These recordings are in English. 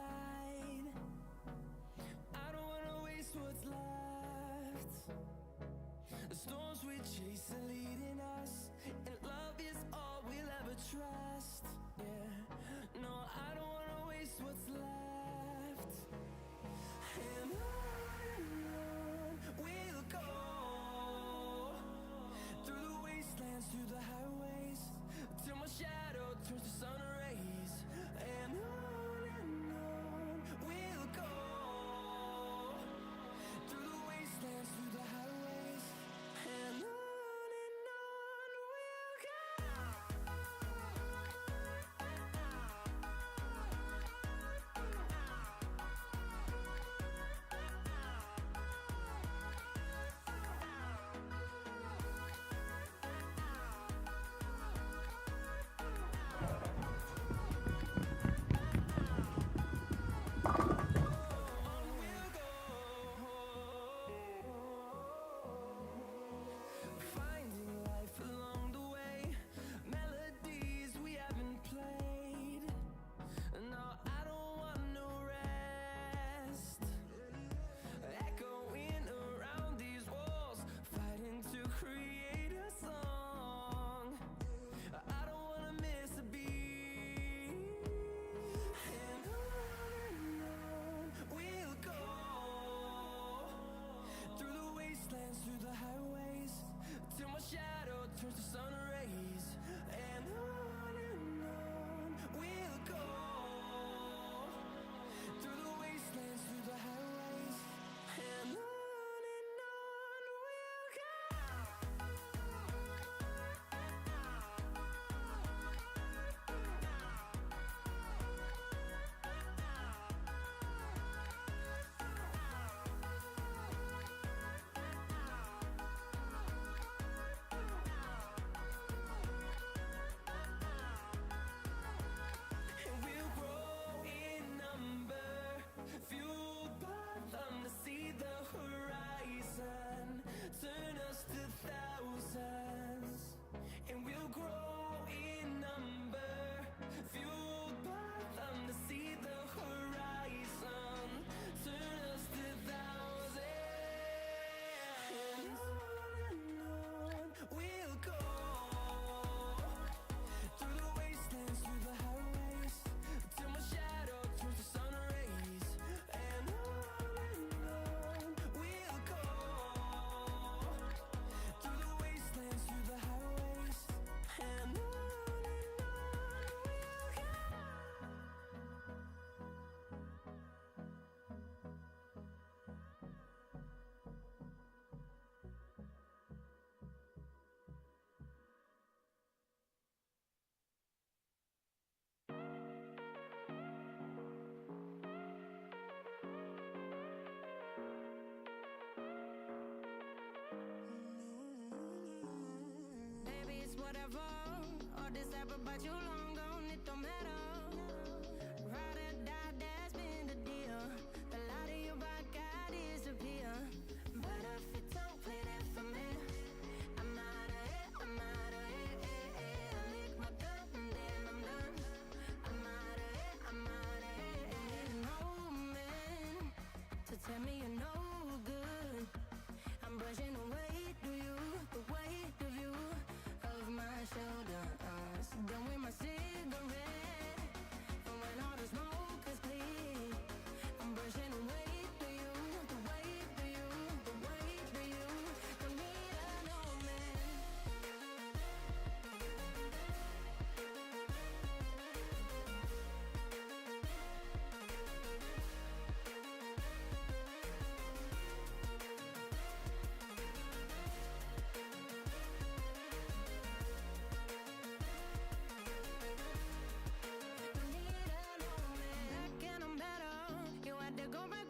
inside. I don't wanna waste what's left. The storms we chase are leading us, and love is all we'll ever trust. Yeah, no, I don't wanna waste what's left. And on we'll go, through the wastelands, through the highways, till my shadow turns to sun rays. And on we'll go, through the wastelands, through the highways, and on we'll go. Finding life along the way, melodies we haven't played. No, I don't want no rest. Echoing around these walls, fighting to create a song. I don't wanna miss a beat. And on we'll go, through the wastelands, through the highways, till my shadow turns to sun rays. And on we'll go, through the wastelands, through the highways, and on we'll go. And we'll grow in number, fueled by them to see the horizon, turn us to thousands. And we'll grow in number, fueled by them to see the horizon, turn us to thousands. And on we'll go, through the wastelands, through the highways, till my shadow turns to sun rays. And on we'll go, through the wastelands, through the highways, and on we'll go. Baby, it's whatever. All this ever, but you long gone, it don't matter. Ride or die, that's been the deal. The light of your back, I disappear. But if you don't play that for me, I'm out of it, I'm out of it. I lick my gun and then I'm done. I'm out of it, I'm out of it. And no man to tell me you're no good. I'm brushing away, do you, the weight of you, of my shoulders. Done with my cigarette, and when all the smoke is clear, I'm brushing away, do you, the weight of you, the weight of you. Don't need a no man. Don't need a no man. Back and I'm better. You had to go back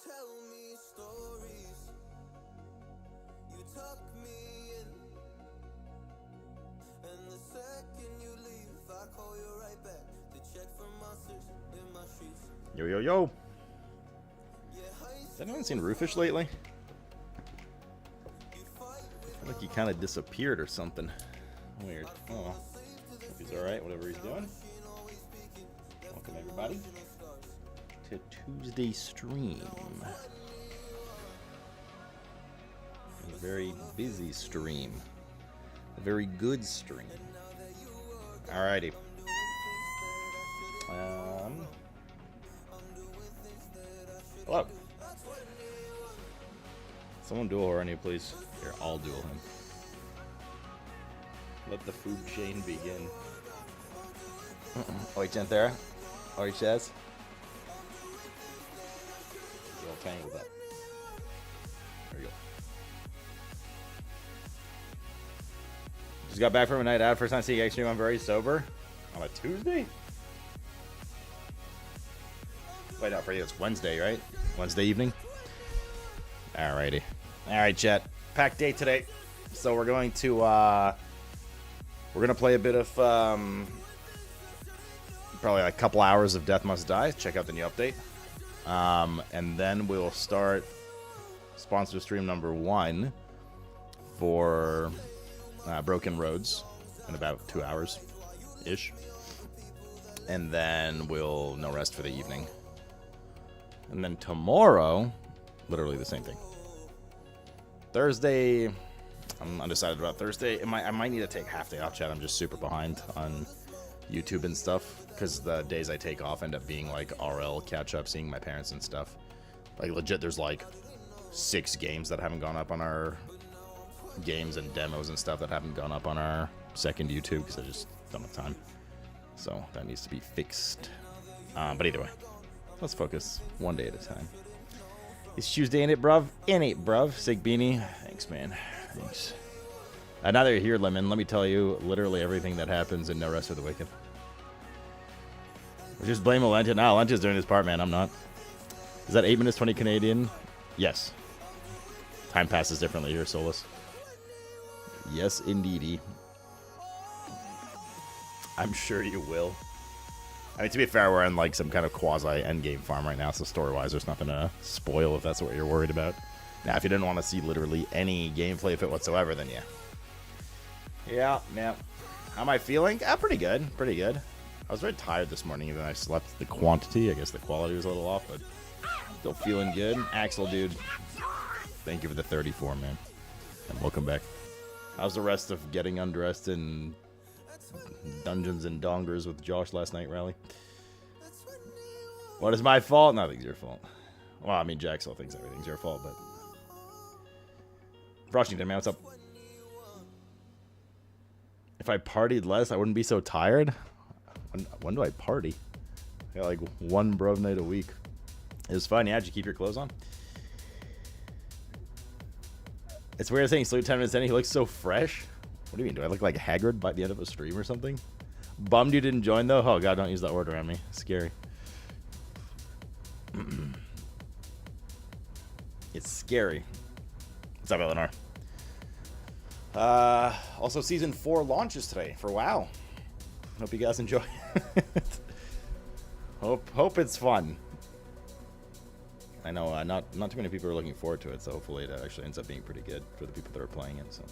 tell me stories. You tuck me in, and the second you leave, I call you right back to check for monsters in my streets. Yo, yo, yo. Has anyone seen Roofish lately? I feel like he kind of disappeared or something. Weird. Oh, well. Hope he's alright, whatever he's doing. Welcome, everybody, to Tuesday stream. A very busy stream. A very good stream. Alrighty. Hello. Someone duel Horny, please. Here, I'll duel him. Let the food chain begin. Oi, Chanthera. Oi, Chaz. You're all tangled up. There you go. Just got back from a night out. First time seeing Extreme. I'm very sober. On a Tuesday? Wait, no, for you it's Wednesday, right? Wednesday evening? Alrighty. Alright, chat. Packed day today. So we're going to, play a bit of, probably like a couple hours of Death Must Die. Check out the new update. And then we'll start sponsor stream number 1 for Broken Roads in about 2 hours-ish. And then we'll no rest for the evening. And then tomorrow, literally the same thing. Thursday, I'm undecided about Thursday. I might need to take half day off, chat. I'm just super behind on YouTube and stuff because the days I take off end up being like RL catch up, seeing my parents and stuff. Like legit, there's like 6 games that haven't gone up on our games and demos and stuff that haven't gone up on our second YouTube because I just don't have time. So that needs to be fixed. But either way, let's focus one day at a time. It's Tuesday, ain't it, bruv? Ain't bruv? Sig Beanie. Thanks, man. Thanks. Now that you're here, Lemon, let me tell you literally everything that happens in No Rest for the Wicked. We just blame Alentia. No, Alentia's doing his part, man. I'm not. Is that 8 minutes 20 Canadian? Yes. Time passes differently here, Solus. Yes, indeedy. I'm sure you will. I mean, to be fair, we're in like some kind of quasi-endgame farm right now, so story-wise, there's nothing to spoil if that's what you're worried about. Now, if you didn't want to see literally any gameplay of it whatsoever, then yeah. Yeah. How am I feeling? Pretty good. Pretty good. I was very tired this morning, even though I slept the quantity. I guess the quality was a little off, but still feeling good. Axel, dude, thank you for the 34, man. And welcome back. How's the rest of getting undressed in Dungeons and Dongers with Josh last night, Rally? What is my fault? Nothing's your fault. Well, I mean, Jaxel thinks everything's your fault, but... Frostington, man, what's up? If I partied less, I wouldn't be so tired. When do I party? I got like 1 bruv night a week. It was fun, yeah. Did you keep your clothes on? It's weird saying sleep 10 minutes in. He looks so fresh. What do you mean? Do I look like haggard by the end of a stream or something? Bummed you didn't join, though? Oh, God, don't use that word around me. It's scary. It's scary. What's up, Eleanor? Also, Season 4 launches today for WoW. Hope you guys enjoy it. Hope it's fun. I know not too many people are looking forward to it, so hopefully it actually ends up being pretty good for the people that are playing it. So,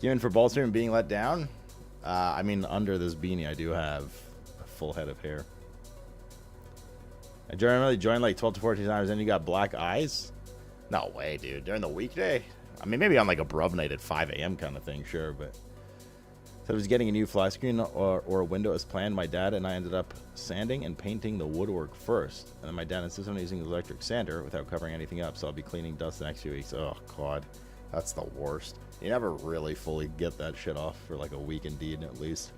even for Ballstream being let down, I mean, under this beanie, I do have a full head of hair. I generally joined like 12 to 14 times, and you got black eyes. No way, dude. During the weekday, I mean, maybe on like a bruv night at 5 a.m. kind of thing, sure, but. So I was getting a new flat screen or a window as planned. My dad and I ended up sanding and painting the woodwork first. And then my dad insisted on using the electric sander without covering anything up. So I'll be cleaning dust the next few weeks. Oh, God. That's the worst. You never really fully get that shit off for like a week indeed, at least.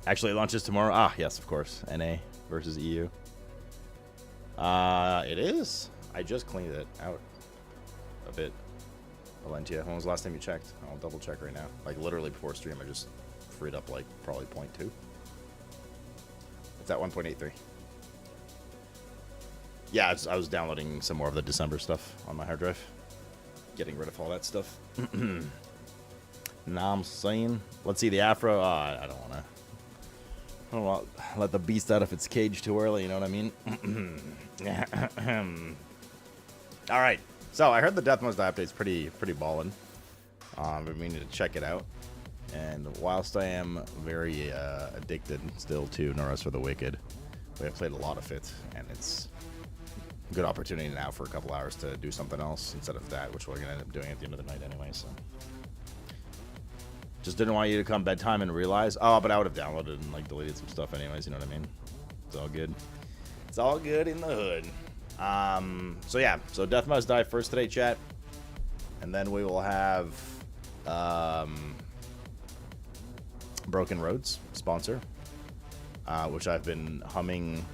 Actually, it launches tomorrow. Ah, yes, of course. NA versus EU. It is. I just cleaned it out a bit. Valentia, when was the last time you checked? I'll double check right now. Like literally before stream, I just freed up like probably 0.2. It's at 1.83. Yeah, I was downloading some more of the December stuff on my hard drive. Getting rid of all that stuff. Nah, I'm saying. Let's see the Afro. I don't want to let the beast out of its cage too early, you know what I mean? All right. So I heard the Death Must Die update's pretty ballin'. I've been meaning to check it out. And whilst I am very addicted still to No Rest for the Wicked, we have played a lot of it, and it's a good opportunity now for a couple hours to do something else instead of that, which we're going to end up doing at the end of the night anyway, so. Just didn't want you to come bedtime and realize, oh, but I would have downloaded and like deleted some stuff anyways, you know what I mean? It's all good. It's all good in the hood. So yeah, so Death Must Die first today, chat. And then we will have Broken Roads sponsor, which I've been humming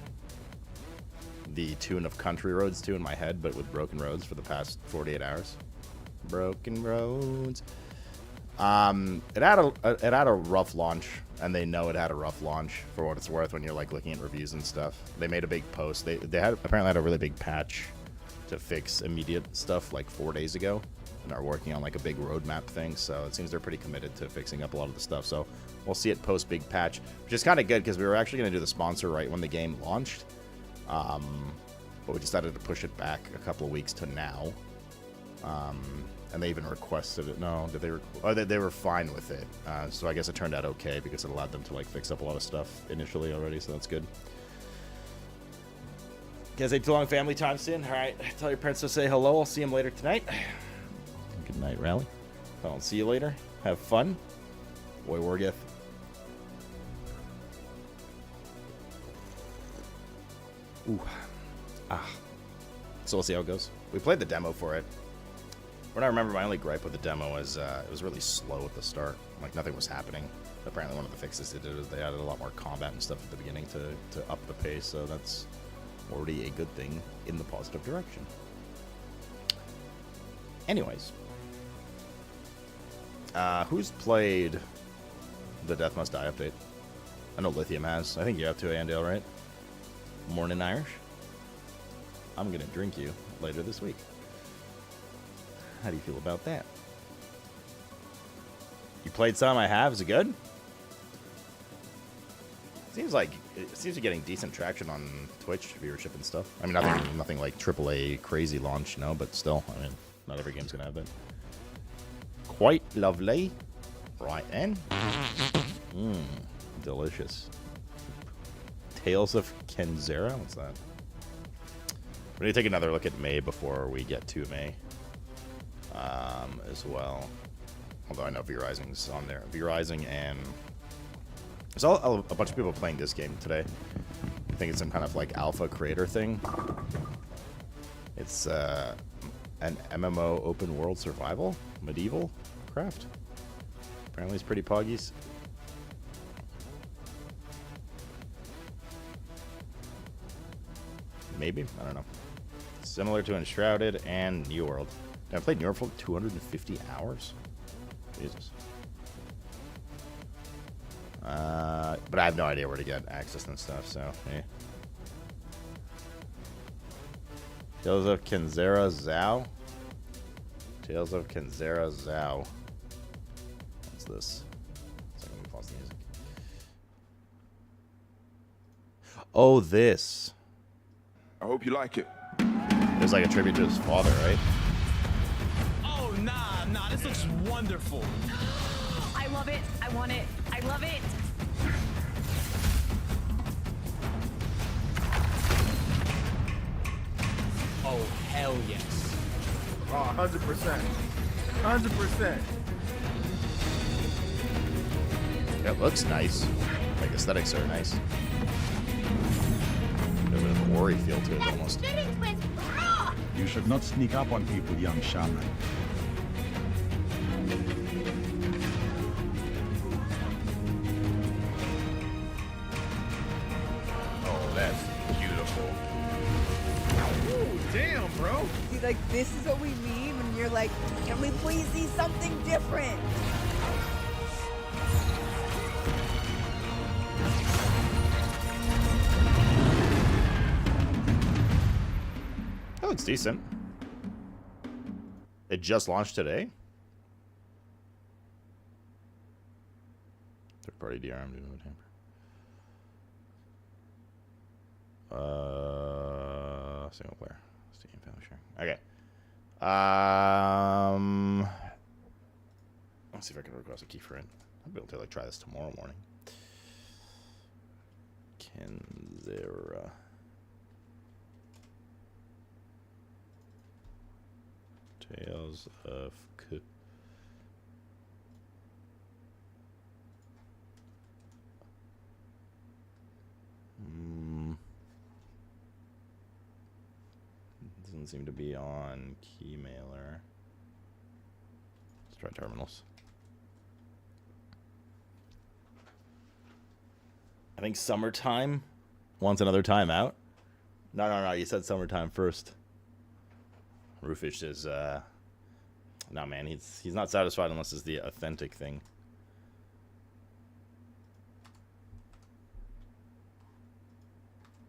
the tune of Country Roads to in my head, but with Broken Roads for the past 48 hours. Broken Roads. It had a rough launch, and they know it had a rough launch for what it's worth when you're like looking at reviews and stuff. They made a big post. They apparently had a really big patch to fix immediate stuff like 4 days ago, and are working on like a big roadmap thing. So it seems they're pretty committed to fixing up a lot of the stuff. So we'll see it post big patch, which is kind of good because we were actually going to do the sponsor right when the game launched, but we decided to push it back a couple of weeks to now. And they even requested it. No, did they? They were fine with it. So I guess it turned out okay because it allowed them to like fix up a lot of stuff initially already. So that's good. Guys, ain't too long family time soon. All right, tell your parents to say hello. I'll see them later tonight. Good night, Rally. If I don't see you later, have fun. Boy, Wargeth. Ooh. So we'll see how it goes. We played the demo for it. When I remember, my only gripe with the demo was it was really slow at the start. Like, nothing was happening. Apparently, one of the fixes they did is they added a lot more combat and stuff at the beginning to up the pace, so that's already a good thing in the positive direction. Anyways. Who's played the Death Must Die update? I know Lithium has. I think you have too, Andale, right? Morning Irish. I'm going to drink you later this week. How do you feel about that? You played some? I have. Is it good? Seems like it seems to be getting decent traction on Twitch viewership and stuff. I mean, nothing like AAA crazy launch, no, but still, I mean, not every game's gonna have that. Quite lovely, right then. Delicious. Tales of Kenzera. What's that? We're gonna take another look at May before we get to May. As well. Although I know V-Rising's on there. V-Rising and... There's a bunch of people playing this game today. I think it's some kind of like alpha creator thing. It's an MMO open world survival medieval craft. Apparently it's pretty poggies. Maybe? I don't know. Similar to Enshrouded and New World. I played New World for 250 hours. Jesus. But I have no idea where to get access and stuff, so yeah. Tales of Kenzera Zhao. Tales of Kenzera Zhao. What's this? So let me pause the music. Oh, this. I hope you like it. It was like a tribute to his father, right? Oh, nah, this looks wonderful. I love it. I want it. I love it. Oh, hell yes. Oh, 100%. 100%. It looks nice. Like, aesthetics are nice. A bit of a worry feel to it, almost. You should not sneak up on people, young shaman. Oh, that's beautiful. Ooh, damn, bro. See, like, this is what we mean when you're like, can we please see something different? That looks decent. It just launched today. Third-party DRM due to a tamper. Single player. Steam family sharing. Okay. Let's see if I can request a key for it. I'll be able to like try this tomorrow morning. Kenzera. Tales of K. Doesn't seem to be on Keymailer. Let's try terminals. I think summertime wants another timeout. No. You said summertime first. Roofish is, no, man, he's not satisfied unless it's the authentic thing.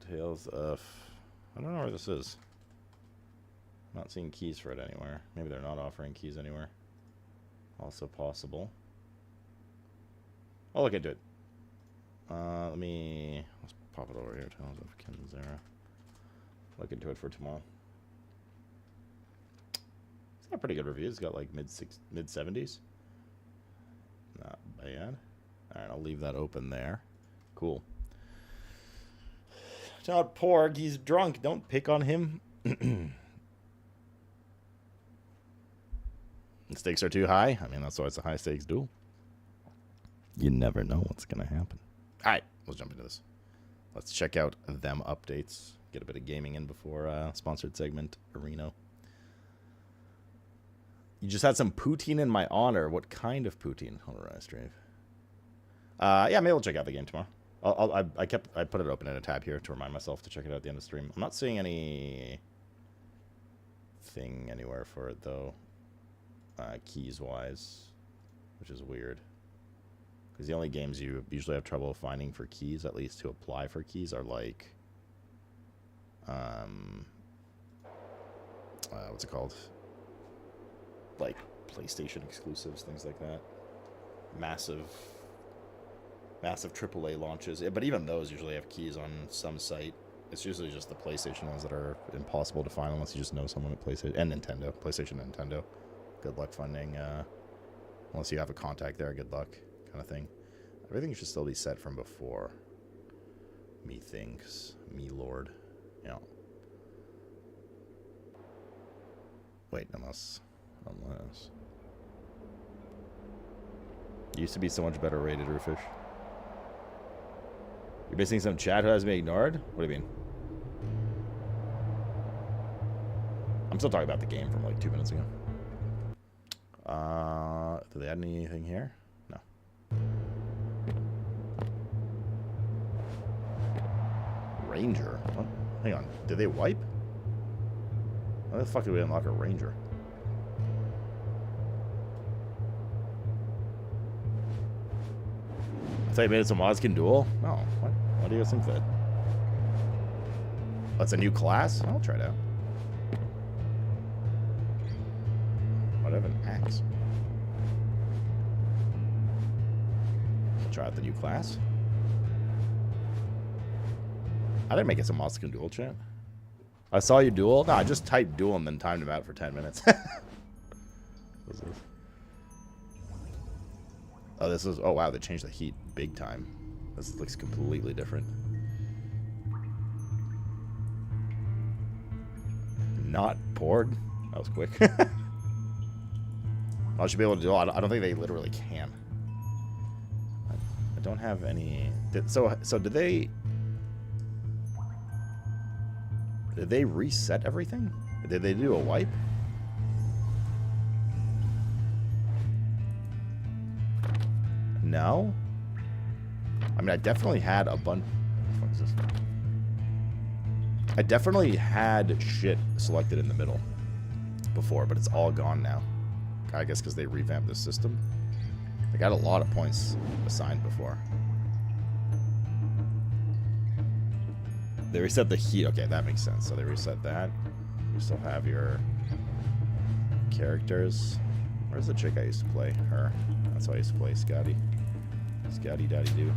Tales of, I don't know where this is. I'm not seeing keys for it anywhere. Maybe they're not offering keys anywhere. Also possible. I'll look into it. Let's pop it over here. Tales of Kenzera. Look into it for tomorrow. It's got pretty good reviews. It's got like mid 70s. Not bad. Alright, I'll leave that open there. Cool. Not Porg, he's drunk. Don't pick on him. The stakes are too high. I mean, that's why it's a high stakes duel. You never know what's going to happen. Alright, let's jump into this. Let's check out them updates. Get a bit of gaming in before sponsored segment, Areno. You just had some poutine in my honor. What kind of poutine? Hold on, Strave. Yeah, maybe we'll check out the game tomorrow. I put it open in a tab here to remind myself to check it out at the end of the stream. I'm not seeing any thing anywhere for it though, keys wise, which is weird. Because the only games you usually have trouble finding for keys, at least to apply for keys, are like, what's it called? Like PlayStation exclusives, things like that. Massive AAA launches. Yeah, but even those usually have keys on some site. It's usually just the PlayStation ones that are impossible to find unless you just know someone at PlayStation and Nintendo. PlayStation and Nintendo. Good luck finding, unless you have a contact there, good luck kind of thing. Everything should still be set from before. Methinks. Me lord. Yeah. Wait, unless. It used to be so much better rated, Roofish. You're missing some chat who has me ignored? What do you mean? I'm still talking about the game from like 2 minutes ago. Did they add anything here? No. Ranger? What? Hang on. Did they wipe? How the fuck did we unlock a Ranger? I thought you made it so mods can duel? No. What? Why do you think that? That's a new class? I'll try it out. What, I have an axe? I'll try out the new class. I didn't make it so mods can duel, chat. I saw you duel. No, I just typed duel and then timed him out for 10 minutes. What's this? Oh, this is... Oh, wow, they changed the heat big time. This looks completely different. Not Porg. That was quick. I should be able to do... I don't think they literally can. I don't have any... So did they... Did they reset everything? Did they do a wipe? No? I mean, I definitely had a bunch... What the fuck is this? I definitely had shit selected in the middle before, but it's all gone now. I guess because they revamped the system. They got a lot of points assigned before. They reset the heat. Okay, that makes sense. So they reset that. You still have your characters. Where's the chick I used to play? Her. That's how I used to play Scotty. Scotty Daddy Doo.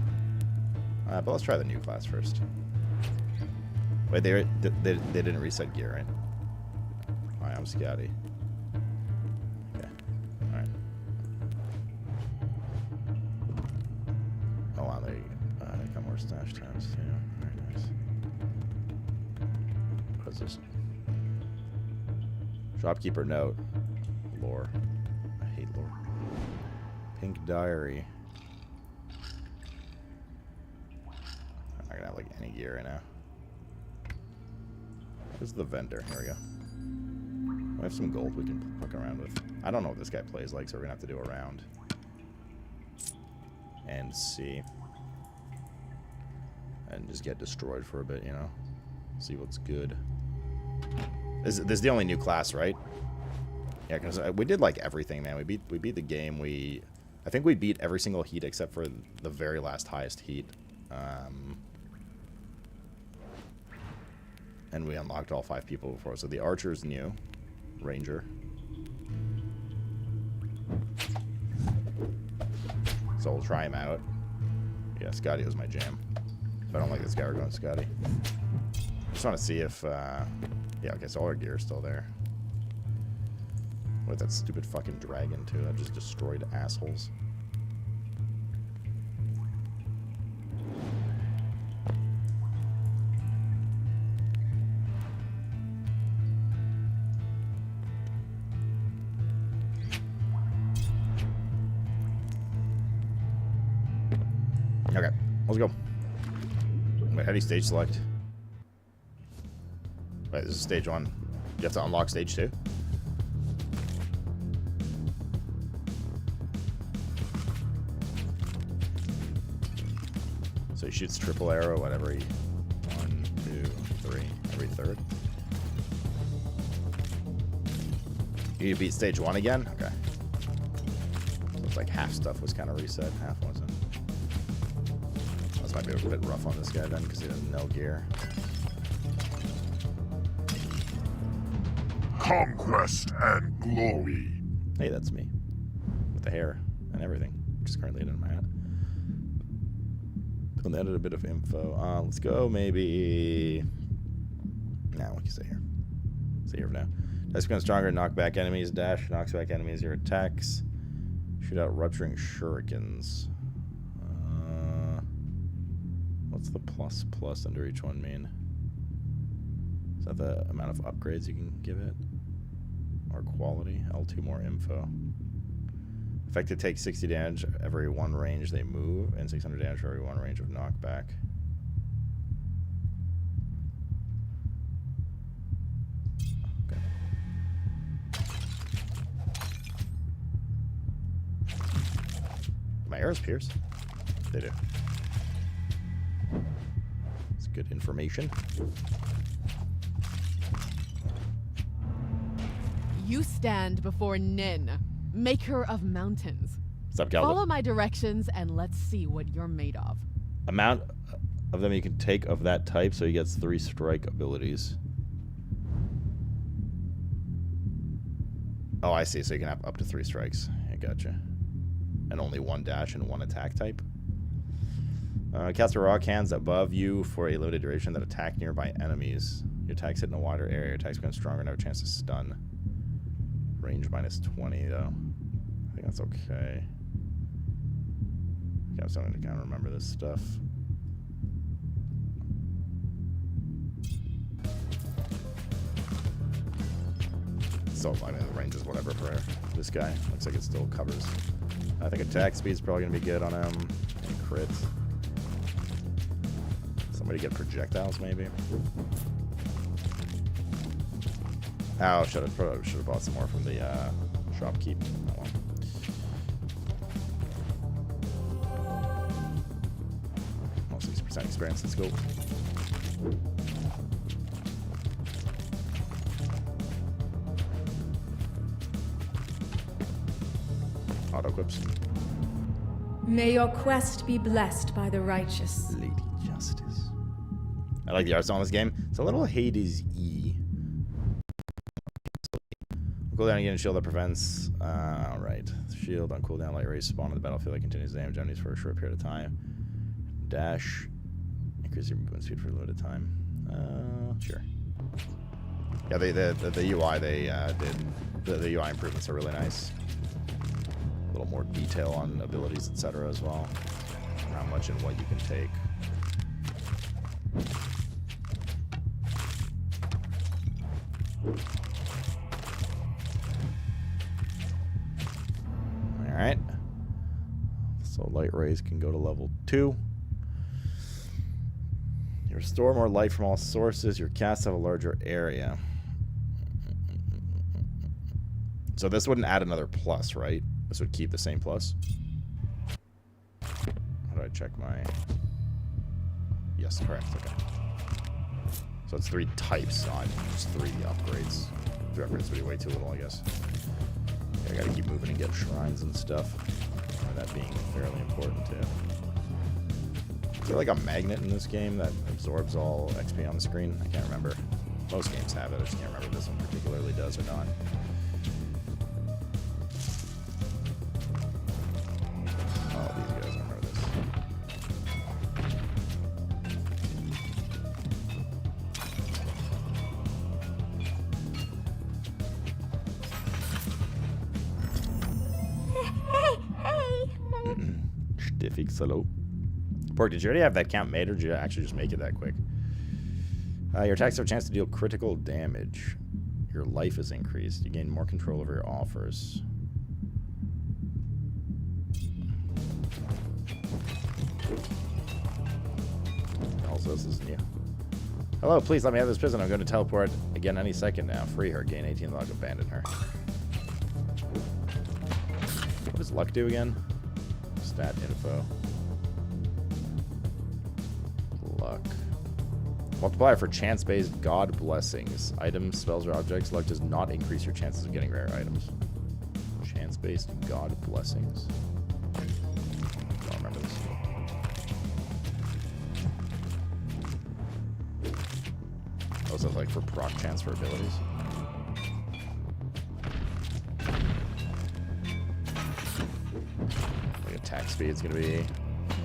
But let's try the new class first. Wait, they didn't reset gear, right? Hi, I'm Scotty. Okay. Alright. Oh wow, there you go. They got more stash tabs too. Very nice. What is this? Shopkeeper note. Lore. I hate lore. Pink diary. I'm not gonna have like any gear right now. Where's the vendor? Here we go. We have some gold we can fuck around with. I don't know what this guy plays like, so we're gonna have to do a round. And see. And just get destroyed for a bit, you know? See what's good. This is the only new class, right? Yeah, because we did like everything, man. We beat the game. I think we beat every single heat except for the very last highest heat. And we unlocked all 5 people before. So the archer's new. Ranger. So we'll try him out. Yeah, Scotty was my jam. If I don't like this guy, we're going Scotty. Just want to see if... yeah, okay, so all our gear is still there. With that stupid fucking dragon, too. That just destroyed assholes. Okay, let's go. Wait, how do you stage select? Wait, this is stage 1. You have to unlock stage 2? So he shoots triple arrow, whatever. 1, 2, 3, every third. You beat stage 1 again? Okay. So it's like half stuff was kind of reset, half wasn't. This might be a bit rough on this guy then, because he has no gear. Conquest and glory. Hey, that's me. With the hair and everything, which is currently in my hat. I'll edit a bit of info. Let's go maybe... Nah, we can stay here. Stay here for now. Dice becomes stronger, knock back enemies. Dash knocks back enemies, your attacks. Shoot out rupturing shurikens. What's the plus under each one mean? Is that the amount of upgrades you can give it? Or quality? L2 more info. Effective takes 60 damage every 1 range they move, and 600 damage for every 1 range of knockback. Okay. My arrows pierce? They do. It's good information. You stand before Nin, maker of mountains. What's up, Calvin? Follow my directions and let's see what you're made of. Amount of them you can take of that type, so he gets 3 strike abilities. Oh, I see. So you can have up to 3 strikes. I gotcha. And only 1 dash and 1 attack type. Cast a rock hands above you for a limited duration that attack nearby enemies. Your attacks hit in a wider area. Your attacks become stronger and have a chance to stun. Range minus 20, though. I think that's okay. I'm starting to kind of remember this stuff. So, I mean, the range is whatever for this guy. Looks like it still covers. I think attack speed's probably going to be good on him. And crits. Somebody get projectiles, maybe? Oh, should have bought some more from the shopkeep. Oh, well. Oh, 60% experience. Let's go. Auto equips. May your quest be blessed by the righteous. Lady Justice. I like the art style in this game. It's a little Hades-y. cooldown, you get a shield that prevents. Alright. Shield on cooldown, light rays spawn on the battlefield that continues damage enemies for a short period of time. Dash. Increase your movement speed for a limited time. Sure. Yeah, the UI they did. The UI improvements are really nice. A little more detail on abilities, etc. as well. How much and what you can take. Alright. So light rays can go to level 2. You restore more light from all sources. Your casts have a larger area. So this wouldn't add another plus, right? This would keep the same plus. How do I check my... Yes, correct. Okay. So it's 3 types on just 3 upgrades. 3 upgrades would be way too little, I guess. Yeah, I gotta keep moving and get shrines and stuff. And that being fairly important, too. Is there like a magnet in this game that absorbs all XP on the screen? I can't remember. Most games have it. I just can't remember if this one particularly does or not. Oh, these guys, I remember this. Stiffig solo. Pork, did you already have that count made, or did you actually just make it that quick? Your attacks have a chance to deal critical damage. Your life is increased. You gain more control over your offers. Also, this is new. Hello, please let me have this prison. I'm going to teleport again any second now. Free her. Gain 18 luck. Abandon her. What does luck do again? Stat info. Luck. Multiplier for chance-based god blessings. Items, spells, or objects. Luck does not increase your chances of getting rare items. Chance-based god blessings. I don't remember this. Oh, so it's like for proc chance for abilities. Like attack speed is gonna be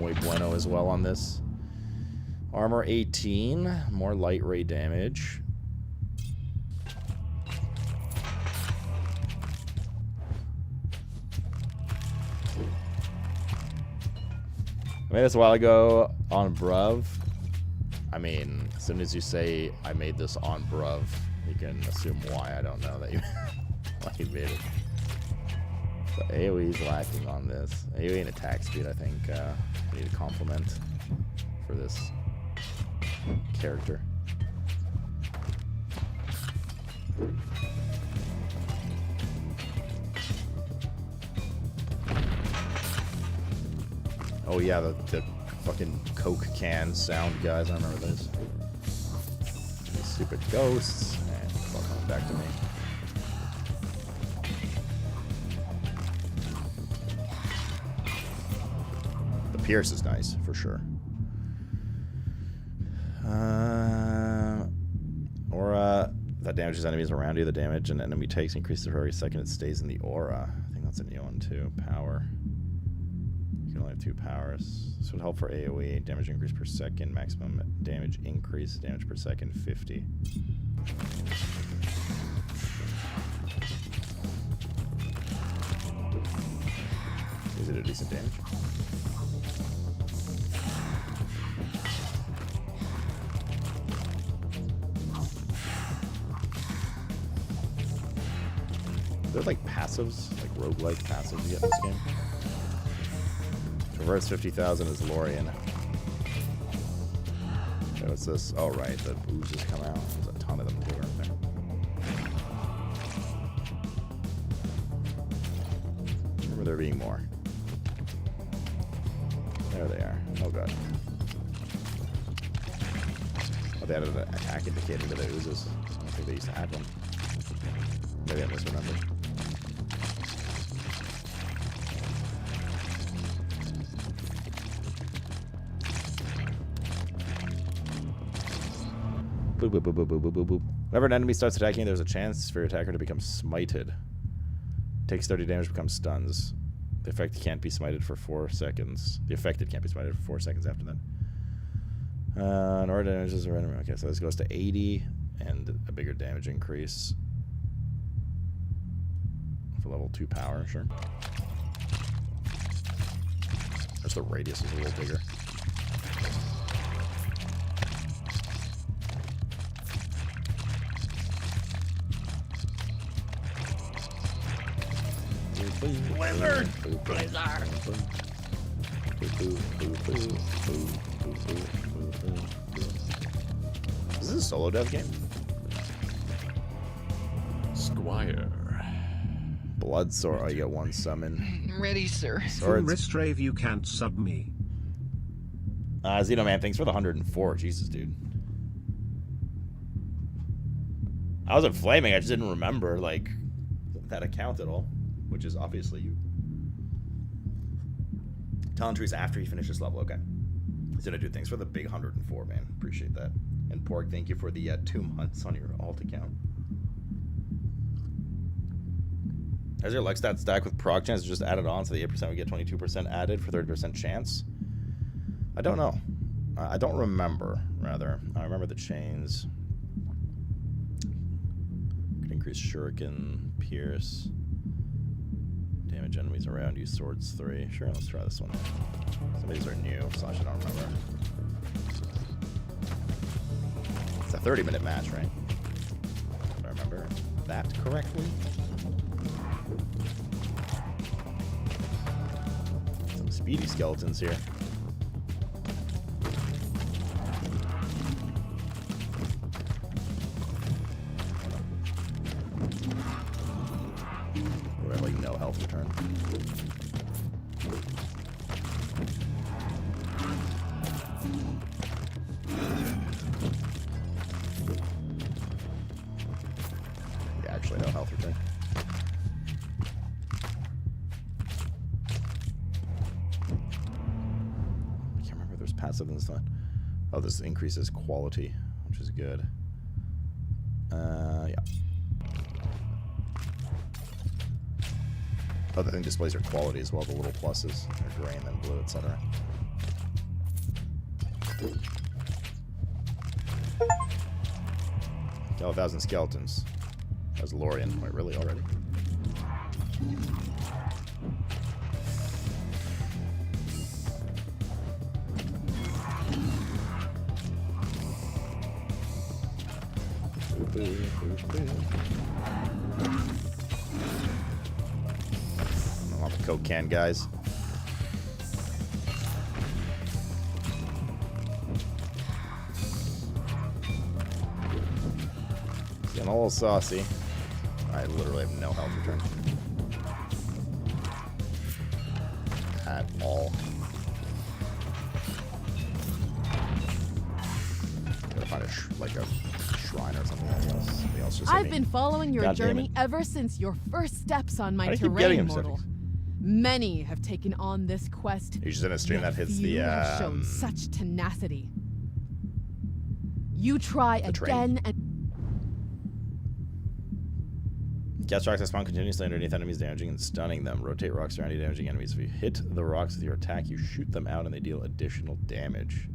muy bueno as well on this. Armor 18, more light ray damage. I made this a while ago on Bruv. I mean, as soon as you say I made this on Bruv, you can assume why. I don't know that you why you made it. So AoE is lacking on this. AoE and attack speed, I think, I need a compliment for this character. Oh yeah, the fucking Coke can sound, guys. I remember those. These stupid ghosts. And it's all coming back to me. The Pierce is nice, for sure. Aura, that damages enemies around you. The damage an enemy takes increases for every second it stays in the aura. I think that's a new one too. Power. You can only have 2 powers. This would help for AoE. Damage increase per second. Maximum damage increase. Damage per second 50. Is it a decent damage? Are there like passives, like roguelike passives you get in this game? Traverse 50,000 is Lorien. Okay, what's this? Oh, right, the oozes come out. There's a ton of them too, aren't there? I remember there being more. There they are. Oh, God. Oh, they added an attack indicator to the oozes. I don't think they used to add one. Maybe I misremembered. Boop, boop, boop, boop, boop, boop, boop, boop. Whenever an enemy starts attacking, there's a chance for your attacker to become smited. Takes 30 damage, becomes stuns. The effect can't be smited for 4 seconds. The affected can't be smited for 4 seconds after that. In order to damage this random. Okay, so this goes to 80 and a bigger damage increase. For level 2 power, sure. Just the radius is a little bigger. Blizzard! Blizzard! Is this a solo dev game? Squire. Blood sword. Oh, you get 1 summon. Ready, sir. Swords. Restrave, you can't sub me. Xenoman, thanks for the 104. Jesus, dude. I wasn't flaming. I just didn't remember, like, that account at all. Which is obviously you. Talent trees after you finish this level. Okay. Xeno, dude, thanks for the big 104, man. Appreciate that. And Pork, thank you for the 2 months on your alt account. As your luck stat stack with proc chance just added on, so the 8% we get 22% added for 30% chance? I don't know. I don't remember, rather. I remember the chains. Could increase shuriken, pierce. Damage enemies around you, swords 3. Sure, let's try this one. Some of these are new, so I don't remember. It's a 30-minute match, right? If I remember that correctly. Some speedy skeletons here. We have like no health return. Yeah, actually no health return. I can't remember if there's passive in this one. Oh, this increases quality, which is good. Yeah. Oh, the thing displays your quality as well, the little pluses. They're gray and then blue, etc. Got 1,000 skeletons. That was Lorian. Wait, really? Already? I want the Coke can, guys. Getting a little saucy. I literally have no health return. At all. Gotta find a shrine or something else. Just I've been following your journey ever since your first steps on my terrain, mortal. Many have taken on this quest. You're just in a stream that hits the have shown such tenacity. You try again and cast rocks that spawn continuously underneath enemies, damaging and stunning them. Rotate rocks around you, damaging enemies. If you hit the rocks with your attack, you shoot them out and they deal additional damage.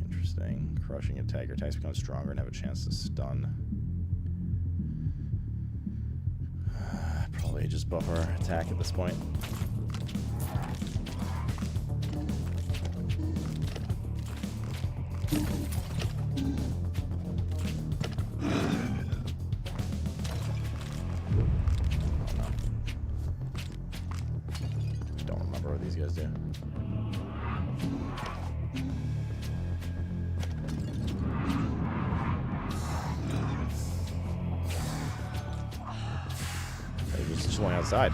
Interesting. Crushing attack. Your attacks become stronger and have a chance to stun. Probably just buff our attack at this point. Don't remember what these guys do. Just going outside.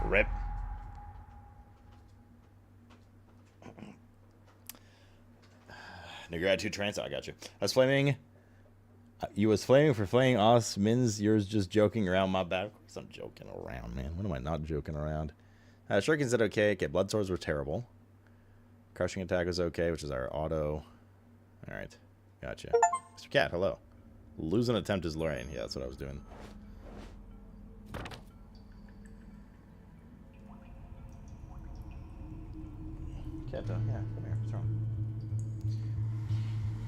Rip. New gratitude trance. I got you. I was flaming. You was flaming for flaming us. Mins, yours just joking around. My bad. Of course I'm joking around, man. When am I not joking around? Shuriken said okay. Okay, blood swords were terrible. Crushing attack was okay, which is our auto. All right, gotcha. Mr. Cat, hello. Lose an attempt is Lorraine. Yeah, that's what I was doing. Cat, yeah, come here. What's wrong?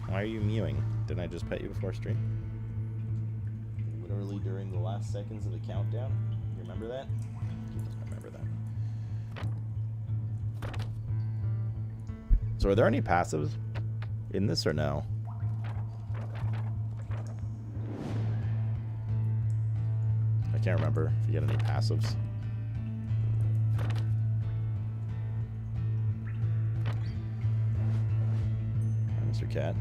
Why are you mewing? Didn't I just pet you before stream? Literally during the last seconds of the countdown. You remember that? I remember that. So are there any passives in this or no? I can't remember if you get any passives. Hi, Mr. Cat.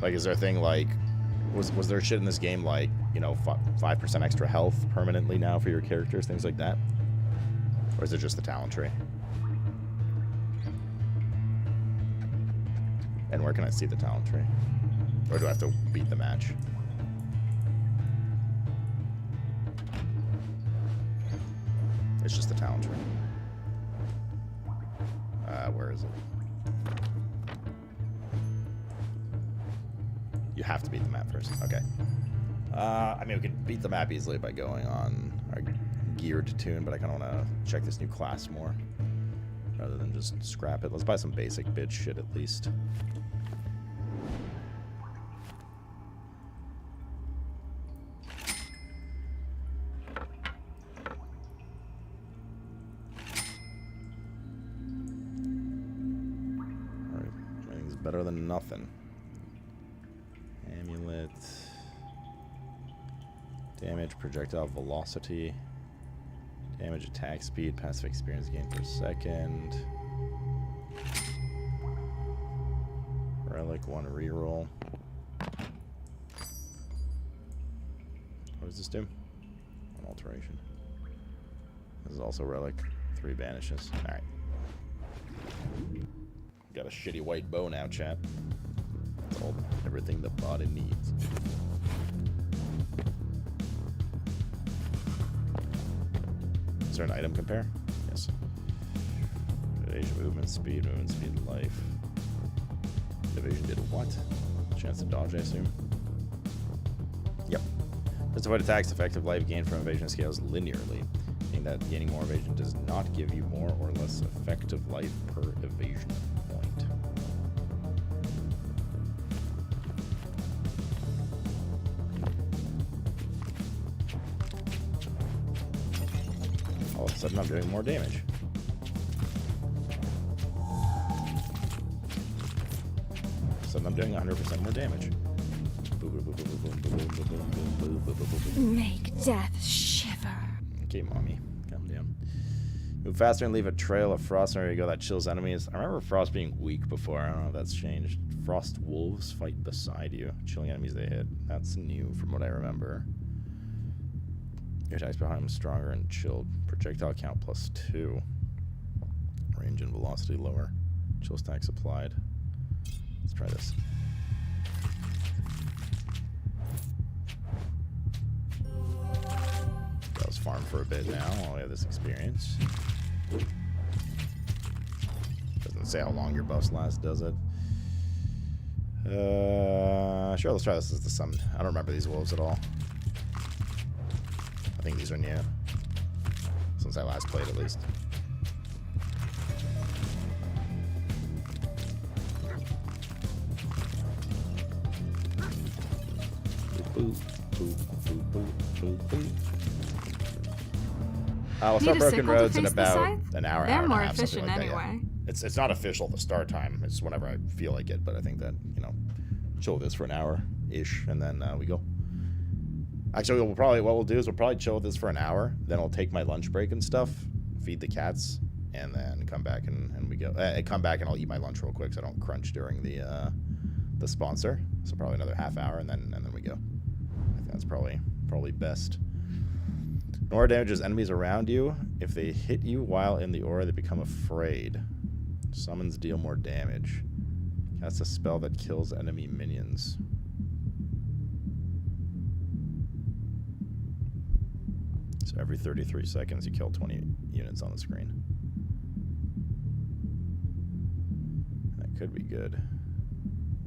Like, is there a thing like, was there shit in this game like, you know, 5% extra health permanently now for your characters, things like that? Or is it just the talent tree? And where can I see the talent tree? Or do I have to beat the match? It's just the talent tree. Where is it? You have to beat the map first. Okay. I mean, we could beat the map easily by going on our geared toon, but I kind of want to check this new class more rather than just scrap it. Let's buy some basic bitch shit at least. Alright, anything's better than nothing. Amulet. Damage, projectile velocity. Damage, attack speed, passive experience gain per second. Relic 1 reroll. What does this do? An alteration. This is also relic. 3 banishes. Alright. Got a shitty white bow now, chat. That's all, everything the body needs. Is there an item compare? Yes. Evasion, movement speed, life. Evasion did what? Chance to dodge, I assume. Yep. Justified attacks, effective life gain from evasion scales linearly, meaning that gaining more evasion does not give you more or less effective life per evasion point. All of a sudden I'm doing more damage. All of a sudden I'm doing 100% more damage. Make death shiver. Okay, mommy. Calm down. Move faster and leave a trail of frost wherever you go that chills enemies. I remember frost being weak before. I don't know if that's changed. Frost wolves fight beside you, chilling enemies they hit. That's new from what I remember. Your attacks behind them stronger and chilled. Projectile count +2. Range and velocity lower. Chill stacks applied. Let's try this. That was farm for a bit now while we have this experience. Doesn't say how long your buffs last, does it? Sure, let's try this as the sun. I don't remember these wolves at all. I think these are new. Since I last played, at least. We'll start Broken Roads in about an hour, hour and a half, something like that. Yeah. It's not official the start time. It's whenever I feel like it, but I think that, you know, chill this for an hour-ish, and then we go. Actually, what we'll do is we'll probably chill this for an hour, then I'll take my lunch break and stuff, feed the cats, and then come back and we go. Come back and I'll eat my lunch real quick so I don't crunch during the sponsor. So probably another half hour, and then we go. I think that's probably best. Aura damages enemies around you. If they hit you while in the aura, they become afraid. Summons deal more damage. Cast a spell that kills enemy minions. So every 33 seconds, you kill 20 units on the screen. That could be good.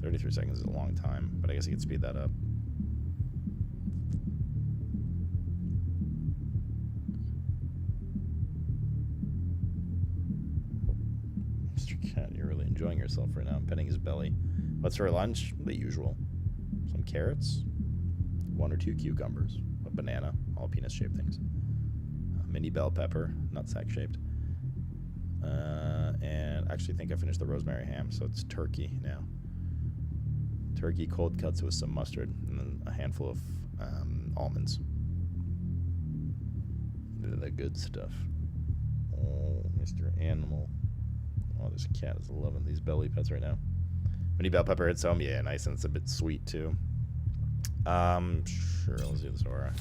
33 seconds is a long time, but I guess you could speed that up. Mr. Cat, you're really enjoying yourself right now. I'm petting his belly. What's for lunch? The usual. Some carrots, 1 or 2 cucumbers, a banana, all penis-shaped things. A mini bell pepper, nutsack-shaped. And I actually think I finished the rosemary ham, so it's turkey now. Turkey cold cuts with some mustard, and then a handful of almonds. The good stuff. Oh, Mr. Animal. Oh, this cat is loving these belly pets right now. Mini bell pepper hits home. Yeah, nice, and it's a bit sweet too. Sure, let's do this aura.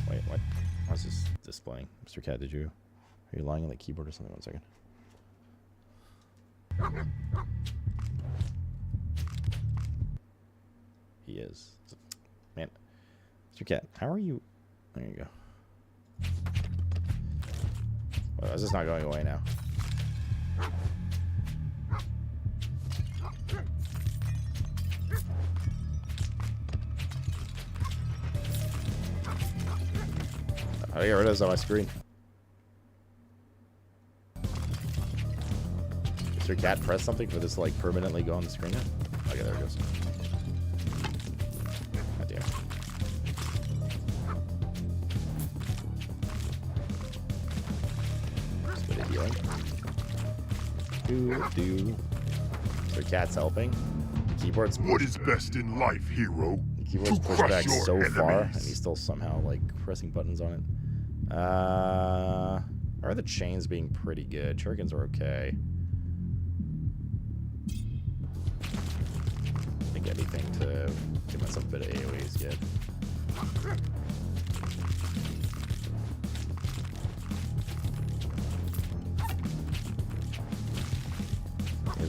Wait, what? How's this displaying? Mr. Cat, are you lying on the keyboard or something? 1 second. He is. Man. Mr. Cat, how are you? There you go. Well, is this not going away now? How do I get rid of this on my screen? Mr. Cat, press something for this to like permanently go on the screen now? Okay, there it goes. God damn it. Just a bit of healing. Mr. Cat's helping. The keyboard's what is best in life, hero? The keyboard's pushed back so far, and he's still somehow like pressing buttons on it. Are the chains being pretty good? Shurikens are okay. I think anything to give myself a bit of AoE is good.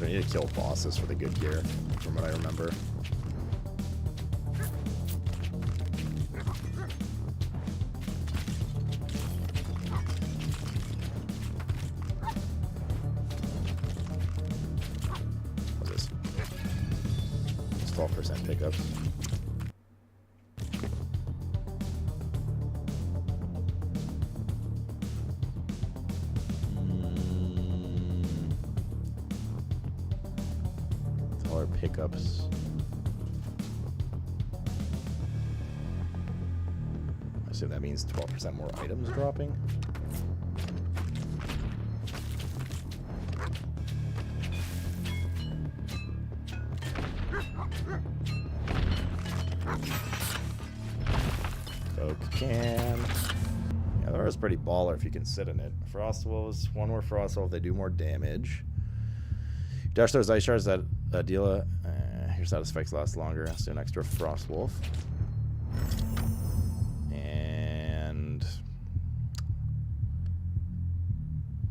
I need to kill bosses for the good gear, from what I remember. What's this? It's 12% pickups. Pickups. I assume that means 12% more items dropping. Coke can. Yeah, the is pretty baller if you can sit in it. Frost Wolves, one more Frost Wolf, they do more damage. Dash those ice shards that deal your status effects last longer. Let's do an extra Frost Wolf. And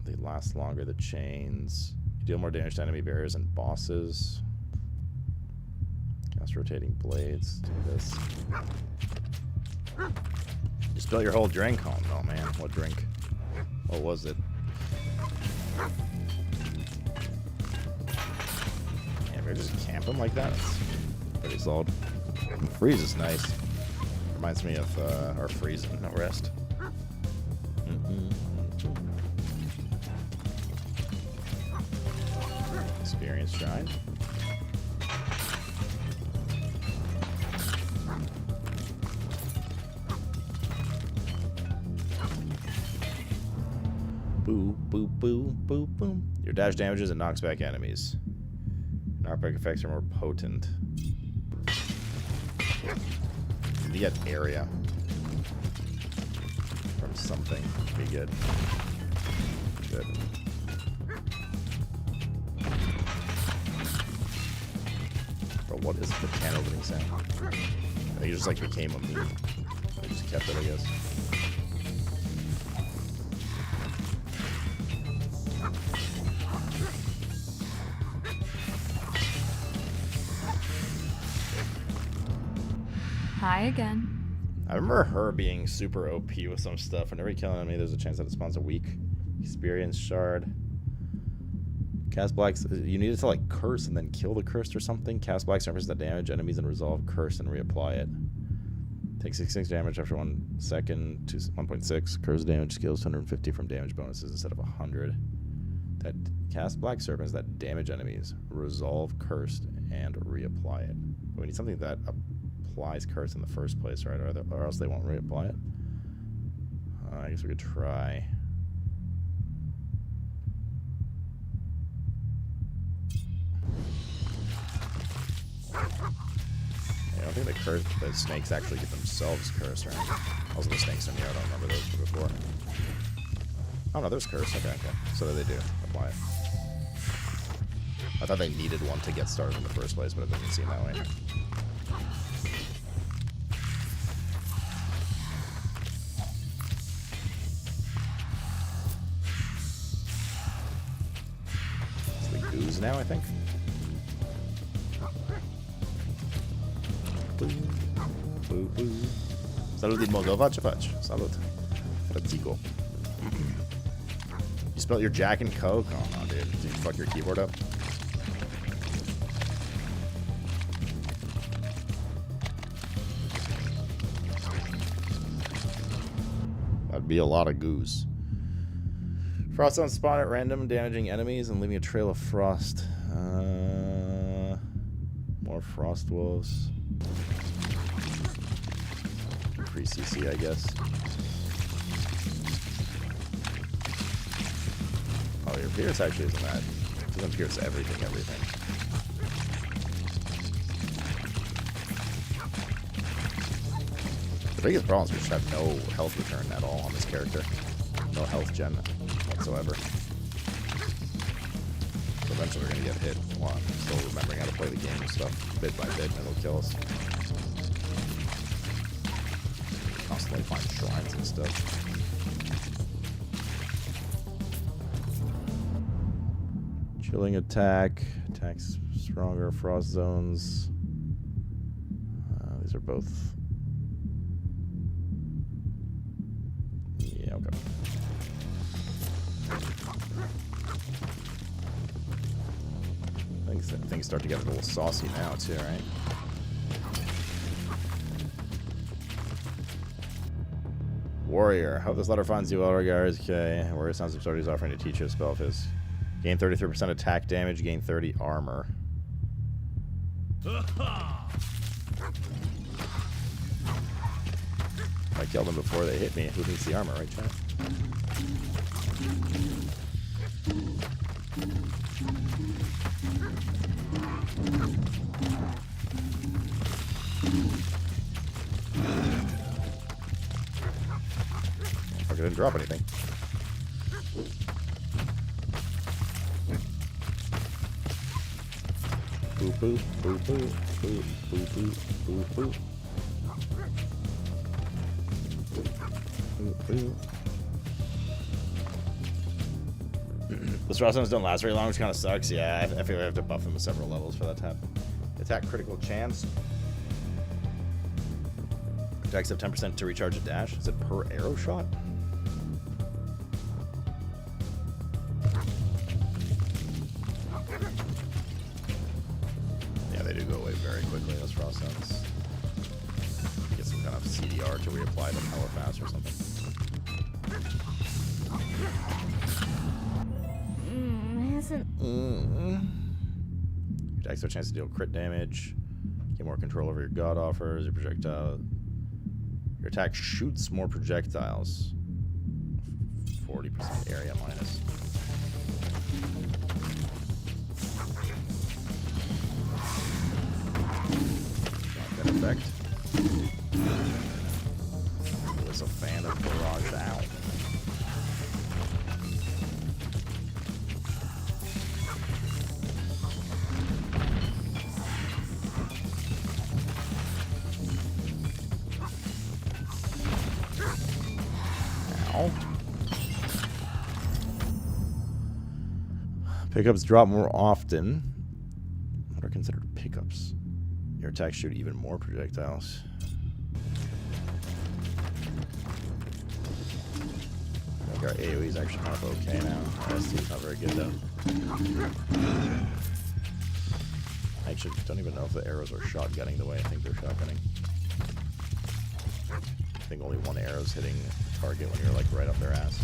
they last longer, the chains. You deal more damage to enemy barriers and bosses. Cast rotating blades. Do this. You spilled your whole drink? Oh no, man. What drink? What was it? Maybe just camp him like that. That's pretty solid. Freeze is nice. Reminds me of our freeze and no rest. Experience shine. Boo, boo, boo, boo, boom. Your dash damages and knocks back enemies. Knockback effects are more potent. You get area from something. Be good. Good. Bro, what is the can opening sound? I think it just like became a meme. I just kept it, I guess. Hi again. I remember her being super OP with some stuff. Whenever you kill an enemy, there's a chance that it spawns a weak experience shard. Cast Blacks, you need it to like curse and then kill the cursed or something. Cast Black surface that damage enemies and resolve curse and reapply it. Take 66 damage after 1 second to 1.6. Curse damage scales 250 from damage bonuses instead of 100. That cast Black Serpents that damage enemies, resolve cursed, and reapply it. We need something that applies curse in the first place, right? Or else they won't reapply it. I guess we could try. I don't think the snakes actually get themselves cursed, right? Also the snakes in here, I don't remember those from before. Oh no, there's curse. Okay. So they do apply it. I thought they needed one to get started in the first place, but it doesn't seem that way. It's the goose now, I think. Salut Moldova, Salut. Fratico. You spelled your Jack and Coke? Oh no, dude. Did you fuck your keyboard up? That'd be a lot of goose. Frost on spawn at random, damaging enemies and leaving a trail of frost. More frost wolves. Free CC, I guess. Oh, your pierce actually isn't bad. It doesn't pierce everything. The biggest problem is we just have no health return at all on this character. No health gen whatsoever. So eventually we're gonna get hit. Well, I'm still remembering how to play the game and stuff bit by bit, and it'll kill us. Constantly find shrines and stuff. Chilling attack. Attacks stronger. Frost zones. These are both. Yeah, okay. Things start to get a little saucy now, too, right? Warrior. Hope this letter finds you well, regards. Okay. Warrior sounds absurd. He's offering to teach you a spell of his. Gain 33% attack damage, gain 30 armor. I killed them before they hit me. Who needs the armor, right, chat? I didn't drop anything. Boo boo boo boo boo boo boo boo boo. The straw stones don't last very long, which kind of sucks. Yeah, I feel like I have to buff them with several levels for that to happen. Attack critical chance. Attacks have 10% to recharge a dash. Is it per arrow shot? Yeah, they do go away very quickly, those frost stones. Get some kind of CDR to reapply them hella fast or something. Attacks have a chance to deal crit damage. Get more control over your god offers. Your projectile. Your attack shoots more projectiles. 40% area minus. Not that effect. Who is a fan of Barrage Out? Ow. Pickups drop more often. What are considered pickups? Your attacks shoot even more projectiles. I think our AoE is actually kind of okay now. Our ST is not very good though. I actually don't even know if the arrows are shotgunning the way I think they're shotgunning. I think only one arrow is hitting a target when you're like right up their ass.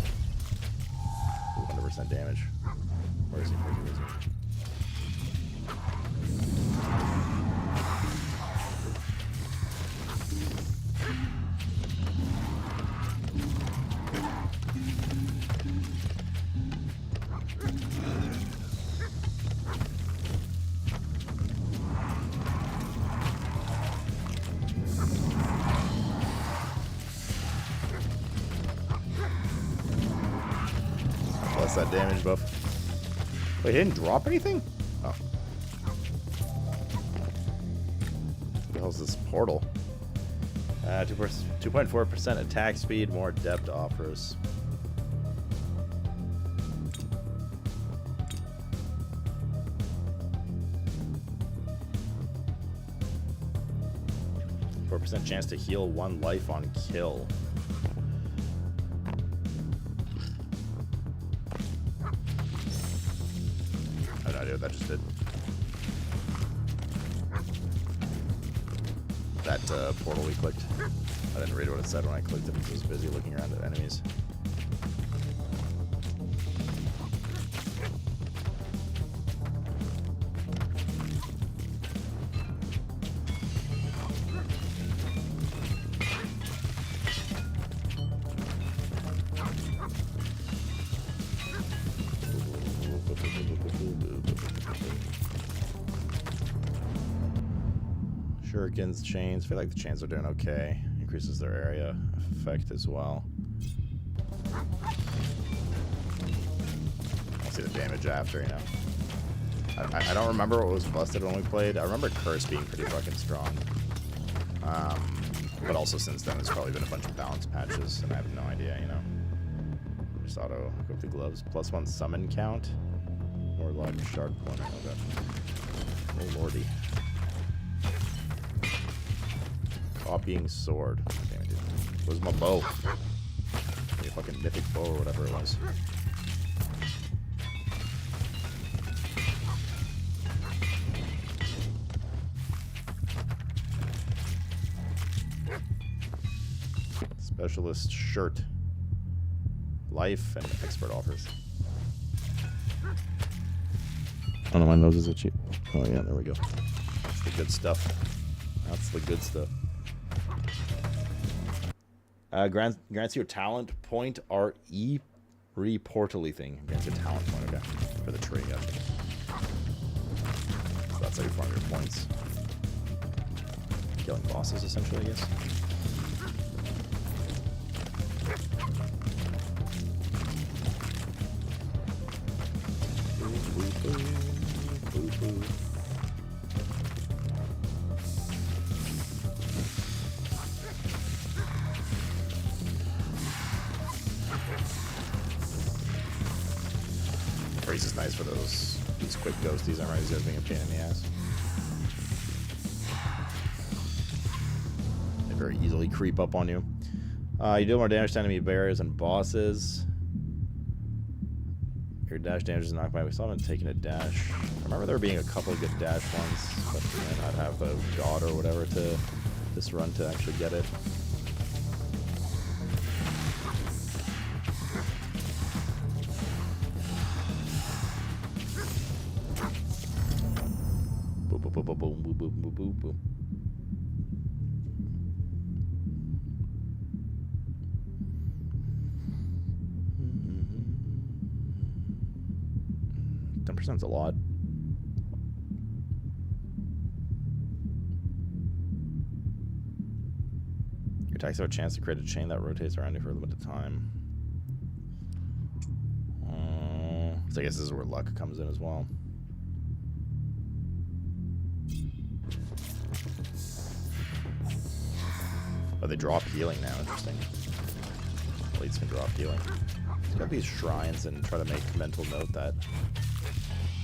100% damage. Where is he? Where is he? Plus that damage buff. Wait, he didn't drop anything? Oh. What the hell is this portal? 2.4% attack speed, more depth offers. % chance to heal 1 life on kill. I have no idea what that just did. That portal we clicked. I didn't read what it said when I clicked it because I was busy looking around at enemies. Shurikens, chains. I feel like the chains are doing okay. Increases their area effect as well. I'll see the damage after, you know. I don't remember what was busted when we played. I remember Curse being pretty fucking strong. But also since then, there's probably been a bunch of balance patches, and I have no idea, you know. Just auto equip the gloves. +1 summon count. More luck, shard point. Oh god. Oh lordy. Copying sword. Damn it, dude. Where's my bow? A fucking mythic bow or whatever it was. Specialist shirt. Life and expert offers. Oh no, my nose is itchy. Oh yeah, there we go. That's the good stuff. That's the good stuff. Grants you a talent point reportally thing. Grants you a talent point, okay. For the tree, gotcha. So that's how you farm your points. Killing bosses, essentially, I guess. Freeze is nice for these quick ghosties. I'm right, these guys being a pain in the ass. They very easily creep up on you. You do more damage to enemy barriers and bosses. Your dash damage is knocked by. We still haven't taken a dash. I remember there being a couple of good dash ones, but you might not have the god or whatever to this run to actually get it. Boom, boom, boom, boom, boom, boom, boom, boom, boom. 10%'s a lot. Your attacks have a chance to create a chain that rotates around you for a limited time. So I guess this is where luck comes in as well. Oh, they drop healing now. Interesting. at least can drop healing. Let's grab these shrines and try to make mental note that.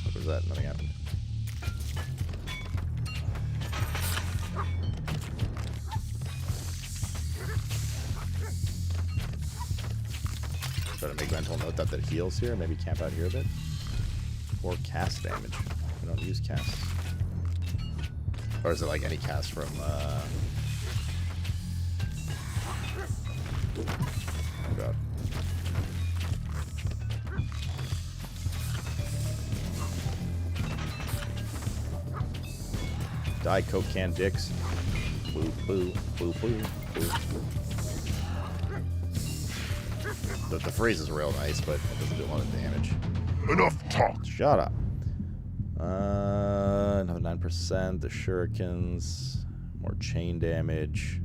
What was that? Nothing happened. Try to make mental note that heals here. Maybe camp out here a bit. Or cast damage. We don't use casts. Or is it like any cast from, oh god. Die Coke can dicks. Boo, boo, boo, boo, boo. The freeze is real nice, but it doesn't do a lot of damage. Enough talk. Shut up. Another 9%. The shurikens. More chain damage.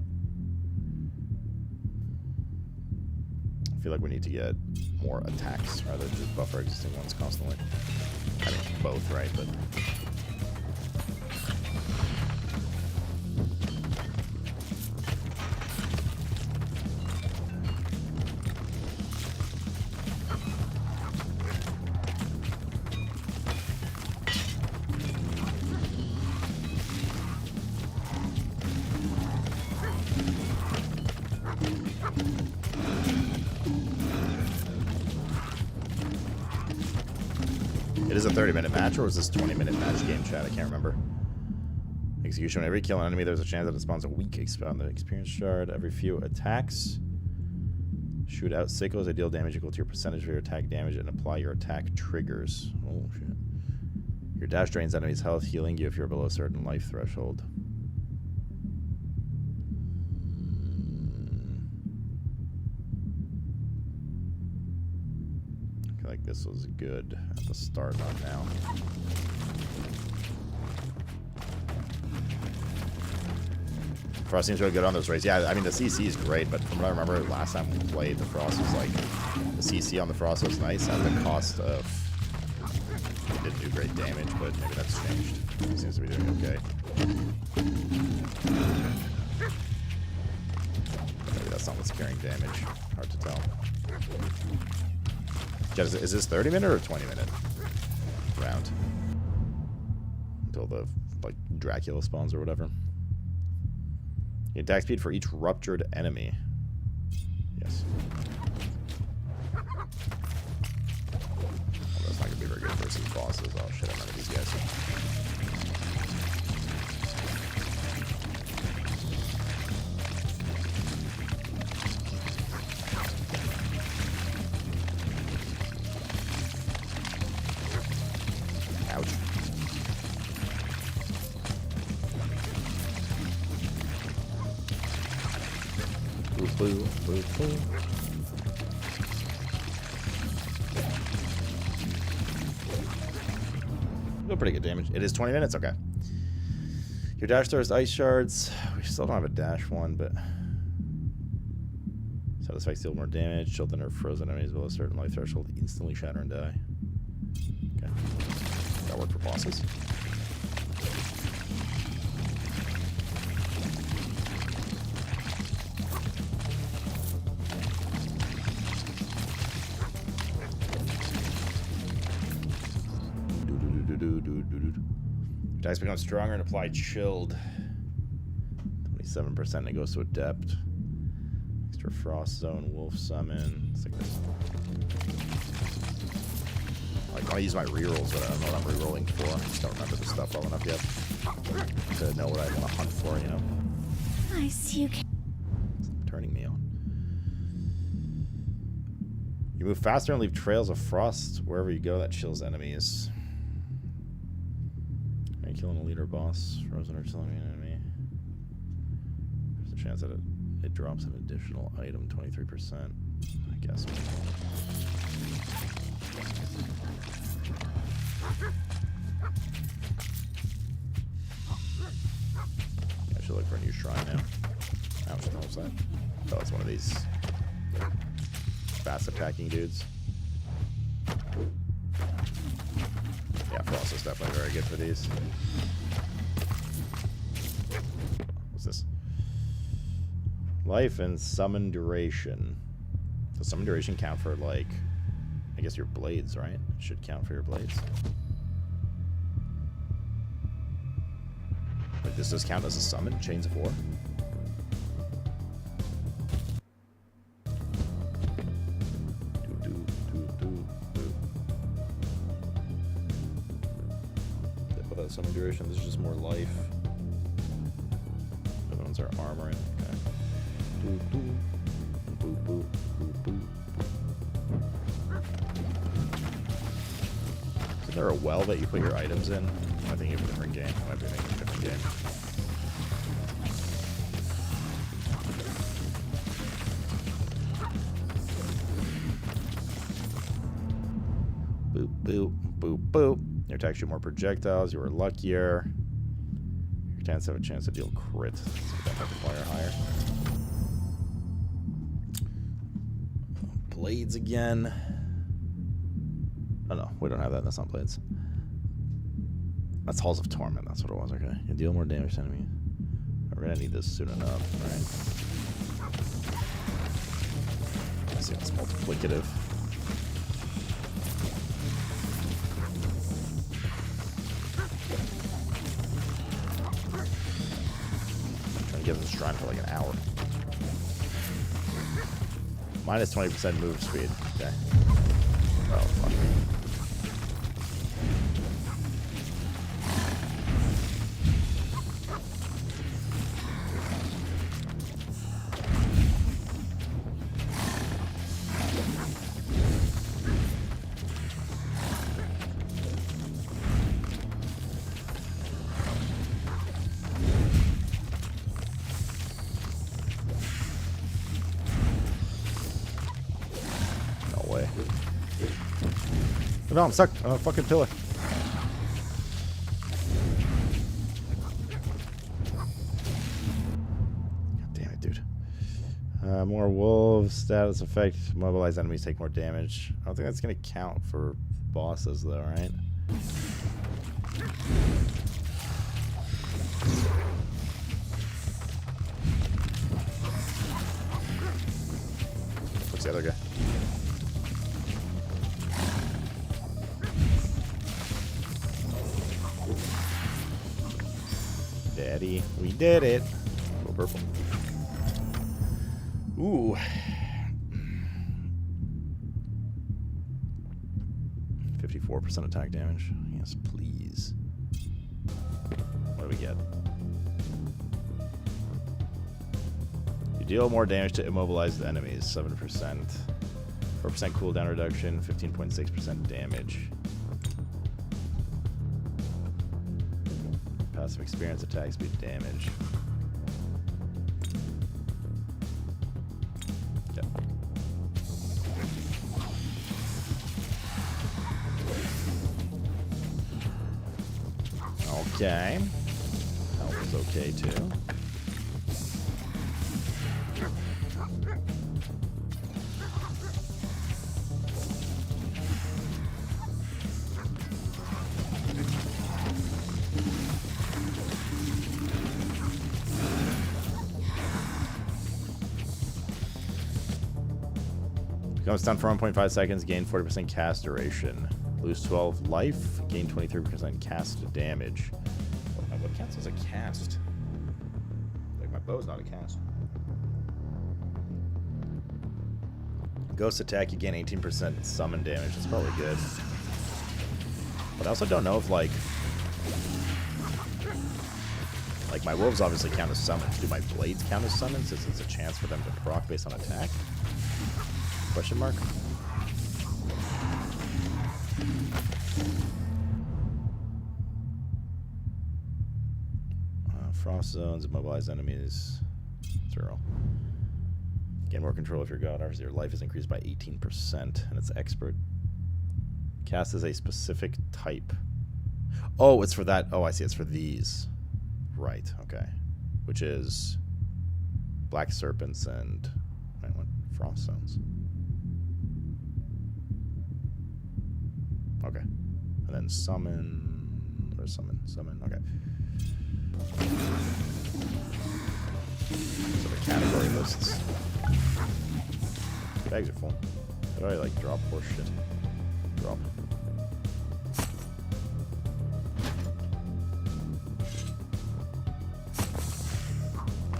I feel like we need to get more attacks rather than just buff our existing ones constantly. I mean, both, right? But it is a 30-minute match, or was this 20-minute match game, chat? I can't remember. Execution. Whenever you kill an enemy, there's a chance that it spawns a weak experience shard. Every few attacks. Shoot out sickles. They deal damage equal to your percentage of your attack damage and apply your attack triggers. Oh, shit. Your dash drains enemies' health, healing you if you're below a certain life threshold. Like this was good at the start, not now. Frost seems really good on those raids. Yeah, I mean the CC is great, but from what I remember last time we played, the Frost was like the CC on the Frost was nice at the cost of it didn't do great damage, but maybe that's changed. He seems to be doing okay. Maybe that's not what's carrying damage. Hard to tell. Is this 30-minute or 20-minute round? Until the, like, Dracula spawns or whatever. Attack speed for each ruptured enemy. Yes. Well, that's not going to be very good versus bosses. Oh, shit, I'm none of these guys. Boo, boo, boo. Still pretty good damage. It is 20 minutes? Okay. Your dash stores ice shards. We still don't have a dash one, but side effects deal more damage. Children or frozen enemies below a certain life threshold instantly shatter and die. Okay. That work for bosses? Attacks become stronger and apply chilled. 27% and it goes to adept. Extra frost zone, wolf summon. It's like this. I want to use my rerolls, but I don't know what I'm rerolling for. I just don't remember the stuff well enough yet to know what I want to hunt for, you know. I see you. Turning me on. You move faster and leave trails of frost wherever you go. That chills enemies. Killing a leader boss, frozen or killing an enemy. There's a chance that it drops an additional item, 23%. I guess. I should look for a new shrine now. Ouch, what was that? Oh, it's one of these fast attacking dudes. Yeah, Frost is definitely very good for these. What's this? Life and summon duration. Does summon duration count for, like, I guess your blades, right? It should count for your blades. Like, this does count as a summon? Chains of War? Without summon duration, this is just more life. The other ones are armor. Okay. Is there a well that you put your items in? I think you have a different game. I might be making a different game. Boop, boop, boop, boop. Your attacks shoot more projectiles. You are luckier. Your tanks have a chance to deal crit. So that multiplier higher. Blades again. Oh no, we don't have that. That's not blades. That's Halls of Torment. That's what it was. Okay. You deal more damage to enemies. We're gonna need this soon enough, right? Let's see if it's multiplicative. I'm trying to get this shrine for like an hour. Minus 20% move speed. Okay. Oh, fuck me. No, I'm stuck on a fucking pillar. God damn it, dude. More wolves, status effect, mobilize enemies take more damage. I don't think that's gonna count for bosses though, right? What's the other guy? Daddy, we did it. Go purple. Ooh. 54% attack damage. Yes, please. What do we get? You deal more damage to immobilized enemies. 7%. 4% cooldown reduction. 15.6% damage. Passive experience, attack speed, damage. Yep. Okay. That was okay too. Becomes stunned for 1.5 seconds, gain 40% cast duration. Lose 12 life, gain 23% cast damage. What counts as a cast? Like, my bow's not a cast. Ghost attack, you gain 18% summon damage. That's probably good. But I also don't know if, like, my wolves obviously count as summons. Do my blades count as summons? Since it's a chance for them to proc based on attack? Question mark? Frost zones, immobilize enemies. 0. Gain more control of your god. Obviously, your life is increased by 18%, and it's expert. Cast is a specific type. Oh, it's for that. Oh, I see. It's for these. Right. Okay. Which is black serpents and what? Frost zones. Okay. And then summon. Where's summon? Summon. Okay. So the category lists. Bags are full. How do I like drop horse shit? Drop.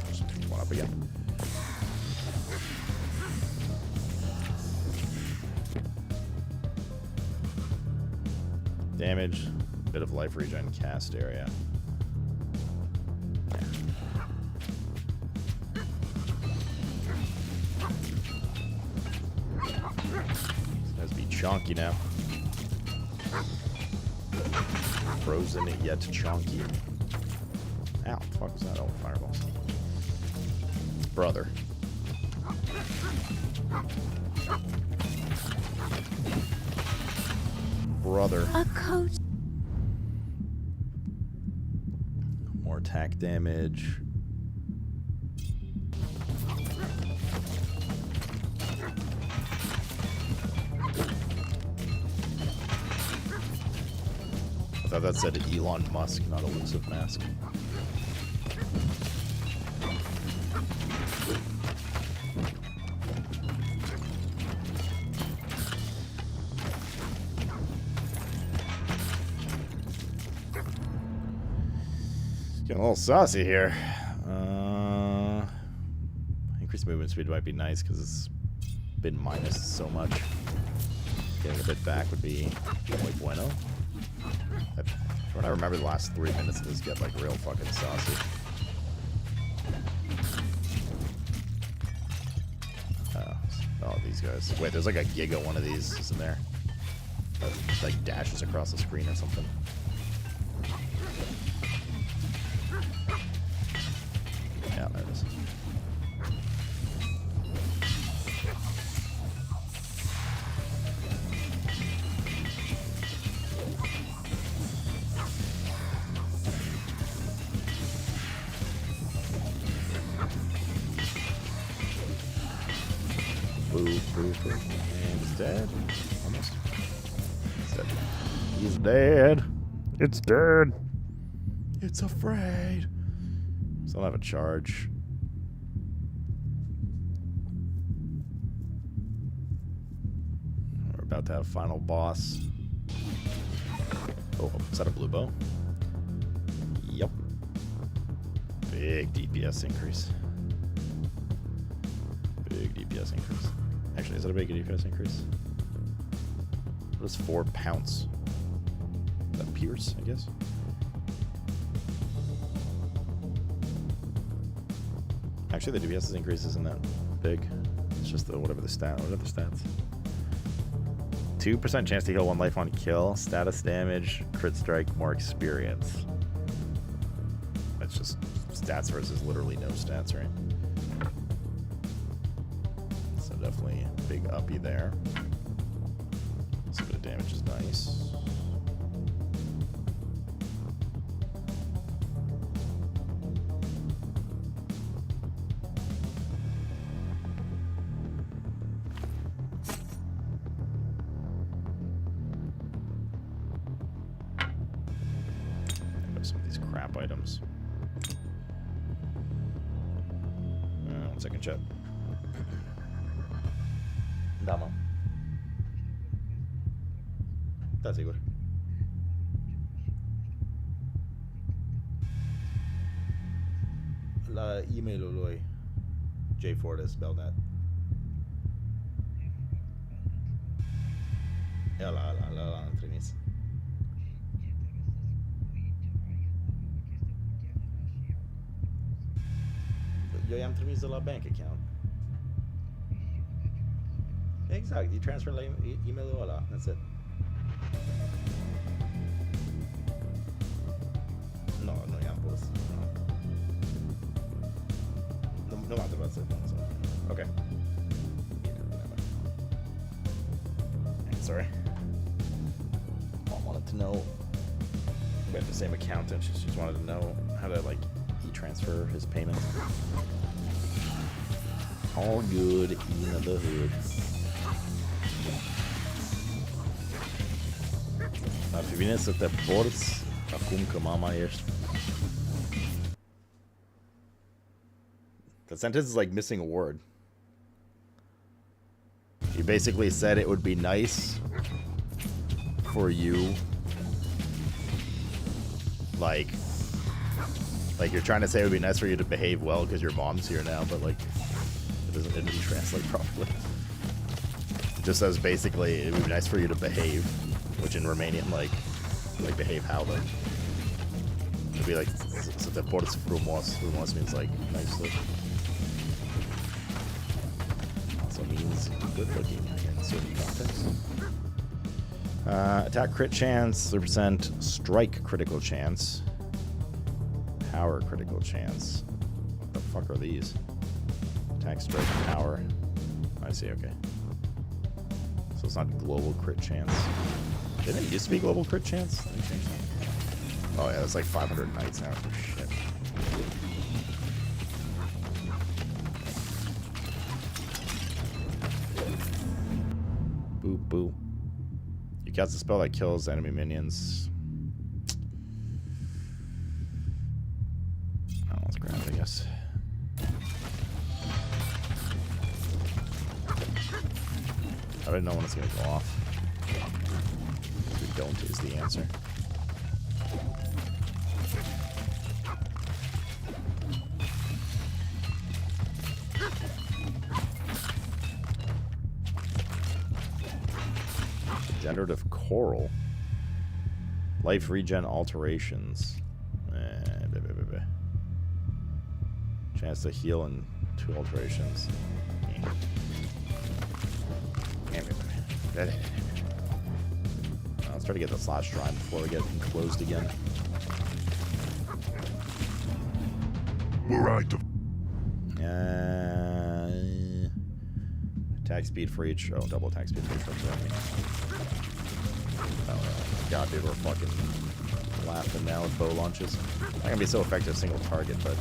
Just pick one up again. Damage, bit of life regen cast area. This be chonky now. Frozen yet chonky. Ow, the fuck was that? Oh, fireballs. Brother. Brother. A coach. More attack damage. I thought that said Elon Musk, not elusive mask. Getting a little saucy here. Increased movement speed might be nice because it's been minus so much. Getting a bit back would be muy bueno. When I remember the last 3 minutes of this get like real fucking saucy. Oh, these guys. Wait, there's like a giga one of these, isn't there? That like dashes across the screen or something. Yeah, there it is. And he's dead. Almost. He's dead. He's dead. It's dead. It's afraid. Still have a charge. We're about to have final boss. Oh, is that a blue bow? Yep. Big DPS increase. Big DPS increase. Actually, is that a big DPS increase? What is 4 pounce? Is that Pierce, I guess? Actually, the DPS increase isn't that big. It's just the whatever the stat. What are the stats? 2% chance to heal 1 life on kill. Status damage. Crit strike. More experience. That's just stats versus literally no stats, right? So definitely a big uppy there. Some bit of damage is nice. Some of these crap items. 1 second, chat. Dama. That's Igor. La email lui. J Ford has spelled that. La trimis. Eu i-am trimis de la bank account. Exact, you transfer la email-ul ăla. That's it. No, nu i-am pus. Nu m-a întrebat să pun. Okay. Sorry. Mom wanted to know. We have the same accountant. She just wanted to know how to like e-transfer his payment. All good in the hood. Ar fi bine să te porți acum că mama ești. That sentence is like missing a word. He basically said it would be nice for you, like you're trying to say it would be nice for you to behave well because your mom's here now, but like it didn't translate properly. It just says basically it would be nice for you to behave, which in Romanian like behave how though? It'd be like so te porți frumos. Frumos means like nicely. Also means good looking in certain contexts. Attack crit chance, 3% strike critical chance. Power critical chance. What the fuck are these? Attack, strike, power. I see, okay. So it's not global crit chance. Didn't it used to be global crit chance? Let me change that. Oh yeah, that's like 500 knights now. Shit. Boop boop. You cast a spell that kills enemy minions. Oh, let's grab it, I guess. I don't know when it's gonna go off. If we don't is the answer. Generative coral. Life regen alterations. Chance to heal in 2 alterations. Let's try to get this last shrine before we get enclosed again. We're right. Attack speed for each. Oh, double attack speed for each. Oh, God, dude, we're fucking laughing now with bow launches. Not gonna be so effective single target, but.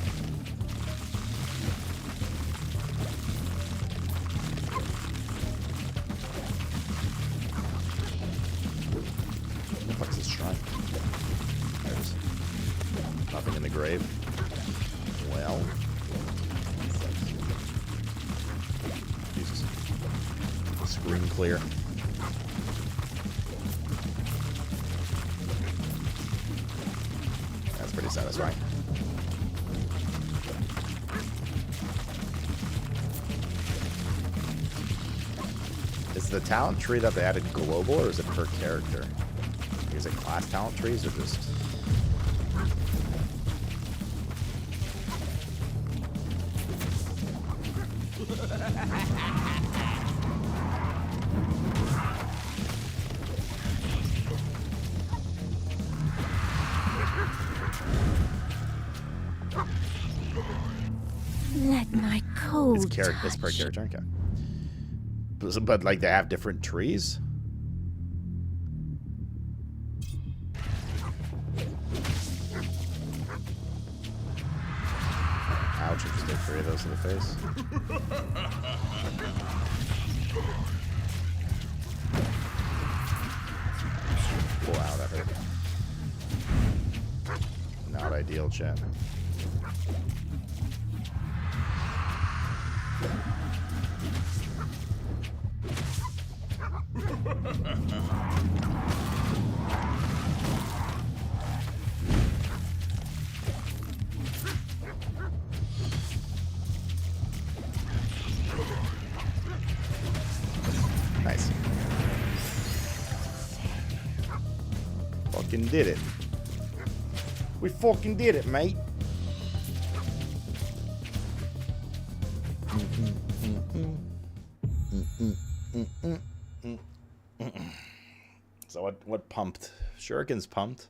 What the fuck's this shrine? There it is. Nothing in the grave. Well. Jesus. Screen clear. That's pretty satisfying. Is the talent tree that they added global or is it per character? Is it class talent trees or just... Let my cold It's per character, okay. But like they have different trees? Ouch, I just did 3 of those to the face. Oh, wow, that hurt. Not ideal, chat. Nice. Fucking did it. We fucking did it, mate. So what pumped? Shuriken's pumped.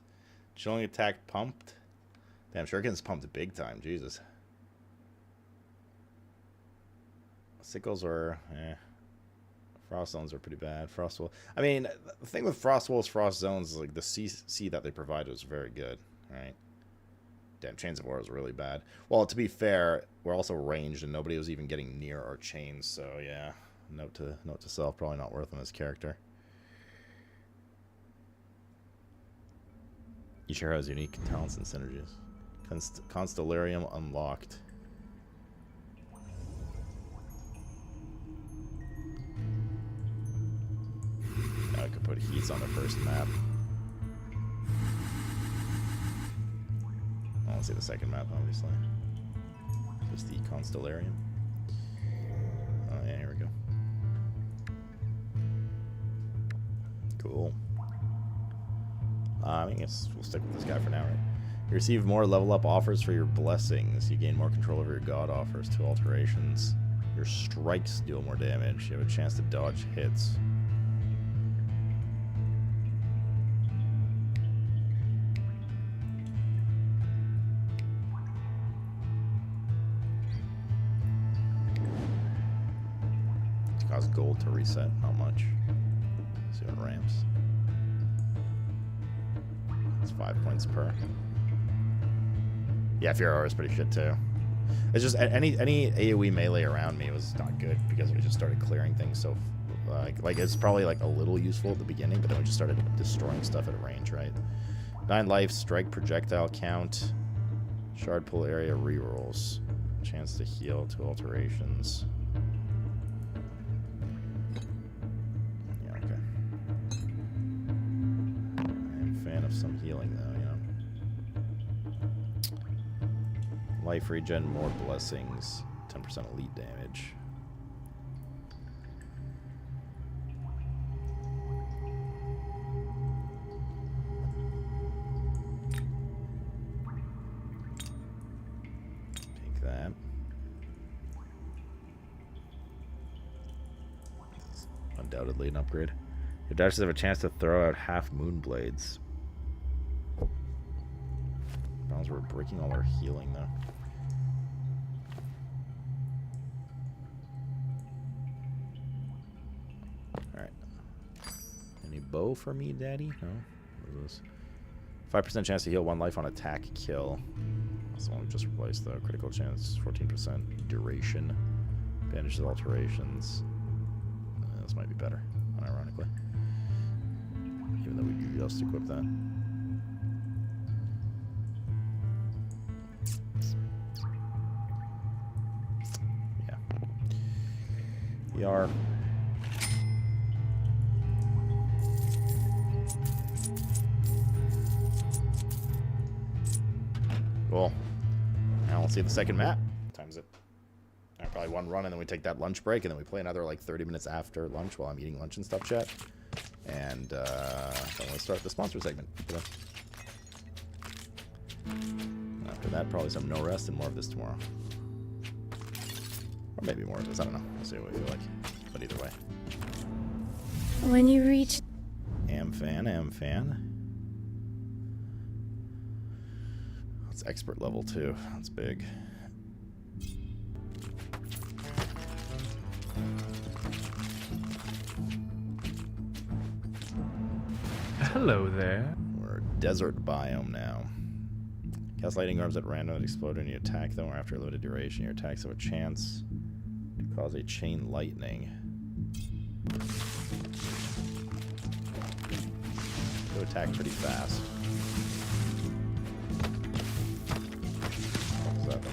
Chilling attack pumped. Damn, Shuriken's pumped big time. Jesus. Sickles are Frost zones are pretty bad. Frostwall. I mean, the thing with Frostwall's Frost zones is like the CC that they provided was very good, right? Damn, Chains of War was really bad. Well, to be fair, we're also ranged and nobody was even getting near our chains, so yeah. Note to self, probably not worth on this character. Each hero has unique talents and synergies. Constellarium unlocked. beats on the first map. I don't see the second map, obviously. Just the Constellarium. Oh, yeah, here we go. Cool. I guess we'll stick with this guy for now, right? You receive more level up offers for your blessings. You gain more control over your god offers. 2 alterations. Your strikes deal more damage. You have a chance to dodge hits. It costs gold to reset. Not much. Let's see what ramps. It's 5 points per. Yeah, Fear Aura is pretty shit too. It's just any AoE melee around me was not good because we just started clearing things. So like it's probably like a little useful at the beginning, but then we just started destroying stuff at range, right? 9 life, strike projectile count, shard pull area rerolls, chance to heal, 2 alterations. Yeah, okay. I'm a fan of some healing though, you know. Life regen, more blessings, 10% elite damage. Take that. It's undoubtedly an upgrade. Your dashes have a chance to throw out half moon blades. We're breaking all our healing though. Alright. Any bow for me, daddy? No? What is this? 5% chance to heal 1 life on attack kill. That's the one we just replaced though. Critical chance, 14% duration. Bandages alterations. This might be better, unironically. Even though we just equipped that. ER. Cool. Now let's see the second map. Times it. Probably 1 run, and then we take that lunch break, and then we play another like 30 minutes after lunch while I'm eating lunch and stuff, chat. And then we'll start the sponsor segment. After that, probably some no rest and more of this tomorrow. Or maybe more of this, I don't know. We'll see what we feel like. But either way. When you reach... Am fan. That's expert level too. That's big. Hello there. We're desert biome now. Cast lightning arms at random that explode when you attack them, or after a limited duration. Your attacks have a chance to cause a chain lightning. Go attack pretty fast. What's that?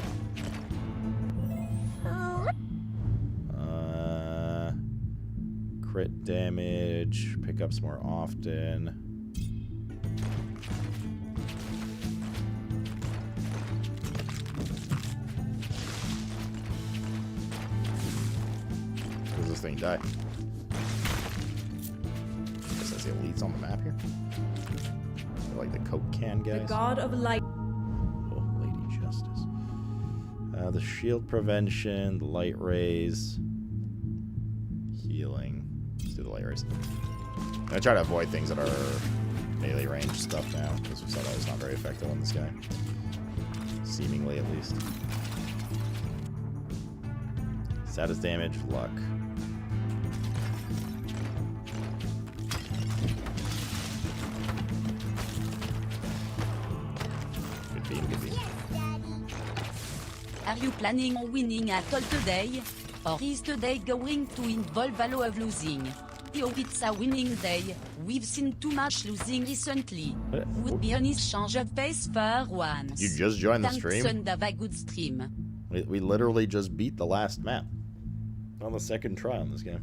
Crit damage, pickups more often. Does this thing die? Guess that's the elites on the map here. They're like the Coke can guys. The God of Light. Oh, Lady Justice. The shield prevention, the light rays, healing. Let's do the light rays. I'm gonna try to avoid things that are melee range stuff now, because we saw that was not very effective on this guy. Seemingly, at least. Status damage, luck. Good beam, good beam. Are you planning on winning at all today? Or is today going to involve a lot of losing? Oh, it's a winning day. We've seen too much losing recently. Would be an exchange of face for once. You just joined the stream? Thanks and have a good stream. We literally just beat the last map. On the second try on this game.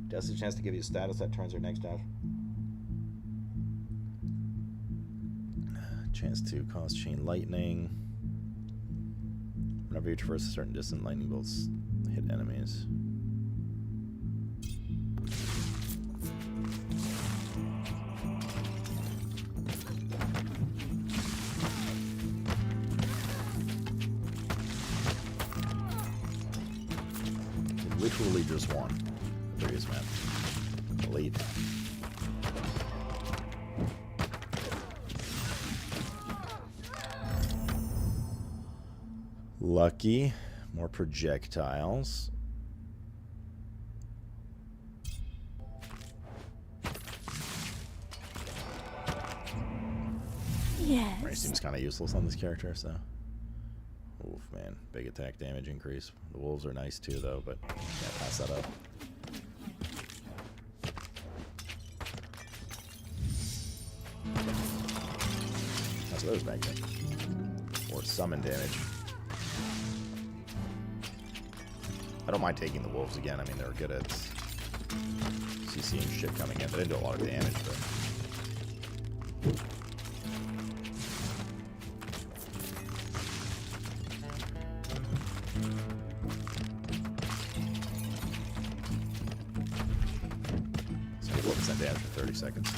Death's a chance to give you status that turns your next dash. Chance to cause chain lightning. Whenever you traverse a certain distance, lightning bolts hit enemies. Literally just won the previous map. Lead. Lucky. More projectiles. Yes. Ray seems kind of useless on this character, so. Oof, man. Big attack damage increase. The wolves are nice too, though, but can't pass that up. That's those magnet. Or summon damage. I don't mind taking the wolves again. I mean, they're good at CC and shit coming in. They didn't do a lot of damage, but. Damage for 30 seconds.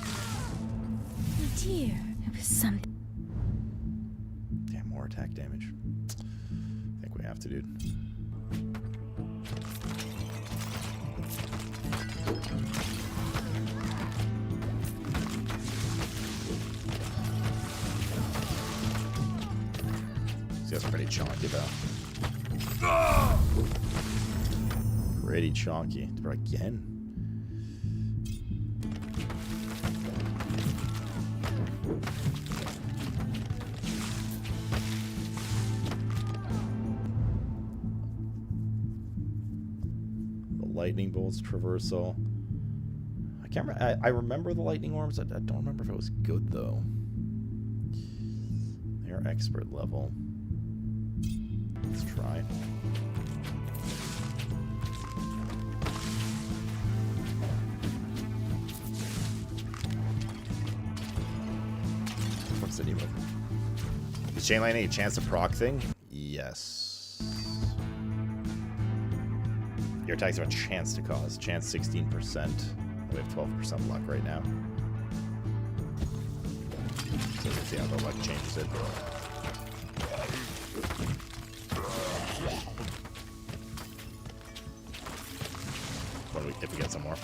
Oh dear, it was something. Damn, more attack damage. I think we have to, dude. See, that's pretty chonky, though. Pretty chonky. Again. Lightning bolts traversal. I can't remember. I remember the lightning orbs. I don't remember if it was good though. They're expert level. Let's try. What's the name of it? Is chain lightning a chance to proc thing? Yes. Your attacks have a chance to cause. Chance 16%. We have 12% luck right now. So let's see how the luck changes it. If we get some more.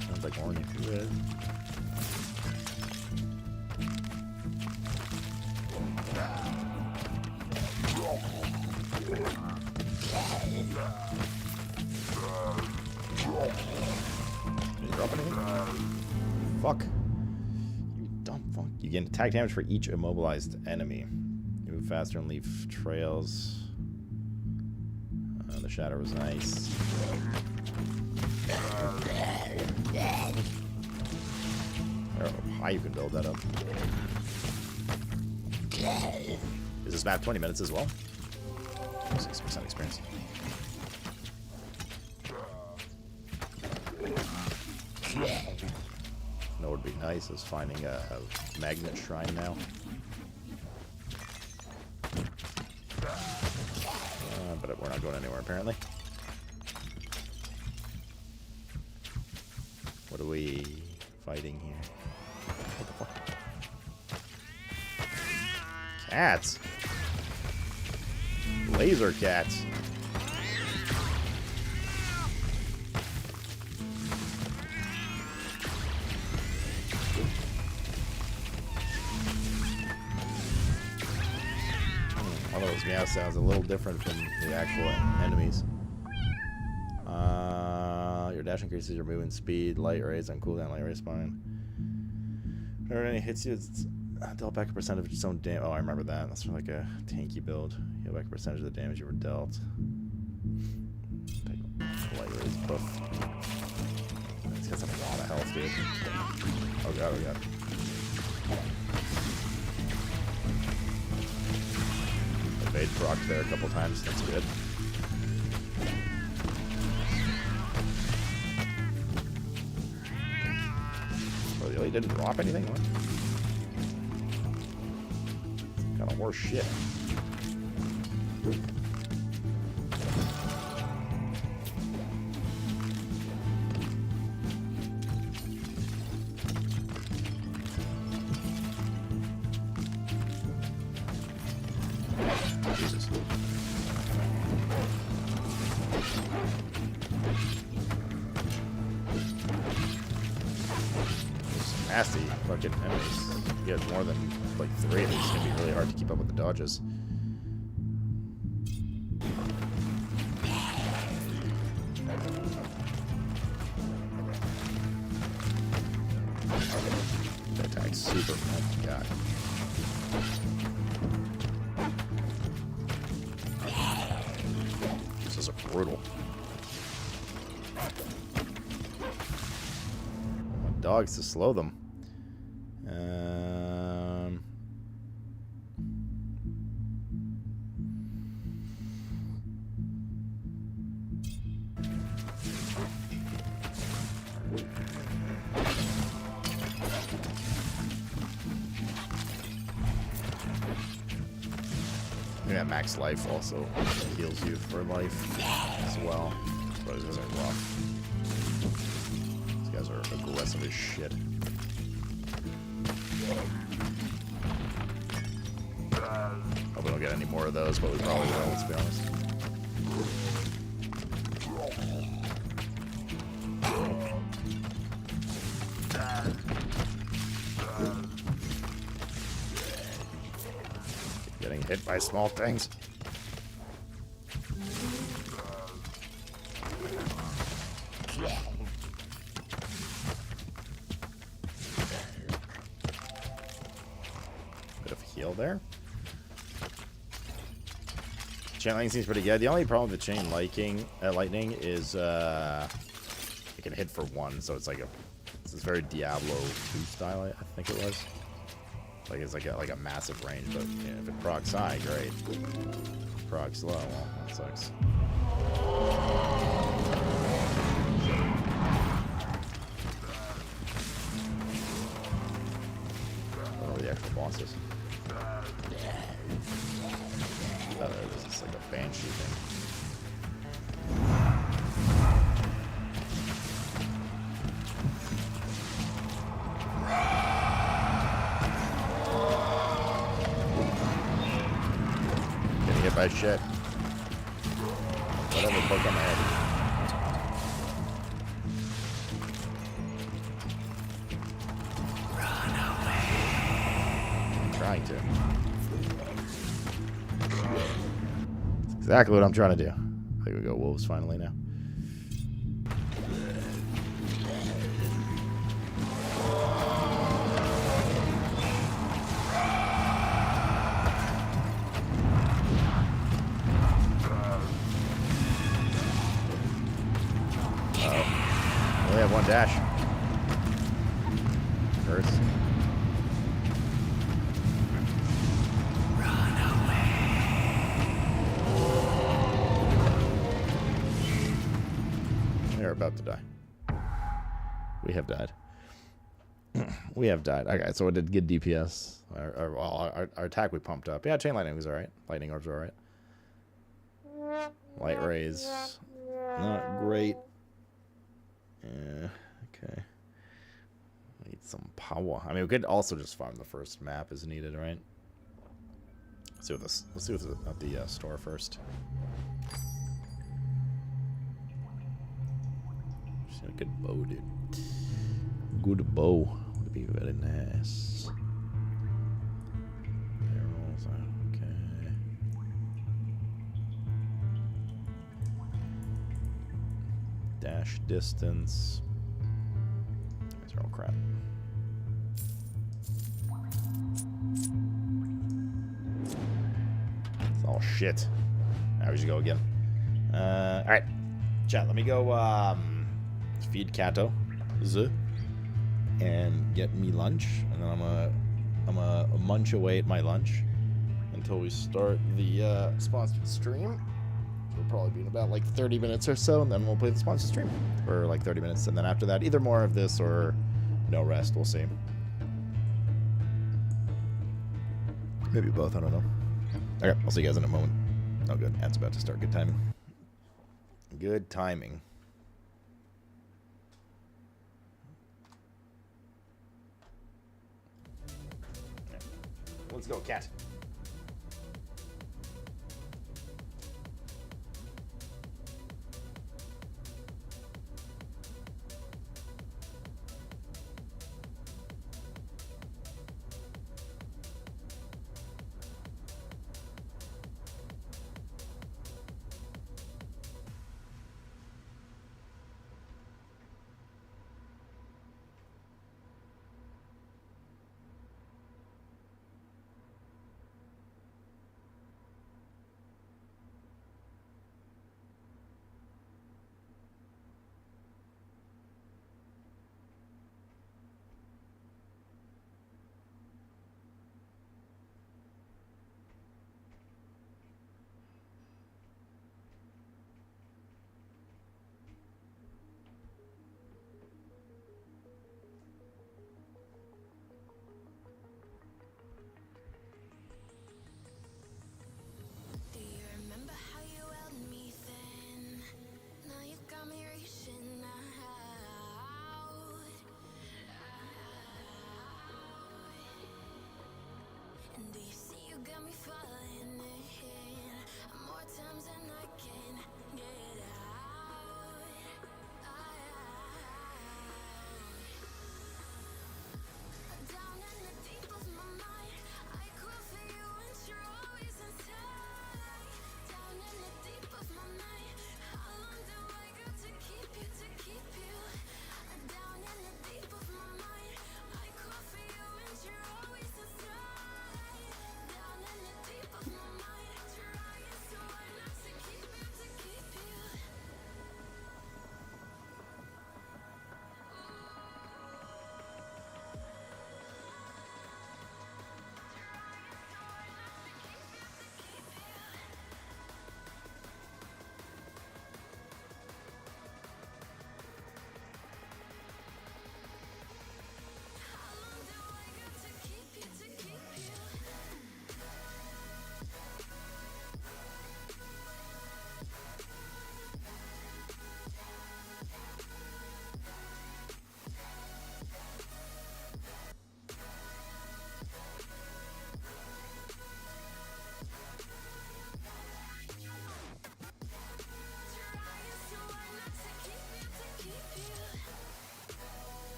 Sounds like horny. Fuck. You dumb fuck. You gain attack damage for each immobilized enemy. You move faster and leave trails. The shadow was nice. I don't know how you can build that up. Is this map 20 minutes as well? 6% experience. What would be nice is finding a magnet shrine now. But we're not going anywhere apparently. What are we fighting here? What the fuck? Cats! Laser cats! Although those meow sounds a little different from the actual enemies. Your dash increases your movement speed, light rays on cooldown, light ray spawn. Whenever any hits you, it's dealt back a percentage of its own damage. Oh, I remember that. That's for like a tanky build. Heal back a percentage of the damage you were dealt. Take light rays buff. It's got a lot of health, dude. Oh god, oh god. Evade proc there a couple times. That's good. really didn't drop anything? What? Kind of horse shit. Jesus. Nasty fucking enemies. You get more than like 3 of these. It's gonna be really hard to keep up with the dodges. That attack's super. Oh my god. This is brutal. Dogs to slow them. Yeah, max life also heals you for life as well. But these guys are rough. These guys are aggressive as shit. Hope we don't get any more of those, but we probably will, let's be honest. Getting hit by small things. Bit of heal there. Chain lightning seems pretty good. The only problem with the chain lightning is it can hit for 1, so it's like it's very Diablo 2 style. I think it was. Like it's like a massive range, but yeah, if it procs high, great. Procs low, well, that sucks. What are the actual bosses? This is like a banshee thing. Getting hit by shit. Whatever, poke on my head. I'm trying to. Exactly what I'm trying to do. I think we go wolves finally now. Uh-oh. Only have 1 dash. Hurts. About to die. We have died. We have died. Okay, so it did good DPS. Our attack we pumped up. Yeah, chain lightning was alright. Lightning orbs were alright. Light rays, not great. Yeah, okay. Need some power. I mean, we could also just farm the first map as needed, right? Let's see what's at the store first. A good bow, dude. Good bow would be very nice. Barrels, okay. Dash distance. These are all crap. It's all shit. Now we should go again. Alright. Chat, let me go, feed Kato and get me lunch, and then I'm gonna munch away at my lunch until we start the sponsored stream. It'll probably be in about like 30 minutes or so, and then we'll play the sponsored stream for like 30 minutes, and then after that, either more of this or no rest. We'll see. Maybe both. I don't know. Okay, I'll see you guys in a moment. Oh, good. Ad's about to start. Good timing. Good timing. Let's go, cat.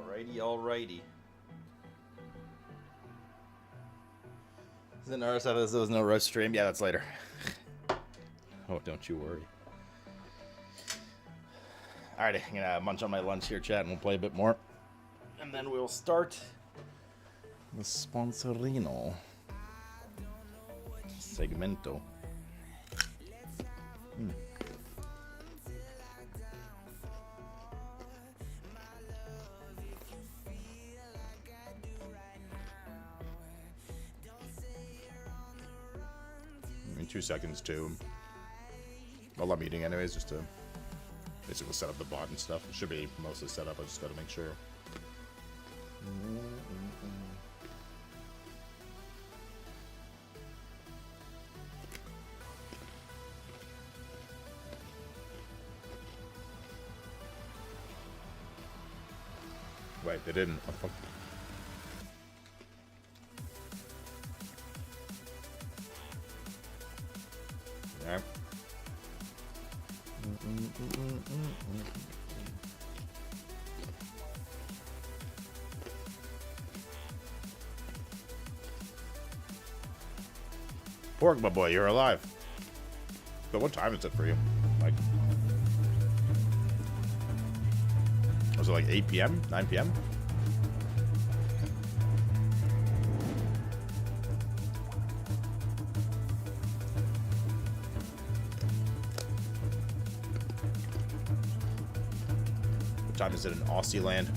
Alrighty. Is it notice that there was no roast stream? Yeah, that's later. Oh, don't you worry. Alrighty, I'm gonna munch on my lunch here, chat, and we'll play a bit more. And then we'll start the Sponsorino segmento. In 2 seconds too. Well, I'm eating anyways, just to basically set up the bot and stuff. It should be mostly set up. I just gotta make sure. Wait, they didn't. Oh, fuck. Yeah. Pork, my boy, you're alive. But what time is it for you? Like, was it like 8 p.m., 9 p.m.? What time is it in Aussie land?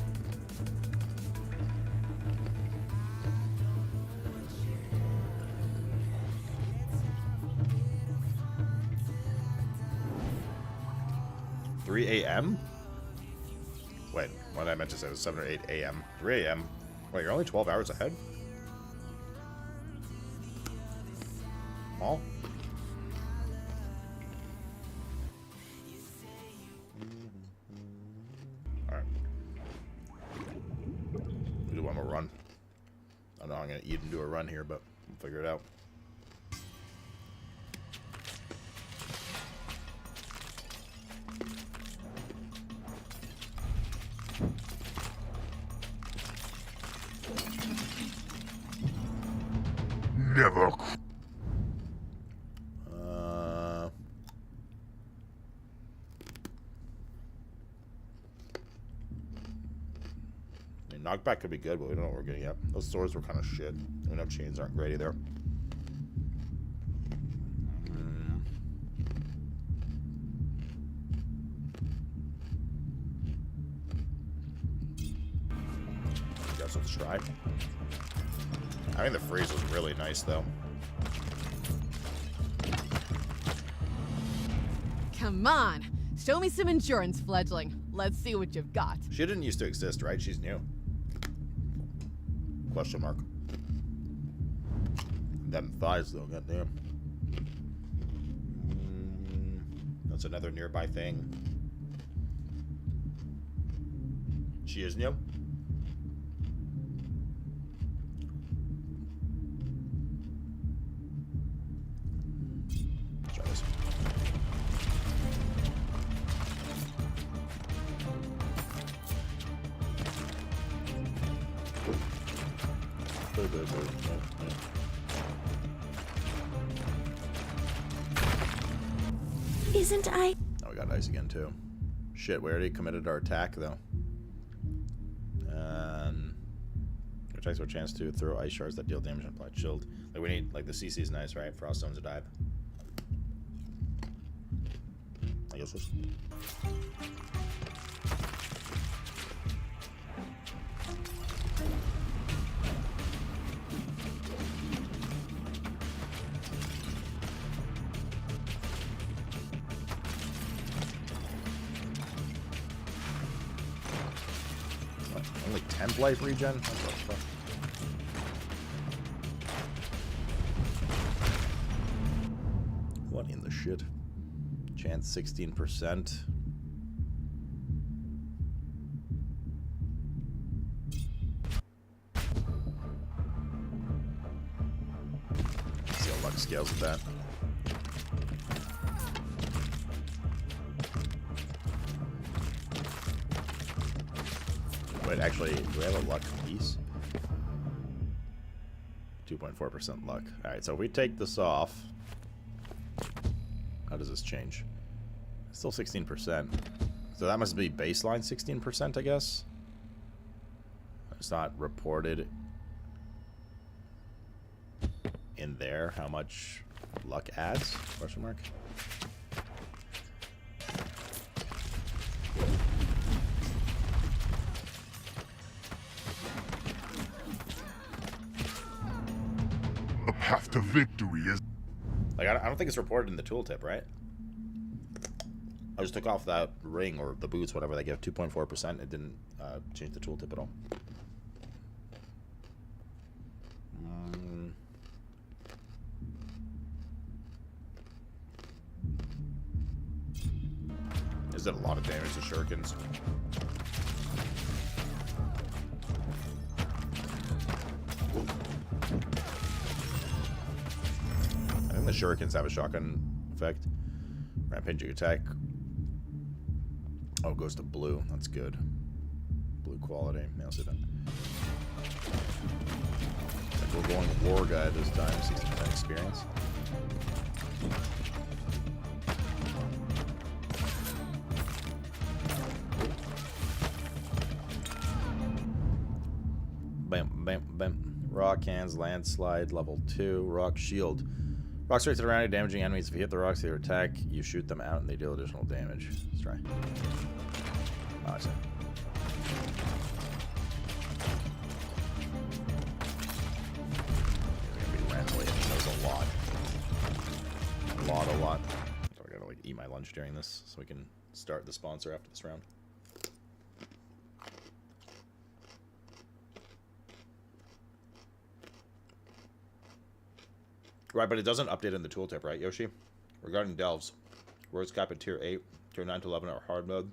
a.m. Wait, what I meant to say was 7 or 8 a.m. 3 a.m. Wait, you're only 12 hours ahead? All? Alright. Do one more run. I don't know, I'm gonna eat and do a run here, but we'll figure it out. Never. I mean, knockback could be good, but we don't know what we're getting yet. Those swords were kind of shit. We know chains aren't great either. Guess let's try. I think the freeze was really nice, though. Come on, show me some endurance, fledgling. Let's see what you've got. She didn't used to exist, right? She's new. Question mark. Them thighs, though, goddamn. That's another nearby thing. She is new. Let's try this. Isn't I? Oh, we got ice again too. Shit, we already committed our attack though. Which takes our chance to throw ice shards that deal damage and apply chilled. Like we need, like the CC is nice, right? Frost stones to dive. I guess this. Only 10th life regen? What the fuck? What in the shit? Chance 16%. See how luck scales with that. Wait, actually, do we have a luck piece? 2.4% luck. Alright, so if we take this off, how does this change? It's still 16%. So that must be baseline 16%, I guess. It's not reported in there how much luck adds? Question mark. A path to victory is... Like, I don't think it's reported in the tooltip, right? I just took off that ring or the boots, whatever they give, 2.4%. It didn't change the tooltip at all. This did a lot of damage to shurikens. I think the shurikens have a shotgun effect. Rampaging attack. Oh, it goes to blue. That's good. Blue quality. Yeah, I'll see that. Like we're going war guy this time. 60% experience. Bam, bam, bam. Rock hands, landslide, level 2. Rock shield. Rock strikes around you, damaging enemies. If you hit the rocks, they attack. You shoot them out, and they deal additional damage. Let's try. Oh, I see. They're gonna be randomly hitting those a lot. A lot. So I gotta like eat my lunch during this, so we can start the sponsor after this round. Right, but it doesn't update in the tooltip, right, Yoshi? Regarding delves, words cap at tier 8, tier 9 to 11 are hard mode.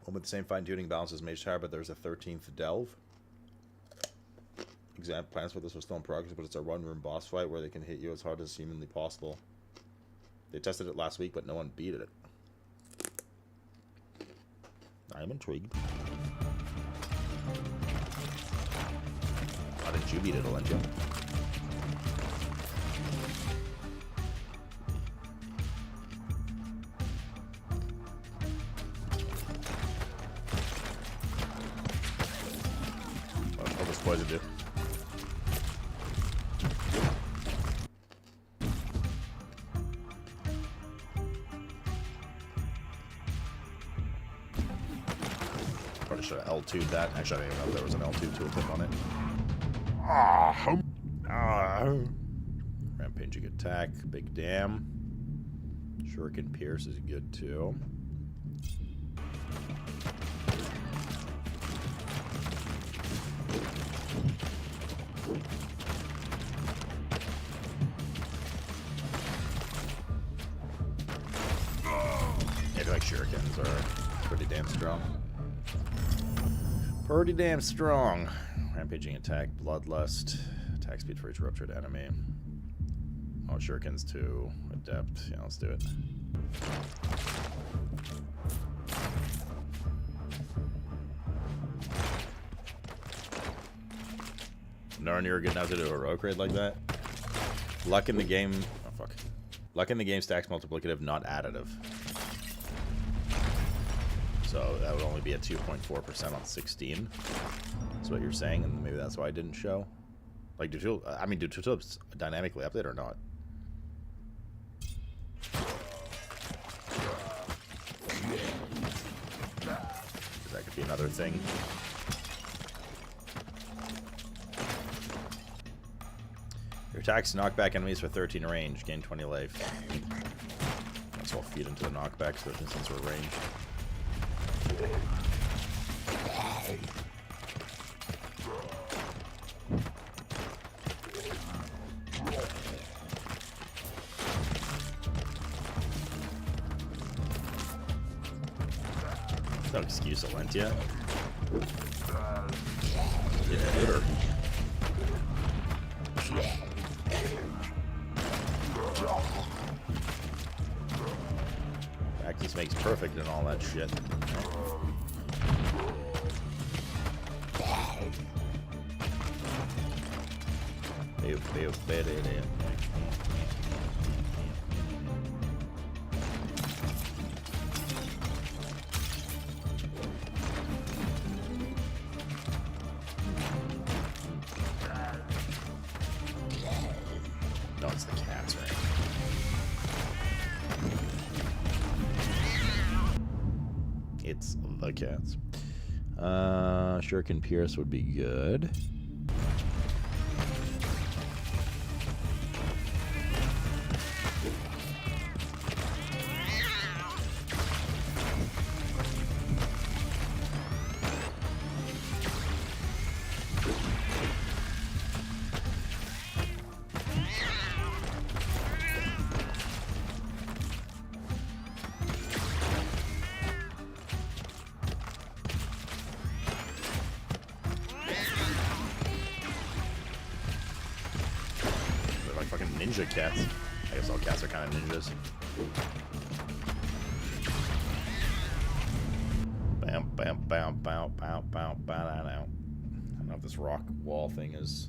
One with the same fine-tuning balance as Mage Tower, but there's a 13th delve. Exam plans for this are still in progress, but it's a one-room boss fight where they can hit you as hard as seemingly possible. They tested it last week, but no one beat it. I'm intrigued. Why didn't you beat it, Olentia? What does poison do? Probably should have L2'd that. Actually, I didn't even know if there was an L2 tooltip on it. Rampaging attack, big dam. Shuriken Pierce is good too. I feel like shurikens are pretty damn strong. Pretty damn strong. Rampaging attack, bloodlust, attack speed for each ruptured enemy. Oh, shurikens too. Adept. Yeah, let's do it. Nor you're good enough to do a heroic raid like that. Luck in the game. Oh fuck. Luck in the game stacks multiplicative, not additive. So that would only be at 2.4% on 16. That's what you're saying, and maybe that's why I didn't show. Like, do tooltips dynamically update or not? That could be another thing. Your attacks knock back enemies for 13 range, gain 20 life. That's all feed into the knockback, especially since we're ranged. No excuse, Alentia. Get her. Practice makes perfect and all that shit. No, it's the cats, right? It's the cats. Shuriken Pierce would be good. Ninja cats. I guess all cats are kind of ninjas. Bam, bam, bam, bam, bam, bam, bam, I don't know if this rock wall thing is.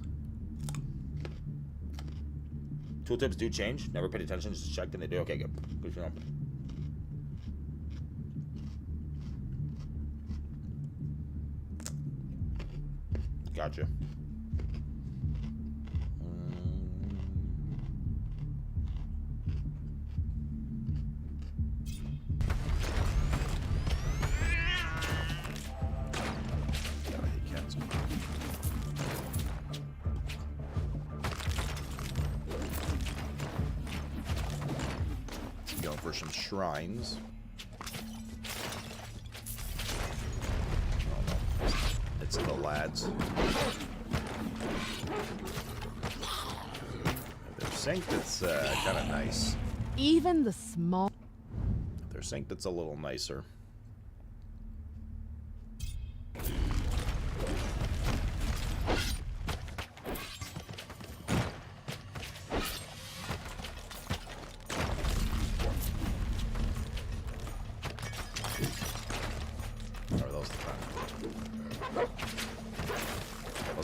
Tooltips do change. Never paid attention. Just checked and they do. Okay, good. Good to know. Gotcha. Going for some shrines. Oh no, it's the lads. Their sink that's kind of nice. Even the small. Their sink that's a little nicer.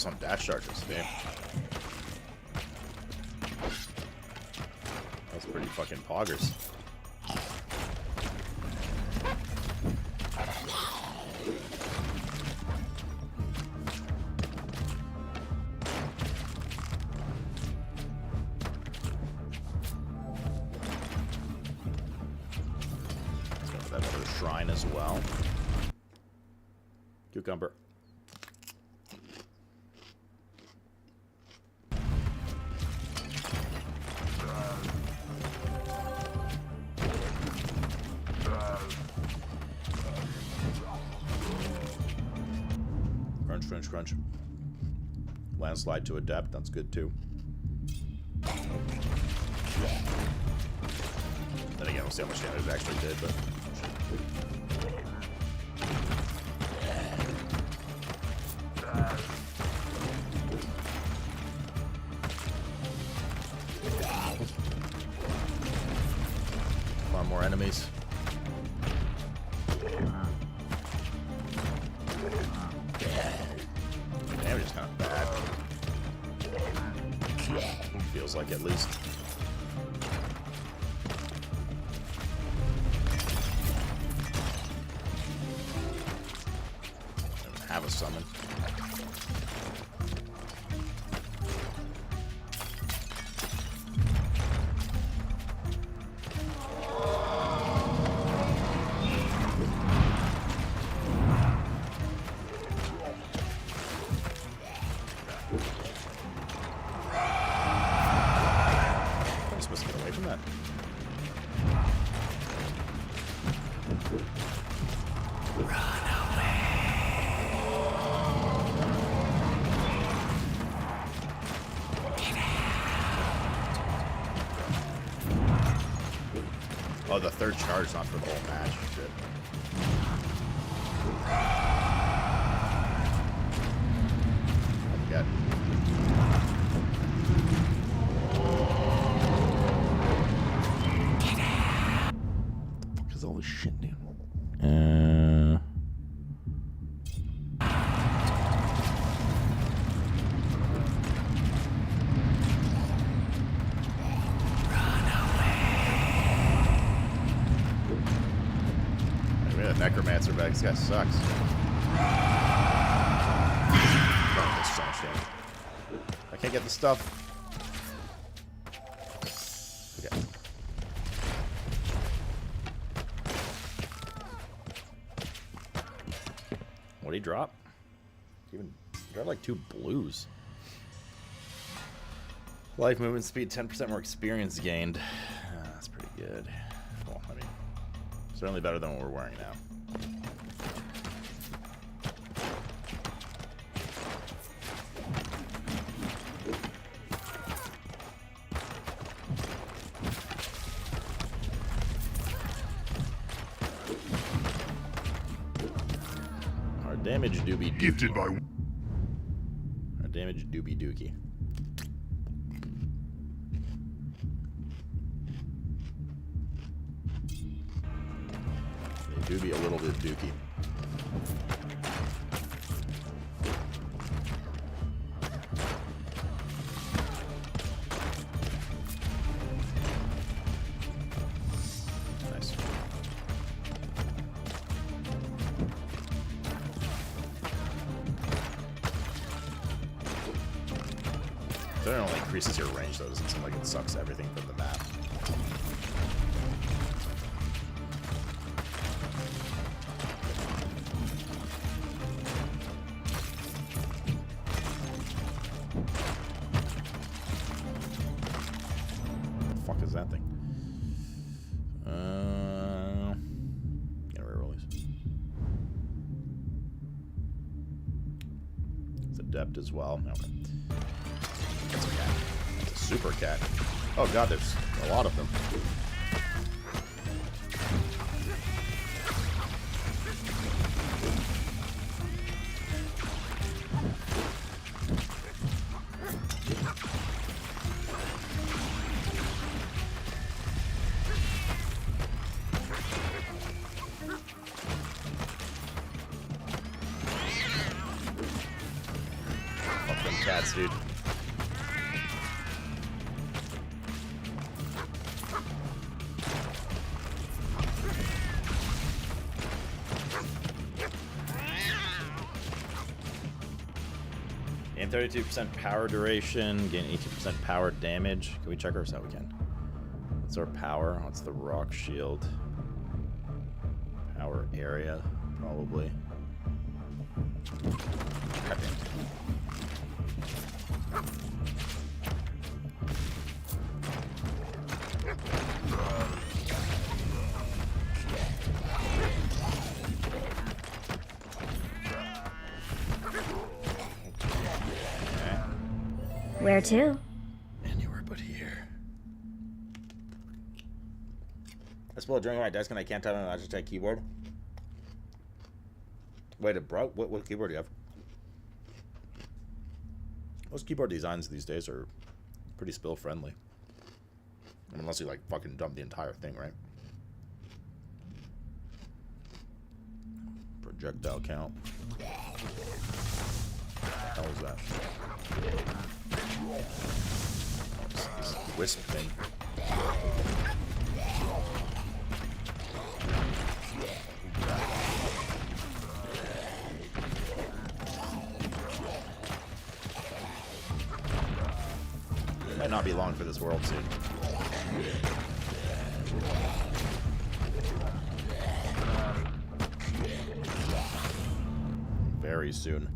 On dash charges, damn. That's pretty fucking poggers. Let's go for that other shrine as well. Cucumber. Crunch, crunch. Landslide to Adept, that's good too. Then again, we'll see how much damage it actually did, but. Come on, more enemies. Damage is kind of bad. Feels like, at least. Doesn't have a summon. Oh, the third charge, not for the whole match. Shit. What the fuck is all this shit, dude? necromancer back. This guy sucks. Oh, that's so much damage. I can't get the stuff. Okay. What'd he drop? He dropped like 2 blues. Life movement speed, 10% more experience gained. That's pretty good. Well, I mean, certainly better than what we're wearing now. Our damage doobie Gifted by. Our damage doobie dookie. They do be a little bit dookie. Nice. That only increases your range, though. Doesn't seem like it sucks everything from the map. What the fuck is that thing? Gonna reroll these. It's adept as well. Okay. That's a cat. It's a super cat. Oh god, there's a lot of them. Fuck them cats, dude. Gain 32% power duration, gain 18% power damage. Can we check ours out? We can. What's our power? What's the rock shield? Power area, probably. Where to? Anywhere but here. I spilled a drink on my desk and I can't type on a Logitech keyboard. Wait, bro, what keyboard do you have? Most keyboard designs these days are pretty spill friendly. Unless you like fucking dump the entire thing, right? Projectile count. What the hell is that? This wisp thing. Might not be long for this world soon. Very soon.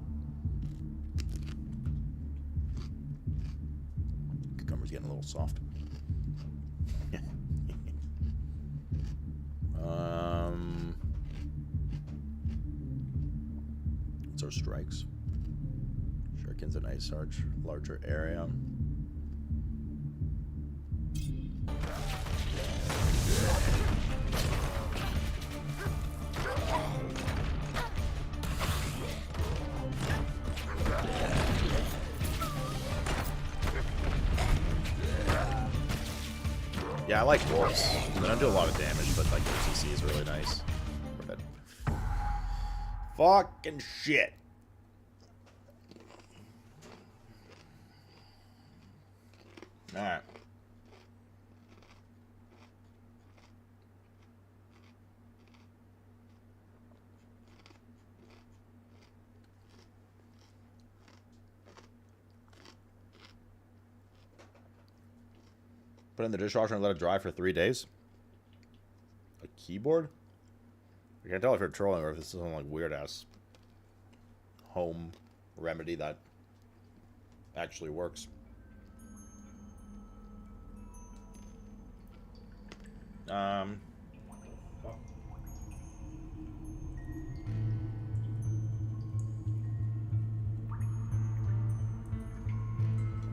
Cucumber's getting a little soft. What's our strikes? Shurikens and ice arch, larger area. Yeah, I like dwarves. They don't do a lot of damage, but like their CC is really nice. Fucking shit. Alright. Put it in the dishwasher and let it dry for 3 days? A keyboard? I can't tell if you're trolling or if this is some like weird ass home remedy that actually works.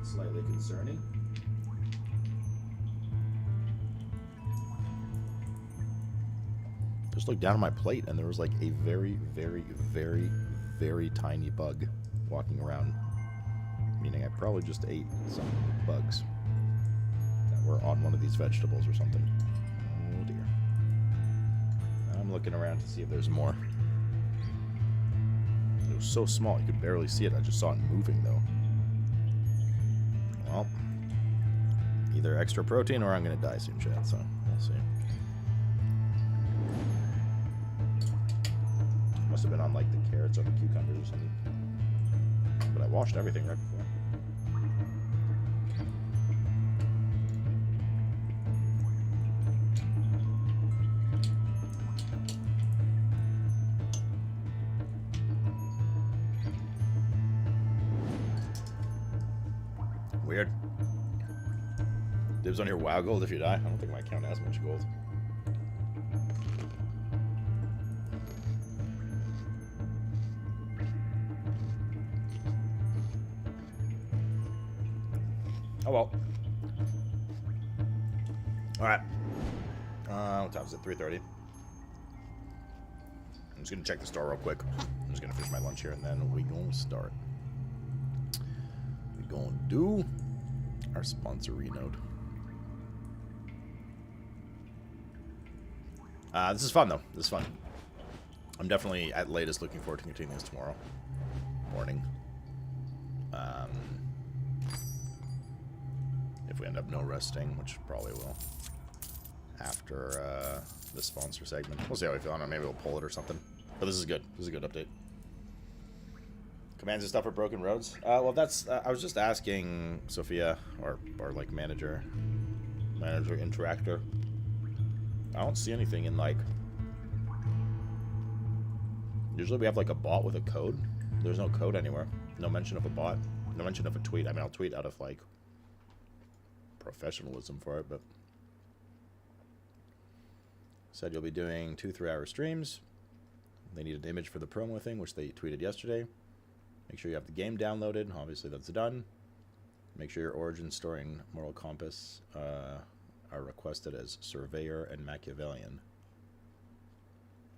Slightly concerning. Just looked down at my plate and there was like a very, very, very, very tiny bug walking around. Meaning I probably just ate some bugs that were on one of these vegetables or something. Oh dear. I'm looking around to see if there's more. It was so small you could barely see it. I just saw it moving though. Well, either extra protein or I'm going to die soon, chat, so we'll see. Must have been on, like, the carrots or the cucumbers or something. But I washed everything right before. Weird. Dibs on your WoW gold if you die. I don't think my account has much gold. Oh well. Alright. What time is it? 3:30. I'm just gonna check the store real quick. I'm just gonna finish my lunch here and then we gonna start. We gonna do our sponsor renode. This is fun though. This is fun. I'm definitely at latest looking forward to continuing this tomorrow morning. If we end up no resting, which probably will after the sponsor segment. We'll see how we feel. I don't know, maybe we'll pull it or something. But this is good. This is a good update. Commands and stuff for broken roads. Well, that's. I was just asking Sophia or like manager interactor. I don't see anything in like. Usually we have like a bot with a code. There's no code anywhere. No mention of a bot. No mention of a tweet. I mean, I'll tweet out of like professionalism for it, but said you'll be doing 2 3-hour streams. They need an image for the promo thing, which they tweeted yesterday. Make sure you have the game downloaded. Obviously that's done. Make sure your origin story and moral compass are requested as surveyor and Machiavellian.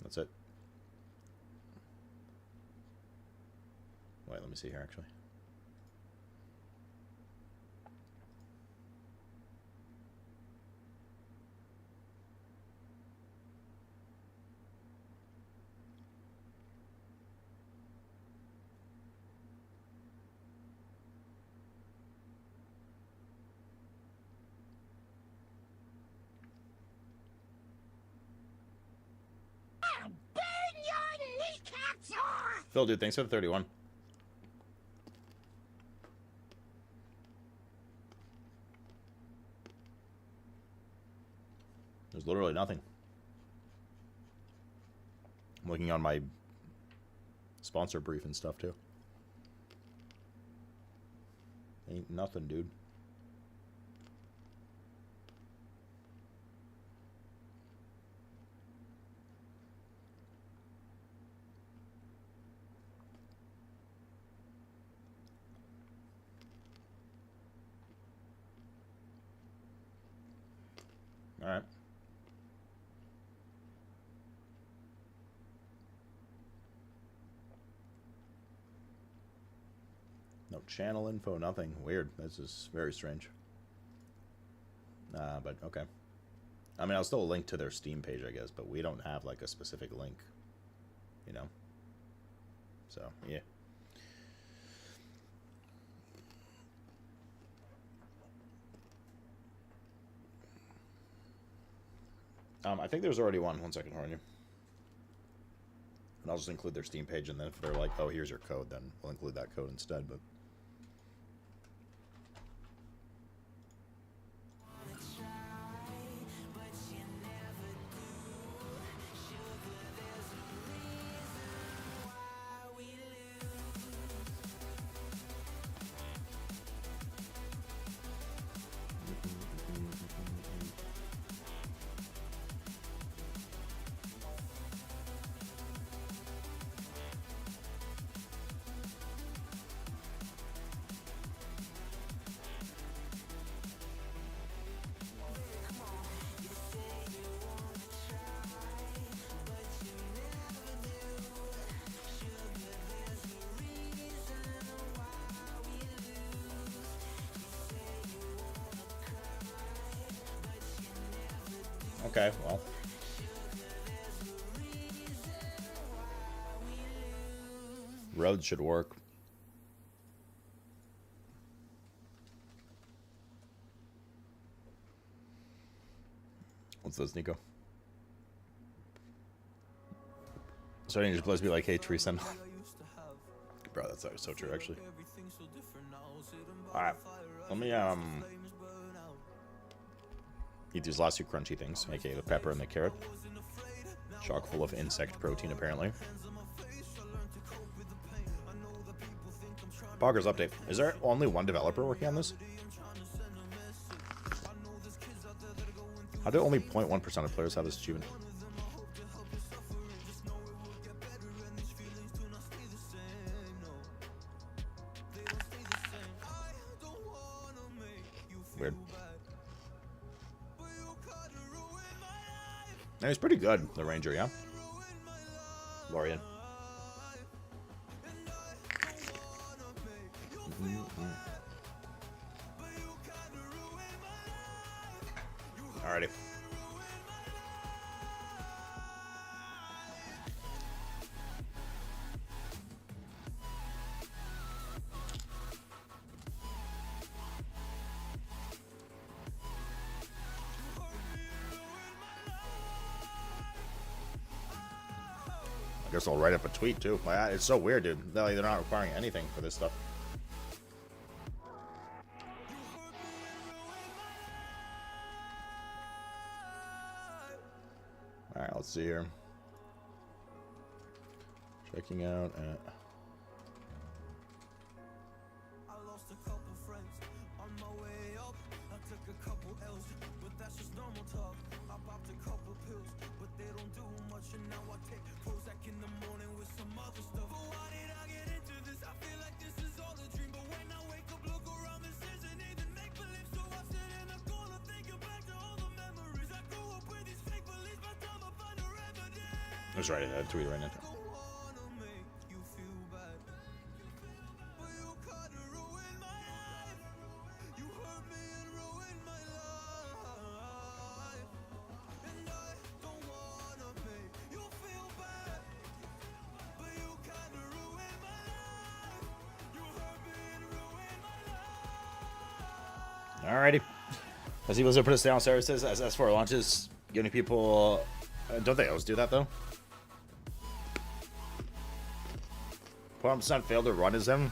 That's it. Wait, let me see here actually. Phil, dude, thanks for the 31. There's literally nothing. I'm looking on my sponsor brief and stuff, too. Ain't nothing, dude. All right. No channel info, nothing. Weird. This is very strange. But okay. I mean, I'll still link to their Steam page, I guess, but we don't have like a specific link, you know? So, yeah. I think there's already one. 1 second, hold on you. And I'll just include their Steam page, and then if they're like, oh, here's your code, then we'll include that code instead, but... Okay, well. Road should work. What's this, Nico? Starting to just be like, hey, Teresa. Bro, that's so true, actually. Alright. Let me, eat these last two crunchy things, aka the pepper and the carrot. Chock full of insect protein, apparently. Poggers update. Is there only one developer working on this? How do only 0.1% of players have this achievement? Weird. And he's pretty good, the Ranger, yeah? Lorian. Alrighty. I guess I'll write up a tweet too. It's so weird, dude. They're not requiring anything for this stuff. Alright, let's see here. Checking out at... That's right, I tweeted right now. Alrighty. As he was to put us down services as for launches, giving people. Don't they always do that though? 1% failed to run as him.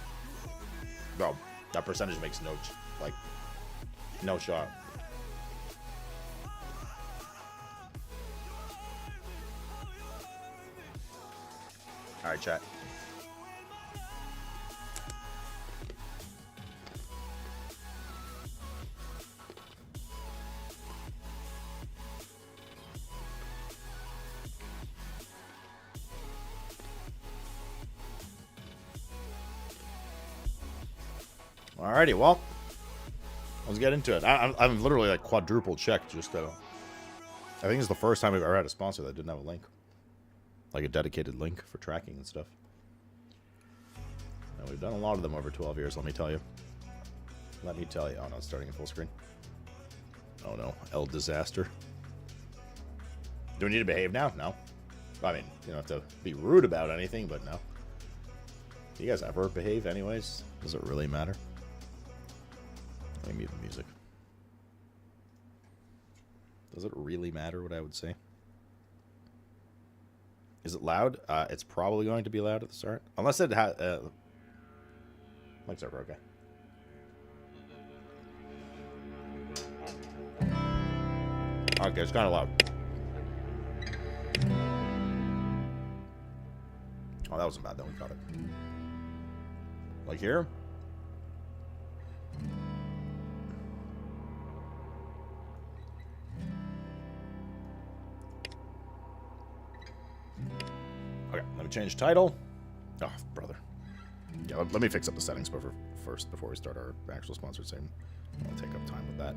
Bro, that percentage makes no shot. Alright, chat. Alrighty, well, let's get into it. I'm literally like quadruple checked just I think it's the first time we've ever had a sponsor that didn't have a link. Like a dedicated link for tracking and stuff. And we've done a lot of them over 12 years, let me tell you. Let me tell you. Oh no, it's starting in full screen. Oh no, El Disaster. Do we need to behave now? No. I mean, you don't have to be rude about anything, but no. Do you guys ever behave anyways? Does it really matter? Let me mute the music. Does it really matter what I would say? Is it loud? It's probably going to be loud at the start. Unless it has... mics are okay. Okay, it's kind of loud. Oh, that wasn't bad though. We caught it. Like here? Okay, let me change title. Oh, brother. Yeah, let me fix up the settings first before we start our actual sponsored segment. I don't want to take up time with that.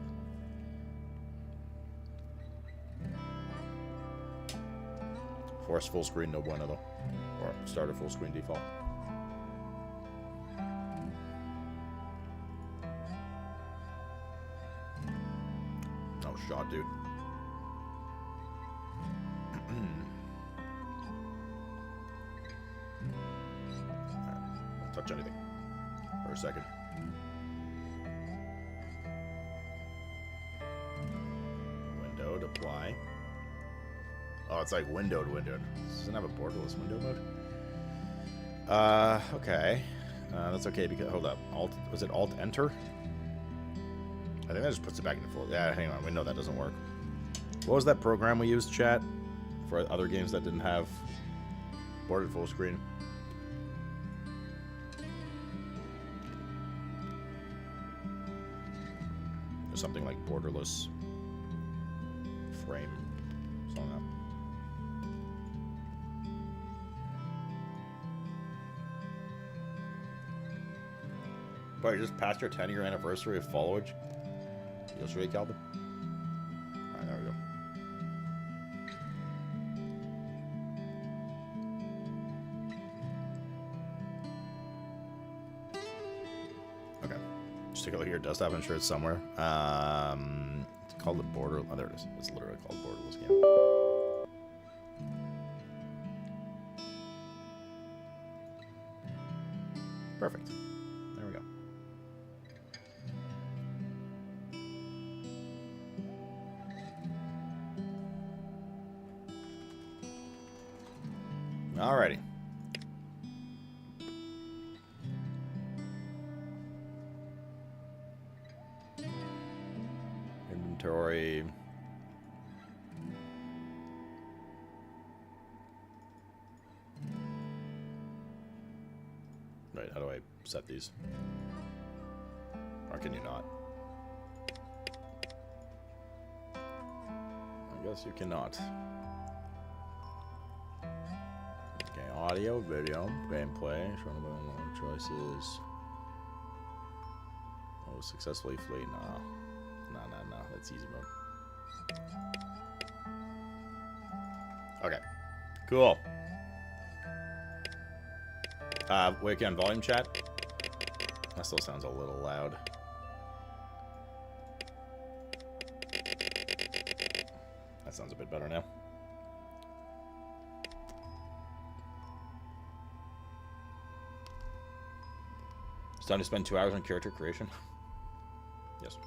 Force full screen, no bueno though. Or start at full screen default. No shot, dude. touch anything for a second. Windowed, apply. Oh, it's like windowed. This doesn't have a borderless window mode. Okay. That's okay because, hold up. Was it Alt Enter? I think that just puts it back into full. Yeah, hang on. We know that doesn't work. What was that program we used, chat? For other games that didn't have bordered full screen? Or something like borderless frame. Something like that. But you just passed your 10-year anniversary of followage? Yesterday, Calvin? Alright, there we go. Okay. Just take a look at your desktop. I'm sure it's somewhere. It's called the Border... Oh, there it is. It's literally called Borderless Game. Perfect. There we go. Alrighty. Inventory. Right, how do I set these? Or can you not? I guess you cannot. Okay, audio, video, gameplay, showing about choices. Oh, successfully flee. No. No. That's easy mode. Okay. Cool. Wait on volume chat. That still sounds a little loud. That sounds a bit better now. It's time to spend 2 hours on character creation. Yes.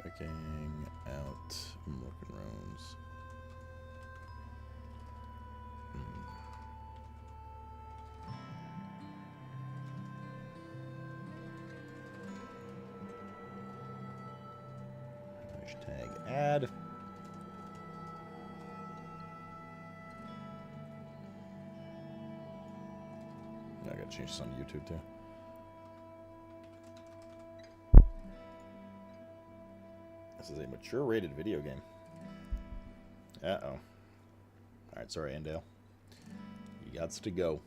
Checking out Morgan Rounds. Hashtag ad. I gotta change this on YouTube too. This is a mature rated video game. Uh-oh. Alright, sorry, Andale. You gots to go.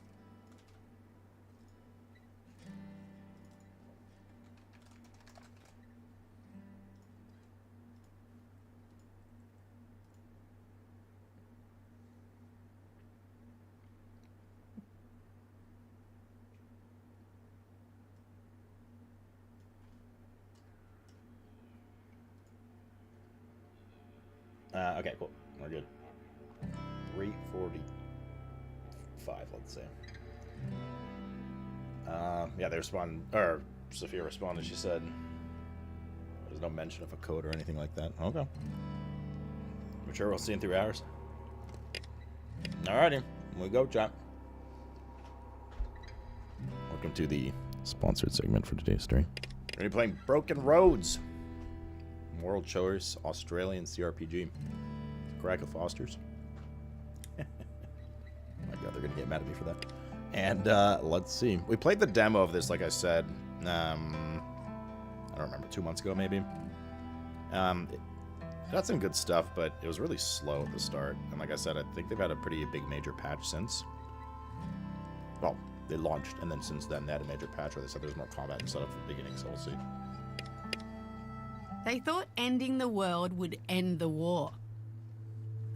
Okay, cool. We're good. 3:45, let's say. Yeah, they respond, or Sophia responded. She said there's no mention of a code or anything like that. Okay. I'm sure we'll see in 3 hours. Alrighty, we go, chat. Welcome to the sponsored segment for today's stream. We're gonna be playing Broken Roads. World Choice Australian CRPG. Crackle Fosters. My god, they're gonna get mad at me for that. And let's see. We played the demo of this, like I said. I don't remember, 2 months ago maybe. It got some good stuff, but it was really slow at the start. And like I said, I think they've had a pretty big major patch since. Well, they launched, and then since then they had a major patch where they said there's more combat instead of the beginning, so we'll see. They thought ending the world would end the war.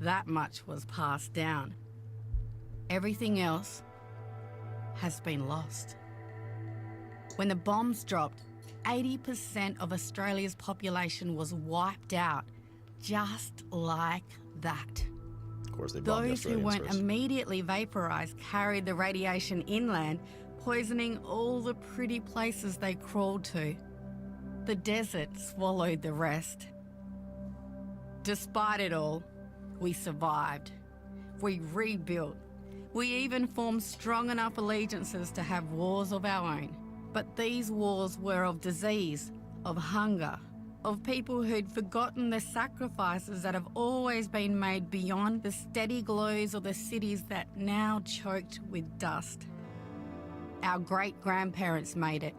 That much was passed down. Everything else has been lost. When the bombs dropped, 80% of Australia's population was wiped out, just like that. Of course, they bombed the Those who Australians weren't first. immediately vaporized carried the radiation inland, poisoning all the pretty places they crawled to. The desert swallowed the rest. Despite it all, we survived. We rebuilt. We even formed strong enough allegiances to have wars of our own. But these wars were of disease, of hunger, of people who'd forgotten the sacrifices that have always been made beyond the steady glows of the cities that now choked with dust. Our great-grandparents made it.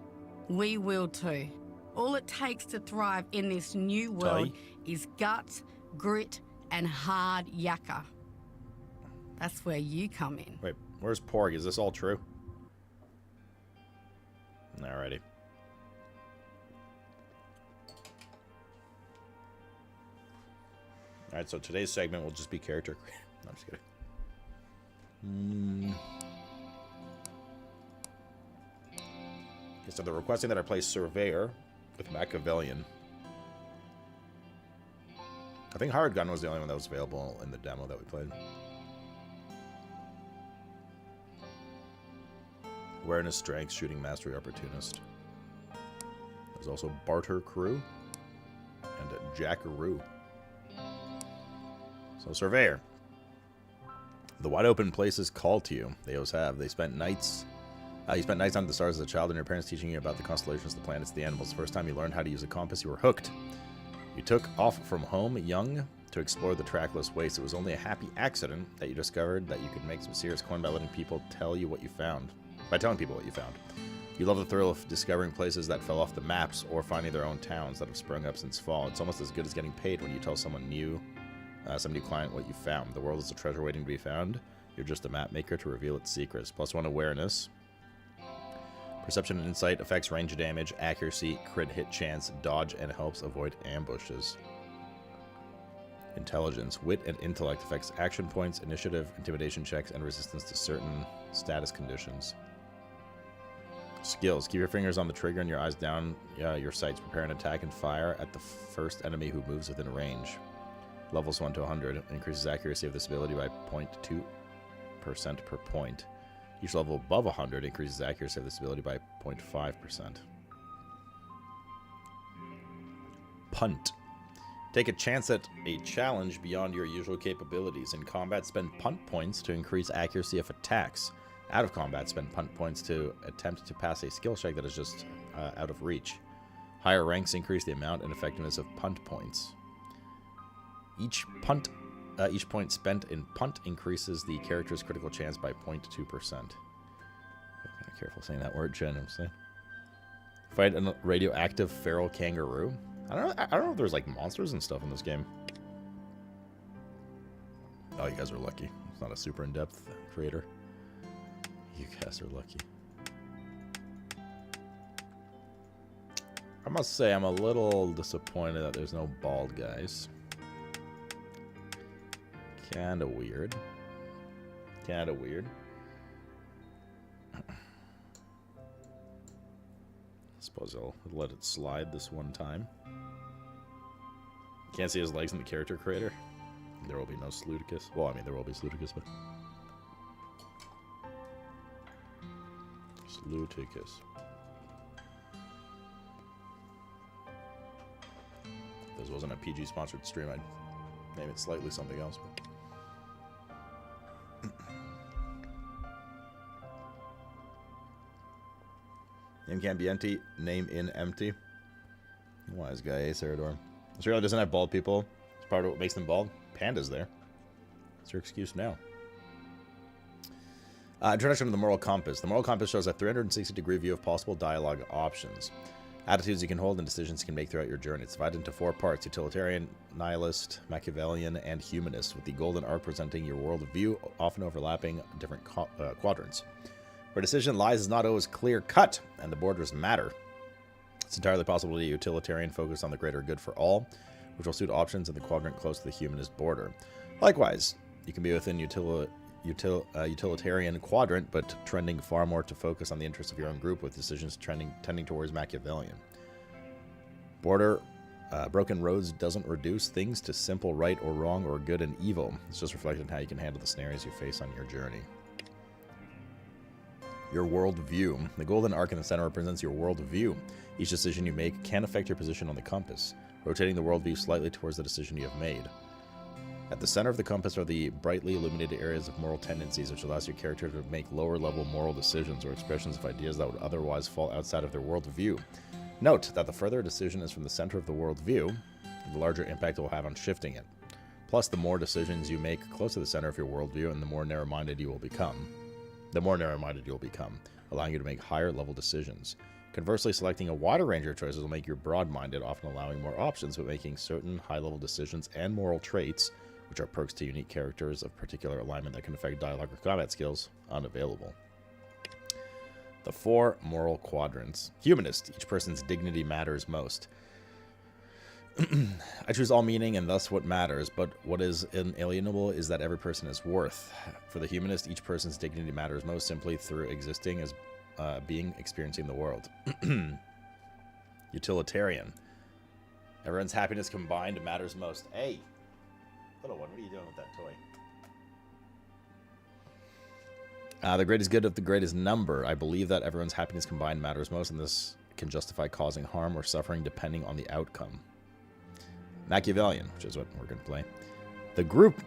We will too. All it takes to thrive in this new world is guts, grit, and hard yakka. That's where you come in. Wait, where's Porg? Is this all true? Alrighty. Alright, so today's segment will just be character. No, I'm just kidding. Okay, so they're requesting that I play Surveyor with Machiavellian. I think Hired Gun was the only one that was available in the demo that we played. Awareness, Strength, Shooting, Mastery, Opportunist. There's also Barter Crew and Jackaroo. So, Surveyor. The wide open places call to you. They always have. They spent nights. You spent nights under the stars as a child, and your parents teaching you about the constellations, the planets, the animals. The first time you learned how to use a compass, you were hooked. You took off from home young to explore the trackless wastes. It was only a happy accident that you discovered that you could make some serious coin by letting people tell you what you found. By telling people what you found. You love the thrill of discovering places that fell off the maps or finding their own towns that have sprung up since fall. It's almost as good as getting paid when you tell someone new, some new client what you found. The world is a treasure waiting to be found. You're just a map maker to reveal its secrets. +1 awareness. Perception and insight affects range damage, accuracy, crit hit chance, dodge, and helps avoid ambushes. Intelligence. Wit and intellect affects action points, initiative, intimidation checks, and resistance to certain status conditions. Skills. Keep your fingers on the trigger and your eyes down your sights. Prepare an attack and fire at the first enemy who moves within range. Levels 1 to 100. Increases accuracy of this ability by 0.2% per point. Each level above 100 increases accuracy of this ability by 0.5%. Punt. Take a chance at a challenge beyond your usual capabilities. In combat, spend punt points to increase accuracy of attacks. Out of combat, spend punt points to attempt to pass a skill check that is just out of reach. Higher ranks increase the amount and effectiveness of punt points. Each point spent in punt increases the character's critical chance by 0.2%. Be careful saying that word, Jen. I'm saying. Fight a radioactive feral kangaroo. I don't know if there's like monsters and stuff in this game. Oh, you guys are lucky. It's not a super in-depth creator. You guys are lucky. I must say I'm a little disappointed that there's no bald guys. Kinda weird. Kinda weird. I suppose I'll let it slide this one time. Can't see his legs in the character creator. There will be no Sluticus. Well, I mean, there will be Sluticus, but... Sluticus. If this wasn't a PG-sponsored stream, I'd name it slightly something else, but... Name can't be empty. Name in empty. Wise guy, Acerador. Australia doesn't have bald people. It's part of what makes them bald. Panda's there. What's your excuse now? Introduction to the Moral Compass. The Moral Compass shows a 360-degree view of possible dialogue options. Attitudes you can hold and decisions you can make throughout your journey. It's divided into 4 parts: utilitarian, nihilist, Machiavellian, and humanist, with the golden arc presenting your world of view, often overlapping different quadrants. Where decision lies is not always clear-cut, and the borders matter. It's entirely possible to be utilitarian, focused on the greater good for all, which will suit options in the quadrant close to the humanist border. Likewise, you can be within utilitarian quadrant, but trending far more to focus on the interests of your own group, with decisions tending towards Machiavellian. Border Broken roads doesn't reduce things to simple right or wrong or good and evil. It's just reflecting how you can handle the scenarios you face on your journey. Your worldview. The golden arc in the center represents your worldview. Each decision you make can affect your position on the compass, rotating the worldview slightly towards the decision you have made. At the center of the compass are the brightly illuminated areas of moral tendencies, which allows your character to make lower-level moral decisions or expressions of ideas that would otherwise fall outside of their worldview. Note that the further a decision is from the center of the worldview, the larger impact it will have on shifting it. Plus, the more decisions you make close to the center of your worldview, and the more narrow-minded you will become. Allowing you to make higher-level decisions. Conversely, selecting a wider range of choices will make you broad-minded, often allowing more options, but making certain high-level decisions and moral traits, which are perks to unique characters of particular alignment that can affect dialogue or combat skills, unavailable. The 4 moral quadrants. Humanist. Each person's dignity matters most. I choose all meaning and thus what matters, but what is inalienable is that every person is worth. For the humanist, each person's dignity matters most simply through existing as being experiencing the world. Utilitarian. Everyone's happiness combined matters most. Hey, little one, what are you doing with that toy? The greatest good of the greatest number. I believe that everyone's happiness combined matters most, and this can justify causing harm or suffering depending on the outcome. Machiavellian, which is what we're going to play.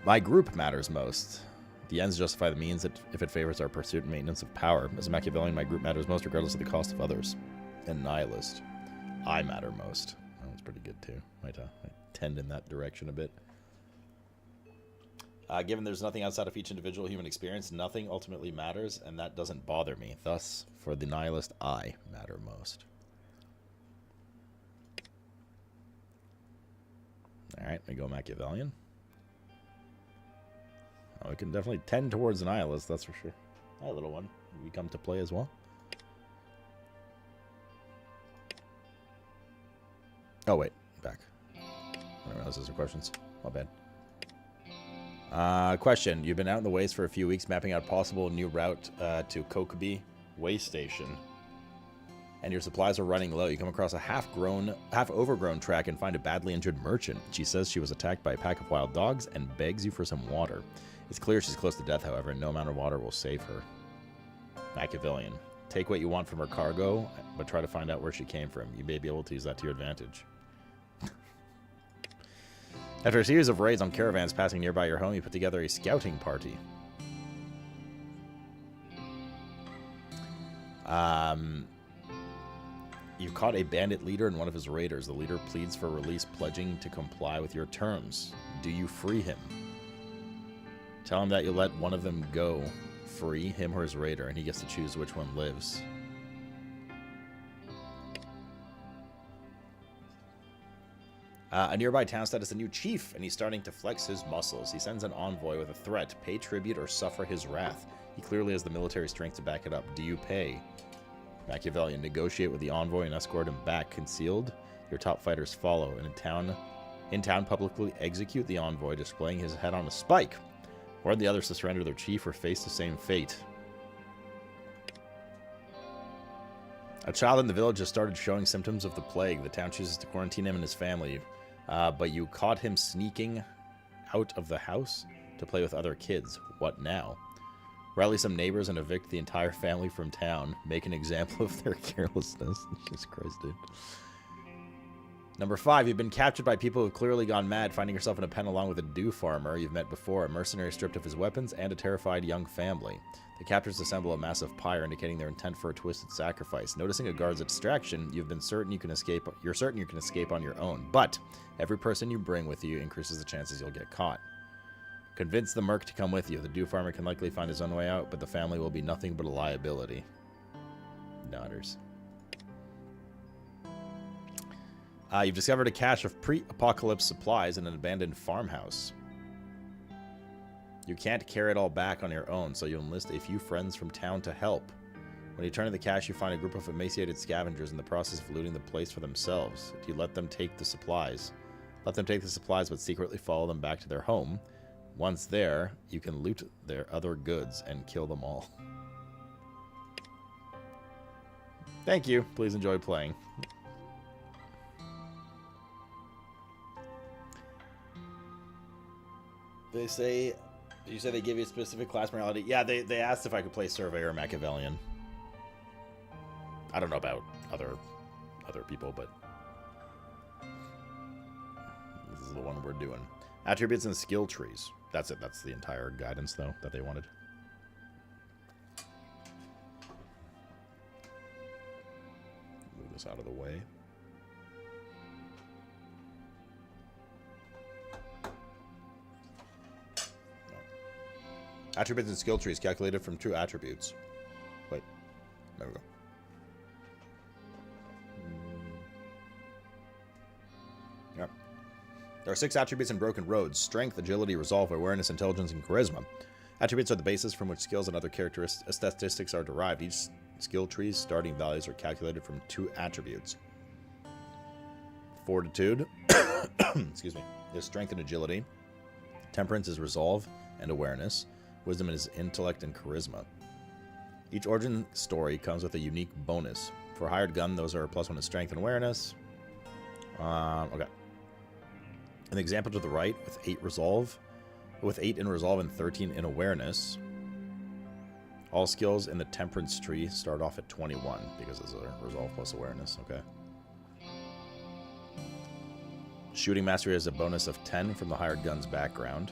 My group matters most. The ends justify the means that if it favors our pursuit and maintenance of power. As a Machiavellian, my group matters most regardless of the cost of others. And Nihilist. I matter most. That one's pretty good too. Might tend in that direction a bit. Given there's nothing outside of each individual human experience, nothing ultimately matters, and that doesn't bother me. Thus, for the Nihilist, I matter most. Alright, we go Machiavellian. Oh, we can definitely tend towards the Nihilist, that's for sure. Hi, little one. We come to play as well. Oh, wait. Back. I don't realize those are questions. My bad. Question. You've been out in the waste for a few weeks mapping out a possible new route to Kokobi Way Station. And your supplies are running low. You come across a half-overgrown track and find a badly injured merchant. She says she was attacked by a pack of wild dogs and begs you for some water. It's clear she's close to death, however, and no amount of water will save her. Machiavellian. Take what you want from her cargo, but try to find out where she came from. You may be able to use that to your advantage. After a series of raids on caravans passing nearby your home, you put together a scouting party. You caught a bandit leader and one of his raiders. The leader pleads for release, pledging to comply with your terms. Do you free him? Tell him that you'll let one of them go free, him or his raider, and he gets to choose which one lives. A nearby town status a new chief, and he's starting to flex his muscles. He sends an envoy with a threat. Pay tribute or suffer his wrath. He clearly has the military strength to back it up. Do you pay? Machiavellian. Negotiate with the envoy and escort him back. Concealed, your top fighters follow, and in town publicly execute the envoy, displaying his head on a spike. Warn the others to surrender their chief or face the same fate. A child in the village has started showing symptoms of the plague. The town chooses to quarantine him and his family. But you caught him sneaking out of the house to play with other kids. What now? Rally some neighbors and evict the entire family from town. Make an example of their carelessness. Jesus Christ, dude. Number 5, you've been captured by people who've clearly gone mad, finding yourself in a pen along with a dew farmer you've met before, a mercenary stripped of his weapons, and a terrified young family. The captors assemble a massive pyre, indicating their intent for a twisted sacrifice. Noticing a guard's distraction, you're certain you can escape on your own, but every person you bring with you increases the chances you'll get caught. Convince the merc to come with you. The dew farmer can likely find his own way out, but the family will be nothing but a liability. Nodders. You've discovered a cache of pre-apocalypse supplies in an abandoned farmhouse. You can't carry it all back on your own, so you enlist a few friends from town to help. When you turn to the cache, you find a group of emaciated scavengers in the process of looting the place for themselves. Do you let them take the supplies? Let them take the supplies, but secretly follow them back to their home. Once there, you can loot their other goods and kill them all. Thank you. Please enjoy playing. They say, you say they give you a specific class morality. Yeah, they asked if I could play Surveyor or Machiavellian. I don't know about other people, but this is the one we're doing. Attributes and skill trees. That's it. That's the entire guidance, though, that they wanted. Move this out of the way. Attributes and skill trees calculated from true attributes. Wait. There we go. Yep. There are 6 attributes in Broken Roads: strength, agility, resolve, awareness, intelligence, and charisma. Attributes are the basis from which skills and other statistics are derived. Each skill tree's starting values are calculated from 2 attributes. Fortitude, excuse me, is strength and agility. Temperance is resolve and awareness. Wisdom is intellect and charisma. Each origin story comes with a unique bonus. For hired gun, those are +1 in strength and awareness. Okay. An example to the right with 8 in resolve and 13 in awareness. All skills in the temperance tree start off at 21 because it's a resolve plus awareness. Okay. Shooting mastery has a bonus of 10 from the hired gun's background.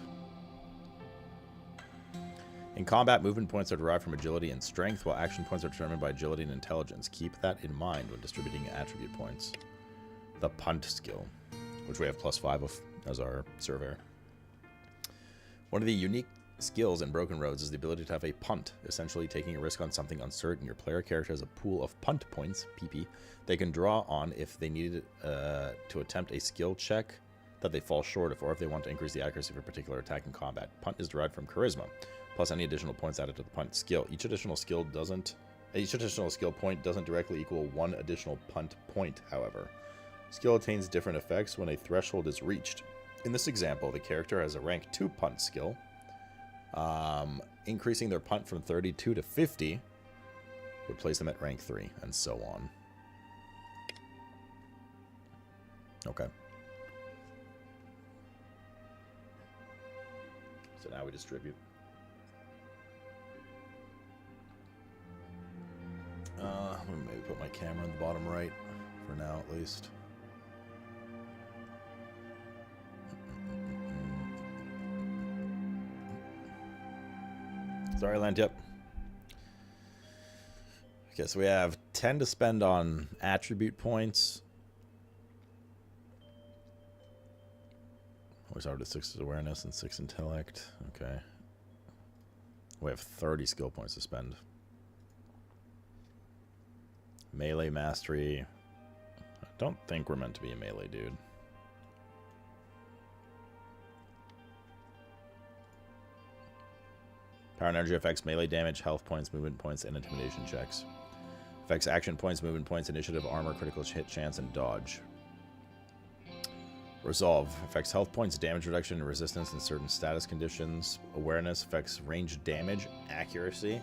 In combat, movement points are derived from agility and strength, while action points are determined by agility and intelligence. Keep that in mind when distributing attribute points. The punt skill, which we have +5 of as our surveyor. One of the unique skills in Broken Roads is the ability to have a punt, essentially taking a risk on something uncertain. Your player character has a pool of punt points, PP, they can draw on if they need to attempt a skill check that they fall short of, or if they want to increase the accuracy of a particular attack in combat. Punt is derived from charisma, plus any additional points added to the punt skill. Each additional skill point doesn't directly equal 1 additional punt point, however. Skill attains different effects when a threshold is reached. In this example, the character has a rank 2 punt skill. Increasing their punt from 32 to 50 would place them at rank 3, and so on. Okay. So now we distribute. Let me maybe put my camera in the bottom right, for now at least. Sorry, Land, yep. Okay, so we have 10 to spend on attribute points. We started at 6 awareness and 6 intellect. Okay. We have 30 skill points to spend. Melee mastery. I don't think we're meant to be a melee dude. Power and energy affects melee damage, health points, movement points, and intimidation checks. Affects action points, movement points, initiative, armor, critical hit chance, and dodge. Resolve affects health points, damage reduction, and resistance in certain status conditions. Awareness affects range damage, accuracy,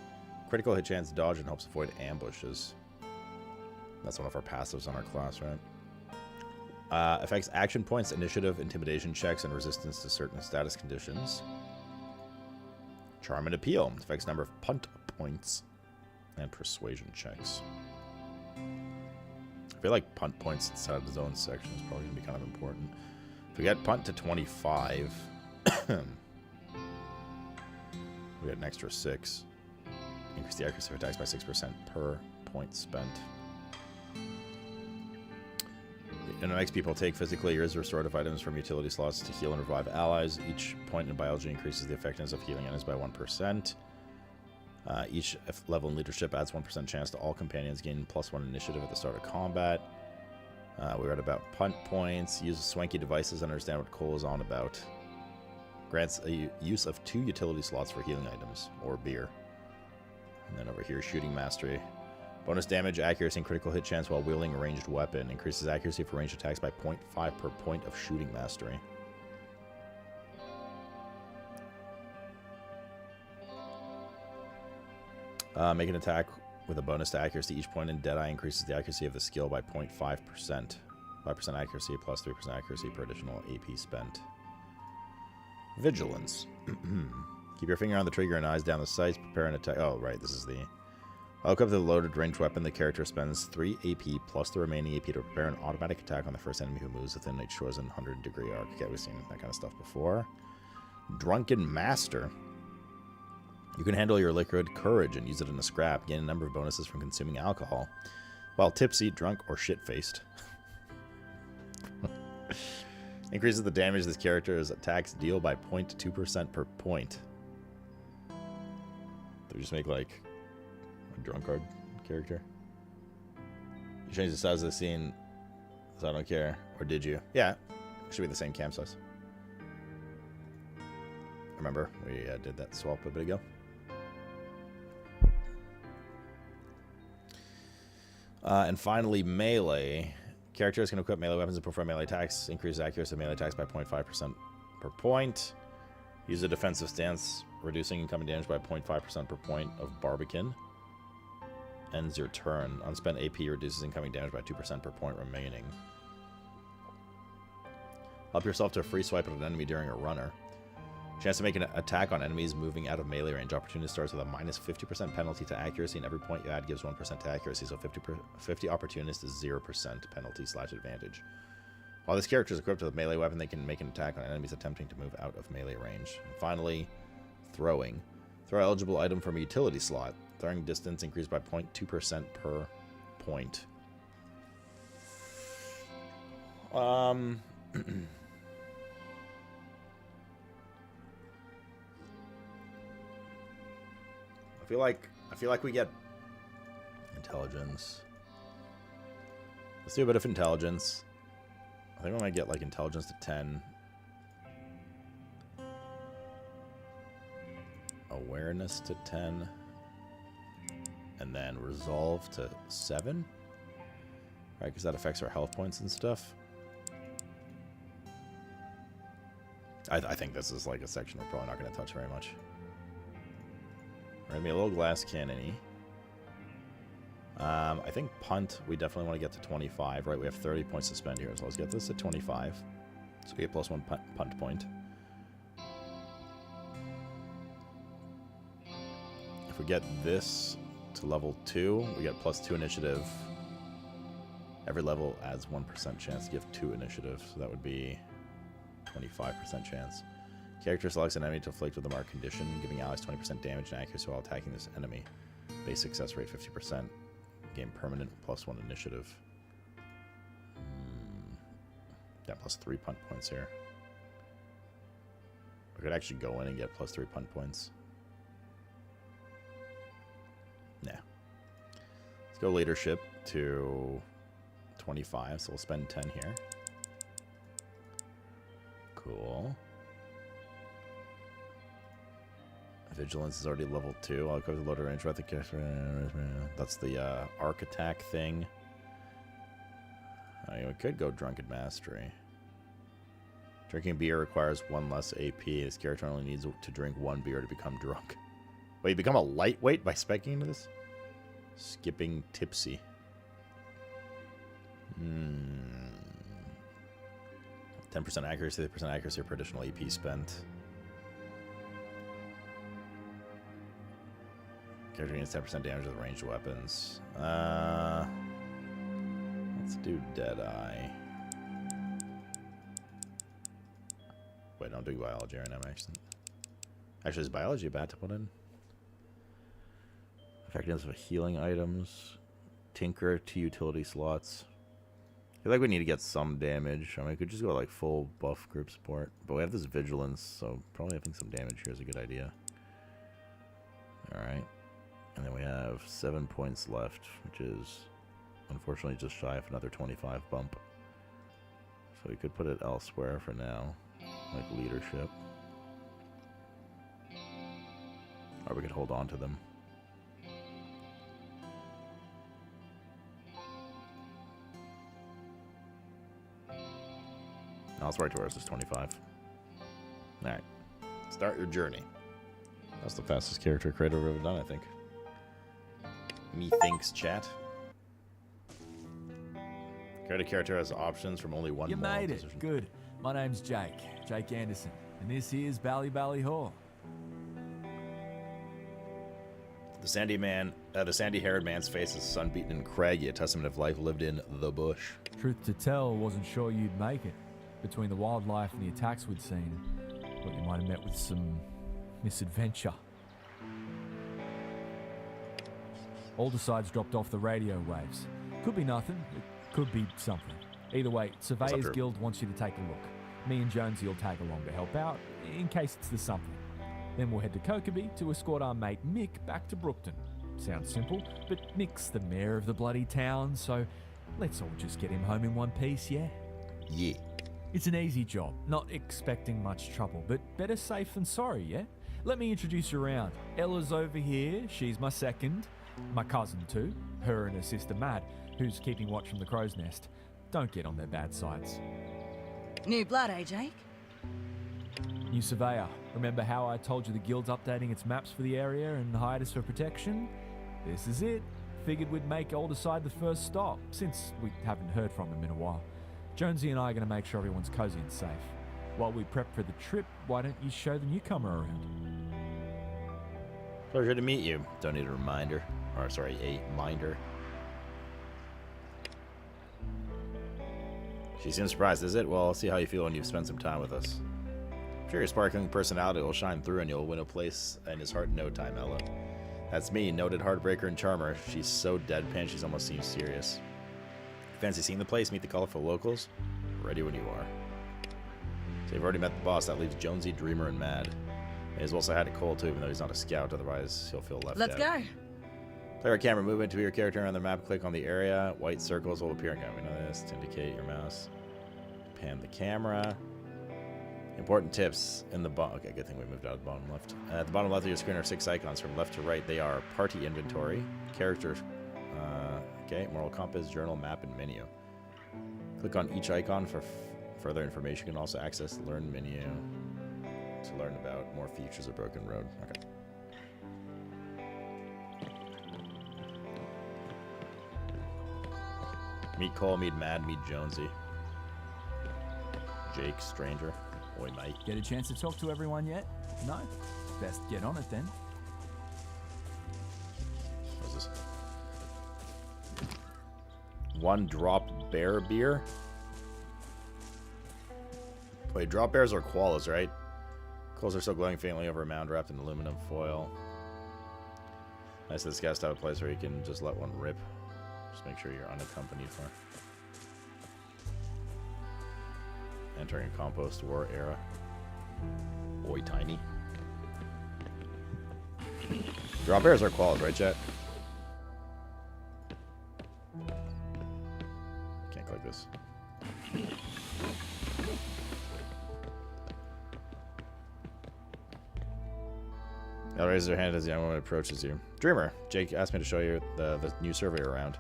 critical hit chance, dodge, and helps avoid ambushes. That's one of our passives on our class, right? Affects action points, initiative, intimidation checks, and resistance to certain status conditions. Charm and Appeal affects number of punt points and persuasion checks. I feel like punt points inside of the zone section is probably going to be kind of important. If we get punt to 25, we get an extra 6. Increase the accuracy of attacks by 6% per point spent. And it makes people take physically or restorative items from utility slots to heal and revive allies. Each point in biology increases the effectiveness of healing enemies by 1%. Each level in leadership adds 1% chance to all companions gain +1 initiative at the start of combat. We read about punt points. Use swanky devices and understand what Cole is on about. Grants a use of 2 utility slots for healing items or beer. And then over here, shooting mastery. Bonus damage, accuracy, and critical hit chance while wielding a ranged weapon. Increases accuracy for ranged attacks by 0.5 per point of shooting mastery. Make an attack with a bonus to accuracy. Each point in Deadeye increases the accuracy of the skill by 0.5%. 5% accuracy plus 3% accuracy per additional AP spent. Vigilance. Keep your finger on the trigger and eyes down the sights. Prepare an attack. Oh, right. This is the... While equipped with a loaded ranged weapon, the character spends 3 AP plus the remaining AP to prepare an automatic attack on the first enemy who moves within each chosen 100-degree arc. Okay, we've seen that kind of stuff before. Drunken Master. You can handle your liquid courage and use it in a scrap. Gain a number of bonuses from consuming alcohol. While tipsy, drunk, or shit-faced. Increases the damage this character's attacks deal by 0.2% per point. They just make, like, a drunkard character. You changed the size of the scene, so I don't care. Or did you? Yeah. It should be the same cam size. Remember, we did that swap a bit ago. And finally, melee. Characters can equip melee weapons and perform melee attacks. Increases accuracy of melee attacks by 0.5% per point. Use a defensive stance, reducing incoming damage by 0.5% per point of Barbican. Ends your turn. Unspent AP reduces incoming damage by 2% per point remaining. Help yourself to free swipe at an enemy during a runner. Chance to make an attack on enemies moving out of melee range. Opportunity starts with a minus 50% penalty to accuracy, and every point you add gives 1% to accuracy, so 50 opportunist is 0% penalty / advantage. While this character is equipped with a melee weapon, they can make an attack on enemies attempting to move out of melee range. And finally, throwing. Throw eligible item from a utility slot. Throwing distance increased by 0.2% per point. I feel like we get intelligence. Let's do a bit of intelligence. I think we might get like intelligence to 10. Awareness to 10. And then resolve to 7. Right, because that affects our health points and stuff. I think this is like a section we're probably not going to touch very much. We're going to be a little glass cannon-y. I think punt, we definitely want to get to 25, right? We have 30 points to spend here, so let's get this at 25. So we get plus 1 punt point. If we get this to level 2, we get plus 2 initiative. Every level adds 1% chance to give 2 initiative, so that would be 25% chance. Character selects an enemy to inflict with a marked condition, giving allies 20% damage and accuracy while attacking this enemy. Base success rate 50%. Gain permanent plus 1 initiative. Yeah, plus 3 punt points here. I could actually go in and get plus 3 punt points. Nah. Let's go leadership to 25, so we'll spend 10 here. Cool. Vigilance is already level 2. I'll equip the loader range with the character. That's the arc attack thing. I mean, we could go Drunken Mastery. Drinking beer requires 1 less AP. This character only needs to drink 1 beer to become drunk. Wait, you become a lightweight by speccing into this? Skipping tipsy. 10% accuracy, 30% accuracy per additional AP spent. Character gains 10% damage with ranged weapons. Let's do Deadeye. Wait, don't do biology right now, actually. Actually, is biology bad to put in? Effectiveness of healing items. Tinker, 2 utility slots. I feel like we need to get some damage. I mean, we could just go like full buff group support. But we have this vigilance, so probably having some damage here is a good idea. Alright. And then we have 7 points left, which is unfortunately just shy of another 25 bump. So we could put it elsewhere for now, like leadership. Or we could hold on to them. Now let's work towards this 25. Alright. Start your journey. That's the fastest character creator we've ever done, I think. Methinks, chat. Create a character has options from only one. You made it. Good. My name's Jake Anderson. And this here's Bally Hall. The sandy-haired man's face is sun-beaten and craggy, a testament of life lived in the bush. Truth to tell, wasn't sure you'd make it. Between the wildlife and the attacks we'd seen, thought you might have met with some misadventure. Alderside's dropped off the radio waves. Could be nothing, it could be something. Either way, Surveyors Guild wants you to take a look. Me and Jonesy will tag along to help out, in case it's the something. Then we'll head to Kokoby to escort our mate Mick back to Brookton. Sounds simple, but Mick's the mayor of the bloody town, so let's all just get him home in one piece, yeah? Yeah. It's an easy job, not expecting much trouble, but better safe than sorry, yeah? Let me introduce you around. Ella's over here, she's my second. My cousin too, her and her sister Mad, who's keeping watch from the crow's nest. Don't get on their bad sides. New blood, eh, Jake? New surveyor. Remember how I told you the guild's updating its maps for the area and hired us for protection? This is it. Figured we'd make Alderside the first stop, since we haven't heard from him in a while. Jonesy and I are going to make sure everyone's cozy and safe. While we prep for the trip, why don't you show the newcomer around? Pleasure to meet you. Don't need a reminder. Or, sorry, a minder. She seems surprised, is it? Well, I'll see how you feel when you've spent some time with us. I'm sure your sparkling personality will shine through and you'll win a place in his heart in no time, Ella. That's me, noted heartbreaker and charmer. She's so deadpan, she's almost seems serious. Fancy seeing the place, meet the colorful locals? Ready when you are. So you've already met the boss, that leaves Jonesy, Dreamer, and Mad. May as well say hi to Cole too, even though he's not a scout, otherwise he'll feel left out. Let's go. Player camera movement to your character on the map, click on the area. White circles will appear. We know this to indicate your mouse. Pan the camera. Important tips in the bottom. Okay, good thing we moved out of the bottom left. At the bottom left of your screen are 6 icons from left to right. They are party inventory, character, moral compass, journal, map, and menu. Click on each icon for further information. You can also access the learn menu to learn about more features of Broken Road. Okay. Meet Cole, meet Mad, meet Jonesy. Jake, stranger. Boy, Mike. Get a chance to talk to everyone yet? No? Best get on it then. What's this? 1 drop bear beer? Wait, drop bears are koalas, right? Coals are still glowing faintly over a mound wrapped in aluminum foil. Nice that this guy's to have a place where you can just let one rip. Just make sure you're unaccompanied for. Entering a compost war era. Boy, tiny. Drop bears are koalas, right, chat? Can't click this. Ella raises her hand as the young woman approaches you. Dreamer, Jake asked me to show you the new surveyor around.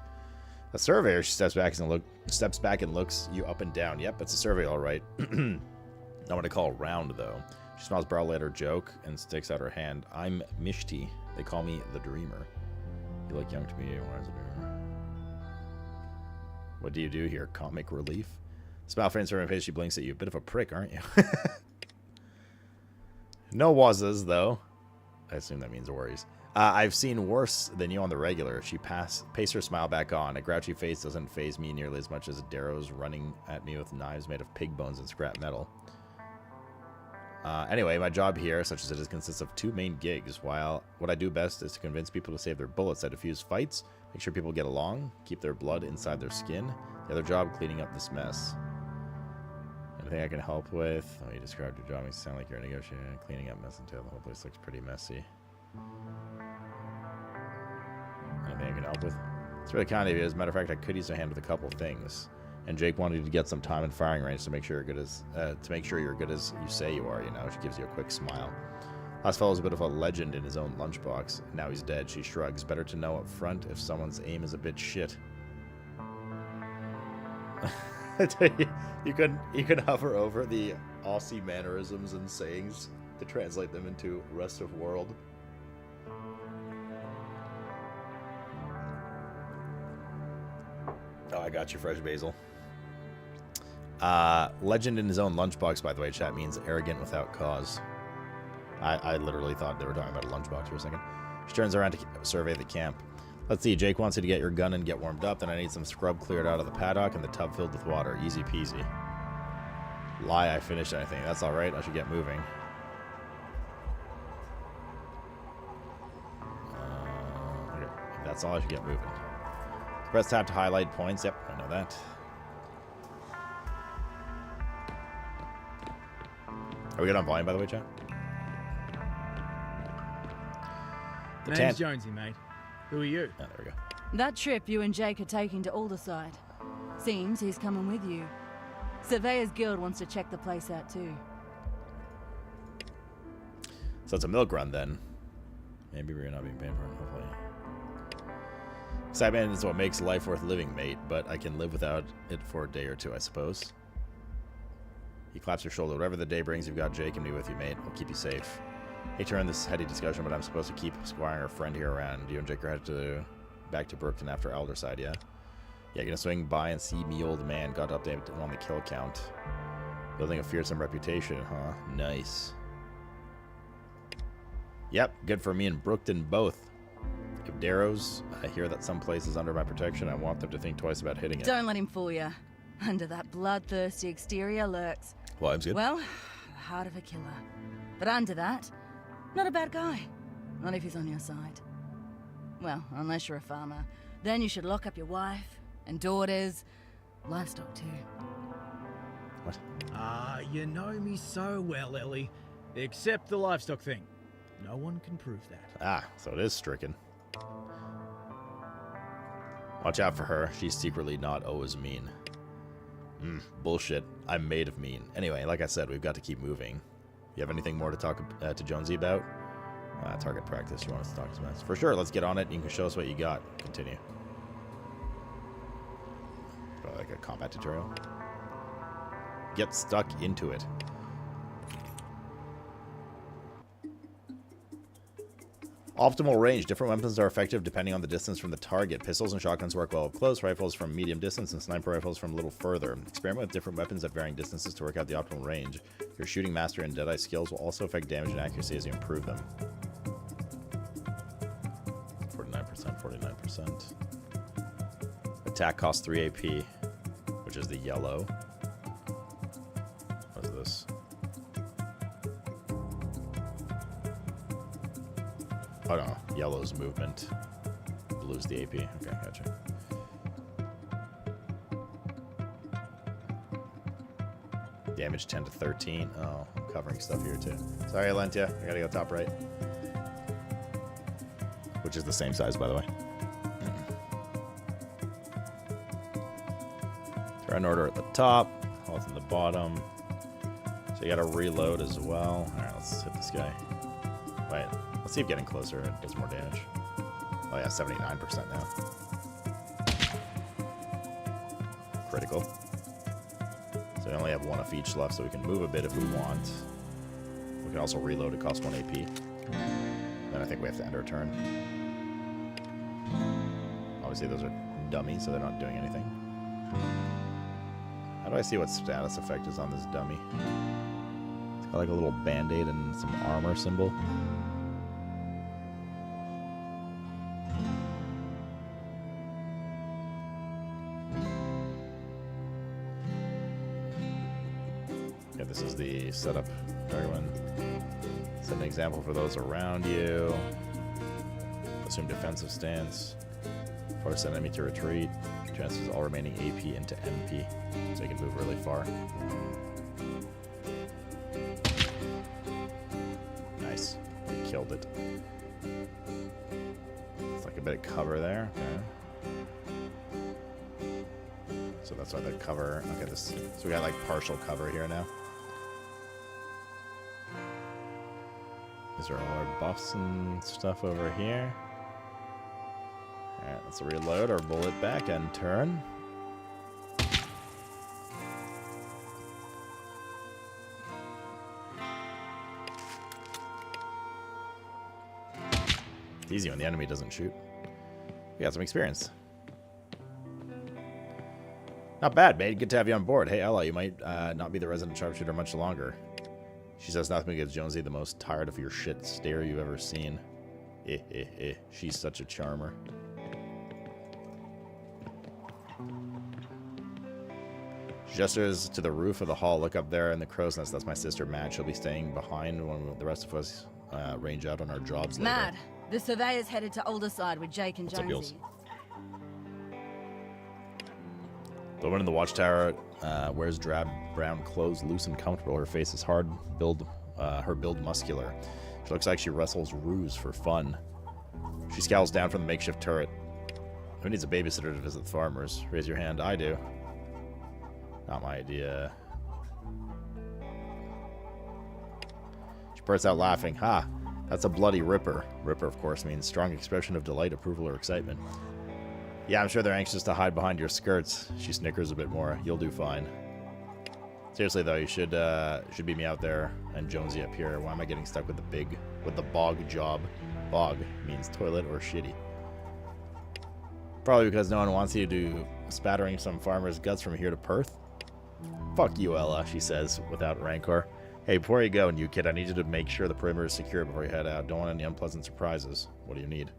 A surveyor? She steps back and looks you up and down. Yep, it's a surveyor, all right. Not what I call round, though. She smiles broadly at her joke and sticks out her hand. I'm Mishti. They call me the Dreamer. You look young to me. Why is a Dreamer? What do you do here? Comic relief? Smile frames her face. She blinks at you. Bit of a prick, aren't you? No wazzes, though. I assume that means worries. I've seen worse than you on the regular. She pastes her smile back on. A grouchy face doesn't faze me nearly as much as Darrow's running at me with knives made of pig bones and scrap metal. Anyway, my job here, such as it is, consists of 2 main gigs. While what I do best is to convince people to save their bullets, I diffuse fights, make sure people get along, keep their blood inside their skin. The other job, cleaning up this mess. Anything I can help with? Oh, you described your job. Makes it sound like you're negotiating, cleaning up mess until the whole place looks pretty messy. Anything I can help with? It's really kind of you. As a matter of fact, I could use a hand with a couple things. And Jake wanted to get some time in firing range to make sure you're good as you say you are. You know, she gives you a quick smile. Last fellow's a bit of a legend in his own lunchbox. Now he's dead. She shrugs. Better to know up front if someone's aim is a bit shit. you can hover over the Aussie mannerisms and sayings to translate them into rest of world. Oh, I got you, fresh basil. Legend in his own lunchbox, by the way, chat, means arrogant without cause. I literally thought they were talking about a lunchbox for a second. She turns around to survey the camp. Let's see, Jake wants you to get your gun and get warmed up. Then I need some scrub cleared out of the paddock and the tub filled with water. Easy peasy. Lie, I finished anything. That's alright, I should get moving. Okay. If that's all, I should get moving. Press tab to highlight points. Yep, I know that. Are we good on volume, by the way, chat? Name's Jonesy, mate. Who are you? Oh, there we go. That trip you and Jake are taking to Alderside. Seems he's coming with you. Surveyor's Guild wants to check the place out too. So it's a milk run then. Maybe we're not being paid for it, hopefully. Excitement is what makes life worth living, mate, but I can live without it for a day or two, I suppose. He claps your shoulder. Whatever the day brings, you've got Jake and me with you, mate. We'll keep you safe. Hey, turn this heady discussion, but I'm supposed to keep squiring our friend here around. You and Jake are headed back to Brookton after Alderside, yeah? Yeah, gonna swing by and see me old man. Got to update on the kill count. Building a fearsome reputation, huh? Nice. Yep, good for me and Brookton both. If Darrow's, I hear that some place is under my protection. I want them to think twice about hitting it. Don't let him fool you. Under that bloodthirsty exterior lurks. Well, I'm good. Well, the heart of a killer. But under that, not a bad guy. Not if he's on your side. Well, unless you're a farmer. Then you should lock up your wife and daughters. Livestock, too. What? Ah, you know me so well, Ellie. Except the livestock thing. No one can prove that. Ah, so it is stricken. Watch out for her. She's secretly not always mean. Bullshit. I'm made of mean. Anyway, like I said, we've got to keep moving. You have anything more to talk to Jonesy about? Target practice. You want us to talk about? For sure. Let's get on it. You can show us what you got. Continue. Probably like a combat tutorial. Get stuck into it. Optimal range. Different weapons are effective depending on the distance from the target. Pistols and shotguns work well up close, rifles from medium distance, and sniper rifles from a little further. Experiment with different weapons at varying distances to work out the optimal range. Your shooting mastery and deadeye skills will also affect damage and accuracy as you improve them. 49%, 49%. Attack costs 3 AP, which is the yellow. What's this? Oh no, yellow's movement. Blue's the AP. Okay, gotcha. Damage 10 to 13. Oh, I'm covering stuff here too. Sorry, Alentia. I gotta go top right. Which is the same size, by the way. Turn order at the top, health in the bottom. So you gotta reload as well. Alright, let's hit this guy. Wait. Let's see if getting closer it does more damage. Oh yeah, 79% now. Critical. So we only have one of each left, so we can move a bit if we want. We can also reload, it costs 1 AP. Then I think we have to end our turn. Obviously those are dummies, so they're not doing anything. How do I see what status effect is on this dummy? It's got like a little band-aid and some armor symbol. This is the setup. Everyone set an example for those around you. Assume defensive stance. Force an enemy to retreat. Transfers all remaining AP into MP, so you can move really far. Nice. We killed it. It's like a bit of cover there. Okay. So that's why the cover. Okay, this. So we got like partial cover here now. These are all our buffs and stuff over here. Alright, let's reload our bullet back and turn. It's easy when the enemy doesn't shoot. We got some experience. Not bad, mate. Good to have you on board. Hey, Ella, you might not be the resident sharpshooter much longer. She says nothing gives Jonesy the most tired of your shit stare you've ever seen. She's such a charmer. She gestures to the roof of the hall. Look up there in the crow's nest. That's my sister, Mad. She'll be staying behind when the rest of us range out on our jobs later. Mad, the surveyor's headed to Alderside with Jake and Jonesy. The woman in the watchtower wears drab brown clothes, loose and comfortable. Her face is hard, her build muscular. She looks like she wrestles ruse for fun. She scowls down from the makeshift turret. Who needs a babysitter to visit the farmers? Raise your hand. I do. Not my idea. She bursts out laughing. Ha! That's a bloody ripper. Ripper, of course, means strong expression of delight, approval, or excitement. Yeah, I'm sure they're anxious to hide behind your skirts. She snickers a bit more. You'll do fine. Seriously, though, you should beat me out there and Jonesy up here. Why am I getting stuck with the bog job? Bog means toilet or shitty. Probably because no one wants you to do spattering some farmer's guts from here to Perth. Fuck you, Ella, she says without rancor. Hey, before you go, new kid, I need you to make sure the perimeter is secure before you head out. Don't want any unpleasant surprises. What do you need?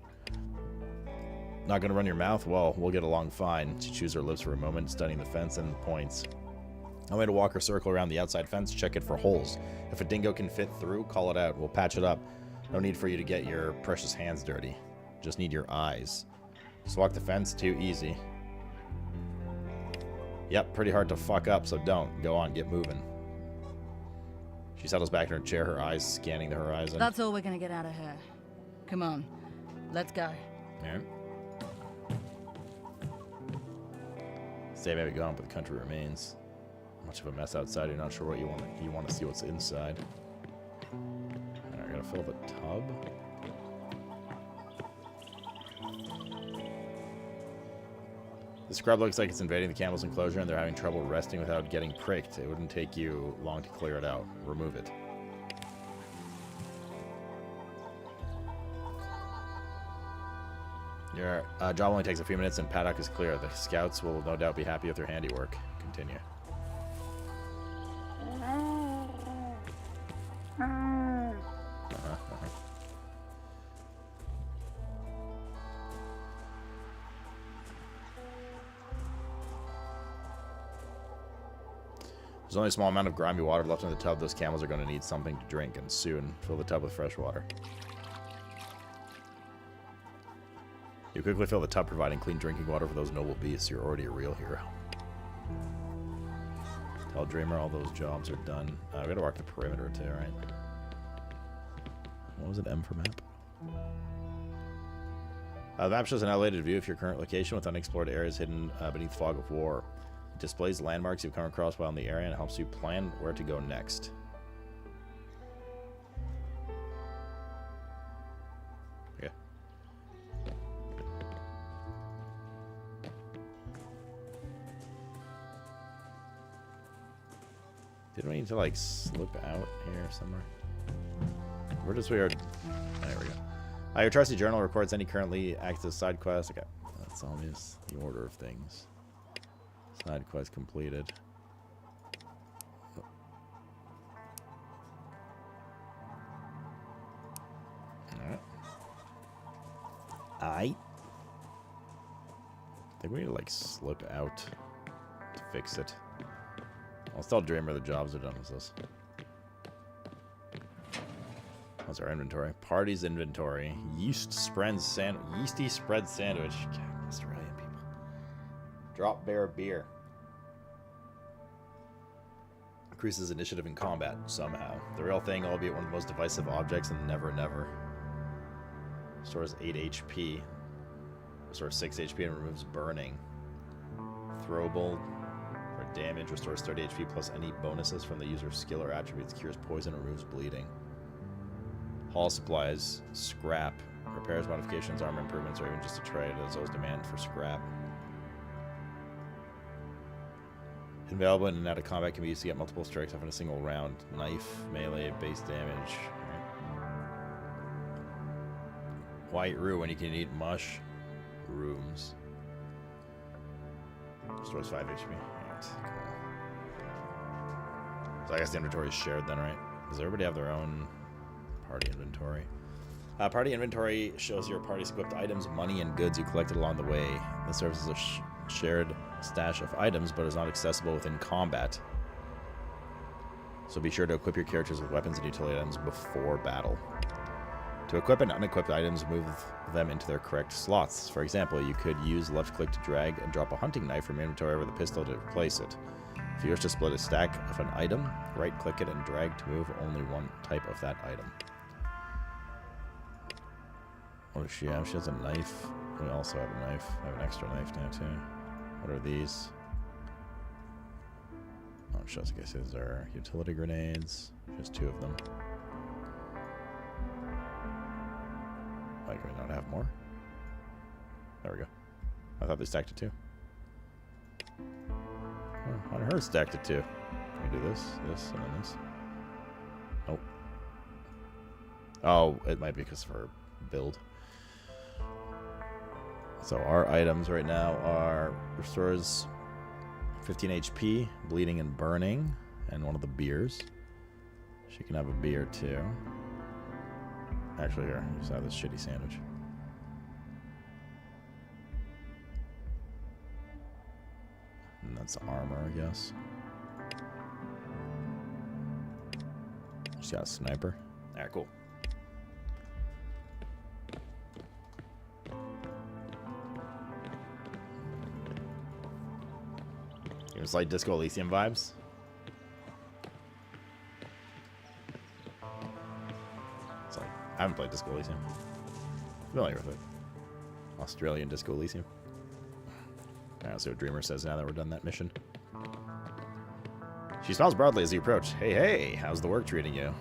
Not gonna run your mouth? Well, we'll get along fine. She chews her lips for a moment, studying the fence and points. I'm going to walk a circle around the outside fence, check it for holes. If a dingo can fit through, call it out. We'll patch it up. No need for you to get your precious hands dirty. Just need your eyes. Just walk the fence, too easy. Yep, pretty hard to fuck up, so don't. Go on, get moving. She settles back in her chair, her eyes scanning the horizon. That's all we're gonna get out of her. Come on, let's go. Yeah. Stay maybe gone, but the country remains. Much of a mess outside. You're not sure what you want. You want to see what's inside. All right, I gotta fill the tub. The scrub looks like it's invading the camel's enclosure, and they're having trouble resting without getting pricked. It wouldn't take you long to clear it out. Remove it. Your job only takes a few minutes, and paddock is clear. The scouts will no doubt be happy with their handiwork. Continue. There's only a small amount of grimy water left in the tub. Those camels are going to need something to drink, and soon. Fill the tub with fresh water. You quickly fill the tub, providing clean drinking water for those noble beasts. You're already a real hero. Tell Dreamer all those jobs are done. We gotta mark the perimeter too, right? What was it? M for map? The map shows an elevated view of your current location with unexplored areas hidden beneath fog of war. It displays landmarks you've come across while in the area and helps you plan where to go next. Okay. Didn't we need to like slip out here somewhere? We're just weird. There we go. Your trusty journal records any currently active side quests. Okay, that's obvious. The order of things. Side quest completed. Alright. I think we need to like slip out to fix it. I'll tell Dreamer the jobs are done with this. What's our inventory? Party's inventory. Yeasty spread sandwich. God, Australian people. Drop bear beer. Increases initiative in combat, somehow. The real thing, albeit one of the most divisive objects in Never Never. Restores 8 HP. Restores 6 HP and removes burning. Throwable for damage. Restores 30 HP plus any bonuses from the user's skill or attributes. Cures poison, removes bleeding. Haul supplies, scrap, repairs, modifications, armor improvements, or even just a trade. There's always demand for scrap. Invaluable in and out of combat can be used to get multiple strikes off in a single round. Knife, melee, base damage. White roux when you can eat mush. Rooms. Restores 5 HP. Alright, cool. So I guess the inventory is shared then, right? Does everybody have their own party inventory? Party inventory shows your party's equipped items, money, and goods you collected along the way. This serves as a shared stash of items, but is not accessible within combat. So be sure to equip your characters with weapons and utility items before battle. To equip and unequipped items, move them into their correct slots. For example, you could use left click to drag and drop a hunting knife from inventory over the pistol to replace it. If you wish to split a stack of an item, right click it and drag to move only one type of that item. What does she have? She has a knife. We also have a knife. I have an extra knife now too. What are these? Oh, just in case these are utility grenades. Just 2 of them. Like, can we not have more? There we go. I thought they stacked it 2. Oh, on her stacked it 2. Can we do this, this, and then this? Nope. Oh, it might be because of her build. So our items right now are restores 15 HP, bleeding and burning, and one of the beers. She can have a beer too. Actually, here, just have this shitty sandwich. And that's armor, I guess. She's got a sniper. Alright, cool. Give us like Disco Elysium vibes. It's like, I haven't played Disco Elysium. Familiar with it. Australian Disco Elysium. Alright, let's see what Dreamer says now that we're done that mission. She smiles broadly as you approach. Hey, hey, how's the work treating you?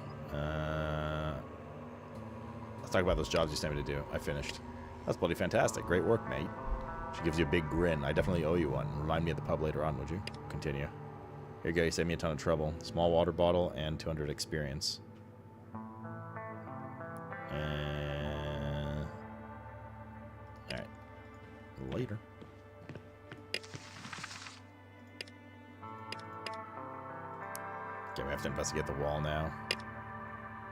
Let's talk about those jobs you sent me to do. I finished. That's bloody fantastic. Great work, mate. She gives you a big grin. I definitely owe you one. Remind me at the pub later on, would you? Continue. Here you go. You saved me a ton of trouble. Small water bottle and 200 experience. And... Alright. Later. Okay, we have to investigate the wall now.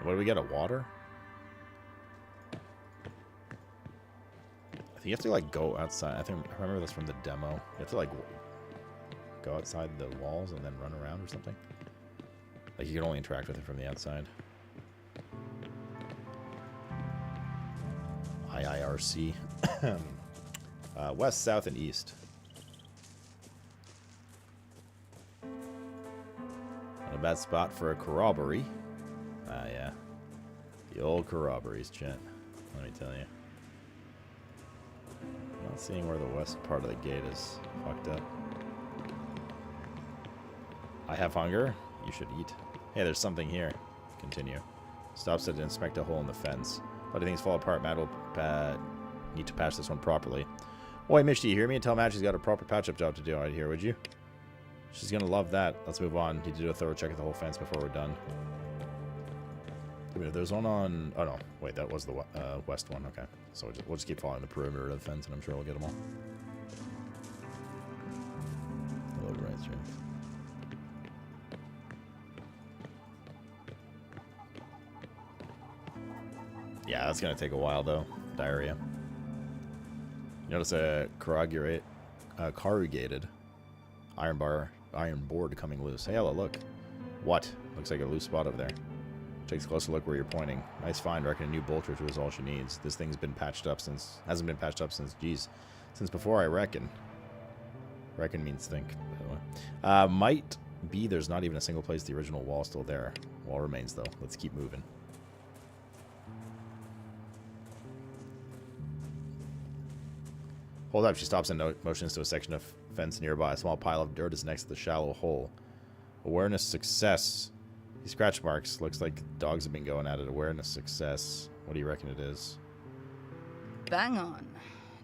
What do we get? A water? You have to like go outside. I remember this from the demo. You have to like go outside the walls and then run around or something. Like you can only interact with it from the outside. IIRC. West, south, and east. Not a bad spot for a corroboree. Ah, yeah. The old corroborees, chat. Let me tell you. Not seeing where the west part of the gate is fucked up. I have hunger. You should eat. Hey, there's something here. Continue. Stops to inspect a hole in the fence. Letting things fall apart, Matt will need to patch this one properly. Oi, Mish, do you hear me? Tell Matt she's got a proper patch-up job to do right here, would you? She's gonna love that. Let's move on. Need to do a thorough check of the whole fence before we're done. There's one on... Oh, no. Wait, that was the west one. Okay. So we'll just keep following the perimeter of the fence, and I'm sure we'll get them all. Hello, right straight. Yeah, that's going to take a while, though. Diarrhea. You notice a corrugated iron board coming loose. Hey, hello, look. What? Looks like a loose spot over there. Takes a closer look where you're pointing. Nice find. Reckon a new bolt or two is all she needs. This thing's been patched up since... Hasn't been patched up since, geez. Since before I reckon. Reckon means think, by the way. Might be there's not even a single place the original wall still there. Wall remains, though. Let's keep moving. Hold up. She stops and motions to a section of fence nearby. A small pile of dirt is next to the shallow hole. Awareness success. These scratch marks. Looks like dogs have been going at it. Awareness success. What do you reckon it is? Bang on.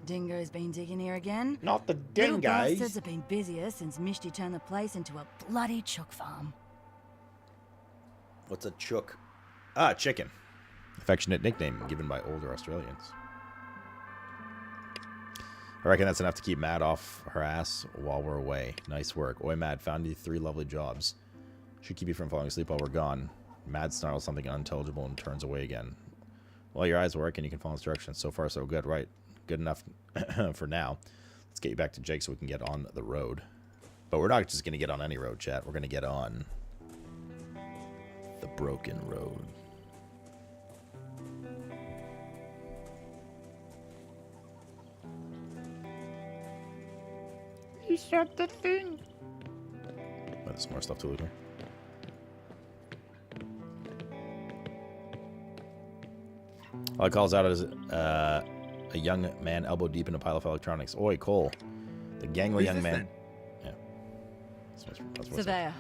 Dingo's been digging here again. Not the Little dingoes. bastards have been busier since Mishti turned the place into a bloody chook farm. What's a chook? Ah, chicken. Affectionate nickname given by older Australians. I reckon that's enough to keep Mad off her ass while we're away. Nice work. Oi, Mad, found you 3 lovely jobs. Should keep you from falling asleep while we're gone. Mad snarls something unintelligible and turns away again. Well, your eyes work and you can follow instructions. So far, so good. Right. Good enough for now. Let's get you back to Jake so we can get on the road. But we're not just going to get on any road, chat. We're going to get on the broken road. You shot the thing. Oh, there's more stuff to loot here. All it calls out is a young man elbow deep in a pile of electronics. Oi, Cole. The gangly young man. Yeah. Surveyor,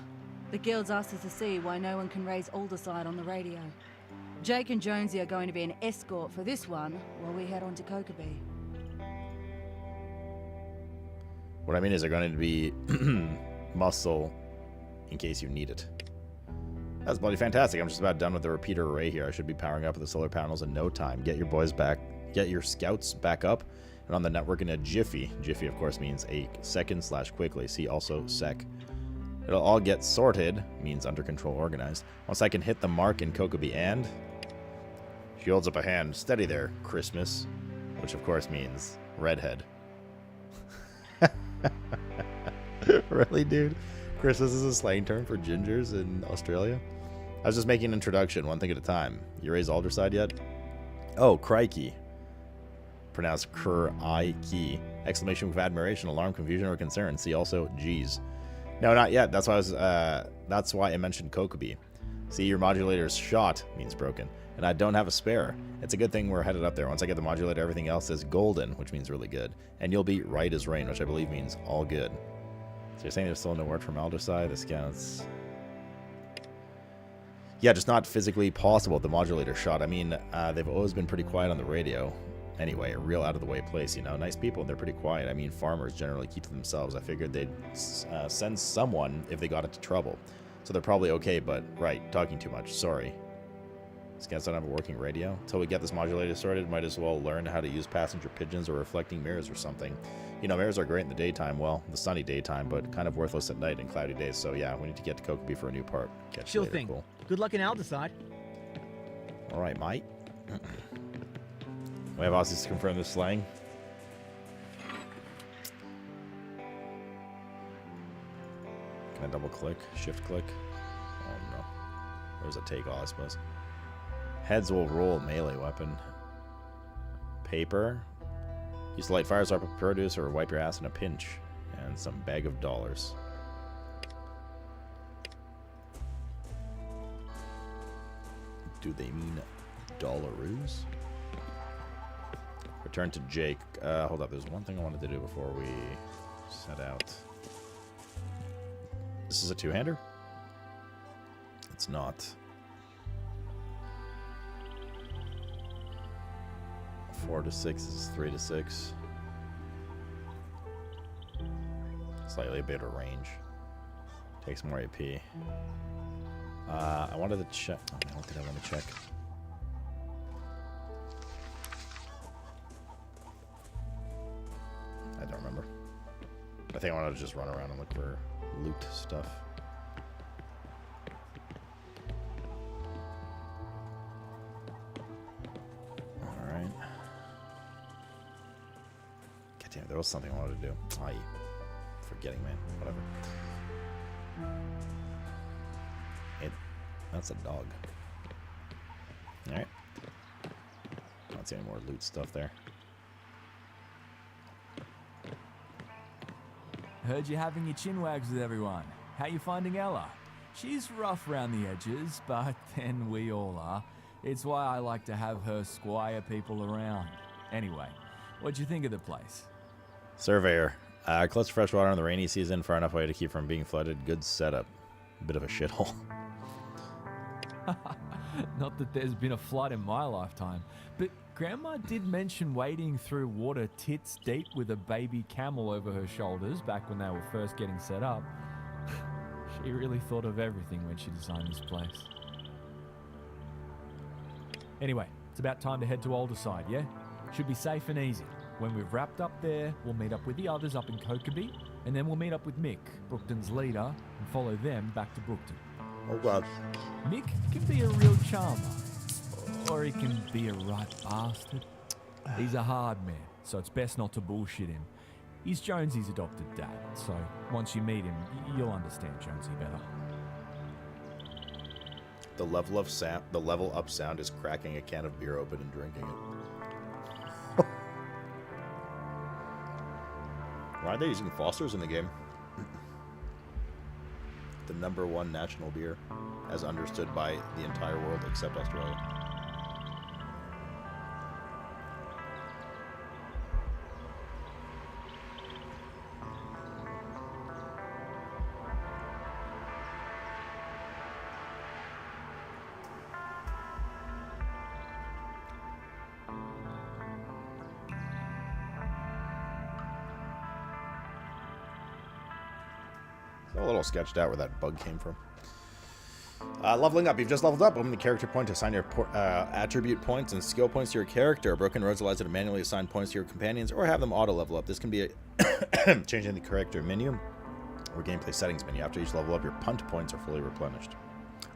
the guild's asked us to see why no one can raise Alderside on the radio. Jake and Jonesy are going to be an escort for this one while we head on to Kokobee. What I mean is they're going to be muscle in case you need it. That's bloody fantastic. I'm just about done with the repeater array here. I should be powering up the solar panels in no time. Get your boys back. Get your scouts back up and on the network in a jiffy. Jiffy, of course, means a second / quickly. See also sec. It'll all get sorted, means under control, organized. Once I can hit the mark in Kokobee and... She holds up a hand. Steady there, Christmas. Which, of course, means redhead. Really, dude? Christmas is a slang term for gingers in Australia? I was just making an introduction, one thing at a time. You raised Alderside yet? Oh, crikey. Pronounced cur-I-key. Exclamation with admiration, alarm, confusion, or concern. See also, geez. No, not yet. That's why I mentioned Kokobee. See, your modulator's shot means broken, and I don't have a spare. It's a good thing we're headed up there. Once I get the modulator, everything else is golden, which means really good. And you'll be right as rain, which I believe means all good. So you're saying there's still no word from Alderside? The scouts... Yeah, just not physically possible at the modulator shot. I mean, they've always been pretty quiet on the radio. Anyway, a real out-of-the-way place, you know. Nice people, they're pretty quiet. I mean, farmers generally keep to themselves. I figured they'd send someone if they got into trouble. So they're probably okay, but, right, talking too much. Sorry. Scouts don't have a working radio? Until we get this modulator sorted, might as well learn how to use passenger pigeons or reflecting mirrors or something. You know, mirrors are great in the daytime, well, the sunny daytime, but kind of worthless at night and cloudy days. So yeah, we need to get to Kokobee for a new part. Catch you later, thing. Cool. Good luck in Alderside. All right, mate. We have Aussies to confirm this slang. Can I double click? Shift click? Oh no. There's a take all, I suppose. Heads will roll, melee weapon. Paper. Use to light fires up a produce or wipe your ass in a pinch. And some bag of dollars. Do they mean dollaroos? Return to Jake. Hold up, there's one thing I wanted to do before we set out. This is a two-hander? It's not. 4 to 6 is 3 to 6. Slightly a better range. Takes more AP. I wanted to check. Oh man, what did I want to check? I don't remember. I think I wanted to just run around and look for loot stuff. Alright. God damn, there was something I wanted to do. Forgetting, man. Whatever. That's a dog. Alright. I don't see any more loot stuff there. Heard you having your chin wags with everyone. How you finding Ella? She's rough round the edges, but then we all are. It's why I like to have her squire people around. Anyway, what'd you think of the place? Surveyor. Close to fresh water in the rainy season, far enough away to keep from being flooded. Good setup. Bit of a shithole. Not that there's been a flood in my lifetime, but Grandma did mention wading through water tits deep with a baby camel over her shoulders back when they were first getting set up. She really thought of everything when she designed this place. Anyway, it's about time to head to Alderside, yeah? Should be safe and easy. When we've wrapped up there, we'll meet up with the others up in Kokeby, and then we'll meet up with Mick, Brookton's leader, and follow them back to Brookton. Oh god. Mick can be a real charmer, or he can be a right bastard. He's a hard man, so it's best not to bullshit him. He's Jonesy's adopted dad, so once you meet him, you'll understand Jonesy better. The level up sound is cracking a can of beer open and drinking it. Why are they using Foster's in the game? The #1 national beer, as understood by the entire world except Australia. A little sketched out where that bug came from. Leveling up. You've just leveled up. Open the character point to assign your attribute points and skill points to your character. Broken Roads allows you to manually assign points to your companions or have them auto-level up. This can be changing the character menu or gameplay settings menu. After each level up, your punt points are fully replenished.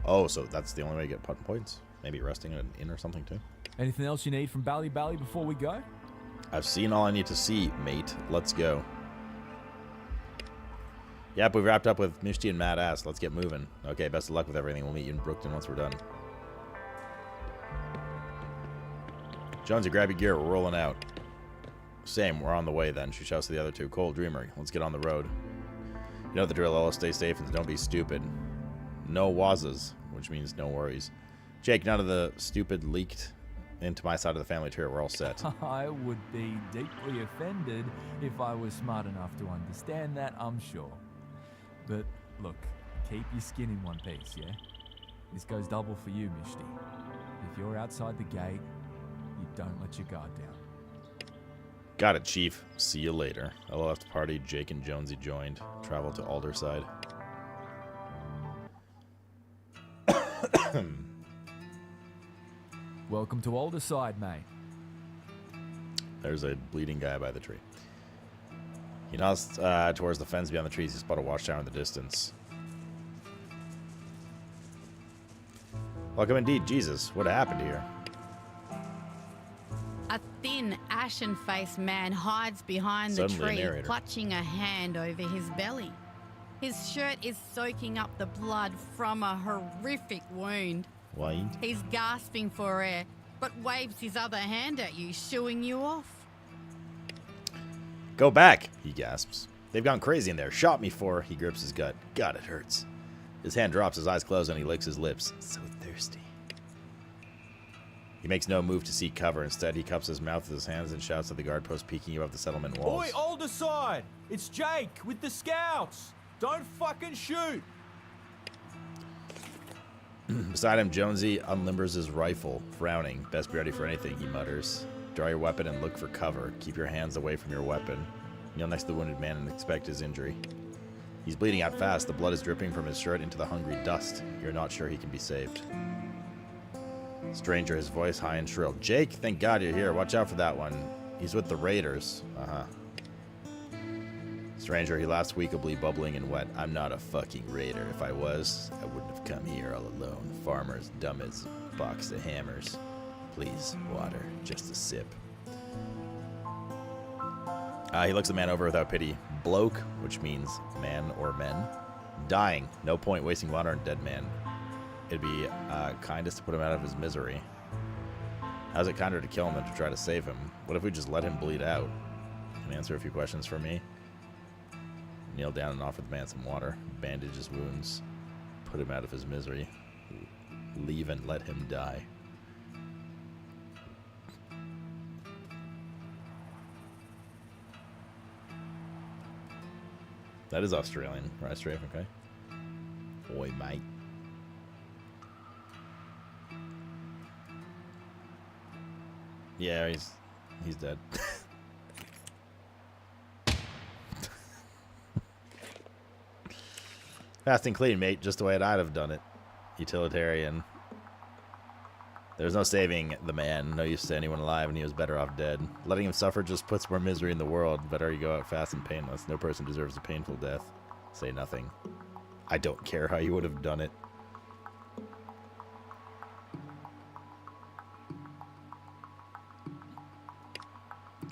Oh, so that's the only way to get punt points? Maybe resting in an inn or something too? Anything else you need from Bally Bally before we go? I've seen all I need to see, mate. Let's go. Yep, we've wrapped up with Mishti and Mad Ass. Let's get moving. Okay, best of luck with everything. We'll meet you in Brookton once we're done. Jonesy, grab your gear. We're rolling out. Same, we're on the way then. She shouts to the other two. Cole, Dreamer, let's get on the road. You know the drill, Ella. Stay safe and don't be stupid. No wazas, which means no worries. Jake, none of the stupid leaked into my side of the family tree. We're all set. I would be deeply offended if I was smart enough to understand that, I'm sure. But look, keep your skin in one piece, yeah? This goes double for you, Mishti. If you're outside the gate, you don't let your guard down. Got it, Chief. See you later. I left party. Jake and Jonesy joined. Travel to Alderside. Welcome to Alderside, mate. There's a bleeding guy by the tree. He nods towards the fence beyond the trees. You spot a watchtower in the distance. Welcome indeed. Jesus, what happened here? A thin, ashen-faced man hides behind the Suddenly a tree, narrator. clutching a hand over his belly. His shirt is soaking up the blood from a horrific wound. Why? He's gasping for air, but waves his other hand at you, shooing you off. Go back, he gasps. They've gone crazy in there. Shot me for. He grips his gut. God, it hurts. His hand drops, his eyes close, and he licks his lips. So thirsty. He makes no move to seek cover. Instead, he cups his mouth with his hands and shouts at the guard post peeking above the settlement walls. Oi, Alderside! It's Jake with the scouts! Don't fucking shoot! Beside him, Jonesy unlimbers his rifle, frowning. Best be ready for anything, he mutters. Draw your weapon and look for cover. Keep your hands away from your weapon. Kneel next to the wounded man and inspect his injury. He's bleeding out fast. The blood is dripping from his shirt into the hungry dust. You're not sure he can be saved. Stranger, his voice high and shrill. Jake, thank God you're here. Watch out for that one. He's with the Raiders. Stranger, he laughs weakly, bubbling and wet. I'm not a fucking raider. If I was, I wouldn't have come here all alone. Farmers, dumb as a box of hammers. Please, water. Just a sip. He looks the man over without pity. Bloke, which means man or men. Dying. No point wasting water on a dead man. It'd be kindest to put him out of his misery. How's it kinder to kill him than to try to save him? What if we just let him bleed out? Can you answer a few questions for me? Kneel down and offer the man some water. Bandage his wounds. Put him out of his misery. Leave and let him die. That is Australian, right, Strafe, okay? Oi, mate. Yeah, he's dead. Fast and clean, mate. Just the way I'd have done it. Utilitarian. There's no saving the man. No use to anyone alive, and he was better off dead. Letting him suffer just puts more misery in the world. Better you go out fast and painless. No person deserves a painful death. Say nothing. I don't care how you would have done it.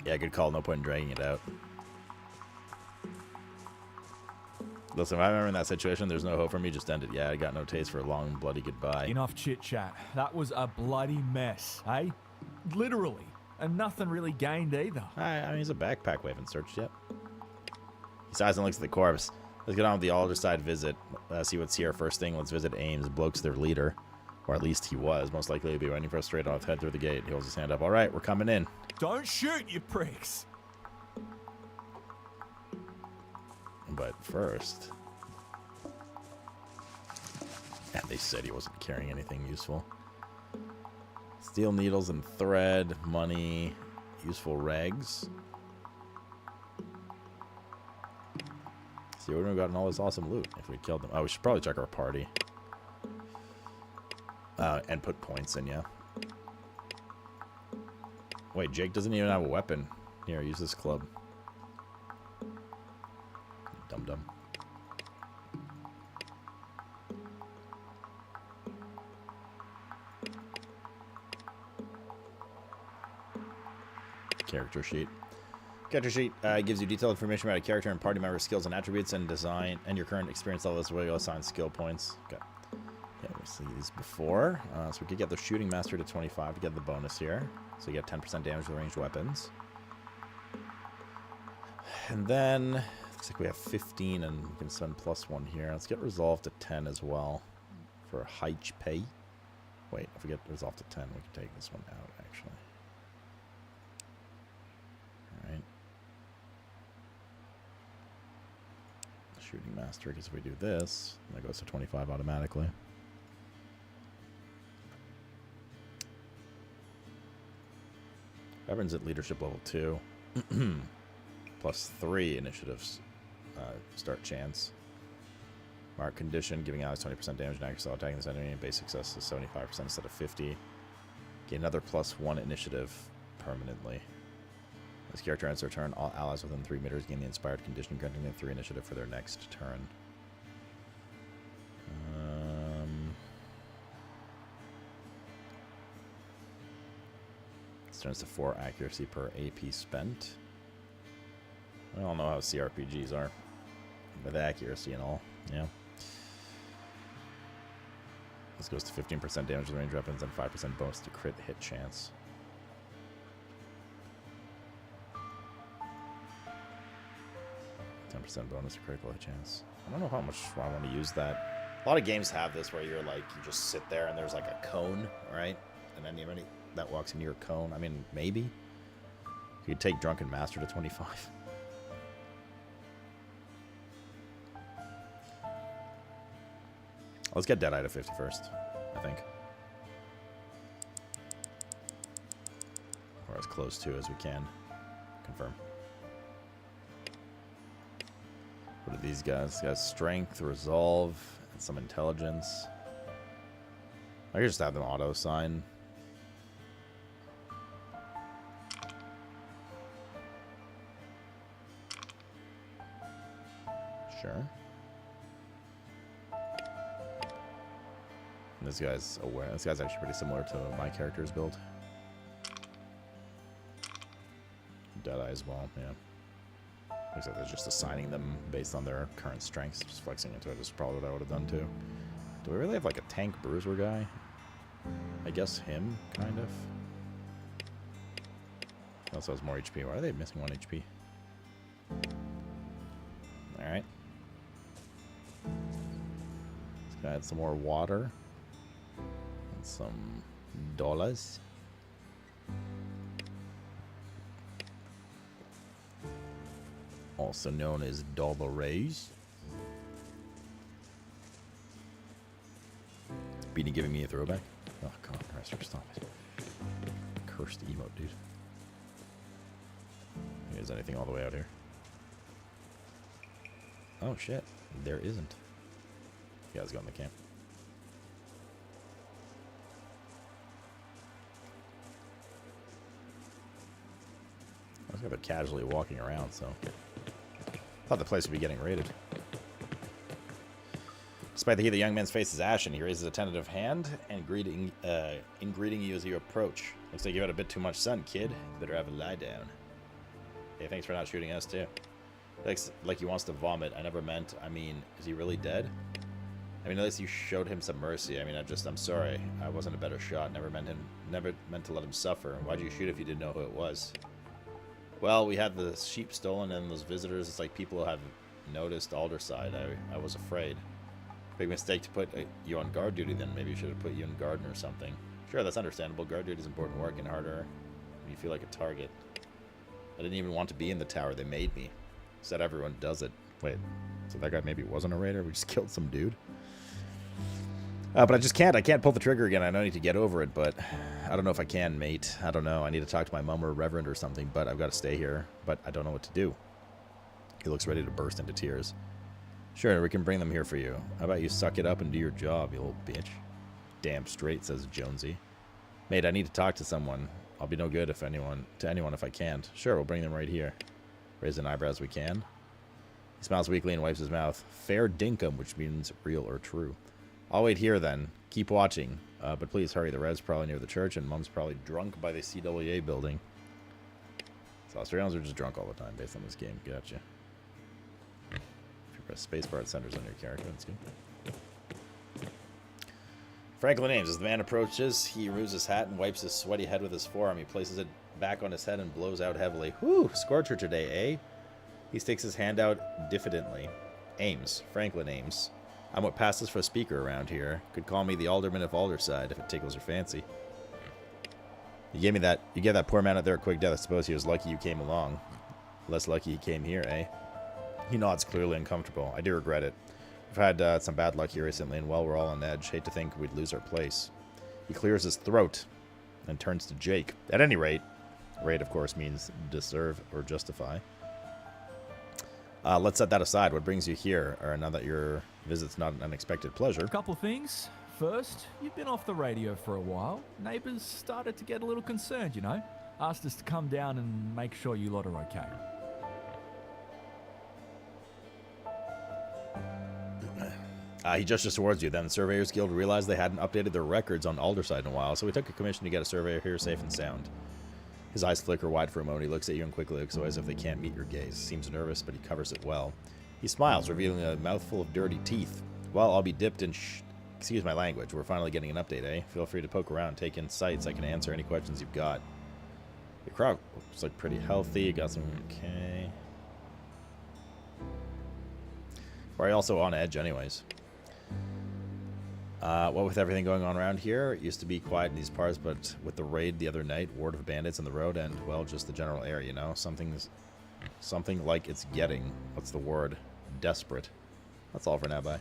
Yeah, good call. No point in dragging it out. Listen, if I'm ever in that situation, there's no hope for me. Just end it. Yeah, I got no taste for a long, bloody goodbye. Enough chit-chat. That was a bloody mess, eh? Literally. And nothing really gained either. I mean, he's a backpack we haven't searched yet. He sighs and looks at the corpse. Let's get on with the altar side visit. See what's here. First thing, let's visit Ames. Bloke's their leader. Or at least he was. Most likely he'll be waiting for us straight off. Head through the gate. He holds his hand up. All right, we're coming in. Don't shoot, you pricks. But first... And they said he wasn't carrying anything useful. Steel needles and thread, money, useful rags. See, we would have gotten all this awesome loot if we killed them. Oh, we should probably check our party. And put points in, yeah. Wait, Jake doesn't even have a weapon. Here, use this club. Dum-dum. Character sheet. Character sheet gives you detailed information about a character and party member skills and attributes and design and your current experience level as well. You'll assign skill points. Okay. Yeah, we've seen these before. So we could get the shooting master to 25 to get the bonus here. So you get 10% damage with ranged weapons. And then looks like we have 15 and we can spend +1 here. Let's get resolve to 10 as well for HP. Wait, if we get resolve to 10, we can take this one out actually. Alright. Shooting master, because if we do this, that goes to 25 automatically. Veterans at leadership level 2. +3 initiatives start chance. Mark condition, giving Alex 20% damage and accuracy while attacking this enemy. Base success is 75% instead of 50. Gain another +1 initiative permanently. This character ends their turn. All allies within 3 meters gain the inspired condition, granting them 3 initiative for their next turn. This turns to 4 accuracy per AP spent. I don't know how CRPGs are. With accuracy and all. Yeah. This goes to 15% damage with range weapons and 5% bonus to crit hit chance. 10% bonus to critical hit chance. I don't know how much I want to use that. A lot of games have this where you're like, you just sit there and there's like a cone, right? And then anybody that walks into your cone, I mean, maybe. You could take Drunken Master to 25. Let's get Deadeye to 50 first, I think. Or as close to as we can. Confirm. What are these guys? These guys strength, resolve, and some intelligence. I could just have them auto sign. Sure. And this guy's aware. This guy's actually pretty similar to my character's build. Deadeye as well, yeah. Looks like they're just assigning them based on their current strengths, just flexing into it is probably what I would have done too. Do we really have like a tank bruiser guy? I guess him, kind of. He also has more HP. Why are they missing 1 HP? Alright. Let's go add some more water. And some dollars. Also known as dollars. Beanie giving me a throwback. Oh god, Rester, stop it. Cursed emote, dude. Is anything all the way out here? Oh shit, there isn't. You guys go in the camp. Yeah, but casually walking around, so. Thought the place would be getting raided. Despite the heat, the young man's face is ashen. He raises a tentative hand and greeting you as you approach. Looks like you had a bit too much sun, kid. Better have a lie down. Hey, thanks for not shooting us, too. Looks like he wants to vomit. I never meant. I mean, is he really dead? I mean, at least you showed him some mercy. I mean, I'm sorry. I wasn't a better shot. Never meant to let him suffer. Why'd you shoot if you didn't know who it was? Well, we had the sheep stolen and those visitors. It's like people have noticed Alderside. I was afraid. Big mistake to put you on guard duty then. Maybe you should have put you in garden or something. Sure, that's understandable. Guard duty is important work and harder when you feel like a target. I didn't even want to be in the tower. They made me. Said everyone does it. Wait, so that guy maybe wasn't a raider? We just killed some dude? But I just can't. I can't pull the trigger again. I know I need to get over it, but I don't know if I can, mate. I don't know. I need to talk to my mom or a reverend or something, but I've got to stay here. But I don't know what to do. He looks ready to burst into tears. Sure, we can bring them here for you. How about you suck it up and do your job, you little bitch? Damn straight, says Jonesy. Mate, I need to talk to someone. I'll be no good to anyone if I can't. Sure, we'll bring them right here. Raise an eyebrow as we can. He smiles weakly and wipes his mouth. Fair dinkum, which means real or true. I'll wait here then. Keep watching. But please hurry. The Rev's probably near the church, and Mom's probably drunk by the CWA building. So Australians are just drunk all the time based on this game. Gotcha. If you press spacebar, it centers on your character. That's good. Franklin Ames. As the man approaches, he removes his hat and wipes his sweaty head with his forearm. He places it back on his head and blows out heavily. Whew, scorcher today, eh? He sticks his hand out diffidently. Ames. Franklin Ames. I'm what passes for a speaker around here. Could call me the alderman of Alderside if it tickles your fancy. You gave that poor man out there a quick death. I suppose he was lucky you came along. Less lucky he came here, eh? He nods, clearly uncomfortable. I do regret it. We've had some bad luck here recently, and well, we're all on edge. Hate to think we'd lose our place. He clears his throat and turns to Jake. At any rate, rate, of course, means deserve or justify. Let's set that aside. What brings you here? Or now that your visit's not an unexpected pleasure. A couple things. First, you've been off the radio for a while. Neighbors started to get a little concerned, you know. Asked us to come down and make sure you lot are okay. He gestures towards you. Then the Surveyors Guild realized they hadn't updated their records on Alderside in a while, so we took a commission to get a surveyor here safe and sound. His eyes flicker wide for a moment. He looks at you and quickly looks away as if they can't meet your gaze. Seems nervous, but he covers it well. He smiles, revealing a mouthful of dirty teeth. Well, I'll be dipped in excuse my language. We're finally getting an update, eh? Feel free to poke around, take in sights. I can answer any questions you've got. Your crowd looks like pretty healthy. You got some... Okay. Or are you also on edge anyways? What with everything going on around here, it used to be quiet in these parts, but with the raid the other night, word of bandits on the road, and, well, just the general air, you know? Something like it's getting, what's the word? Desperate. That's all for now, bye.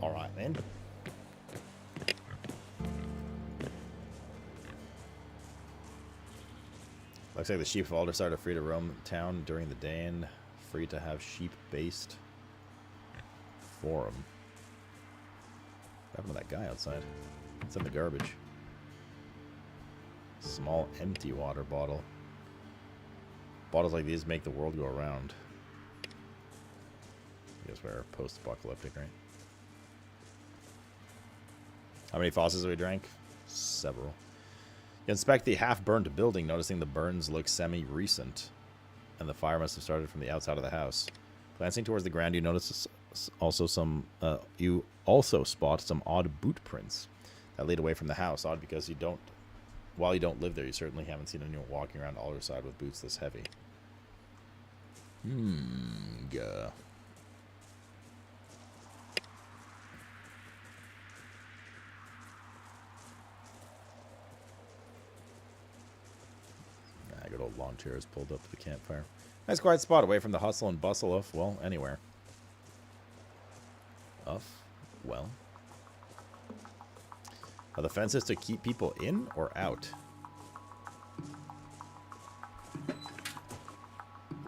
Alright, man. Looks like the sheep of Alderside are free to roam town during the day and free to have sheep-based forum. What happened to that guy outside? It's in the garbage. Small empty water bottle. Bottles like these make the world go around. I guess we're post-apocalyptic, right? How many faucets have we drank? Several. You inspect the half-burned building, noticing the burns look semi-recent, and the fire must have started from the outside of the house. Glancing towards the ground, you notice you also spot some odd boot prints that lead away from the house. Odd because while you don't live there, you certainly haven't seen anyone walking around Alderside with boots this heavy. Gah. Good old lawn chairs pulled up to the campfire. Nice quiet spot away from the hustle and bustle of, well, anywhere. Well. Are the fences to keep people in or out?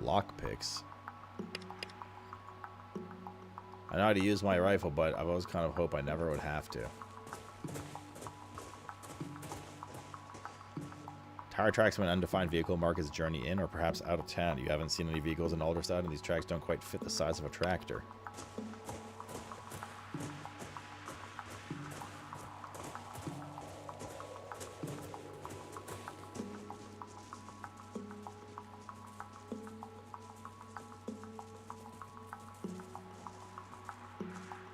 Lockpicks. I know how to use my rifle, but I've always kind of hoped I never would have to. Car tracks from an undefined vehicle mark as journey in or perhaps out of town. You haven't seen any vehicles in Alderstad, and these tracks don't quite fit the size of a tractor.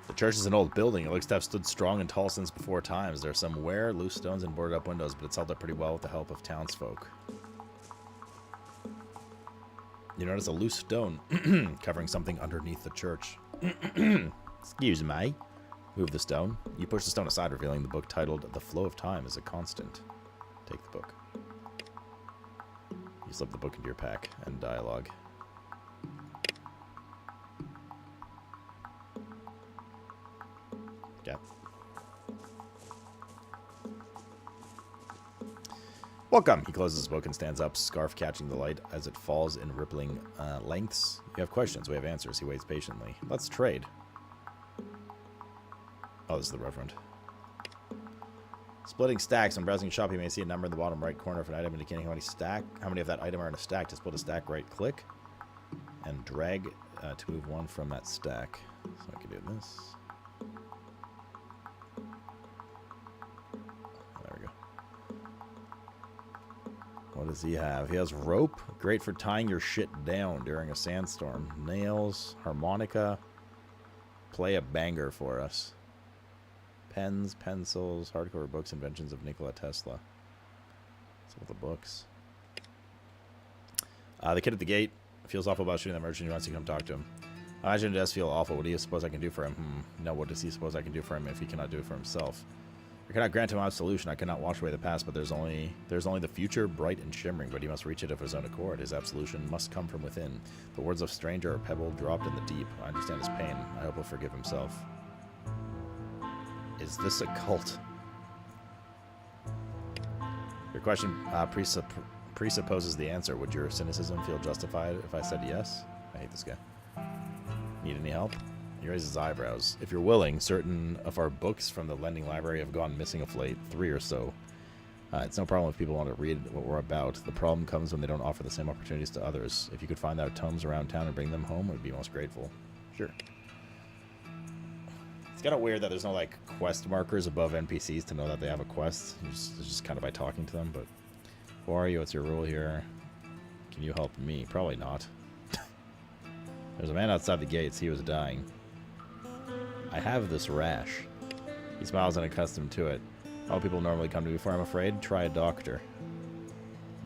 The church is an old building. It looks to have stood strong and tall since before times. There are some wear, loose stones, and boarded up windows, but it's held up pretty well with the help of townsfolk. You notice a loose stone covering something underneath the church. Excuse me. Move the stone. You push the stone aside, revealing the book titled The Flow of Time is a Constant. Take the book. You slip the book into your pack and dialogue. Yeah. Welcome. He closes his book and stands up, scarf catching the light as it falls in rippling lengths. You have questions. We have answers. He waits patiently. Let's trade. Oh, this is the Reverend. Splitting stacks. When browsing shop, you may see a number in the bottom right corner of an item indicating how many of that item are in a stack. To split a stack, right-click and drag to move one from that stack. So I can do this. There we go. What does he have? He has rope. Great for tying your shit down during a sandstorm. Nails, harmonica. Play a banger for us. Pens, pencils, hardcover books, inventions of Nikola Tesla. Some of the books. The kid at the gate feels awful about shooting the merchant. He wants to come talk to him. I imagine it does feel awful. What do you suppose I can do for him? No, what does he suppose I can do for him if he cannot do it for himself? I cannot grant him absolution. I cannot wash away the past, but there's only the future, bright and shimmering, but he must reach it of his own accord. His absolution must come from within. The words of stranger are a pebble dropped in the deep. I understand his pain. I hope he'll forgive himself. Is this a cult? Your question presupposes the answer. Would your cynicism feel justified if I said yes? I hate this guy. Need any help? He raises his eyebrows. If you're willing, certain of our books from the lending library have gone missing of late, 3 or so. It's no problem if people want to read what we're about. The problem comes when they don't offer the same opportunities to others. If you could find out tomes around town and bring them home, we'd be most grateful. Sure. It's kind of weird that there's no, like, quest markers above NPCs to know that they have a quest. It's just kind of by talking to them, but... Who are you? What's your role here? Can you help me? Probably not. There's a man outside the gates. He was dying. I have this rash. He smiles unaccustomed to it. All people normally come to me for, I'm afraid. Try a doctor.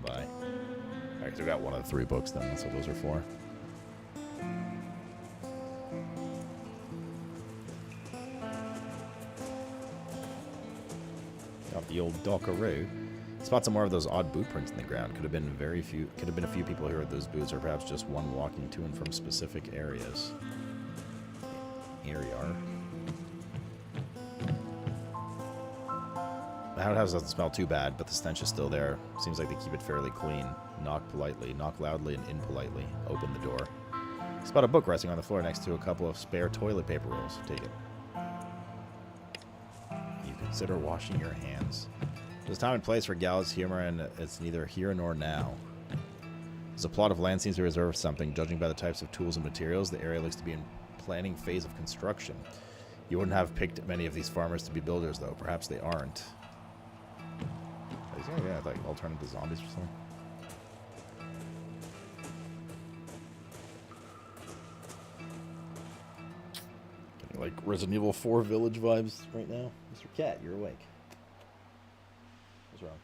Bye. Alright, so we got one of the 3 books then. That's what those are for. Got the old dockaroo. Spot some more of those odd boot prints in the ground. Could have been a few people who heard those boots, or perhaps just one walking to and from specific areas. Here we are. The outhouse doesn't smell too bad, but the stench is still there. Seems like they keep it fairly clean. Knock politely, knock loudly and impolitely. Open the door. Spot a book resting on the floor next to a couple of spare toilet paper rolls. Take it. You consider washing your hands. There's time and place for gallows humor, and it's neither here nor now. As a plot of land seems to reserve something, judging by the types of tools and materials, the area looks to be in planning phase of construction. You wouldn't have picked many of these farmers to be builders, though. Perhaps they aren't. Yeah, like alternative to zombies or something. Getting like Resident Evil 4 village vibes right now. Mr. Cat, you're awake. What's wrong?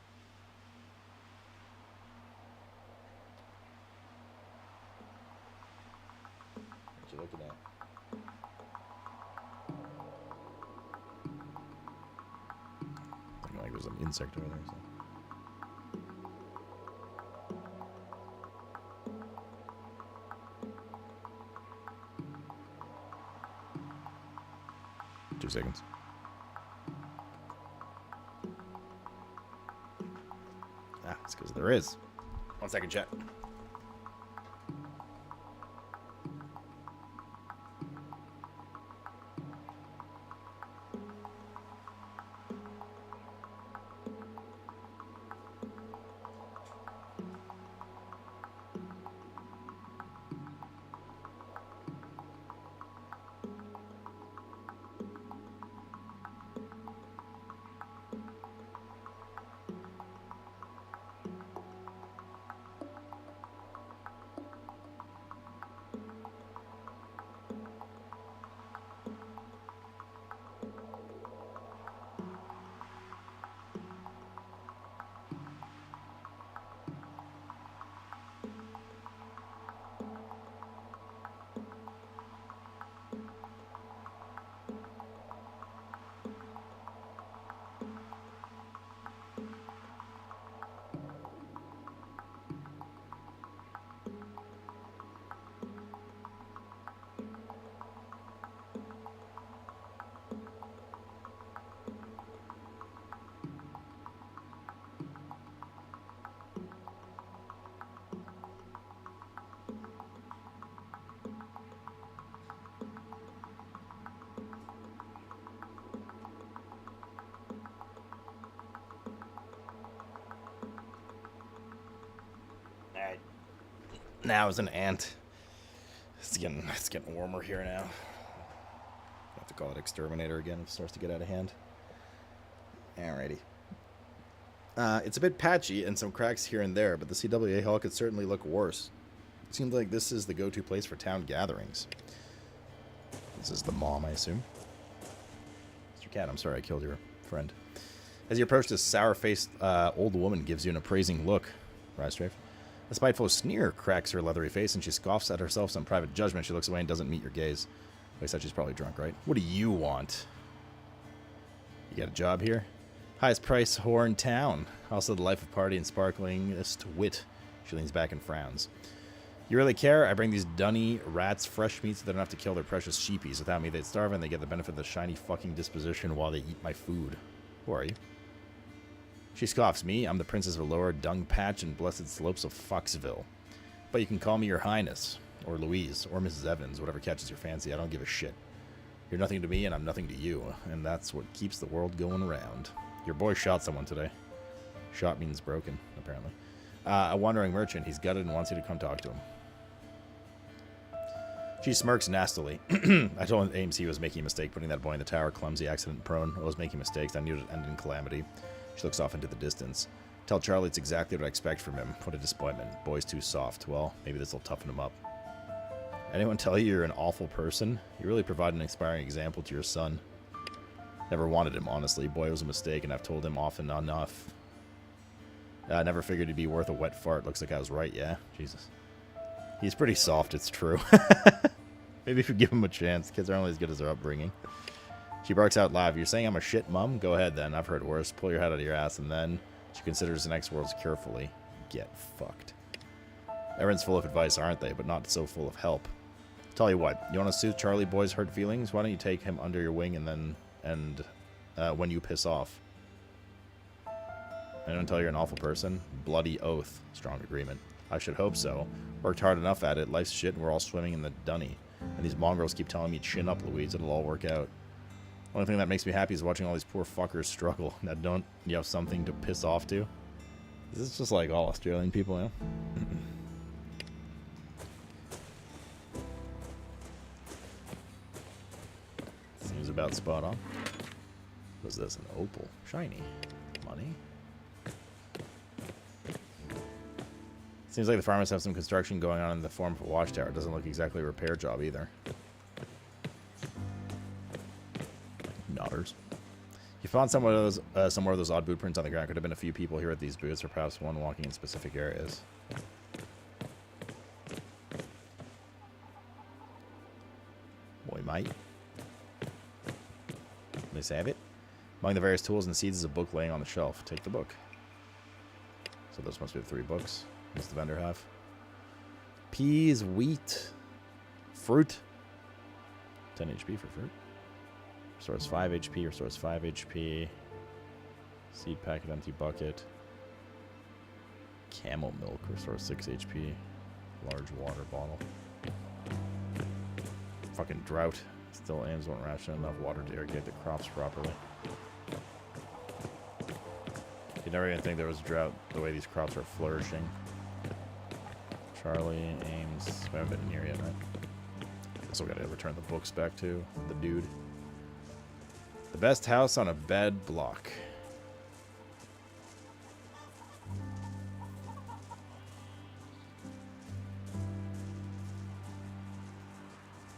What you looking at? Looking like there's an insect over there. So. Two seconds. It's because there is. 1 second, chat. now as an ant. It's getting warmer here now. I have to call it exterminator again if it starts to get out of hand. Alrighty. It's a bit patchy and some cracks here and there, but the CWA hall could certainly look worse. It seems like this is the go-to place for town gatherings. This is the mom, I assume. Mr. Cat, I'm sorry I killed your friend. As you approach, this sour-faced old woman gives you an appraising look. Rystrafe. A spiteful sneer cracks her leathery face, and she scoffs at herself some private judgment. She looks away and doesn't meet your gaze. I said she's probably drunk, right? What do you want? You got a job here? Highest price whore in town. Also the life of party and sparklingest wit. She leans back and frowns. You really care? I bring these dunny rats fresh meat so they don't have to kill their precious sheepies. Without me, they'd starve, and they get the benefit of the shiny fucking disposition while they eat my food. Who are you? She scoffs. Me? I'm the princess of Lower Dung Patch and Blessed Slopes of Foxville. But you can call me your highness, or Louise, or Mrs. Evans, whatever catches your fancy. I don't give a shit. You're nothing to me, and I'm nothing to you, and that's what keeps the world going around. Your boy shot someone today. Shot means broken, apparently. A wandering merchant. He's gutted and wants you to come talk to him. She smirks nastily. I told Ames he was making a mistake putting that boy in the tower, clumsy, accident-prone. I was making mistakes. I knew it would end in calamity. She looks off into the distance. Tell Charlie it's exactly what I expect from him. What a disappointment. Boy's too soft. Well, maybe this will toughen him up. Anyone tell you you're an awful person? You really provide an inspiring example to your son. Never wanted him, honestly. Boy was a mistake, and I've told him often enough. I never figured he'd be worth a wet fart. Looks like I was right, yeah? Jesus. He's pretty soft, it's true. Maybe if you give him a chance. Kids are only as good as their upbringing. She barks out loud. You're saying I'm a shit mom? Go ahead, then. I've heard worse. Pull your head out of your ass, and then she considers the next words carefully. Get fucked. Everyone's full of advice, aren't they? But not so full of help. Tell you what. You want to soothe Charlie Boy's hurt feelings? Why don't you take him under your wing and then... when you piss off. I don't tell you're an awful person. Bloody oath. Strong agreement. I should hope so. Worked hard enough at it. Life's shit and we're all swimming in the dunny. And these mongrels keep telling me, chin up, Louise. It'll all work out. Only thing that makes me happy is watching all these poor fuckers struggle. Now don't you have something to piss off to? Is this just like all Australian people now? Seems about spot on. What's this? An opal. Shiny. Money. Seems like the farmers have some construction going on in the form of a watchtower. It doesn't look exactly a repair job either. Nodders. You found somewhere of those odd boot prints on the ground. Could have been a few people here at these booths, or perhaps one walking in specific areas. Boy, might. Let's have it. Among the various tools and seeds is a book laying on the shelf. Take the book. So those must be the 3 books. What's the vendor have? Peas, wheat, fruit. 10 HP for fruit. Restores 5 HP, restores 5 HP. Seed packet, empty bucket. Camel milk, restores 6 HP. Large water bottle. Fucking drought. Still Ames won't ration enough water to irrigate the crops properly. You'd never even think there was a drought the way these crops are flourishing. Charlie, Ames, we haven't been in here yet, right? Also gotta return the books back to the dude. The best house on a bad block.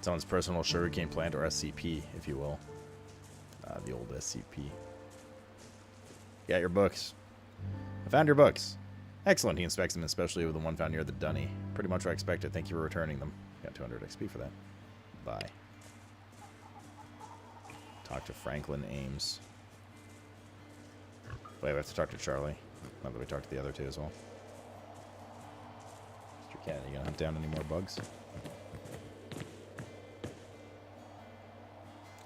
Someone's personal sugarcane plant, or SCP, if you will. The old SCP. Got your books. I found your books. Excellent. He inspects them, especially with the one found near the dunny. Pretty much what I expected. Thank you for returning them. Got 200 XP for that. Bye. Talk to Franklin Ames. Wait, we have to talk to Charlie. Not that we talked to the other 2 as well. Mr. Cat, you gonna hunt down any more bugs?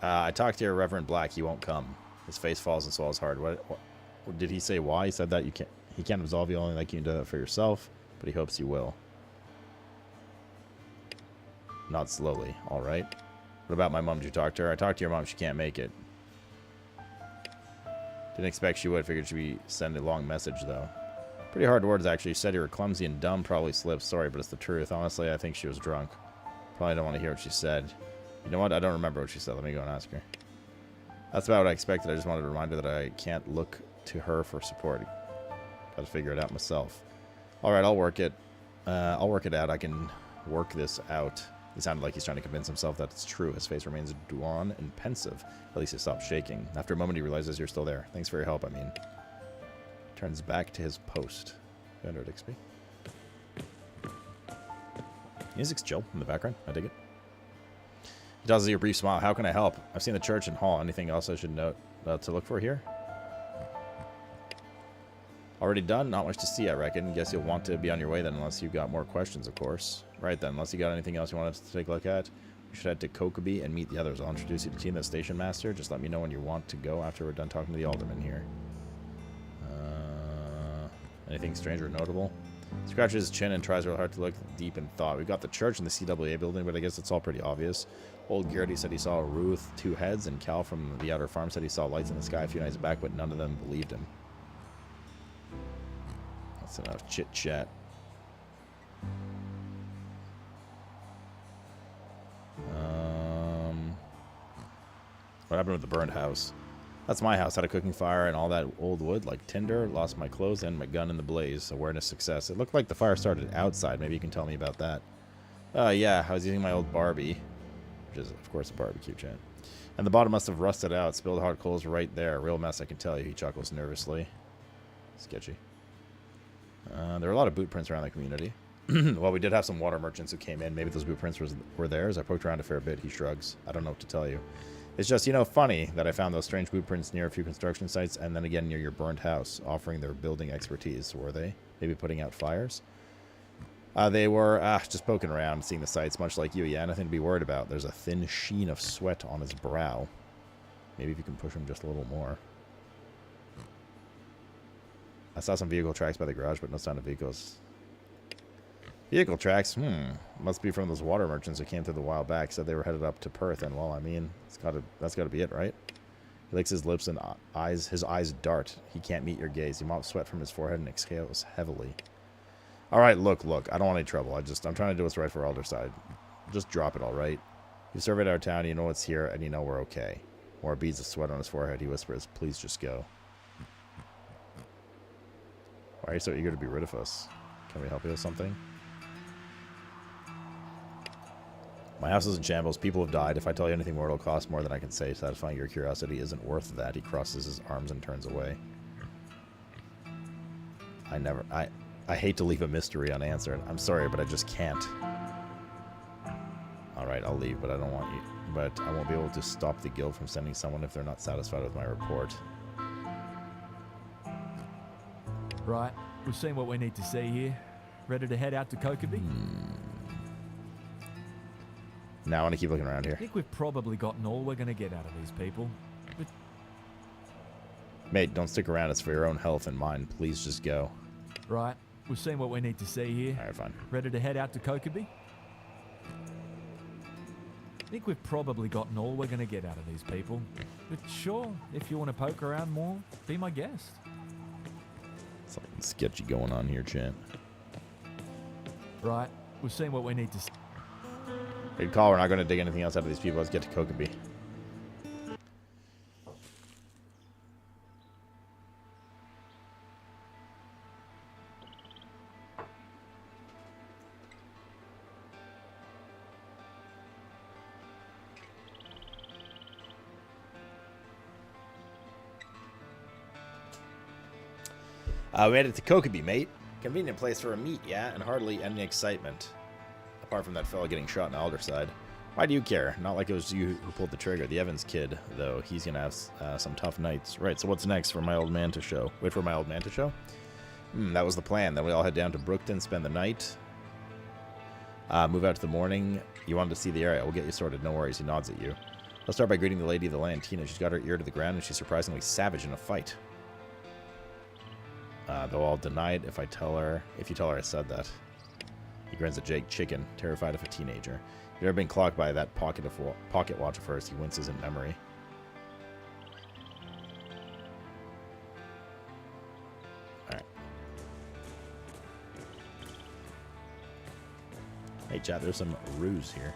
I talked to your Reverend Black. He won't come. His face falls and swallows hard. What did he say? Why? He said that you can't. He can't absolve you, only like you can do that for yourself, but he hopes you will. Not slowly. All right. What about my mom? Did you talk to her? I talked to your mom. She can't make it. Didn't expect she would. Figured she'd be sending a long message though. Pretty hard words, actually. She said you were clumsy and dumb, probably slipped. Sorry, but it's the truth. Honestly, I think she was drunk. Probably don't want to hear what she said. You know what? I don't remember what she said. Let me go and ask her. That's about what I expected. I just wanted to remind her that I can't look to her for support. Gotta figure it out myself. Alright, I'll work it. I'll work it out. I can work this out. He sounded like he's trying to convince himself that it's true. His face remains drawn and pensive. At least he stopped shaking. After a moment, he realizes you're still there. Thanks for your help, I mean. Turns back to his post. 200 XP. Music's chill in the background. I dig it. He tells you a brief smile. How can I help? I've seen the church and hall. Anything else I should note to look for here? Already done? Not much to see, I reckon. Guess you'll want to be on your way then, unless you've got more questions, of course. Right then, unless you got anything else you want us to take a look at, you should head to Kokeby and meet the others. I'll introduce you to Tina, the station master. Just let me know when you want to go after we're done talking to the alderman here. Anything strange or notable? Scratches his chin and tries real hard to look deep in thought. We've got the church and the CWA building, but I guess it's all pretty obvious. Old Garrity said he saw Ruth, 2 heads, and Cal from the outer farm said he saw lights in the sky a few nights back, but none of them believed him. That's enough chit-chat. What happened with the burned house? That's my house. Had a cooking fire and all that old wood, like tinder. Lost my clothes and my gun in the blaze. Awareness success. It looked like the fire started outside. Maybe you can tell me about that. Yeah, I was using my old Barbie, which is, of course, a barbecue chan. And the bottom must have rusted out. Spilled hot coals right there. Real mess, I can tell you. He chuckles nervously. Sketchy. There are a lot of boot prints around the community. Well, we did have some water merchants who came in. Maybe those boot prints were theirs. I poked around a fair bit. He shrugs. I don't know what to tell you. It's just, you know, funny that I found those strange boot prints near a few construction sites and then again near your burned house, offering their building expertise. Were they? Maybe putting out fires? They were just poking around, seeing the sights, much like you. Yeah, nothing to be worried about. There's a thin sheen of sweat on his brow. Maybe if you can push him just a little more. I saw some vehicle tracks by the garage, but no sign of vehicles. Vehicle tracks? Must be from those water merchants who came through the while back. Said they were headed up to Perth, and well, I mean, that's gotta be it, right? He licks his lips and his eyes dart. He can't meet your gaze. He mops sweat from his forehead and exhales heavily. Alright, look, I don't want any trouble. I'm trying to do what's right for Alderside. Just drop it, alright? You've surveyed our town, you know what's here, and you know we're okay. More beads of sweat on his forehead, he whispers, please just go. Why are you so eager to be rid of us? Can we help you with something? My house is in shambles. People have died. If I tell you anything more, it'll cost more than I can say. Satisfying your curiosity isn't worth that. He crosses his arms and turns away. I hate to leave a mystery unanswered. I'm sorry, but I just can't. Alright, I'll leave, but I don't want you. But I won't be able to stop the guild from sending someone if they're not satisfied with my report. Right, we've seen what we need to see here. Ready to head out to Kokeby? Now I want to keep looking around here. I think we've probably gotten all we're going to get out of these people. Mate, don't stick around. It's for your own health and mine. Please just go. Right, we've seen what we need to see here. Alright, fine. Ready to head out to Kokeby? I think we've probably gotten all we're going to get out of these people. But sure, if you want to poke around more, be my guest. Something sketchy going on here, Chan. Right, we've seen what we need to see. Good call. We're not going to dig anything else out of these people. Let's get to Kokeby. We made it to Kokeby, mate. Convenient place for a meet, yeah? And hardly any excitement. Apart from that fella getting shot in Alderside. Why do you care? Not like it was you who pulled the trigger. The Evans kid, though, he's gonna have some tough nights. Right, so what's next for my old man to show? Wait for my old man to show? That was the plan. Then we all head down to Brookton, spend the night. Move out to the morning. You wanted to see the area. We'll get you sorted. No worries. He nods at you. Let's start by greeting the lady of the land, Tina. She's got her ear to the ground, and she's surprisingly savage in a fight. Though I'll deny it if you tell her I said that. He grins at Jake, chicken, terrified of a teenager. You've never been clocked by that pocket watch of hers. He winces in memory. Alright. Hey, chat, there's some ruse here.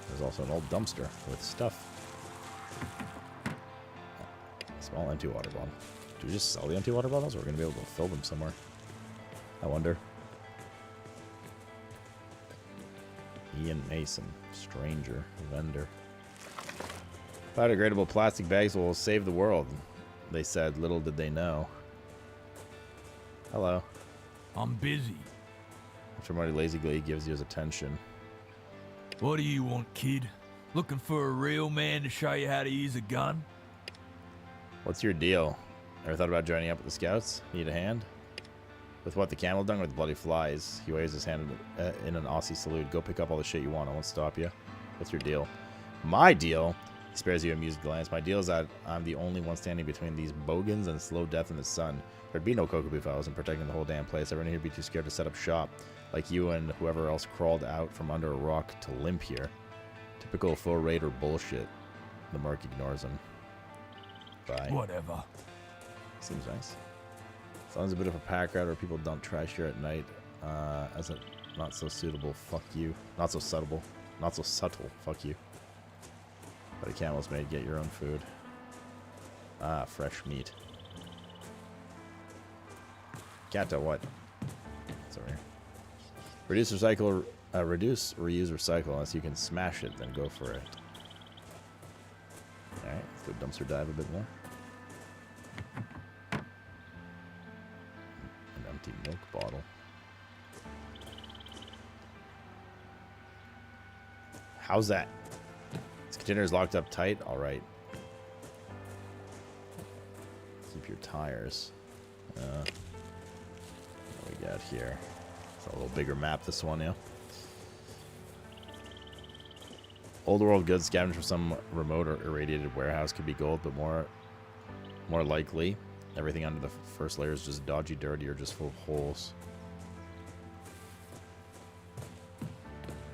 There's also an old dumpster with stuff. A small empty water bottle. Do we just sell the empty water bottles, or we're going to be able to fill them somewhere? I wonder. Ian Mason, stranger, vendor. Biodegradable plastic bags will save the world, they said. Little did they know. Hello. I'm busy. After Marty Lazy Glee gives you his attention. What do you want, kid? Looking for a real man to show you how to use a gun? What's your deal? Ever thought about joining up with the scouts? Need a hand? With what, the camel dung or the bloody flies? He waves his hand in an Aussie salute. Go pick up all the shit you want. I won't stop you. What's your deal? My deal? He spares you an amused glance. My deal is that I'm the only one standing between these bogans and slow death in the sun. There'd be no Kokobu if I wasn't protecting the whole damn place. Everyone here would be too scared to set up shop. Like you and whoever else crawled out from under a rock to limp here. Typical full raider bullshit. The mark ignores him. Bye. Whatever. Seems nice. Sounds a bit of a pack rat where people dump trash here at night. As a not so suitable, fuck you. Not so subtle. Not so subtle, fuck you. But a camel's made, get your own food. Ah, fresh meat. Kata, what? It's over here. Reduce, recycle, reduce, reuse, recycle. Unless you can smash it, then go for it. Alright, let's go dumpster dive a bit more. An empty milk bottle. How's that? This container is locked up tight. Alright. Keep your tires. What do we got here? It's a little bigger map, this one, yeah. Old world goods scavenged from some remote or irradiated warehouse could be gold, but more likely, everything under the first layer is just dodgy, dirty, or just full of holes.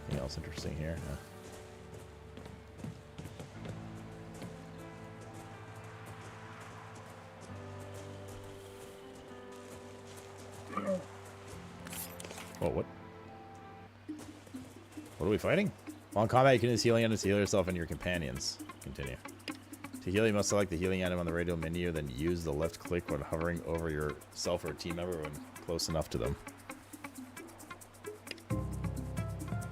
Anything else interesting here? Oh, what? What are we fighting? While in combat, you can use healing items to heal yourself and your companions. Continue. To heal, you must select the healing item on the radial menu, then use the left click when hovering over yourself or a team member when close enough to them.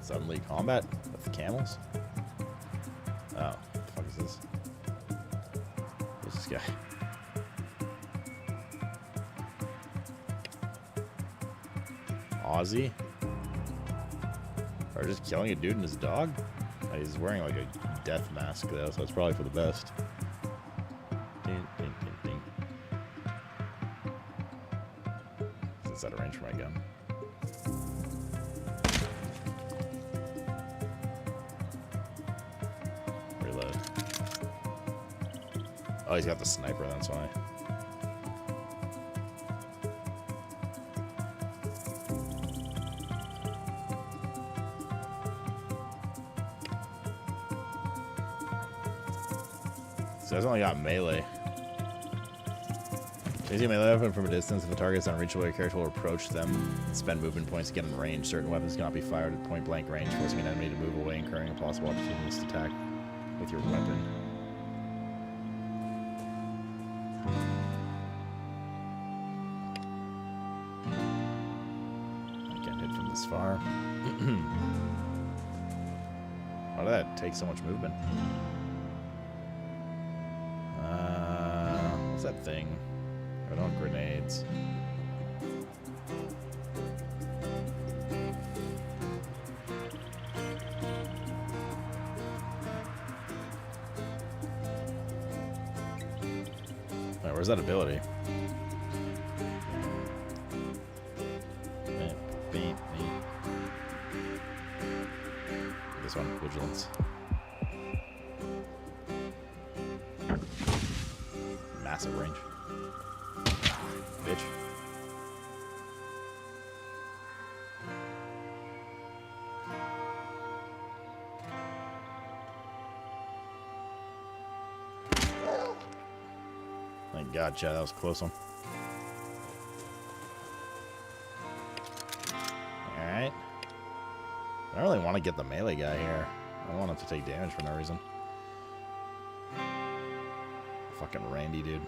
Suddenly combat with the camels? Oh, what the fuck is this? Who's this guy? Aussie? Or just killing a dude and his dog? He's wearing like a death mask though, so it's probably for the best. Ding, ding, ding, ding. It's out of range for my gun. Reload. Oh, he's got the sniper, that's why. So I've only got melee. Using melee weapon from a distance, if the target is unreachable, your character will approach them and spend movement points to get in range. Certain weapons cannot be fired at point blank range, forcing an enemy to move away, incurring a possible opportunist attack with your weapon. I can't hit from this far. Why did that take so much movement? What's that thing? I don't have grenades. Alright, where's that ability? This one, vigilance. Massive range. Bitch. Thank God, Chad, that was a close one. I don't really want to get the melee guy here. I don't want him to take damage for no reason. Fucking Randy, dude.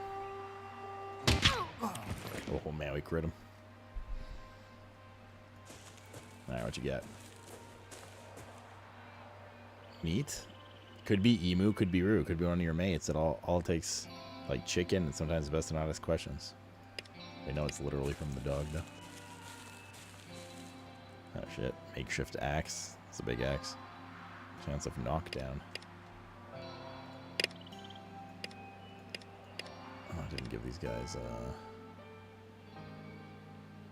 Oh man, we crit him. Alright, what you got? Meat? Could be Emu, could be Roo, could be one of your mates. It all takes like chicken, and sometimes it's best to not ask questions. They know it's literally from the dog though. Oh shit. Makeshift axe. It's a big axe. Chance of knockdown. Oh, I didn't give these guys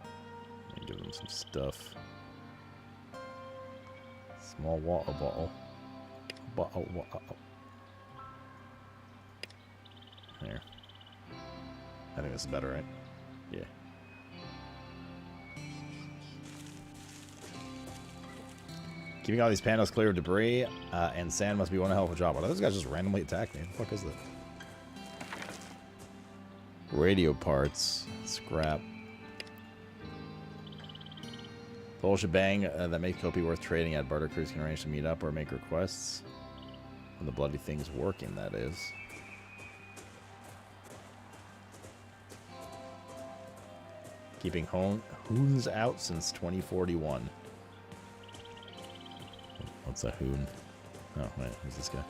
I give them some stuff. Small water bottle. Here. I think this is better, right? Yeah. Keeping all these panels clear of debris and sand must be one hell of a job. Why do those guys just randomly attack me? What the fuck is that? Radio parts. Scrap. The whole shebang that makes Kopi worth trading at. Barter crews can arrange to meet up or make requests. When the bloody thing's working, that is. Keeping hoons out since 2041. What's a hoon? Oh, wait, who's this guy?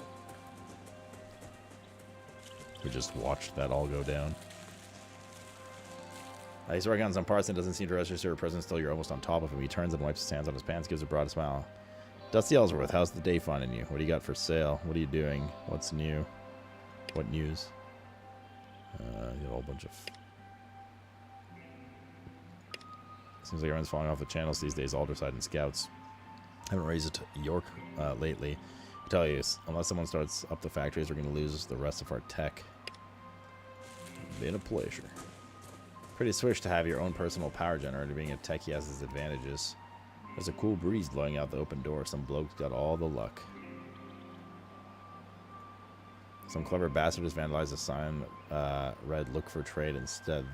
We just watched that all go down. He's working on some parts and doesn't seem to register a presence until you're almost on top of him. He turns and wipes his hands on his pants, gives a broad smile. Dusty Ellsworth, how's the day finding you? What do you got for sale? What are you doing? What's new? What news? You have a whole bunch of... Seems like everyone's falling off the channels these days, Alderside and Scouts. I haven't raised it to York lately. I tell you, unless someone starts up the factories, we're going to lose the rest of our tech. Been a pleasure. Pretty swish to have your own personal power generator. Being a techie has its advantages. There's a cool breeze blowing out the open door. Some bloke's got all the luck. Some clever bastard has vandalized a sign read, "Look for trade" instead.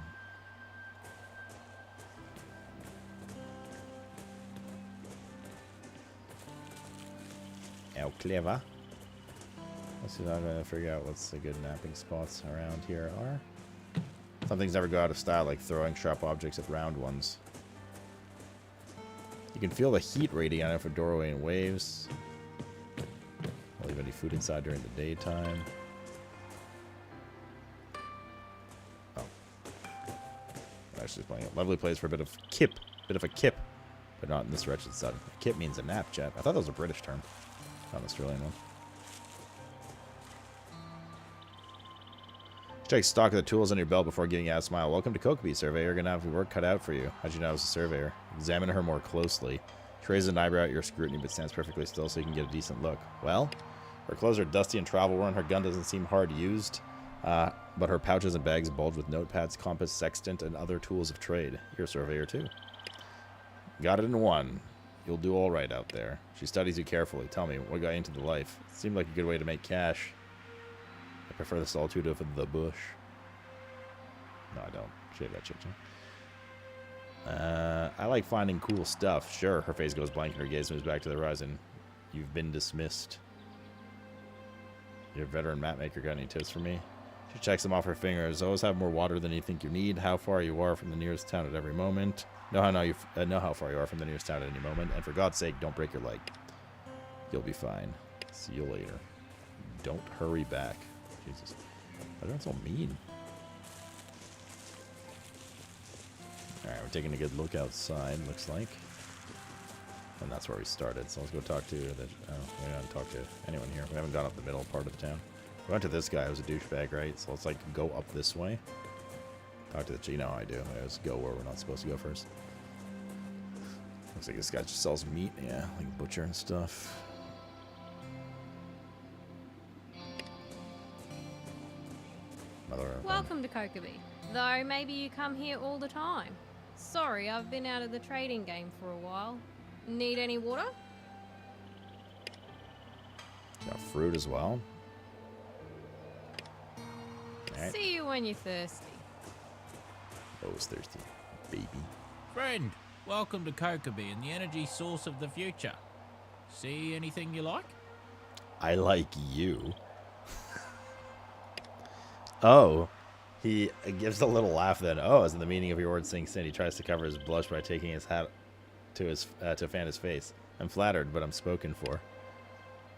How clever. Let's see if I'm going to figure out what's the good napping spots around here are. Some things never go out of style, like throwing sharp objects at round ones. You can feel the heat radiating out of a doorway in waves. Don't leave any food inside during the daytime. Oh. Actually playing a lovely place for a bit of kip. But not in this wretched sun. Kip means a nap, chat. I thought that was a British term. Not an Australian one. Check stock of the tools on your belt before getting out. Smile. Welcome to Kokobi, surveyor. You're gonna have your work cut out for you. How'd you know I was a surveyor? Examine her more closely. She raises an eyebrow at your scrutiny, but stands perfectly still so you can get a decent look. Well, her clothes are dusty and travel-worn. Her gun doesn't seem hard used, but her pouches and bags bulge with notepads, compass, sextant, and other tools of trade. You're a surveyor too. Got it in one. You'll do all right out there. She studies you carefully. Tell me, what got you into the life? It seemed like a good way to make cash. I prefer the solitude of the bush. No, I don't. Shave that shit, I like finding cool stuff. Sure, her face goes blank and her gaze moves back to the horizon. You've been dismissed. Your veteran mapmaker got any tips for me? She checks them off her fingers. Always have more water than you think you need. How far you are from the nearest town at every moment. Know how far you are from the nearest town at any moment. And for God's sake, don't break your leg. You'll be fine. See you later. Don't hurry back. Jesus. Why are they so mean? Alright, we're taking a good look outside, looks like. And that's where we started. So let's go talk to the... Oh, we haven't talked to anyone here. We haven't gone up the middle part of the town. We went to this guy. It was a douchebag, right? So let's, like, go up this way. Talk to the... You know how I do. I always go where we're not supposed to go first. Looks like this guy just sells meat. Yeah, like butcher and stuff. Welcome to Kokobi. Though maybe you come here all the time. Sorry, I've been out of the trading game for a while. Need any water? Got fruit as well. Right. See you when you're thirsty. Always thirsty, baby. Friend, welcome to Kokobi and the energy source of the future. See anything you like? I like you. Oh. He gives a little laugh then. Oh, as in the meaning of your word sinks in, he tries to cover his blush by taking his hat to fan his face. I'm flattered, but I'm spoken for.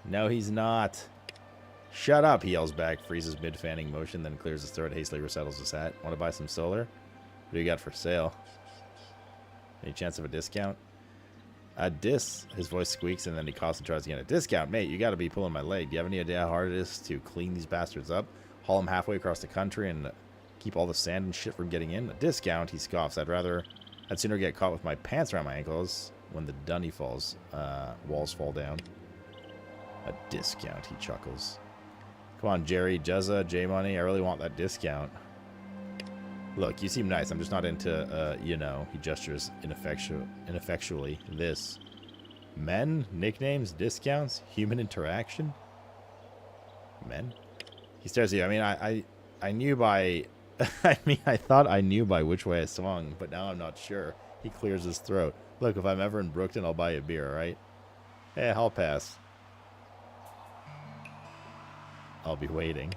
No, he's not. Shut up, he yells back, freezes mid-fanning motion, then clears his throat, hastily resettles his hat. Want to buy some solar? What do you got for sale? Any chance of a discount? A his voice squeaks, and then he coughs and tries again. A discount? Mate, you gotta be pulling my leg. Do you have any idea how hard it is to clean these bastards up? Haul them halfway across the country and keep all the sand and shit from getting in? A discount? He scoffs. I'd sooner get caught with my pants around my ankles when the dunny falls, walls fall down. A discount, he chuckles. Come on, Jerry, Jezza, J-Money, I really want that discount. Look, you seem nice. I'm just not into, you know, he gestures ineffectually. This. Men? Nicknames? Discounts? Human interaction? Men? He stares at you. I mean, I knew by... I thought I knew by which way I swung, but now I'm not sure. He clears his throat. Look, if I'm ever in Brookton, I'll buy you a beer, alright? Hey, I'll pass. I'll be waiting.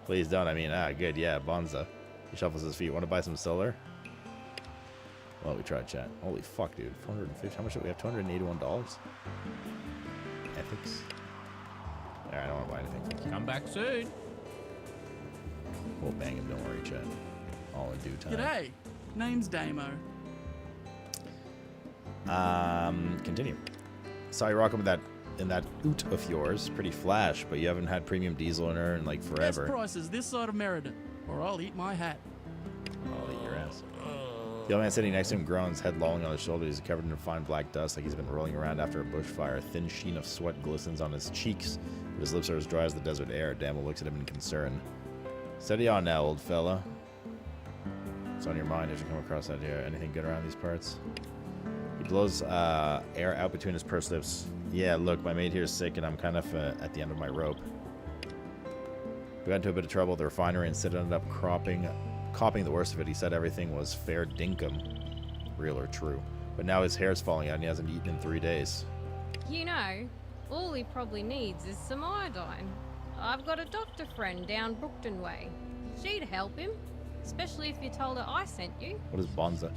Please don't. I mean, good, yeah, Bonza. He shuffles his feet. Want to buy some solar? Well, we tried, chat. Holy fuck, dude. 450. How much do we have? $281? Ethics. Alright, I don't want to buy anything. Thank you. Come back soon. We'll bang him, don't worry, chat. All in due time. G'day. Name's Damo. Continue. Saw you rocking with in that oot of yours. Pretty flash, but you haven't had premium diesel in her in like forever. Best prices this side of Meriden, or I'll eat my hat. I'll eat your ass. The old man sitting next to him groans, head lolling on his shoulders. He's covered in fine black dust like he's been rolling around after a bushfire. A thin sheen of sweat glistens on his cheeks, but his lips are as dry as the desert air. Damo looks at him in concern. Steady on now, old fella. What's on your mind as you come across that here? Anything good around these parts? He blows air out between his pursed lips. Yeah, look, my mate here is sick, and I'm kind of at the end of my rope. We got into a bit of trouble at the refinery, and Sid ended up copying the worst of it. He said everything was fair dinkum, real or true. But now his hair's falling out, and he hasn't eaten in 3 days. You know, all he probably needs is some iodine. I've got a doctor friend down Brookton Way. She'd help him, especially if you told her I sent you. What is Bonza?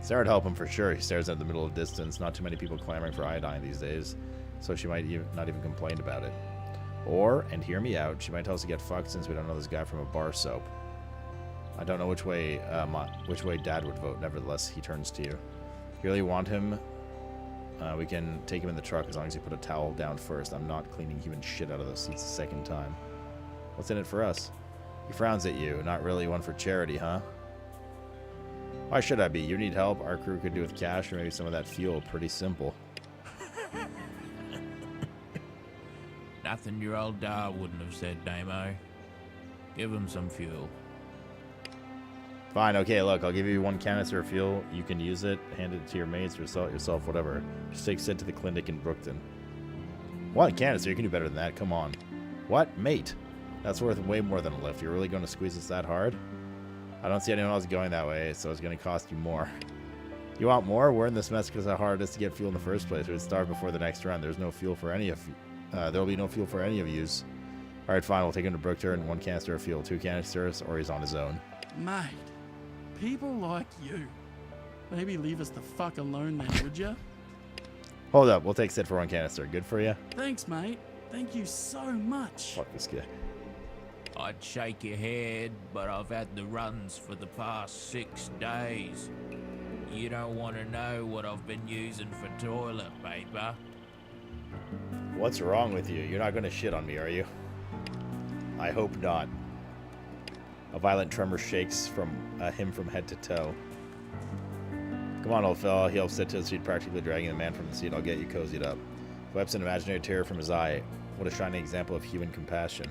Sarah'd help him for sure. He stares at the middle of the distance. Not too many people clamoring for iodine these days, so she might not even complain about it. Or, and hear me out, she might tell us to get fucked since we don't know this guy from a bar soap. I don't know which way Dad would vote. Nevertheless, he turns to you. If you really want him, we can take him in the truck as long as you put a towel down first. I'm not cleaning human shit out of those seats a second time. What's in it for us? He frowns at you. Not really one for charity, huh? Why should I be? You need help? Our crew could do with cash or maybe some of that fuel. Pretty simple. Nothing your old dad wouldn't have said, Damo. Give him some fuel. Fine, okay, look, I'll give you 1 canister of fuel. You can use it, hand it to your mates, or sell it yourself, whatever. Just take Sid to the clinic in Brookton. 1 canister? You can do better than that, come on. What? Mate? That's worth way more than a lift. You're really going to squeeze us that hard? I don't see anyone else going that way, so it's going to cost you more. You want more? We're in this mess because of how hard it is to get fuel in the first place. We'd starve before the next round. There's no fuel for any of you. There'll be no fuel for any of yous. Alright, fine, we'll take him to Brookton and 1 canister of fuel. 2 canisters, or he's on his own. Mate, people like you. Maybe leave us the fuck alone then, would ya? Hold up, we'll take Sid for 1 canister. Good for you? Thanks, mate. Thank you so much. Fuck this guy. I'd shake your head, but I've had the runs for the past 6 days. You don't want to know what I've been using for toilet paper. What's wrong with you? You're not going to shit on me, are you? I hope not. A violent tremor shakes him from head to toe. Come on, old fella. He helps Sid to his feet, practically dragging the man from the seat. I'll get you cozied up. Wipes an imaginary tear from his eye. What a shining example of human compassion.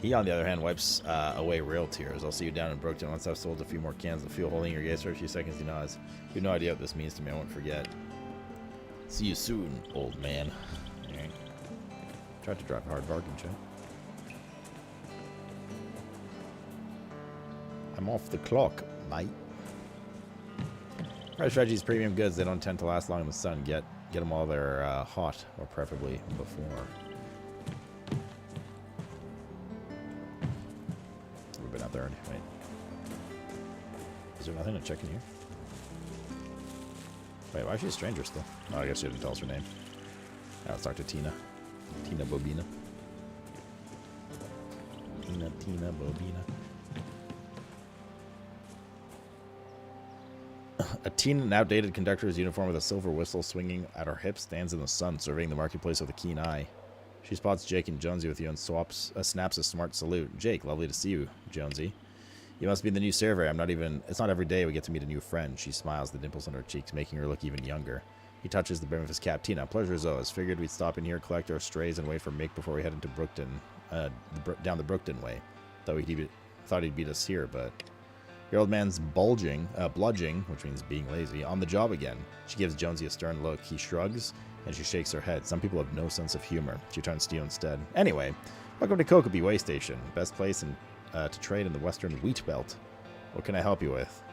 He, on the other hand, wipes away real tears. I'll see you down in Brookton once I've sold a few more cans of fuel. Holding your gaze for a few seconds, he nods. You have no idea what this means to me. I won't forget. See you soon, old man. Right. Tried to drive a hard bargain, chat. I'm off the clock, mate. Price strategies, premium goods, they don't tend to last long in the sun. Get them while they're hot, or preferably before. We've been out there already. Wait. Is there nothing to check in here? Wait, why is she a stranger still? Oh, I guess she didn't tell us her name. Now let's talk to Tina. Tina Bobina. Tina Bobina. A teen in an outdated conductor's uniform with a silver whistle swinging at her hip stands in the sun, surveying the marketplace with a keen eye. She spots Jake and Jonesy with you and snaps a smart salute. Jake, lovely to see you, Jonesy. You must be the new surveyor. It's not every day we get to meet a new friend. She smiles, the dimples on her cheeks, making her look even younger. He touches the brim of his cap. Tina, pleasure as always. Figured we'd stop in here, collect our strays, and wait for Mick before we head into Brookton, down the Brookton way. Thought he'd beat us here, but your old man's bludging, which means being lazy, on the job again. She gives Jonesy a stern look. He shrugs, and she shakes her head. Some people have no sense of humor. She turns to you instead. Anyway, welcome to Kokobee Way Station, best place to trade in the Western Wheat Belt. What can I help you with?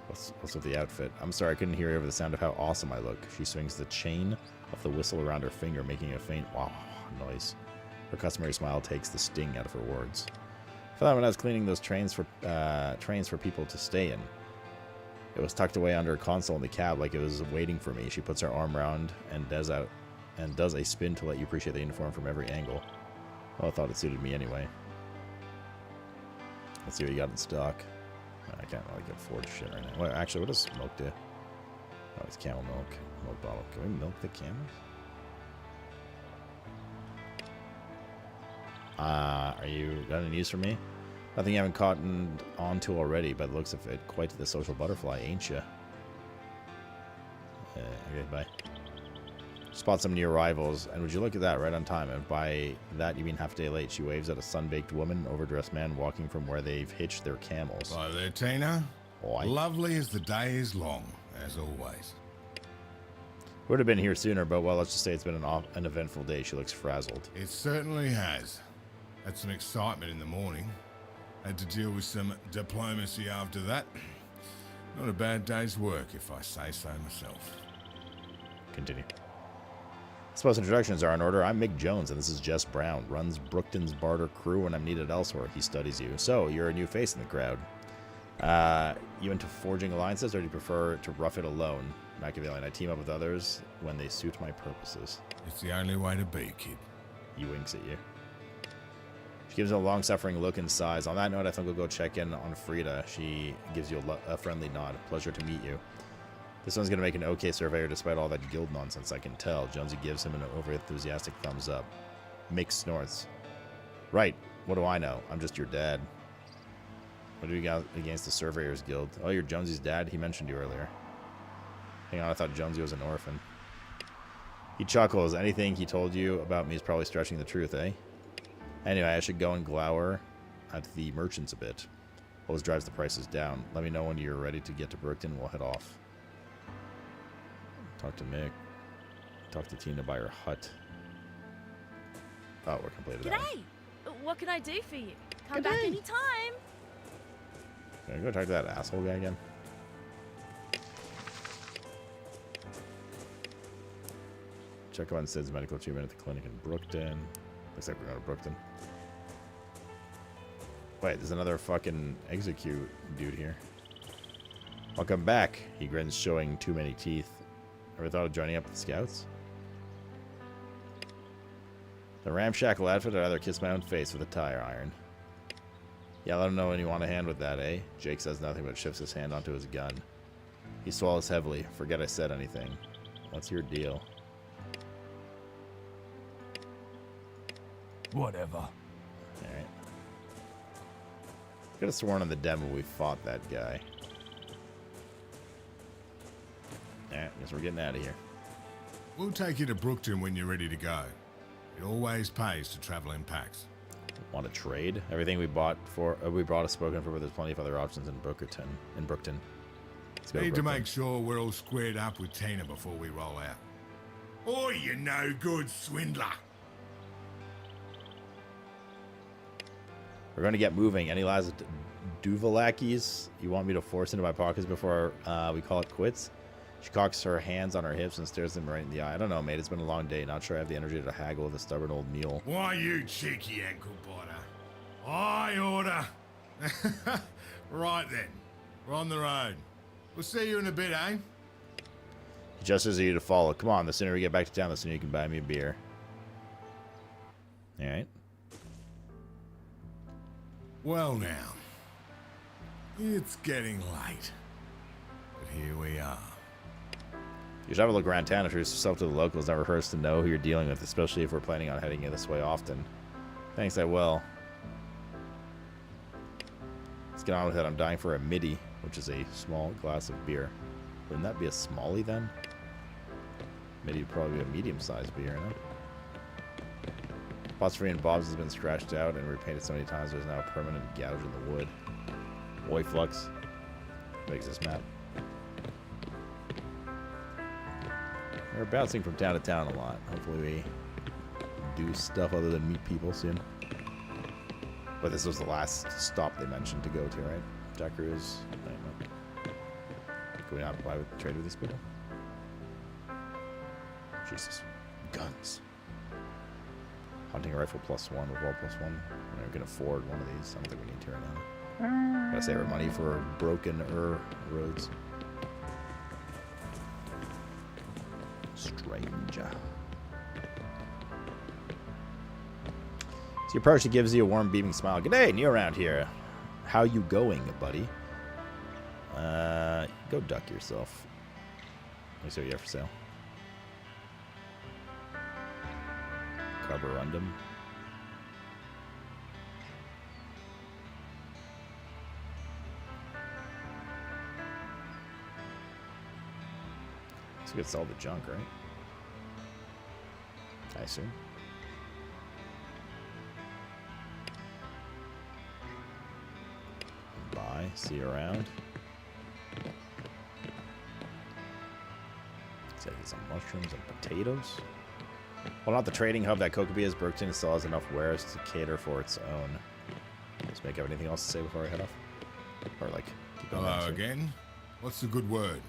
What's with the outfit? I'm sorry, I couldn't hear over the sound of how awesome I look. She swings the chain of the whistle around her finger, making a faint wow noise. Her customary smile takes the sting out of her words. I thought when I was cleaning those trains for people to stay in. It was tucked away under a console in the cab like it was waiting for me. She puts her arm around and does a spin to let you appreciate the uniform from every angle. Well, I thought it suited me anyway. Let's see what you got in stock. I can't really afford shit right now. Well, actually, what does milk do? Oh, it's camel milk. Milk bottle. Can we milk the camels? Are you got any news for me? Nothing you haven't caught on to already, but looks of it quite the social butterfly, ain't ya? Okay, bye. Spot some new arrivals, and would you look at that, right on time? And by that you mean half a day late. She waves at a sun-baked woman, overdressed man walking from where they've hitched their camels. Hi there, Tina. Why? Lovely as the day is long, as always. Would have been here sooner, but well, let's just say it's been an eventful day. She looks frazzled. It certainly has. Had some excitement in the morning. Had to deal with some diplomacy after that. Not a bad day's work, if I say so myself. Continue. I suppose introductions are in order. I'm Mick Jones, and this is Jess Brown. Runs Brookton's barter crew when I'm needed elsewhere. He studies you. So, you're a new face in the crowd. You into forging alliances, or do you prefer to rough it alone? Machiavellian. I team up with others when they suit my purposes. It's the only way to be, kid. He winks at you. She gives a long-suffering look and sighs. On that note, I think we'll go check in on Frida. She gives you a friendly nod. Pleasure to meet you. This one's going to make an okay surveyor despite all that guild nonsense, I can tell. Jonesy gives him an over-enthusiastic thumbs up. Mick snorts. Right, what do I know? I'm just your dad. What do you got against the Surveyors Guild? Oh, you're Jonesy's dad? He mentioned you earlier. Hang on, I thought Jonesy was an orphan. He chuckles. Anything he told you about me is probably stretching the truth, eh? Anyway, I should go and glower at the merchants a bit. Always drives the prices down. Let me know when you're ready to get to Brookton. We'll head off. Talk to Mick. Talk to Tina by her hut. Oh, we're completed. G'day! What can I do for you? Come back anytime! Can I go talk to that asshole guy again? Check on Sid's medical treatment at the clinic in Brookton. Looks like we're going to Brookton. Wait, there's another fucking execute dude here. Welcome back. He grins, showing too many teeth. Ever thought of joining up with the scouts? The ramshackle outfit, I'd rather kiss my own face with a tire iron. Yeah, let him know when you want a hand with that, eh? Jake says nothing but shifts his hand onto his gun. He swallows heavily. Forget I said anything. What's your deal? Whatever. Alright. Could have sworn on the demo we fought that guy. Alright, guess we're getting out of here. We'll take you to Brookton when you're ready to go. It always pays to travel in packs. Want to trade? Everything we brought is spoken for, but there's plenty of other options in Brookton. Let's go Need to make sure we're all squared up with Tina before we roll out. Or you no good swindler. We're going to get moving. Any last Duvalakis you want me to force into my pockets before we call it quits? She cocks her hands on her hips and stares them right in the eye. I don't know, mate. It's been a long day. Not sure I have the energy to haggle with a stubborn old mule. Why, you cheeky ankle biter? I order. Right then. We're on the road. We'll see you in a bit, eh? Just as you to follow. Come on, the sooner we get back to town, the sooner you can buy me a beer. Alright. Well now. It's getting late. But here we are. You should have a look around town. Introduce yourself to the locals. Never hurts to know who you're dealing with, especially if we're planning on heading in this way often. Thanks, I will. Let's get on with it. I'm dying for a midi, which is a small glass of beer. Wouldn't that be a smallie then? Midi would probably be a medium-sized beer, no? Apostrophe and Bob's has been scratched out and repainted so many times there's now a permanent gouge in the wood. Oi flux. Makes this map. We're bouncing from town to town a lot. Hopefully we do stuff other than meet people soon. But this was the last stop they mentioned to go to, right? Jackaroos. Can we not buy with, trade with these people? Jesus. Guns. Hunting rifle +1, revolver +1. We can afford one of these. I don't think we need to right now. Gotta save our money for broken roads. Stranger. So you approach, he gives you a warm, beaming smile. G'day, new around here. How you going, buddy? Go duck yourself. Let me see what you have for sale. Carborundum. So we could sell the junk, right? I assume. Buy, see you around. Let's get some mushrooms and potatoes. Well, not the trading hub that Kokobee is. Brookton still has enough wares to cater for its own. Let's make up anything else to say before I head off. Or like, keep going. Hello again. What's the good word?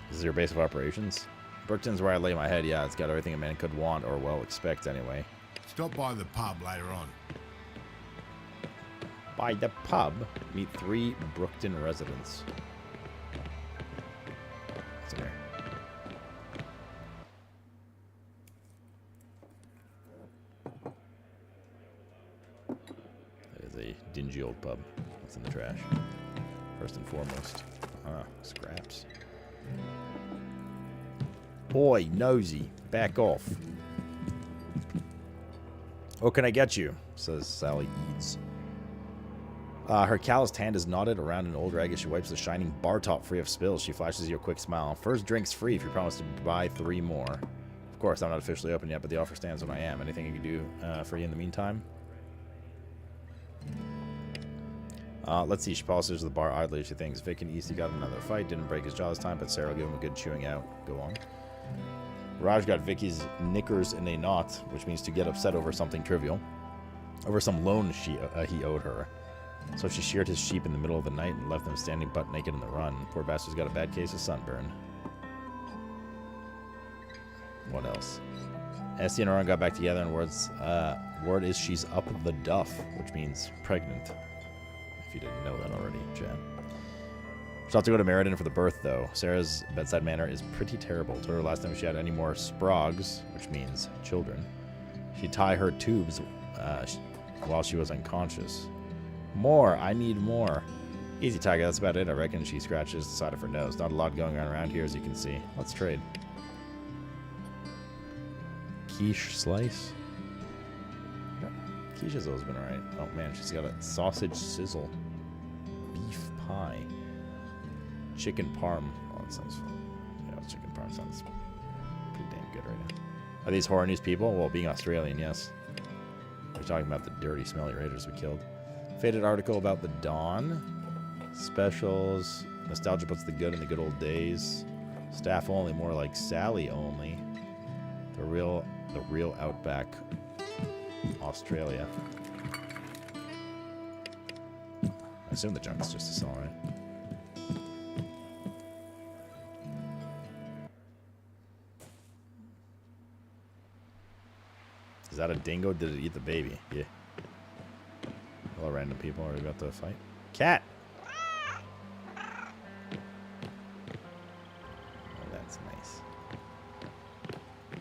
This is your base of operations? Brookton's where I lay my head. Yeah, it's got everything a man could want or well expect anyway. Stop by the pub later on. By the pub, meet 3 Brookton residents. What's in here? That is a dingy old pub. What's in the trash? First and foremost. Ah, scraps. Oi, nosy, back off. What can I get you? Says Sally Eads. Her calloused hand is knotted around an old rag as she wipes the shining bar top free of spills. She flashes you a quick smile. First drink's free if you promise to buy 3 more. Of course, I'm not officially open yet, but the offer stands when I am. Anything I can do for you in the meantime? Let's see. She polishes the bar idly as she thinks. Vic and Easty got another fight. Didn't break his jaw this time, but Sarah will give him a good chewing out. Go on. Raj got Vicky's knickers in a knot, which means to get upset over something trivial. Over some loan he owed her. So she sheared his sheep in the middle of the night and left them standing butt naked in the run. Poor bastard's got a bad case of sunburn. What else? Essie and Oran got back together, and word is she's up the duff, which means pregnant. If you didn't know that already, Jan. She'll have to go to Meriden for the birth, though. Sarah's bedside manner is pretty terrible. Told her last time she had any more sprogs, which means children, she'd tie her tubes while she was unconscious. More. I need more. Easy, Tiger. That's about it. I reckon. She scratches the side of her nose. Not a lot going on around here, as you can see. Let's trade. Quiche slice. Yeah. Quiche has always been alright. Oh, man. She's got a sausage sizzle. Beef pie. Chicken parm. Oh, that sounds fun. Yeah, chicken parm sounds pretty damn good right now. Are these horror news people? Well, being Australian, yes. We're talking about the dirty, smelly raiders we killed. Faded article about the Dawn. Specials. Nostalgia puts the good in the good old days. Staff only, more like Sally only. The real outback. Australia. I assume the junk's just a saw, right? Is that a dingo? Did it eat the baby? Yeah. Hello, random people. Are we about to fight? Cat! Oh, that's nice.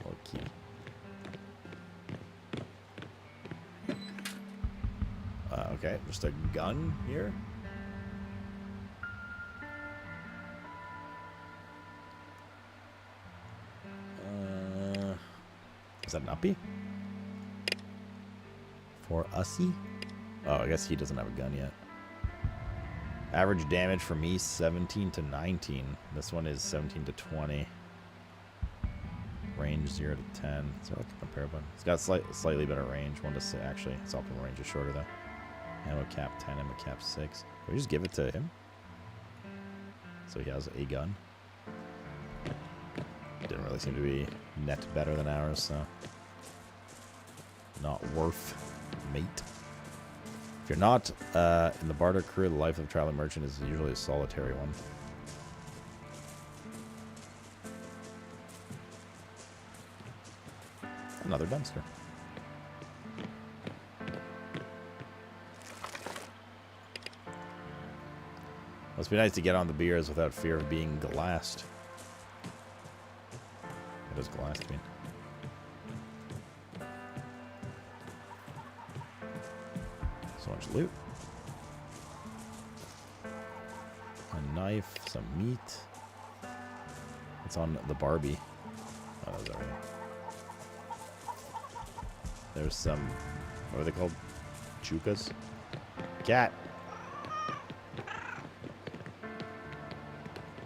Oh, cute. Okay, just a gun here. Is that an uppie? For Ussy? Oh, I guess he doesn't have a gun yet. Average damage for me, 17 to 19. This one is 17 to 20. Range 0 to 10. Is there like a compare button? It's got slightly better range. 1 to 6. Actually, its optimal range is shorter though. Ammo cap 10, ammo cap 6. Can we just give it to him? So he has a gun. Didn't really seem to be net better than ours, so not worth mate. If you're not in the barter crew, the life of a traveling merchant is usually a solitary one. Another dumpster. Must be nice to get on the beers without fear of being glassed. What does glassed mean? So much loot. A knife, some meat. It's on the Barbie. Oh, that was already. There's some, what are they called? Chukas? Cat.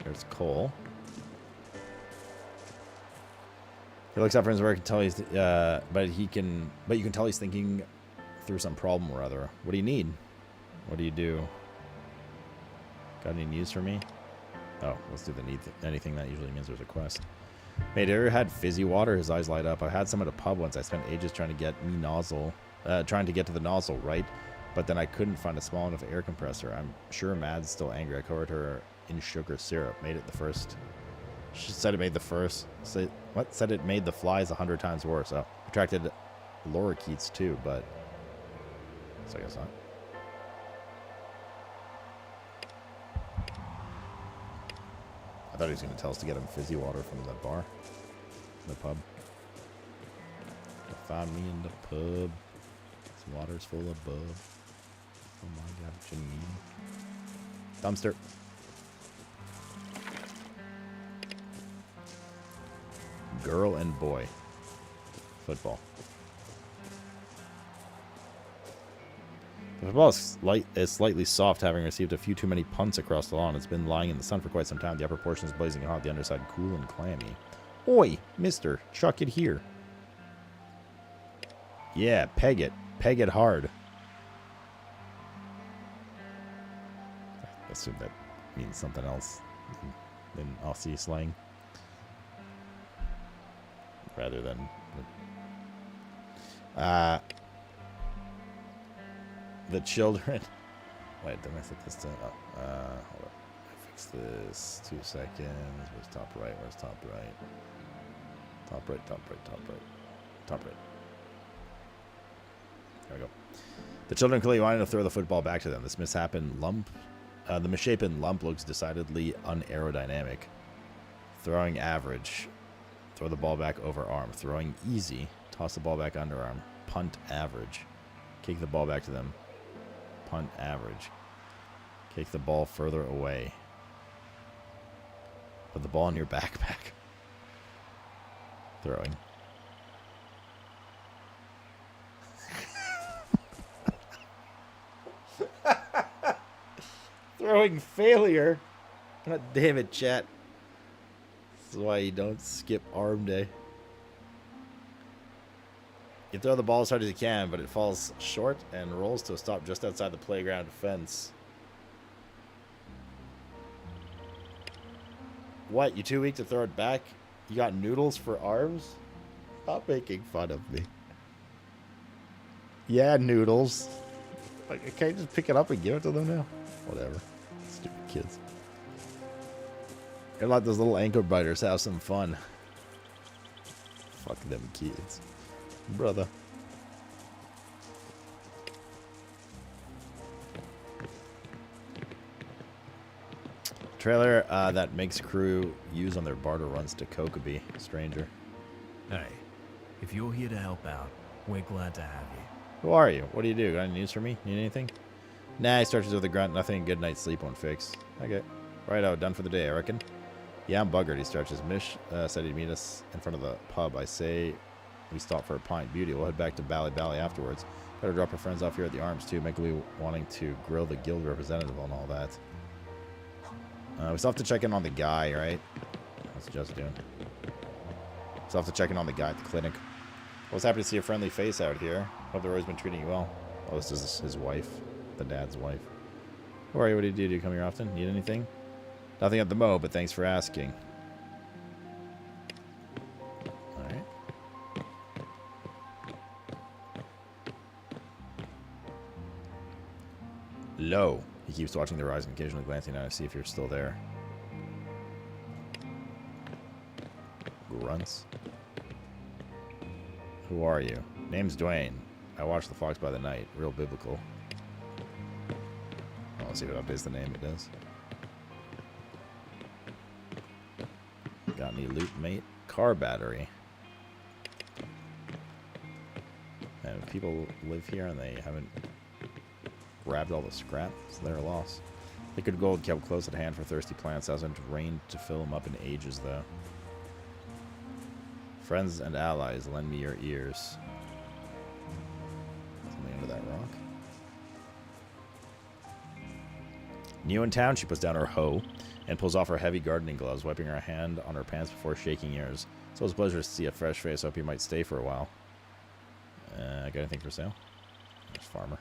There's coal. He looks up from his work and tell he's, but you can tell he's thinking through some problem or other. What do you need? What do you do? Got any news for me? Oh, let's do the need anything. That usually means there's a quest. Mate, ever had fizzy water? His eyes light up. I had some at a pub once. I spent ages trying to get trying to get to the nozzle, right? But then I couldn't find a small enough air compressor. I'm sure Mad's still angry. I covered her in sugar syrup. Made it the first. She said it made the first. What? Said it made the flies 100 times worse. Oh, attracted lorikeets too, but so I guess not. I thought he was going to tell us to get him fizzy water from the bar, the pub. Find me in the pub. This water's full of bub. Oh my god, what you mean? Dumpster. Girl and boy. Football. The football is slightly soft, having received a few too many punts across the lawn. It's been lying in the sun for quite some time. The upper portion is blazing hot, the underside cool and clammy. Oi, mister, chuck it here. Yeah, peg it. Peg it hard. I assume that means something else than Aussie slang. Rather than... the children... Wait, did I set this to... Oh, hold on. Fix this. 2 seconds. Where's top right? Where's top right? Top right, top right, top right. Top right. There we go. The children clearly wanted to throw the football back to them. This misshapen lump... the misshapen lump looks decidedly unaerodynamic. Throwing average. Throw the ball back over arm. Throwing easy. Toss the ball back underarm. Punt average. Kick the ball back to them. Punt average. Kick the ball further away. Put the ball in your backpack. Throwing. Throwing failure. God damn it, chat. This is why you don't skip arm day. You throw the ball as hard as you can, but it falls short and rolls to a stop just outside the playground fence. What? You too weak to throw it back? You got noodles for arms? Stop making fun of me. Yeah, noodles. Like, I can't just pick it up and give it to them now. Whatever. Stupid kids. Gotta let those little ankle biters have some fun. Fuck them kids. Brother. Trailer that makes crew use on their barter runs to Kokobee. Stranger. Hey, if you're here to help out, we're glad to have you. Who are you? What do you do? Got any news for me? Need anything? Nah, he stretches with a grunt. Nothing a good night's sleep won't fix. Okay. Righto, done for the day, I reckon. Yeah, I'm buggered, he stretches. Mish said he'd meet us in front of the pub. I say we stop for a pint. Beauty. We'll head back to Bally afterwards. Better drop our friends off here at the Arms, too. Make me wanting to grill the guild representative on all that. We still have to check in on the guy, right? What's Just doing? Still have to check in on the guy at the clinic. I was happy to see a friendly face out here. Hope the road's been treating you well. Oh, this is his wife. The dad's wife. Who are you? What do you do? Do you come here often? Need anything? Nothing at the mo, but thanks for asking. Alright. Low. He keeps watching the horizon, occasionally glancing down to see if you're still there. Grunts. Who are you? Name's Dwayne. I watch The Fox by the Night. Real biblical. Let's see if it updates the name. It does. Got any loot, mate? Car battery. And people live here and they haven't grabbed all the scrap. It's their loss. Liquid gold kept close at hand for thirsty plants. Hasn't rained to fill them up in ages, though. Friends and allies, lend me your ears. Something under that rock. New in town, she puts down her hoe and pulls off her heavy gardening gloves, wiping her hand on her pants before shaking ears. So it's a pleasure to see a fresh face. Hope you might stay for a while. Got anything for sale? There's Farmer.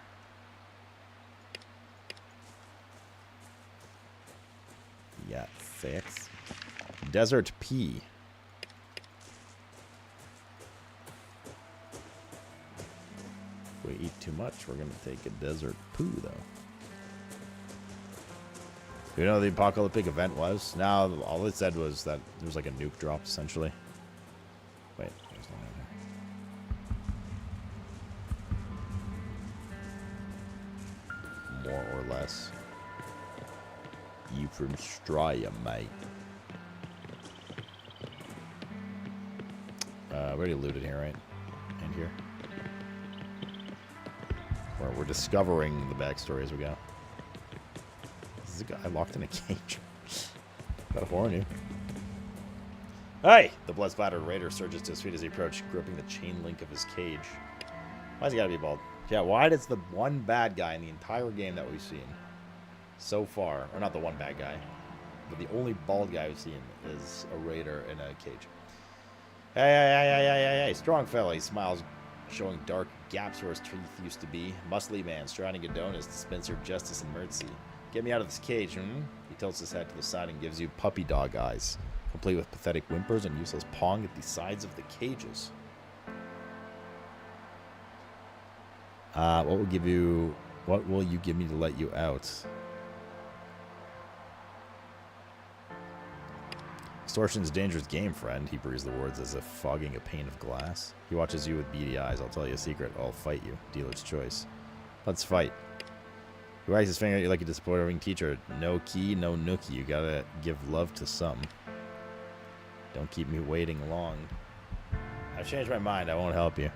Yeah, 6. Desert pea. If we eat too much, we're going to take a desert poo, though. Do you know what the apocalyptic event was? Now, all it said was that there was like a nuke drop, essentially. Wait, there's no there. More or less. You from Straya, mate. We already looted here, right? And here. We're discovering the backstory as we go. This is a guy locked in a cage. Gotta warn you. Hey! The blood-splattered raider surges to his feet as he approaches, gripping the chain link of his cage. Why's he gotta be bald? Yeah, why does the one bad guy in the entire game that we've seen so far, or not the one bad guy, but the only bald guy we've seen is a raider in a cage. Hey, strong fella. He smiles, showing dark gaps where his teeth used to be. Muscly man, striding a donut, dispenser justice and mercy. Get me out of this cage, He tilts his head to the side and gives you puppy dog eyes, complete with pathetic whimpers and useless pawing at the sides of the cages. What will you give me to let you out? Extortion's a dangerous game, friend. He breathes the words as if fogging a pane of glass. He watches you with beady eyes. I'll tell you a secret. I'll fight you. Dealer's choice. Let's fight. He wags his finger at you like a disappointing teacher. No key, no nookie. You gotta give love to some. Don't keep me waiting long. I've changed my mind. I won't help you.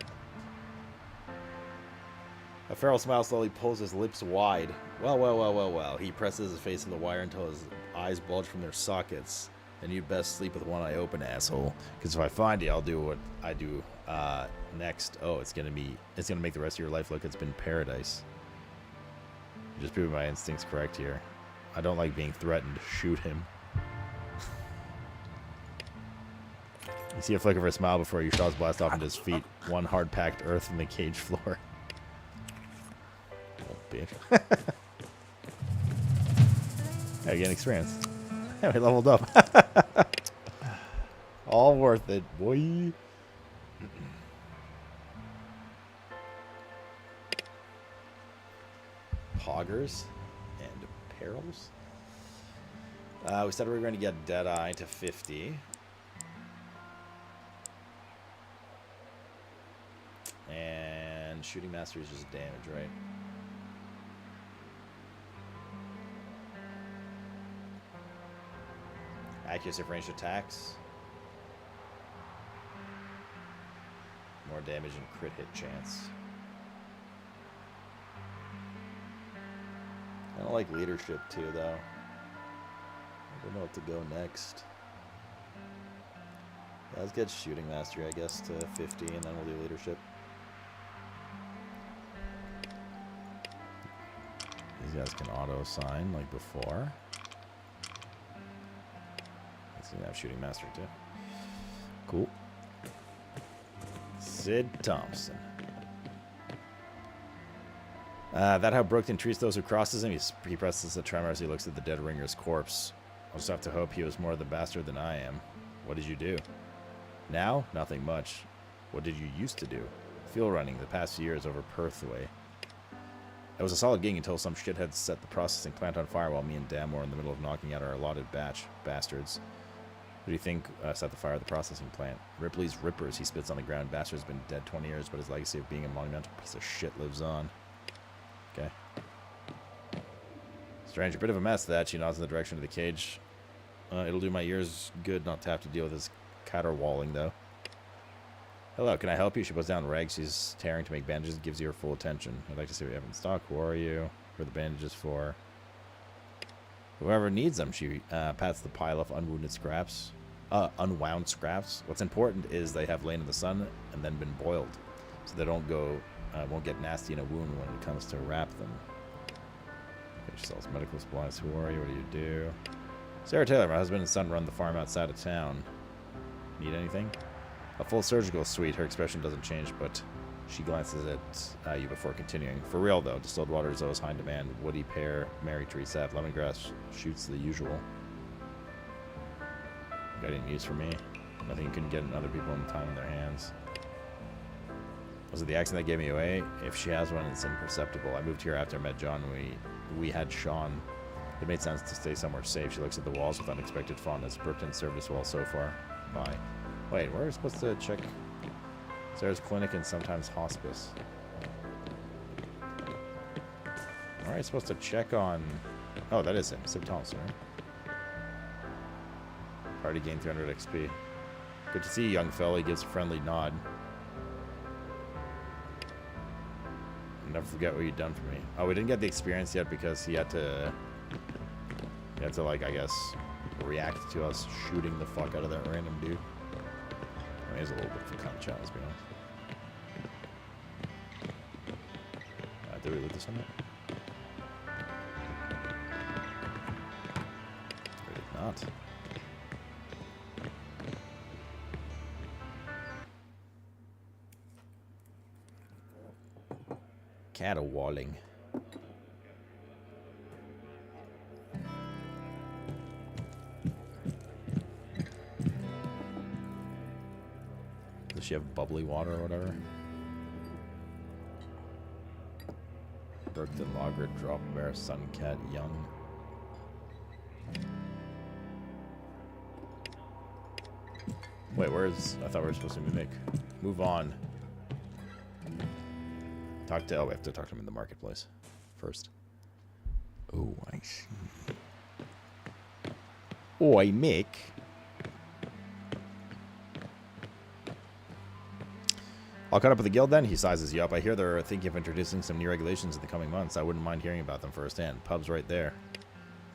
A feral smile slowly pulls his lips wide. Well. He presses his face in the wire until his eyes bulge from their sockets. Then you'd best sleep with one eye open, asshole. Because if I find you, I'll do what I do next. Oh, it's gonna make the rest of your life look it's been paradise. Just proving my instincts correct here. I don't like being threatened. Shoot him. You see a flicker of a smile before your shots blast off into his feet. One hard-packed earth from the cage floor. Oh, bitch. Yeah, you get experience. Yeah, we leveled up. All worth it, boy. Poggers and perils. We said we were going to get Deadeye to 50. And Shooting Mastery is just damage, right? Accuracy of ranged attacks. More damage and crit hit chance. I don't like leadership too, though. I don't know what to go next. Yeah, let's get Shooting Mastery, I guess, to 50, and then we'll do leadership. These guys can auto-assign like before. Let's have Shooting Mastery too. Cool. Sid Thompson. That how Brookton treats those who crosses him. He presses a tremor as he looks at the dead ringer's corpse. I'll just have to hope he was more of the bastard than I am. What did you do? Now? Nothing much. What did you used to do? Fuel running the past few years over Perth way. It was a solid gig until some shitheads set the processing plant on fire while me and Dan were in the middle of knocking out our allotted batch. Bastards. Who do you think set the fire at the processing plant? Ripley's Rippers. He spits on the ground. Bastard's been dead 20 years, but his legacy of being a monumental piece of shit lives on. Okay. Stranger, bit of a mess that. She nods in the direction of the cage. It'll do my ears good not to have to deal with this caterwauling, though. Hello, can I help you? She puts down rags she's tearing to make bandages and gives you her full attention. I'd like to see what you have in stock. Who are you? Who are the bandages for? Whoever needs them. She pats the pile of unwounded scraps. Unwound scraps. What's important is they have lain in the sun and then been boiled, so they don't go, won't get nasty in a wound when it comes to wrap them. Okay, she sells medical supplies. Who are you? What do you do? Sarah Taylor. My husband and son run the farm outside of town. Need anything? A full surgical suite. Her expression doesn't change, but she glances at you before continuing. For real, though, distilled water is always high in demand. Woody, pear, Mary tree sap, lemongrass shoots the usual. Got any use for me? Nothing you couldn't get in other people in the time in their hands. Was it the accent that gave me away? If she has one, it's imperceptible. I moved here after I met John. We had Sean. It made sense to stay somewhere safe. She looks at the walls with unexpected fondness. Brookton served us well so far. Bye. Wait, where are we supposed to check? Sarah's clinic and sometimes hospice. Where are you supposed to check on? Oh, that is him. Sid Thompson, right? Party gained 300 XP. Good to see you, young fella. He gives a friendly nod. Never forget what you've done for me. Oh, we didn't get the experience yet because he had to like, I guess, react to us shooting the fuck out of that random dude. I mean, he's a little bit of a kind of challenge, to be honest. Did we loot this one yet? We did not. Caterwauling. Does she have bubbly water or whatever? Brookton Lager, Drop Bear, Suncat, Young. Wait, where's... I thought we were supposed to mimic. Move on. Talk to... Oh, we have to talk to him in the marketplace first. Oh, I see. Oi, Mick. I'll cut up with the guild then. He sizes you up. I hear they're thinking of introducing some new regulations in the coming months. I wouldn't mind hearing about them firsthand. Pub's right there.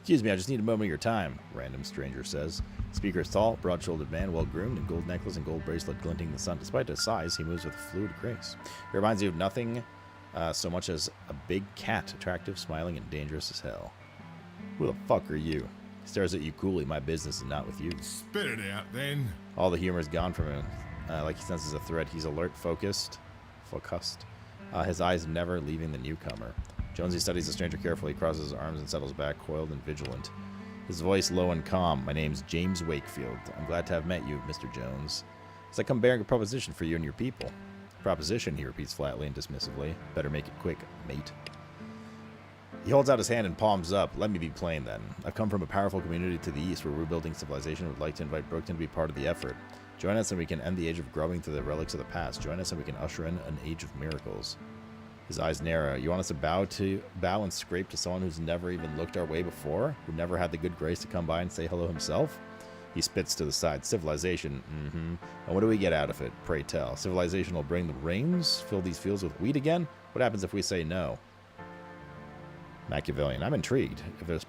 Excuse me, I just need a moment of your time, random stranger says. Speaker is tall, broad-shouldered man, well-groomed, and gold necklace and gold bracelet glinting in the sun. Despite his size, he moves with fluid grace. He reminds you of nothing so much as a big cat, attractive, smiling, and dangerous as hell. Who the fuck are you? He stares at you coolly. My business is not with you. Spit it out, then. All the humor is gone from him. Like he senses a threat. He's alert, focused. His eyes never leaving the newcomer. Jonesy studies the stranger carefully, crosses his arms and settles back, coiled and vigilant. His voice low and calm. My name's James Wakefield. I'm glad to have met you, Mr. Jones. As I come bearing a proposition for you and your people. Proposition, he repeats flatly and dismissively. Better make it quick, mate. He holds out his hand and palms up. Let me be plain then. I've come from a powerful community to the east where rebuilding civilization would like to invite Brookton to be part of the effort. Join us and we can end the age of grubbing through the relics of the past. Join us and we can usher in an age of miracles. His eyes narrow. You want us to bow and scrape to someone who's never even looked our way before? Who never had the good grace to come by and say hello himself? He spits to the side. Civilization, And what do we get out of it? Pray tell. Civilization will bring the rains, fill these fields with wheat again? What happens if we say no? Machiavellian. I'm intrigued. If there's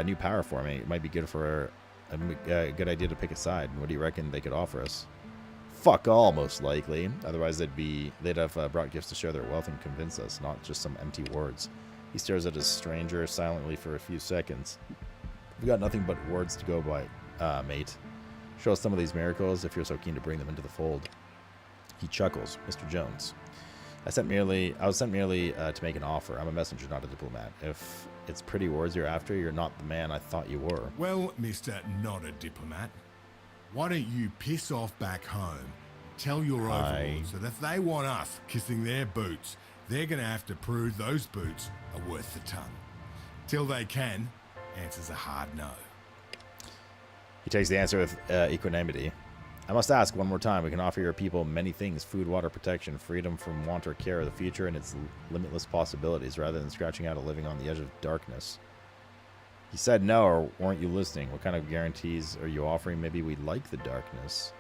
new power forming, it might be good for a good idea to pick a side. What do you reckon they could offer us? Fuck all, most likely. Otherwise, they'd have brought gifts to share their wealth and convince us, not just some empty words. He stares at his stranger silently for a few seconds. We've got nothing but words to go by, mate. Show us some of these miracles if you're so keen to bring them into the fold. He chuckles. Mr. Jones. I was sent merely to make an offer. I'm a messenger, not a diplomat. If it's pretty words you're after, you're not the man I thought you were. Well, Mr. Not a Diplomat, why don't you piss off back home? Tell your overlords that if they want us kissing their boots, they're going to have to prove those boots are worth the ton. Till they can, answer's a hard no. He takes the answer with equanimity. I must ask one more time. We can offer your people many things: food, water, protection, freedom from want or care, the future and its limitless possibilities, rather than scratching out a living on the edge of darkness. He said no, or weren't you listening? What kind of guarantees are you offering? Maybe we like the darkness.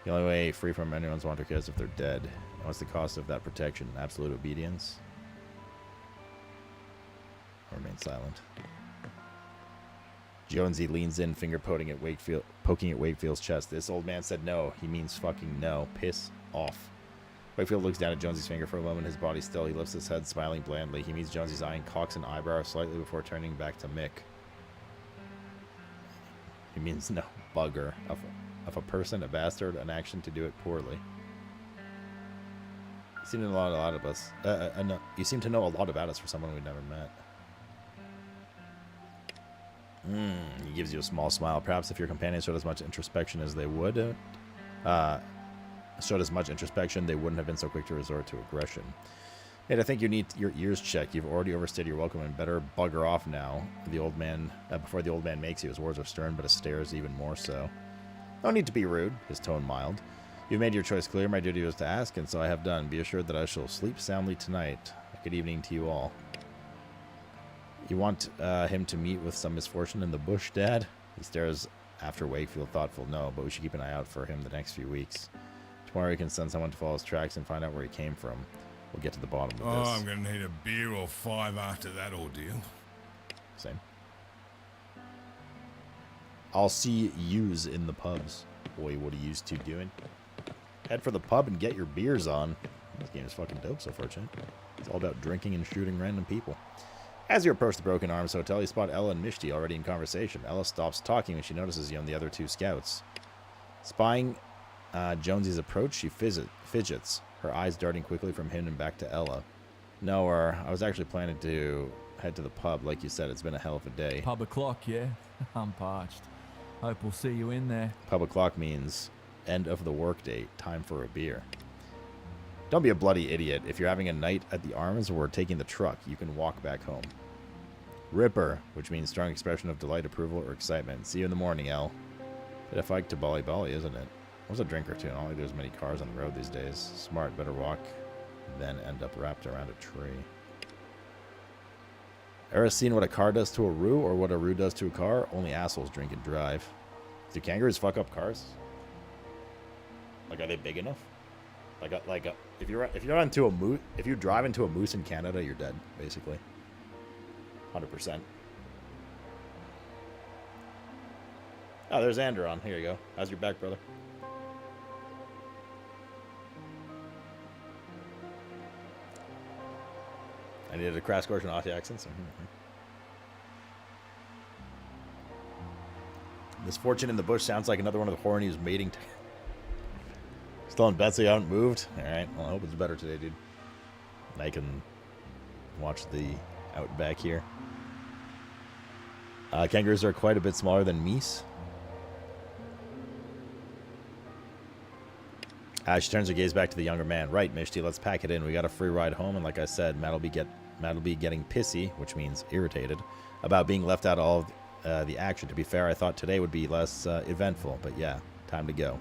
The only way free from anyone's want or care is if they're dead. And what's the cost of that protection? Absolute obedience? Remain silent. Jonesy leans in, finger poking at Wakefield's chest. This old man said no. He means fucking no. Piss off. Wakefield looks down at Jonesy's finger for a moment, his body still. He lifts his head, smiling blandly. He meets Jonesy's eye and cocks an eyebrow slightly before turning back to Mick. He means no. Bugger. Of a person, a bastard, an action to do it poorly. You seem to know a lot of us. You seem to know a lot about us for someone we've never met. He gives you a small smile. Perhaps if your companions showed as much introspection as they would, showed as much introspection, they wouldn't have been so quick to resort to aggression. Mate, I think you need your ears checked. You've already overstayed your welcome and better bugger off now. The old man, before the old man makes you. His words are stern, but his stare is even more so. No need to be rude. His tone mild. You've made your choice clear. My duty was to ask, and so I have done. Be assured that I shall sleep soundly tonight. Good evening to you all. You want him to meet with some misfortune in the bush, Dad? He stares after Wakefield, thoughtful. No, but we should keep an eye out for him the next few weeks. Tomorrow we can send someone to follow his tracks and find out where he came from. We'll get to the bottom of this. I'm going to need a beer or 5 after that ordeal. Same. I'll see yous in the pubs. Boy, what are yous two doing? Head for the pub and get your beers on. This game is fucking dope so far, Chet. It's all about drinking and shooting random people. As you approach the Broken Arms Hotel, you spot Ella and Mishti already in conversation. Ella stops talking when she notices you and the other 2 scouts. Spying Jonesy's approach, she fidgets, her eyes darting quickly from him and back to Ella. No, I was actually planning to head to the pub. Like you said, it's been a hell of a day. Pub o'clock, yeah? I'm parched. Hope we'll see you in there. Pub o'clock means end of the workday, time for a beer. Don't be a bloody idiot. If you're having a night at the Arms or we're taking the truck, you can walk back home. Ripper, which means strong expression of delight, approval, or excitement. See you in the morning, El. Bit of fight to Bali Bali, isn't it? I was a drink or two. I don't think there's many cars on the road these days. Smart, better walk, then end up wrapped around a tree. Ever seen what a car does to a Roo or what a Roo does to a car? Only assholes drink and drive. Do kangaroos fuck up cars? Like, are they big enough? If you drive into a moose in Canada, you're dead, basically. 100%. Oh, there's Andron. Here you go. How's your back, brother? I needed a crash course in Aussie accents. Misfortune in the bush sounds like another one of the horror news mating. Still in bed, so you haven't moved? Alright, well, I hope it's better today, dude. I can watch the outback here. Kangaroos are quite a bit smaller than meese. She turns her gaze back to the younger man. Right, Mishti, let's pack it in. We got a free ride home, and like I said, Matt'll be Matt will be getting pissy, which means irritated, about being left out of all of the action. To be fair, I thought today would be less eventful, but yeah, time to go.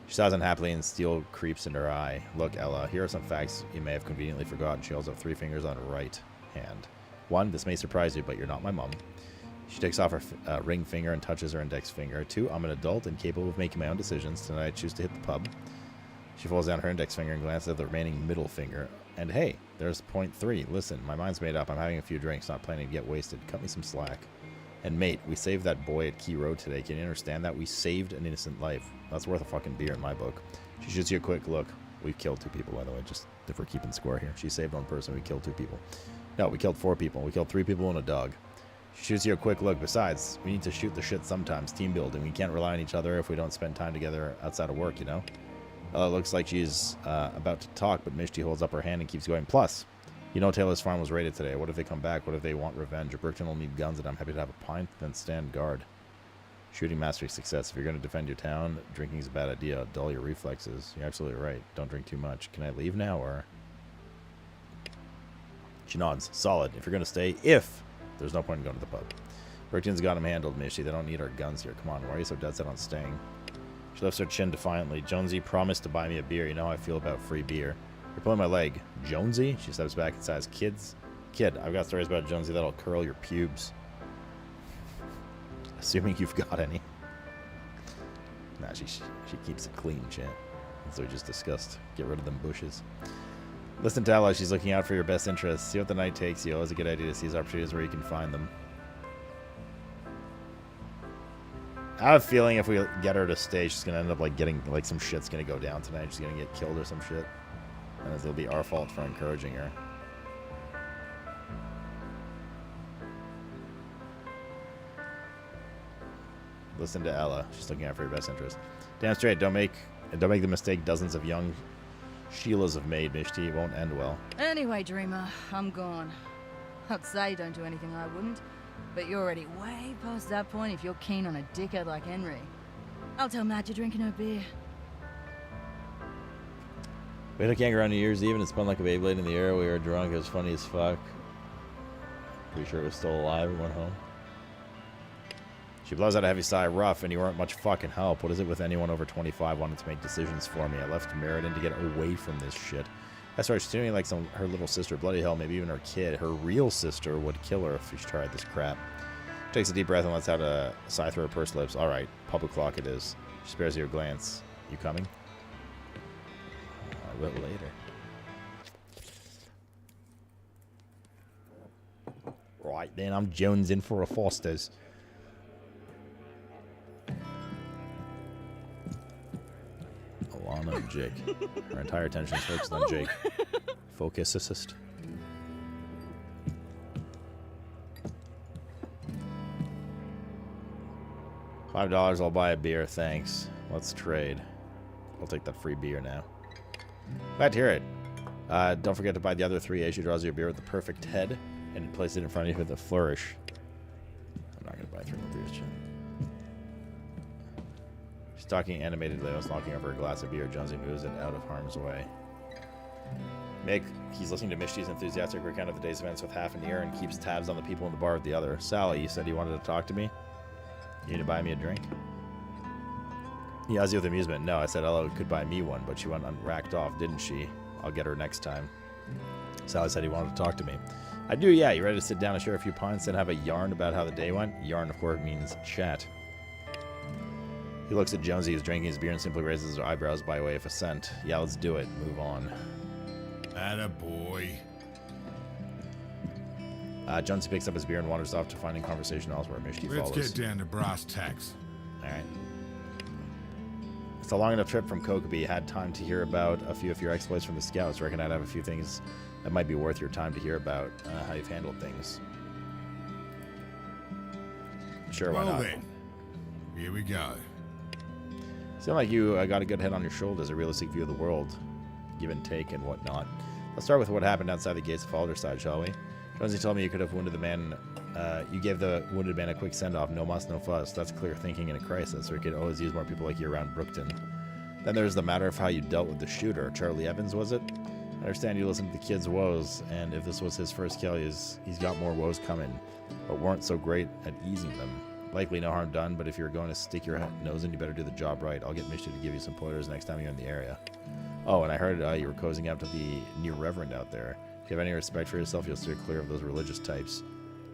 She sighs unhappily and steel creeps in her eye. Look, Ella, here are some facts you may have conveniently forgotten. She holds up 3 fingers on her right hand. 1, this may surprise you, but you're not my mom. She takes off her ring finger and touches her index finger. 2, I'm an adult and capable of making my own decisions. Tonight I choose to hit the pub. She folds down her index finger and glances at the remaining middle finger. And hey, there's point 3. Listen, my mind's made up. I'm having a few drinks, not planning to get wasted. Cut me some slack. And mate, we saved that boy at Key Road today. Can you understand that? We saved an innocent life. That's worth a fucking beer in my book. She shoots you a quick look. We've killed 2 people, by the way, just if we're keeping score here. She saved 1 person. We killed 2 people. No, we killed 4 people. We killed 3 people and a dog. She shoots you a quick look. Besides, we need to shoot the shit sometimes. Team building. We can't rely on each other if we don't spend time together outside of work, you know? Ella looks like she's about to talk, but Mishti holds up her hand and keeps going. Plus, you know Taylor's farm was raided today. What if they come back? What if they want revenge? Brookton will need guns, and I'm happy to have a pint, then stand guard. Shooting mastery success. If you're going to defend your town, drinking is a bad idea. Dull your reflexes. You're absolutely right. Don't drink too much. Can I leave now, or...? She nods. Solid. If you're going to stay, if there's no point in going to the pub. Brookton's got him handled, Mishy. They don't need our guns here. Come on, why are you so dead set on staying? She lifts her chin defiantly. Jonesy promised to buy me a beer. You know how I feel about free beer. You're pulling my leg. Jonesy? She steps back and says, Kid, I've got stories about Jonesy that'll curl your pubes. Assuming you've got any. Nah, she keeps it clean, champ. That's what we just discussed. Get rid of them bushes. Listen to Ella. She's looking out for your best interests. See what the night takes you. Always a good idea to seize opportunities where you can find them. I have a feeling if we get her to stay, she's going to end up like getting, like some shit's going to go down tonight. She's going to get killed or some shit. And it'll be our fault for encouraging her. Listen to Ella. She's looking out for your best interest. Damn straight. Don't make the mistake dozens of young Sheilas have made, Mishti. It won't end well. Anyway, Dreamer, I'm gone. I'd say don't do anything I wouldn't, but you're already way past that point if you're keen on a dickhead like Henry. I'll tell Matt you're drinking her beer. We had a kangaroo on New Year's Eve and it spun like a Beyblade in the air. We were drunk. It was funny as fuck. Pretty sure it was still alive. We went home. She blows out a heavy sigh. Rough, and you weren't much fucking help. What is it with anyone over 25 wanting to make decisions for me? I left Meriden to get away from this shit. That's right, she's doing like her little sister. Bloody hell, maybe even her kid. Her real sister would kill her if she tried this crap. She takes a deep breath and lets out a sigh through her pursed lips. All right, public clock it is. She spares you a glance. You coming? I will later. Right then, I'm jonesing for a Foster's. Alana and Jake. Our entire attention is focused on Jake. Focus assist. $5, I'll buy a beer, thanks. Let's trade. I'll take that free beer now. Glad to hear it. Don't forget to buy the other 3 as she draws you a beer with the perfect head and place it in front of you with a flourish. I'm not going to buy 3 more beers, Jim. She's talking animatedly. I was knocking over a glass of beer. Jonesy moves it out of harm's way. Mick, he's listening to Mishti's enthusiastic recount of the day's events with half an ear and keeps tabs on the people in the bar with the other. Sally, you said you wanted to talk to me? You need to buy me a drink? He eyes you with amusement. No, I said Ella could buy me one, but she went unracked off, didn't she? I'll get her next time. Sally said he wanted to talk to me. I do, yeah. You ready to sit down and share a few pints and have a yarn about how the day went? Yarn, of course, means chat. He looks at Jonesy, who's drinking his beer, and simply raises his eyebrows by way of assent. Yeah, let's do it. Move on. Attaboy. Jonesy picks up his beer and wanders off to finding conversation elsewhere. Mishti follows. Let's get down to brass tacks. All right. It's a long enough trip from Kokobe. Had time to hear about a few of your exploits from the scouts. Reckon I'd have a few things that might be worth your time to hear about how you've handled things. Sure, why not? Then, here we go. Seem like you got a good head on your shoulders, a realistic view of the world, give and take and whatnot. Let's start with what happened outside the gates of Alderside, shall we? Jonesy told me you could have wounded the man. You gave the wounded man a quick send-off. No muss, no fuss. That's clear thinking in a crisis. We could always use more people like you around Brookton. Then there's the matter of how you dealt with the shooter. Charlie Evans, was it? I understand you listen to the kid's woes, and if this was his first kill, he's got more woes coming, but weren't so great at easing them. Likely no harm done, but if you're going to stick your nose in, you better do the job right. I'll get Misty to give you some pointers next time you're in the area. Oh, and I heard you were cozying up to the new reverend out there. If you have any respect for yourself, you'll steer clear of those religious types.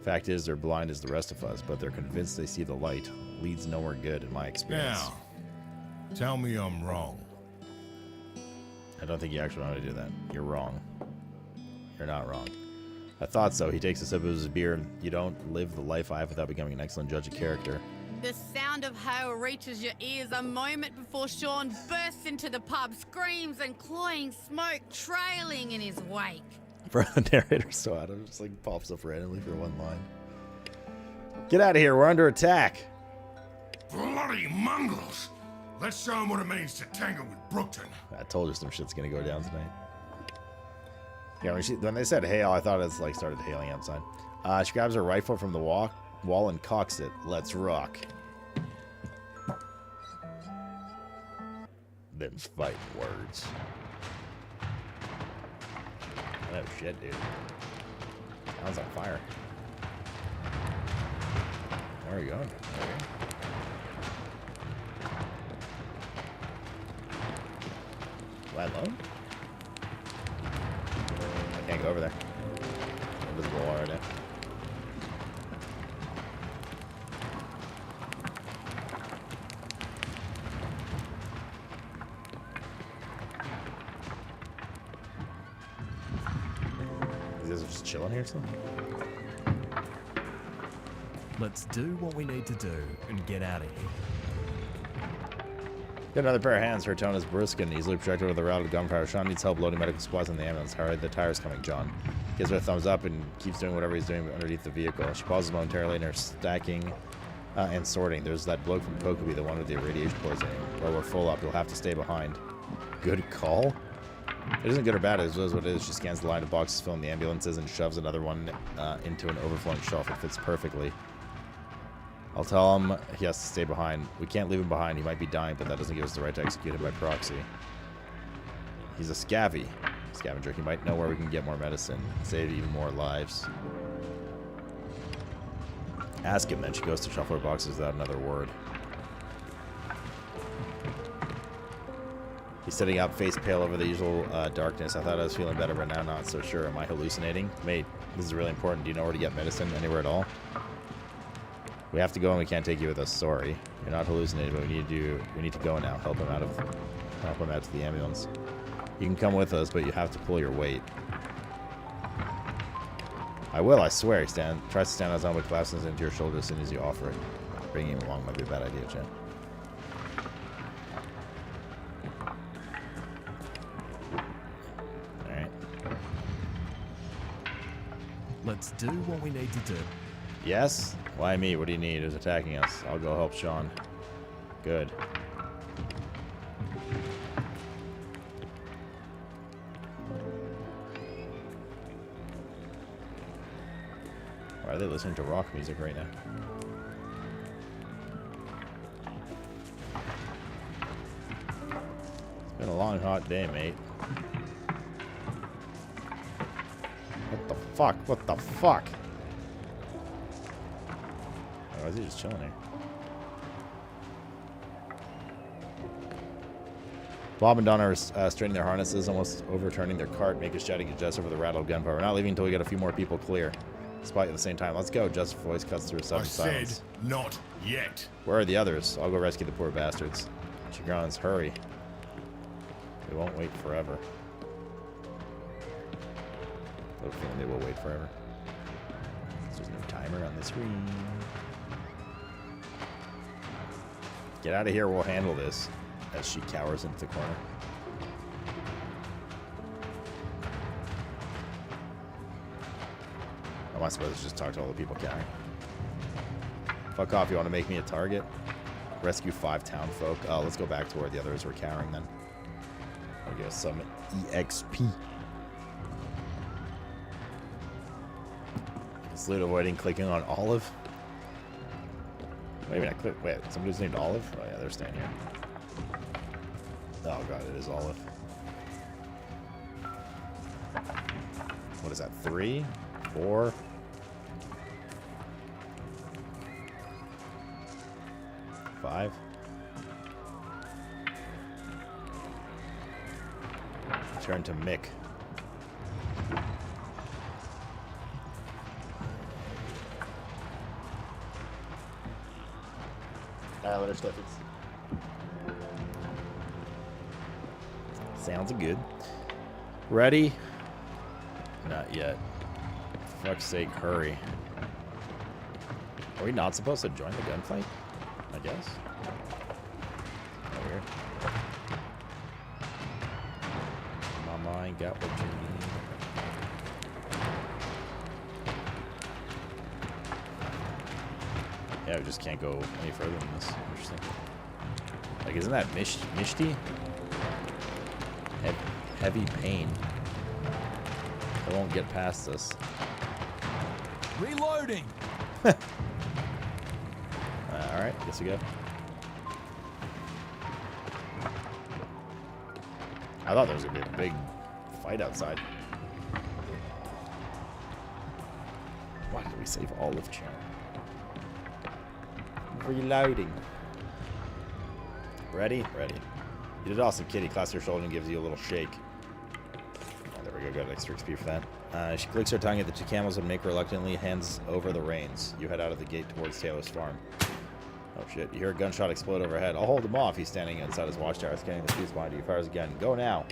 Fact is, they're blind as the rest of us, but they're convinced they see the light. Leads nowhere good in my experience. Now, tell me I'm wrong. I don't think you actually want to do that. You're wrong. You're not wrong. I thought so. He takes a sip of his beer. You don't live the life I have without becoming an excellent judge of character. The sound of hail reaches your ears a moment before Sean bursts into the pub, screams and cloying smoke trailing in his wake. For the narrator, so Adam just like pops up randomly for one line. Get out of here. We're under attack. Bloody mongrels! Let's show them what it means to tangle with Brookton. I told you some shit's gonna go down tonight. Yeah, when they said hail, I thought it's like started hailing outside. She grabs her rifle from the wall and cocks it. Let's rock. Them fighting words. Oh shit, dude. Sounds on fire. Where are you going? Okay. Flat low? I can't go over there. Invisible wall right now. You guys are just chilling here still? Let's do what we need to do and get out of here. Got another pair of hands. Her tone is brisk and easily projected with a route of gunfire. Sean needs help loading medical supplies in the ambulance. Hurry, the tire's coming, John. Gives her a thumbs up and keeps doing whatever he's doing underneath the vehicle. She pauses momentarily in her stacking and sorting. There's that bloke from Kokobi, the one with the irradiation poisoning. Well, we're full up. You'll have to stay behind. Good call? It isn't good or bad. It is what it is. She scans the line of boxes filling the ambulances and shoves another one into an overflowing shelf. It fits perfectly. I'll tell him he has to stay behind. We can't leave him behind. He might be dying, but that doesn't give us the right to execute him by proxy. He's a scavenger. He might know where we can get more medicine. Save even more lives. Ask him, then she goes to shuffle her boxes without another word. He's sitting up, face pale over the usual darkness. I thought I was feeling better, but now not so sure. Am I hallucinating? Mate, this is really important. Do you know where to get medicine? Anywhere at all? We have to go and we can't take you with us. Sorry. You're not hallucinating, but we need to go now. Help him out to the ambulance. You can come with us, but you have to pull your weight. I will, I swear. He tries to stand on his own, but collapses into your shoulder as soon as you offer it. Bringing him along might be a bad idea, Jen. Alright. Let's do what we need to do. Yes? Why me? What do you need? Who's attacking us? I'll go help Sean. Good. Why are they listening to rock music right now? It's been a long, hot day, mate. What the fuck? What the fuck? Why is he just chilling here? Bob and Donna are straightening their harnesses, almost overturning their cart. Make a shouting at Jess over the rattle of gunfire. We're not leaving until we get a few more people clear. Despite at the same time. Let's go. Jess' voice cuts through a sudden silence. Said not yet. Where are the others? I'll go rescue the poor bastards. She groans, hurry. We won't wait forever. I have a feeling they will wait forever. There's no timer on the screen. Get out of here, we'll handle this. As she cowers into the corner. Am I supposed to just talk to all the people cowering? Fuck off, you want to make me a target? Rescue 5 town folk. Oh, let's go back to where the others were cowering then. I'll give us some EXP. Salute avoiding clicking on Olive. Wait a minute, wait, somebody's named Olive? Oh yeah, they're staying here. Oh god, it is Olive. is that? 3, 4. Five. Turn to Mick. Later, Steffens. Sounds good. Ready? Not yet. For fuck's sake, hurry. Are we not supposed to join the gunfight? I guess. Weird. Mama ain't got what you need. Yeah, we just can't go any further than this. Interesting. Like, isn't that Mishti? Heavy pain. I won't get past this. Reloading! Alright, guess we go. I thought there was going to be a big fight outside. Why did we save Olive Channel? Reloading. Ready? Ready. You did awesome, Kitty. Claps your shoulder and gives you a little shake. Oh, there we go. Got extra XP for that. She clicks her tongue at the two camels and Mick reluctantly hands over the reins. You head out of the gate towards Taylor's farm. Oh shit, you hear a gunshot explode overhead. I'll hold him off. He's standing inside his watchtower, scanning the streets behind you. He fires again. Go now.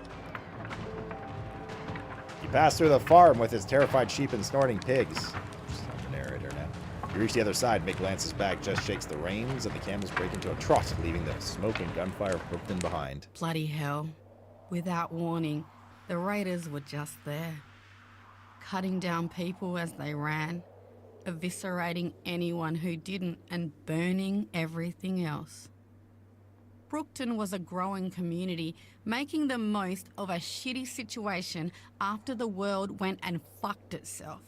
You pass through the farm with his terrified sheep and snorting pigs. Just like the narrator now. You reach the other side. Mick glances back, just shakes the reins, and the camels break into a trot, leaving the smoking gunfire hooked in behind. Bloody hell. Without warning, the raiders were just there, cutting down people as they ran, eviscerating anyone who didn't, and burning everything else. Brookton was a growing community, making the most of a shitty situation after the world went and fucked itself.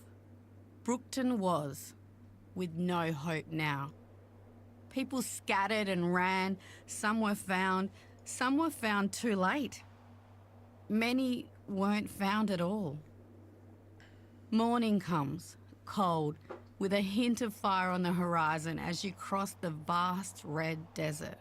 Brookton was, with no hope now. People scattered and ran, some were found too late. Many weren't found at all. Morning comes, cold, with a hint of fire on the horizon as you cross the vast red desert.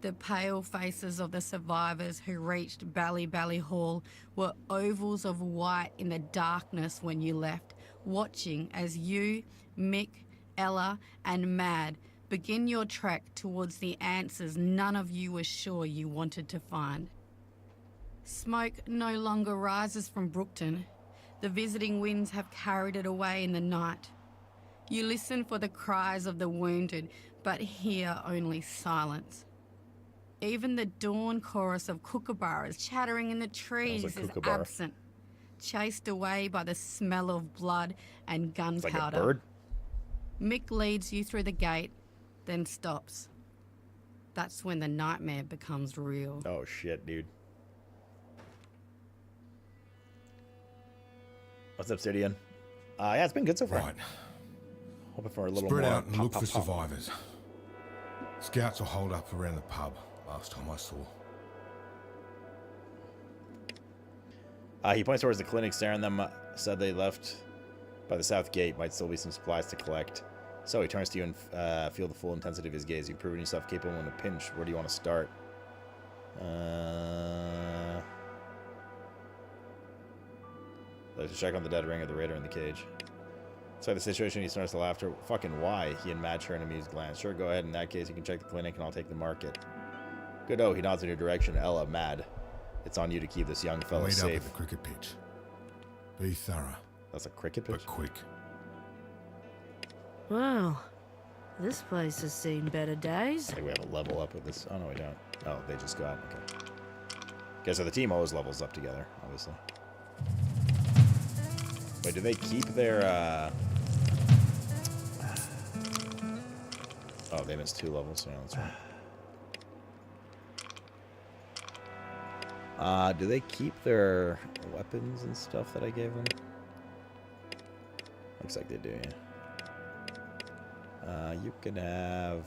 The pale faces of the survivors who reached Bally Hall were ovals of white in the darkness when you left, watching as you, Mick, Ella, and Mad begin your trek towards the answers none of you were sure you wanted to find. Smoke no longer rises from Brookton. The visiting winds have carried it away in the night. You listen for the cries of the wounded, but hear only silence. Even the dawn chorus of kookaburras chattering in the trees is absent, chased away by the smell of blood and gunpowder. It's like a bird. Mick leads you through the gate, then stops. That's when the nightmare becomes real. Oh shit, dude. What's up, Sidian? Yeah, it's been good so far. Right. Hoping for a little Spread more. out and look for survivors. Scouts will hold up around the pub. Last time I saw. He points towards the clinic, staring at them. Said they left by the south gate. Might still be some supplies to collect. So he turns to you and feel the full intensity of his gaze. You've proven yourself capable in a pinch. Where do you want to start? Let's check on the dead ring of the raider in the cage. So the situation, he starts to laughter. Fucking why? He and Matt share an amused glance. Sure, go ahead. In that case, you can check the clinic and I'll take the market. Good. Oh, he nods in your direction. Ella, Mad. It's on you to keep this young fellow Wait safe. up at the cricket pitch. Be thorough. That's a cricket pitch? But quick. Wow. This place has seen better days. I think we have a level up with this. Oh, no, we don't. Oh, they just got. Okay. Okay, so the team always levels up together, obviously. Wait, do they keep their, Oh, they missed 2 levels. Yeah, that's right. Do they keep their weapons and stuff that I gave them? Looks like they do, yeah. You can have...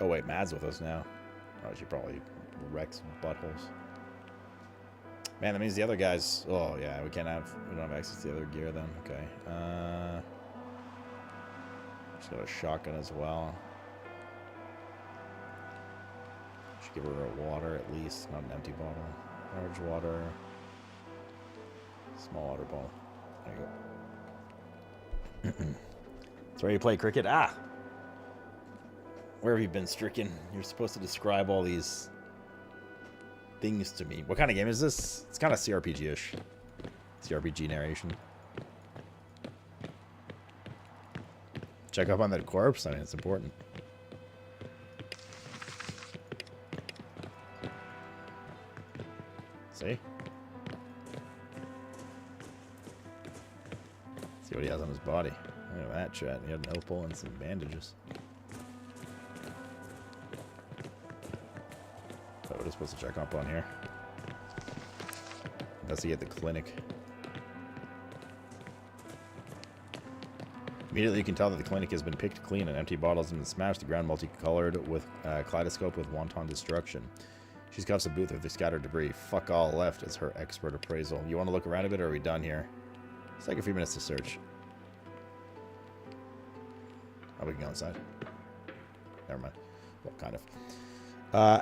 Oh, wait, Mad's with us now. Oh, she probably Rex buttholes. Man, that means the other guys... Oh, yeah, we don't have access to the other gear then. Okay. She's got a shotgun as well. Should give her a water at least, not an empty bottle. Large water. Small water bottle. There you go. It's where you play cricket. Ah! Where have you been, Stricken? You're supposed to describe all these things to me. What kind of game is this? It's kind of CRPG-ish. CRPG narration. Check up on that corpse. I mean, it's important. See? See what he has on his body. Look at that, chat. He had an opal and some bandages. What are we supposed to check up on here? Investigate the clinic. Immediately you can tell that the clinic has been picked clean and empty bottles have been smashed. The ground multicolored with kaleidoscope with wanton destruction. She's cuffs a booth with the scattered debris. Fuck all left is her expert appraisal. You want to look around a bit or are we done here? It's like a few minutes to search. Oh, we can go inside. Never mind. Well, kind of.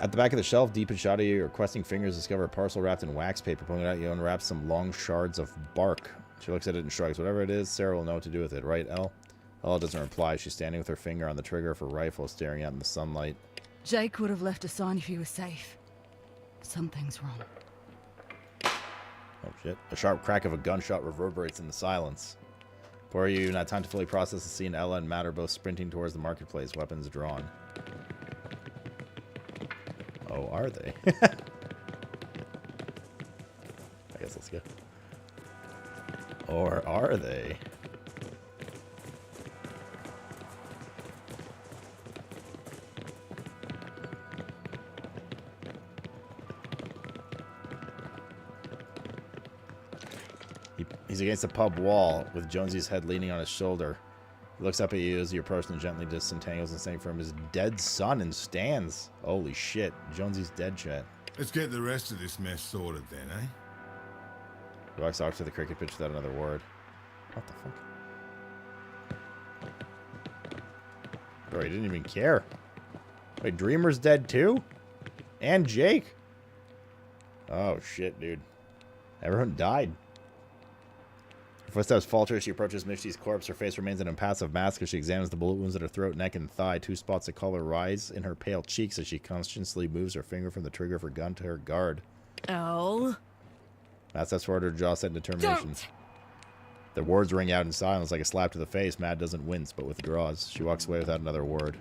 At the back of the shelf, deep and shoddy, your questing fingers discover a parcel wrapped in wax paper. Pulling it out, you unwrap some long shards of bark. She looks at it and shrugs. Whatever it is, Sarah will know what to do with it, right, Elle? Elle doesn't reply. She's standing with her finger on the trigger of her rifle, staring out in the sunlight. Jake would have left a sign if he was safe. Something's wrong. Oh, shit. A sharp crack of a gunshot reverberates in the silence. Before you not time to fully process the scene, Ella and Matt are both sprinting towards the marketplace, weapons drawn. Oh, are they? I guess let's go. Or are they? He's against the pub wall with Jonesy's head leaning on his shoulder. He looks up at you as you approach and gently disentangles and standing from his dead son and stands. Holy shit. Jonesy's dead, chat. Let's get the rest of this mess sorted then, eh? He walks off to the cricket pitch without another word. What the fuck? Bro, he didn't even care. Wait, Dreamer's dead too? And Jake? Oh shit, dude. Everyone died. Her footsteps falter as she approaches Mishti's corpse. Her face remains an impassive mask as she examines the bullet wounds at her throat, neck, and thigh. 2 spots of color rise in her pale cheeks as she consciously moves her finger from the trigger of her gun to her guard. Oh. Matt steps forward, her jaw set in determination. Don't. The words ring out in silence like a slap to the face. Matt doesn't wince, but withdraws. She walks away without another word.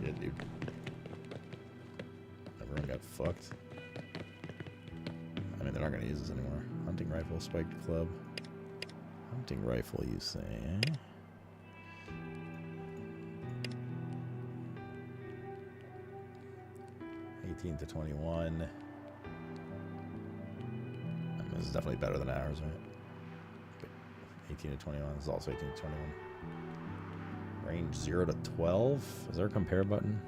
Shit, dude. Everyone got fucked. I mean, they're not going to use this anymore. Hunting rifle, spiked club. Hunting rifle, you say, eh? $18 to $21. This is definitely better than ours, right? 18 to 21. This is also 18 to 21. Range 0 to 12. Is there a compare button?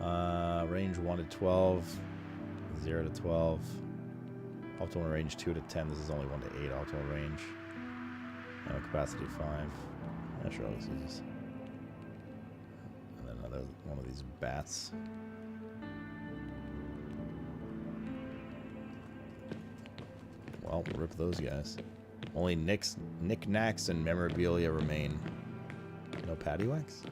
Range 1 to 12. 0 to 12. Optimal range 2 to 10. This is only 1 to 8. Optimal range. Ammo capacity 5. Yeah, sure, let's use this. And then another one of these bats. Well, rip those guys. Only knickknacks and memorabilia remain. No paddywhacks?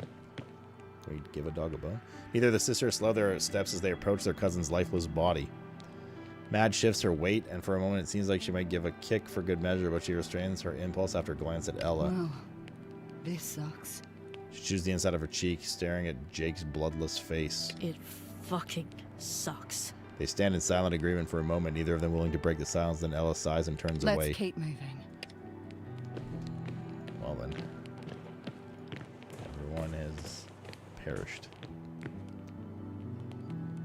Can we give a dog a bone? Neither of the sisters slow their steps as they approach their cousin's lifeless body. Mad shifts her weight, and for a moment it seems like she might give a kick for good measure, but she restrains her impulse after a glance at Ella. Well, this sucks. She chews the inside of her cheek, staring at Jake's bloodless face. It fucking sucks. They stand in silent agreement for a moment, neither of them willing to break the silence. Then Ella sighs and turns away. Let's keep moving. Well then. Everyone has perished.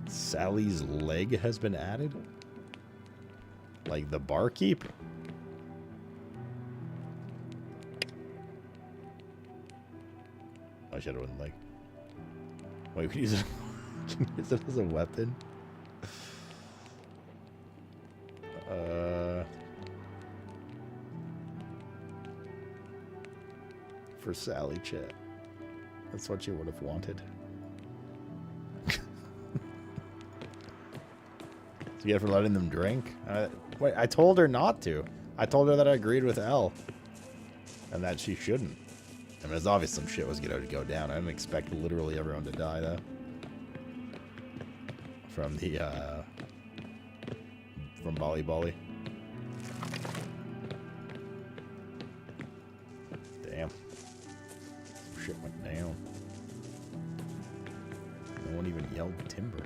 Sally's leg has been added? Like the barkeep? I should have went like... Wait, we can use it. Can use it as a weapon. For Sally chat. That's what you would have wanted. So you get for letting them drink? Wait, I told her not to. I told her that I agreed with Elle. And that she shouldn't. I mean, it's obvious some shit was going to go down. I didn't expect literally everyone to die, though. From the, from Bali Bali. Damn. Some shit went down. No one even yelled timber.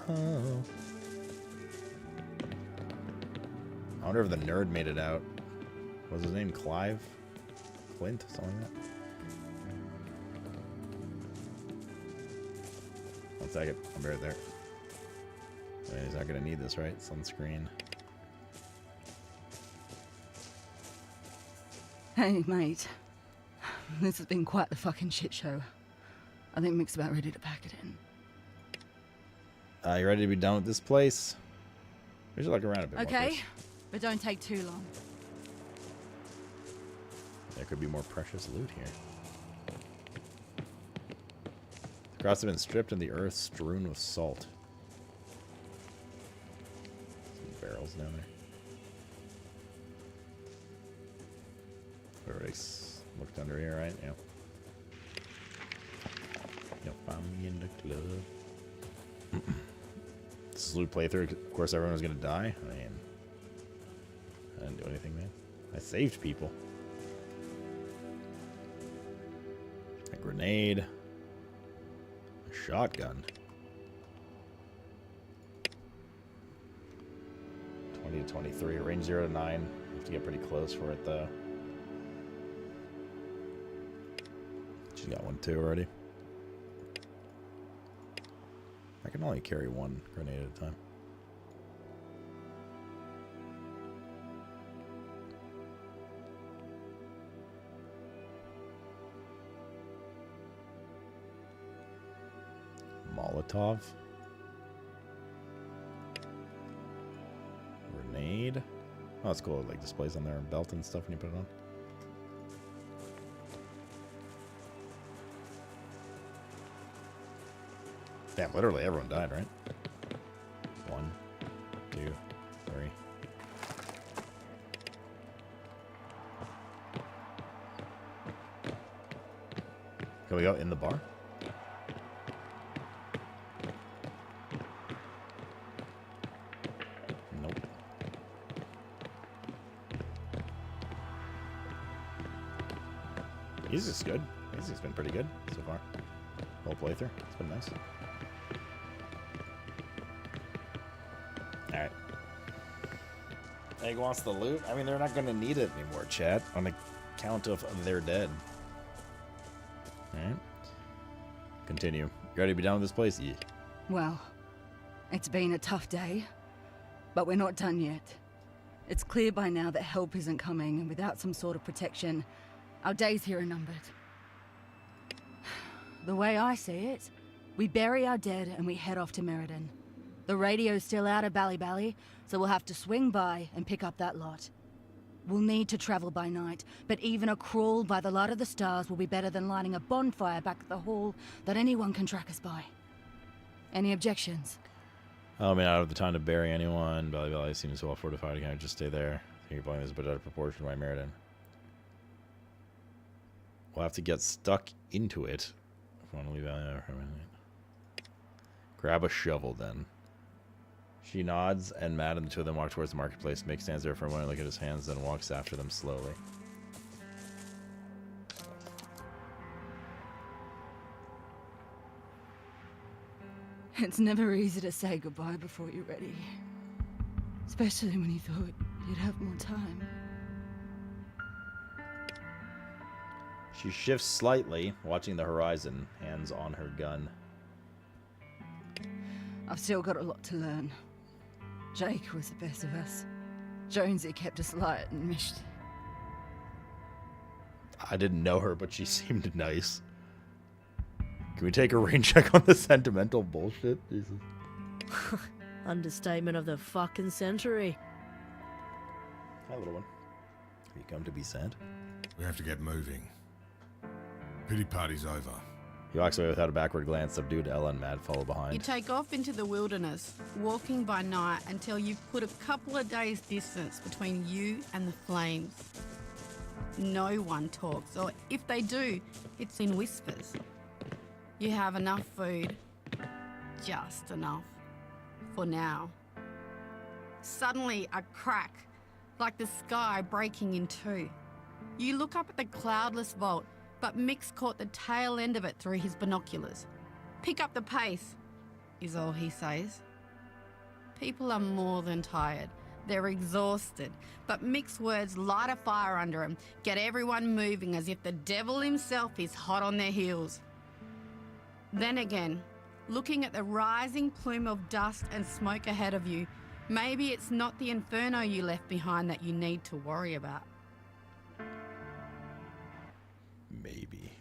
Oh. I wonder if the nerd made it out. What was his name? Clive? Clint? Something like that? One second. I'll be right there. He's not going to need this, right? Sunscreen. Hey, mate. This has been quite the fucking shit show. I think Mick's about ready to pack it in. You ready to be done with this place? We should look around a bit more. Okay, but don't take too long. There could be more precious loot here. The crops have been stripped and the earth strewn with salt. Some barrels down there. Already looked under here, right? Yeah. You'll find me in the club. This is loot playthrough. Of course, everyone was gonna die. I mean, I didn't do anything, man. I saved people. A grenade. A shotgun. 20 to 23. Range 0 to 9. You have to get pretty close for it, though. She's got one, too, already. I can only carry one grenade at a time. Molotov. Grenade. Oh, that's cool. It like displays on their belt and stuff when you put it on. Damn, literally everyone died, right? 1, 2, 3. Can we go in the bar? Nope. Music's good. Music's been pretty good so far. Whole playthrough. It's been nice. Alright. Egg wants the loot? I mean, they're not going to need it anymore, chat. On account of they're dead. Alright. Continue. You ready to be done with this place? Yeah. Well, it's been a tough day, but we're not done yet. It's clear by now that help isn't coming, and without some sort of protection, our days here are numbered. The way I see it, we bury our dead and we head off to Meriden. The radio's still out of Bali, so we'll have to swing by and pick up that lot. We'll need to travel by night, but even a crawl by the light of the stars will be better than lighting a bonfire back at the hall that anyone can track us by. Any objections? Oh, I mean, I don't have the time to bury anyone. Bali seems well fortified. Can I just stay there? I think you're playing this a bit out of proportion to my Meriden. We'll have to get stuck into it. If I want to leave out. Grab a shovel, then. She nods, and Matt and the two of them walk towards the marketplace. Mick stands there for a moment, look at his hands, then walks after them slowly. It's never easy to say goodbye before you're ready. Especially when you thought you'd have more time. She shifts slightly, watching the horizon, hands on her gun. I've still got a lot to learn. Jake was the best of us. Jonesy kept us light and mished. I didn't know her, but she seemed nice. Can we take a rain check on the sentimental bullshit? Jesus. Understatement of the fucking century. Hi, little one. Have you come to be sad? We have to get moving. Pity party's over. He walks away without a backward glance. Subdued Ella and Mad follow behind. You take off into the wilderness, walking by night until you've put a couple of days' distance between you and the flames. No one talks, or if they do, it's in whispers. You have enough food, just enough, for now. Suddenly, a crack, like the sky breaking in two. You look up at the cloudless vault, but Mick's caught the tail end of it through his binoculars. Pick up the pace, is all he says. People are more than tired. They're exhausted, but Mick's words light a fire under him, get everyone moving as if the devil himself is hot on their heels. Then again, looking at the rising plume of dust and smoke ahead of you, maybe it's not the inferno you left behind that you need to worry about. Maybe.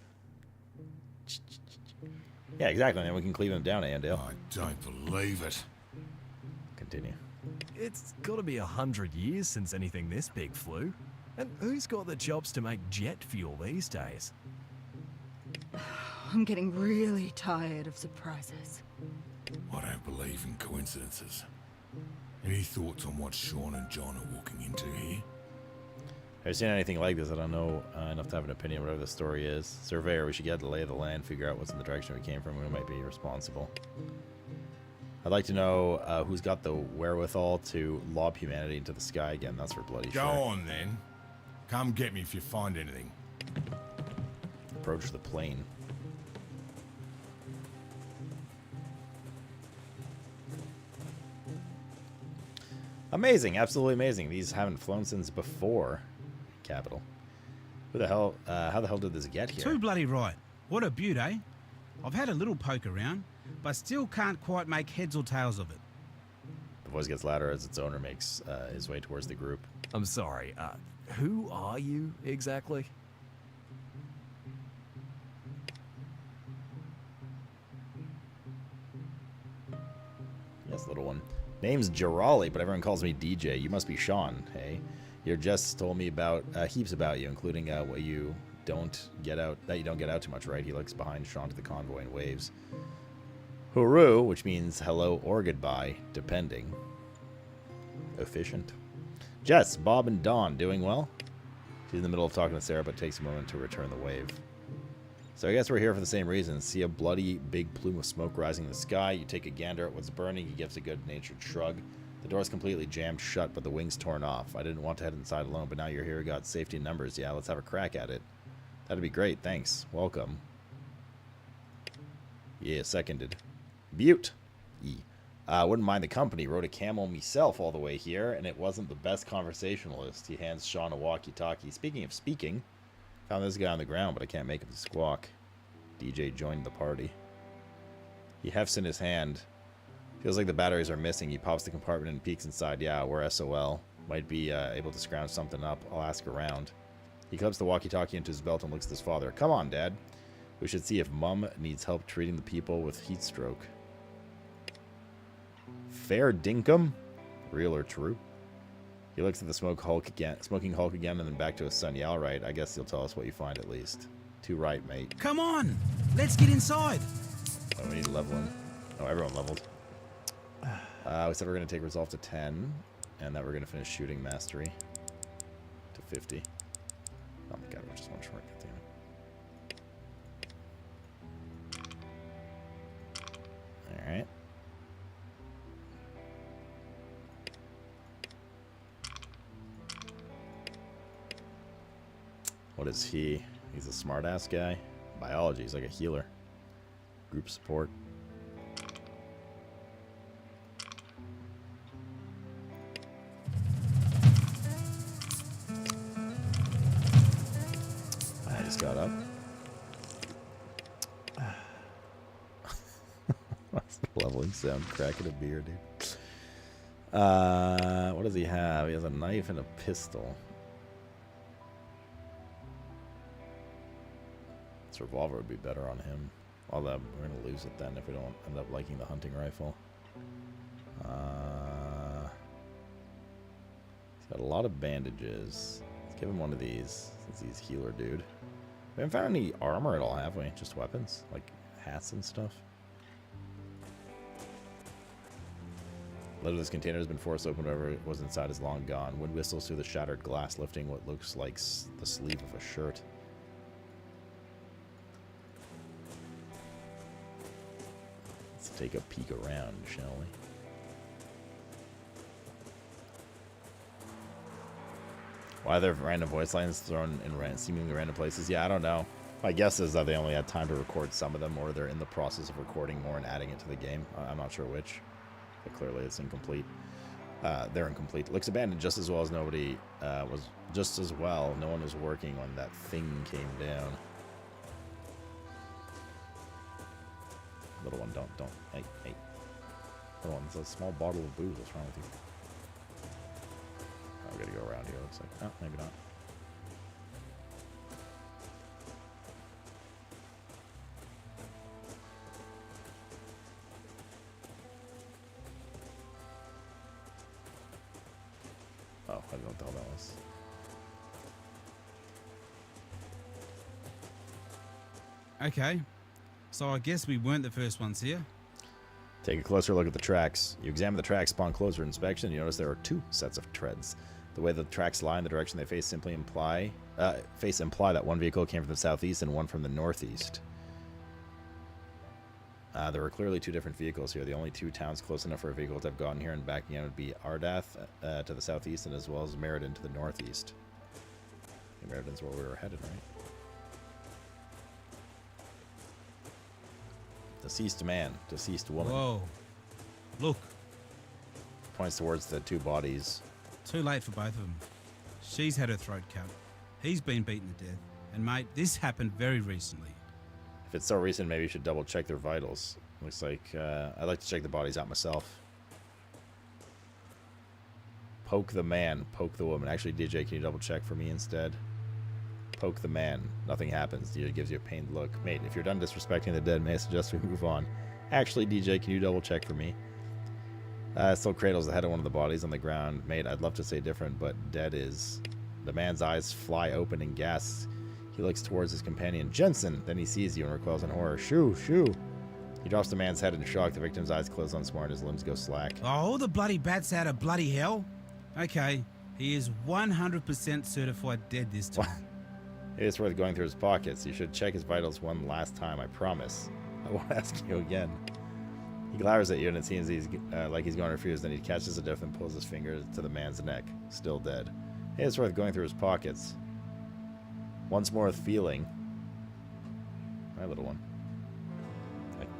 Yeah, exactly. And then we can cleave them down, Andale. I don't believe it. Continue. It's got to be 100 years since anything this big flew. And who's got the jobs to make jet fuel these days? I'm getting really tired of surprises. I don't believe in coincidences. Any thoughts on what Sean and John are walking into here? Have you seen anything like this? I don't know enough to have an opinion, whatever the story is. Surveyor, we should get the lay of the land, figure out what's in the direction we came from, and who might be responsible. I'd like to know who's got the wherewithal to lob humanity into the sky again. That's for bloody sure. Go on, then. Come get me if you find anything. Approach the plane. Amazing, absolutely amazing. These haven't flown since before Capital. Who the hell, how the hell did this get here? Too bloody right. What a beaut, eh? I've had a little poke around, but still can't quite make heads or tails of it. The voice gets louder as its owner makes his way towards the group. I'm sorry, who are you exactly? Yes, little one. Name's Girali, but everyone calls me DJ. You must be Sean, hey? Your Jess told me about heaps about you, including what you don't get out too much, right? He looks behind Sean to the convoy and waves. Hooroo, which means hello or goodbye, depending. Efficient. Jess, Bob, and Dawn, doing well? She's in the middle of talking to Sarah, but takes a moment to return the wave. So I guess we're here for the same reason. See a bloody big plume of smoke rising in the sky. You take a gander at what's burning. He gives a good-natured shrug. The door's completely jammed shut, but the wing's torn off. I didn't want to head inside alone, but now you're here. We got safety in numbers. Yeah, let's have a crack at it. That'd be great. Thanks. Welcome. Yeah, seconded. Butte. Wouldn't mind the company. Rode a camel myself all the way here, and it wasn't the best conversationalist. He hands Sean a walkie-talkie. Speaking of speaking, found this guy on the ground, but I can't make him squawk. DJ joined the party. He hefts in his hand. Feels like the batteries are missing. He pops the compartment and peeks inside. Yeah, we're SOL. Might be able to scrounge something up. I'll ask around. He clips the walkie-talkie into his belt and looks at his father. Come on, Dad. We should see if Mum needs help treating the people with heat stroke. Fair dinkum? Real or true? He looks at the smoking Hulk again, and then back to his son. Yeah, all right. I guess he'll tell us what you find at least. Too right, mate. Come on! Let's get inside! Oh, we need leveling. Oh, everyone leveled. We said we're going to take resolve to 10, and that we're going to finish shooting mastery to 50. Oh my god, we're just one short. God damn it. Alright. What is he? He's a smart-ass guy. Biology, he's like a healer. Group support. I just got up. What's the leveling sound? Cracking a beer, dude. What does he have? He has a knife and a pistol. This revolver would be better on him. Although we're going to lose it then if we don't end up liking the hunting rifle. He's got a lot of bandages. Let's give him one of these since he's healer dude. We haven't found any armor at all, have we? Just weapons? Like hats and stuff? Lid of this container has been forced open. Whatever was inside is long gone. Wind whistles through the shattered glass, lifting what looks like the sleeve of a shirt. Let's take a peek around, shall we? Why are there random voice lines thrown in seemingly random places? Yeah, I don't know. My guess is that they only had time to record some of them, or they're in the process of recording more and adding it to the game. I'm not sure which. But clearly it's incomplete. They're incomplete. Looks abandoned just as well as nobody was. Just as well, no one was working when that thing came down. Little one, don't. Hey. Little one, it's a small bottle of booze. What's wrong with you? Oh, we gotta go around here, looks like. Oh, maybe not. Oh, I don't know what the hell that was. Okay, so I guess we weren't the first ones here. Take a closer look at the tracks. You examine the tracks upon closer inspection, you notice there are two sets of treads. The way the tracks lie and the direction they face simply imply that one vehicle came from the southeast and one from the northeast. There were clearly two different vehicles here. The only two towns close enough for a vehicle to have gotten here and back again would be Ardath to the southeast and as well as Meriden to the northeast. I think Meriden's where we were headed, right? Deceased man, deceased woman. Whoa. Look. Points towards the two bodies. Too late for both of them. She's had her throat cut. He's been beaten to death. And mate, this happened very recently. If it's so recent, maybe you should double check their vitals. Looks like I'd like to check the bodies out myself. Poke the man, poke the woman. Actually, DJ, can you double check for me instead? Poke the man. Nothing happens. DJ gives you a pained look. Mate, if you're done disrespecting the dead, may I suggest we move on? Actually, DJ, can you double check for me? Still cradles the head of one of the bodies on the ground. Mate, I'd love to say different, but dead is. The man's eyes fly open and gasps. He looks towards his companion. Jensen! Then he sees you and recoils in horror. Shoo! Shoo! He drops the man's head in shock. The victim's eyes close on smart and his limbs go slack. Oh, the bloody bats out of bloody hell. Okay, he is 100% certified dead this time. It's worth going through his pockets. You should check his vitals one last time, I promise. I won't ask you again. He glowers at you and it seems he's like he's going to refuse. Then he catches a death and pulls his finger to the man's neck. Still dead. Hey, it's worth going through his pockets. Once more with feeling. My little one.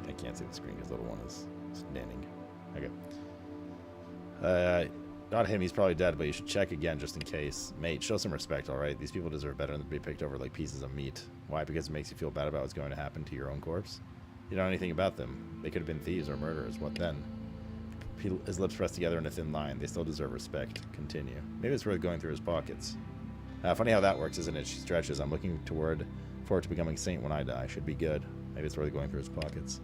I can't see the screen because little one is standing. Okay. Not him, he's probably dead, but you should check again just in case. Mate, show some respect, alright? These people deserve better than to be picked over like pieces of meat. Why? Because it makes you feel bad about what's going to happen to your own corpse? You don't know anything about them. They could have been thieves or murderers. What then? His lips pressed together in a thin line. They still deserve respect. Continue. Maybe it's worth going through his pockets. Funny how that works, isn't it? She stretches. I'm looking forward to becoming a saint when I die. Should be good. Maybe it's worth going through his pockets.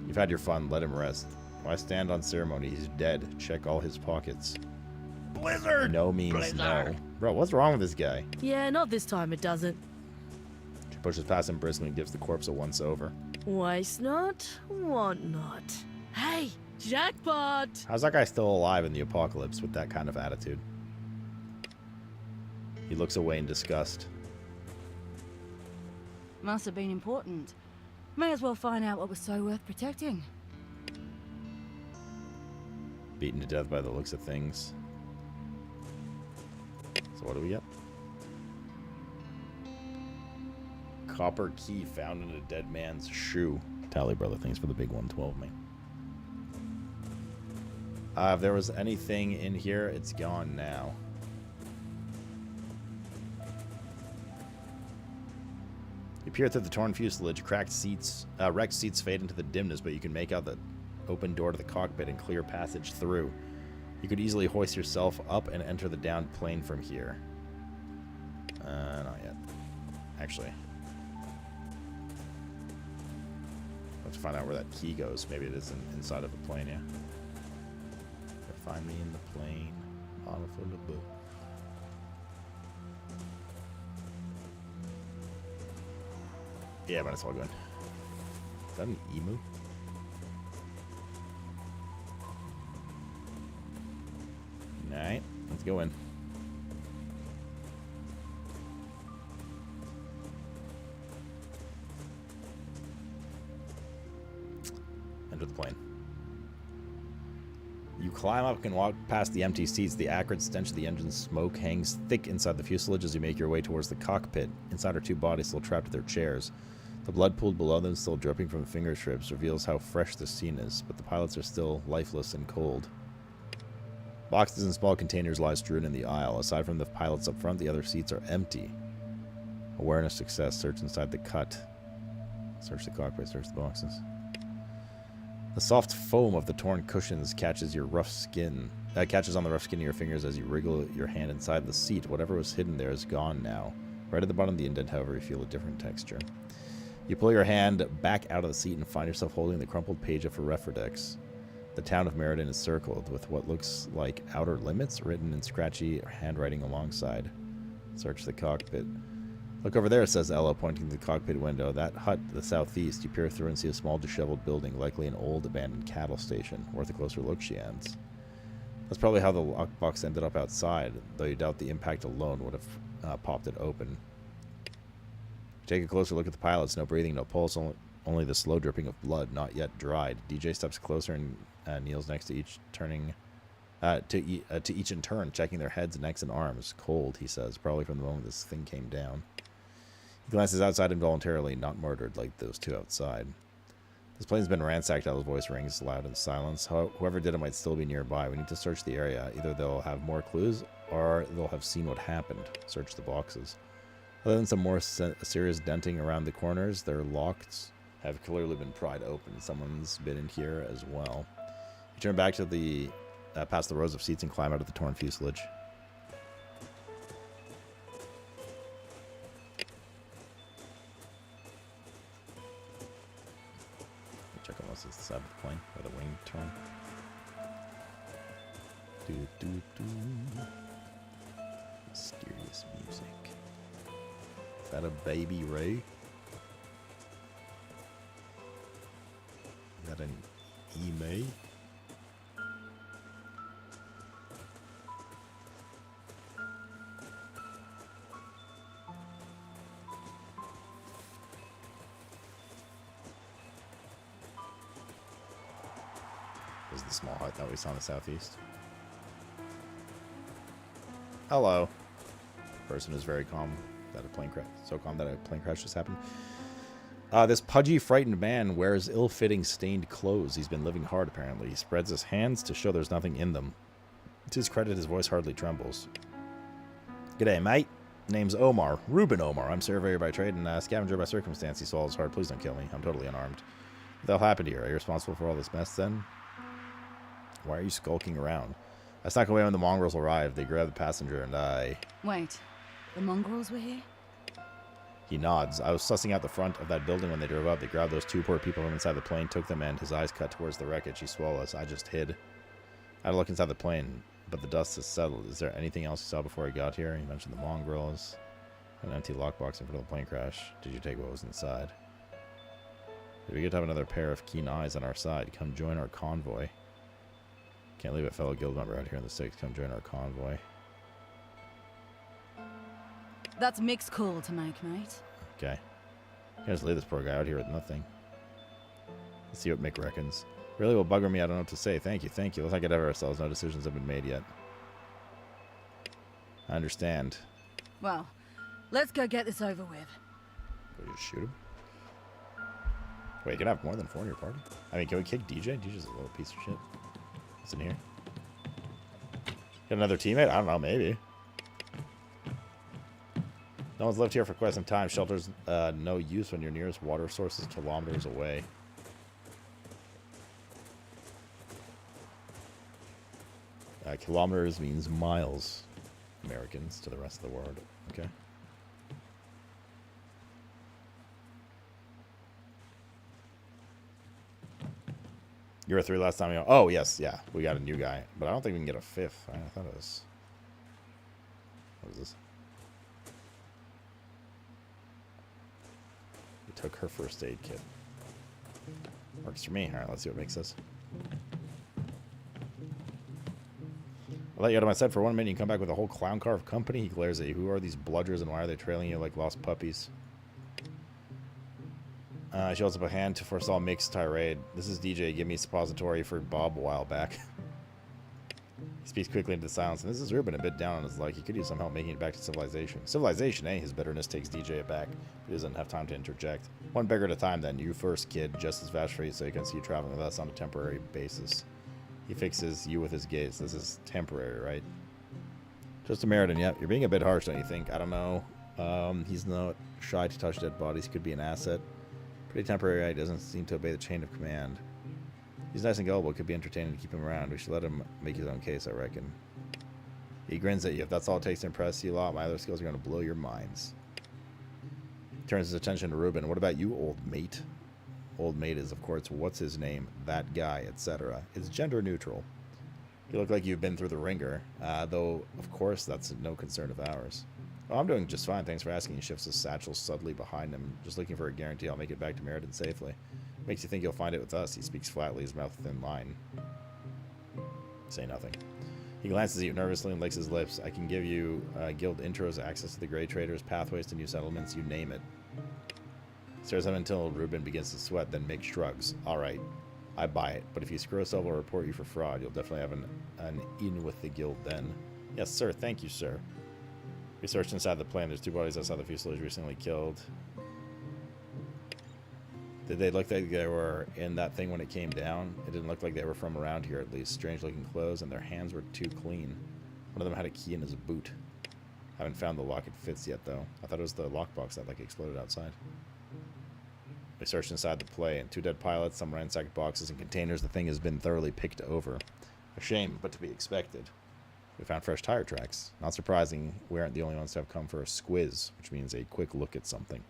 You've had your fun. Let him rest. Why stand on ceremony? He's dead. Check all his pockets. Blizzard! No means Blizzard. no. Bro, what's wrong with this guy? Yeah, not this time it doesn't. She pushes past him briskly and gives the corpse a once-over. Waste not, want not. Hey, jackpot! How's that guy still alive in the apocalypse with that kind of attitude? He looks away in disgust. Must have been important. May as well find out what was so worth protecting. Beaten to death by the looks of things. So what do we get? Copper key found in a dead man's shoe. Tally, brother. Thanks for the big 112, man. If there was anything in here, it's gone now. You peer through the torn fuselage, wrecked seats fade into the dimness, but you can make out the open door to the cockpit and clear passage through. You could easily hoist yourself up and enter the downed plane from here. Not yet. Actually. have to find out where that key goes. Maybe it is inside of a plane, yeah. Find me in the plane. Bottle full of book. Yeah, but it's all good. Is that an emu? Alright, let's go in. Enter the plane. You climb up and walk past the empty seats. The acrid stench of the engine's smoke hangs thick inside the fuselage as you make your way towards the cockpit. Inside are two bodies still trapped in their chairs. The blood pooled below them, still dripping from finger strips, reveals how fresh the scene is, but the pilots are still lifeless and cold. Boxes and small containers lie strewn in the aisle. Aside from the pilots up front, the other seats are empty. Awareness success. Search inside the cut. Search the cockpit. Search the boxes. The soft foam of the torn cushions catches on the rough skin of your fingers as you wriggle your hand inside the seat. Whatever was hidden there is gone now. Right at the bottom of the indent, however, you feel a different texture. You pull your hand back out of the seat and find yourself holding the crumpled page of a Referdex. The town of Meriden is circled with what looks like outer limits written in scratchy handwriting alongside. Search the cockpit. Look over there, says Ella, pointing to the cockpit window. That hut to the southeast. You peer through and see a small disheveled building, likely an old abandoned cattle station. Worth a closer look, she adds. That's probably how the lockbox ended up outside, though you doubt the impact alone would have popped it open. Take a closer look at the pilots. No breathing, no pulse, only the slow dripping of blood, not yet dried. DJ steps closer and kneels next to each, turning to each in turn, checking their heads, necks, and arms. Cold, he says, probably from the moment this thing came down. He glances outside involuntarily, not murdered like those two outside. This plane's been ransacked. Ella's voice rings loud in silence. Whoever did it might still be nearby. We need to search the area. Either they'll have more clues, or they'll have seen what happened. Search the boxes. Other than some more serious denting around the corners, their locks have clearly been pried open. Someone's been in here as well. You turn back to the past the rows of seats and climb out of the torn fuselage. Check on this is the side of the plane where the wing turn. Mysterious music. Is that a baby Ray? Is that an email? This is the small hut that we saw in the southeast. Hello. Person is very calm that a plane crash. So calm that a plane crash just happened. This pudgy, frightened man wears ill-fitting, stained clothes. He's been living hard, apparently. He spreads his hands to show there's nothing in them. To his credit, his voice hardly trembles. G'day, mate. Name's Omar. Reuben Omar. I'm surveyor by trade and scavenger by circumstance. He swallows hard. Please don't kill me. I'm totally unarmed. What the hell happened here? Are you responsible for all this mess, then? Why are you skulking around? I snuck away when the mongrels arrived. They grabbed the passenger and I... Wait, the mongrels were here? He nods. I was sussing out the front of that building when they drove up. They grabbed those two poor people from inside the plane, took them in. His eyes cut towards the wreckage. He swallows. I just hid. I had a look inside the plane, but the dust has settled. Is there anything else you saw before I got here? You mentioned the mongrels. An empty lockbox in front of the plane crash. Did you take what was inside? Did we get to have another pair of keen eyes on our side? Come join our convoy. Can't leave a fellow guild member out here in the sticks. Come join our convoy. That's Mick's call to make, mate. Okay. Can't just leave this poor guy out here with nothing. Let's see what Mick reckons. Really will bugger me. I don't know what to say. Thank you. Thank you. Let's not get ahead of ourselves. No decisions have been made yet. I understand. Well, let's go get this over with. We just shoot him? Wait, you can have more than 4 in your party? I mean, can we kick DJ? DJ's a little piece of shit. What's in here? Got another teammate? I don't know, maybe. No one's lived here for quite some time. Shelter's no use when your nearest water source is kilometers away. Kilometers means miles, Americans, to the rest of the world. Okay. You were 3 last time. Oh, yes, yeah. We got a new guy. But I don't think we can get a 5th. I thought it was... What is this? We took her first aid kit. Works for me. Alright, let's see what makes this. I'll let you out of my sight for 1 minute. You come back with a whole clown car of company. He glares at you. Who are these bludgers and why are they trailing you like lost puppies? She holds up a hand to forestall Mick's tirade. This is DJ. Give me suppository for Bob a while back. He speaks quickly into the silence, and this is Ruben a bit down on his luck. He could use some help making it back to civilization. Civilization, eh? His bitterness takes DJ aback, but he doesn't have time to interject. One beggar at a time, then. You first, kid. Just as fast for you, so you can see you traveling with us on a temporary basis. He fixes you with his gaze. This is temporary, right? Just a Meriden, yep. You're being a bit harsh, don't you think? I don't know. He's not shy to touch dead bodies. Could be an asset. Pretty temporary, right? Doesn't seem to obey the chain of command. He's nice and gullible. Could be entertaining to keep him around. We should let him make his own case, I reckon. He grins at you. If that's all it takes to impress you lot, my other skills are going to blow your minds. Turns his attention to Ruben. What about you, old mate? Old mate is, of course, what's his name, that guy, etc. It's gender neutral. You look like you've been through the ringer, though, of course, that's no concern of ours. Oh, I'm doing just fine, thanks for asking. He shifts his satchel subtly behind him, just looking for a guarantee I'll make it back to Meriden safely. Makes you think you'll find it with us. He speaks flatly, his mouth within line. Say nothing. He glances at you nervously and licks his lips. I can give you guild intros, access to the Grey Traders, pathways to new settlements, you name it. Stares at him until Ruben begins to sweat, then Mick shrugs. Alright, I buy it, but if you screw us over, I'll report you for fraud. You'll definitely have an in with the guild then. Yes, sir. Thank you, sir. We searched inside the plane. There's 2 bodies outside the fuselage recently killed. Did they look like they were in that thing when it came down? It didn't look like they were from around here, at least. Strange looking clothes, and their hands were too clean. One of them had a key in his boot. Haven't found the lock it fits yet, though. I thought it was the lockbox that, like, exploded outside. We searched inside the plane. 2 dead pilots, some ransacked boxes and containers. The thing has been thoroughly picked over. A shame, but to be expected. We found fresh tire tracks. Not surprising, we aren't the only ones to have come for a squiz, which means a quick look at something.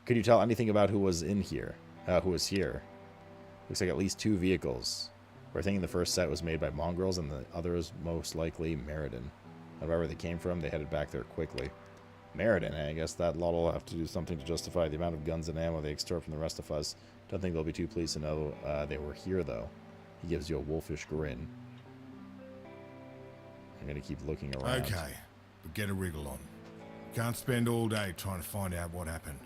Could you tell anything about who was in here? Who was here? Looks like at least 2 vehicles. We're thinking the first set was made by mongrels and the other is most likely Meriden. Wherever they came from, they headed back there quickly. Meriden, I guess that lot will have to do something to justify the amount of guns and ammo they extort from the rest of us. Don't think they'll be too pleased to know they were here, though. He gives you a wolfish grin. I'm gonna keep looking around. Okay, but get a wriggle on. Can't spend all day trying to find out what happened.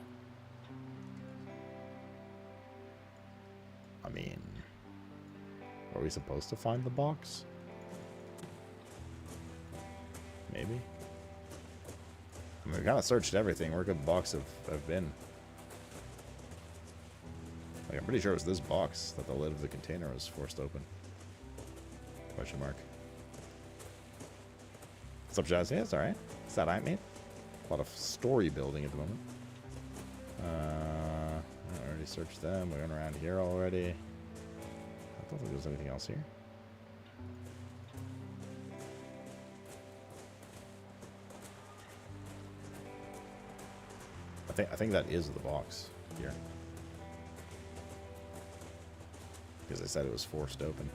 I mean, are we supposed to find the box? Maybe. I mean, we kind of searched everything. Where could the box have been? Like, I'm pretty sure it was this box that the lid of the container was forced open. Question mark. What's up, Jazz? Yeah, it's alright. Is that alright, mate? A lot of story building at the moment. I already searched them. We went around here already. I don't think there's anything else here. I think that is the box here. Because I said it was forced open.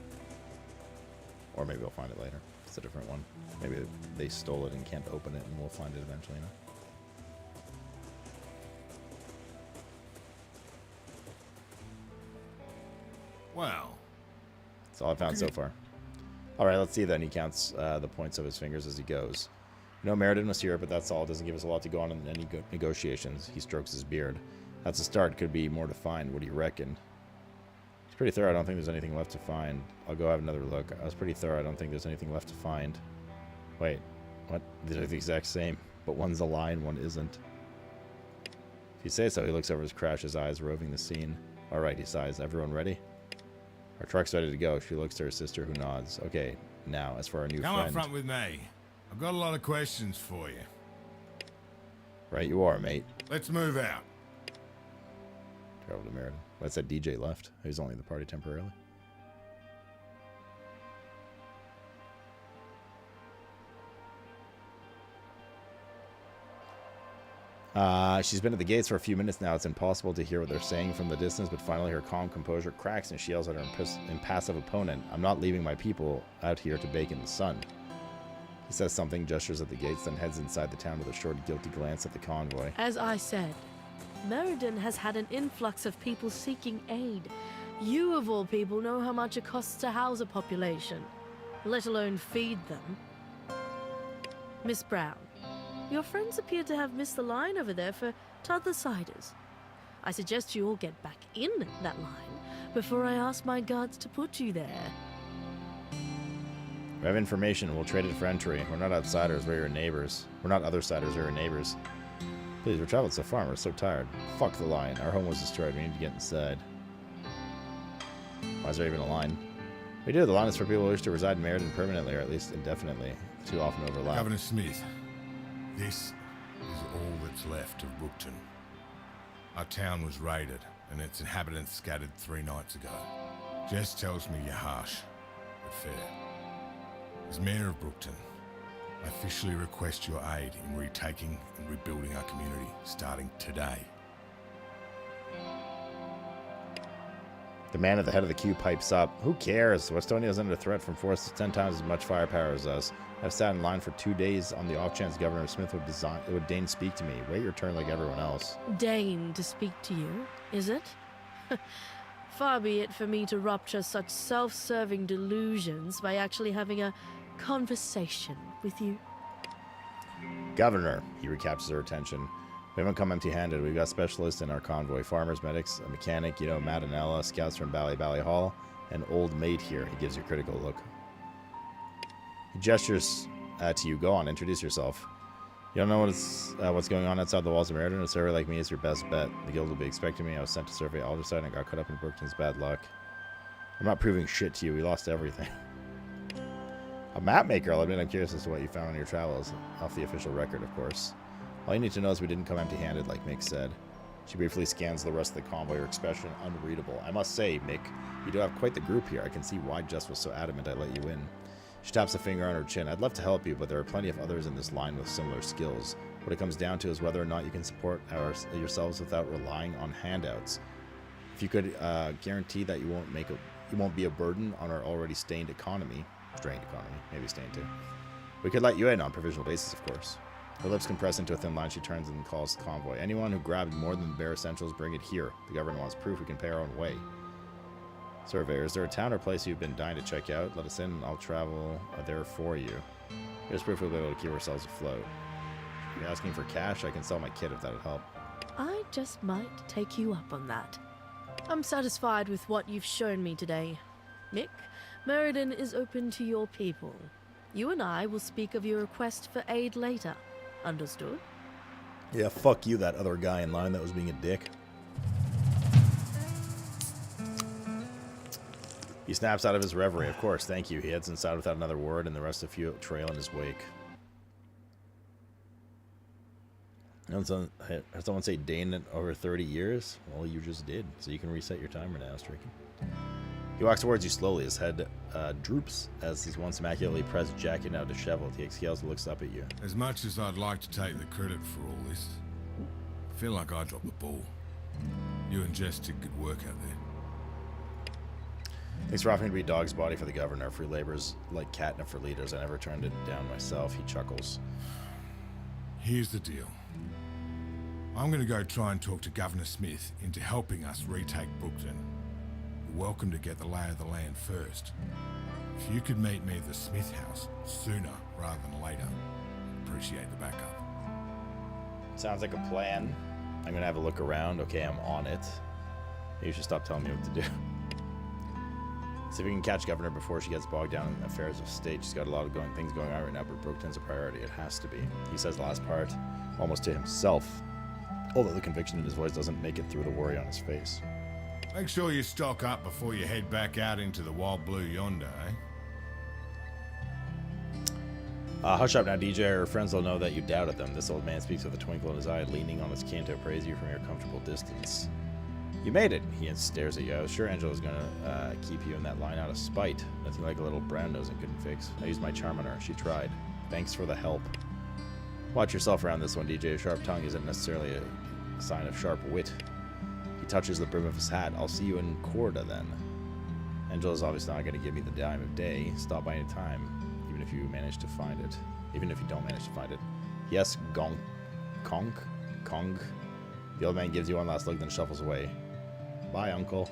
Or maybe we'll find it later. It's a different one. Maybe they stole it and can't open it and we'll find it eventually. No? Wow. That's all I found so far. Alright, let's see then. He counts the points of his fingers as he goes. No, Meriden was here, but that's all. Doesn't give us a lot to go on in any negotiations. He strokes his beard. That's a start. Could be more to find. What do you reckon? It's pretty thorough. I don't think there's anything left to find. I'll go have another look. I was pretty thorough. I don't think there's anything left to find. Wait. What? These are the exact same, but one's a lie and one isn't. If you say so, he looks over his crash, his eyes roving the scene. Alright, he sighs. Everyone ready? Our truck's ready to go. She looks to her sister, who nods. Okay, now, as for our new friend... Come up front with me. I've got a lot of questions for you. Right you are, mate. Let's move out. Travel to Meriden. Well, that DJ left. He's only in the party temporarily. She's been at the gates for a few minutes now. It's impossible to hear what they're saying from the distance, but finally her calm composure cracks and she yells at her impassive opponent, "I'm not leaving my people out here to bake in the sun." He says something, gestures at the gates, then heads inside the town with a short, guilty glance at the convoy. As I said, Meriden has had an influx of people seeking aid. You, of all people, know how much it costs to house a population, let alone feed them. Miss Brown, your friends appear to have missed the line over there for t'other-siders. I suggest you all get back in that line before I ask my guards to put you there. We have information. We'll trade it for entry. We're not outsiders. We're your neighbors. We're not other-siders. We're your neighbors. Please, we're traveled so far and we're so tired. Fuck the line. Our home was destroyed. We need to get inside. Why is there even a line? We do. The line is for people who wish to reside in Meriden permanently, or at least indefinitely. Too often overlap. Governor Smith, this is all that's left of Brookton. Our town was raided, and its inhabitants scattered 3 nights ago. Jess tells me you're harsh, but fair. As Mayor of Brookton, I officially request your aid in retaking and rebuilding our community, starting today. The man at the head of the queue pipes up. Who cares? Westonia is under threat from forces 10 times as much firepower as us. I've sat in line for 2 days on the off chance Governor Smith would deign speak to me. Wait your turn like everyone else. Deign to speak to you, is it? Far be it for me to rupture such self-serving delusions by actually having a conversation with you. Governor, he recaptures her attention. We haven't come empty-handed. We've got specialists in our convoy. Farmers, medics, a mechanic, you know, Matt and Ella, scouts from Bally Hall, an old maid here. He gives you a critical look. He gestures to you. Go on, introduce yourself. You don't know what's going on outside the walls of Meriden? A survey like me is your best bet. The guild will be expecting me. I was sent to survey Alderside and got caught up in Brookton's bad luck. I'm not proving shit to you. We lost everything. A map maker, I'll admit I'm curious as to what you found on your travels. Off the official record, of course. All you need to know is we didn't come empty-handed, like Mick said. She briefly scans the rest of the convoy, her expression unreadable. I must say, Mick, you do have quite the group here. I can see why Jess was so adamant I let you in. She taps a finger on her chin. I'd love to help you, but there are plenty of others in this line with similar skills. What it comes down to is whether or not you can support yourselves without relying on handouts. If you could guarantee that you won't be a burden on our already strained economy, maybe stained too. We could let you in on provisional basis, of course. Her lips compress into a thin line. She turns and calls the convoy. Anyone who grabbed more than the bare essentials, bring it here. The government wants proof we can pay our own way. Surveyor, is there a town or place you've been dying to check out? Let us in and I'll travel there for you. Here's proof we'll be able to keep ourselves afloat. If you're asking for cash, I can sell my kit if that would help. I just might take you up on that. I'm satisfied with what you've shown me today. Mick, Meriden is open to your people. You and I will speak of your request for aid later. Understood? Yeah, fuck you, that other guy in line that was being a dick. He snaps out of his reverie. Of course, thank you. He heads inside without another word, and the rest of you trail in his wake. Heard someone say Dane it over 30 years? Well, you just did. So you can reset your timer now, Stricken. He walks towards you slowly. His head droops as his once immaculately pressed jacket now disheveled. He exhales and looks up at you. As much as I'd like to take the credit for all this, I feel like I dropped the ball. You and Jess did good work out there. Thanks for offering to be dog's body for the governor. Free labor's like catnip for leaders. I never turned it down myself. He chuckles. Here's the deal. I'm going to go try and talk to Governor Smith into helping us retake Brookton. You're welcome to get the lay of the land first. If you could meet me at the Smith house sooner rather than later, I'd appreciate the backup. Sounds like a plan. I'm going to have a look around. Okay, I'm on it. You should stop telling me what to do. See if we can catch Governor before she gets bogged down in affairs of state. She's got a lot of things going on right now, but Brookton's a priority. It has to be. He says the last part almost to himself, although the conviction in his voice doesn't make it through the worry on his face. Make sure you stock up before you head back out into the wild blue yonder, eh? Hush up now, DJ. Her friends will know that you doubted them. This old man speaks with a twinkle in his eye, leaning on his cane to appraise you from your comfortable distance. You made it. He stares at you. I was sure Angela's gonna keep you in that line out of spite. Nothing like a little brown nose and couldn't fix. I used my charm on her. She tried. Thanks for the help. Watch yourself around this one, DJ. A sharp tongue isn't necessarily a sign of sharp wit. He touches the brim of his hat. I'll see you in Corda then. Angela's obviously not going to give me the time of day. Stop by any time, even if you manage to find it. Even if you don't manage to find it. Yes, Kong. The old man gives you one last look, then shuffles away. Bye, Uncle.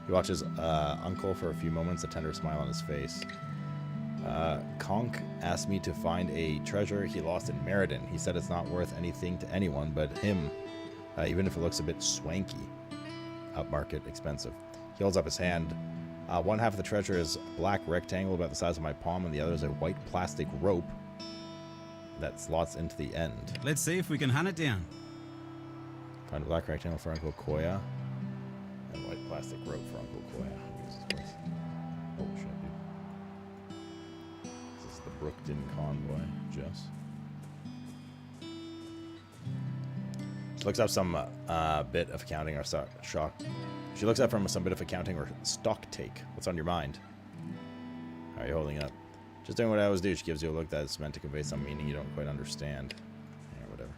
He watches Uncle for a few moments, a tender smile on his face. Conk asked me to find a treasure he lost in Meriden. He said it's not worth anything to anyone but him, even if it looks a bit swanky. Upmarket, expensive. He holds up his hand. One half of the treasure is a black rectangle about the size of my palm, and the other is a white plastic rope that slots into the end. Let's see if we can hunt it down. Find a black rectangle for Uncle Koya, and white plastic rope for Uncle Koya. Oh shit, dude. This is the Brookton convoy, Jess. She looks up some bit of accounting or shock. She looks up from some bit of accounting or stock take. What's on your mind? How are you holding up? Just doing what I always do. She gives you a look that's meant to convey some meaning you don't quite understand. Yeah, whatever.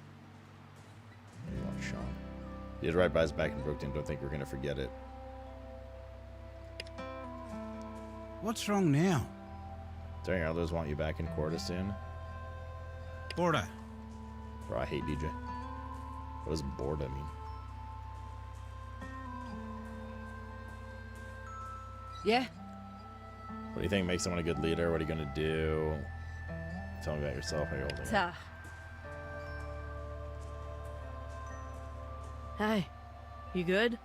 You want Sean. He is right by his back in Brookton. Don't think we're gonna forget it. What's wrong now? Don't your elders want you back in Corda soon? Borda. Bro, I hate DJ. What does Borda mean? Yeah. What do you think makes someone a good leader? What are you gonna do? Tell me about yourself. How are you holding up? Hey, you good?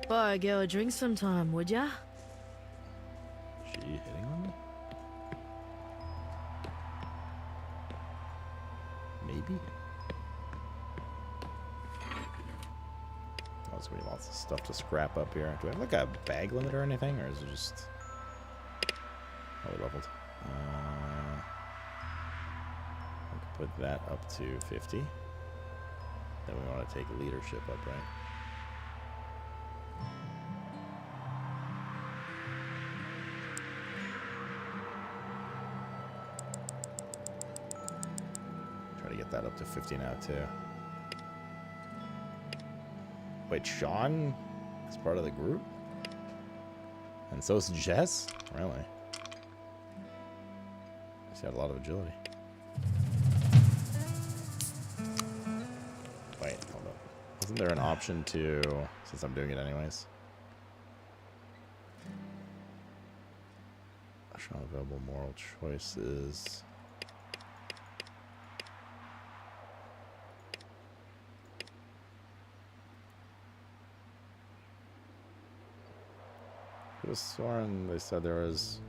Buy a girl a drink sometime, would ya? She hitting on me? Maybe? Oh, there's gonna be lots of stuff to scrap up here. Do I have like a bag limit or anything? Or is it just... Oh, we leveled. We can put that up to 50. Then we want to take leadership up, right? Try to get that up to 50 now, too. Wait, Sean is part of the group? And so is Jess? Really? She's got a lot of agility. Wait, hold up. Isn't there an option to, since I'm doing it anyways? Show available moral choices. I was sworn they said there was...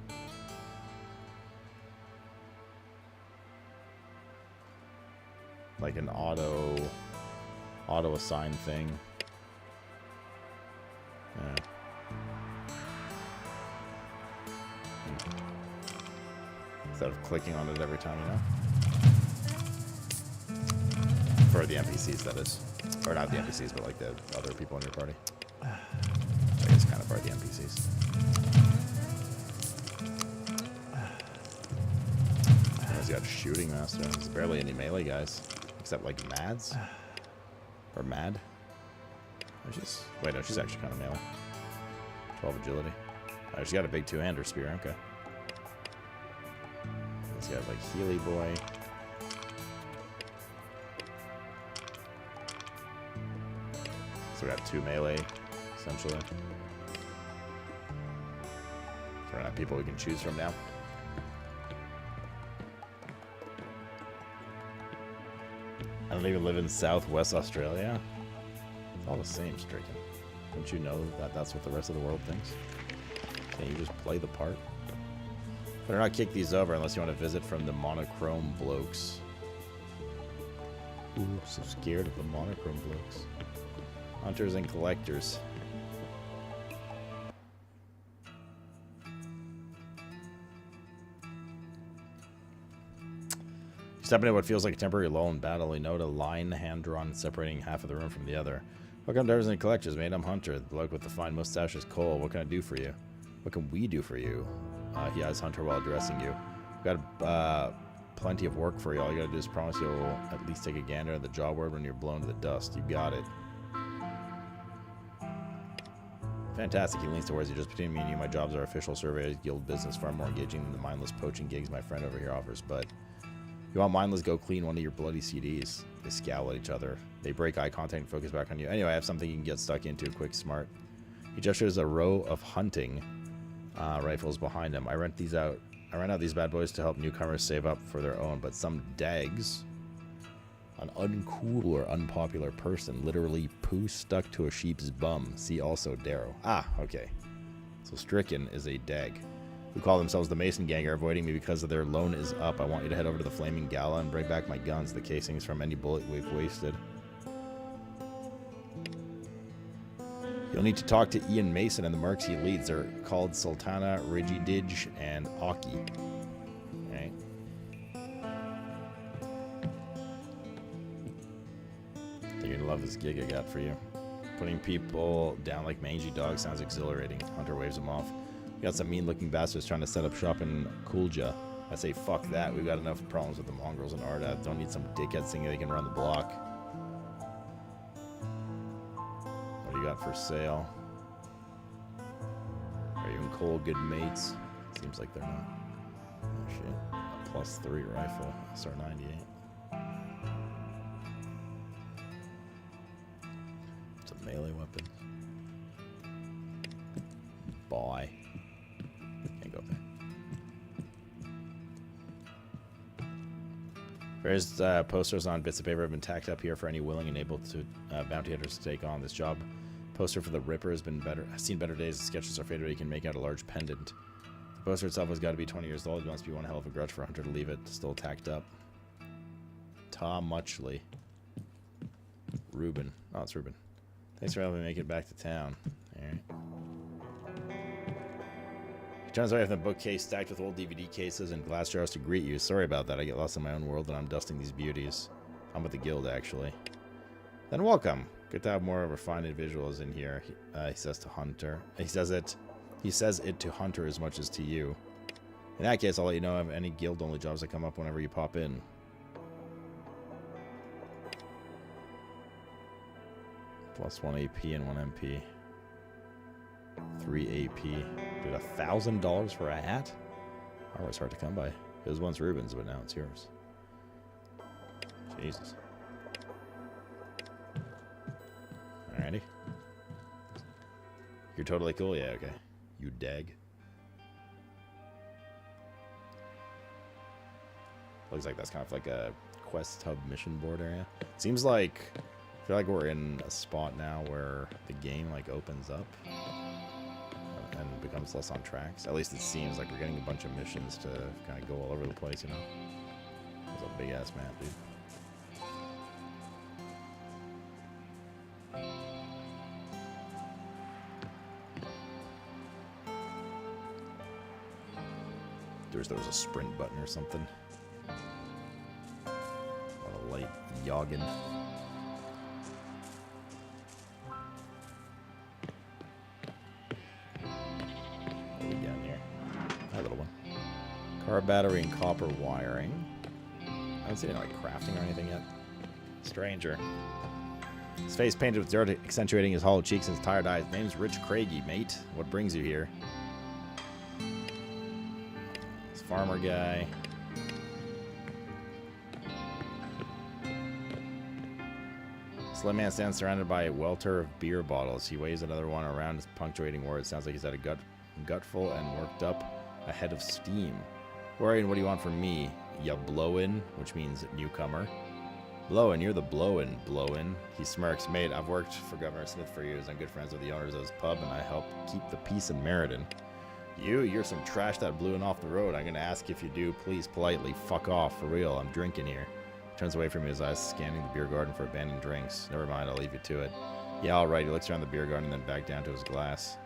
like an auto assign thing. Yeah. Instead of clicking on it every time, you know? For the NPCs, that is. Or not the NPCs, but like the other people in your party. I guess kind of part of the NPCs. He's got a shooting master. There's barely any melee guys. Except like Mads. Or Mad. Oh, she's... Wait, no, she's actually kind of melee. 12 agility. Oh, she's got a big two-hander spear, okay. He's got like Healy Boy. So we got 2 melee, essentially. So we're not people we can choose from now. I don't even live in Southwest Australia. It's all the same, Stricken. Don't you know that that's what the rest of the world thinks? Can't you just play the part? Better not kick these over unless you want to visit from the monochrome blokes. Ooh, so scared of the monochrome blokes. Hunters and collectors. Step into what feels like a temporary lull in battle. You note a line hand drawn separating half of the room from the other. Welcome to Hunters and Collectors, mate. I'm Hunter. The bloke with the fine mustache is Cole. What can I do for you? What can we do for you? He eyes Hunter while addressing you. We've got a plenty of work for you. All you gotta do is promise you'll at least take a gander at the job board when you're blown to the dust. You got it. Fantastic. He leans towards you. Just between me and you, my jobs are official surveyors, guild business, far more engaging than the mindless poaching gigs my friend over here offers. But you want mindless, go clean one of your bloody CDs. They scowl at each other. They break eye contact and focus back on you. Anyway, I have something you can get stuck into. Quick, smart. He gestures a row of hunting rifles behind him. I rent out these bad boys to help newcomers save up for their own, but some dags, an uncool or unpopular person, literally poo stuck to a sheep's bum. See also Darrow. Ah, okay. So Stricken is a dag who call themselves the Mason Gang are avoiding me because of their loan is up. I want you to head over to the Flaming Gala and bring back my guns, the casings from any bullet we've wasted. You'll need to talk to Ian Mason and the mercs he leads. They're called Sultana, Rigidij, and Aki. Alright. You're gonna love this gig I got for you. Putting people down like mangy dogs sounds exhilarating. Hunter waves him off. We got some mean-looking bastards trying to set up shop in Kulja. I say, fuck that. We've got enough problems with the mongrels and Arda. Don't need some dickheads thinking they can run the block. What do you got for sale? Are you and Cole good mates? Seems like they're not. Oh shit. A +3 rifle. SR98. It's a melee weapon. Buy. Can't go there. Various posters on bits of paper have been tacked up here for any willing and able to bounty hunters to take on this job. Poster for the Ripper has seen better days. The sketches are faded. You can make out a large pendant. The poster itself has got to be 20 years old. It must be one hell of a grudge for a hunter to leave it still tacked up. Tom Muchley. Ruben. Oh, it's Ruben. Thanks for helping me make it back to town. Alright. He turns away from the bookcase stacked with old DVD cases and glass jars to greet you. Sorry about that. I get lost in my own world and I'm dusting these beauties. I'm with the guild, actually. Then welcome. Good to have more refined visuals in here, he says to Hunter. He says it to Hunter as much as to you. In that case, I'll let you know of any guild-only jobs that come up whenever you pop in. +1 AP and 1 MP. 3 AP. Dude, $1,000 for a hat? Oh, it's hard to come by. It was once Ruben's, but now it's yours. Jesus. Alrighty. You're totally cool? Yeah, okay. You dag. Looks like that's kind of like a quest hub mission board area. Seems like, I feel like we're in a spot now where the game like opens up and becomes less on tracks. At least it seems like we're getting a bunch of missions to kind of go all over the place, you know? That's a big ass map, dude. There was a sprint button or something. A light yoggin. What do we got here? Hi, little one. Car battery and copper wiring. I haven't seen any like crafting or anything yet. Stranger. His face painted with dirt, accentuating his hollow cheeks and his tired eyes. Name's Rich Craigie, mate. What brings you here? Farmer guy. Slim man stands surrounded by a welter of beer bottles. He waves another one around his punctuating words. Sounds like he's had a gutful and worked up a head of steam. Worrying, what do you want from me? Ya blowin', which means newcomer. Blowin', you're the blowin', blowin'. He smirks. Mate, I've worked for Governor Smith for years. I'm good friends with the owners of his pub, and I help keep the peace in Meriden. You're some trash that blew in off the road. I'm gonna ask if you do. Please, politely, fuck off, for real. I'm drinking here. Turns away from me, his eyes scanning the beer garden for abandoned drinks. Never mind, I'll leave you to it. Yeah, alright. He looks around the beer garden and then back down to his glass.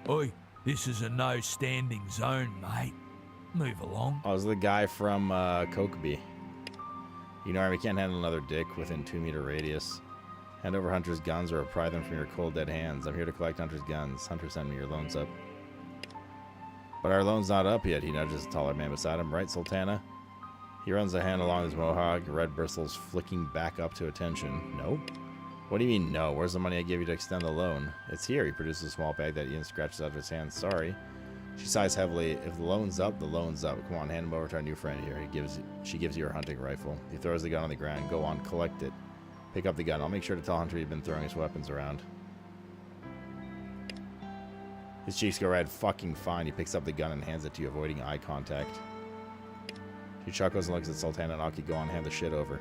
Oi, this is a no-standing zone, mate. Move along. Oh, this is the guy from Kokeby. You know, we can't handle another dick within 2-meter radius. Hand over Hunter's guns or pry them from your cold dead hands. I'm here to collect Hunter's guns. Hunter, send me your loans up. But our loan's not up yet, he nudges the taller man beside him. Right, Sultana? He runs a hand along his mohawk, red bristles flicking back up to attention. No? What do you mean, no? Where's the money I gave you to extend the loan? It's here. He produces a small bag that Ian scratches out of his hand. Sorry. She sighs heavily. If the loan's up, the loan's up. Come on, hand him over to our new friend here. She gives you her hunting rifle. He throws the gun on the ground. Go on, collect it. Pick up the gun. I'll make sure to tell Hunter you've been throwing his weapons around. His cheeks go red. Fucking fine. He picks up the gun and hands it to you, avoiding eye contact. She chuckles and looks at Sultana and Aki. Go on, hand the shit over.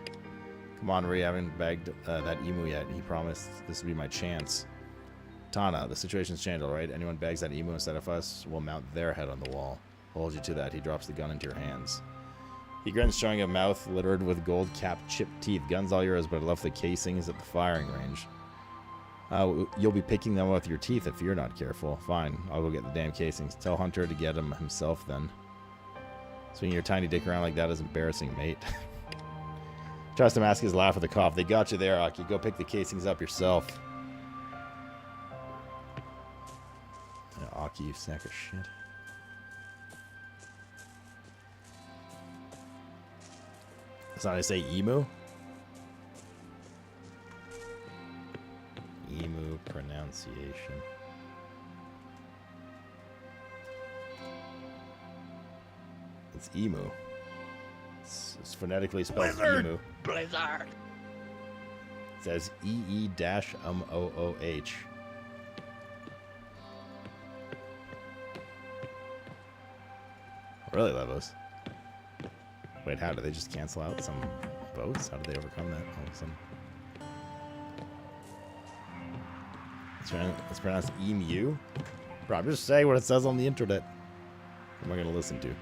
Come on, Ree. I haven't bagged that emu yet. He promised this would be my chance. Tana, the situation's changed, alright? Anyone bags that emu instead of us will mount their head on the wall. I'll hold you to that. He drops the gun into your hands. He grins, showing a mouth littered with gold-capped chipped teeth. Gun's all yours, but I left the casings at the firing range. You'll be picking them up with your teeth if you're not careful. Fine, I'll go get the damn casings. Tell Hunter to get them himself then. Swinging your tiny dick around like that is embarrassing, mate. Tries to mask his laugh with a cough. They got you there, Aki. Go pick the casings up yourself. Yeah, Aki, you sack of shit. That's not how I say emu? Emu pronunciation. It's emu. It's phonetically spelled emu. Blizzard. It says EE-MOOH. Really, Levos? Wait, how did they just cancel out some votes? How did they overcome that all of a sudden? It's pronounced emu? Bro, I'm just saying what it says on the internet. What am I going to listen to?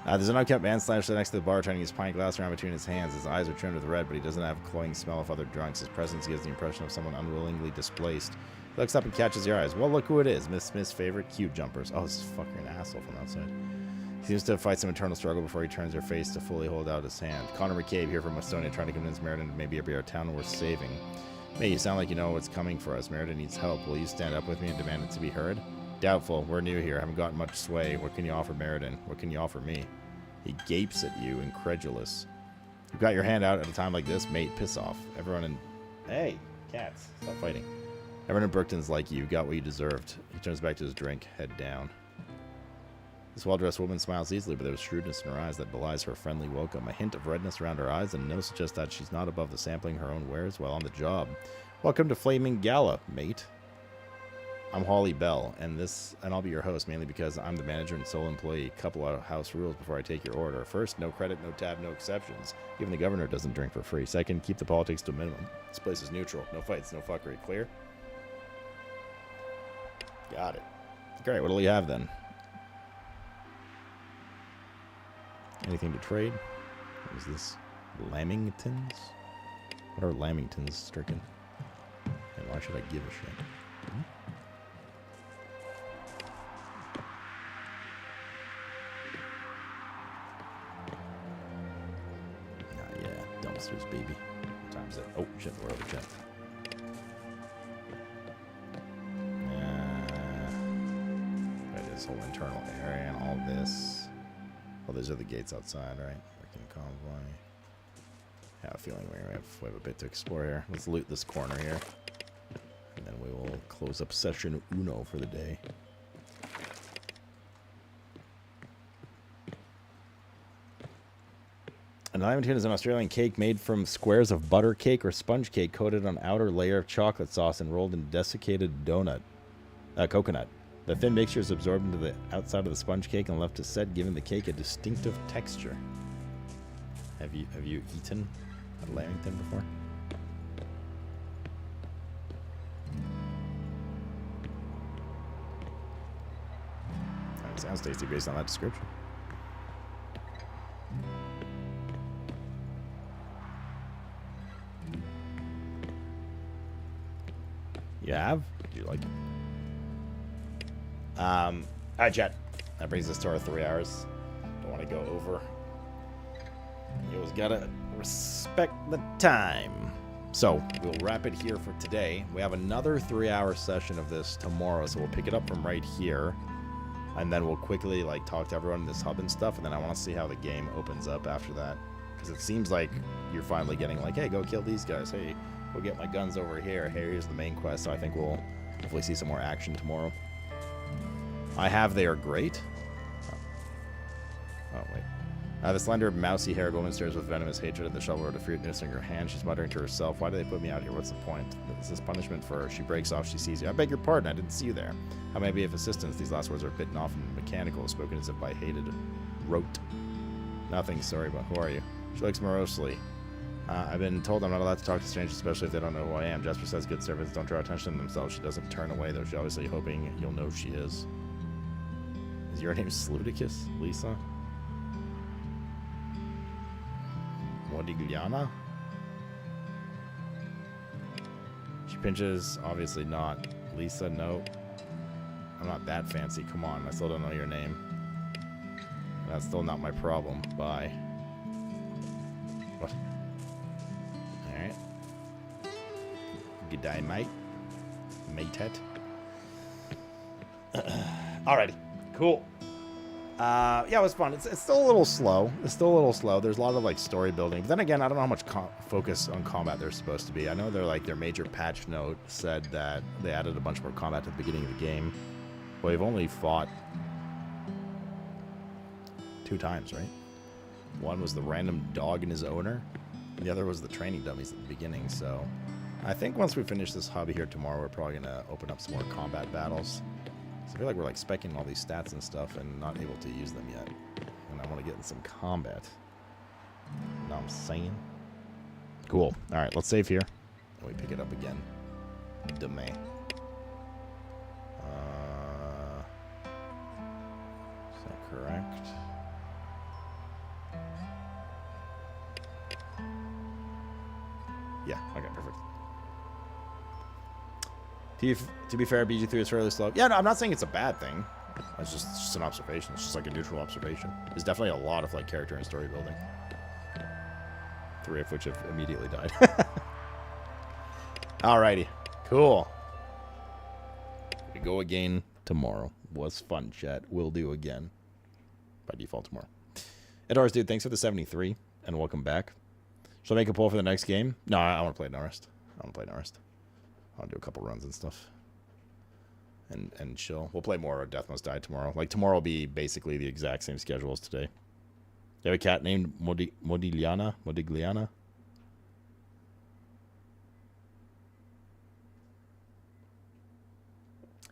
There's an unkept man slashed next to the bar, trying to use pint glass around between his hands. His eyes are trimmed with red, but he doesn't have a cloying smell of other drunks. His presence gives the impression of someone unwillingly displaced. He looks up and catches your eyes. Well, look who it is. Miss Smith's favorite cube jumpers. Oh, this is fucking an asshole from outside. He seems to fight some internal struggle before he turns her face to fully hold out his hand. Connor McCabe here from Westonia, trying to convince Meriden to maybe be our town worth saving. May, you sound like you know what's coming for us. Meriden needs help. Will you stand up with me and demand it to be heard? Doubtful. We're new here. Haven't gotten much sway. What can you offer Meriden? What can you offer me? He gapes at you, incredulous. You've got your hand out at a time like this, mate. Piss off. Everyone in... Hey, cats. Stop fighting. Everyone in Brookton's like you. You got what you deserved. He turns back to his drink, head down. This well-dressed woman smiles easily, but there's shrewdness in her eyes that belies her friendly welcome. A hint of redness around her eyes, and no suggest that she's not above the sampling her own wares while on the job. Welcome to Flaming Gala, mate. I'm Holly Bell, and I'll be your host mainly because I'm the manager and sole employee. Couple of house rules before I take your order. First, no credit, no tab, no exceptions. Even the governor doesn't drink for free. Second, keep the politics to a minimum. This place is neutral. No fights, no fuckery. Clear? Got it. Great, what'll you have then? Anything to trade? What is this? Lamingtons? What are Lamingtons, Stricken? And why should I give a shit? Dumpsters, baby. What time is it? Oh, shit, we're over jet. Right, this whole internal area and all this. Oh, those are the gates outside, right? Working convoy. I have a feeling we have a bit to explore here. Let's loot this corner here. And then we will close up session uno for the day. An Lamington is an Australian cake made from squares of butter cake or sponge cake coated on outer layer of chocolate sauce and rolled in desiccated coconut. The thin mixture is absorbed into the outside of the sponge cake and left to set, giving the cake a distinctive texture. Have you eaten a Lamington before? That sounds tasty based on that description. You have? Did you like it? Alright, chat. That brings us to our 3 hours. Don't want to go over. You always gotta respect the time. So, we'll wrap it here for today. We have another 3-hour session of this tomorrow, so we'll pick it up from right here. and then we'll quickly like talk to everyone in this hub and stuff, and then I want to see how the game opens up after that, because it seems like you're finally getting like, hey, go kill these guys, hey, go get my guns over here, hey, here's the main quest. So I think we'll hopefully see some more action tomorrow. They are great. Oh wait. The slender, mousy-haired woman stares with venomous hatred at the shovel or the fierceness in her hand. She's muttering to herself, why do they put me out here? What's the point? Is this punishment for her? She breaks off. She sees you. I beg your pardon. I didn't see you there. How may I be of assistance? These last words are bitten off and mechanical, spoken as if by hated rote. Nothing. Sorry, but who are you? She looks morosely. I've been told I'm not allowed to talk to strangers, especially if they don't know who I am. Jasper says good servants don't draw attention to themselves. She doesn't turn away, though. She's obviously hoping you'll know who she is. Is your name Sluticus, Lisa? Modigliana? She pinches, obviously not. Lisa, no. I'm not that fancy, come on, I still don't know your name. That's still not my problem, bye. What? Alright. Good day, mate. Mateette. Alrighty, cool. Yeah, it was fun. It's still a little slow. There's a lot of like story building. But then again, I don't know how much focus on combat there's supposed to be. I know they're like their major patch note said that they added a bunch more combat at the beginning of the game. But we've only fought 2 times, right? One was the random dog and his owner. And the other was the training dummies at the beginning. So I think once we finish this hobby here tomorrow, we're probably gonna open up some more combat battles. So I feel like we're like specking all these stats and stuff and not able to use them yet. And I want to get in some combat. You know what I'm saying? Cool. Alright, let's save here. And we pick it up again. Demain. Is that correct? Yeah, okay, perfect. To be fair, BG3 is fairly slow. Yeah, no, I'm not saying it's a bad thing. It's just an observation. It's just like a neutral observation. There's definitely a lot of like character and story building. 3 of which have immediately died. Alrighty. Cool. We go again tomorrow. Was fun, chat. We'll do again. By default tomorrow. Edars, dude, thanks for the 73. And welcome back. Shall I make a poll for the next game? No, I want to play No Rest. I'll do a couple runs and stuff. And chill. We'll play more of Death Must Die tomorrow. Like, tomorrow will be basically the exact same schedule as today. You have a cat named Modigliana?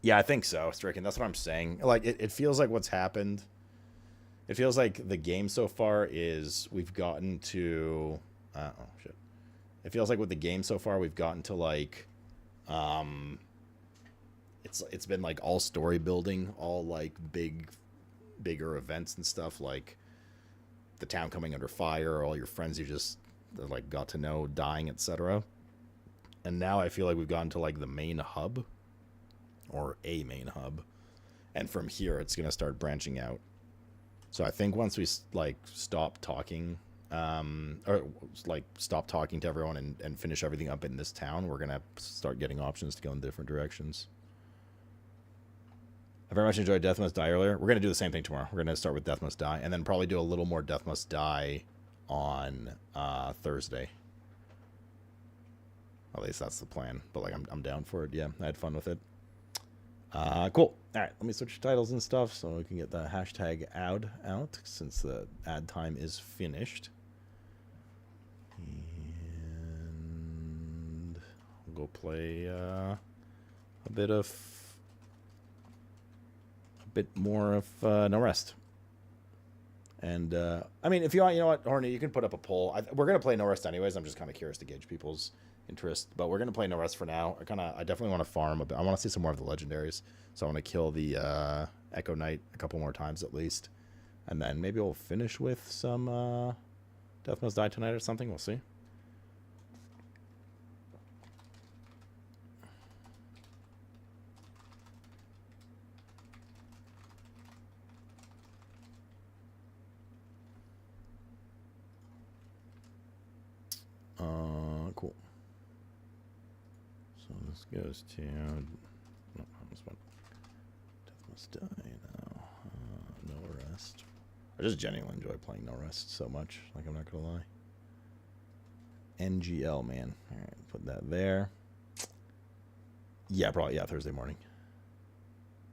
Yeah, I think so, Stricken. That's what I'm saying. Like, it feels like what's happened. It feels like the game so far is we've gotten to... oh, shit. It feels like with the game so far, we've gotten to, like... It's been like all story building, all like bigger events and stuff, like the town coming under fire, all your friends you just like got to know dying, etc. And now I feel like we've gotten to like the main hub, or a main hub, and from here it's gonna start branching out. So I think once we like stop talking, or like stop talking to everyone and finish everything up in this town, we're gonna start getting options to go in different directions. I very much enjoyed Death Must Die earlier. We're gonna do the same thing tomorrow. We're gonna start with Death Must Die and then probably do a little more Death Must Die on Thursday. At least that's the plan. But like I'm down for it. Yeah, I had fun with it. Cool. All right, let me switch titles and stuff so we can get the hashtag ad out since the ad time is finished. And we'll go play a bit more of No Rest. And I mean, if you want, you know what, Horny, you can put up a poll. We're gonna play No Rest anyways. I'm just kind of curious to gauge people's interest, but we're gonna play No Rest for now. I definitely want to farm a bit. I want to see some more of the legendaries, so I want to kill the Echo Knight a couple more times at least, and then maybe we'll finish with some Death Must Die tonight or something. We'll see. Cool. So this goes to... No, this one. Death Must Die now. Rest. I just genuinely enjoy playing No Rest so much. Like, I'm not gonna lie. NGL, man. All right, put that there. Yeah, probably, yeah, Thursday morning.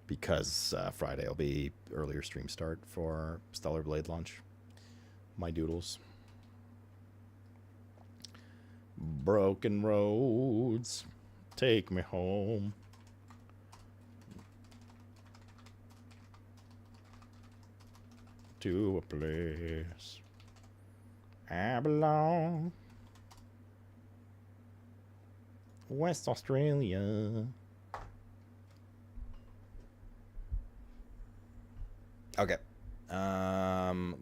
Because Friday will be earlier stream start for Stellar Blade launch. My doodles. Broken roads, take me home. To a place I belong. West Australia. Okay.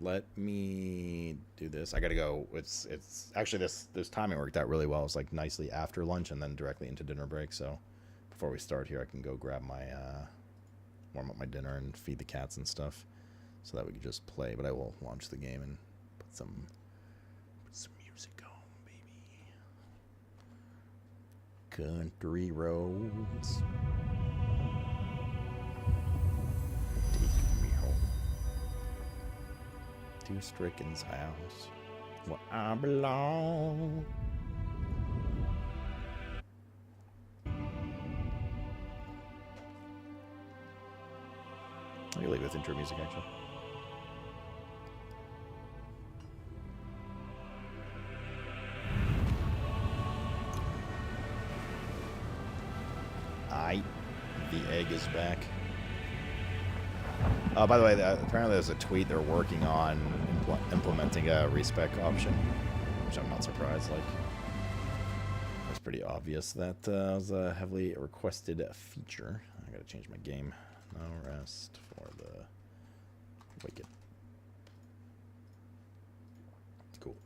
Let me do this. I gotta go. It's actually this timing worked out really well. It's like nicely after lunch and then directly into dinner break. So before we start here, I can go grab my warm up my dinner and feed the cats and stuff, so that we can just play. But I will launch the game and put some music on, baby. Country roads. To Stricken's house, where I belong. I can leave with intro music, actually. The egg is back. By the way, apparently there's a tweet they're working on implementing a respec option, which I'm not surprised. Like, it's pretty obvious that was a heavily requested feature. I gotta change my game. No rest for the wicked. Cool.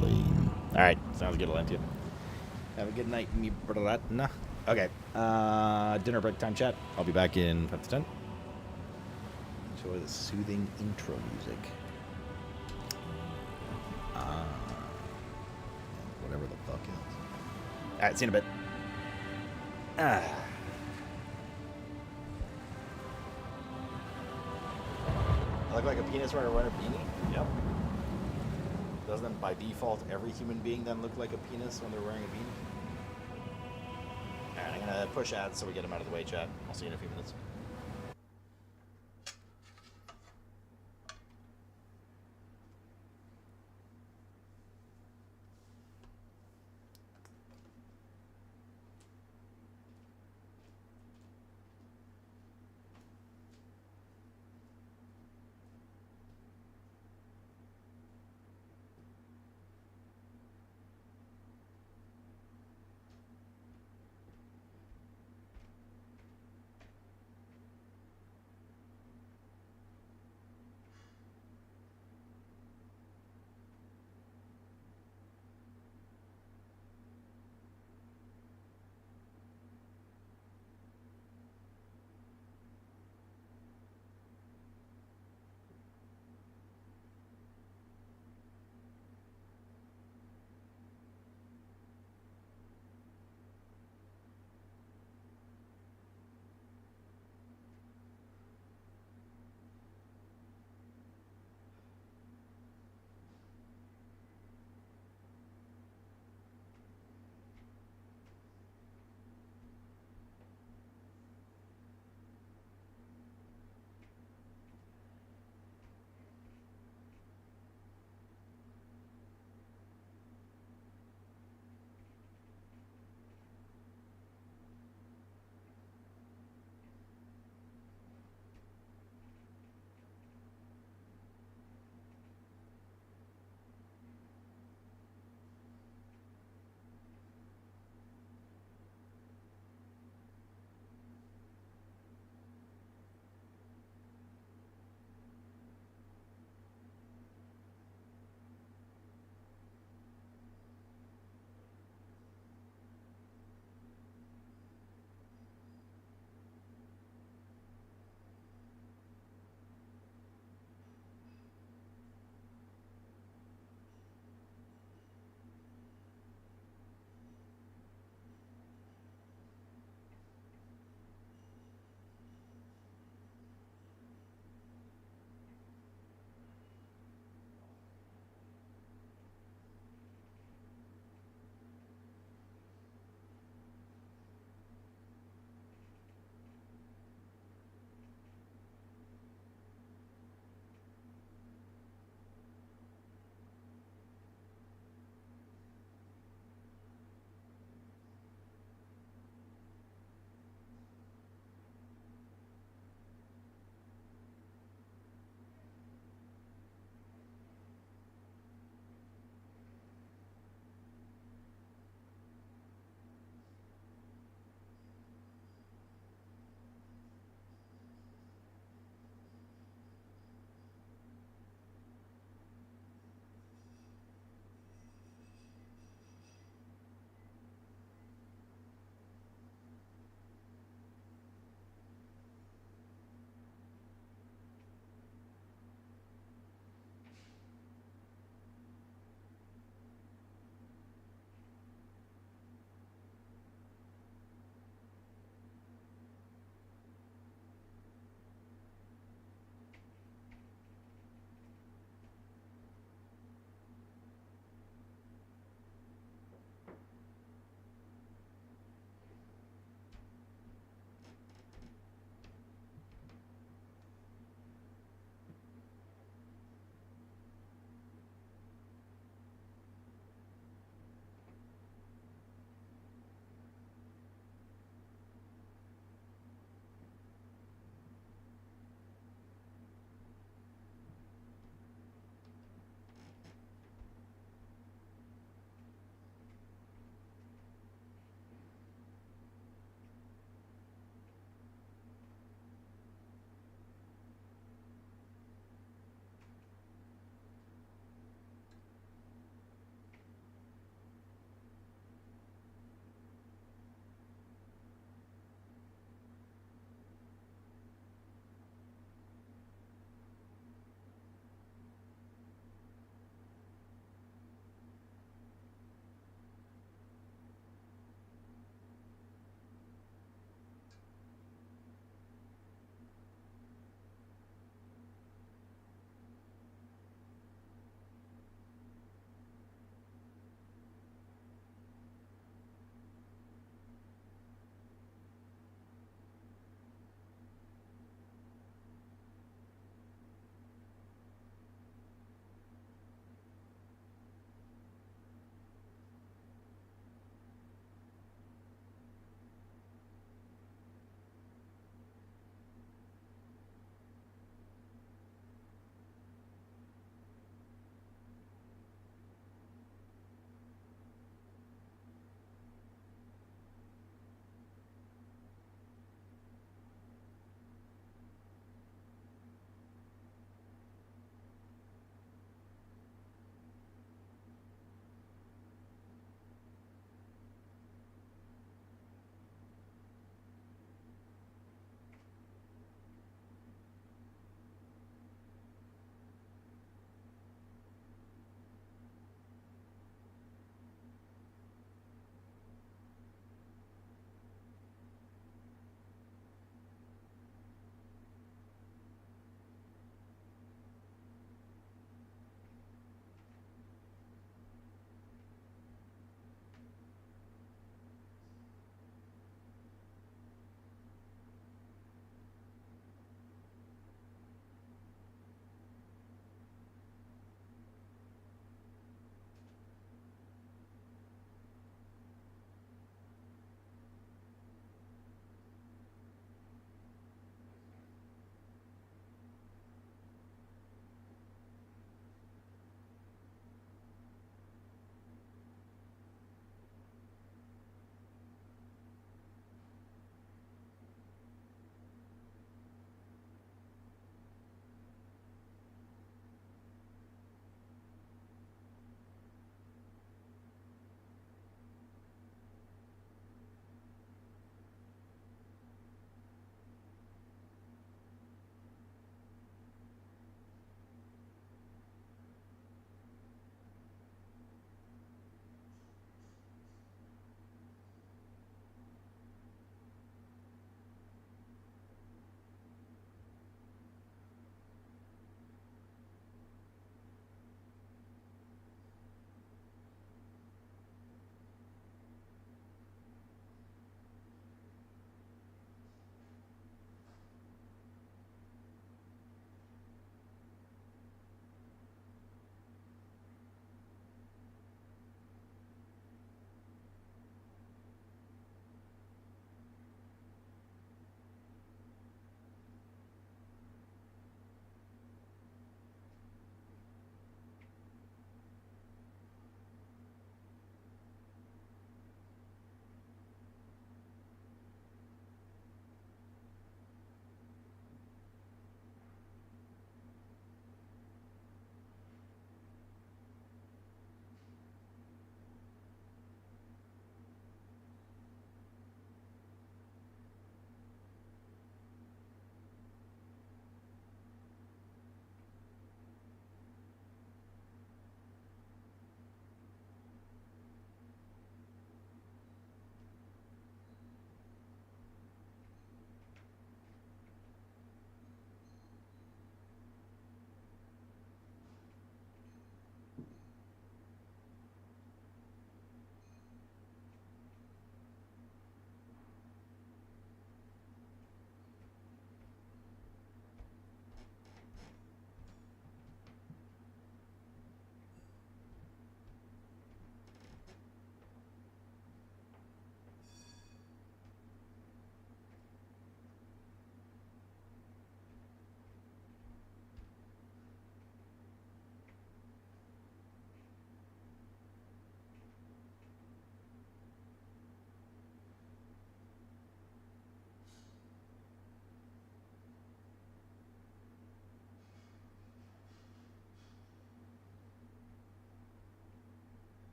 Lame. All right, sounds good. I'll end you. Have a good night, me brother. Okay. Dinner break time chat. I'll be back in 5 to 10. Enjoy the soothing intro music. Whatever the fuck is. Alright, see you in a bit. I look like a penis wearing a beanie? Yep. Doesn't by default every human being then look like a penis when they're wearing a beanie? Alright, I'm gonna push ads so we get them out of the way, chat. I'll see you in a few minutes.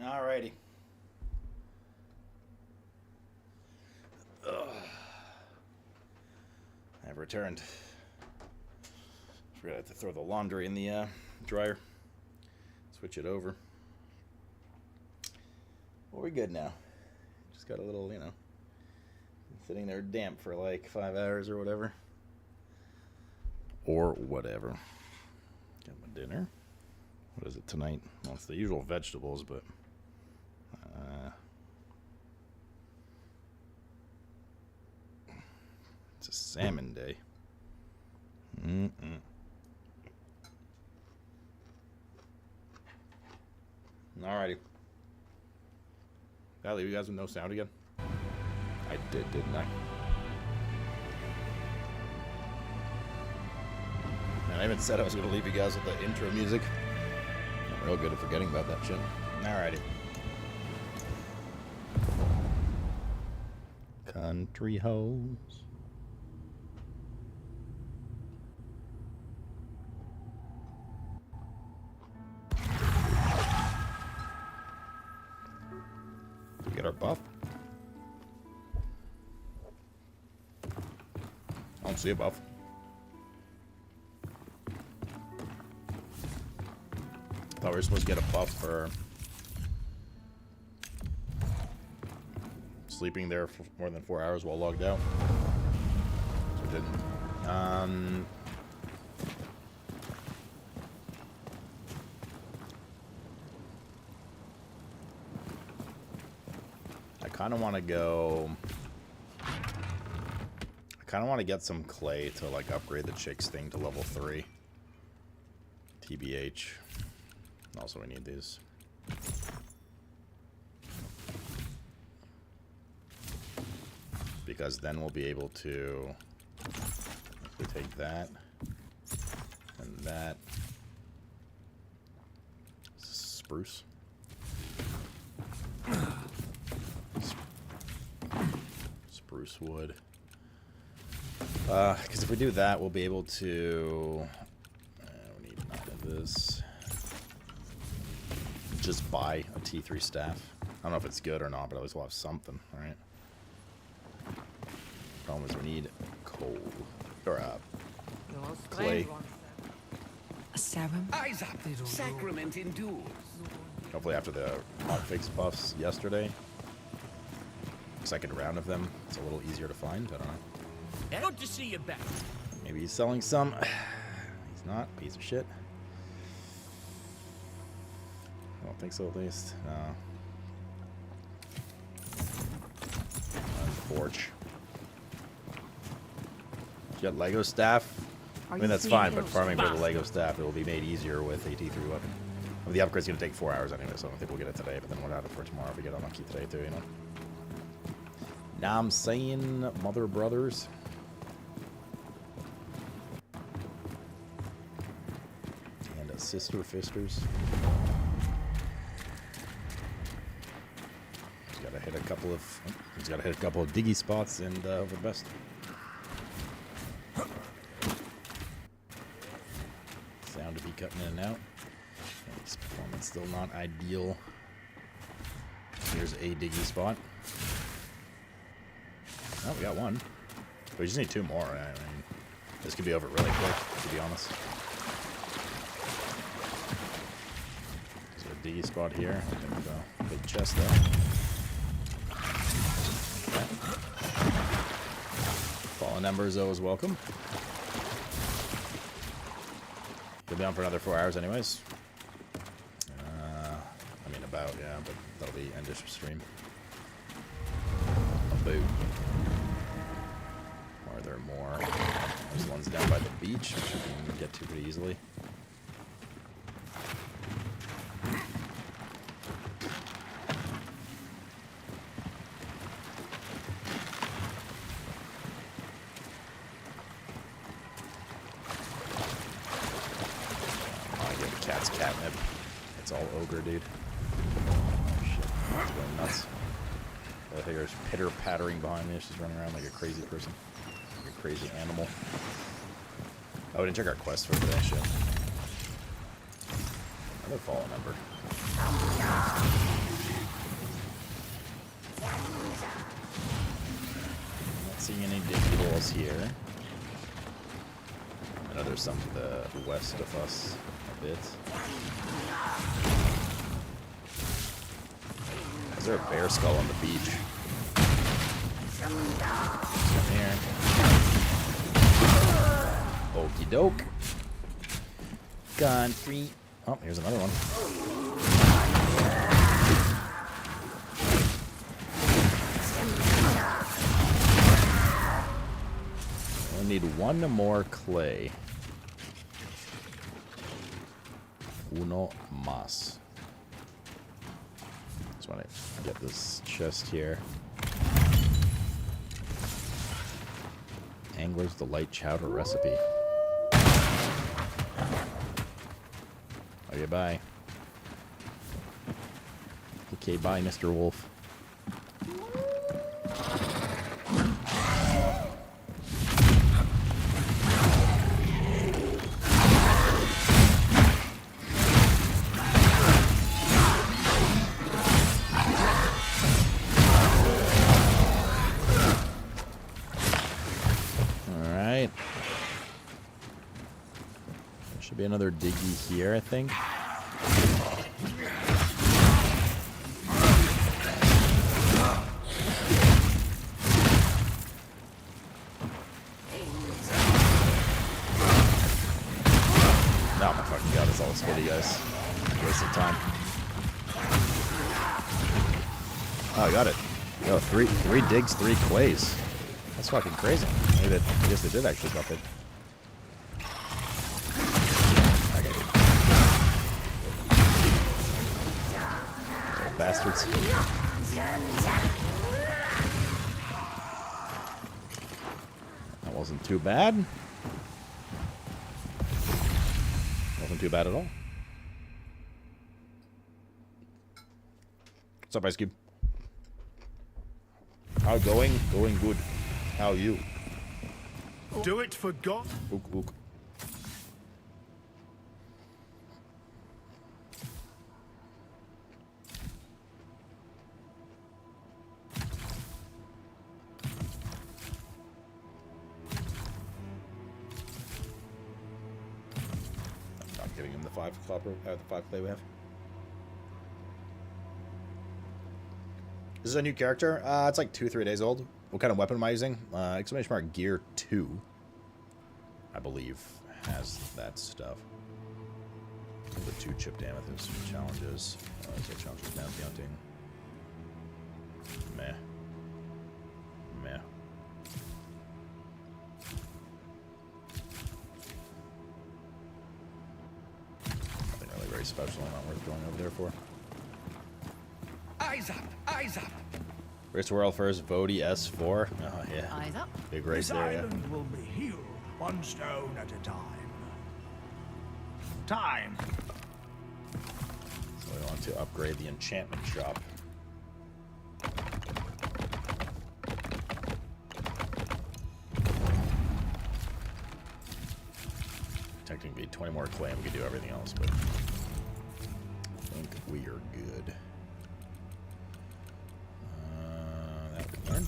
Alrighty. Ugh. I've returned. Forgot I have to throw the laundry in the dryer. Switch it over. Well, we're good now. Just got a little, you know, sitting there damp for like 5 hours or whatever. Or whatever. Got my dinner. What is it tonight? Well, it's the usual vegetables, but it's a salmon day. Alrighty. Did I leave you guys with no sound again? I did, didn't I? And I even said I was going to leave you guys with the intro music. I'm real good at forgetting about that shit. Alrighty. Country hoes. Did we get our buff? I don't see a buff. Thought we were supposed to get a buff for sleeping there for more than 4 hours while logged out. So we didn't. I kind of want to go. I kind of want to get some clay to like upgrade the chicks thing to level 3. TBH. Also, we need these. Because then we'll be able to, if we take that and that, spruce. Spruce wood. Because if we do that, we'll be able to, we need none of this. Just buy a T3 staff. I don't know if it's good or not, but at least we'll have something, right? Problem is we need coal. Or clay. A serum? Sacrament endures. Hopefully after the hotfix buffs yesterday. Second round of them. It's a little easier to find, I don't know. Good to see you back. Maybe he's selling some. He's not. Piece of shit. I don't think so, at least. No. Forge. You got Lego staff? I mean, that's fine, but farming for the Lego staff, it will be made easier with a T3 weapon. I mean, the upgrade's going to take 4 hours anyway, so I don't think we'll get it today, but then we'll have it for tomorrow if we get unlucky today, too, you know? Now I'm saying, mother brothers. And sister fisters. He's got to hit a couple of diggy spots and hope for the best. Sound to be cutting in and out. This performance still not ideal. Here's a diggy spot. Oh, we got one. We just need 2 more. I mean, this could be over really quick, to be honest. There's a diggy spot here. I think the big chest there. Okay. Fallen Embers, though, is welcome. We'll be on for another 4 hours anyways. I mean, about, yeah, but that'll be endish stream. A boot. Are there more? There's ones down by the beach, which we can get to pretty easily. Cat's catnip. It's all ogre, dude. Oh, shit. It's going nuts. I think there's pitter-pattering behind me. She's running around like a crazy person. Like a crazy animal. Oh, we didn't check our quest for today, shit. Another fallen ember. Not seeing any diggy holes here. I know there's some to the west of us a bit. Is there a bear skull on the beach? Come here. Okie doke. Gone free. Oh, here's another one. I need one more clay. Uno más. Just want to get this chest here. Angler's Delight Chowder recipe. Okay, bye. Okay, bye, Mr. Wolf. Alright. There should be another diggy here, I think. Oh my fucking god, that's all this video, guys. Waste of time. Oh, I got it. Yo, three digs, 3 clays. That's fucking crazy. Maybe I guess they did actually buff it. Okay. Little bastards. That wasn't too bad. Wasn't too bad at all. What's up, Ice Cube? How going? Going good. How you? Do it for God. Ook, ook. Not giving him the 5 copper, the 5 clay we have. This is a new character. It's like 2-3 days old. What kind of weapon am I using? Exclamation mark gear 2. I believe has that stuff. The 2 chipped amethyst challenges. So challenges bounty hunting. Meh. Meh. Nothing really very special. Not worth going over there for. Eyes up! Eyes up! Race World first, Vody S4. Oh, yeah. Eyes up. Big race This there, yeah. island will be healed one stone at a time. Time. So we want to upgrade the enchantment shop. Technically 20 more clay and we can do everything else, but I think we are good. That we learn.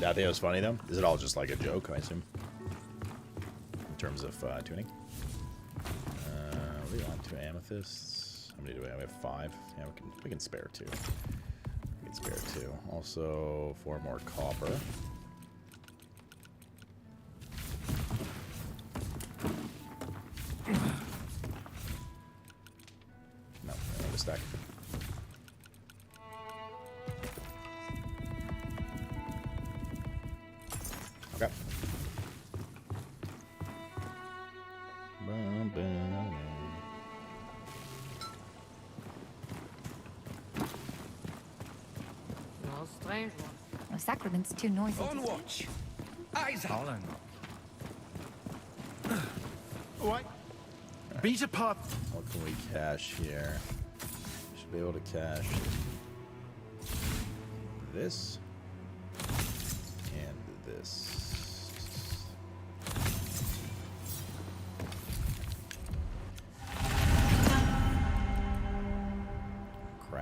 I think it was funny though. Is it all just like a joke, I assume? In terms of tuning. What do you want? 2 amethysts. How many do we have? We have 5. Yeah, we can spare 2. We can spare 2. Also 4 more copper. No, another stack. Okay. No strange one. No sacrament's too noisy. On watch. Eyes up. What? Beat apart. What can we cache here? Should be able to cache this and this.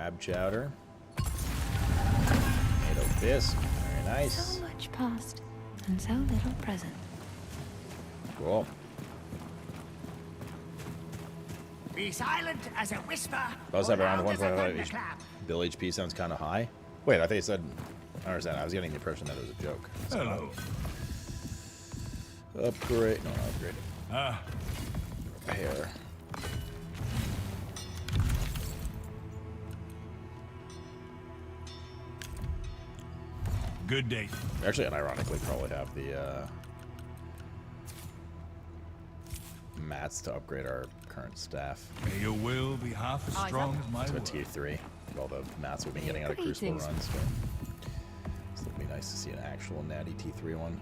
Crab chowder. Tomato bisque. Very nice. So much past and so little present. Cool. Be silent as a whisper. I also have around loud as a 1.5 thunderclap. Bill HP sounds kind of high. Wait, I think it said. I don't understand. I was getting the impression that it was a joke. Hello. Upgrade. No, not upgrade. Hair. Good day. Actually, unironically, probably have the mats to upgrade our current staff. May your will be half as strong as my to a will. tier 3. With all the mats we've been getting out of Crucible runs. So it'd be nice to see an actual natty T3 one.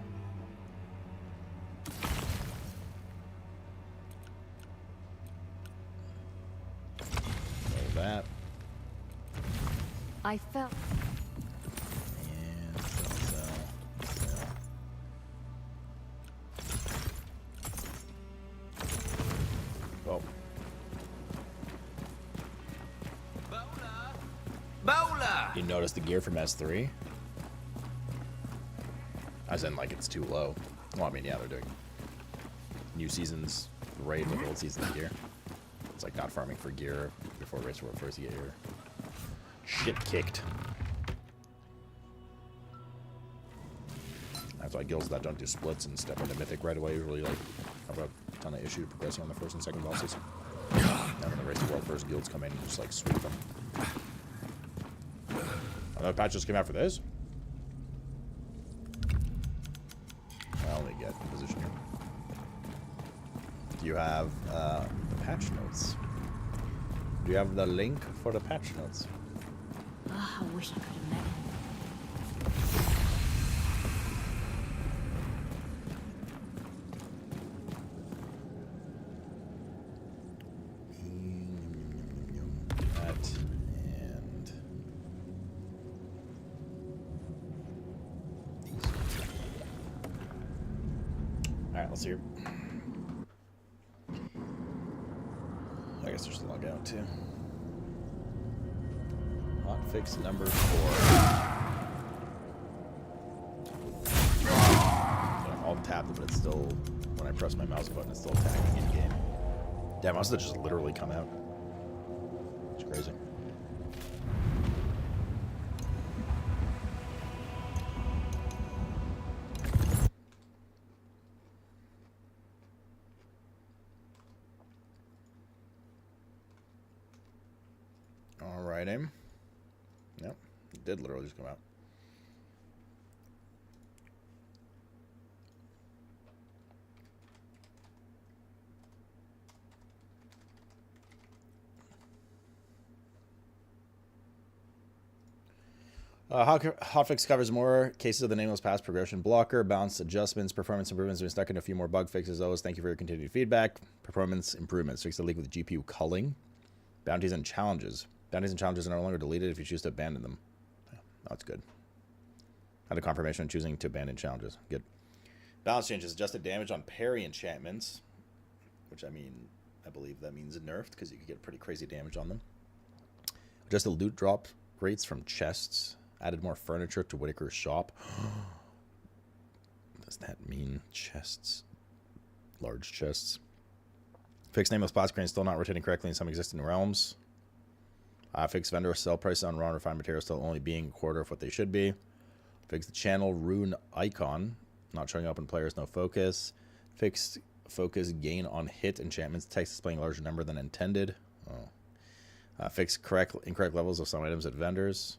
So that. I felt. And so. Oh. Bowler! You notice the gear from S3? As in, like, it's too low. Well, I mean, yeah, they're doing new seasons raid with old seasons gear. It's like not farming for gear before Race World first. You get your shit kicked. That's why guilds that don't do splits and step into Mythic right away usually like have a ton of issue progressing on the first and second bosses. And when the Race World first guilds come in and just like sweep them. Another patch just came out for this? I'll only get position here. Do you have the patch notes? Do you have the link for the patch notes? Oh, I wish I could have met him. That and these. Alright, let's hear. I guess there's a log out too. Hotfix number 4. I'm all tapped, but it's still, when I press my mouse button, it's still tagging in game. Damn, must have just literally come out. It's crazy. Alright, aim. Yep, it did literally just come out. Hotfix covers more cases of the nameless pass progression blocker, balance adjustments, performance improvements. We're stuck in a few more bug fixes. Always thank you for your continued feedback. Performance improvements. Fix the leak with GPU culling. Bounties and challenges. Bounties and challenges are no longer deleted if you choose to abandon them. That's good. Had a confirmation on choosing to abandon challenges. Good. Balance changes. Adjusted damage on parry enchantments. Which, I mean, I believe that means nerfed because you could get pretty crazy damage on them. Adjusted loot drop rates from chests. Added more furniture to Whitaker's shop. What does that mean? Chests. Large chests. Fixed nameless spot screen still not rotating correctly in some existing realms. Fixed vendor sell prices on raw and refined materials still only being a quarter of what they should be. Fixed the channel rune icon not showing up in players no focus. Fixed focus gain on hit enchantments text displaying a larger number than intended. Fixed incorrect levels of some items at vendors.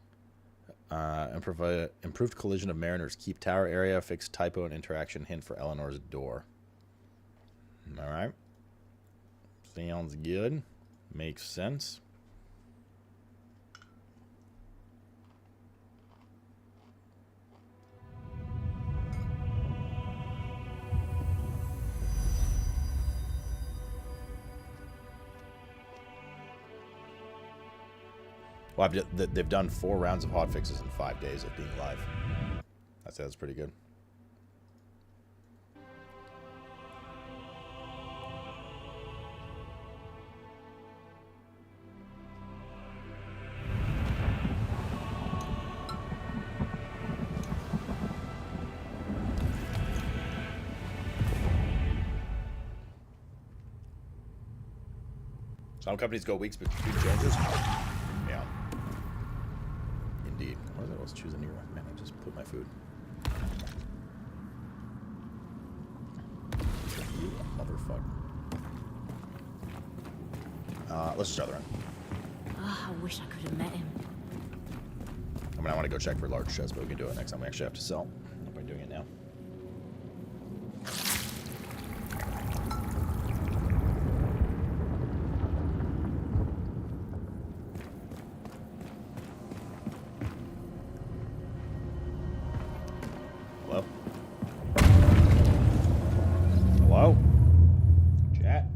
Improved collision of Mariner's Keep Tower area. Fixed typo and interaction hint for Eleanor's door. Alright. Sounds good. Makes sense. Well, they've done 4 rounds of hotfixes in 5 days of being live. I'd say that's pretty good. Some companies go weeks between changes. Yeah. Indeed. What was I was choosing here? Man, I just put my food. You motherfucker. Let's just try the run. Oh, I wish I could have met him. I mean, I want to go check for large chests, but we can do it next time we actually have to sell. No point doing it now. Hello? Hello? Chat?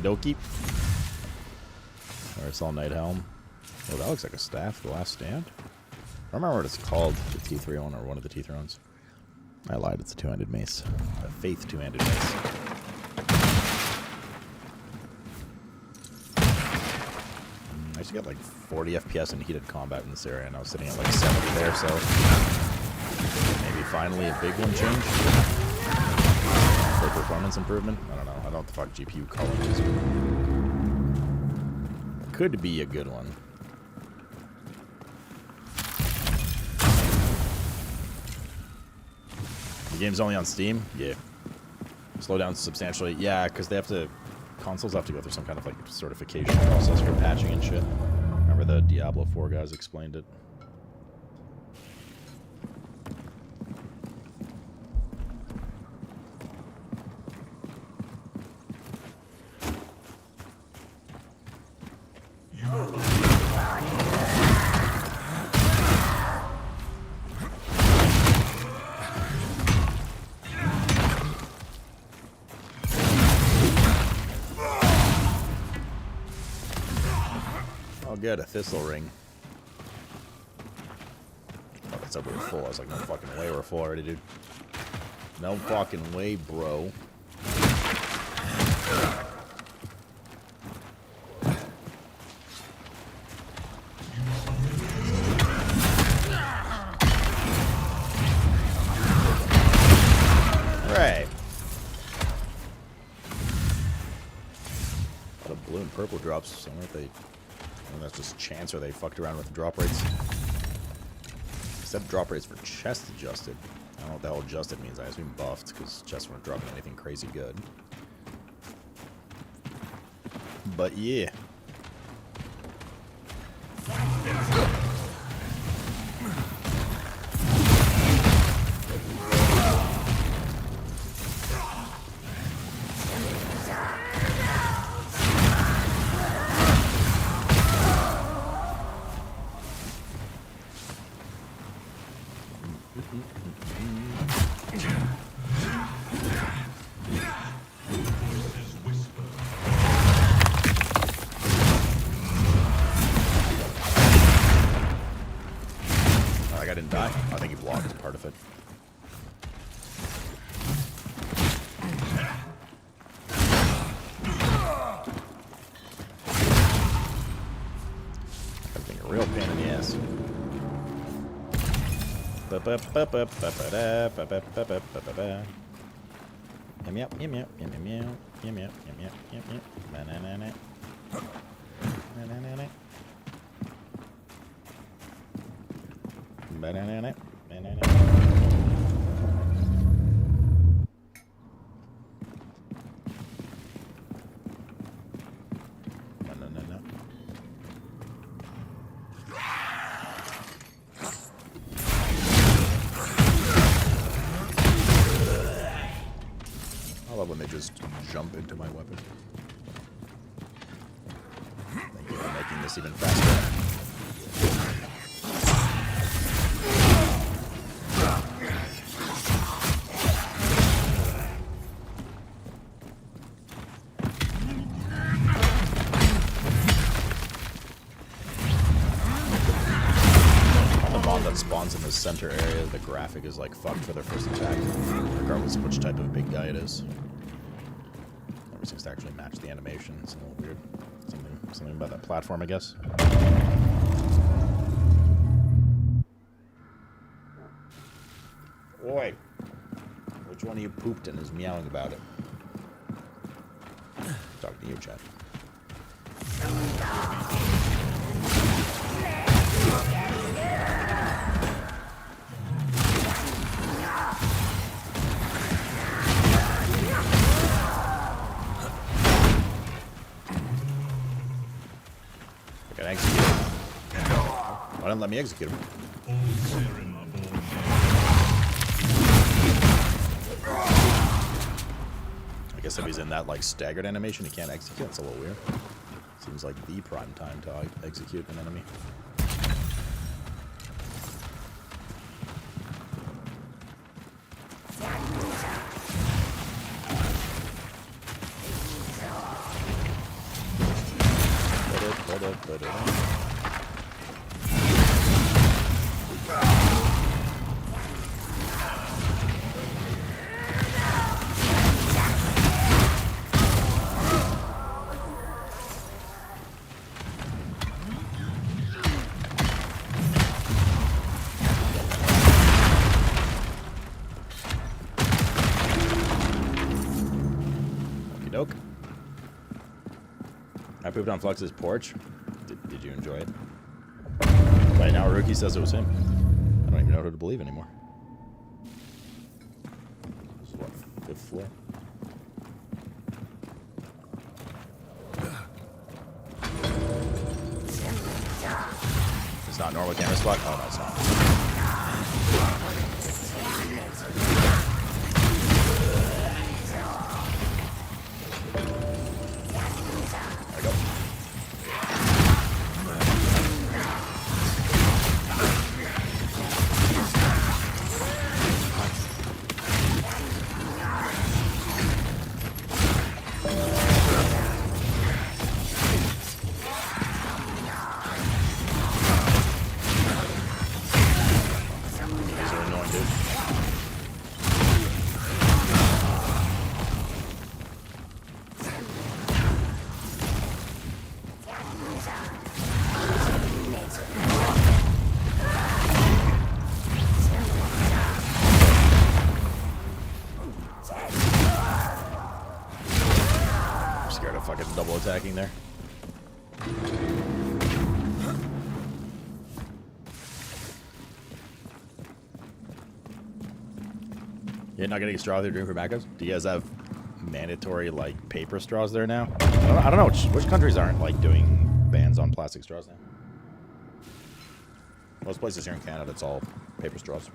Dokie. Alright, it's all Night Helm. Oh, that looks like a staff. The Last Stand. I don't remember what it's called. The T3 one or one of the T3 ones. I lied. It's a two-handed mace. A Faith two-handed mace. I used to get like 40 FPS in heated combat in this area, and I was sitting at like 70 there, so maybe finally a big one change. For performance improvement? I don't know. I don't know what the fuck GPU color is. Could be a good one. The game's only on Steam? Yeah. Slow down substantially. Yeah, because they have to... Consoles have to go through some kind of like certification process for patching and shit. Remember the Diablo 4 guys explained it? Good, a thistle ring. Oh, that's up, we were full. I was like, no fucking way, we're full already, dude. No fucking way, bro. Right. A lot of blue and purple drops. So I wonder if they... And that's just chance, or they fucked around with the drop rates. Except drop rates for chest adjusted. I don't know what the hell adjusted means. I assume buffed, because chests weren't dropping anything crazy good. But yeah. I didn't die. I think he blocked part of it. That's being a real pain in the ass. Banana. I love when they just jump into my weapon. Thank you for making this even faster. Spawns in the center area, the graphic is like fucked for their first attack, regardless of which type of big guy it is. Never seems to actually match the animation. It's a little weird. Something about that platform, I guess. Oi! Which one of you pooped and is meowing about it? Talking to you, Chad. Execute him. Why didn't let me execute him? I guess if he's in that like staggered animation, he can't execute. That's a little weird. Seems like the prime time to execute an enemy. I pooped on Flux's porch. Did you enjoy it? Right now, Rookie says it was him. I don't even know who to believe anymore. This is what, 5th floor? It's not normal camera spot? Oh, no, it's not. Attacking there. You're not getting a straw through drink for backups? Do you guys have mandatory like paper straws there now? I don't know which countries aren't like doing bans on plastic straws now. Most places here in Canada, it's all paper straws.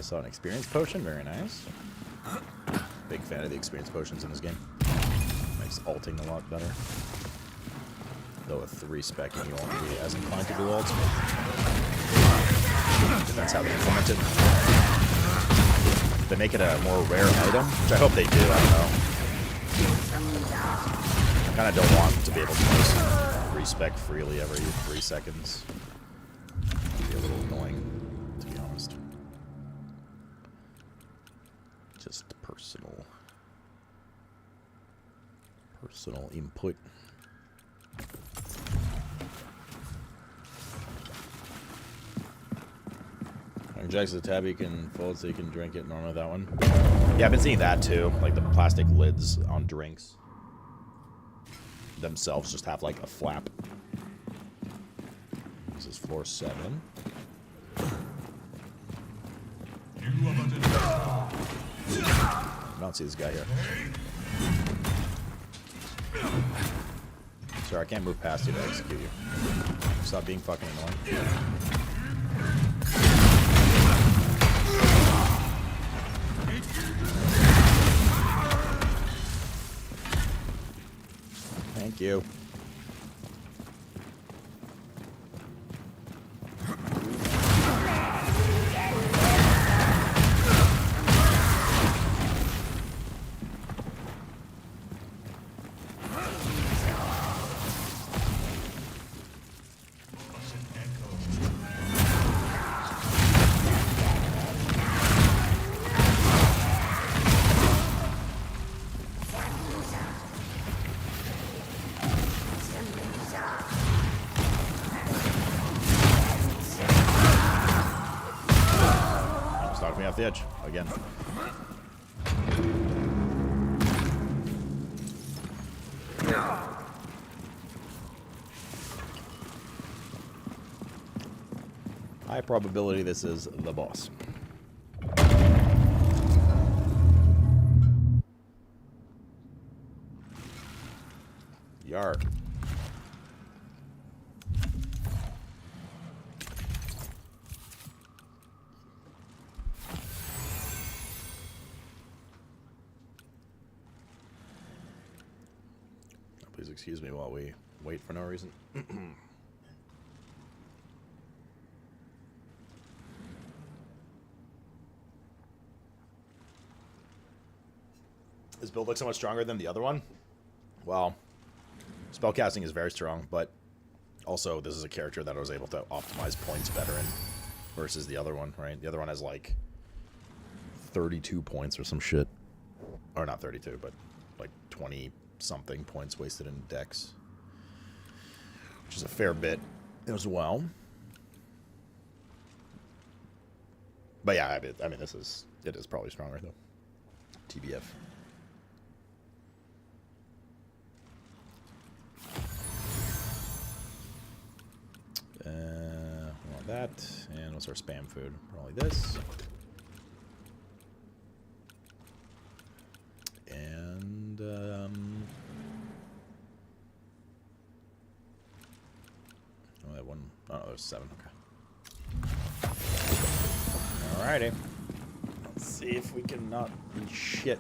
Saw an experience potion, very nice. Big fan of the experience potions in this game. Makes ulting a lot better. Though with 3 spec, you won't be as inclined to do ults. Depends how they implement it. If they make it a more rare item, which I hope they do, I don't know. I kind of don't want to be able to post respec freely every 3 seconds. It'd be a little annoying, to be honest. Just personal input. Jack's the tab you can fold so you can drink it normally, that one. Yeah, I've been seeing that too. Like the plastic lids on drinks themselves just have like a flap. This is floor 7. I don't see this guy here. Sorry, I can't move past you to execute you. Stop being fucking annoying. Thank you. Me off the edge again. High probability this is the boss. Yark. Please excuse me while we wait for no reason. This build looks so much stronger than the other one. Well, spellcasting is very strong, but also this is a character that I was able to optimize points better in versus the other one, right? The other one has like 32 points or some shit. Or not 32, but like 20 something points wasted in Dex, which is a fair bit as well. But yeah, I mean, it is probably stronger though. TBF. We want that, and what's our spam food? Probably this. And oh, that one. Oh, there's 7. Okay. Alrighty. Let's see if we can not be shit.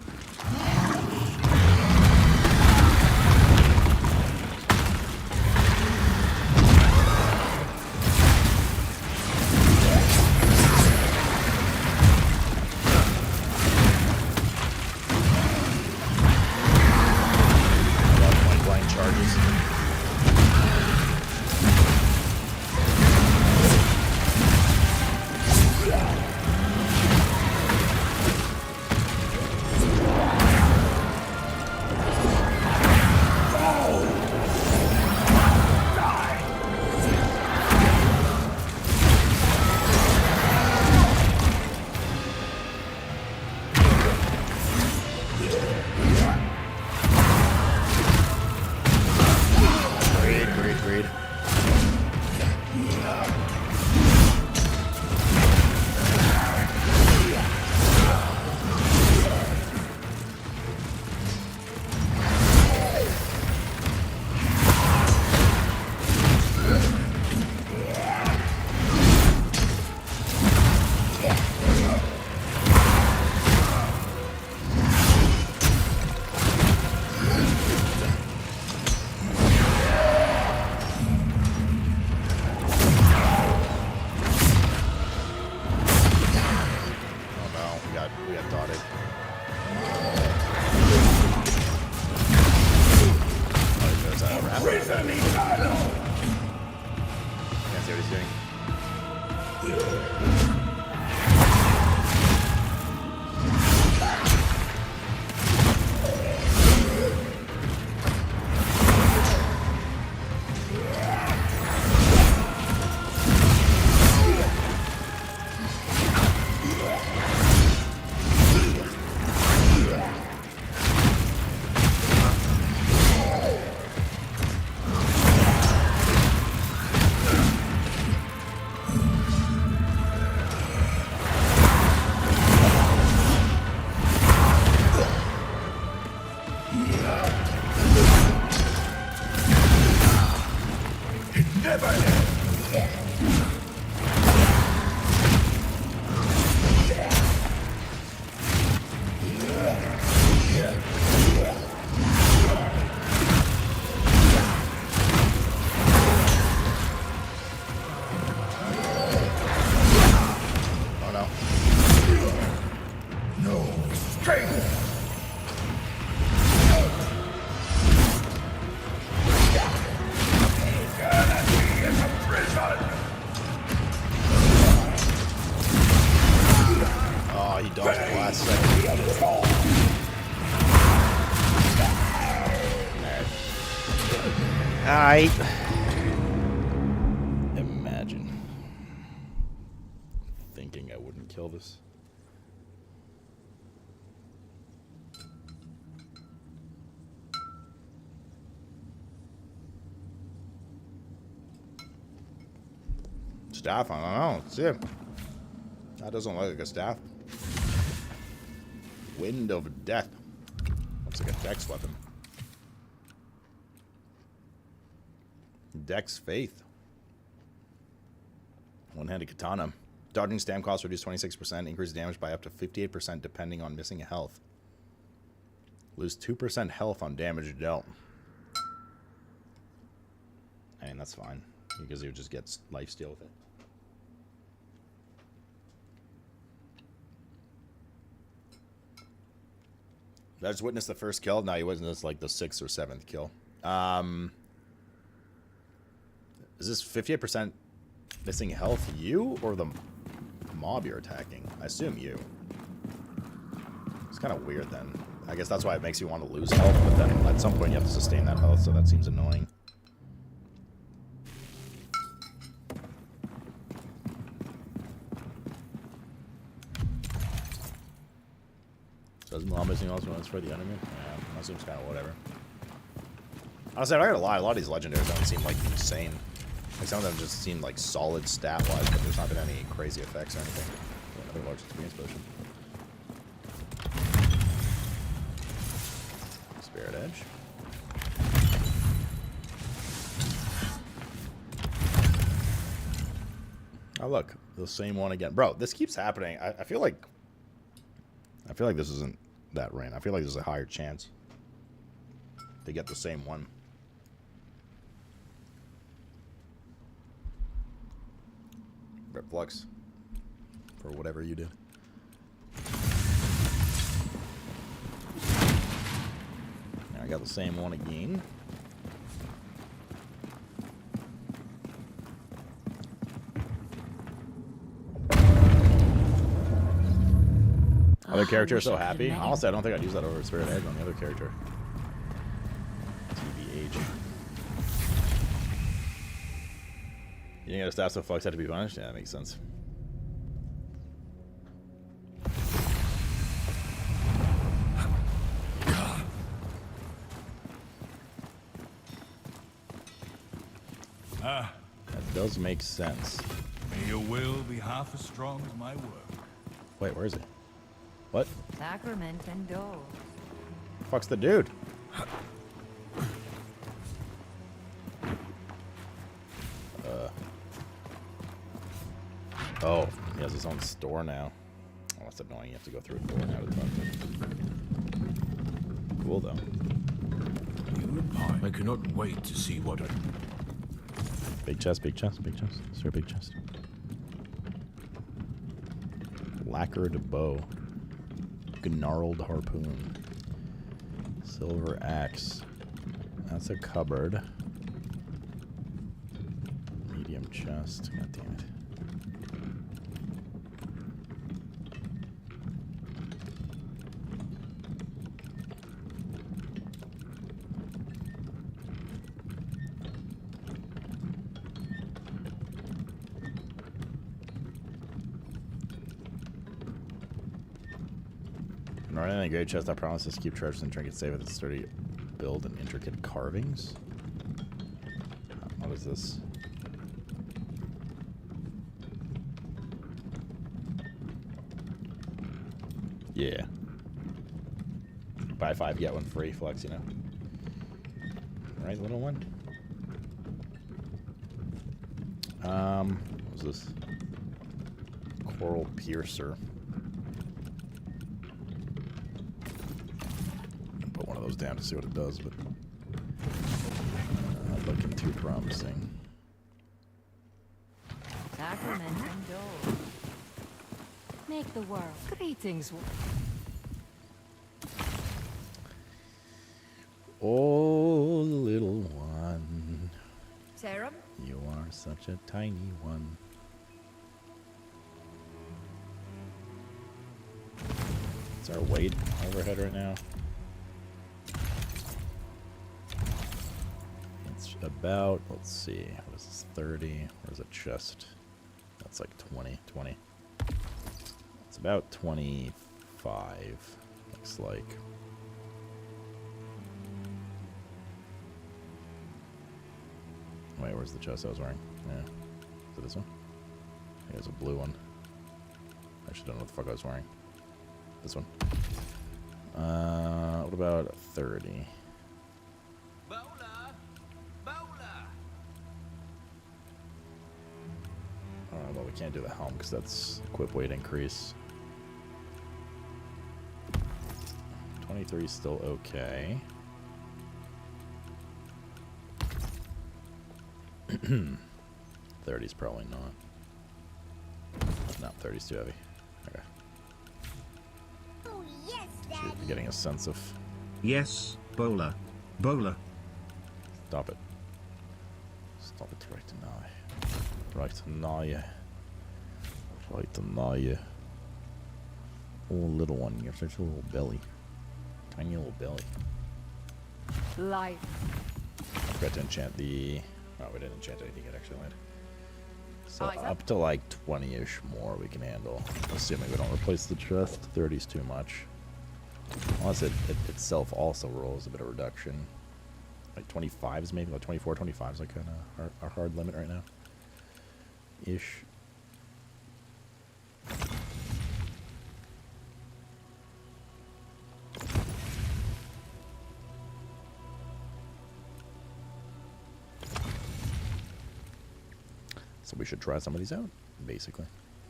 Oh, he dodged the last second. Alright. Imagine thinking I wouldn't kill this. Staff, I don't know. Let's see. That doesn't look like a staff. Wind of Death. Looks like a dex weapon. Dex Faith. One-handed katana. Dodging stam cost reduced 26%. Increase damage by up to 58% depending on missing health. Lose 2% health on damage dealt. I mean, that's fine. Because you just get lifesteal with it. I just witnessed the first kill. Now you witnessed like the 6th or 7th kill. Is this 58% missing health you or the mob you're attacking? I assume you. It's kind of weird then. I guess that's why it makes you want to lose health, but then at some point you have to sustain that health, so that seems annoying. Does mob missing also when it's for the enemy? Yeah, that seems kind of whatever. Honestly, I gotta lie, a lot of these legendaries don't seem like insane. Like some of them just seem like solid stat-wise, but there's not been any crazy effects or anything. Another large experience potion. Spirit Edge. Oh look, the same one again. Bro, this keeps happening. I feel like this isn't that rain. I feel like there's a higher chance to get the same one. Red Flux for whatever you did. Now I got the same one again. Other character so happy. Honestly, I don't think I'd use that over Spirit Edge on the other character. TBH. You think a staff so flux had to be punished? Yeah, that makes sense. That does make sense. May your will be half as strong as my work. Wait, where is he? What? Sacrament and dole. Fuck's the dude? Oh, he has his own store now. Oh, that's annoying. You have to go through a door now to talk to him. Cool, though. I cannot wait to see what I... Big chest, big chest, big chest. Is there a big chest? Lacquered bow. Gnarled harpoon. Silver axe. That's a cupboard. Medium chest. God damn it. Running in a great chest, I promise to keep treasures and trinkets safe with its sturdy build and intricate carvings. What is this? Yeah. Buy 5, get 1 free flex, you know. Right, little one? What was this? Coral Piercer. Put one of those down to see what it does, but not looking too promising. Sacrament and dole. Make the world. Greetings. Oh, little one. Serum? You are such a tiny one. What's our weight overhead right now? It's about, let's see, what is this, 30? Where's a chest? That's like 20. It's about 25, looks like. Wait, where's the chest I was wearing? Yeah. Is it this one? I think it's a blue one. I actually don't know what the fuck I was wearing. This one. What about 30? Well, we can't do the helm because that's equip weight increase. 23 is still okay. 30's probably not. No, 30's too heavy. Okay. Oh, yes, So you're getting a sense of... Yes, bowler. Bowler. Stop it. Stop it right now. Right now, yeah. Right now, yeah. Oh, little one, you have such a little belly. Tiny little belly. Life. I forgot to enchant the... Oh, we didn't enchant anything yet, actually. So Eyes up. up to like 20-ish more we can handle. Assuming we don't replace the chest. 30's too much. Unless it itself also rolls a bit of reduction. Like 25s maybe, like 24, 25 is like kind of our hard limit right now. Ish. So we should try some of these out, basically.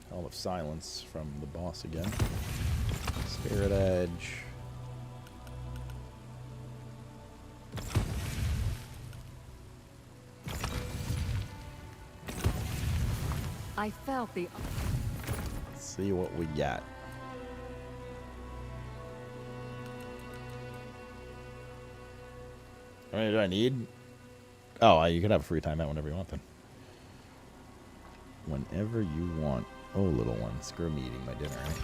Hell of Silence from the boss again. Spirit Edge. I felt the... Let's see what we got. How many do I need? Oh, you can have a free timeout whenever you want then. Whenever you want. Oh, little one. Screw me eating my dinner, right?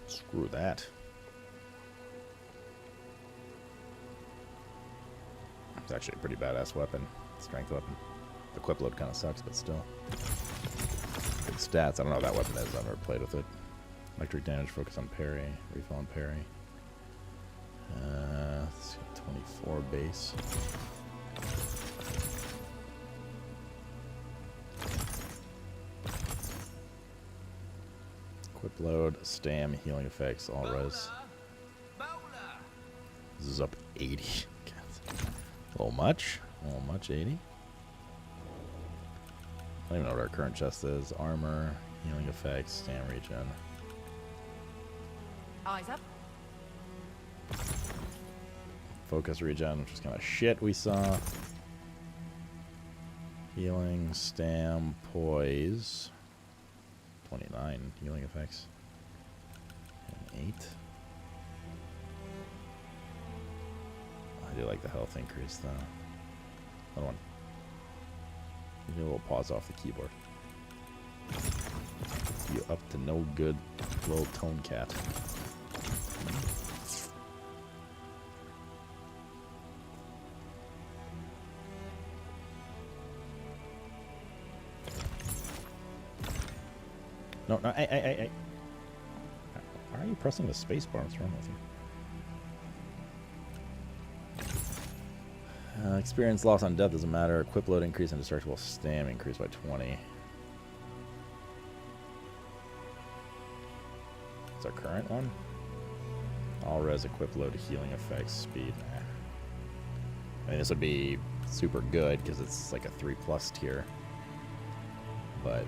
Screw that. It's actually a pretty badass weapon. Strength weapon. The equip load kind of sucks, but still. Good stats. I don't know what that weapon is. I've never played with it. Electric damage, focus on parry, refill on parry. Let's see, 24 base. Equip load, stam, healing effects, all res. This is up 80. A little much. A little much, 80. I don't even know what our current chest is. Armor, healing effects, stam regen. Eyes up. Focus regen, which is kind of shit we saw. Healing, stam, poise. 29 healing effects. And 8. I do like the health increase though. Another one. Give me a little pause off the keyboard. You up to no good, little tone cat. No, hey. Why are you pressing the space bar? What's wrong with you? Experience loss on death doesn't matter. Equip load increase and destructible stam increase by 20. It's our current one. All res equip load healing effects speed. I mean, this would be super good because it's like a 3+ tier. But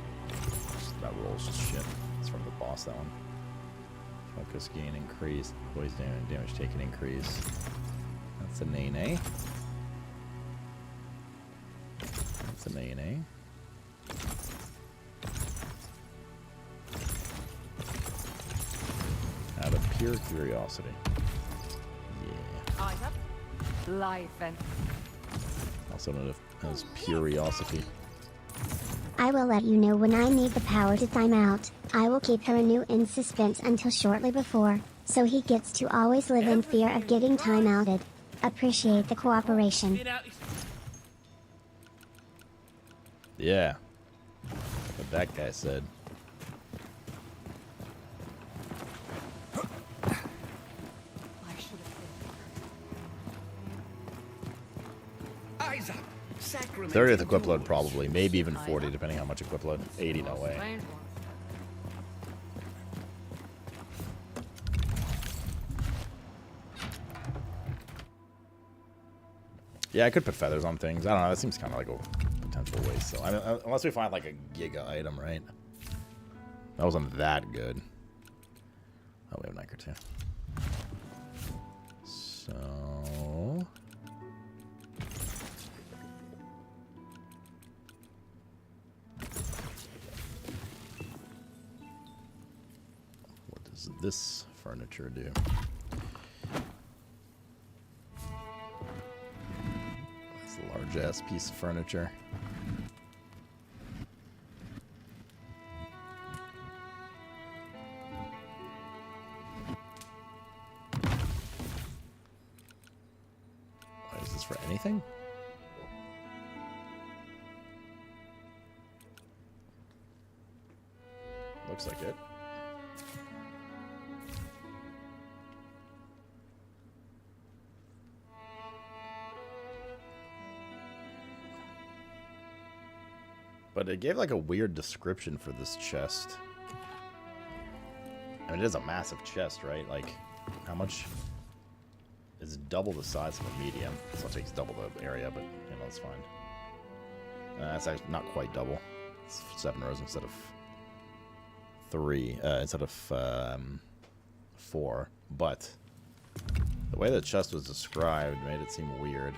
that rolls just shit. It's from the boss, that one. Focus gain increased. Poise damage taken increase. That's an A. That's an A. Pure curiosity. Yeah. Eyes up. Life and... Also known as curiosity. I will let you know when I need the power to time out. I will keep Haranu in suspense until shortly before, so he gets to always live in fear of getting time outed. Appreciate the cooperation. Yeah. What that guy said. Eyes up. 30th equip load probably, maybe even 40 depending how much equip load. 80 no way. Yeah, I could put feathers on things. I don't know. That seems kind of like a potential waste. So I mean, unless we find like a giga item, right? That wasn't that good. Oh, we have Niker too. So what does this furniture do? It's a large ass piece of furniture. Is this for anything? Looks like it. But it gave like a weird description for this chest. I mean, it is a massive chest, right? Like, how much? It's double the size of a medium, so it takes double the area, but, you know, it's fine. That's actually not quite double. It's 7 rows instead of 3, instead of 4. But the way the chest was described made it seem weird.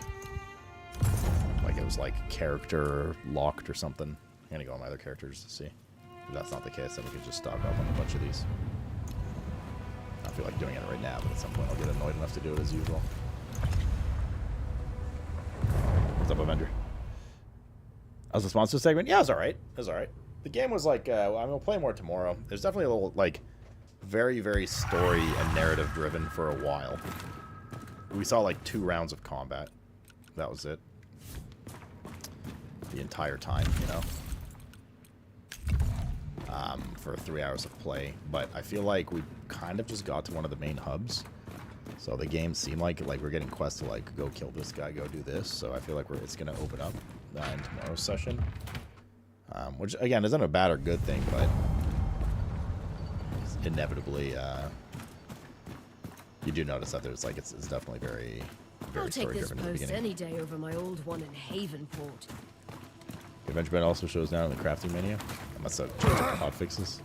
Like it was like character locked or something. I'm gonna go on my other characters to see. If that's not the case, then we could just stock up on a bunch of these. I don't feel like doing it right now, but at some point I'll get annoyed enough to do it as usual. What's up, Avenger? How's the sponsor segment? Yeah, it was alright. It was alright. The game was like, I mean, we'll play more tomorrow. There's definitely a little, like, very, very story and narrative driven for a while. We saw like 2 rounds of combat. That was it. The entire time, you know. For 3 hours of play, but I feel like we kind of just got to one of the main hubs, so the game seemed like we're getting quests to like go kill this guy, go do this. So I feel like it's gonna open up in tomorrow's session, which again isn't a bad or good thing, but inevitably you do notice that there's like it's definitely very I'll take this story-driven in the post beginning. any day over my old one in Havenport. Adventure Bed also shows down in the crafting menu. I must have changed the hot fixes.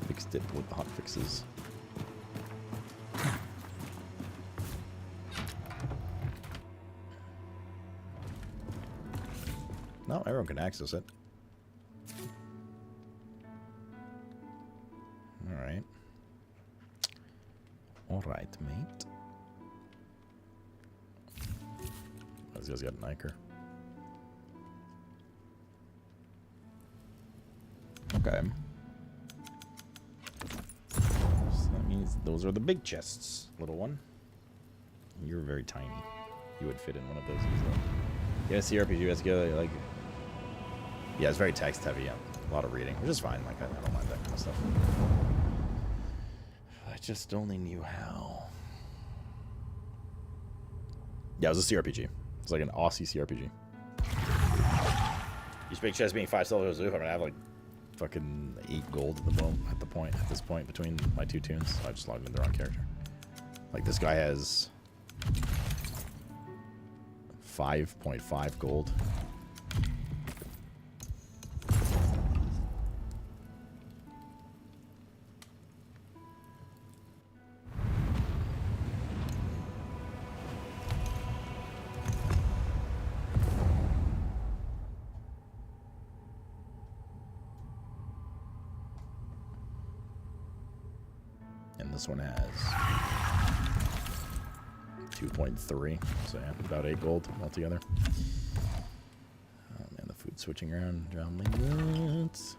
Fixed it with the hot fixes. No, everyone can access it. Alright. Alright, mate. Those guys got an Iker. Okay. So that means those are the big chests, little one. You're very tiny. You would fit in one of those easily. Yeah, CRPG has to go like. Yeah, it's very text heavy. Yeah, a lot of reading, which is fine. Like I don't mind that kind of stuff. If I just only knew how. Yeah, it was a CRPG. It's like an Aussie CRPG. You speak chess being 5 silvers. I'm gonna have like fucking 8 gold at the moment. At this point between my 2 tunes, so I just logged in the wrong character. Like this guy has 5.5 gold. and this one has 2.3. So yeah, about 8 gold altogether. Oh man, the food's switching around. Drown nuts.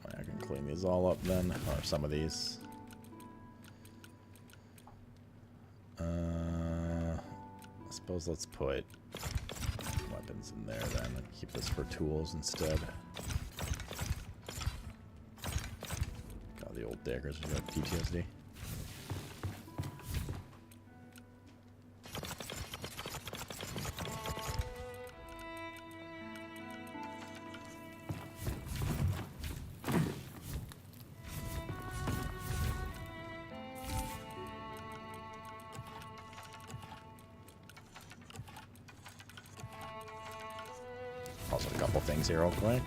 I can clean these all up then, or some of these. I suppose let's put weapons in there then and keep this for tools instead. Got the old daggers, we got PTSD. Also, a couple things here real quick.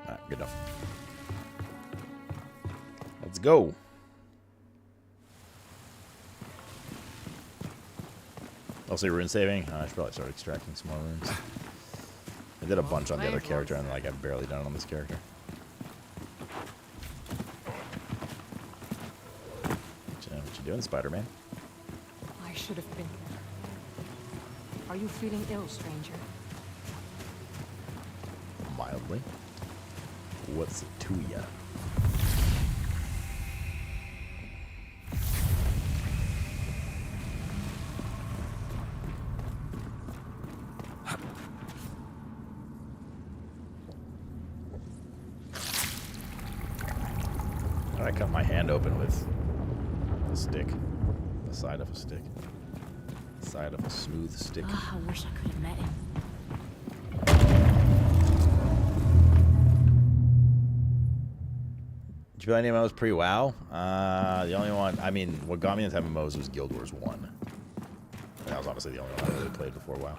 Alright, good enough. Let's go. Also, rune saving. I should probably start extracting some more runes. I did a bunch on the other character, and like I've barely done it on this character. What you doing, Spider-Man? I should have been there. Are you feeling ill, stranger? Mildly. What's it to ya? I cut my hand open with a stick. The side of a stick. The side of a smooth stick. Oh, I wish I could have met him. Did you play any MMOs pre-WoW? The only one, I mean, what got me into MMOs was Guild Wars 1. That was honestly the only one I really played before WoW.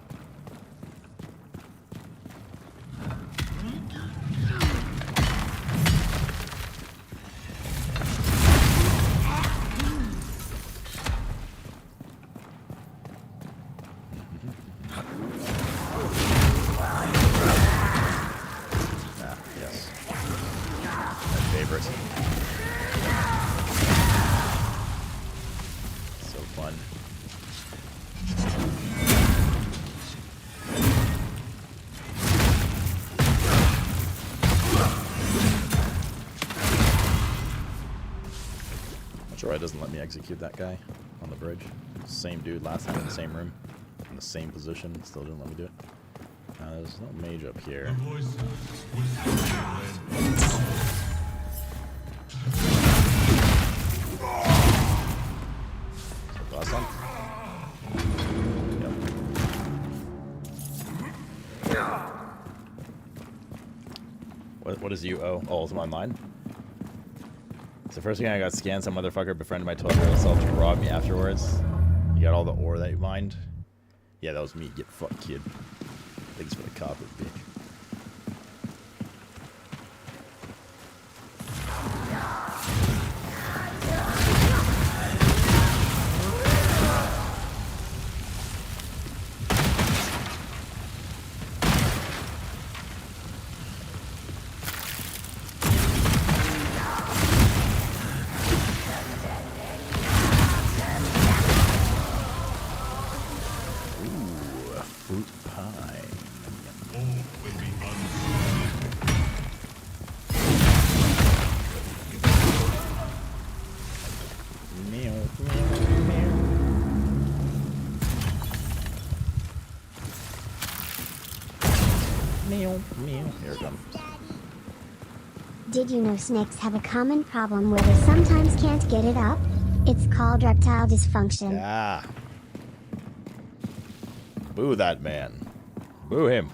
Sure, it doesn't let me execute that guy on the bridge. Same dude last time in the same room, in the same position. Still didn't let me do it. There's no mage up here. Last time. Yep. What is you? Oh, it's my mine. So first thing I got scanned, some motherfucker befriended my 12-year-old self to rob me afterwards. You got all the ore that you mined? Yeah, that was me. Get fucked, kid. Thanks for the copper, bitch. Here it comes. Did you know snakes have a common problem where they sometimes can't get it up? It's called erectile dysfunction. Yeah. Boo that man. Boo him.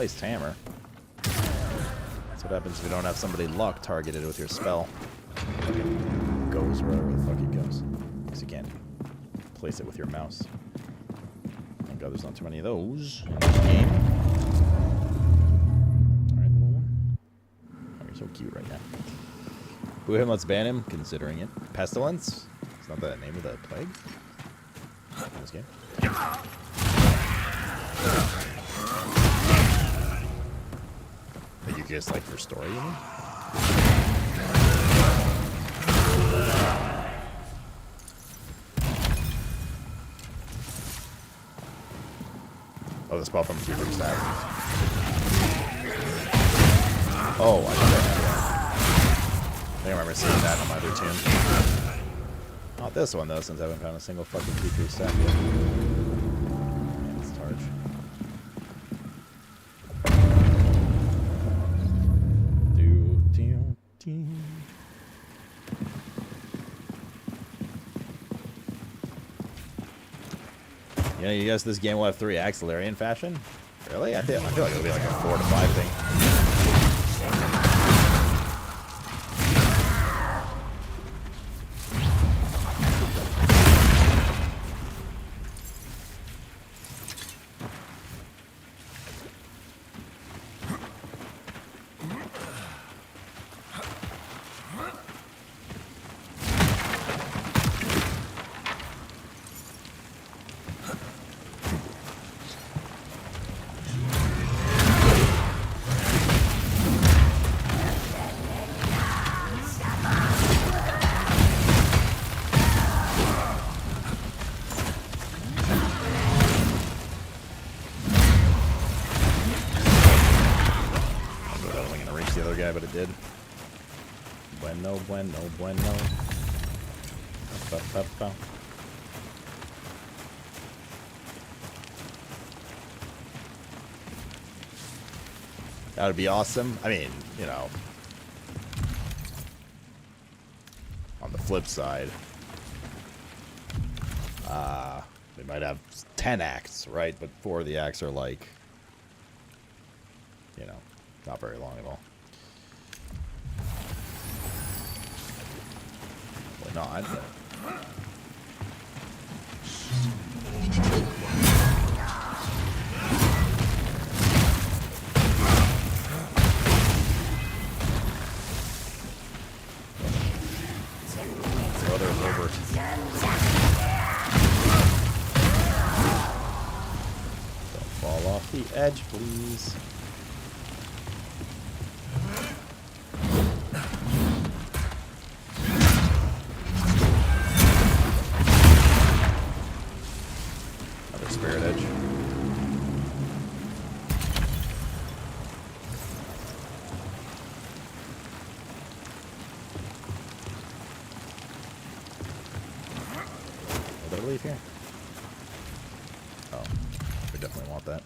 Misplaced hammer. That's what happens if you don't have somebody luck targeted with your spell. It goes wherever the fuck it goes. Because you can't place it with your mouse. Thank God there's not too many of those in this game. Alright, little one. Oh, you're so cute right now. Boo him, let's ban him, considering it. Pestilence? It's not the name of the plague in this game. Are you just like for story, you mean? Oh, the spell from Keeper Stab. Oh, I think I remember seeing that on my other toon. Not this one though, since I haven't found a single fucking Keeper Stab yet. Man, it's Targe. You know, you guess this game will have 3 axillary in fashion? Really? I feel like it'll be like a 4 to 5 thing. But it did. Bueno, bueno, bueno. That would be awesome. I mean, you know, on the flip side, they might have 10 acts, right? But 4 of the acts are like, you know, not very long at all. Not. Brother over. Don't fall off the edge, please. Here. Oh, we definitely want that.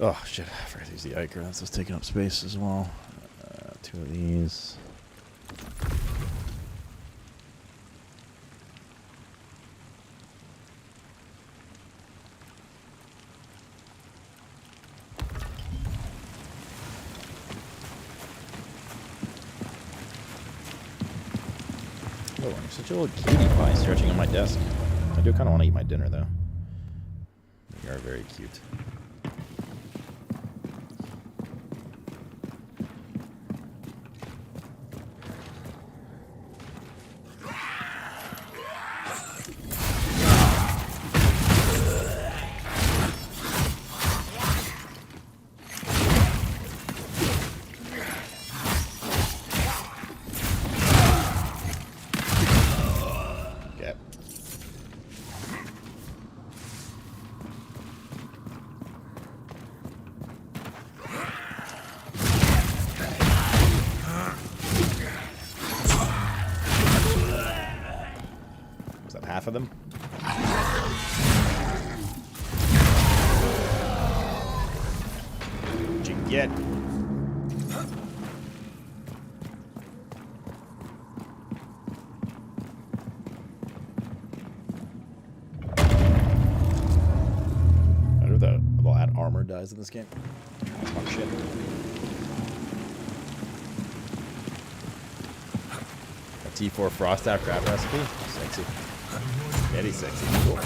Oh shit, I forgot to use the Iker. That's just taking up space as well. 2 of these. Oh, I'm such a little cutie pie stretching on my desk. I do kind of want to eat my dinner, though. You are very cute. Half of them. What'd you get? I wonder if that armor dies guys in this game. Fun shit. A T4 Frost Out crab recipe. Sexy. Very sexy. Cool.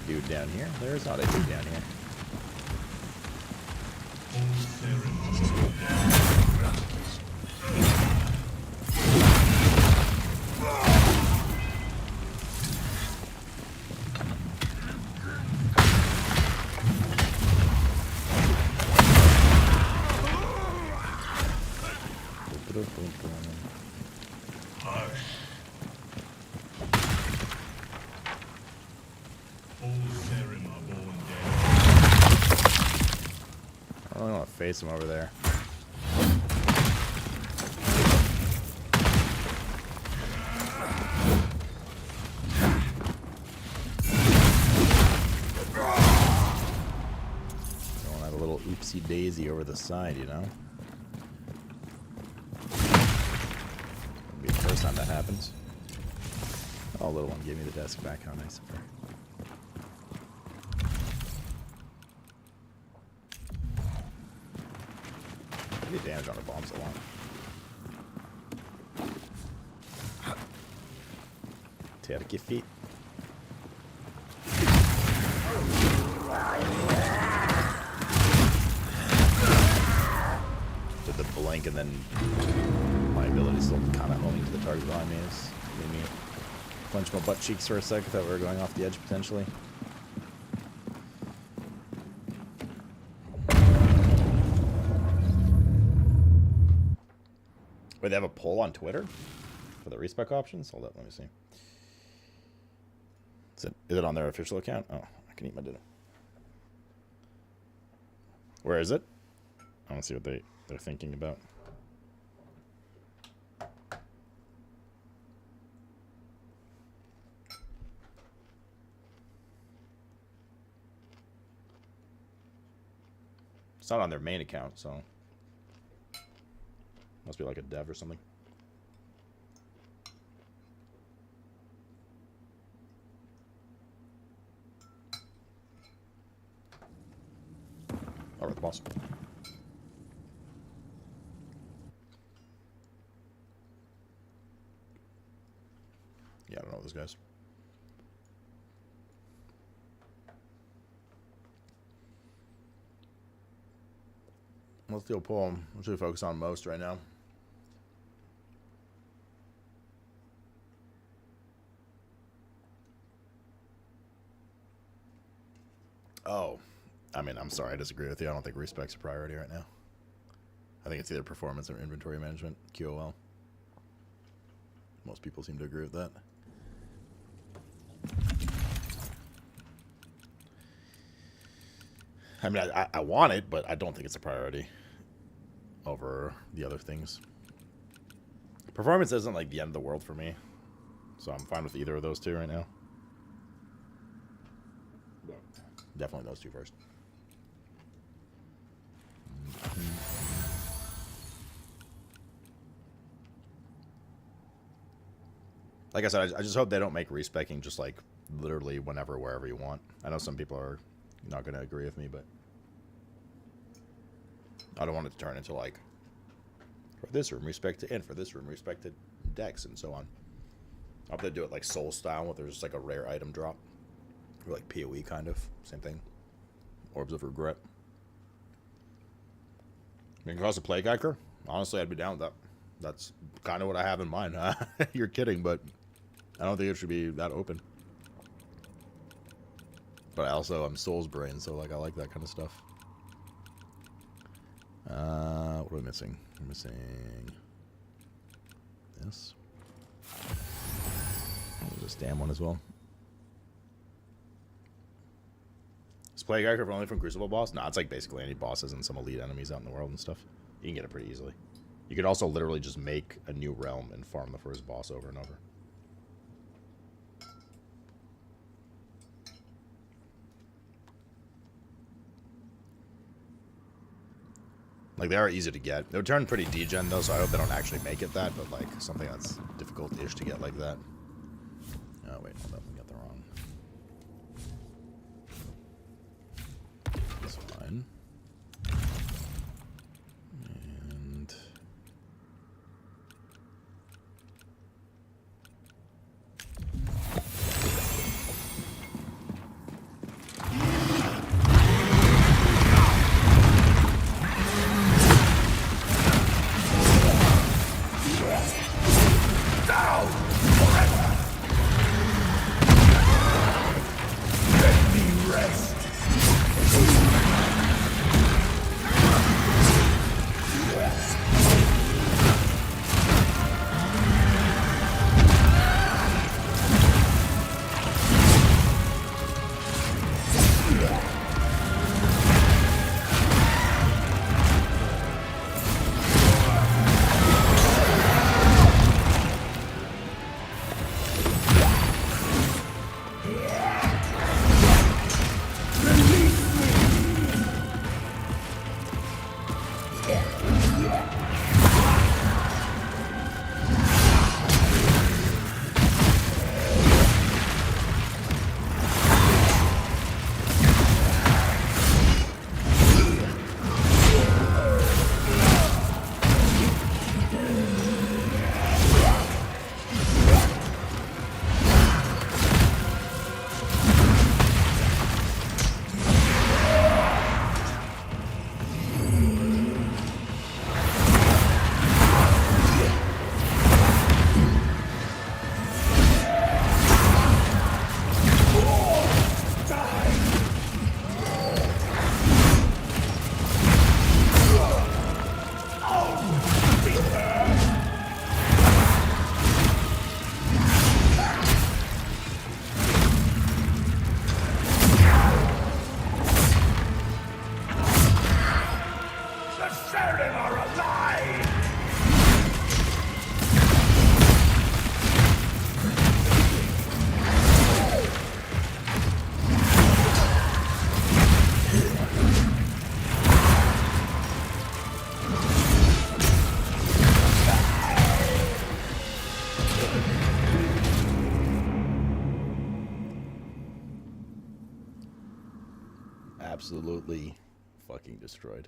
Dude down here? There's not a dude down here. I don't want to face him over there. Don't want to have a little oopsie daisy over the side, you know? It'll be the first time that happens. Oh, little one gave me the desk back. How nice of her. I get damage on her bombs a lot. Turkey feet. Did the blink and then my ability still kind of homing to the target behind me is made me clench my butt cheeks for a second. Thought we were going off the edge potentially. Wait, they have a poll on Twitter for the respec options? Hold up, let me see. Is it on their official account? Oh, I can eat my dinner. Where is it? I want to see what they're thinking about. It's not on their main account, so must be like a dev or something. All right, the boss. Yeah, I don't know those guys. Let's do a poem. What should we focus on most right now? Oh, I mean, I'm sorry, I disagree with you. I don't think respec's a priority right now. I think it's either performance or inventory management, QOL. Most people seem to agree with that. I mean, I want it, but I don't think it's a priority over the other things. Performance isn't like the end of the world for me, so I'm fine with either of those two right now. Definitely those two first. Like I said, I just hope they don't make respecking just like literally whenever, wherever you want. I know some people are not going to agree with me, but I don't want it to turn into like, for this room, respect to int, for this room, respect to dex, and so on. I hope they do it like soul style, where there's just like a rare item drop. Or like PoE kind of, same thing. Orbs of Regret. You can cause a Plague Hiker? Honestly, I'd be down with that. That's kind of what I have in mind. You're kidding, but I don't think it should be that open. But I also, I'm Soul's Brain, so like I like that kind of stuff. What are we missing? We're missing this. There's a damn one as well. Is Plague Hiker only from Crucible boss? No, it's like basically any bosses and some elite enemies out in the world and stuff. You can get it pretty easily. You could also literally just make a new realm and farm the first boss over and over. Like, they are easy to get. They would turn pretty degen, though, so I hope they don't actually make it that, but, like, something that's difficult-ish to get like that. Oh, wait, hold up, we got the wrong. That's fine. And... Absolutely fucking destroyed.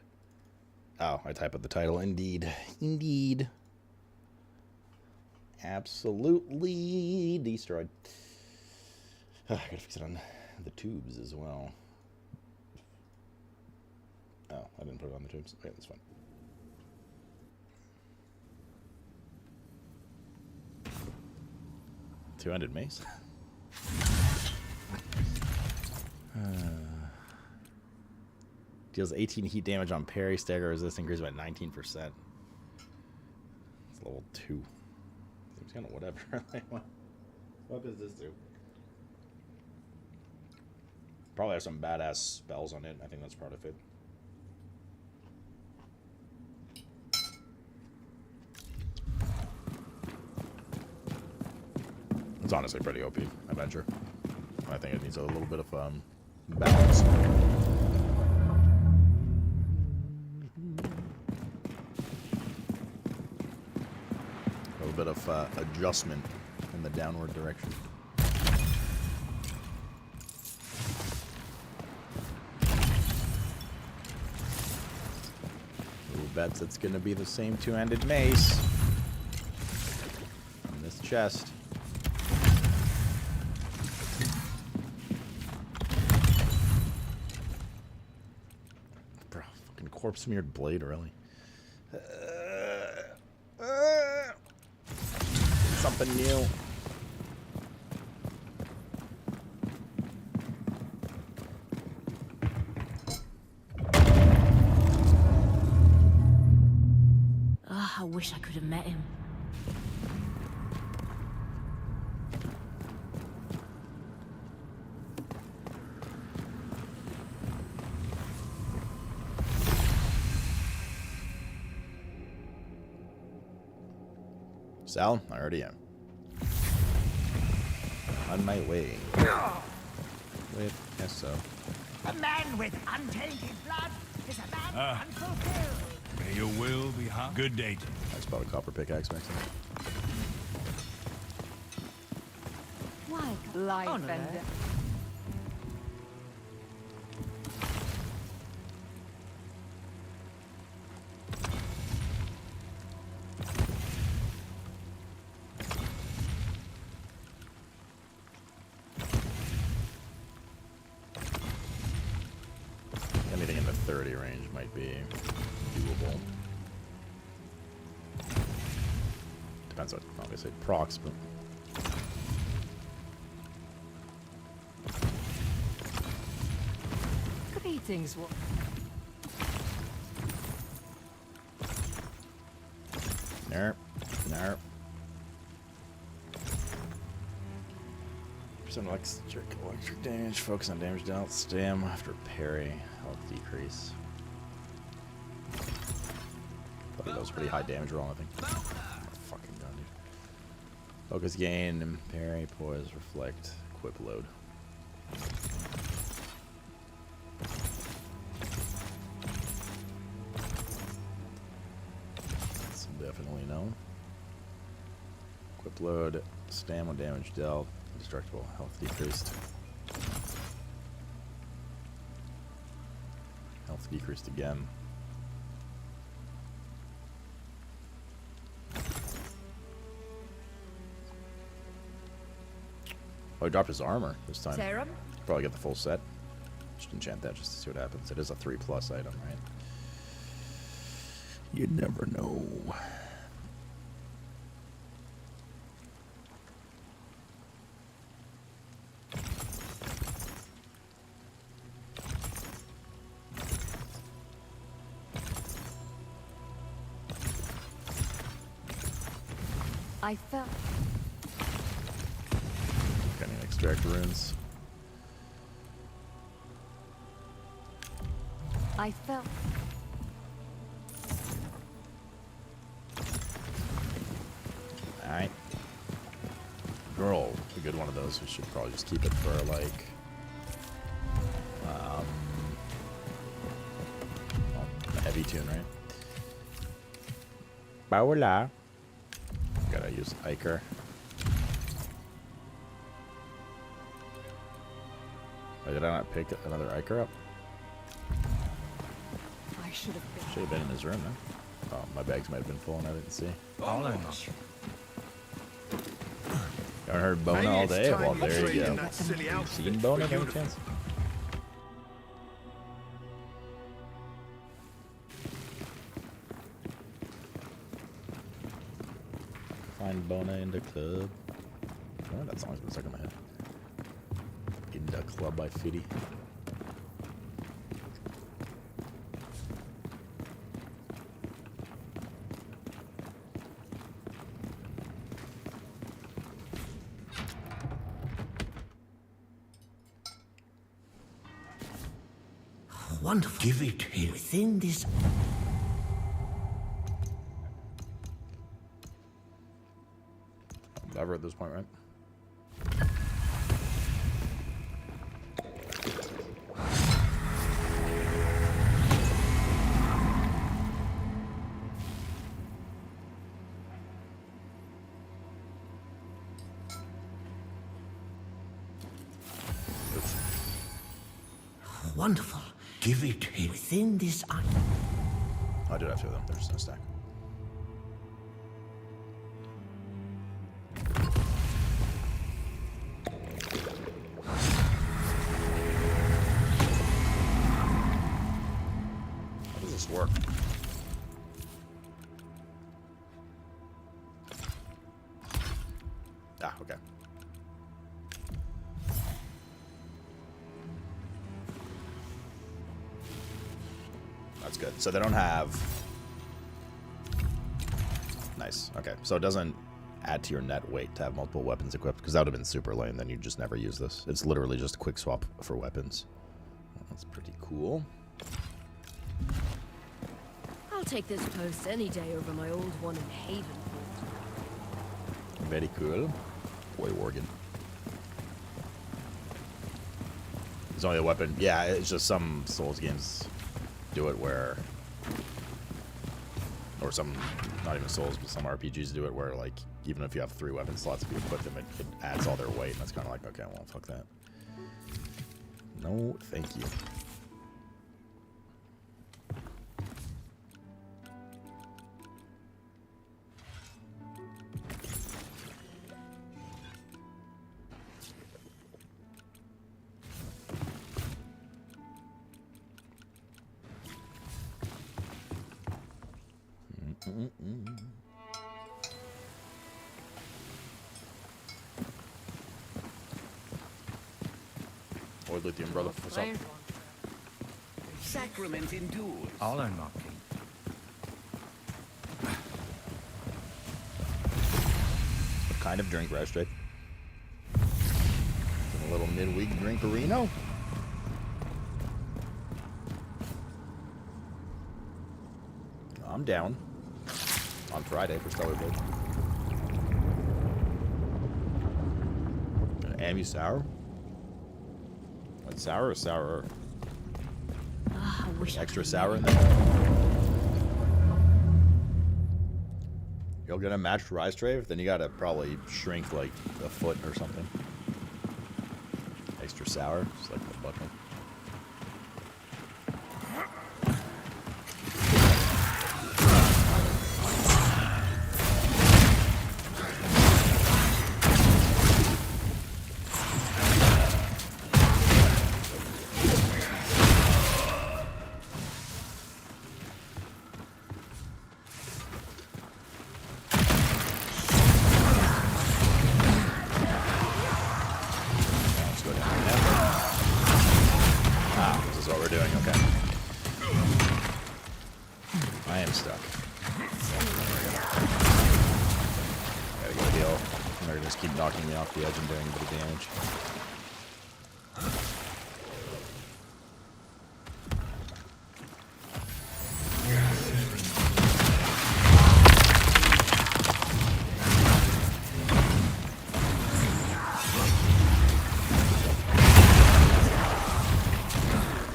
Oh, I type up the title. Indeed. Indeed. Absolutely destroyed. I gotta fix it on the tubes as well. Oh, I didn't put it on the tubes. Okay, that's fine. Two-handed mace. Deals 18 heat damage on parry, stagger resist, increases by 19%. It's level 2. Seems kind of whatever. What does this do? Probably have some badass spells on it. I think that's part of it. It's honestly pretty OP, I venture. I think it needs a little bit of balance. A little bit of adjustment in the downward direction. Who bets it's gonna be the same two-handed mace in this chest? Corpse smeared blade, really? Something new. I wish I could have met him. Sal, I already am. On my way. With Esso. A man with untainted blood is a man unfulfilled. May your will be hot. Good day. I spelled a copper pickaxe next time. Why? Life and death. Anything in the 30 range might be doable. Depends on, obviously, procs, but... Greetings. Nerp. Nerp. Percent electric damage. Focus on damage dealt. Stam after parry. Health decrease. Probably that was a pretty high damage roll, I think. Oh, fucking god, dude. Focus gain. Parry. Poise. Reflect. Equip load. That's definitely no. Equip load. Stamina damage dealt. Indestructible. Health decreased. Health decreased again. Oh, he dropped his armor this time. Serum? Probably get the full set. Just enchant that just to see what happens. It is a 3+ item, right? You never know. I felt. Getting extract runes. I felt. Alright. Girl, a good one of those. We should probably just keep it for like a heavy tune, right? Paola. Gotta use Iker. Wait, did I not pick another Iker up? I should have been in his room, no? Oh, my bags might have been full and I didn't see. Haven't heard Bona all day? Well, there you go. Seen Bona any chance? Find Bona in the club. Oh, that song's been stuck in my head. In the club by Fiddy. Wonderful. Give it here. Within this. Whatever at this point, right? Wonderful. Give it here. Within this. I do have two of them. There's no stack. How does this work? Ah, okay. That's good. So they don't have... Nice. Okay. So it doesn't add to your net weight to have multiple weapons equipped, because that would have been super lame. Then you'd just never use this. It's literally just a quick swap for weapons. That's pretty cool. I'll take this post any day over my old one in Haven. Very cool. Boy, Worgen. It's only a weapon. Yeah, it's just some Souls games do it where Or some, not even Souls, but some RPGs do it where, like, even if you have 3 weapon slots, if you equip them, it adds all their weight, and that's kind of like, okay, well, fuck that. No, thank you. Old lithium, brother. What's up? Sacrament endures. I'll unlock it. What kind of drink, Rastrate? A little midweek drinkerino? I'm down. On Friday for Stellar Blade. Ammy sour? What, sour or sour? I wish Extra sour in there? You'll get a matched rice tray, then you gotta probably shrink like a foot or something. Extra sour, just like the bucket. The edge and doing a bit of damage.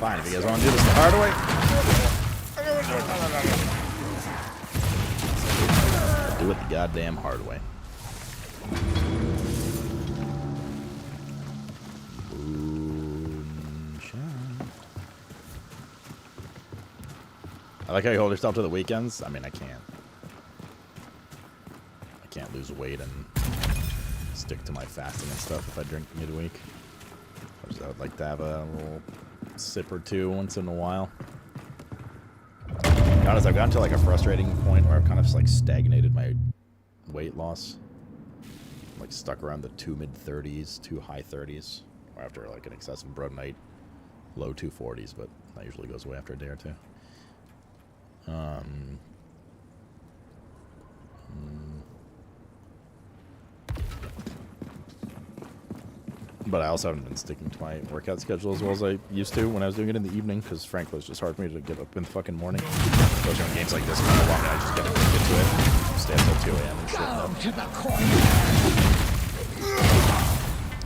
Fine, if you guys want to do this the hard way. Do it the goddamn hard way. I like how you hold yourself to the weekends. I mean, I can't lose weight and stick to my fasting and stuff if I drink midweek. I would like to have a little sip or two once in a while. To be honest, I've gotten to like a frustrating point where I've kind of just like stagnated my weight loss. Like stuck around the 2 mid-30s, 2 high 30s. Or after like an excessive bro night, low 240s, but that usually goes away after a day or two. But I also haven't been sticking to my workout schedule as well as I used to when I was doing it in the evening, because frankly it's just hard for me to get up in the fucking morning. Especially when games like this are kind of long and I just get to it. Stay up till 2 a.m. and shit.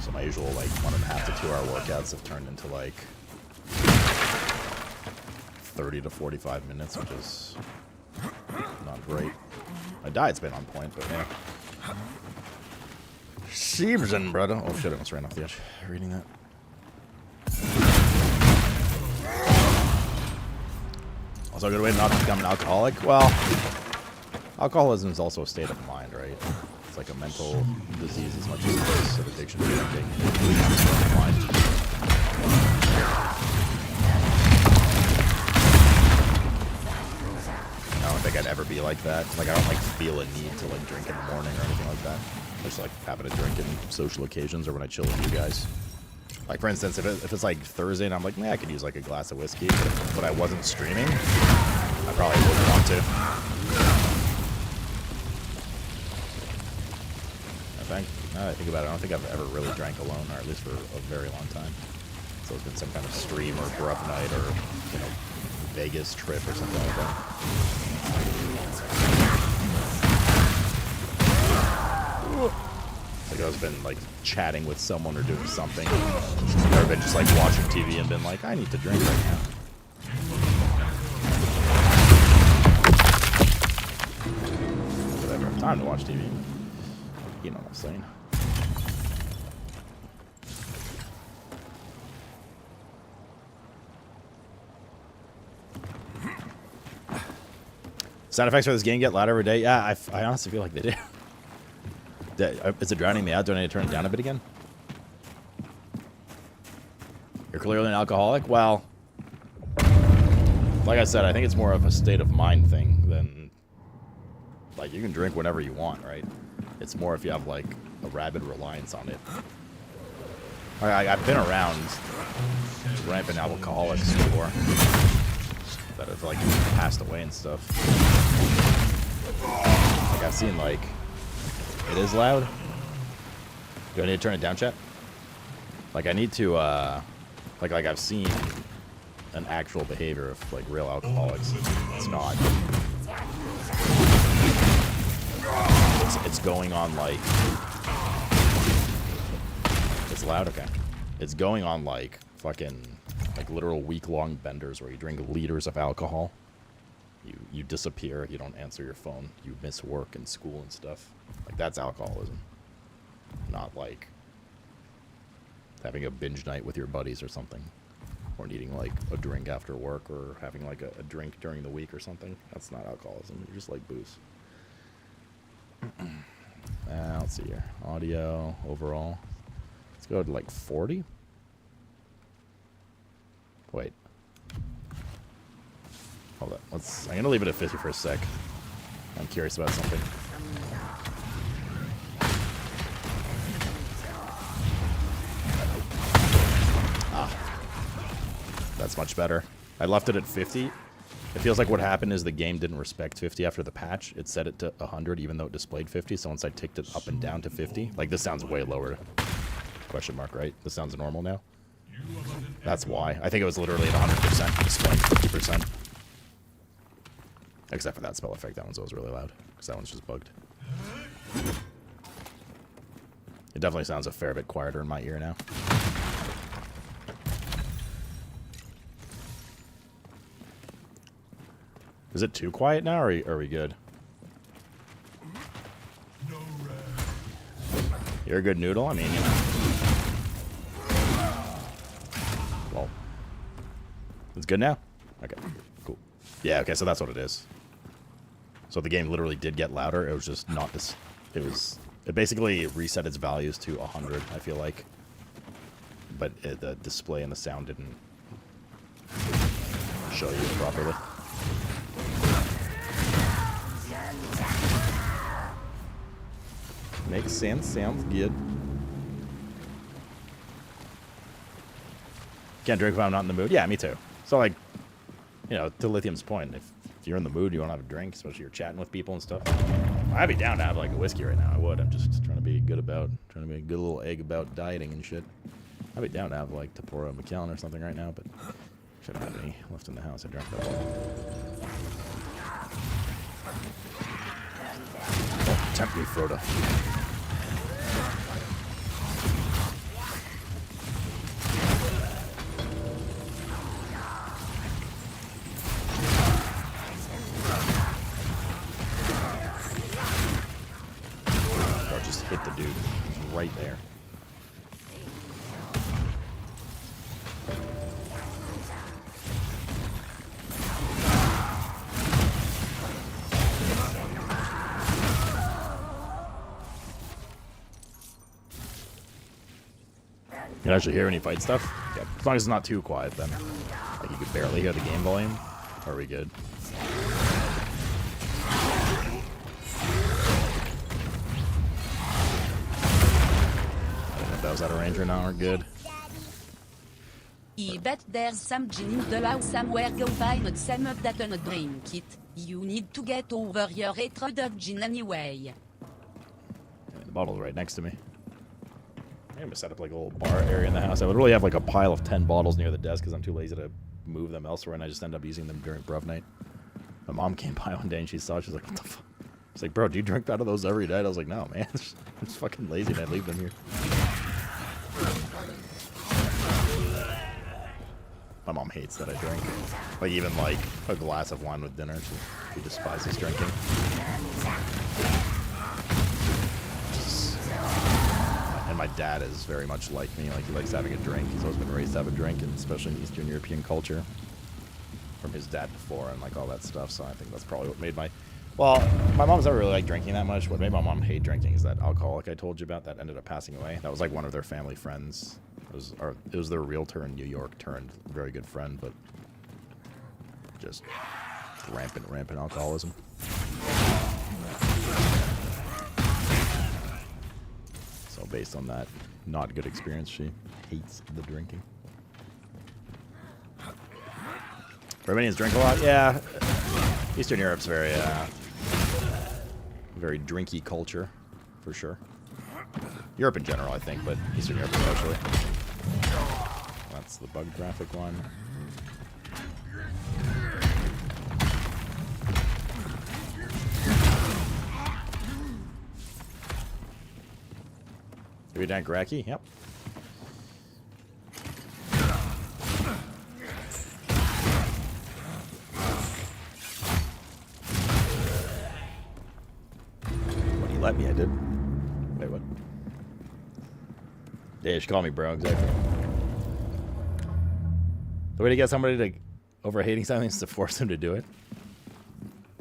So my usual like 1.5 to 2 hour workouts have turned into like 30 to 45 minutes, which is not great. My diet's been on point, but yeah. Season, brother. Oh shit, I almost ran off the edge reading that. Also, a good way to not become an alcoholic? Well, alcoholism is also a state of mind, right? It's like a mental disease as much as it is an addiction to drinking. I don't think I'd ever be like that. Like, I don't like feel a need to like drink in the morning or anything like that. I just like having a drink in social occasions or when I chill with you guys. Like, for instance, if it's like Thursday and I'm like, man, I could use like a glass of whiskey, but I wasn't streaming, I probably wouldn't want to. Now that I think about it, I don't think I've ever really drank alone, or at least for a very long time. So it's been some kind of stream or gruff night or, you know, Vegas trip or something like that. Like I've been like chatting with someone or doing something, or been just like watching TV and been like, I need to drink right now. time to watch TV. You know what I'm saying. Sound effects for this game get louder every day? Yeah, I honestly feel like they do. Is it drowning me out? Do I need to turn it down a bit again? You're clearly an alcoholic? Well, like I said, I think it's more of a state of mind thing than... Like, you can drink whenever you want, right? It's more if you have, like, a rabid reliance on it. I've been around rampant alcoholics before that have, like, passed away and stuff. Like, I've seen, like... It is loud. Do I need to turn it down, chat? Like, I need to, like I've seen an actual behavior of, like, real alcoholics. It's not. It's going on, like... It's loud? Okay. It's going on, like, fucking, like, literal week-long benders where you drink liters of alcohol. You disappear, you don't answer your phone, you miss work and school and stuff. Like, that's alcoholism. Not, like, having a binge night with your buddies or something. Or needing, like, a drink after work or having, like, a drink during the week or something. That's not alcoholism. You just like booze. Let's see here. Audio, overall. Let's go to, like, 40? Wait. Hold on. I'm gonna leave it at 50 for a sec. I'm curious about something. That's much better. I left it at 50. It feels like what happened is the game didn't respect 50 after the patch. It set it to 100 even though it displayed 50. So once I ticked it up and down to 50, like this sounds way lower. Question mark, right? This sounds normal now. That's why. I think it was literally at 100%, displaying 50%. Except for that spell effect. That one's always really loud because that one's just bugged. It definitely sounds a fair bit quieter in my ear now. Is it too quiet now, or are we good? You're a good noodle? I mean, you know. Well. It's good now? Okay, cool. Yeah, okay, so that's what it is. So the game literally did get louder, it was just not this... It basically reset its values to 100, I feel like. But the display and the sound didn't show you properly. Makes sense. Sounds good. Can't drink if I'm not in the mood? Yeah, me too. So, like, you know, to Lithium's point, if you're in the mood, you want to have a drink, especially you're chatting with people and stuff. I'd be down to have, like, a whiskey right now. I would. I'm just trying to be good about, trying to be a good little egg about dieting and shit. I'd be down to have, like, Tempura Macallan or something right now, but shouldn't have any left in the house. I drank that one. Oh, tempt me, Frodo. Or just hit the dude. He's right there. You can actually hear any fight stuff? Yeah, as long as it's not too quiet then. Like you could barely hear the game volume. Are we good? I don't know if that was out of range or not. We're good. I bet there's some gin in the house somewhere. Go find some of that and drink it. You need to get over your hatred of gin anyway. The bottle's right next to me. I'm gonna set up like a little bar area in the house. I would really have like a pile of 10 bottles near the desk because I'm too lazy to move them elsewhere, and I just end up using them during bruv night. My mom came by one day and she saw it. She's like, "What the fuck?" She's like, "Bro, do you drink out of those every day?" I was like, "No, man. I'm just fucking lazy and I leave them here." My mom hates that I drink. Like even like a glass of wine with dinner. She despises drinking. dad is very much like me. Like, he likes having a drink. He's always been raised to have a drink, and especially in Eastern European culture from his dad before and like all that stuff. So I think that's probably what made my... Well, my mom's never really liked drinking that much. What made my mom hate drinking is that alcoholic I told you about that ended up passing away. That was like one of their family friends. It was their realtor in New York turned very good friend, but just rampant alcoholism. So based on that not good experience, she hates the drinking. Romanians drink a lot? Yeah. Eastern Europe's very drinky culture, for sure. Europe in general, I think, but Eastern Europe especially. That's the bug graphic one. Have you done Graki? Yep. When he let me, I did. Wait, what? Yeah, you should call me bro, exactly. The way to get somebody to over hating something is to force him to do it.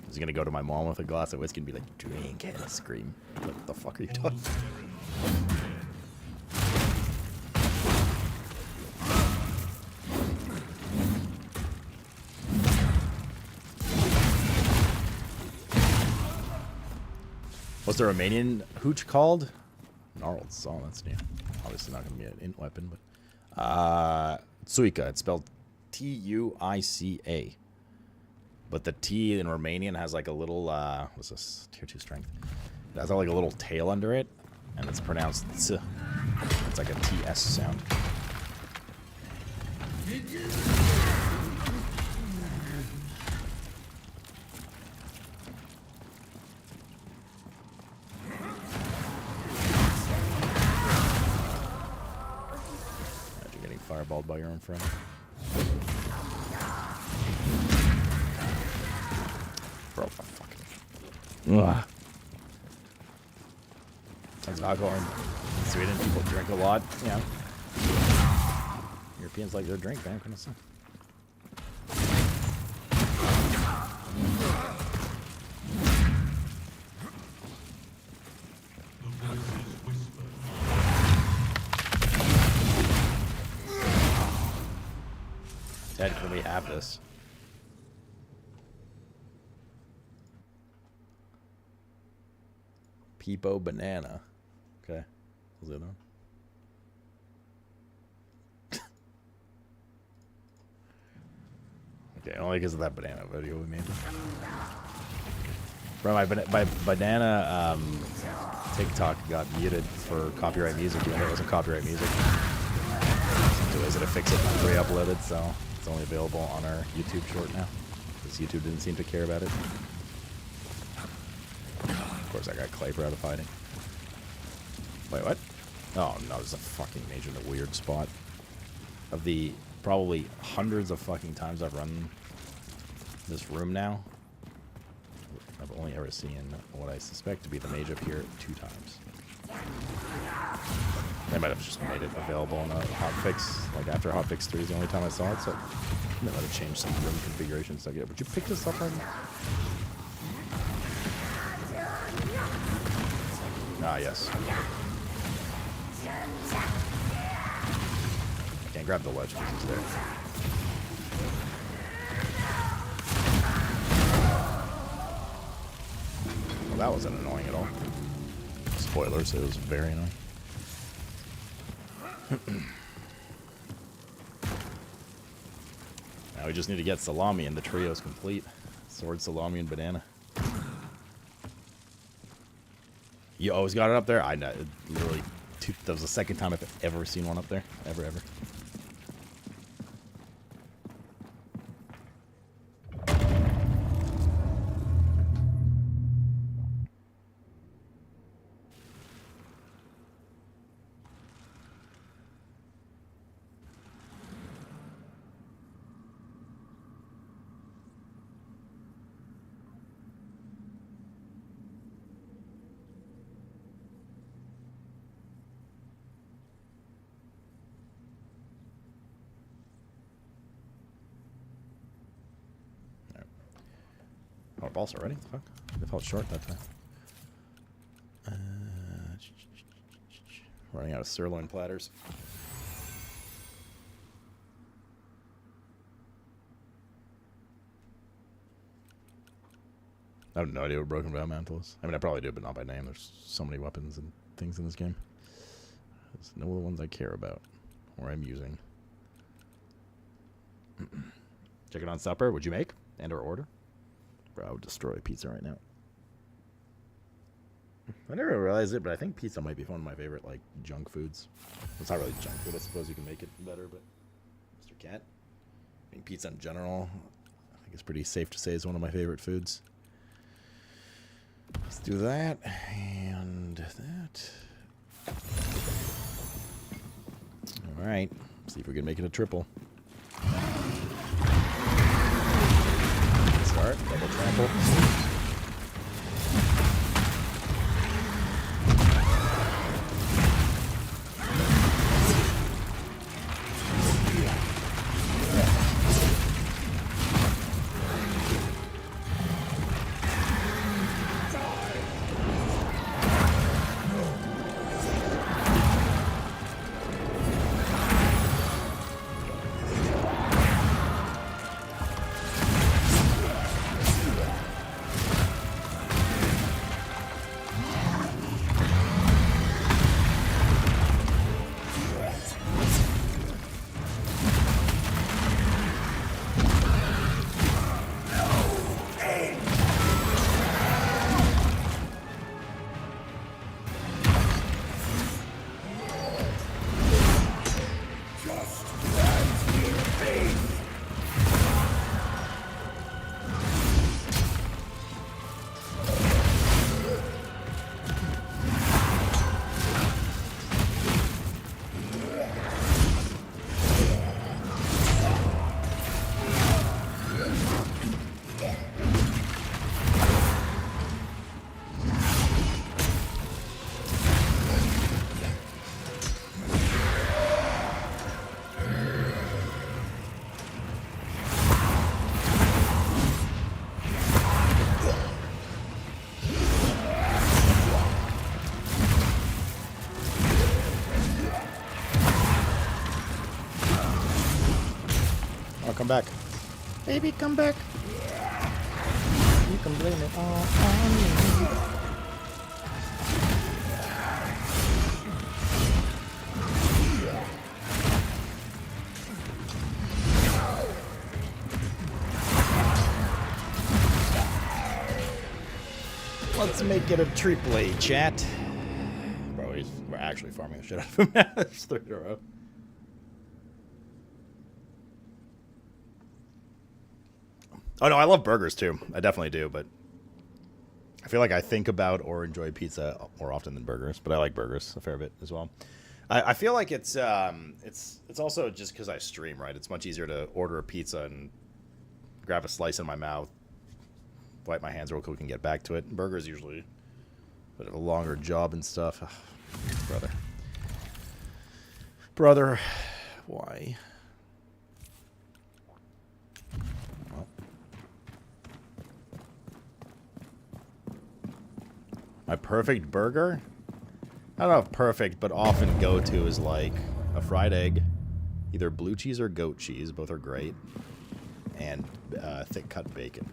He's gonna go to my mom with a glass of whiskey and be like, drink, and I scream. What the fuck are you doing? What's the Romanian hooch called? Gnarled saw, that's new. Obviously not going to be an int weapon, but... Tsuica, it's spelled T-U-I-C-A. But the T in Romanian has like a little, what's this? Tier 2 strength. It has like a little tail under it, and it's pronounced T. It's like a T-S sound. Fireballed by your own friend. Bro, fucking. Ugh. Tons of alcohol in Sweden. People drink a lot. Yeah. Europeans like their drink, man. Couldn't say. Ted, can we have this? Peepo banana. Okay. What's the other one? Okay, only because of that banana video we made. Bro, my banana TikTok got muted for copyright music, even though it wasn't copyright music. So ways to fix it before we uploaded, so it's only available on our YouTube short now. Because YouTube didn't seem to care about it. Of course, I got Claper out of hiding. Wait, what? Oh, no, there's a fucking major weird spot. Of the probably hundreds of fucking times I've run this room now, I've only ever seen what I suspect to be the mage up here 2 times. They might have just made it available in a hotfix, like after hotfix 3 is the only time I saw it, so they might have changed some room configuration stuff. Yeah, would you pick this up right now? Ah, yes. I can't grab the ledge because he's there. Well, that wasn't annoying at all. Spoilers, it was very annoying. Now we just need to get salami and the trio's complete. Sword, salami, and banana. You always got it up there? I know. Literally, that was the second time I've ever seen one up there. Ever. pulse already? The fuck? They felt short that time. Running out of sirloin platters. I have no idea what Broken Vow Mantle is. I mean, I probably do, but not by name. There's so many weapons and things in this game. There's no other ones I care about or I'm using. Chicken on supper. Would you make and or order? Bro, I would destroy pizza right now. I never realized it, but I think pizza might be one of my favorite, like, junk foods. It's not really junk food. I suppose you can make it better, but Mr. Cat. I mean, pizza in general, I think it's pretty safe to say is one of my favorite foods. Let's do that and that. All right. See if we can make it a triple. Start. Double trample. Come back. Baby, come back. You can blame it all on me. Let's make it a triple, chat. Bro, we're actually farming the shit out of him. That's 3 in a row. Oh, no, I love burgers, too. I definitely do, but I feel like I think about or enjoy pizza more often than burgers, but I like burgers a fair bit as well. I feel like it's also just because I stream, right? It's much easier to order a pizza and grab a slice in my mouth, wipe my hands real quick and get back to it. Burgers usually a bit of a longer job and stuff. Ugh, brother, why? My perfect burger? I don't know if perfect, but often go-to is like a fried egg, either blue cheese or goat cheese, both are great, and thick cut bacon.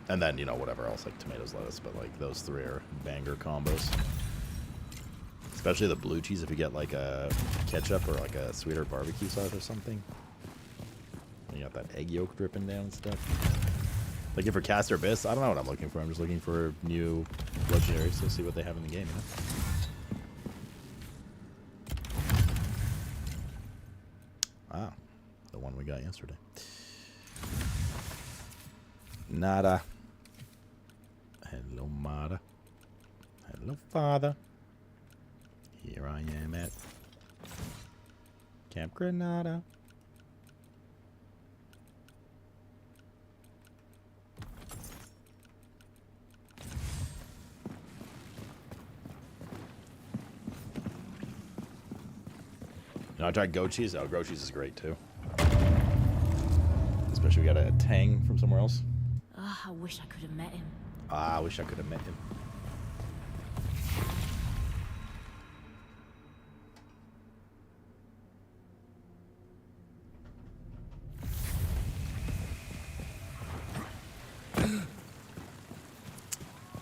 And then, you know, whatever else, like tomatoes, lettuce, but like those 3 are banger combos. Especially the blue cheese if you get like a ketchup or like a sweeter barbecue sauce or something. You got that egg yolk dripping down and stuff. Looking for Caster Abyss? I don't know what I'm looking for. I'm just looking for new legendaries to see what they have in the game, you know? Ah, the one we got yesterday. Nada. Hello, Mada. Hello, Father. Here I am at Camp Granada. You know, I tried goat cheese. Oh, goat cheese is great too. Especially if you got a tang from somewhere else. Ugh, I wish I could have met him. I wish I could have met him.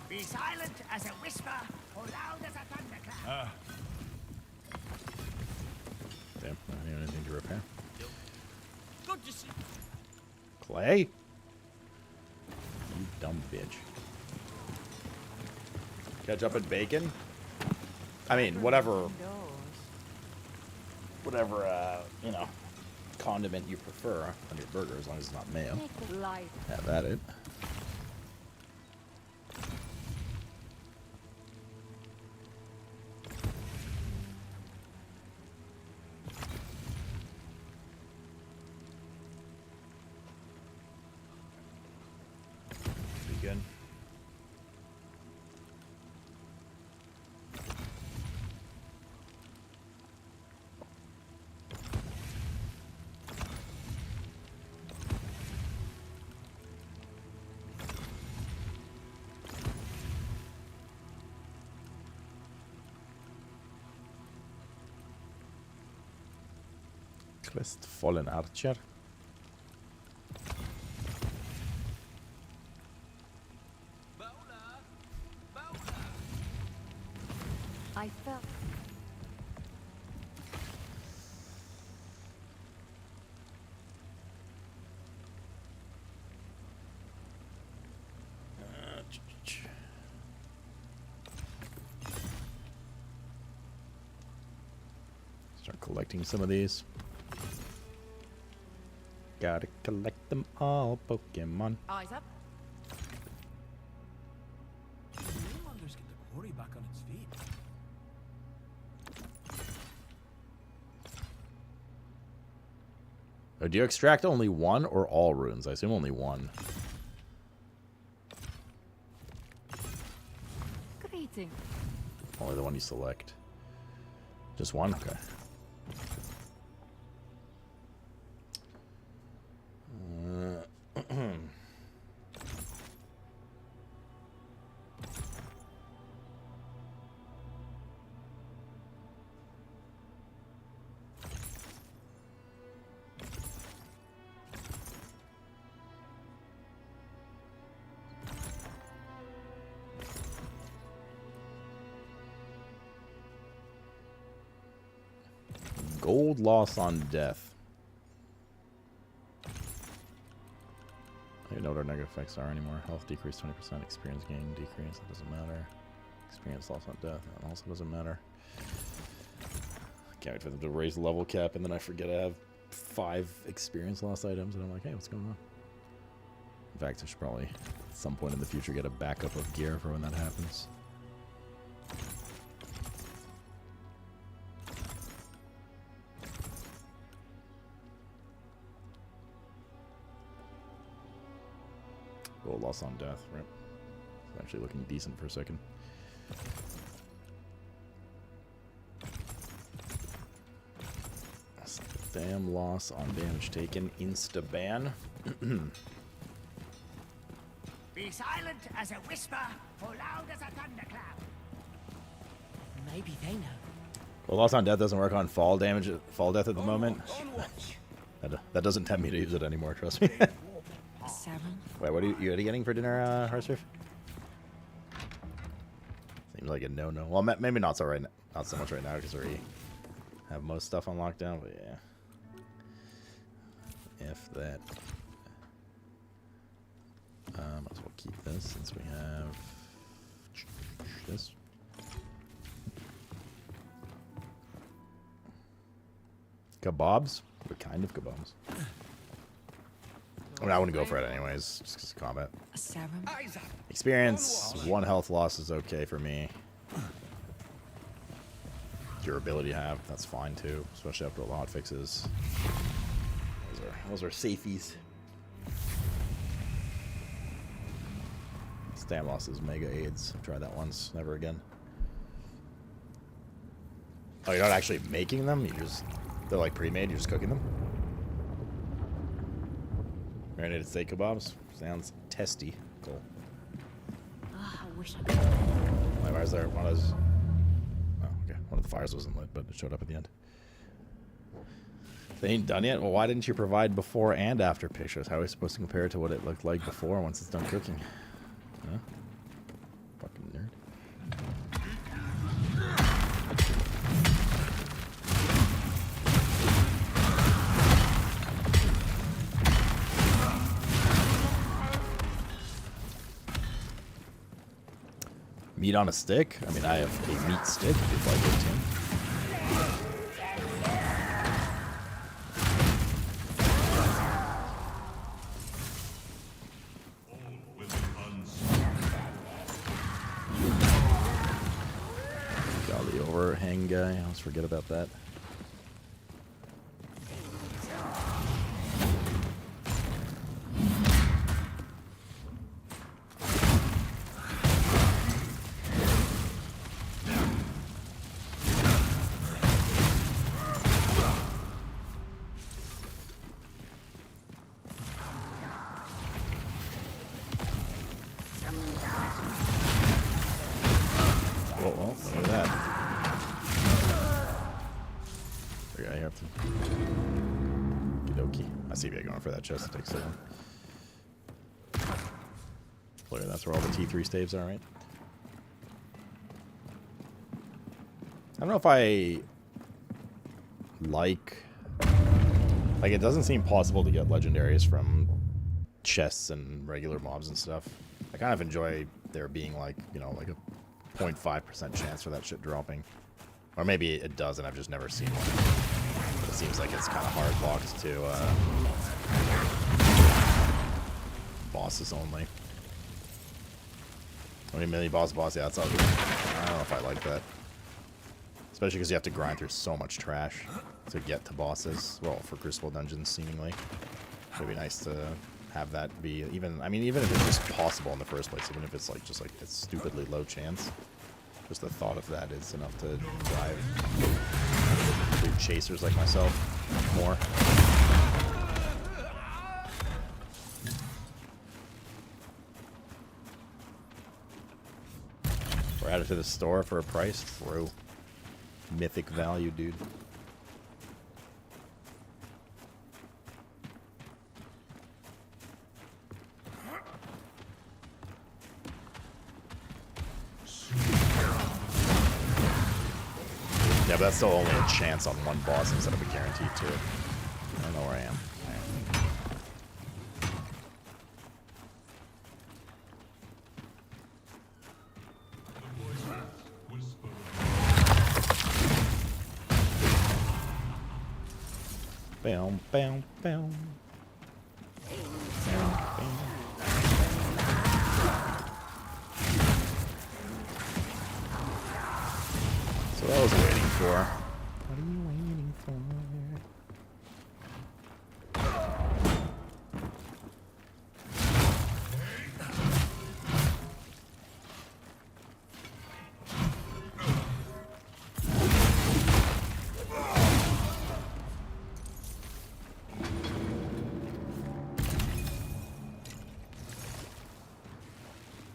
Be silent as a whisper, or loud as a thunderclap. Damn, I don't even need to repair. Good to see. Clay? You dumb bitch. Ketchup and bacon? I mean, whatever, you know, condiment you prefer on your burger, as long as it's not mayo. Have at it. Begin. Crestfallen Archer. I felt. Start collecting some of these. Gotta collect them all, Pokemon. Eyes up. Salamanders get the quarry back on its feet. Oh, do you extract only one or all runes? I assume only one. Greeting. Only the one you select. Just one? Okay. Gold loss on death. I don't know what our negative effects are anymore. Health decrease 20%, experience gain decrease, that doesn't matter. Experience loss on death, that also doesn't matter. Can't wait for them to raise the level cap, and then I forget I have 5 experience loss items, and I'm like, hey, what's going on? In fact, I should probably, at some point in the future, get a backup of gear for when that happens. Gold loss on death, right? It's actually looking decent for a second. Damn loss on damage taken. Insta-ban. Be silent as a whisper, or loud as a thunderclap. Maybe they know. Well, loss on death doesn't work on fall damage, fall death at the moment. That doesn't tempt me to use it anymore, trust me. Wait, what are you getting for dinner, Heartsurf? Seems like a no-no. Well, maybe not so much right now because we already have most stuff on lockdown. But yeah, if that, might as well keep this since we have this. Kebabs? What kind of kebabs? I mean, I wouldn't go for it anyways, just because of combat. Experience, 1 health loss is okay for me. Durability to have, that's fine too, especially after all the hot fixes. Those are safeties. Stam loss is mega aids. Tried that once, never again. Oh, you're not actually making them? They're like pre-made, you're just cooking them? Marinated steak kebabs? Sounds testy. Cool. I wish I could. Why is there one of those? Oh, okay. One of the fires wasn't lit, but it showed up at the end. They ain't done yet? Well, why didn't you provide before and after pictures? How are we supposed to compare it to what it looked like before once it's done cooking? Huh? Fucking nerd. Meat on a stick? I mean, I have a meat stick if you'd like it, Tim. Got the overhang guy. I always forget about that. Well, look at that. Okay, I have to. Okie dokie. I see you're going for that chest. It takes so long. Clear, that's where all the T3 staves are, right? I don't know if I like it doesn't seem possible to get legendaries from chests and regular mobs and stuff. I kind of enjoy there being like, you know, like a 0.5% chance for that shit dropping. Or maybe it does and I've just never seen one. But it seems like it's kind of hard locked to bosses only. I mean, mini boss, yeah, that's all good. I don't know if I like that. Especially because you have to grind through so much trash to get to bosses. Well, for Crucible dungeons, seemingly. It'd be nice to have that be even, I mean, even if it's just possible in the first place, even if it's like just like a stupidly low chance, just the thought of that is enough to drive through chasers like myself more. We're added to the store for a price. True. Mythic value, dude. Yeah, but that's still only a chance on one boss instead of a guaranteed two. I don't know where I am. Bam, bam, bam. So what I was waiting for. What are you waiting for?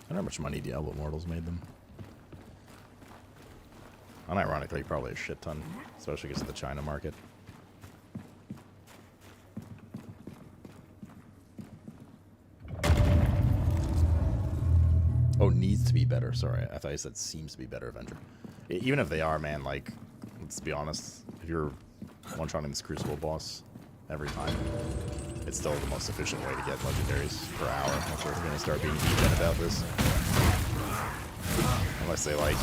I wonder how much money Diablo Immortals made them. Unironically, probably a shit ton, especially because of the China market. Oh, needs to be better. Sorry, I thought you said seems to be better, Avenger. Even if they are, man, like, let's be honest, if you're one-shotting this Crucible boss every time, it's still the most efficient way to get legendaries per hour. If we're going to start being degen about this. Unless they, like,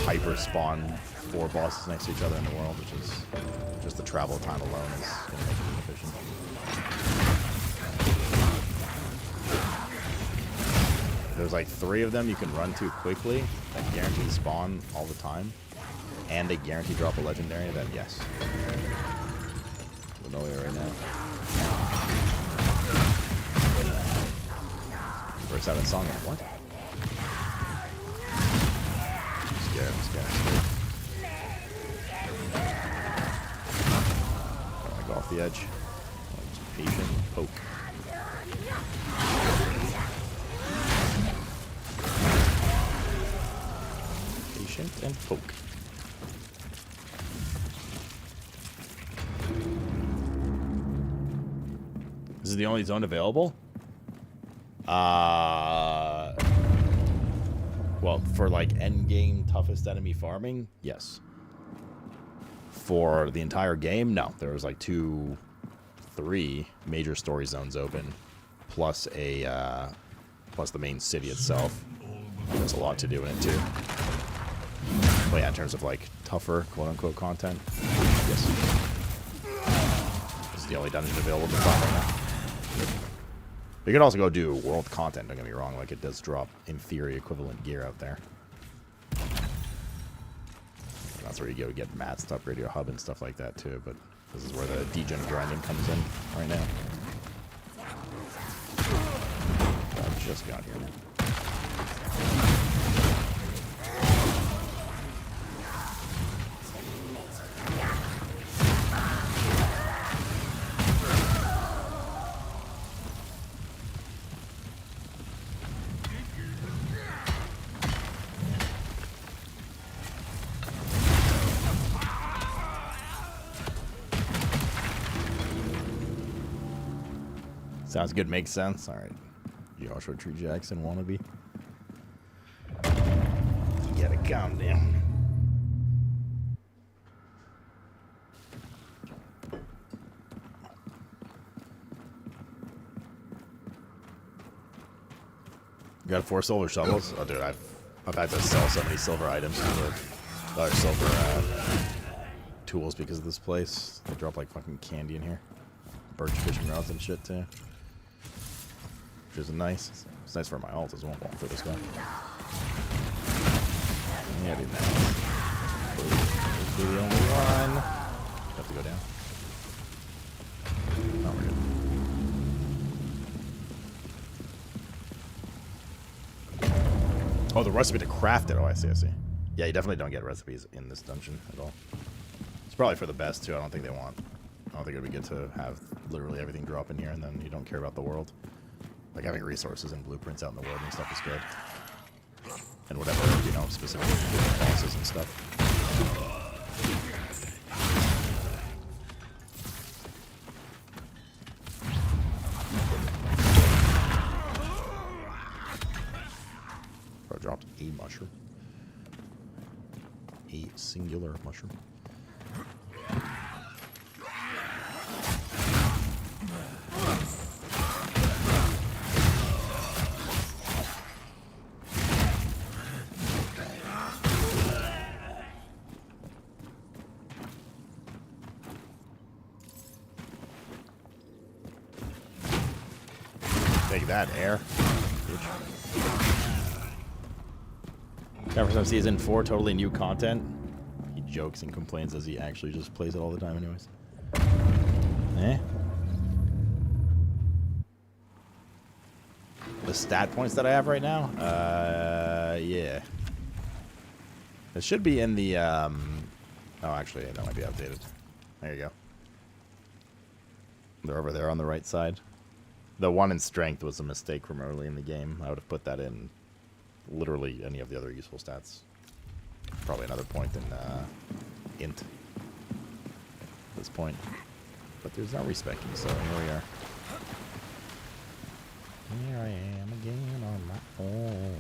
hyper spawn 4 bosses next to each other in the world, which is just the travel time alone is going to make it inefficient. If there's like 3 of them you can run to quickly, that guarantee spawn all the time, and they guarantee drop a legendary, then yes. We're nowhere right now. First out of song, what? I'm scared. Don't want to go off the edge. Just patient poke. patient and poke. This is the only zone available? Well, for like endgame toughest enemy farming, yes. For the entire game, no. There was like 2, 3 major story zones open, plus plus the main city itself. There's a lot to do in it too. But yeah, in terms of like tougher quote-unquote content, yes. This is the only dungeon available to farm right now. You can also go do world content, don't get me wrong, like it does drop, in theory, equivalent gear out there. And that's where you go to get mats to upgrade your hub and stuff like that too, but this is where the degen grinding comes in right now. I just got here. Sounds good, makes sense. Alright. Joshua Tree Jackson wannabe. You gotta calm down. You got 4 silver shovels? Oh, dude, I've had to sell so many silver items or silver tools because of this place. They drop like fucking candy in here. Birch fishing rods and shit too. Which is nice. It's nice for my ult as well. Going through this guy. Yeah, dude, nice. This is the only one. Have to go down. Oh, we're good. Oh, the recipe to craft it. Oh, I see, I see. Yeah, you definitely don't get recipes in this dungeon at all. It's probably for the best, too. I don't think they want... I don't think it would be good to have literally everything drop in here and then you don't care about the world. Like having resources and blueprints out in the world and stuff is good. And whatever, you know, specific bosses and stuff. I dropped a mushroom. A singular mushroom. Take that, air. Cover some season 4, totally new content. He jokes and complains as he actually just plays it all the time anyways. Eh? The stat points that I have right now? Yeah. It should be in the, oh, actually, that might be outdated. There you go. They're over there on the right side. The 1 in strength was a mistake from early in the game. I would have put that in literally any of the other useful stats. Probably another point in int at this point. But there's no respecting, so here we are. Here I am again on my own.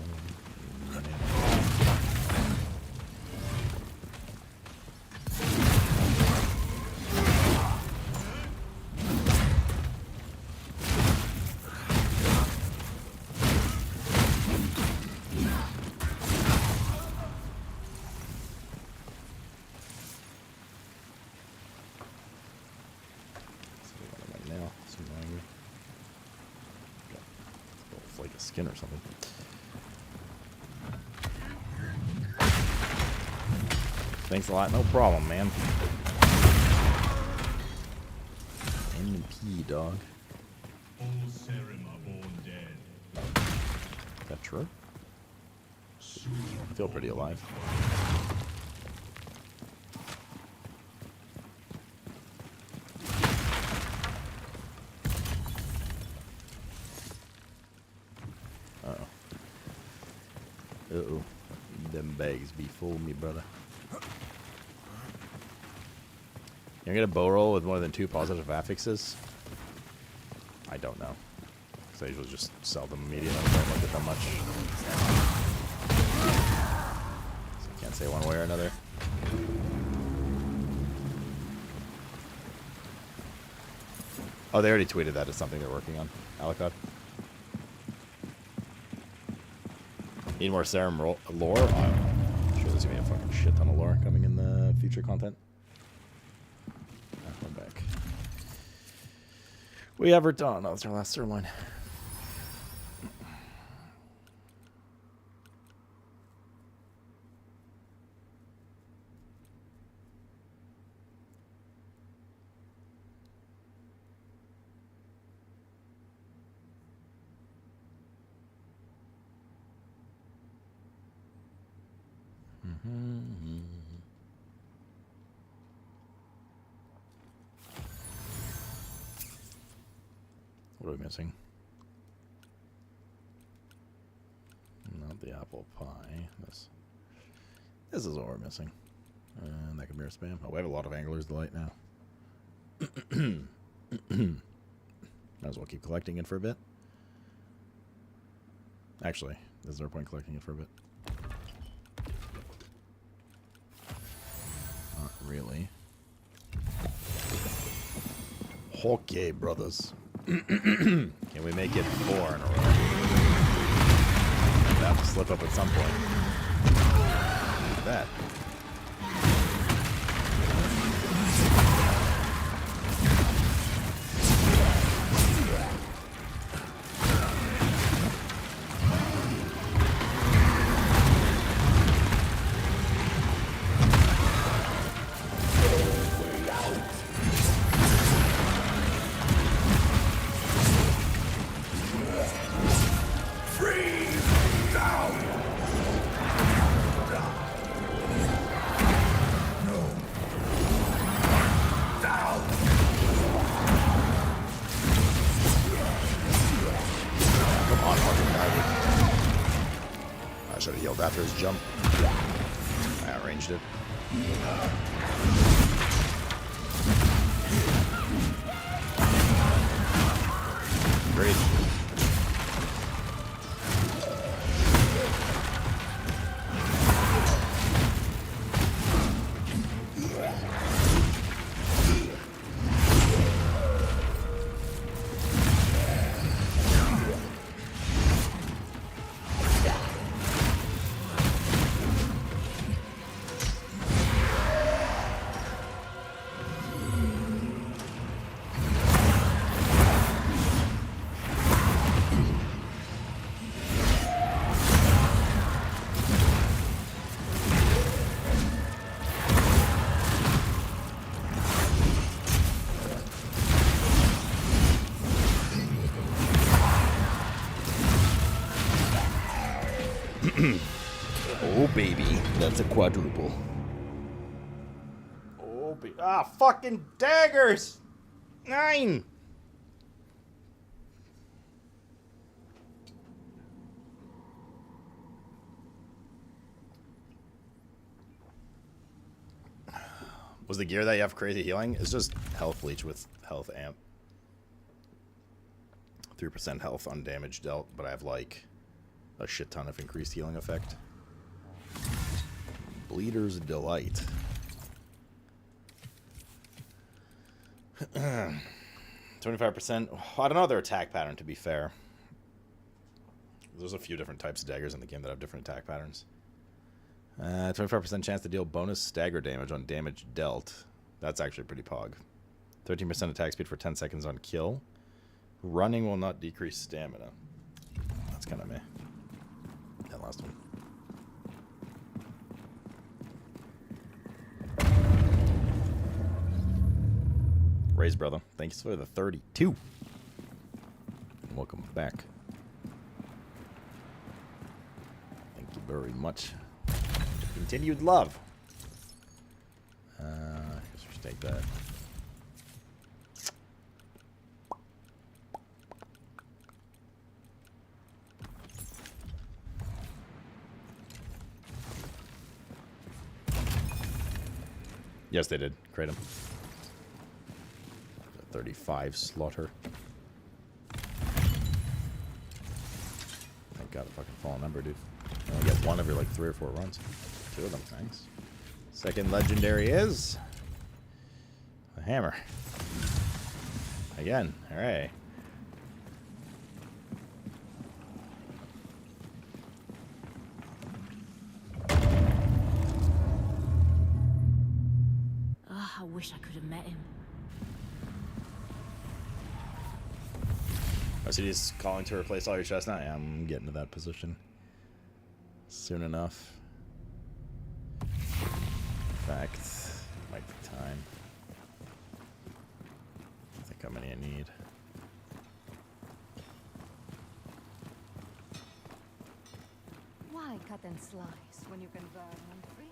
Skin or something. Thanks a lot. No problem, man. MP, dog. Is that true? I feel pretty alive. Uh-oh. The Them bags be full, me brother. You get a bow roll with more than 2 positive affixes? I don't know. So I usually just sell them immediately. I don't like it that much. So I can't say one way or another. Oh, they already tweeted that as something they're working on. Alicod. Need more serum lore? I'm sure there's gonna be a fucking shit ton of lore coming in the future content. I'm back. We ever done? Oh, that's our last sirloin. What are we missing? Not the apple pie. This is what we're missing. And that could be our spam. Oh, we have a lot of Angler's Delight now. Might as well keep collecting it for a bit. Actually, there's no point collecting it for a bit. Not really. Okay, brothers. Can we make it 4 in a row? We'll have to slip up at some point. Look at that. After his jump. I outranged it. Great. Oh, baby. That's a quadruple. Oh, baby. Ah, fucking daggers! 9! Was the gear that you have crazy healing? It's just health leech with health amp. 3% health on damage dealt, but I have like a shit ton of increased healing effect. Bleeder's Delight. 25%. I don't know their attack pattern, to be fair. There's a few different types of daggers in the game that have different attack patterns. 25% chance to deal bonus stagger damage on damage dealt. That's actually pretty pog. 13% attack speed for 10 seconds on kill. Running will not decrease stamina. That's kind of meh. That last one. Raise, brother. Thanks for the 32. Welcome back. Thank you very much. Continued love. I guess we should take that. Yes, they did. Crate him. 35 slaughter. Thank God, a fucking fallen ember, dude. I only get one every like 3 or 4 runs. 2 of them, thanks. Second legendary is a hammer. Again, alright. Oh, I wish I could have met him. Oh, so he's calling to replace all your chests now? Yeah, I'm getting to that position soon enough. In fact, might be time. I think how many I need. Why cut and slice when you can burn and freeze?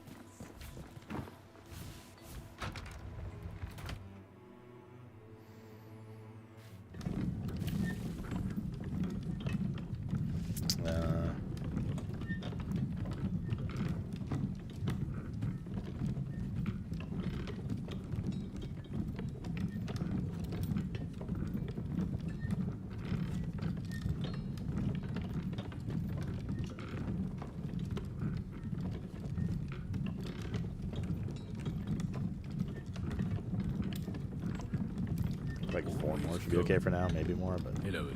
Like 4 more should be okay for now, maybe more, but hello.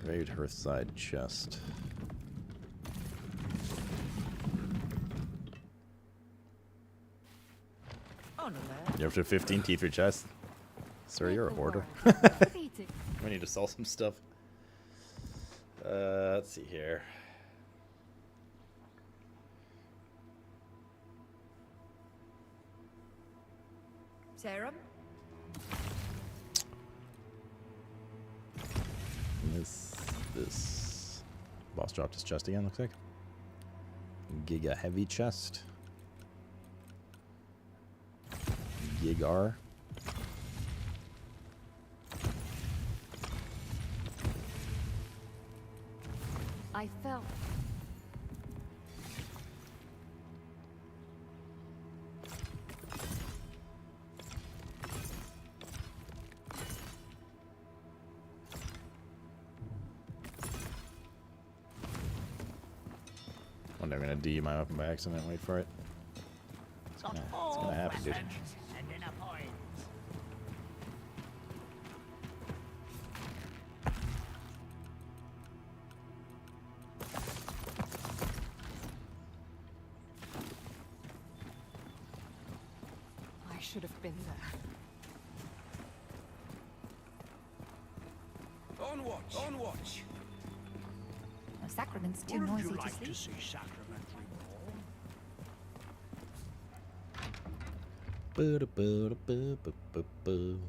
Great Hearthside chest. You have to 15 teeth your chest. Sir, you're a hoarder. We need to sell some stuff. Let's see here. Serum? This boss dropped his chest again, looks like. Giga heavy chest. Gigar. I felt. Wonder I'm gonna D my weapon by accident. Wait for it. It's gonna happen, dude. I should have been there. On watch. On watch. The sacrament's too Wouldn't noisy you to like sleep. to see sacramentary Boo-da-boo-da-boo-boo-boo-boo.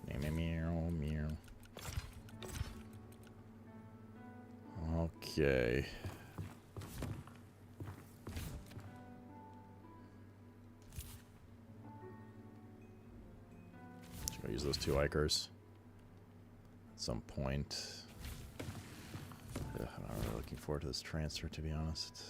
Meow, meow. Okay. Just gonna use those 2 Ikers at some point. Ugh, I'm not really looking forward to this transfer, to be honest.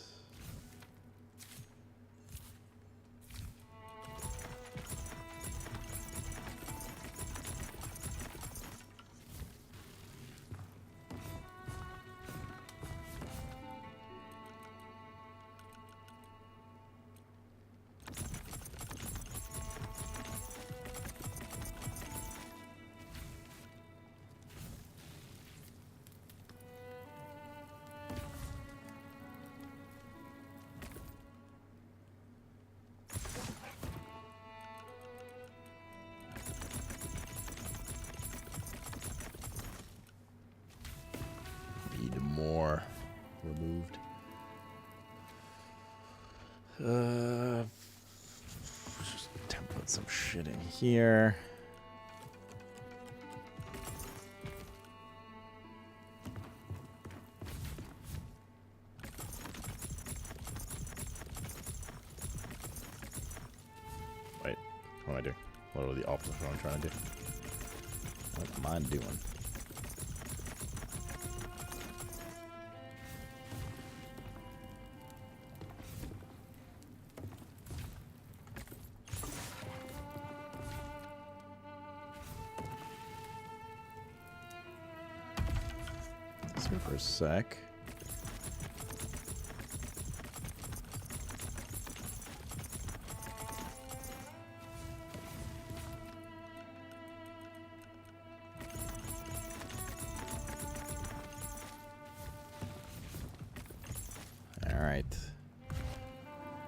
More removed. Just template some shit in here. Wait, what am I doing? Literally the opposite of what I'm trying to do. What am I doing? for a sec. Alright.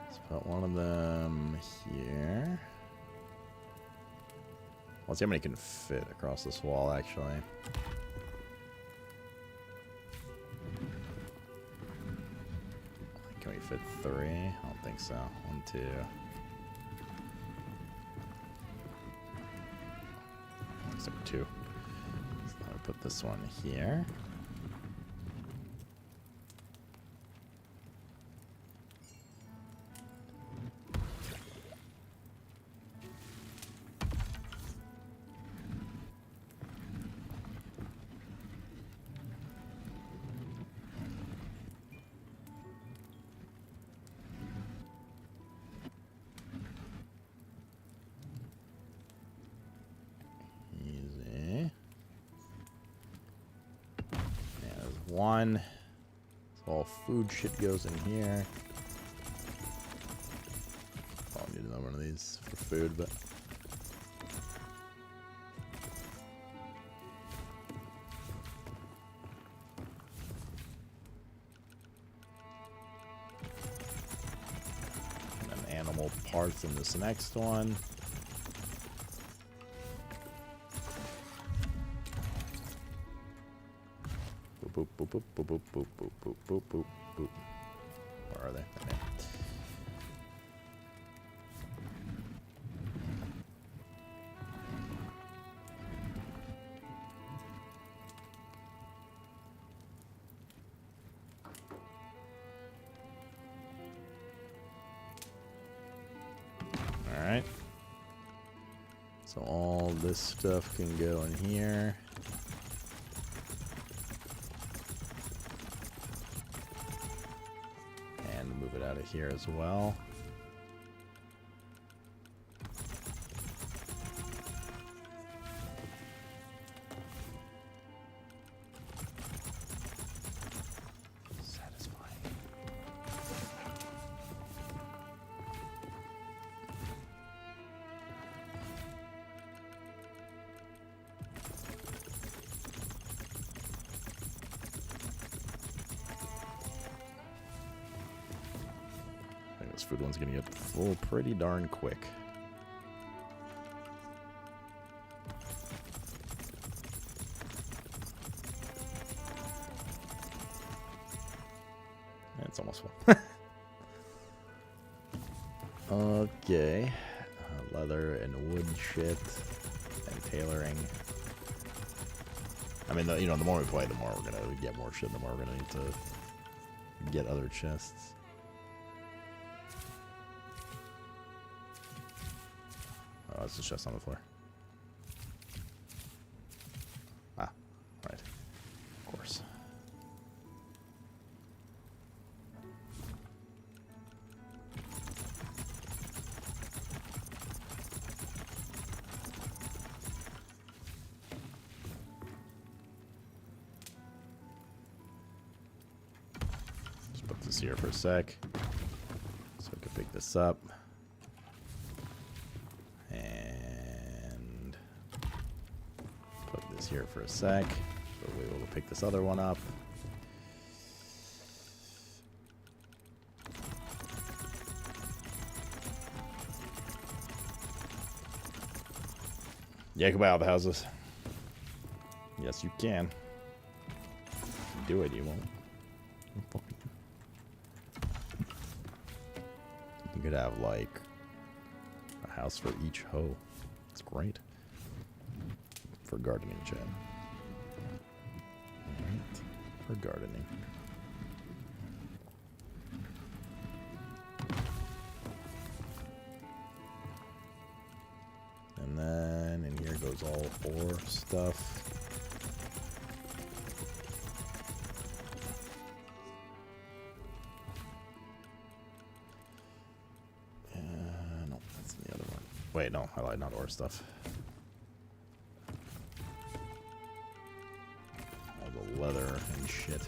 Let's put one of them here. Let's see how many can fit across this wall, actually. Can we fit 3? I don't think so. 1, 2. Looks like 2. So I'll put this one here. One. So all food shit goes in here. I'll need another one of these for food, but and then animal parts in this next one. Boop, boop, boop, boop, boop, boop, boop, boop, boop, boop, boop. Where are they? Okay. All right. So all this stuff can go in here. Out of here as well. Satisfying. This food one's gonna get full pretty darn quick. It's almost full. Okay. Leather and wood shit and tailoring. I mean, you know, the more we play, the more we're gonna get more shit. The more we're gonna need to get other chests. Oh, it's the chest on the floor. Ah, right. Of course. Just put this here for a sec, so we can pick this up. And put this here for a sec, so we'll be able to pick this other one up. Yeah, you can buy all the houses. Yes, you can. Do it, you won't. You could have like a house for each hoe. It's great for gardening, Chad. Alright, for gardening. And then in here goes all ore stuff. No, that's the other one. Wait, no, I lied, not ore stuff. All the leather and shit.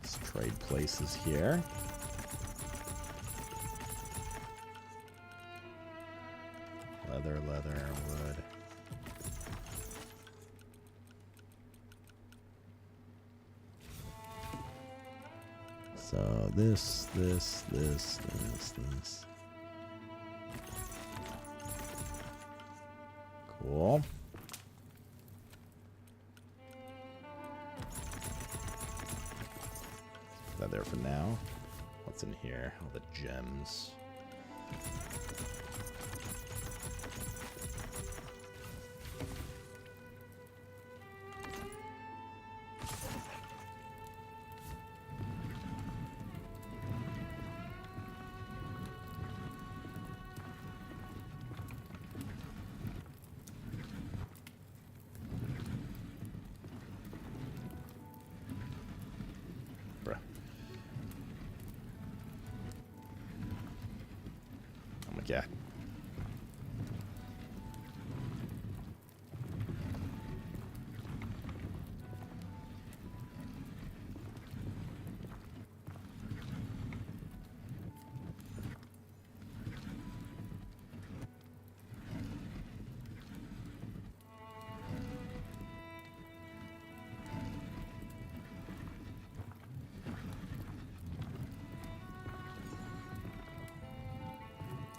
Let's trade places here. Leather, wood. So this. Cool. Put that there for now. What's in here? All the gems. Yeah.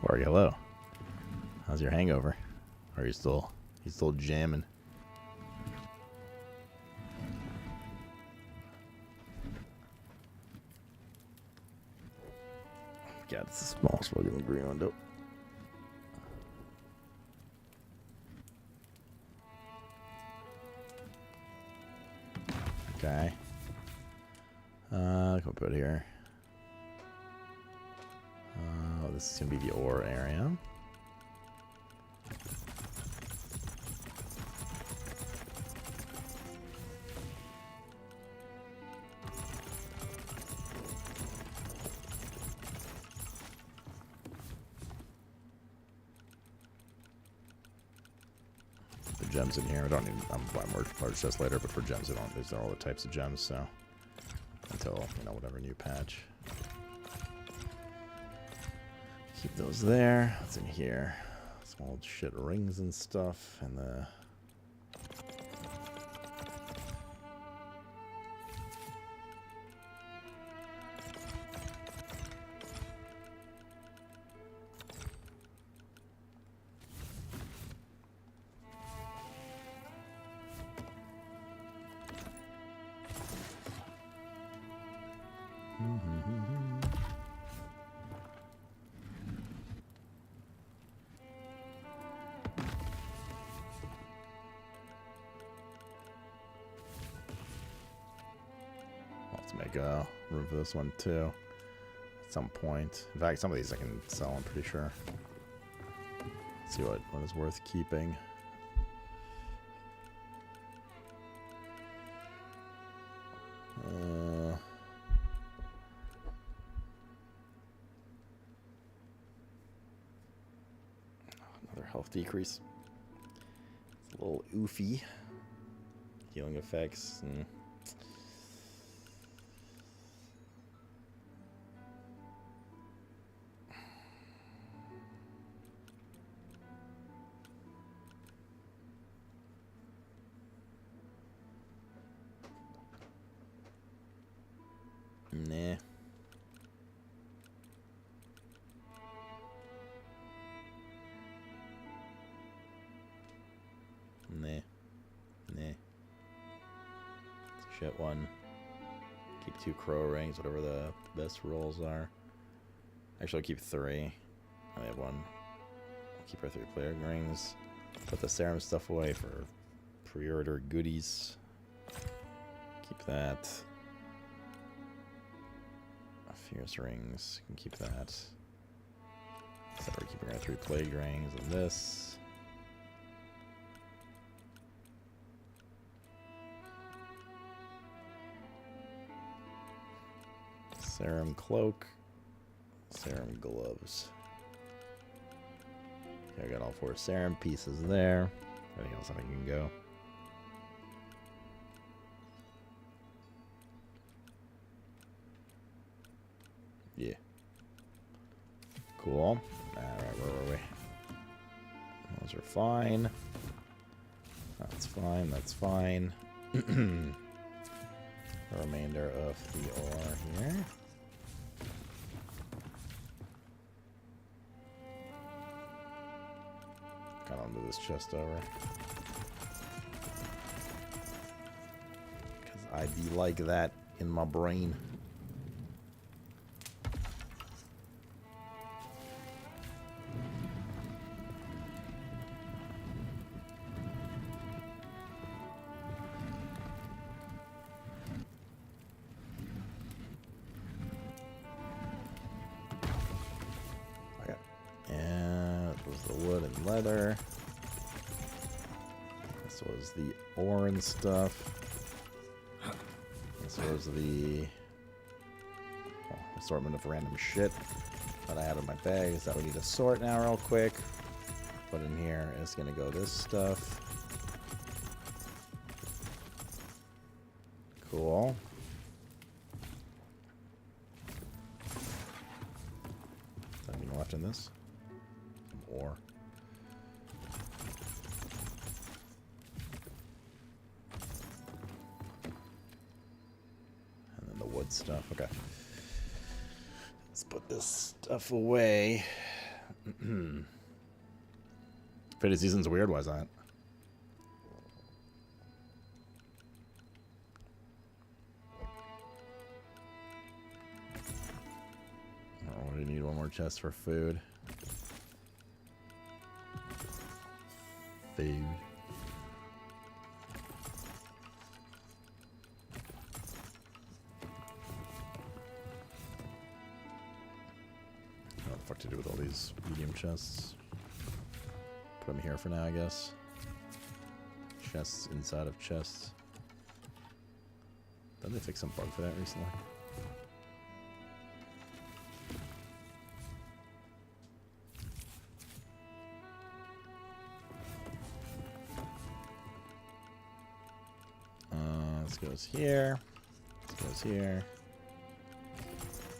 Or hello. How's your hangover? Or are you still jamming? God, it's the smallest one in the green window. Okay. Come put it here. This is gonna be the ore area. The gems in here. I don't need. I'm buying more large chests later, but for gems, I don't. These are all the types of gems. So until whatever new patch. Keep those there. What's in here? Some old shit rings and stuff, and the make a room for this one too at some point. In fact, some of these I can sell, I'm pretty sure. Let's see what is worth keeping. Another health decrease. It's a little oofy. Healing effects. Nah. Shit one. Keep 2 crow rings, whatever the best rolls are. Actually, I'll keep 3. I only have 1. I'll keep our 3 player rings. Put the serum stuff away for pre-order goodies. Keep that. Fierce rings, you can keep that. So we're keeping our 3 plague rings and this. Serum cloak. Serum gloves. Okay, I got all 4 serum pieces there. Anything else I can go? Yeah. Cool. Alright, where were we? Those are fine. That's fine, that's fine. The remainder of the ore here. Got onto this chest over. Because I be like that in my brain. Leather. This was the ore and stuff. This was the assortment of random shit that I had in my bags that we need to sort now real quick. Put in here is gonna go this stuff. Cool. Anything left in this? Some ore. Stuff. Okay. Let's put this stuff away. Faded Season's weird. Why is that? Oh, we need one more chest for food. Food. To do with all these medium chests. Put them here for now, I guess. Chests inside of chests. Didn't they fix some bug for that recently? This goes here. This goes here.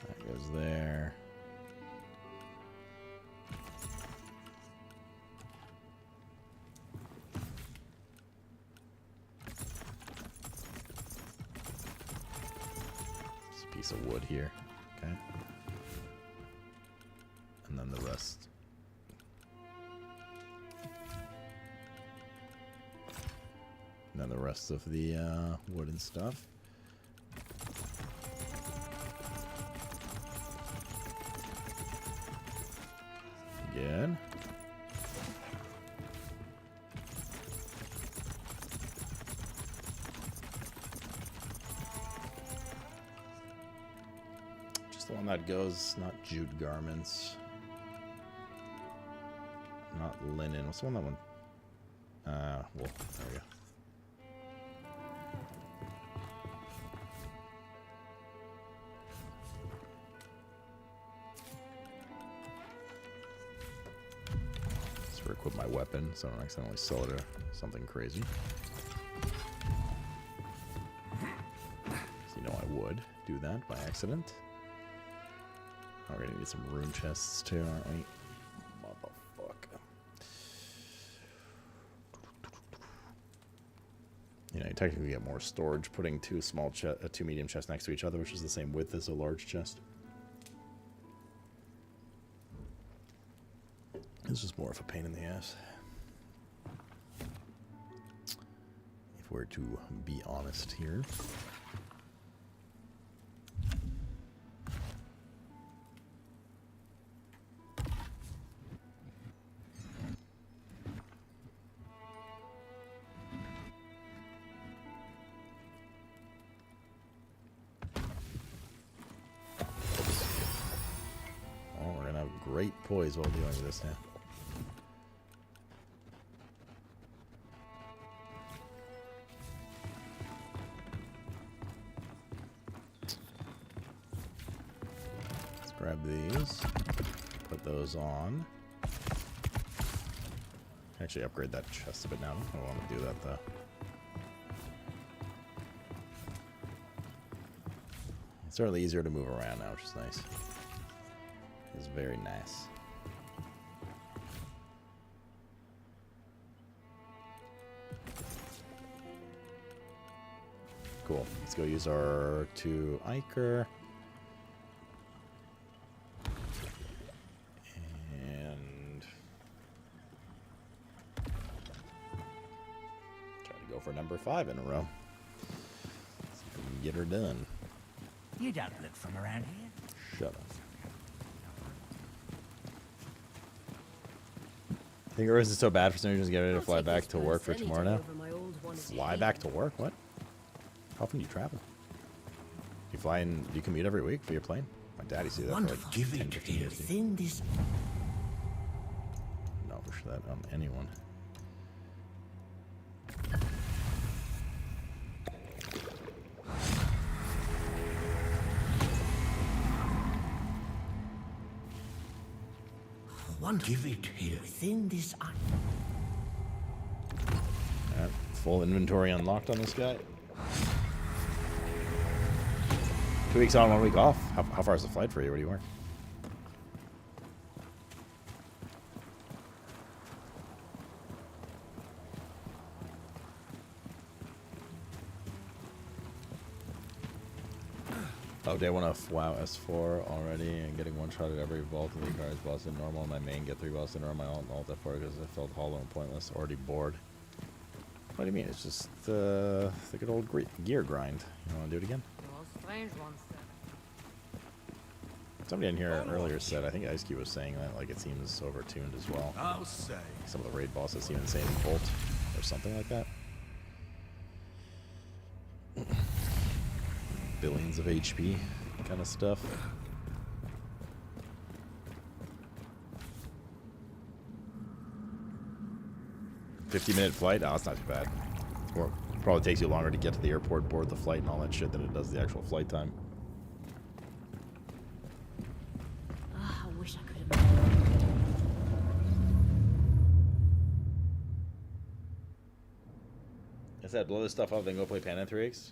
That goes there. Piece of wood here, okay, and then the rest. And then the rest of the wood and stuff. Good. The one that goes, not jute garments, not linen. What's the one that one? Well, there we go. Just equip my weapon so I don't accidentally sell it or something crazy. So you know I would do that by accident. We're gonna need some rune chests too, aren't we? Motherfucker. You know, you technically get more storage putting two medium chests next to each other, which is the same width as a large chest. It's just more of a pain in the ass. If we're to be honest here. Great poise while dealing with this now. Let's Grab these. Put those on. Actually, upgrade that chest a bit now. I don't want to do that though. It's certainly easier to move around now, which is nice. It's very nice. Cool. Let's go use our 2 Iker. And try to go for number 5 in a row. See if we can get her done. You don't look from around here. Shut up. I think Rose is so bad for some reason to get ready to fly back to work for tomorrow now. Fly back to work? What? How often do you travel? You fly in, do you commute every week for your plane? My dad used to do that for like 10, 15 years. No, for sure that on anyone. Give it here. Within this Alright, full inventory unlocked on this guy. 2 weeks on, 1 week off. How far is the flight for you? Where do you work? Oh, day 1 of WoW S4 already, and getting one shot at every vault in the cards boss in normal. My main get 3 bosses in a row. My alt F4 because I felt hollow and pointless. Already bored. What do you mean? It's just the good old gear grind. You want to do it again? Somebody in here earlier said, I think Ice Cube was saying that like it seems overtuned as well. I'll say. Some of the raid bosses seem insane in Bolt or something like that. Billions of HP kind of stuff. $50-minute flight? Oh, it's not too bad. Or probably takes you longer to get to the airport, board the flight, and all that shit than it does the actual flight time. I wish I could have. I said blow this stuff up, then go play Panda 3X.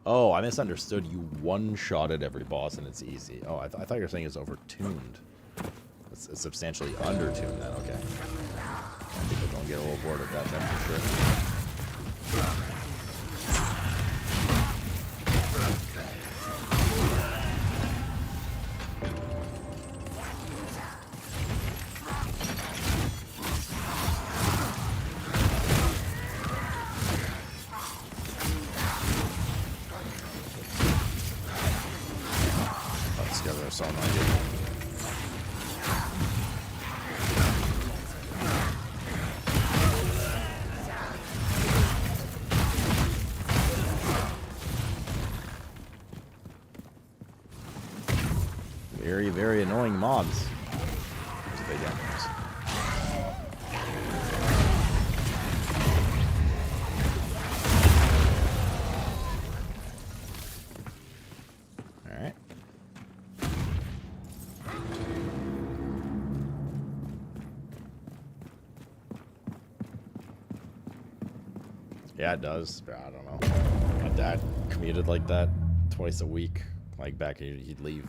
Oh, I misunderstood. You one-shotted every boss and it's easy. Oh, I thought you were saying it's overtuned. It's substantially under-tuned then, okay. I think we're going to get a little bored of that then for sure. Very annoying mobs. There's big enemies. Alright. Yeah, it does. I don't know. My dad commuted like that twice a week. Like back, he'd leave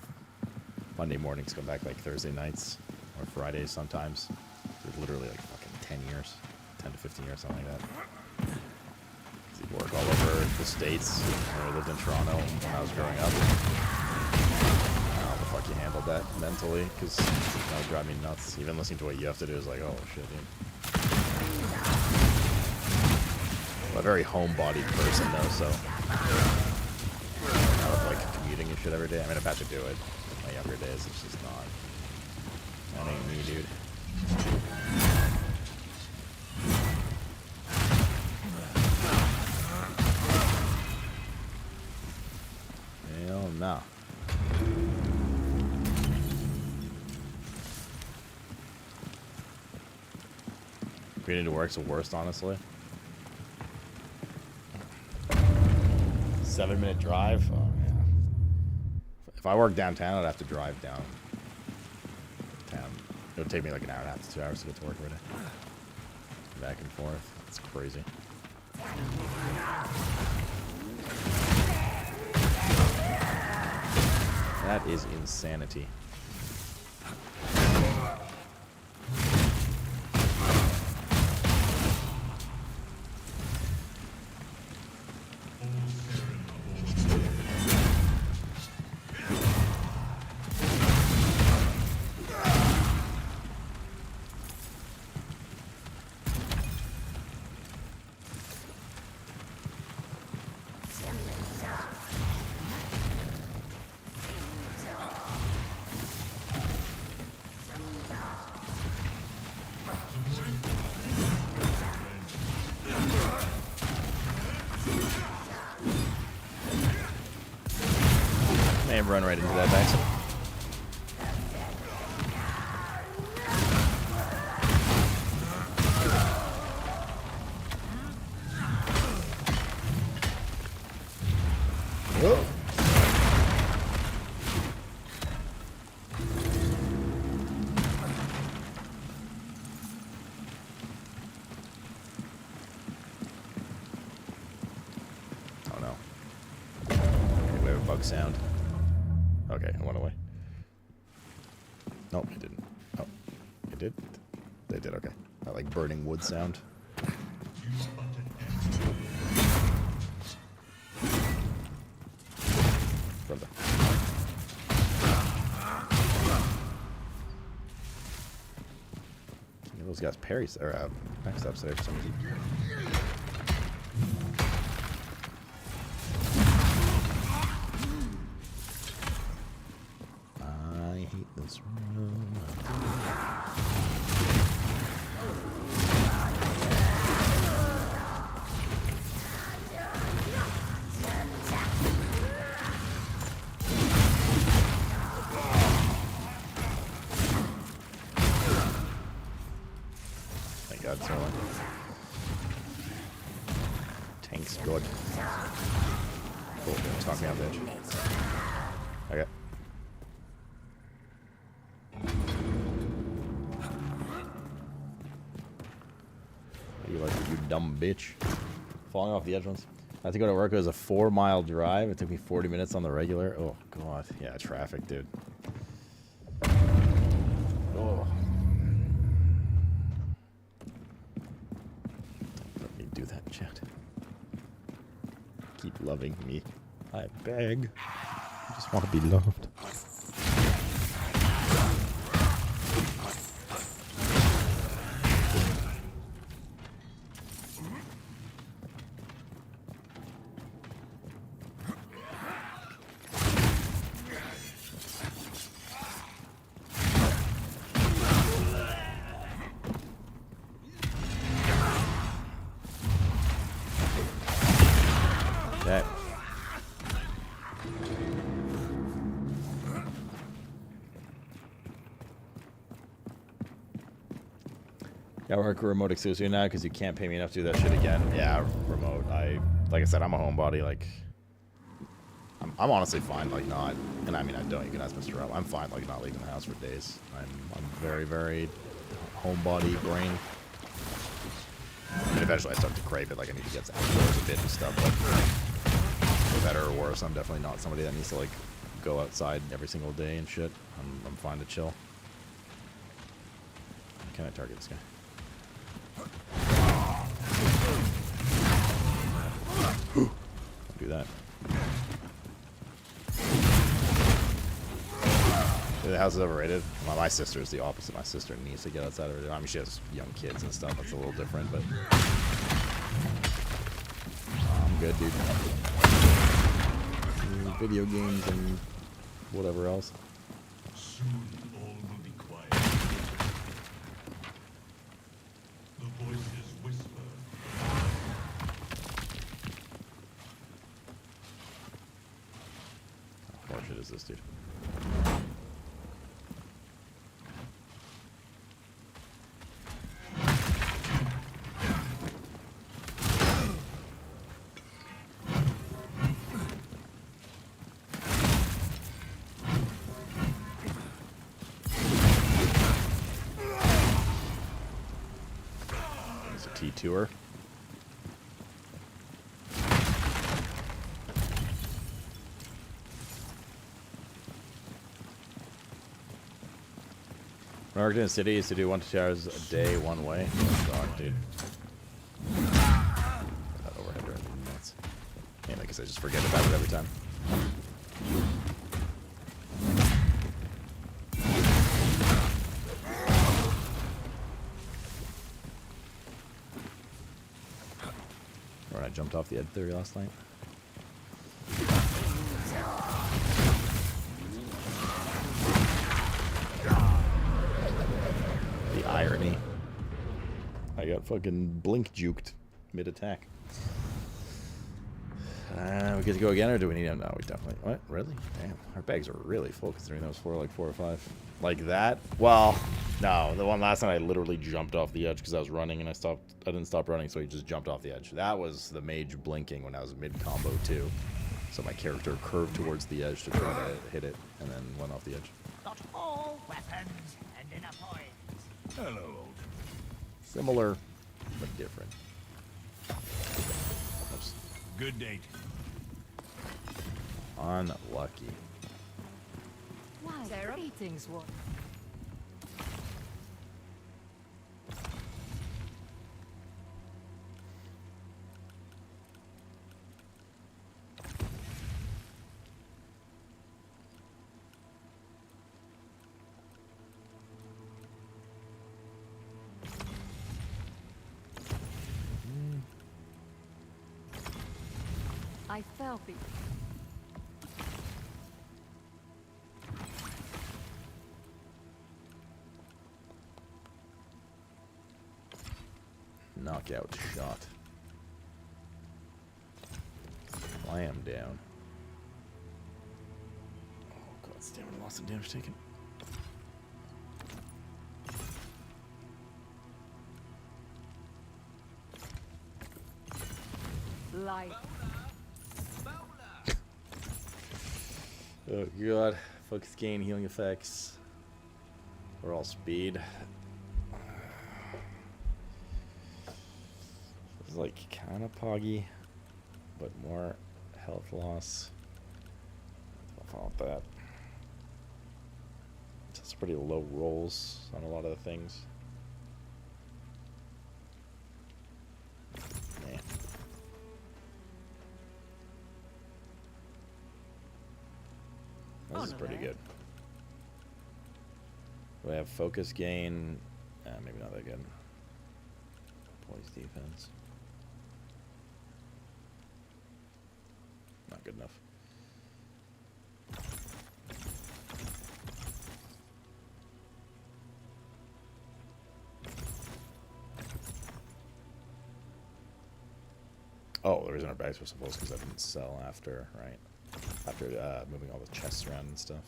Monday mornings, come back like Thursday nights or Fridays sometimes. For literally like fucking 10 years, 10 to 15 years, something like that. He'd work all over the States. I lived in Toronto when I was growing up. I don't know how the fuck you handled that mentally, because that would drive me nuts. Even listening to what you have to do is like, oh shit, dude. I'm a very homebodied person though, so I was like commuting and shit every day. I mean, I've had to do it. My younger days, it's just not. That ain't me, dude. Hell no. Commuting to work's the worst, honestly. 7-minute drive. Oh, If I work downtown, I'd have to drive downtown. It would take me like an hour and a half to 2 hours to get to work every day. Back and forth. It's crazy. That is insanity. May have run right into that back. Oh. Oh no. Okay, we have a bug sound. Okay, it went away. Nope, it didn't. Oh, it did? They did, okay. That like burning wood sound. Brother. Yeah, those guys parries or backstabs there for some reason. I hate this room. Thank God, someone. Tank's good. Cool, talk me out, bitch. Okay. You like it, you dumb bitch. Falling off the edge once. I had to go to work. It was a 4-mile drive. It took me 40 minutes on the regular. Oh, God. Yeah, traffic, dude. Oh. Let me do that, chat. Keep loving me. I beg. I just want to be loved. Okay. Yeah, I work remote exclusively now because you can't pay me enough to do that shit again. Yeah, remote. Like I said, I'm a homebody. Like, I'm honestly fine, like, not, and I mean, I don't, you can ask Mr. Rob, I'm fine, like, not leaving the house for days. I'm very, very homebody brain. And eventually I start to crave it, like, I need to get outdoors a bit and stuff, but for better or worse, I'm definitely not somebody that needs to, like, go outside every single day and shit. I'm fine to chill. Can I target this guy? Don't do that. The house is overrated. Well, my sister is the opposite. My sister needs to get outside of it. I mean, she has young kids and stuff. That's a little different, but I'm good, dude. Video games and whatever else. Soon all will be quiet. The voices whisper. How horseshit is this, dude? TNT tour. When I worked in a city, I used to do 1 to 2 hours a day one way. Oh, God, dude. That overhead drive is nuts. Mainly because I just forget about it every time. When I jumped off the Ed Theory last night. The irony. I got fucking blink juked mid-attack. We get to go again, or do we need them? No, we definitely... What? Really? Damn. Our bags are really full, considering those four, like 4 or 5. Like that? Well, no. The one last time I literally jumped off the edge because I was running, and I didn't stop running, so he just jumped off the edge. That was the mage blinking when I was mid-combo, too. So my character curved towards the edge to try to hit it, and then went off the edge. Got all weapons and in a point. Hello. Similar, but different. Oops. Good date. Unlucky. Why? Greetings, what? I felt it. Knockout shot. Slam down. Oh god, stamina loss and damage taken. Life. Oh god. Focus gain, healing effects. We're all speed. It's like kind of poggy, but more health loss. I'll follow that. It's pretty low rolls on a lot of the things. Yeah. This is pretty good. We have focus gain. Maybe not that good. Poise defense. Not good enough. Oh, the reason our bags were so full is because I didn't sell after, right? After moving all the chests around and stuff.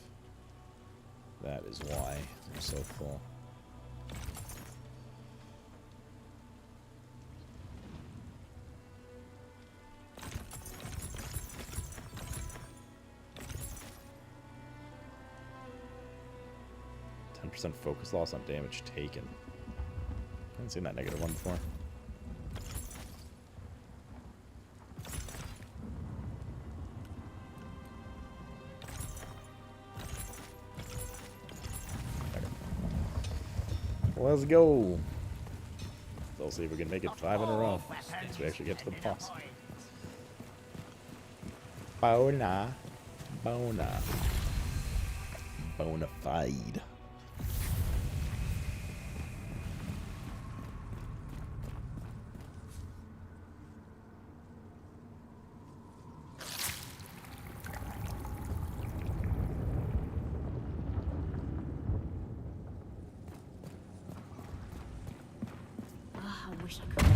That is why they're so full. % focus loss on damage taken. I haven't seen that negative one before. Let's go. So let's see if we can make it 5 in a row. Once we actually get to the boss. Bona. Bona. Bona fide. I wish I could.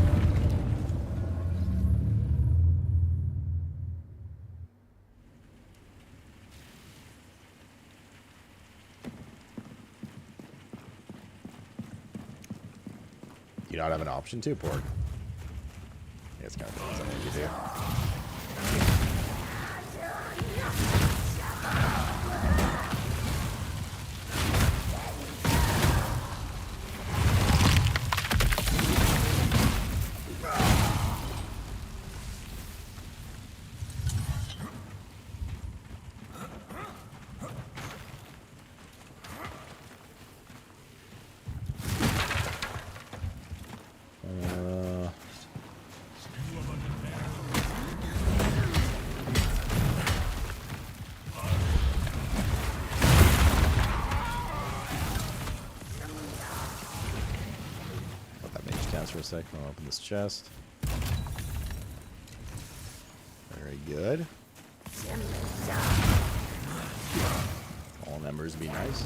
You don't have an option to port. Yeah, it's kind of something you do. pause for a second. I'll open this chest. Very good. All numbers be nice.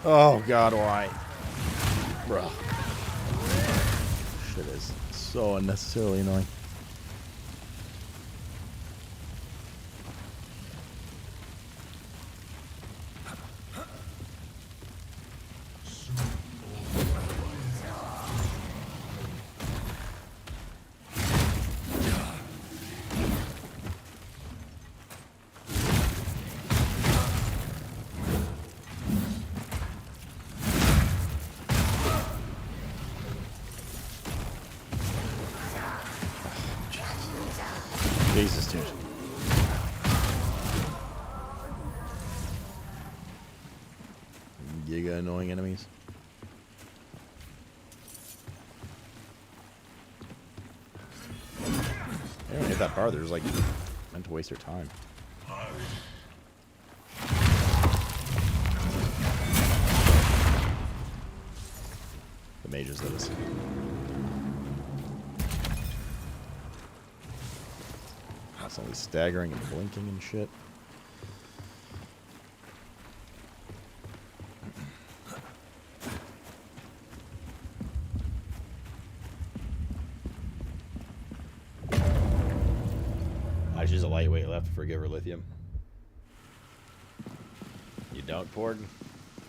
Oh god, why? Bruh. Shit is so unnecessarily annoying. Jesus, dude. Giga annoying enemies. They don't hit that bar, they're just like meant to waste their time. The mages, that is. Constantly staggering and blinking and shit. She's a lightweight left. Forgive her, Lithium. You don't, Porg?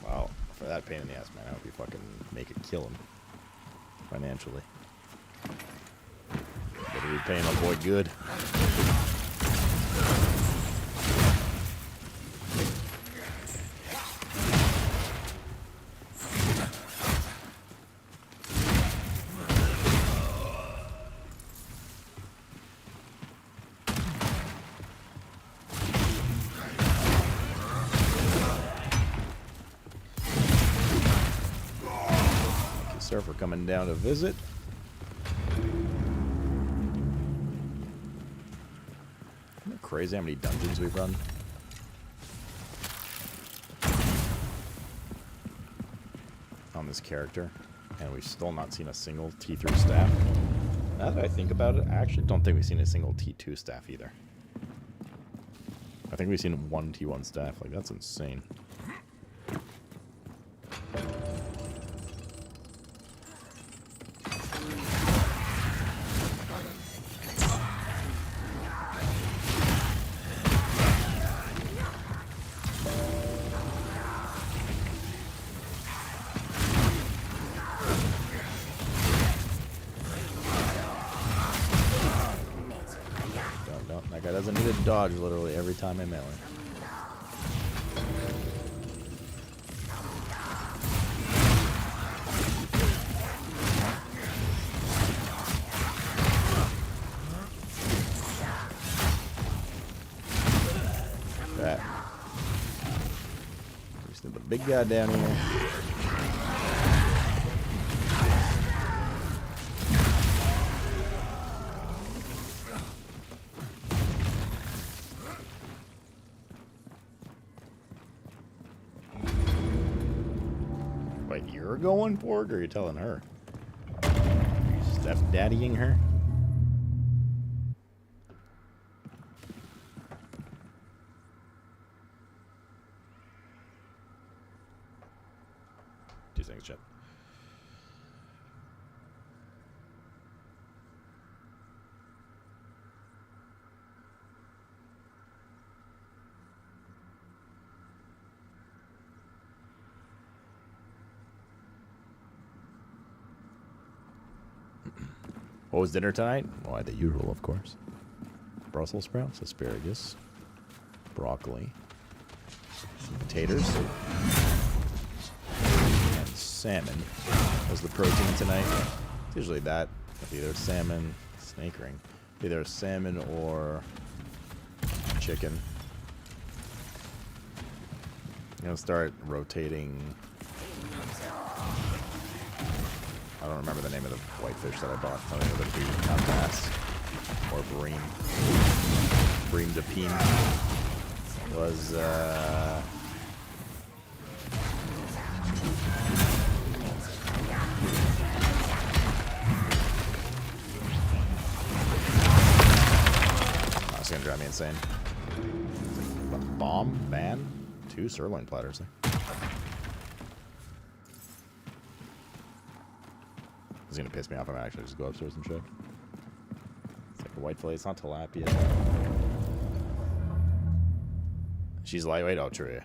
Wow, for that pain in the ass, man, I hope you fucking make it kill him. Financially. Better be paying my boy good. Surfer coming down to visit. Isn't it crazy how many dungeons we've run? On this character, and we've still not seen a single T3 staff. Now that I think about it, I actually don't think we've seen a single T2 staff either. I think we've seen one T1 staff. Like, that's insane. That guy doesn't need to dodge literally every time I melee. That. Just the big guy down here. You're going for it, or are you telling her? Steph daddying her? Two things, Chet. What was dinner tonight? Why, the usual, of course. Brussels sprouts, asparagus, broccoli, some potatoes, and salmon was the protein tonight. It's usually that. It's either salmon, snake ring, either salmon or chicken. I'm gonna start rotating. I don't remember the name of the whitefish that I bought. I don't know if it's bass or bream. Bream de peen was drive me insane. Bomb, van, 2 sirloin platters. It's gonna piss me off if I actually just go upstairs and check. It's like a white fillet, it's not tilapia. She's lightweight, oh true.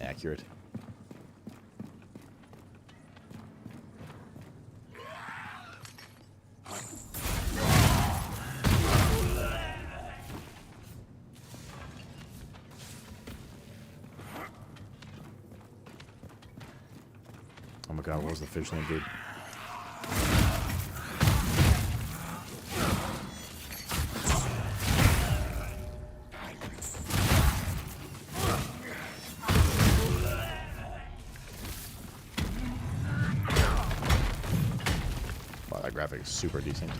Accurate. Oh my god, what was the fish name, dude? Wow, that graphic is super decent.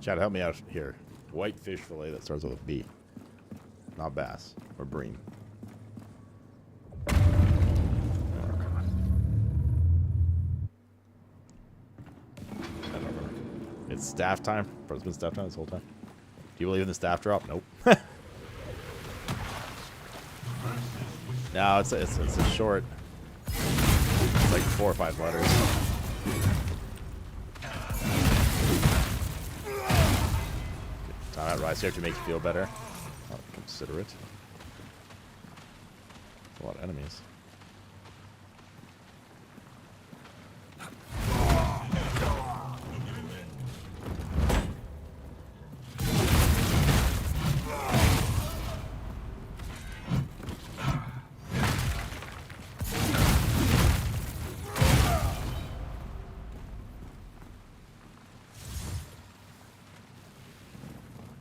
Chad, help me out here. White fish fillet that starts with a B. Not bass or bream. It's staff time. It's been staff time this whole time. Do you believe in the staff drop? Nope. No, it's a short. It's like 4 or 5 letters. Time out rise here to make you feel better. I'll consider it. A lot of enemies.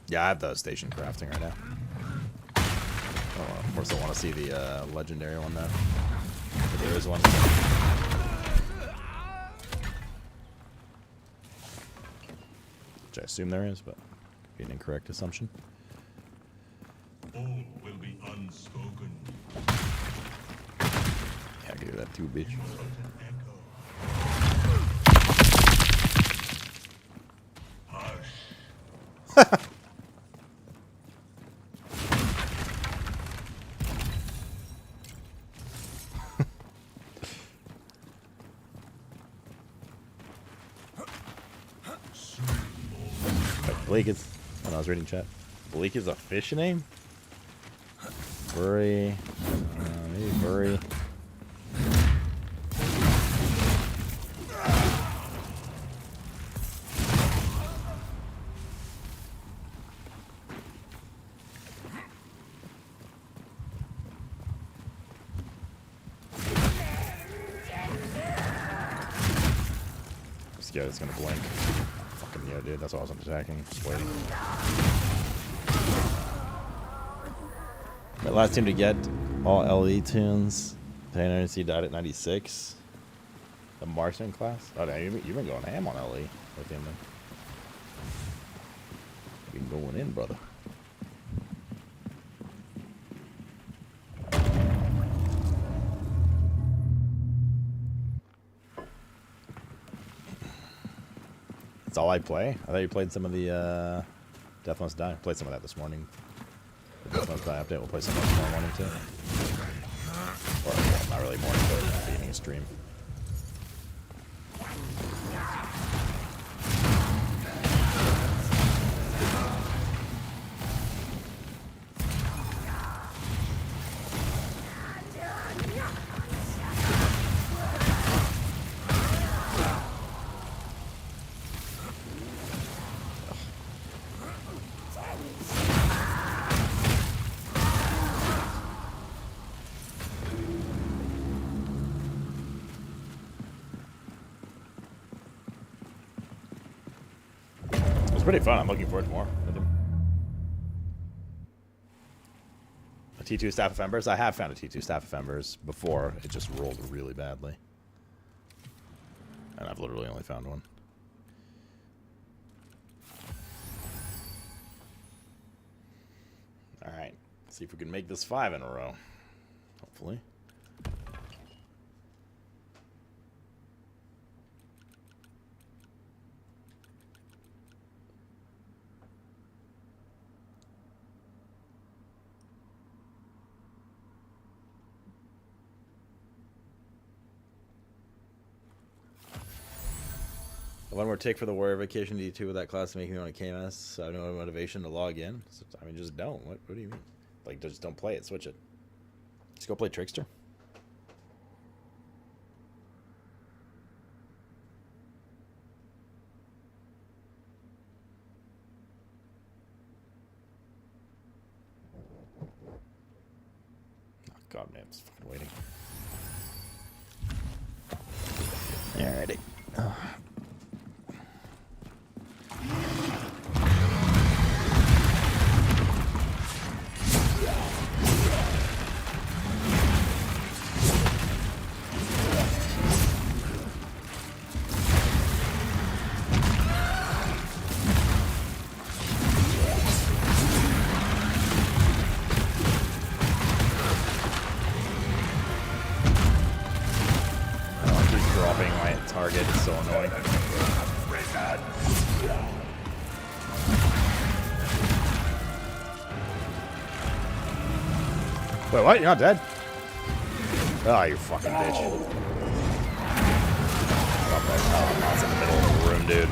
Yeah, I have the station crafting right now. Oh, of course, I want to see the legendary one though. If there is one. Which I assume there is, but could be an incorrect assumption. All will be unspoken. Yeah, I can do that too, bitch. Bleak is. When I was reading chat, Bleak is a fish name. Bury, maybe Bury. I'm scared it's gonna blink. Fucking yeah, dude. That's why I wasn't attacking. Just waiting. My last team to get all LE tunes. Pain died at 96. The marksman class. Oh, damn, you've been going ham on LE with him. You've been going in, brother. That's all I play. I thought you played some of the Death Must Die. I played some of that this morning. The Death Must Die update. We'll play some of that tomorrow morning too. Or well, not really morning, but beginning of stream. It's pretty fun. I'm looking forward to more with him. A T2 Staff of Embers? I have found a T2 Staff of Embers before. It just rolled really badly. And I've literally only found one. Alright. See if we can make this 5 in a row. Hopefully. One more tick for the warrior vacation D2 with that class to make me want to KMS. So I have no motivation to log in. So, I mean, just don't. What do you mean? Like, just don't play it. Switch it. Just go play Trickster. Oh, God, man. I'm just fucking waiting. Alrighty. Target is so annoying. Wait, what? You're not dead? Oh, you fucking bitch. Stop that teleport's in the middle of the room, dude.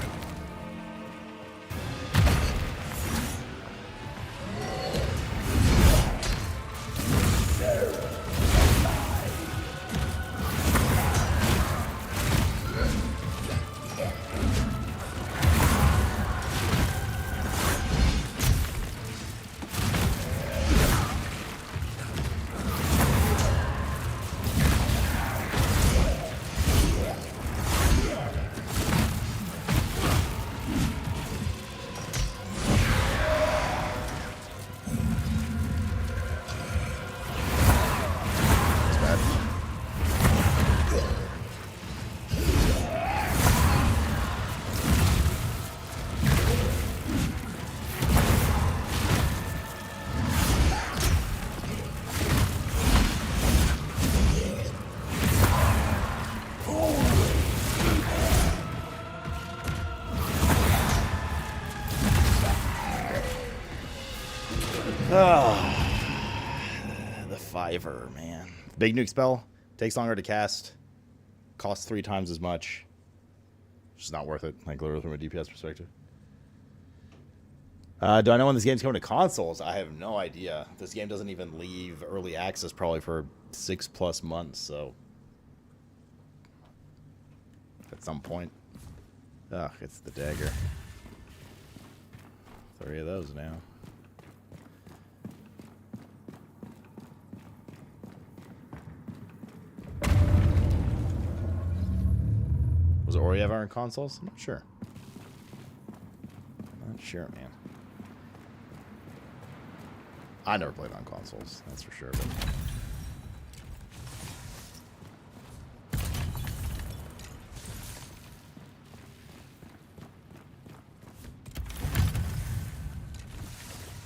The Fiver, man. Big nuke spell. Takes longer to cast. Costs 3 times as much. Just not worth it, like literally from a DPS perspective. Do I know when this game's coming to consoles? I have no idea. This game doesn't even leave early access probably for 6+ months, so at some point. Ugh, it's the dagger. 3 of those now. Was Ori ever on consoles? I'm not sure. Not sure, man. I never played on consoles, that's for sure. But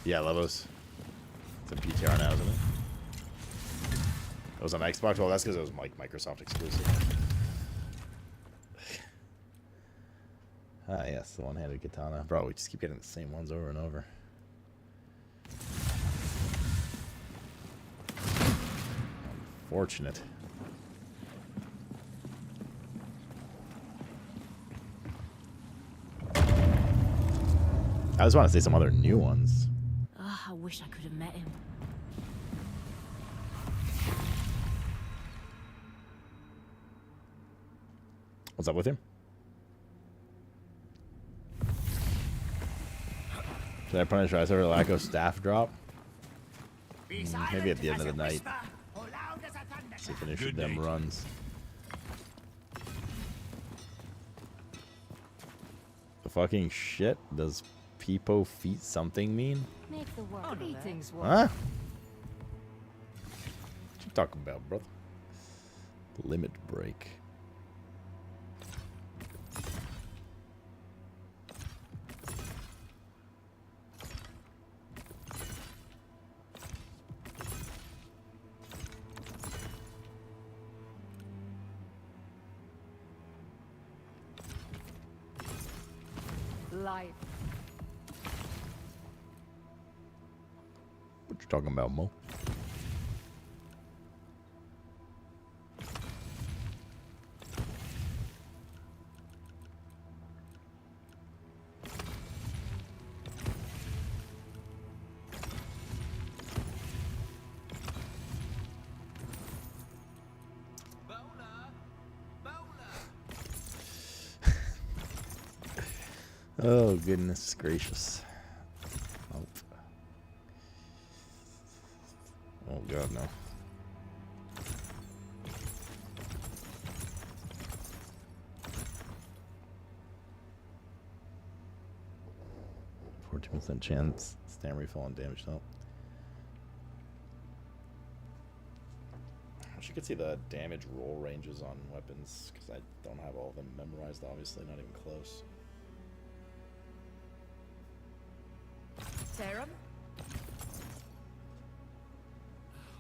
yeah, Levos. It's a PTR now, isn't it? It was on Xbox. Well, that's because it was Microsoft exclusive. Ah, yes, the one-handed katana. Bro, we just keep getting the same ones over and over. Unfortunate. I just want to say some other new ones. Oh, I wish I could have met him. What's up with him? Should I punish Rice over lack of staff drop? Maybe at the end of the night. So finish them runs. The fucking shit? Does Peepo feet something mean? Make the world things work. Huh? What you talking about, brother? Limit break. Life. What you talking about, Mo? Oh, goodness gracious. Oh. Oh, God, no. %, chance. Stand refill and damage help. I wish you could see the damage roll ranges on weapons, because I don't have all of them memorized, obviously, not even close. Serum?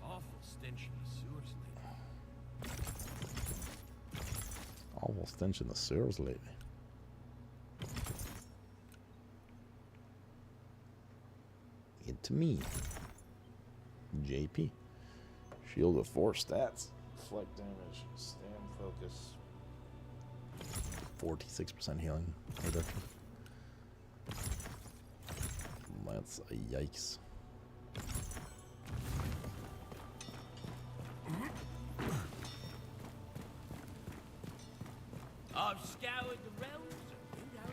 Awful stench in the sewers lately. Awful stench in the sewers lately. To me, JP. Shield with 4 stats. Deflect damage. Stand focus. 46% healing reduction. That's a yikes. I've scoured the realms and you know.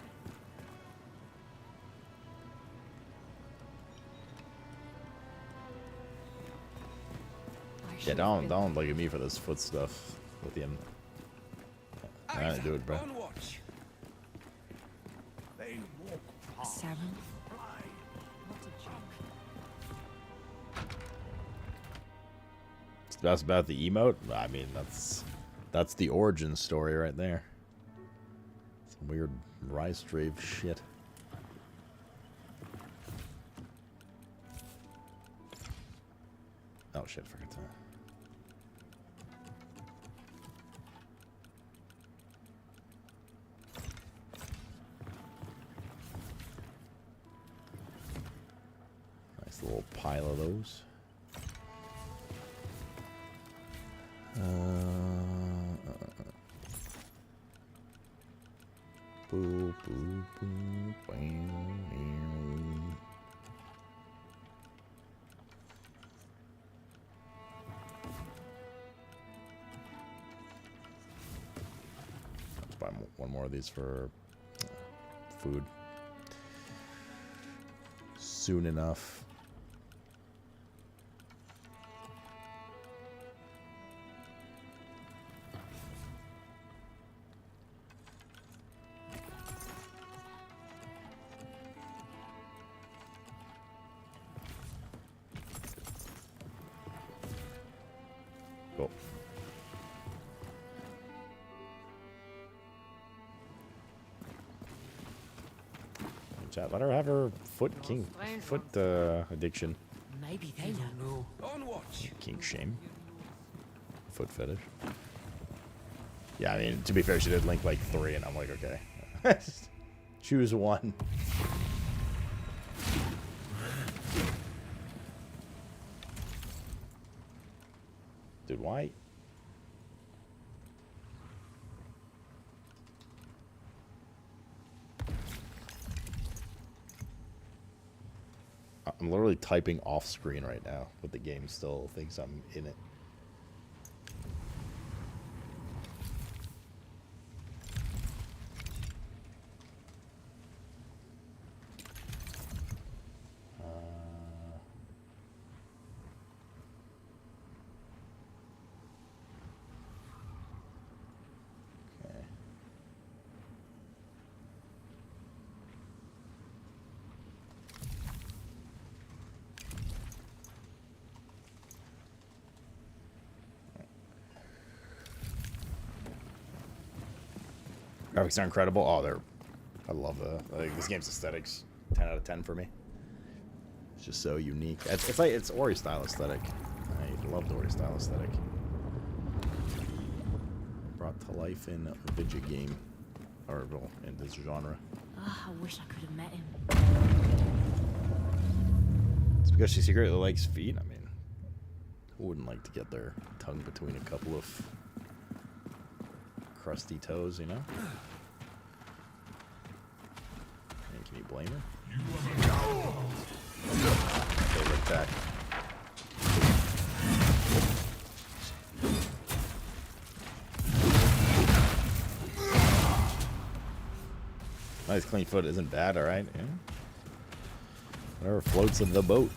Yeah, don't look at me for this foot stuff with him. I didn't do it, bro. Serum? That's about the emote. I mean, that's the origin story right there. Some weird rise drave shit. Oh shit! Forgot to. Nice little pile of those. Boo, boo, boo, bam. Let's buy one more of these for food. Soon enough. Cool. Chat, let her have her foot addiction. Maybe they know. On watch. King shame. Foot fetish. Yeah, I mean, to be fair, she did link like 3, and I'm like, okay. Choose one. Dude, why? I'm literally typing off screen right now, but the game still thinks I'm in it. Okay. Graphics are incredible. Oh, I love like, this game's aesthetics. 10 out of 10 for me. It's just so unique. It's like it's Ori style aesthetic. I love the Ori style aesthetic. Brought to life in a video game, or well, in this genre. I wish I could have met him. It's because she secretly likes feet. I mean, who wouldn't like to get their tongue between a couple of crusty toes, you know? And can you blame her? Favorite attack. Nice clean foot isn't bad, alright. Yeah. Whatever floats in the boat.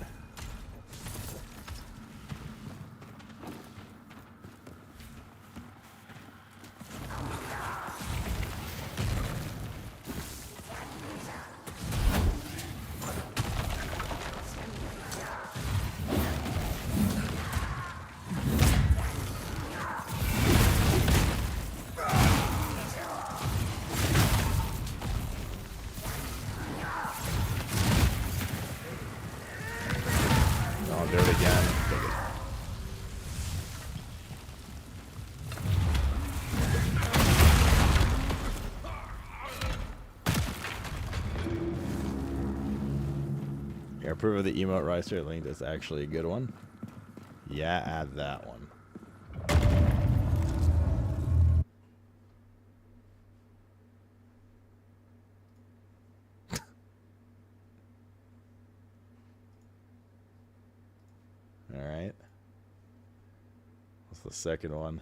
Approve of the emote roster link. That's actually a good one. Yeah, add that one. All right. What's the second one?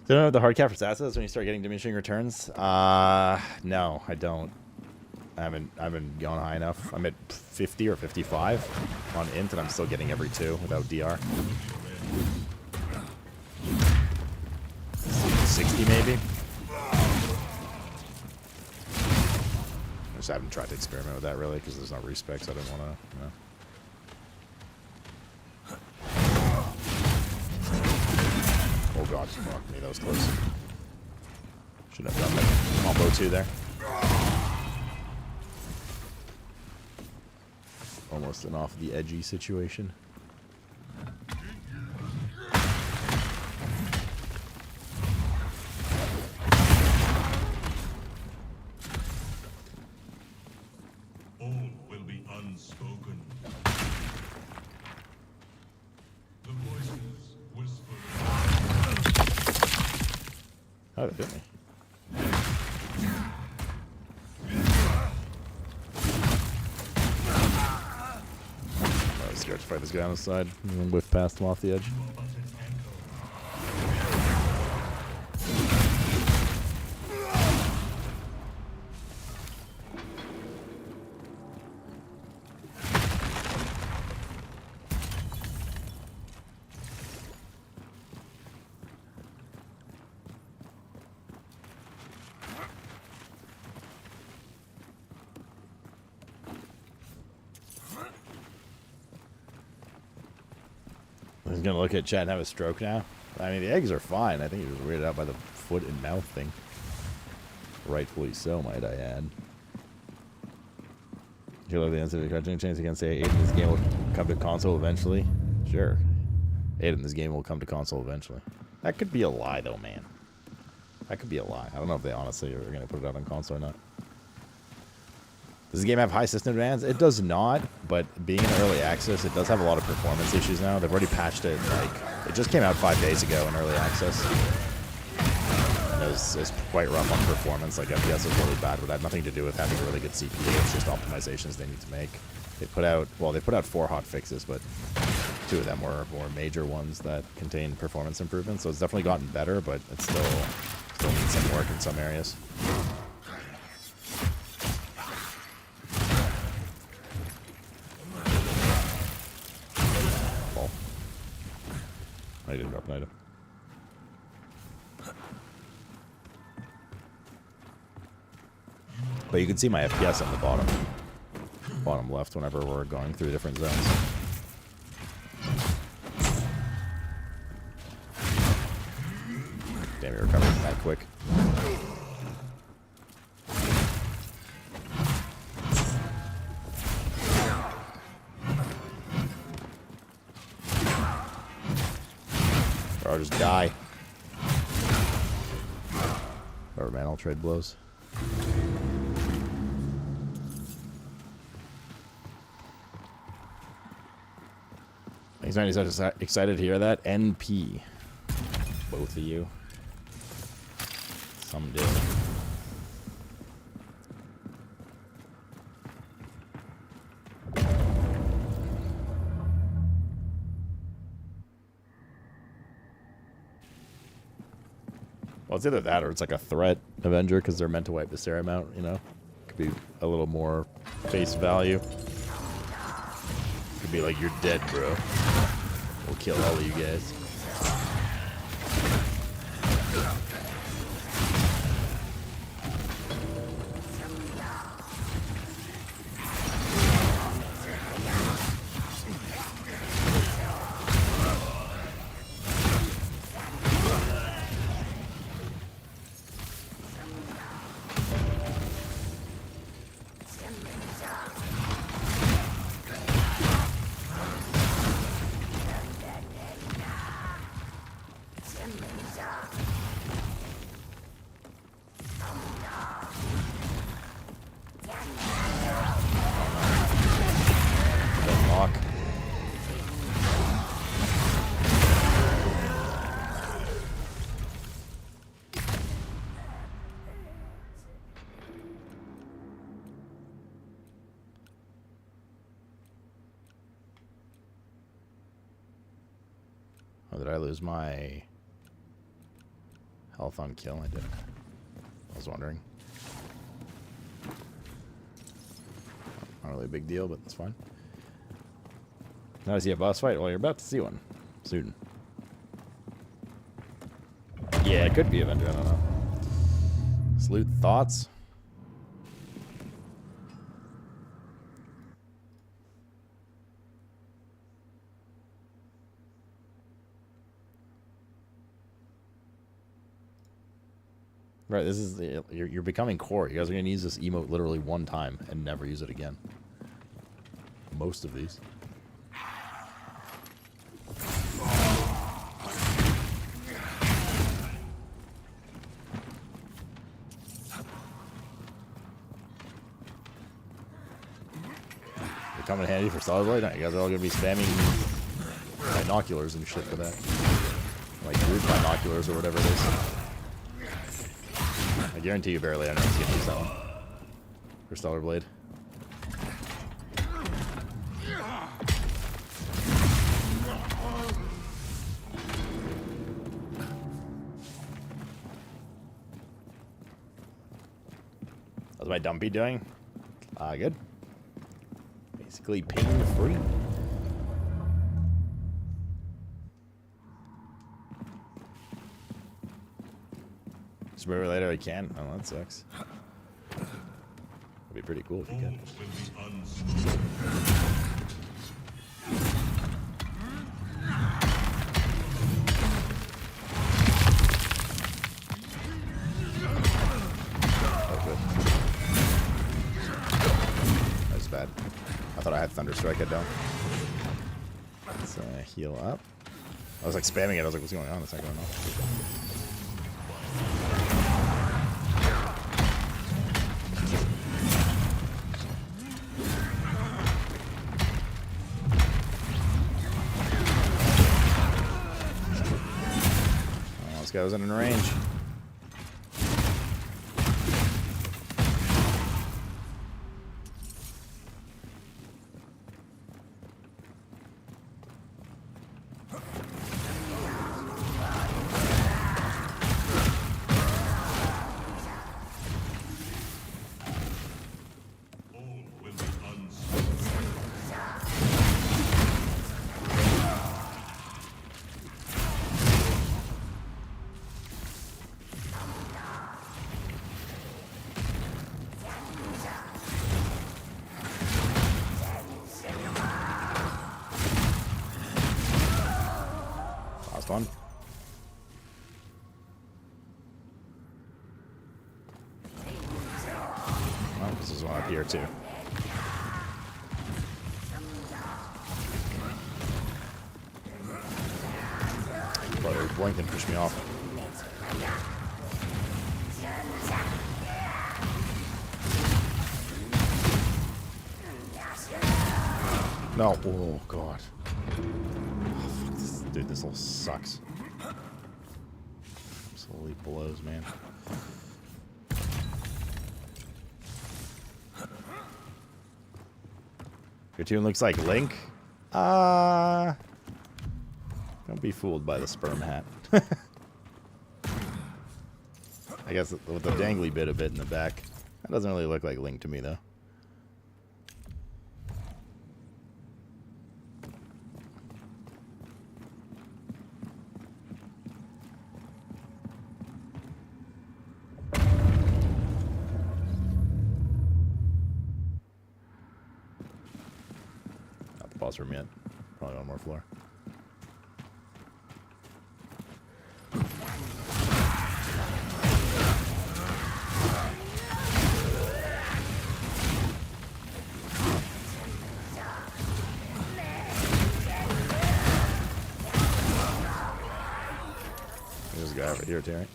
Do you know what the hard cap for stats is when you start getting diminishing returns? No, I don't. I haven't gone high enough. I'm at 50 or 55 on int, and I'm still getting every 2 without DR. 60 maybe. I just haven't tried to experiment with that really because there's no respecs. I didn't want to, you know. Oh god, fuck me, that was close. Shouldn't have done that combo 2 there. Almost an off the edgy situation. All will be unspoken. The voices whisper. Oh, they hit me. I was scared to fight this guy on the side and then whiff past him off the edge. He's gonna look at chat and have a stroke now. I mean, the eggs are fine. I think he was weirded out by the foot and mouth thing. Rightfully so, might I add. You love the answer to the question. Chance you can say Aiden, this game will come to console eventually. Sure. Aiden, this game will come to console eventually. That could be a lie, though, man. That could be a lie. I don't know if they honestly are gonna put it out on console or not. Does the game have high system demands? It does not, but being in early access, it does have a lot of performance issues now. They've already patched it, like, it just came out 5 days ago in early access. And it's quite rough on performance, like FPS is really bad, but that had nothing to do with having a really good CPU. It's just optimizations they need to make. They put out 4 hot fixes, but 2 of them were more major ones that contain performance improvements. So it's definitely gotten better, but it still needs some work in some areas. I didn't drop an item. But you can see my FPS on the bottom left whenever we're going through different zones. Damn, you're recovering that quick. Or I'll just die. Whatever, man, I'll trade blows. He's not excited to hear that. NP. Both of you. Some do. Well, it's either that or it's like a threat Avenger because they're meant to wipe the serum out, you know? Could be a little more face value. Could be like, you're dead, bro. We'll kill all of you guys. Oh, did I lose my health on kill? I did. I was wondering. Not really a big deal, but that's fine. Now to see a boss fight? Well, you're about to see one soon. Yeah, it could be Avenger. I don't know. Salute thoughts. Right, this is the, you're becoming core. You guys are gonna use this emote literally one time and never use it again. Most of these. They come in handy for solid blade. You guys are all gonna be spamming binoculars and shit for that, like group binoculars or whatever it is. I guarantee you barely anyone's gonna use that one. For Stellar Blade. How's my dumpy doing? Good. Basically pain-free. Spare later I can. Oh, that sucks. That'd be pretty cool if you could. Oh, good. That was bad. I thought I had Thunderstrike. I don't. Let's heal up. I was like spamming it. I was like, what's going on? It's not going on. This guy wasn't in range. One. Oh, this is one up here too. Brother, blink and push me off. No, oh god. Dude, this all sucks. Absolutely blows, man. Your toon looks like Link. Don't be fooled by the sperm hat. I guess with the dangly bit a bit in the back. That doesn't really look like Link to me, though. Not the boss room yet. Probably one more floor. There's a guy over here, Terry.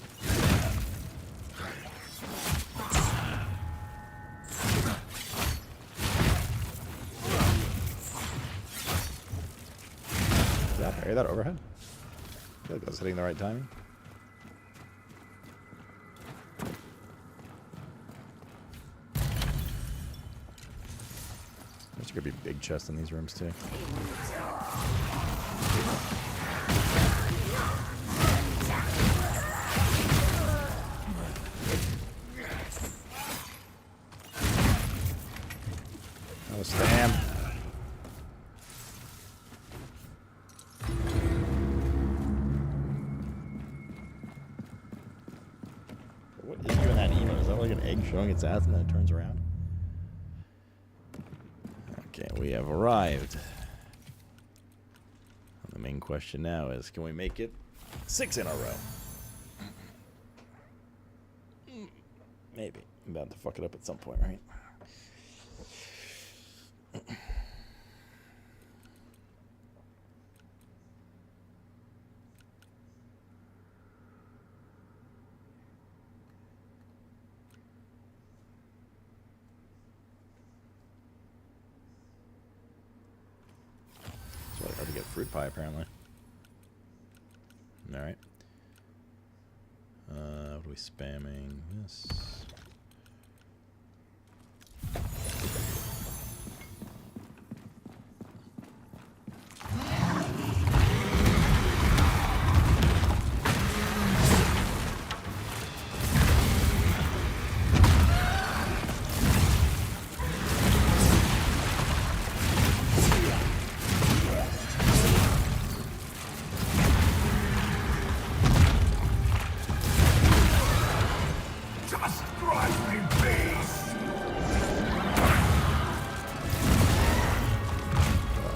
Hear that overhead? I feel like I was hitting the right timing. There's gonna be big chests in these rooms too. Oh, Stam. What is doing that even? Is that like an egg showing its ass and then it turns around? Okay, we have arrived. The main question now is, can we make it 6 in a row? Maybe. I'm about to fuck it up at some point, right? It's really hard to get fruit pie, apparently. Alright. What are we spamming? This.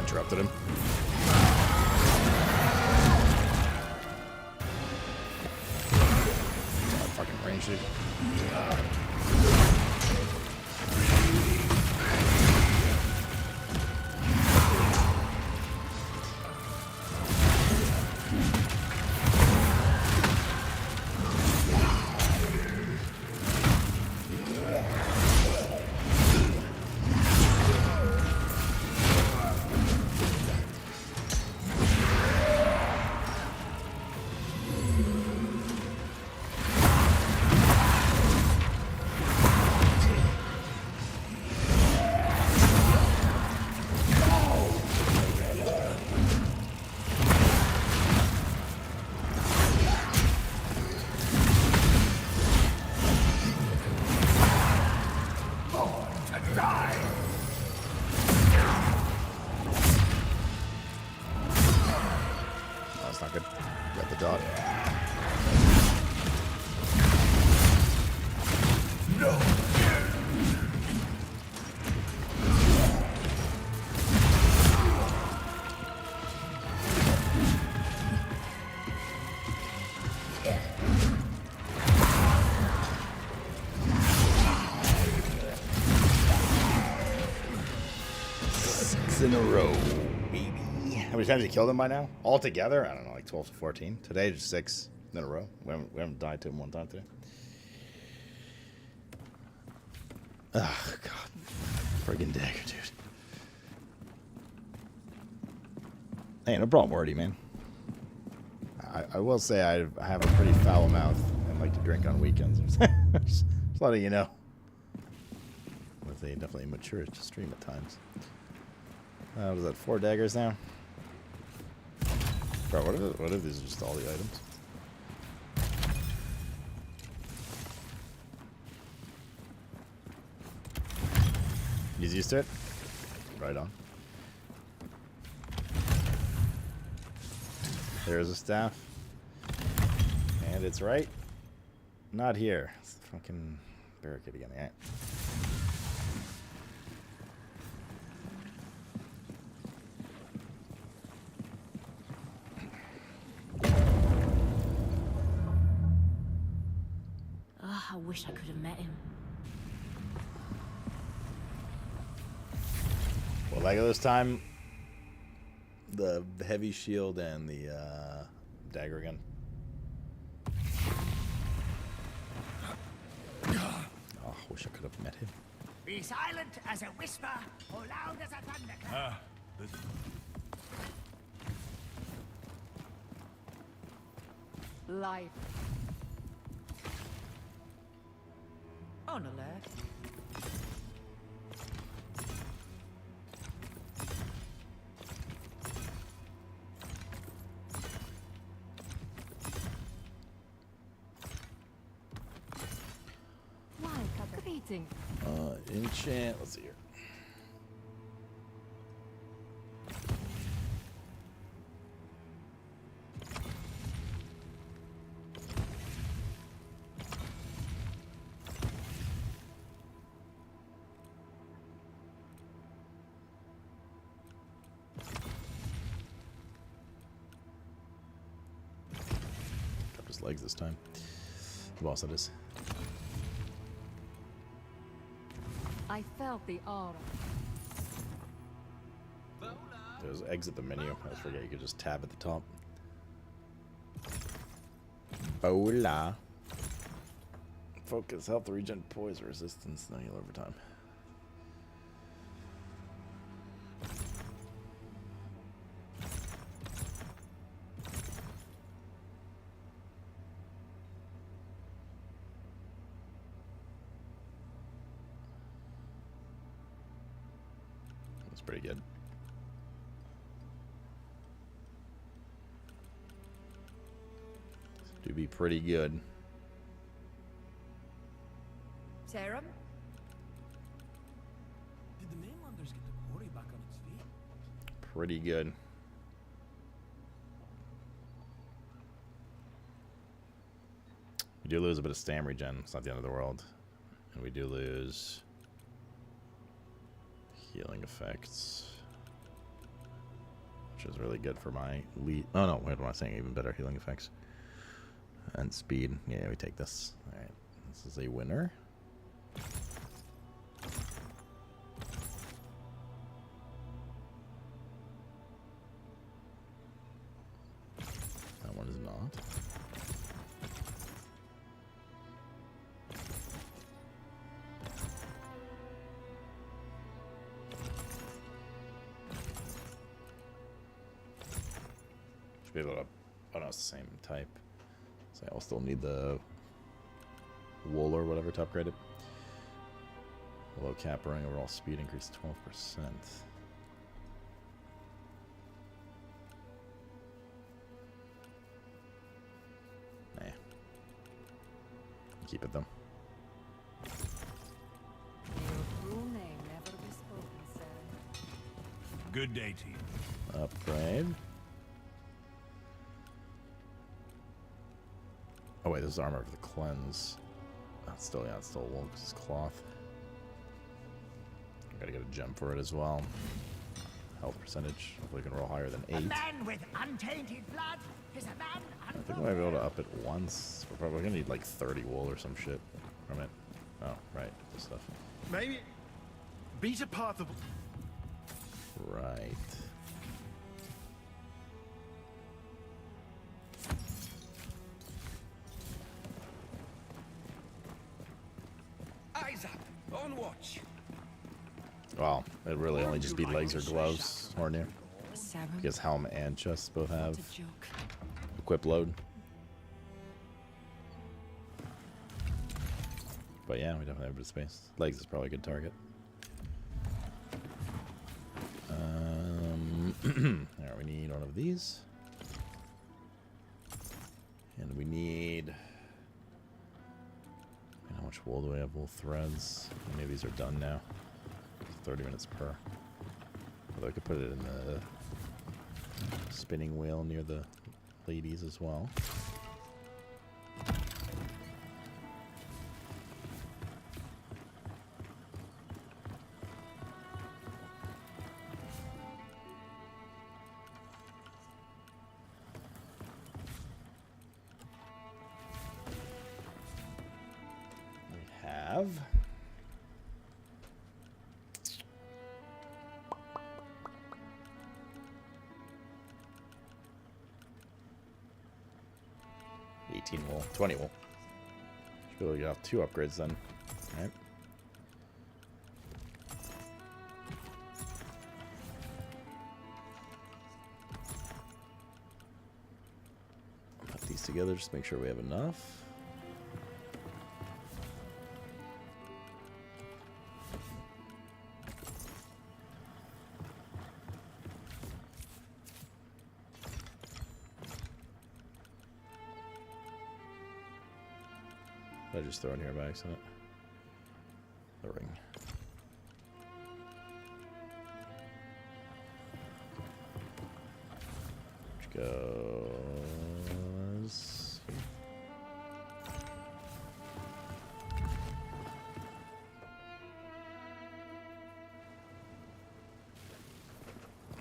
Interrupted him. Fucking range dude. That's not good. Got the dot. No. In a row, baby. How many times have you killed him by now? All together? I don't know, like 12 to 14. Today, just 6 in a row. We haven't died to him one time today. Oh, God. Friggin' dagger, dude. Hey, no problem, wordy, man. I will say I have a pretty foul mouth and like to drink on weekends. Just letting you know. With a definitely mature stream at times. What is that, 4 daggers now? Bro, what if these are just all the items? He's used to it. Right on. There's a staff. And it's right. Not here. It's the fucking barricade again. Alright. I wish I could have met him. Well, like this time, the heavy shield and the dagger gun. Oh, wish I could have met him. Be silent as a whisper, or loud as a thunderclap. Life. On alert. Why, greeting. Enchant. Let's see here. Dropped his legs this time. The boss, that is. I felt the aura. There's exit the menu. I forget you could just tab at the top. Hola. Focus, health, regen, poise, resistance, no heal over time. That's pretty good. To be pretty good. Serum? Did the mainlanders get the quarry back on its feet? Pretty good. We do lose a bit of stam regen. It's not the end of the world. And we do lose healing effects, which is really good for my lead. Oh no, what am I saying? Even better healing effects. And speed. Yeah, we take this. Alright. This is a winner. That one is not. Should be able to. Oh no, it's the same type. So I'll still need the wool or whatever to upgrade it. Low cap ring, overall speed increase 12%. Nah. Keep it though. Good day to you. Upgrade. Oh wait, this is armor for the cleanse. That's still, yeah, it's still wool because it's cloth. Gotta get a gem for it as well. Health percentage. Hopefully we can roll higher than 8. A man with untainted blood is a man I think we might be able to up it once. We're probably gonna need like 30 wool or some shit from it. Oh, right, this stuff. Maybe beat a path of. Right. Eyes up, on watch. Well, it really only just be legs or gloves, Hornier. Because helm and chest both have equip load. But yeah, we definitely have a bit of space. Legs is probably a good target. Alright, we need one of these. And we need... How much wool do we have? Wool threads. Maybe these are done now. 30 minutes per. Although I could put it in the spinning wheel near the ladies as well. Have 18 wool, 20 wool. Should be able to get off 2 upgrades then. Alright. Put these together just to make sure we have enough. I just throw in here by accident. The ring. Which goes.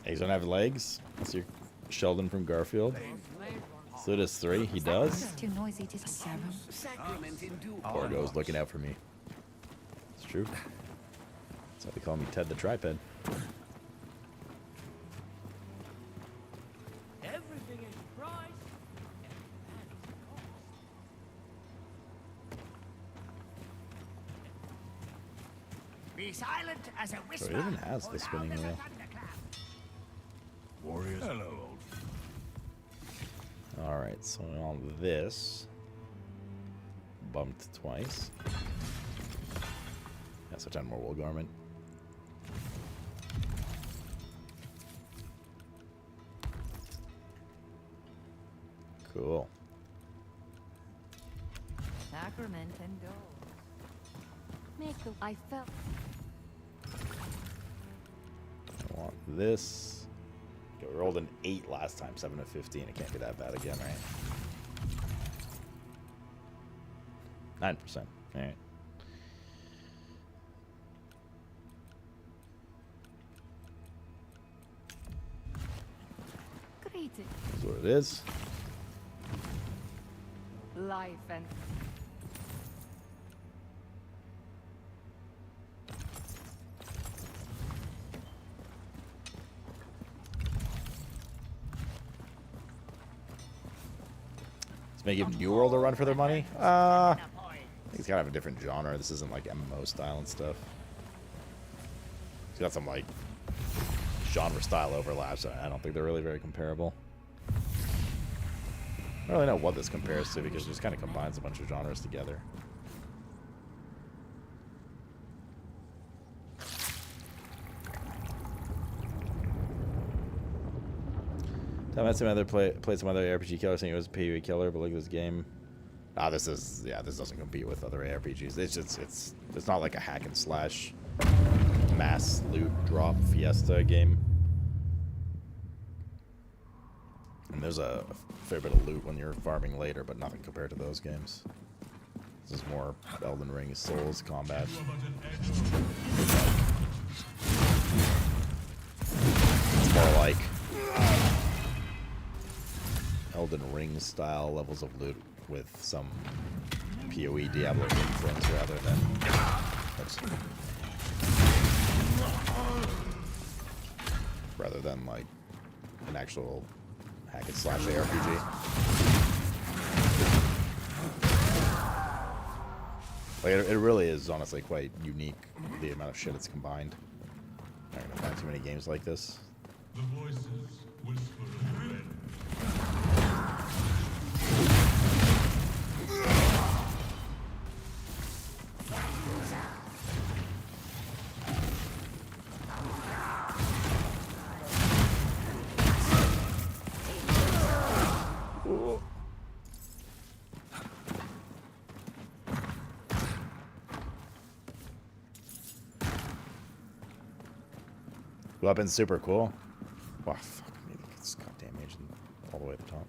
Eggs don't have legs. That's your Sheldon from Garfield. So does 3. He does. Too noisy to seven. Poor goes looking out for me. It's true. That's why they call me Ted the Tripod. Everything is price. Be silent as a So whisper. he even has the spinning wheel. Warriors. Hello. Alright, so on this. Bumped twice. That's a 10 more wool garment. Cool. Sacrament and gold. Make the I felt. I want this. Okay, we rolled an 8 last time, 7 of 15. It can't be that bad again, right? 9%. Alright. Greeting. That's what it is. Life and Let's make even New World a run for their money. He's gotta have a different genre. This isn't like MMO style and stuff. He's got some like genre style overlaps. I don't think they're really very comparable. I don't really know what this compares to because it just kind of combines a bunch of genres together. I met some other played some other RPG killer saying it was a PvE killer, but look at this game. This doesn't compete with other ARPGs. It's not like a hack and slash mass loot drop fiesta game. And there's a fair bit of loot when you're farming later, but nothing compared to those games. This is more Elden Ring Souls combat. It's more like Elden Ring style levels of loot with some PoE Diablo influence rather than like an actual hack and slash ARPG. Like it really is honestly quite unique, the amount of shit it's combined. I'm not gonna find too many games like this. The voices whisper in red. Weapon's super cool. Wow, fuck me. It's got damage all the way at the top.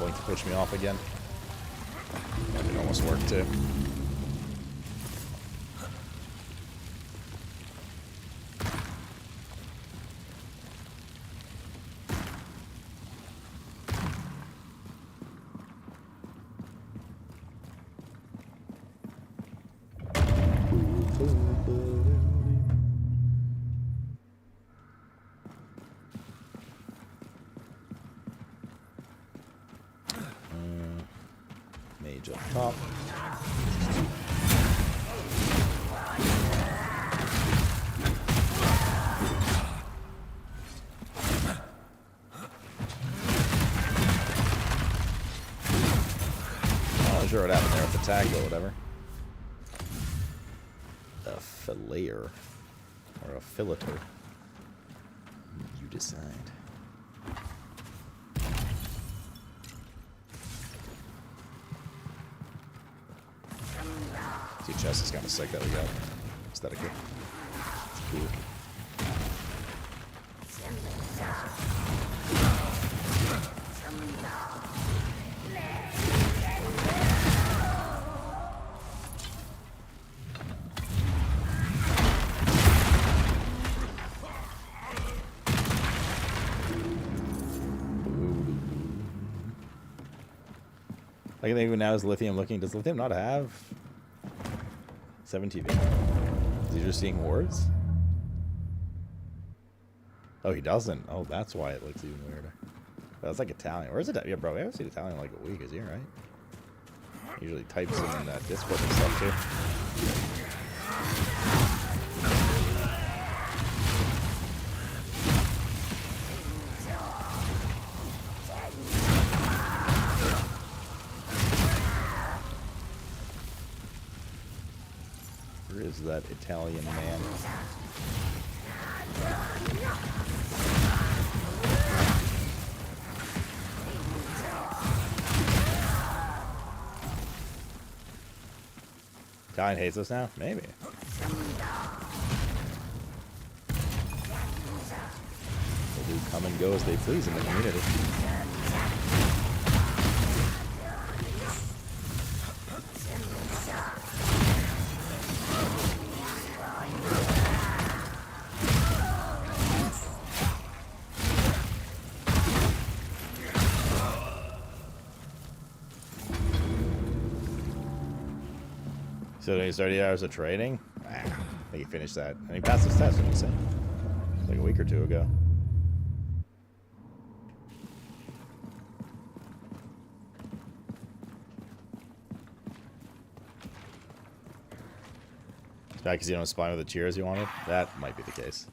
To push me off again. That could almost work too. Mage up top. Not sure what happened there with the tag or whatever. A filayer or a fileter. You decide. Chest is kind of sick that we got. Aesthetically. It's cool. I can think of now is Lithium looking. Does Lithium not have 7 TV? Is he just seeing words? Oh, he doesn't. Oh, that's why it looks even weirder. That's like Italian. Where's it? Yeah, bro, we haven't seen Italian in like a week. Is he right? Usually types in Discord and stuff too. Where is that Italian man? Italian hates us now? Maybe. They do come and go as they please in the community. So he's 30 hours of trading? I think he finished that. And he passed his test, didn't he say? Like a week or two ago. It's bad because you don't spawn with the cheers you wanted? That might be the case.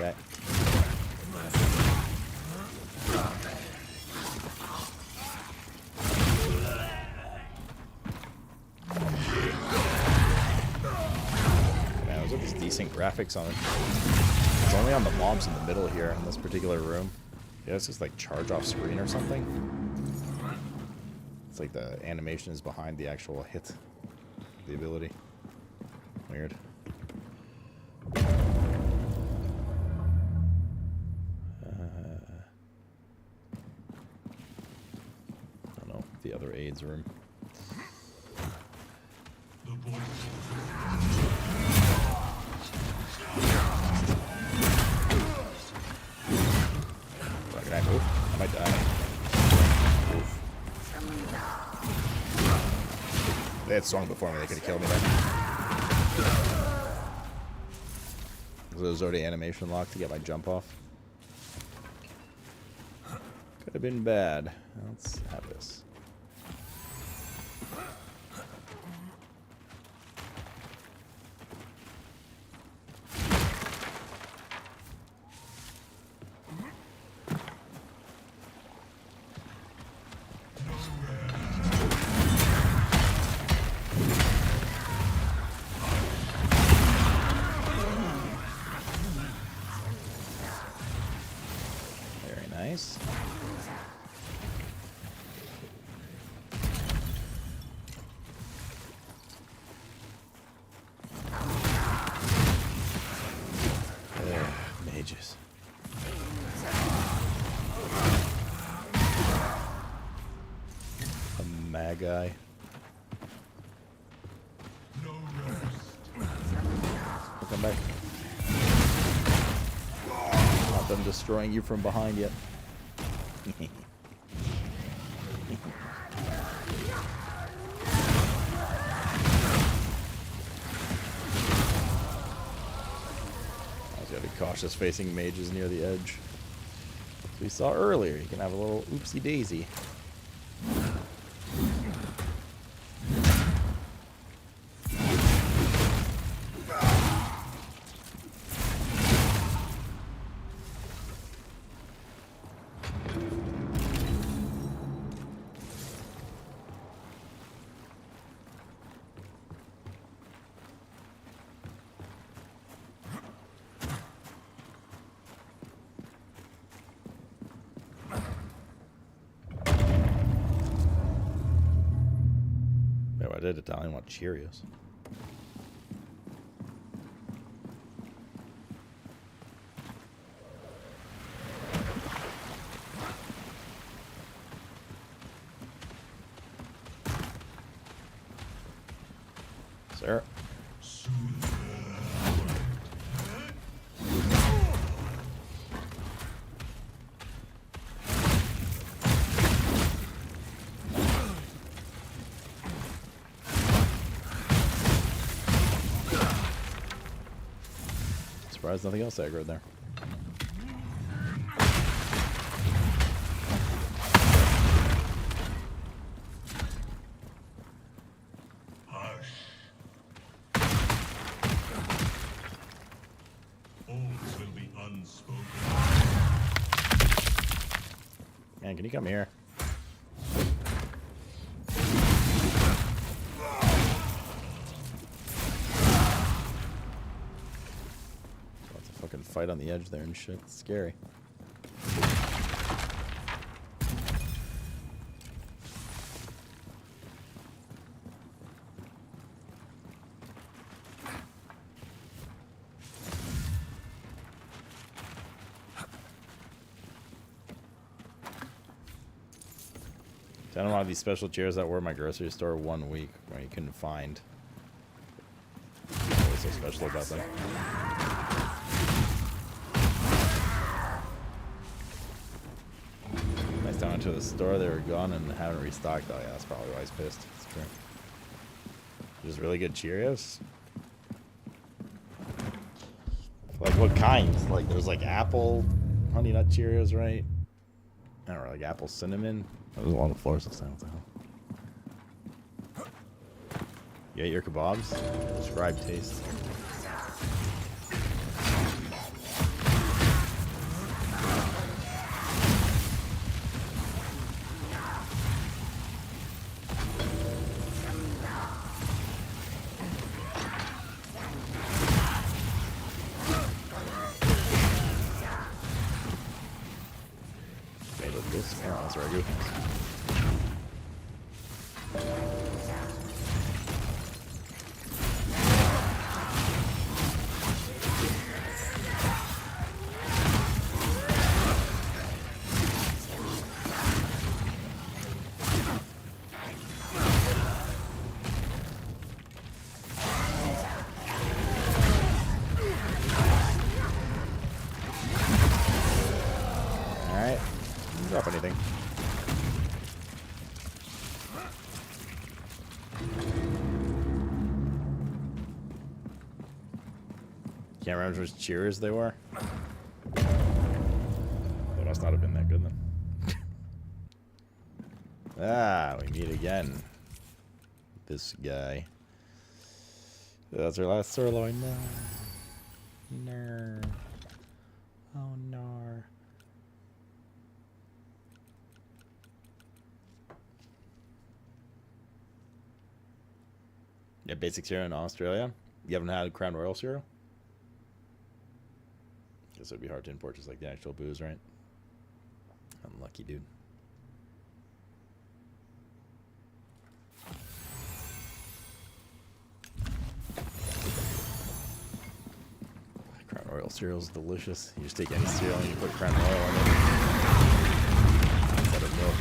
Okay. Man, those are these decent graphics on it. It's only on the mobs in the middle here in this particular room. Yeah, it's just like charge off screen or something. It's like the animation is behind the actual hit, the ability. Weird. The other aids room. Can I move? I might die. Oof. They had swung before me, they could have killed me there. Was already animation locked to get my jump off. Could have been bad. Let's have this. Nice. Mages. A magi. Come back. Not them destroying you from behind yet. Gotta be cautious facing mages near the edge. As we saw earlier, you can have a little oopsie daisy. I did it. I want Cheerios. Sir. Surprised nothing else aggroed there. Oaths will be unspoken. Man, can you come here? Fight on the edge there and shit. It's scary. I don't want these special chairs that were in my grocery store 1 week where you couldn't find. What's so special about them? Down to the store, they were gone and haven't restocked. Oh yeah, that's probably why he's pissed. It's true. Just really good Cheerios. Like what kinds? Like there's like apple, honey nut Cheerios, right? I don't know, like apple cinnamon. That was along the floors this time. What the hell? You ate your kebabs? Describe taste. Drop anything. Can't remember which cheers they were. They must not have been that good then. Ah, we meet again. This guy. That's our last sirloin. No. No. Oh no. Yeah, basic cereal in Australia. You haven't had Crown Royal cereal? Guess it would be hard to import just like the actual booze, right? Unlucky dude. Crown Royal cereal is delicious. You just take any cereal and you put Crown Royal in it. Instead of milk.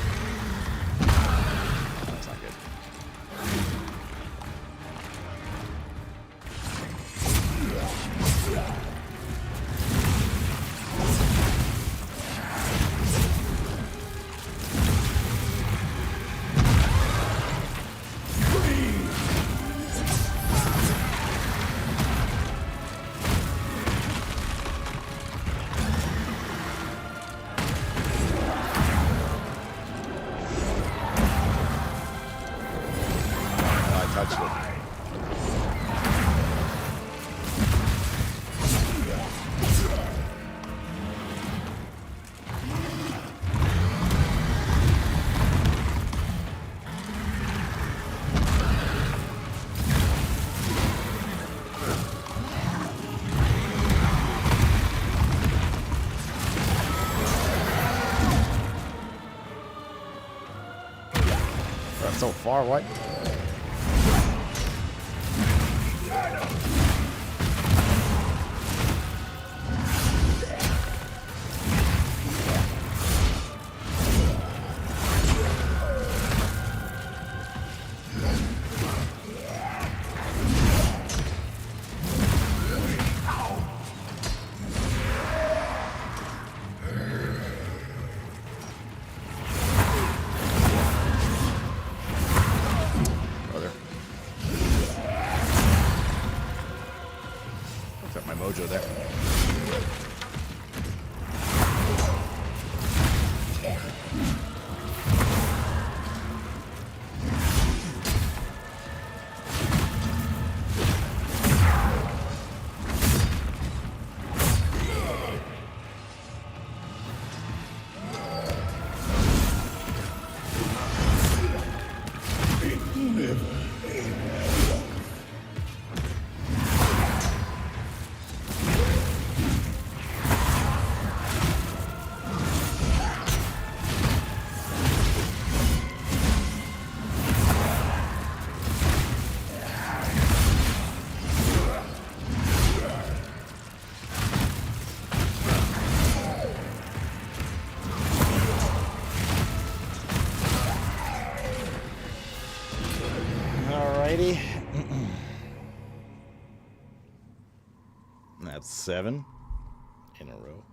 That's not good. So far, what? Alrighty. That's 7 in a row.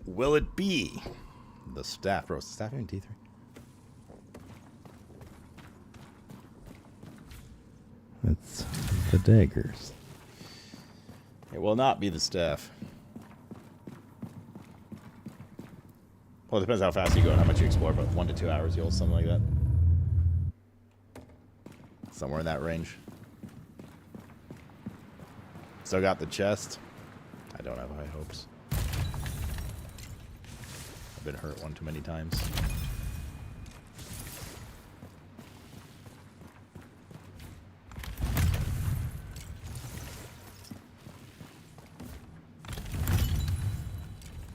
Will it be the staff? Bro, is the staff in T3? It's the daggers. It will not be the staff. Well, it depends how fast you go and how much you explore, but 1 to 2 hours you'll something like that. Somewhere in that range. Still got the chest. I don't have high hopes. I've been hurt one too many times.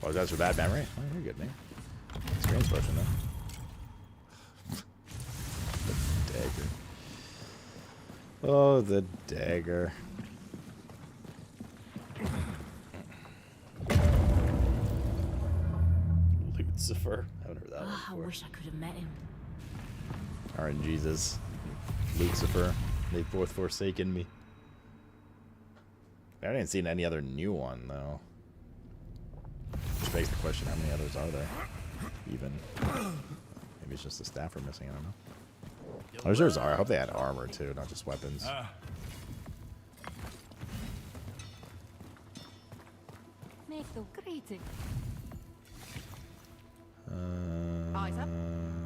Oh, that's a bad memory? Oh, you're good, man. Experience potion, though. The dagger. Oh, the dagger. Lucifer. I haven't heard that one before. I wish I could have met him. RNGesus. Lucifer. They've both forsaken me. I haven't seen any other new one, though. Which begs the question, how many others are there? Even. Maybe it's just the staff are missing, I don't know. I wish there was armor. I hope they had armor, too, not just weapons. Make the greeting.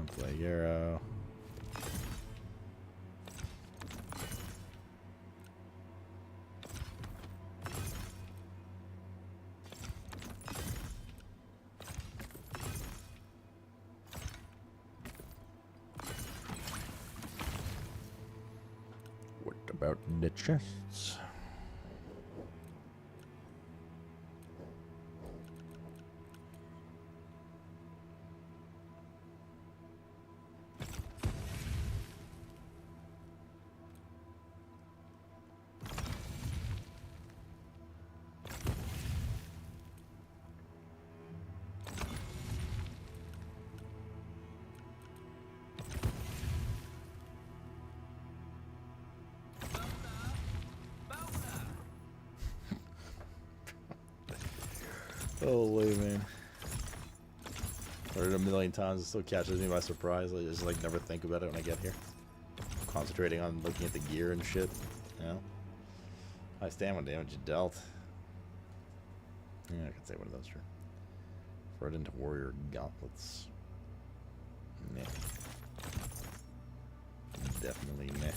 Plague arrow. What about the chests? Holy man. Heard it a million times, it still catches me by surprise. I just like never think about it when I get here. Concentrating on looking at the gear and shit, you know? High stamina damage you dealt. Yeah, I could say one of those, sure. Verdant Warrior Gauntlets. Meh. Definitely meh.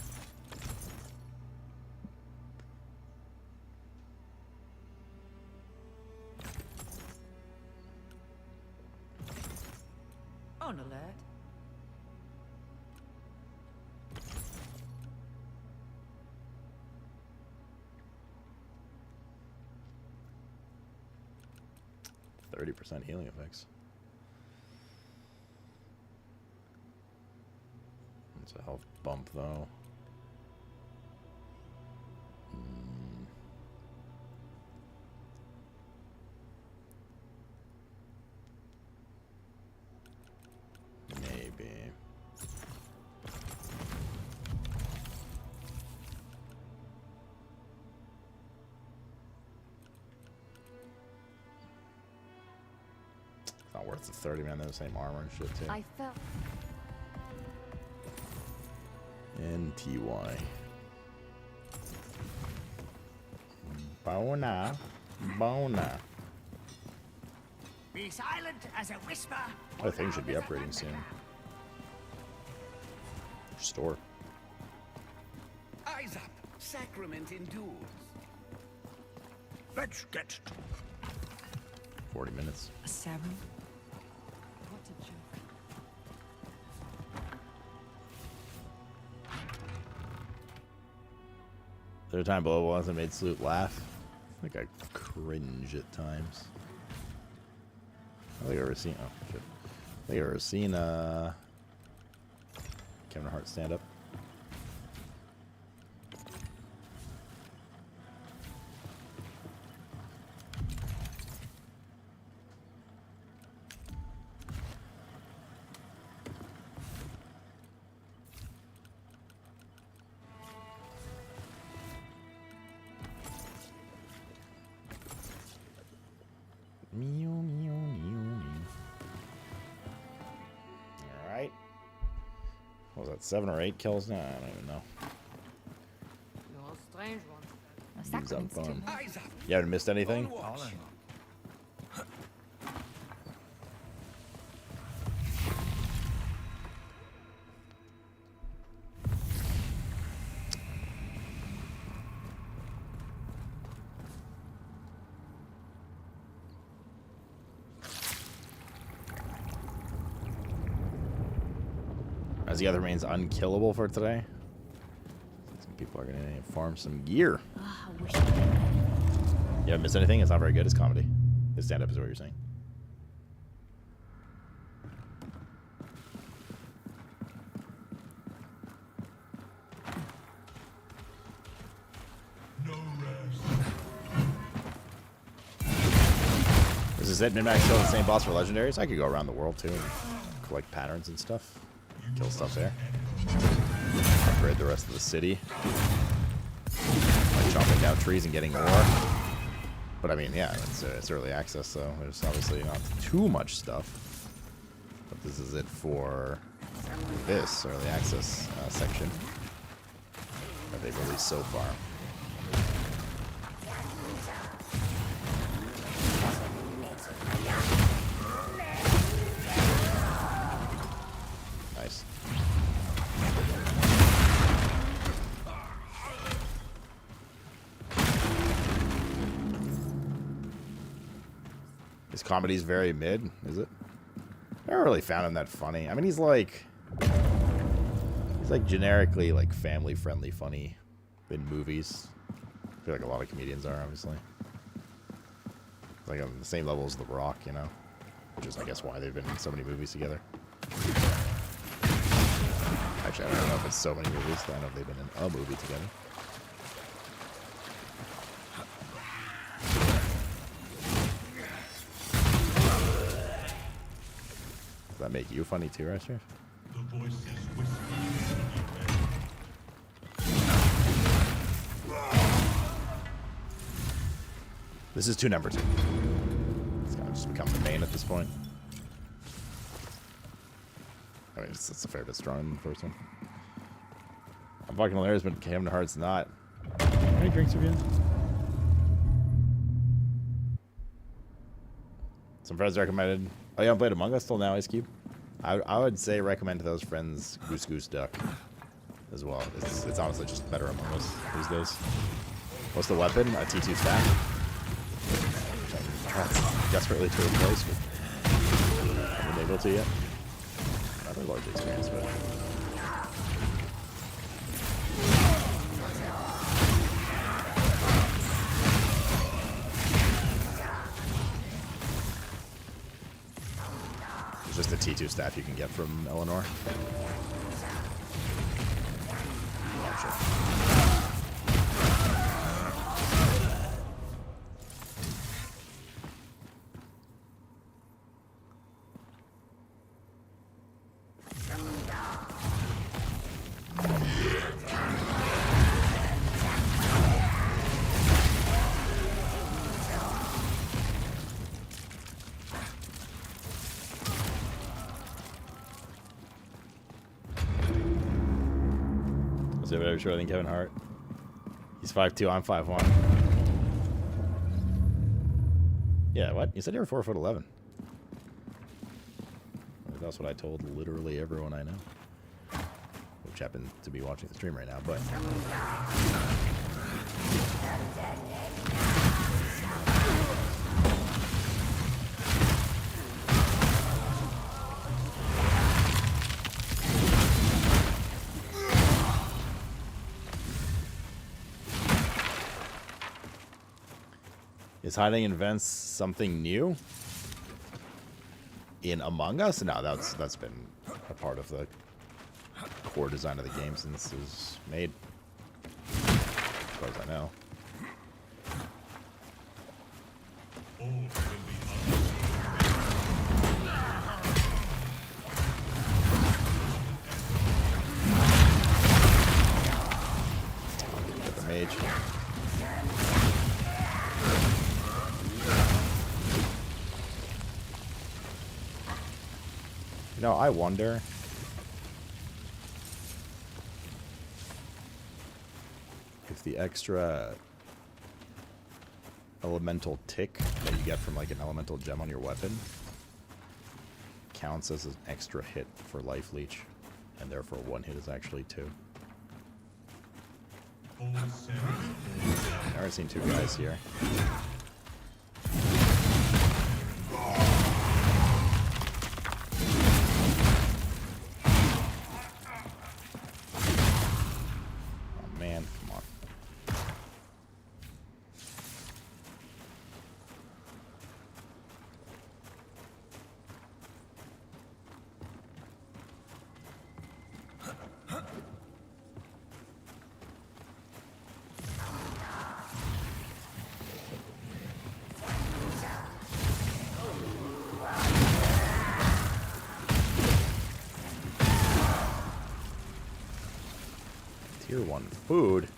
On alert. %30 healing effects. It's a health bump though. Maybe. It's not worth the 30, man. They're the same armor and shit too. I felt. NTY. Bona. Bona. Be silent as a whisper. I think should be upgrading soon. Store. Eyes up. Sacrament endures. Let's get to 40 minutes. A 7. What a joke. There's a time below once I made Salute laugh. I think I cringe at times. I think I've ever seen. Oh shit! I think I've ever seen Kevin Hart stand up. Meow, meow, meow, meow. Alright. What was that, 7 or 8 kills now? I don't even know. You're a strange one. Dude's on phone. You haven't missed anything? As the other remains unkillable for today. Some people are going to farm some gear. You haven't missed anything? It's not very good. It's comedy. His stand-up is what you're saying. This is it. Min-Max still the same boss for legendaries. I could go around the world too and collect patterns and stuff. Kill stuff there. Upgrade the rest of the city. Like chopping down trees and getting more. But I mean, yeah, it's early access, so there's obviously not too much stuff. But this is it for this early access section that they've released so far. Nice. His comedy's very mid, is it? I never really found him that funny. I mean, he's like generically like family friendly funny in movies. I feel like a lot of comedians are, obviously. Like on the same level as The Rock, you know? Which is, I guess, why they've been in so many movies together. Actually, I don't know if it's so many movies, but I know they've been in a movie together. Does that make you funny too, Rester? The voices whisper. This is 2 number 2. This guy. Just become the main at this point. I mean, it's a fair bit stronger than the first one. I'm fucking hilarious, but Kingdom Hearts not. How many drinks have you had? Some friends recommended. Oh, you haven't played Among Us till now, Ice Cube? I would say recommend to those friends Goose Goose Duck as well. It's honestly just better Among Us these days. What's the weapon? A T2 staff. I'm trying desperately to replace, but I haven't been able to yet. Not a large experience, but. Just a T2 staff you can get from Eleanor. Sure, I think Kevin Hart. He's 5'2", I'm 5'1". Yeah, what? You said you were 4'11". That's what I told literally everyone I know. Which happened to be watching the stream right now, but... Is hiding in vents something new in Among Us? No, that's been a part of the core design of the game since it was made, as far as I know. Get the mage. You know, I wonder if the extra elemental tick that you get from like an elemental gem on your weapon counts as an extra hit for life leech, and therefore one hit is actually 2. I've never seen 2 guys here. Tier 1 food.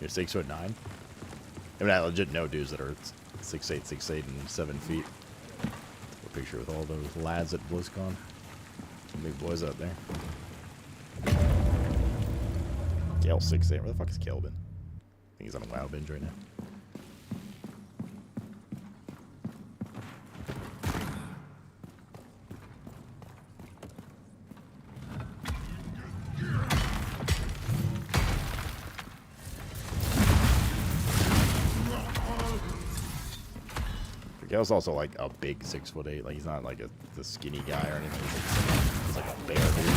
You're 6'9". I mean, I legit know dudes that are 6'8", 6'8", and 7 feet. A picture with all those lads at BlizzCon. Some big boys out there. Gale 6'8". Where the fuck is Kelvin? I think he's on a WoW binge right now. Gale's also like a big 6'8". Like he's not like the skinny guy or anything. He's like a bear dude.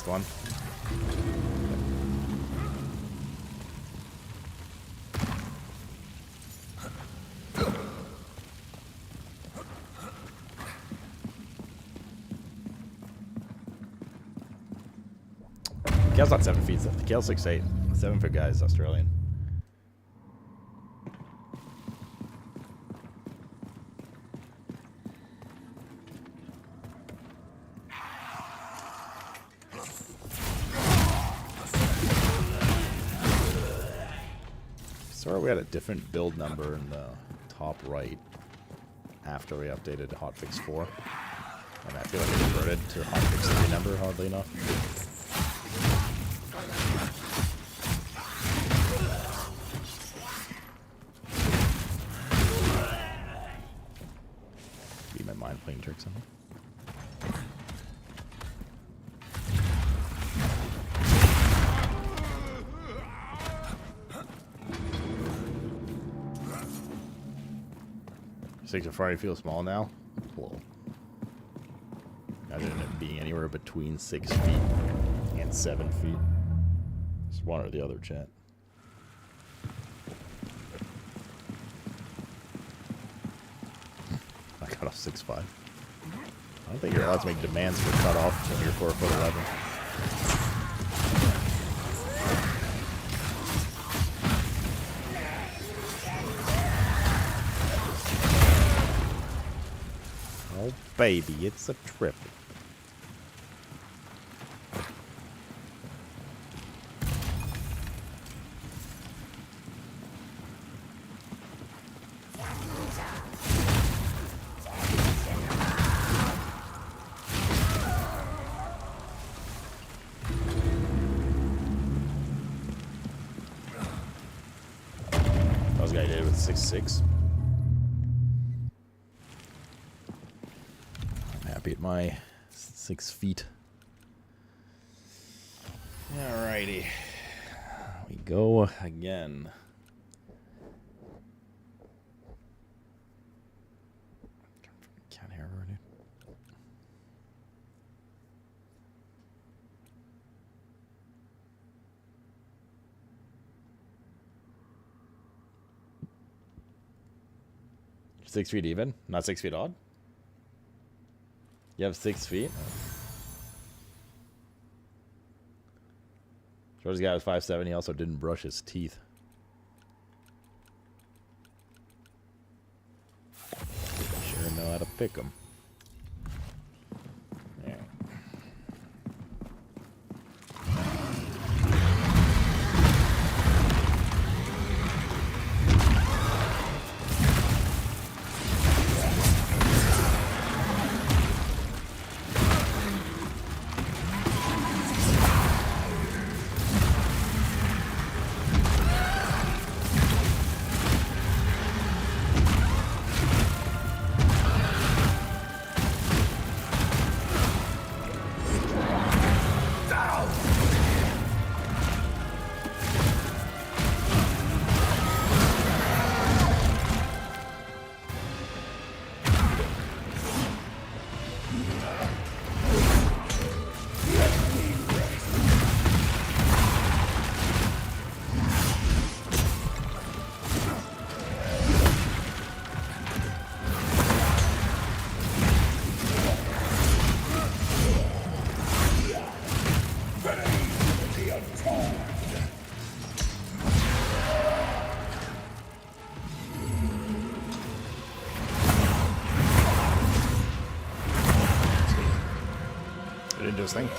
last one. Kale's not 7 feet. Kale's 6'8". 7-foot guy is Australian. So we had a different build number in the top right after we updated hotfix 4. And I feel like it reverted to hotfix 3 number, oddly enough. Be my mind playing tricks on me. Six Safari feels small now. Whoa. Imagine it being anywhere between 6 feet and 7 feet. It's one or the other, chat. I got off 6'5". I don't think you're allowed to make demands for cutoff when you're 4'11". Oh, baby, it's a trip. That was the guy I did with 6'6". Happy at my 6 feet. Alrighty. We go again. Can't hear her, dude. You're 6 feet even? Not 6 feet odd? You have 6 feet? Shortest guy was 5'7". He also didn't brush his teeth. Sure know how to pick them. Yeah. It didn't do his thing.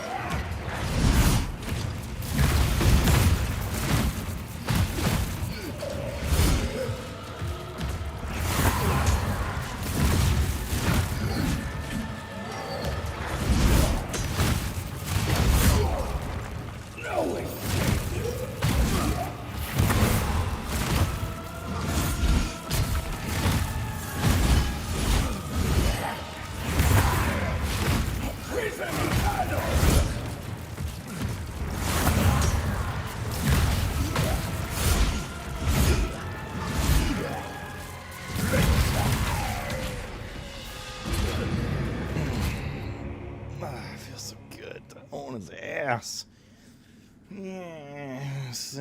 his ass. Yes.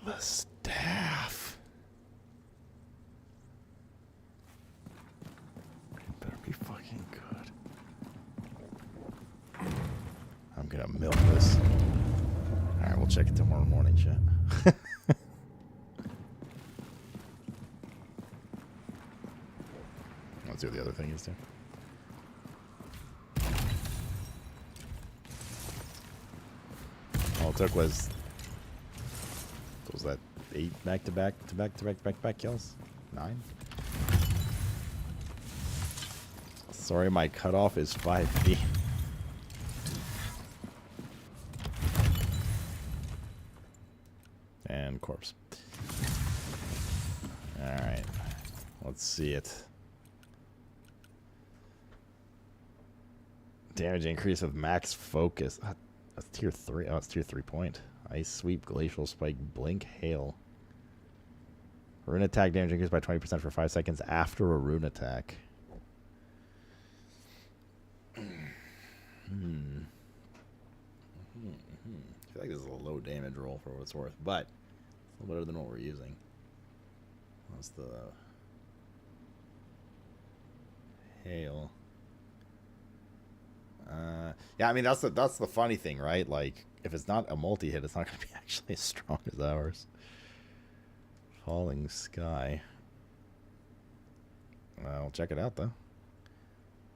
The staff. It better be fucking good. I'm gonna milk this. Alright, we'll check it tomorrow morning, chat. Let's see what the other thing is too. All it took was that 8 back-to-back kills? 9? Sorry, my cutoff is 5 feet. And corpse. Alright. Let's see it. Damage increase of max focus. That's tier 3. Oh, it's tier 3 point. Ice Sweep, Glacial Spike, Blink, Hail. Rune attack damage increased by 20% for 5 seconds after a rune attack. I feel like this is a low damage roll for what it's worth, but it's a little better than what we're using. What's the Hail? Yeah, I mean that's the funny thing, right? Like, if it's not a multi-hit, it's not going to be actually as strong as ours. Falling Sky. I'll check it out though.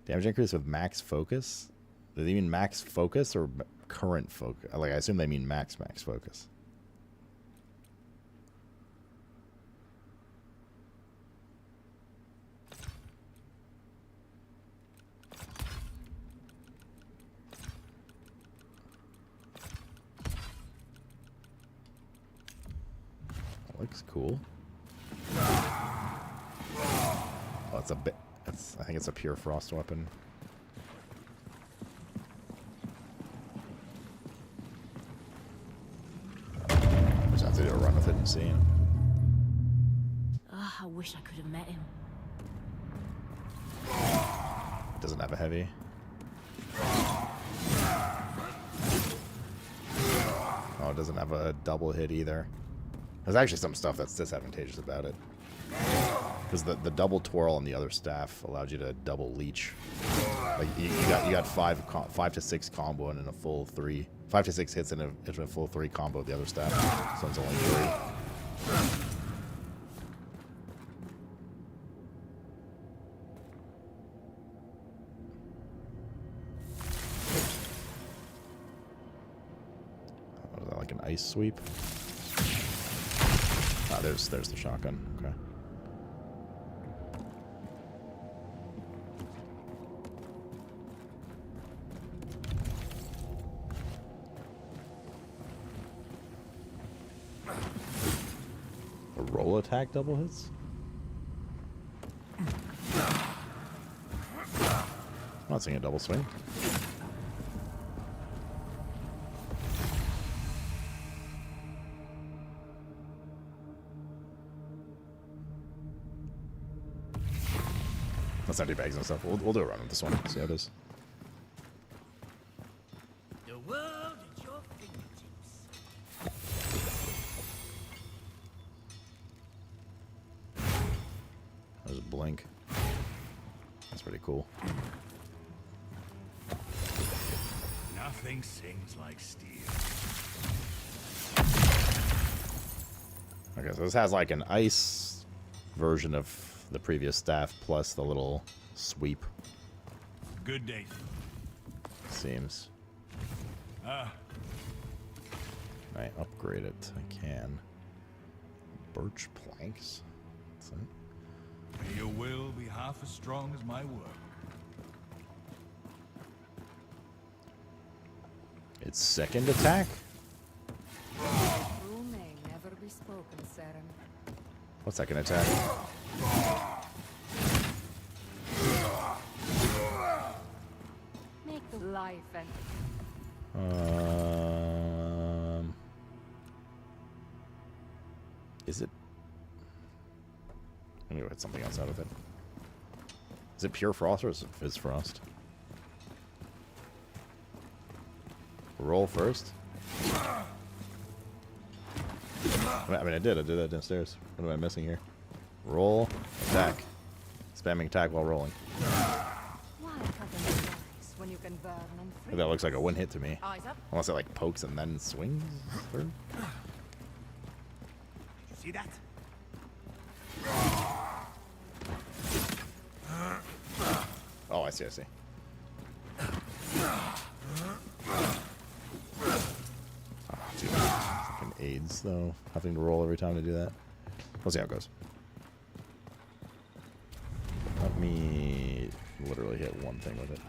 Damage increase with max focus. Do they mean max focus or current focus? Like, I assume they mean max focus. Looks cool. Oh, it's a bit. I think it's a pure frost weapon. Just have to do a run with it and see him. I wish I could have met him. Doesn't have a heavy. Oh, it doesn't have a double hit either. There's actually some stuff that's disadvantageous about it. Because the double twirl on the other staff allowed you to double leech. Like you got 5 to 6 combo and in a full 3. 5 to 6 hits in a full 3 combo with the other staff. So it's only 3. What is that, like an ice sweep? Ah, there's the shotgun. Okay. A roll attack double hits? I'm not seeing a double swing. That's empty bags and stuff. We'll do a run with this one. See how it is. The world at your fingertips. There's a blink. That's pretty cool. Nothing sings like steel. Okay, so this has like an ice version of the previous staff plus the little sweep. Good day. Seems. Right, upgrade it. I can. Birch planks. What's that? May your will be half as strong as my work. Its second attack? Rule may never be spoken, Saren. What second attack? Make the life and Is it? Let me go hit something else out of it. Is it pure frost or is it fizz frost? Roll first. I mean, I did that downstairs. What am I missing here? Roll, attack. Spamming attack while rolling. When you can burn and freeze. That looks like a one hit to me. Eyes up. Unless it like pokes and then swings through. See that? Oh, I see. Oh, dude. Fucking AIDS, though. Having to roll every time to do that. We'll see how it goes. Let me literally hit one thing with it.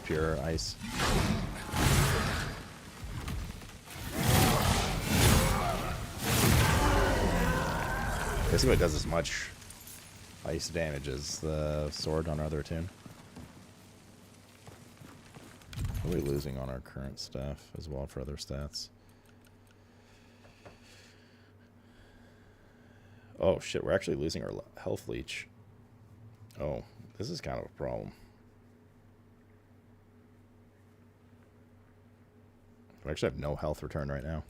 Pure ice. Basically, it does as much ice damage as the sword on our other toon. Are we losing on our current stuff as well for other stats? Oh shit, we're actually losing our health leech. Oh, this is kind of a problem. I actually have no health return right now.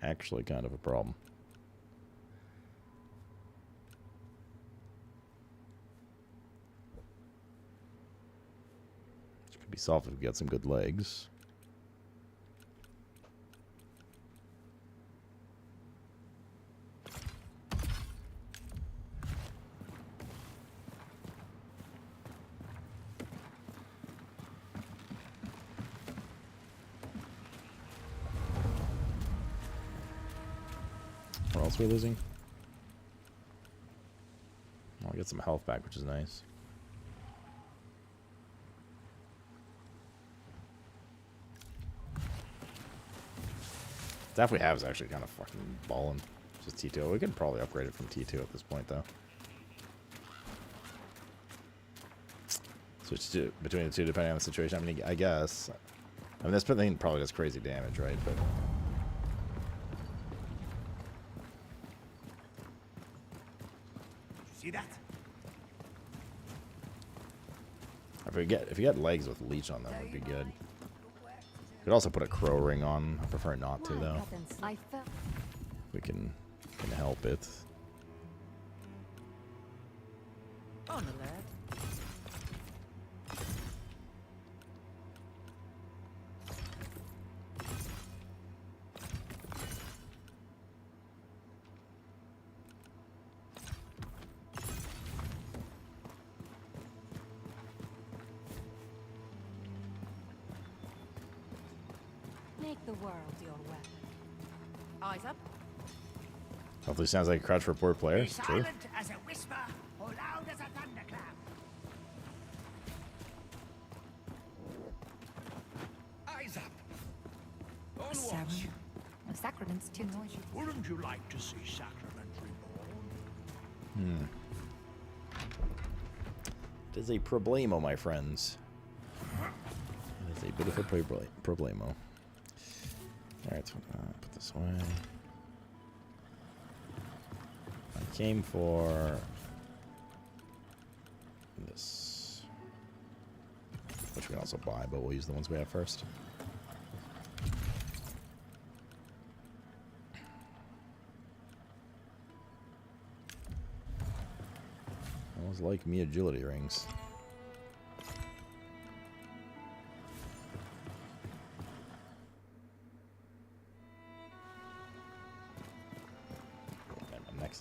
Actually kind of a problem. Which could be solved if we get some good legs. What else are we losing? Well, I get some health back, which is nice. Staff we have is actually kind of fucking balling. Just T2. We could probably upgrade it from T2 at this point, though. Switch to between the two depending on the situation. I mean, I guess. I mean, this thing probably does crazy damage, right? But See that? if you get legs with leech on them, would be good. Could also put a crow ring on. I prefer not to, though. We can help it. On alert. Make the world your weapon. Eyes up. Hopefully sounds like a crouch for a poor player. Be True. silent as a whisper, or loud as a thunderclap. Eyes up. On watch. The sacrament's too noisy. Wouldn't you like to see sacrament reborn? It is a problemo, my friends. It is a bit of a problemo. Alright, so put this away. I came for this, which we can also buy, but we'll use the ones we have first. I always like me agility rings.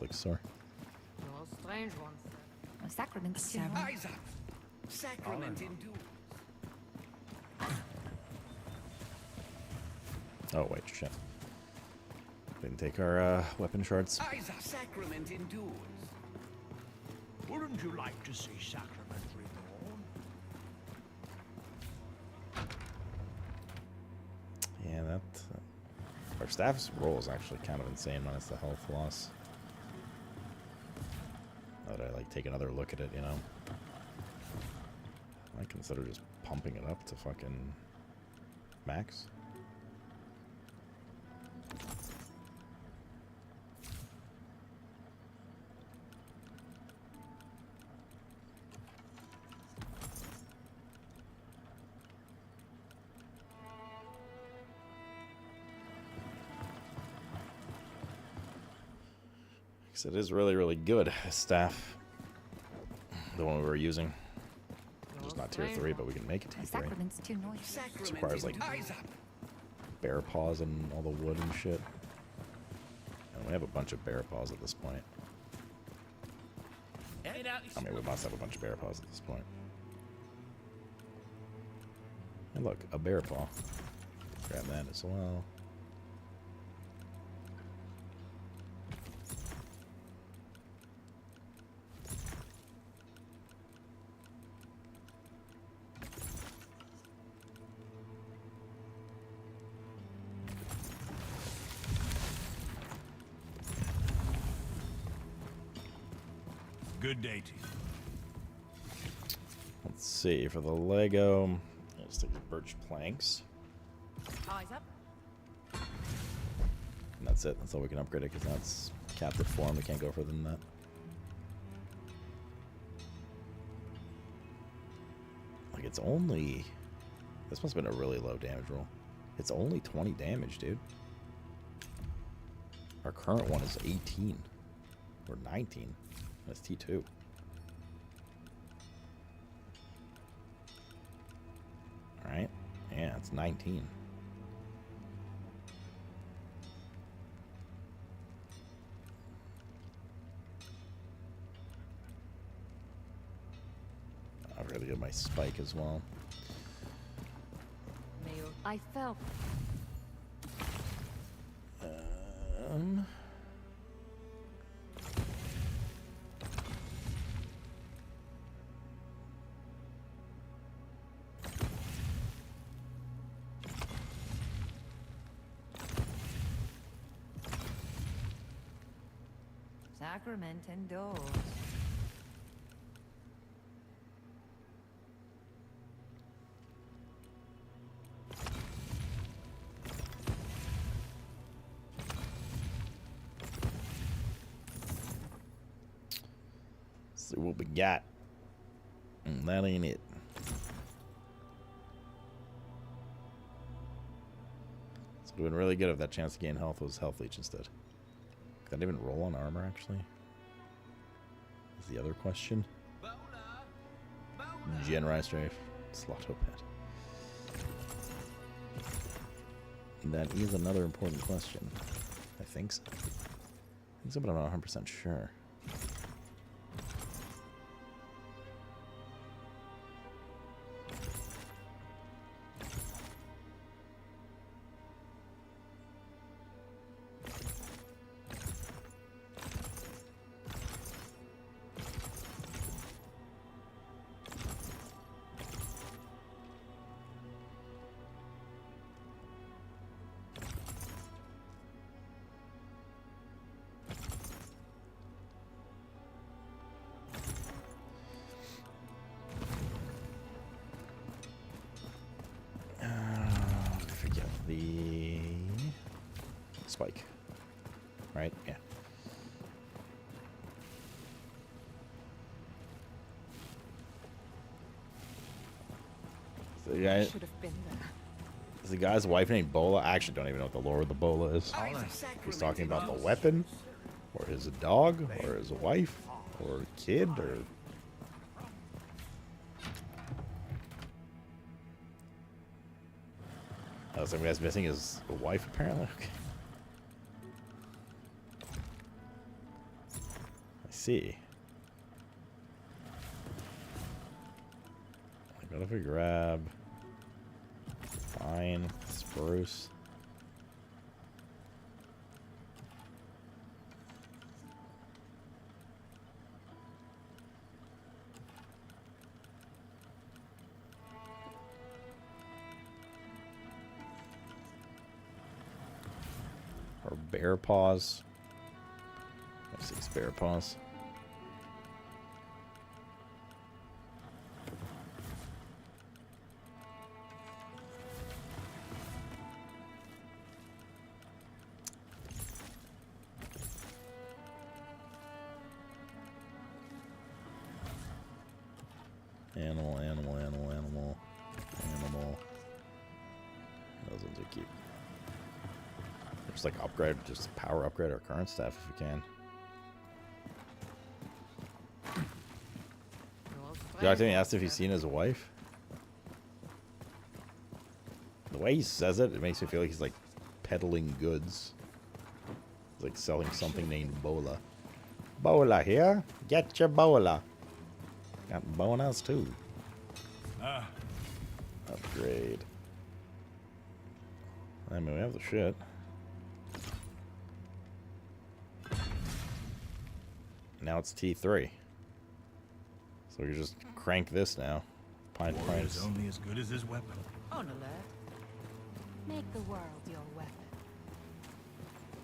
Looks sore. No strange ones. The sacrament's too noisy. Eyes up. Sacrament endures. Oh wait, shit. Didn't take our weapon shards. Eyes up. Sacrament endures. Wouldn't you like to see sacrament reborn? that. Our staff's roll is actually kind of insane minus the health loss. Now that I like take another look at it, you know. I might consider just pumping it up to fucking max. Because it is really, really good, this staff. The one we were using. Just not tier 3, but we can make it tier 3. Sacrament's too noisy. This requires like bear paws and all the wood and shit. And we have a bunch of bear paws at this point. I mean, we must have a bunch of bear paws at this point. And look, a bear paw. Grab that as well. Good day to you. Let's see, for the Lego, let's take the birch planks. Eyes up. And that's it. That's all we can upgrade it, because that's capped at 4 and we can't go further than that. Like, it's only... This must have been a really low damage roll. It's only 20 damage, dude. Our current one is 18. Or 19. That's T2. Alright. Yeah, it's 19. I've got to get my spike as well. I fell. Sacrament indoors. See what we got. And that ain't it. So it would have been really good if that chance to gain health was health leech instead. Could that even roll on armor, actually? Is the other question. Genrai strafe. Slot pet. That is another important question. I think so. I think so, but I'm not 100% sure. The spike, right? Yeah. So the guy, Should have been there. is the guy's wife named Bola? I actually don't even know what the lore of the Bola is. He's talking about the weapon, or his dog, or his wife, or kid, or... Oh, some guy's missing his wife, apparently? Okay. I see. What if we grab... Fine. Spruce. bear paws. 6 bear paws. Animal, animal, animal, animal, animal. Those ones we keep. Just like upgrade, just power upgrade our current staff if we can. Did I think he asked if he's seen his wife? The way he says it, it makes me feel like he's like peddling goods. He's like selling something named Bola. Bola here? Get your Bola. Got bonus too. Upgrade. I mean, we have the shit. Now it's T3. So we can just crank this now. Pine Warrior's only as good as his weapon. On alert. Make the world your weapon.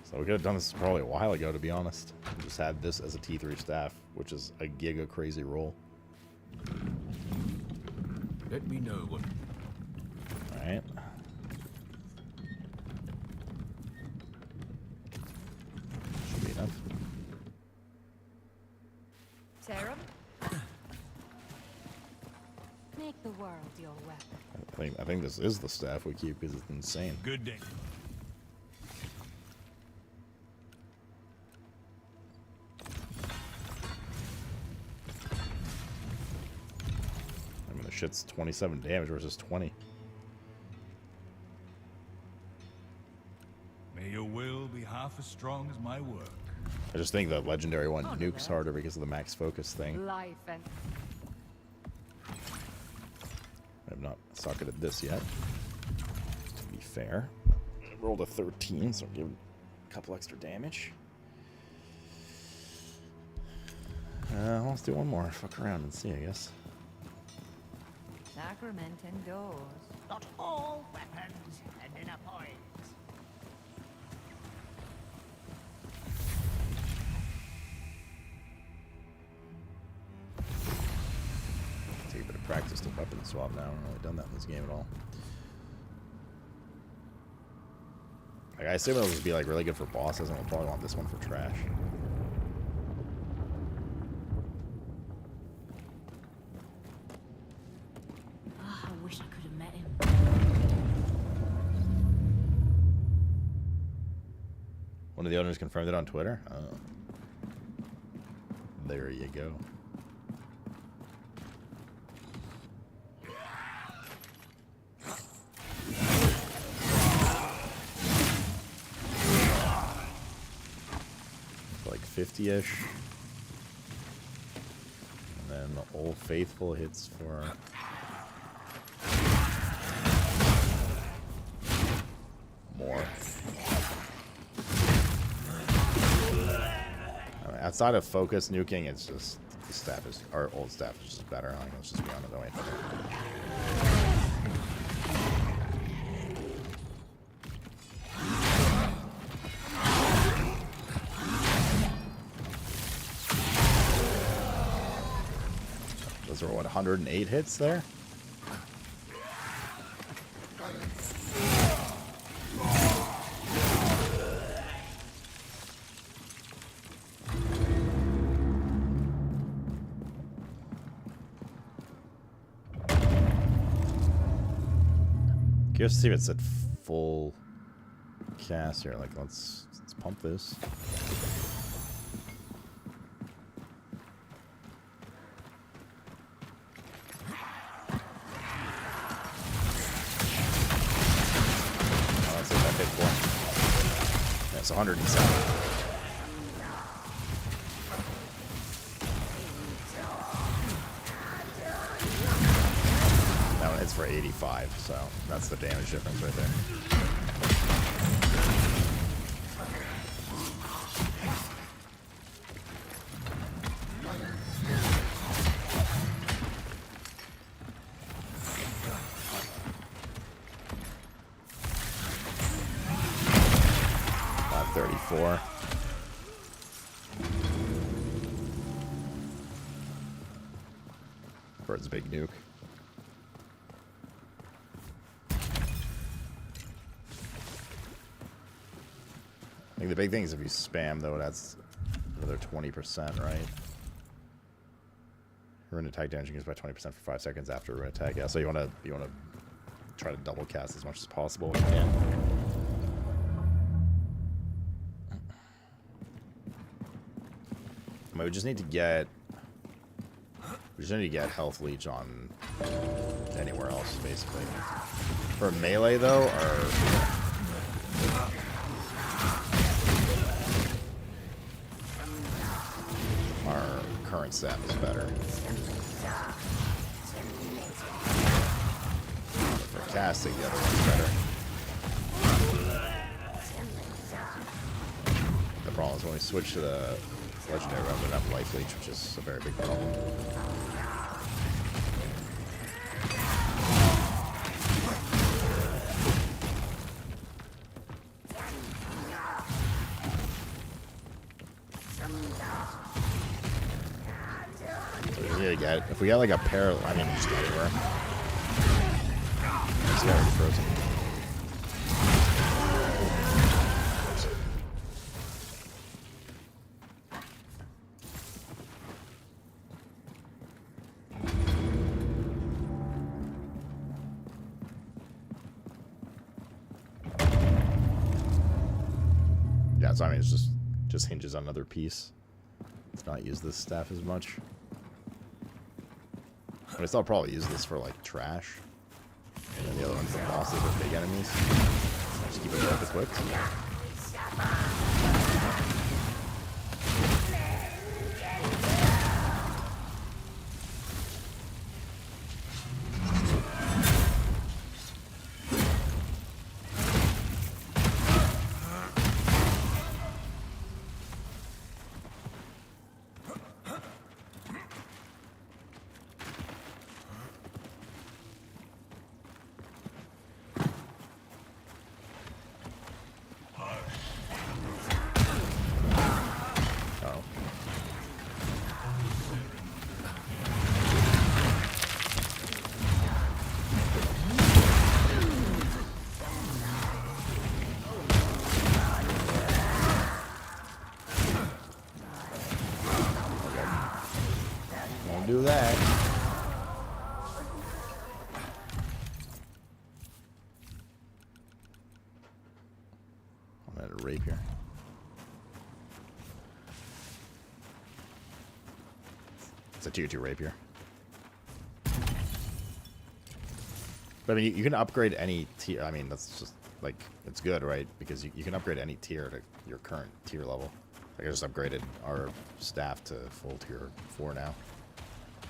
So we could have done this probably a while ago, to be honest. We just had this as a T3 staff, which is a giga crazy roll. Let me know what. Alright. Should be enough. Serum? Make the world your weapon. I think this is the staff we keep because it's insane. Good day. I mean, the shit's 27 damage versus 20. May your will be half as strong as my work. I just think the legendary one nukes harder because of the max focus thing. Life and I have not socketed this yet. To be fair. I rolled a 13, so I'll give it a couple extra damage. Let's do one more. Fuck around and see, I guess. sacrament indoors. Not all weapons end in a point. Take a bit of practice to weapon swap now. I haven't really done that in this game at all. Like, I assume it'll just be like really good for bosses, and we'll probably want this one for trash. Ah, I wish I could have met him. One of the owners confirmed it on Twitter. Oh. There you go. Like 50-ish. And then the Old Faithful hits for more. Outside of focus nuking, it's just the staff is, our old staff is just better. Like, let's just be honest, don't wait for it. Those are what, 108 hits there? Curious to see if it's at full cast here. Like, let's pump this. Oh, that's what that hit for. Yeah, it's 107. That one hits for 85, so that's the damage difference right there. 4. For its big nuke. I think the big thing is if you spam, though, that's another 20%, right? Rune attack damage increases by 20% for 5 seconds after rune attack. Yeah, so you wanna try to double cast as much as possible if you can. I mean, we just need to get health leech on anywhere else, basically. For melee, though, our current set is better. For casting, the other one's better. The problem is when we switch to the legendary weapon, we don't have life leech, which is a very big problem. If we got like a pair, I mean, just anywhere. It's already frozen. Yeah, so I mean, it's just hinges on another piece. Let's not use this staff as much. But I still probably use this for like trash. And then the other one's the bosses or big enemies. Just keep it both equipped. Do that. I'm at a rapier. It's a tier 2 rapier. But I mean, you can upgrade any tier. I mean, that's just like, it's good, right? Because you can upgrade any tier to your current tier level. Like I just upgraded our staff to full tier 4 now.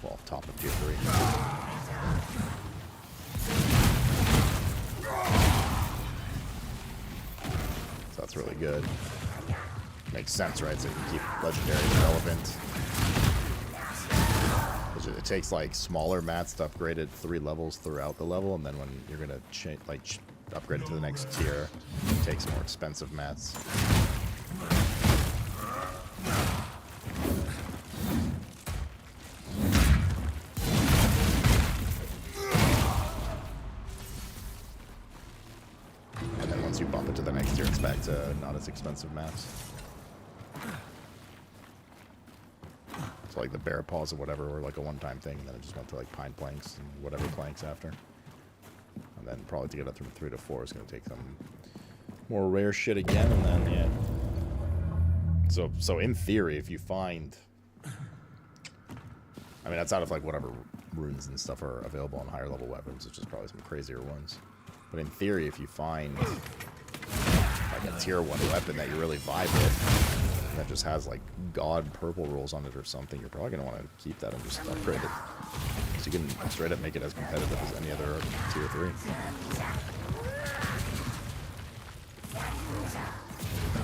Well, top of tier 3. So that's really good. Makes sense, right? So you can keep legendaries relevant. It takes like smaller mats to upgrade it 3 levels throughout the level, and then when you're gonna upgrade it to the next tier, it takes more expensive mats. You bump it to the next tier, it's back to not as expensive maps. So like the bear paws or whatever were like a one-time thing, and then it just went to like pine planks and whatever planks after. And then probably to get up from 3 to 4 is going to take some more rare shit again, and then yeah. So in theory, if you find, I mean that's out of like whatever runes and stuff are available on higher level weapons, which is probably some crazier ones. But in theory, if you find like a tier 1 weapon that you really vibe with, that just has like god purple rolls on it or something, you're probably going to want to keep that and just upgrade it. So you can straight up make it as competitive as any other tier 3.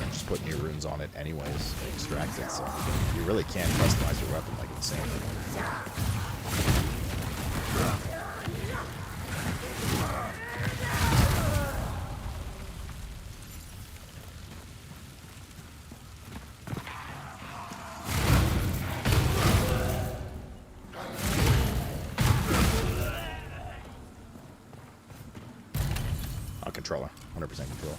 And just put new runes on it anyways, extract it, so you really can't customize your weapon like insane. controller. 100% controller.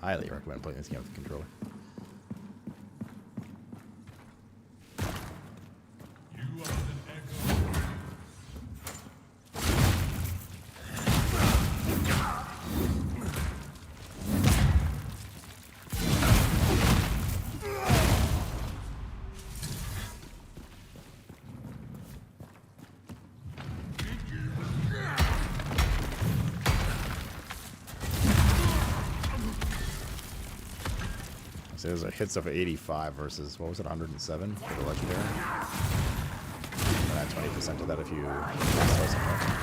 Highly recommend playing this game with the controller. So there's a hit stuff of 85 versus, what was it, 107 for the legendary? And add 20% to that if you cast something.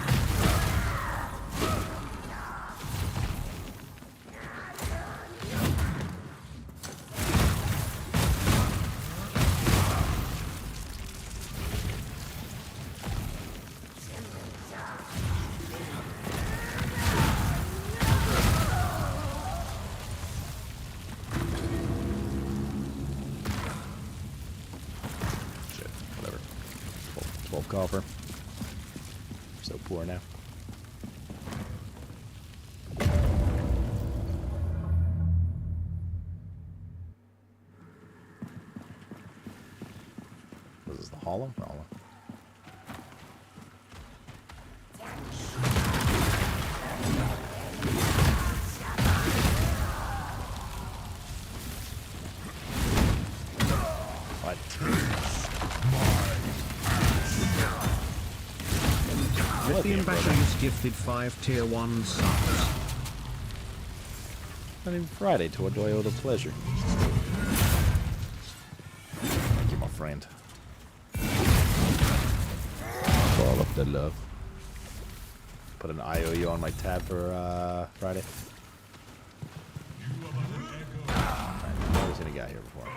Copper. So poor now. Was this the hollow? The hollow. What? Lithium batteries gifted 5 tier 1 subs. Not even Friday, to what do I owe the pleasure? Thank you, my friend. All of the love. Put an IOU on my tab for Friday. I've never seen a guy here before.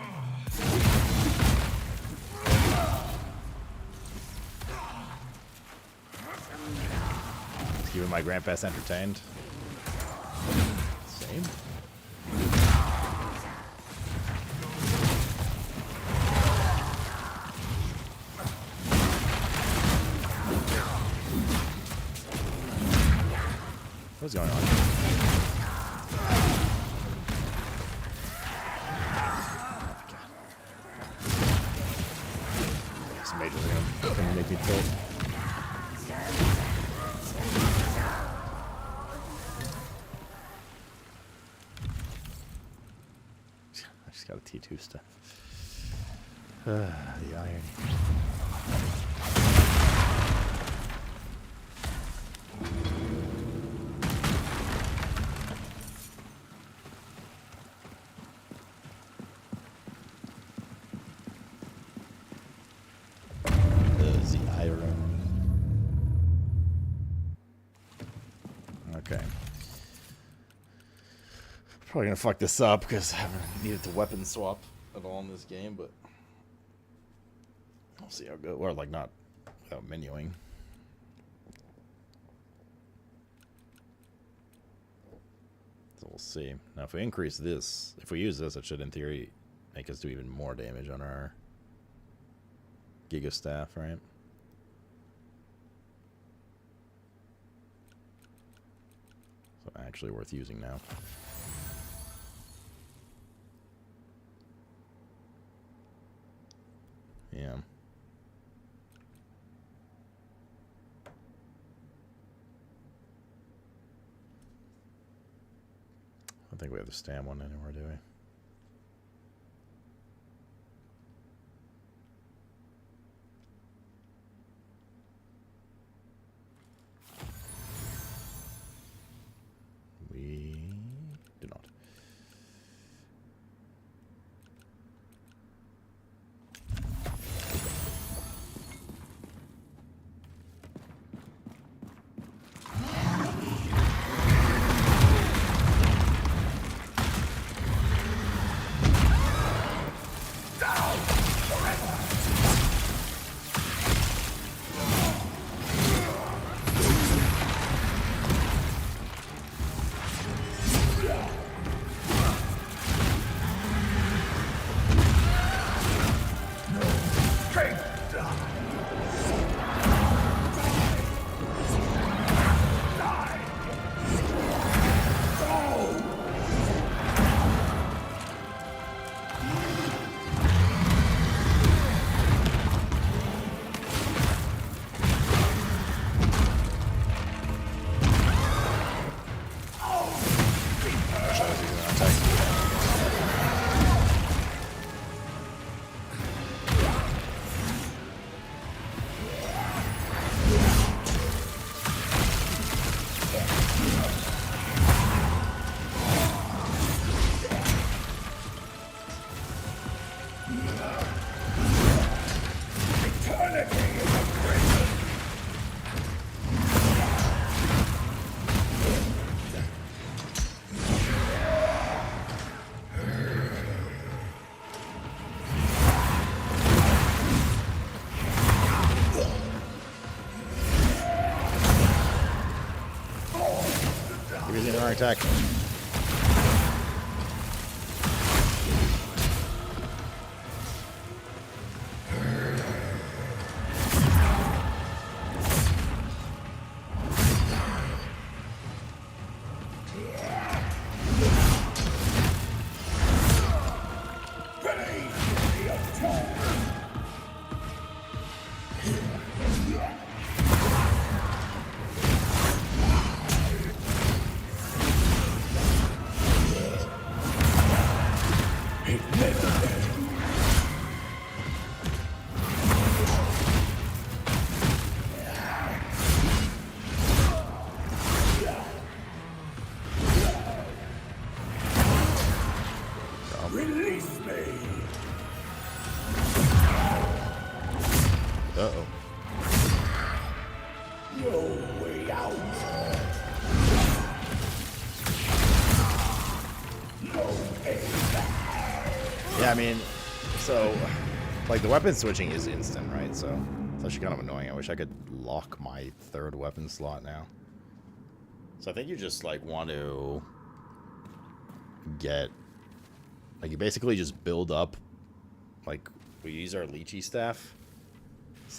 Keeping my grandpa's entertained. Same. What's going on? Some mages are gonna make me tilt. Got a T2 stuff. The irony. The iron. Okay. Probably gonna fuck this up because I haven't needed to weapon swap at all in this game, but I'll see how it goes. Or like not without menuing. So we'll see. Now if we increase this, if we use this, it should in theory make us do even more damage on our Giga Staff, right? So actually worth using now. Yeah. I don't think we have the stam one anymore, do we? We do not. Counterattack. Release me. Uh-oh. No way out. No way back. Yeah, I mean, so, like, the weapon switching is instant, right? So, it's actually kind of annoying. I wish I could lock my third weapon slot now. So I think you just, like, want to get... Like, you basically just build up, like, we use our Lychee staff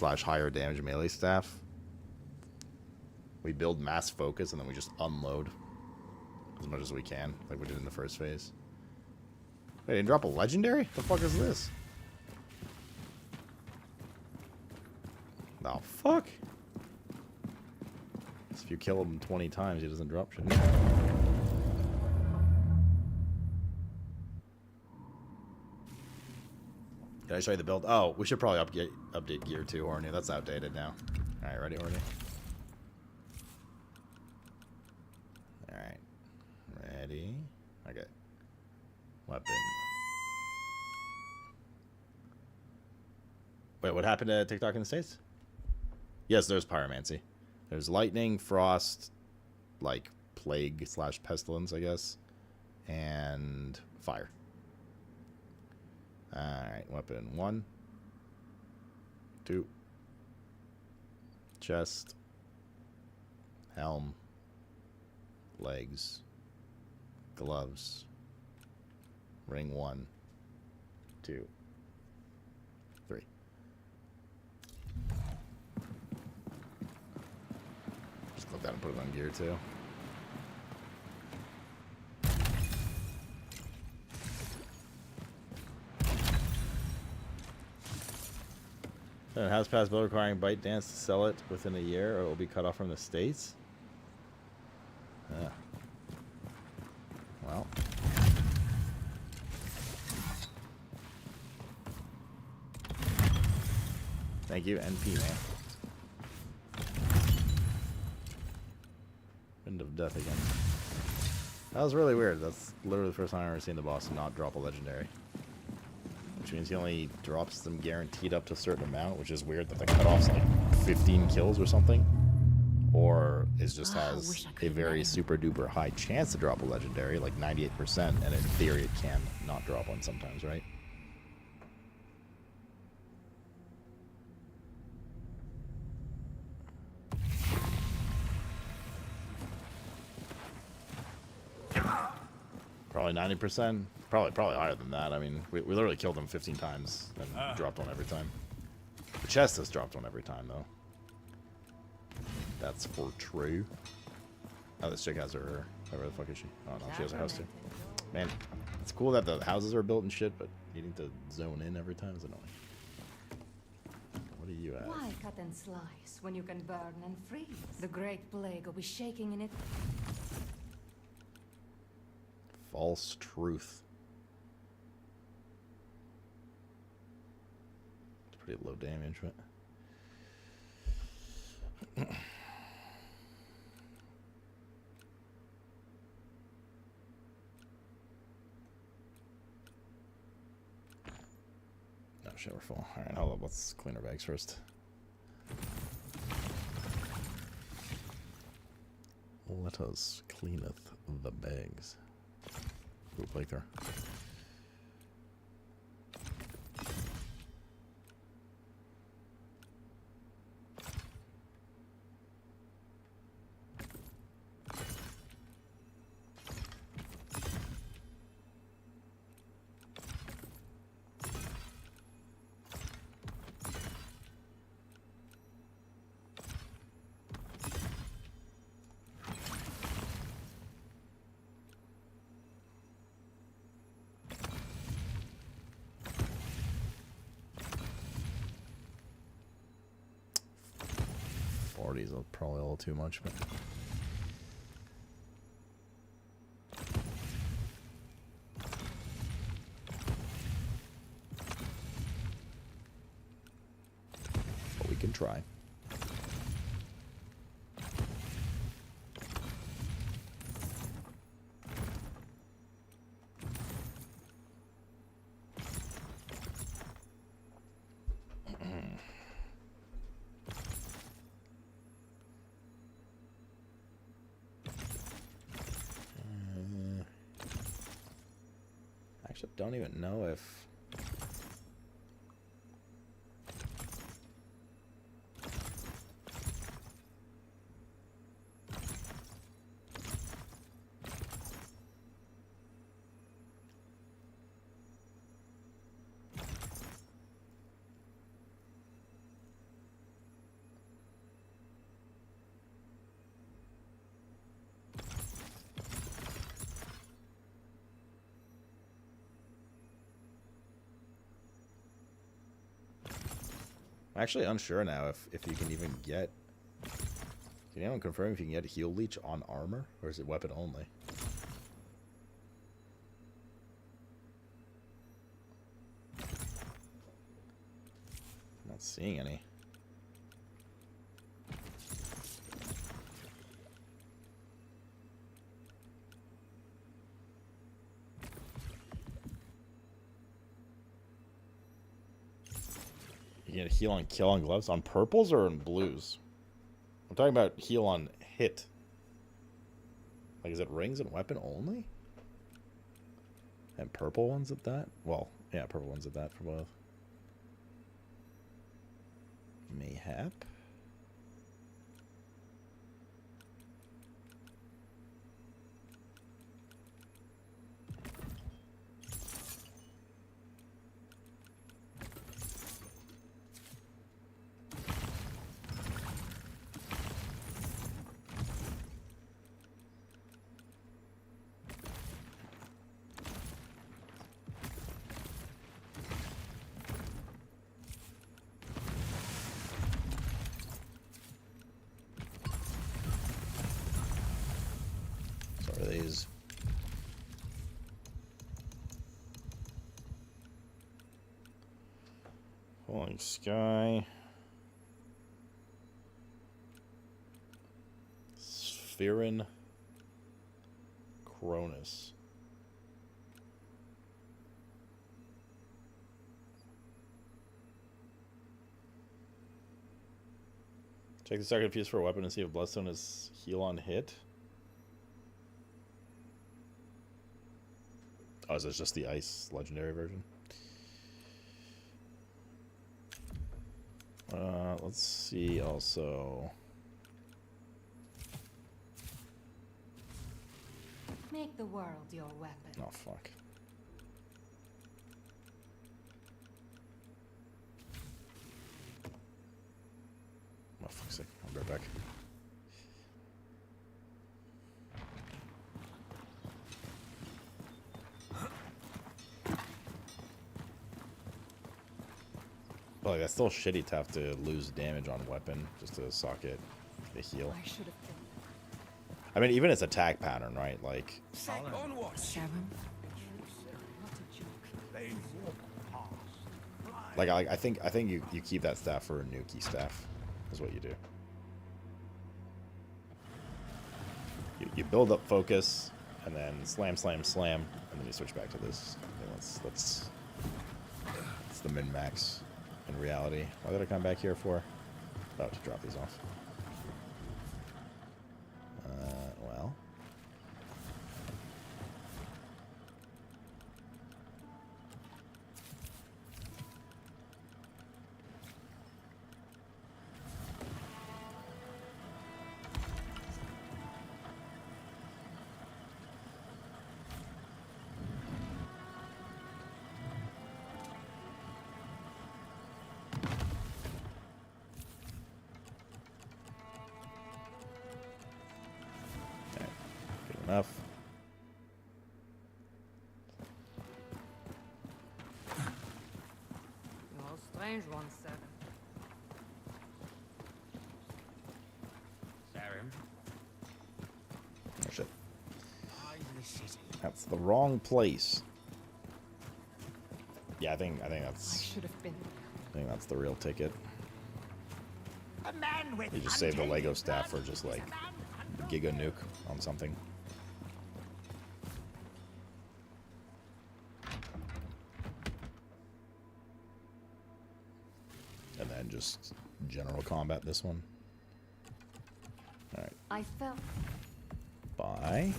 / higher damage melee staff. We build mass focus, and then we just unload as much as we can, like we did in the first phase. Wait, didn't drop a legendary? The fuck is this? Oh, fuck. So if you kill him 20 times, he doesn't drop shit. Did I show you the build? Oh, we should probably update gear too, Horny. That's outdated now. Alright, ready, Horny? Alright. Ready? Okay. Weapon. Wait, what happened to TikTok in the States? Yes, there's pyromancy. There's lightning, frost, like plague / pestilence, I guess, and fire. Alright, weapon 1, 2, chest, helm, legs, gloves, ring 1, 2, 3. Just click that and put it on gear too. It has passed bill requiring ByteDance to sell it within a year, or it will be cut off from the States. Yeah. Well. Thank you, NP, man. Wind of Death again. That was really weird. That's literally the first time I've ever seen the boss not drop a legendary. Which means he only drops them guaranteed up to a certain amount, which is weird that the cutoff's like 15 kills or something. Or it just has a very super duper high chance to drop a legendary, like 98%, and in theory it can not drop one sometimes, right? Probably 90%. Probably higher than that. I mean, we literally killed him 15 times and dropped one every time. The chest has dropped one every time, though. That's for true. Oh, this chick has her... Where the fuck is she? Oh, no, she has her house, too. Man, it's cool that the houses are built and shit, but needing to zone in every time is annoying. What do you have? Why cut and slice when you can burn and freeze? The Great Plague will be shaking in it. False truth. It's pretty low damage, but... Oh shit, we're full. Alright, hold up, let's clean our bags first. Let us cleaneth the bags. Ooh, playthrough. coyotes are probably a little too much, but. But we can try. Actually, don't even know if. I'm actually unsure now if you can even get. Can anyone confirm if you can get a heal leech on armor, or is it weapon only? Not seeing any. You get a heal on kill on gloves? On purples or in blues? I'm talking about heal on hit. Like, is it rings and weapon only? And purple ones at that? Well, yeah, purple ones at that for both. Mayhap? These falling sky, Spherin, Cronus. Check the second fuse for a weapon and see if Bloodstone is heal on hit. Oh, is this just the ice legendary version? Let's see also. Make the world your weapon. Oh, fuck. Oh, fuck's sake. I'll be right back. Well, like, that's still shitty to have to lose damage on weapon just to socket the heal. I should have been. I mean, even its attack pattern, right? Like, I think you keep that staff for a Nuki staff, is what you do. You build up focus, and then slam, slam, slam, and then you switch back to this. That's the min max in reality. Why did I come back here for? Oh, to drop these off. Well. Enough. You're a strange one, sir. Oh shit. That's the wrong place. Yeah, I think that's. Should have been. I think that's the real ticket. A man with You just save the Lego untainted staff for blood just is like a man Giga Nuke on something. And then just general combat this one. Alright. I felt. Bye.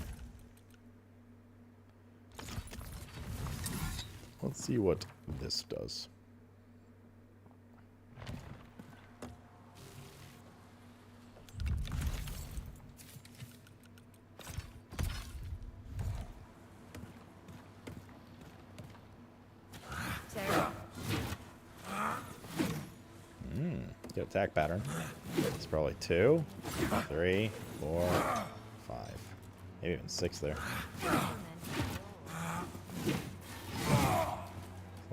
Let's see what this does. Good attack pattern. It's probably 2, 3, 4, 5. Maybe even 6 there.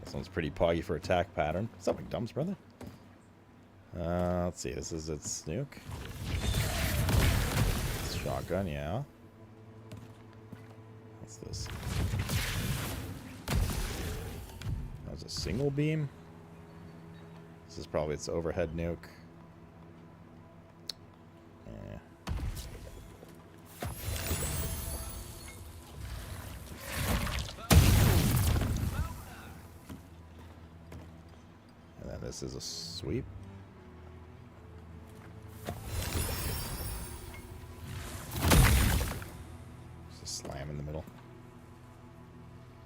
This one's pretty poggy for attack pattern. What's up, McDumbs, brother? Let's see. This is its nuke. It's shotgun, yeah. What's this? That was a single beam. This is probably its overhead nuke. Yeah. And then this is a sweep. Just a slam in the middle.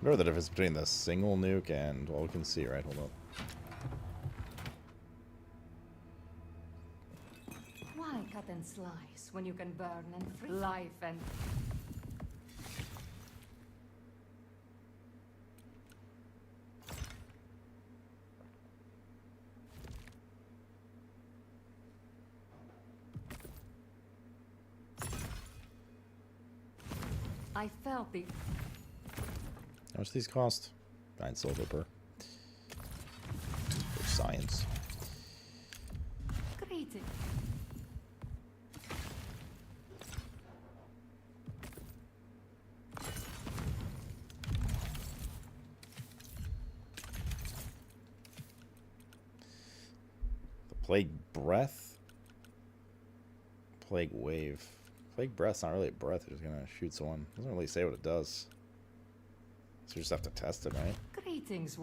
Remember the difference between the single nuke and, well, we can see, right? Hold up. Why cut and slice when you can burn and free life and... I felt the... How much do these cost? 9 silver per. For science. Greeting. The plague breath? Plague wave. Plague breath's not really a breath, it's just gonna shoot someone. Doesn't really say what it does. So you just have to test it, right? Greetings,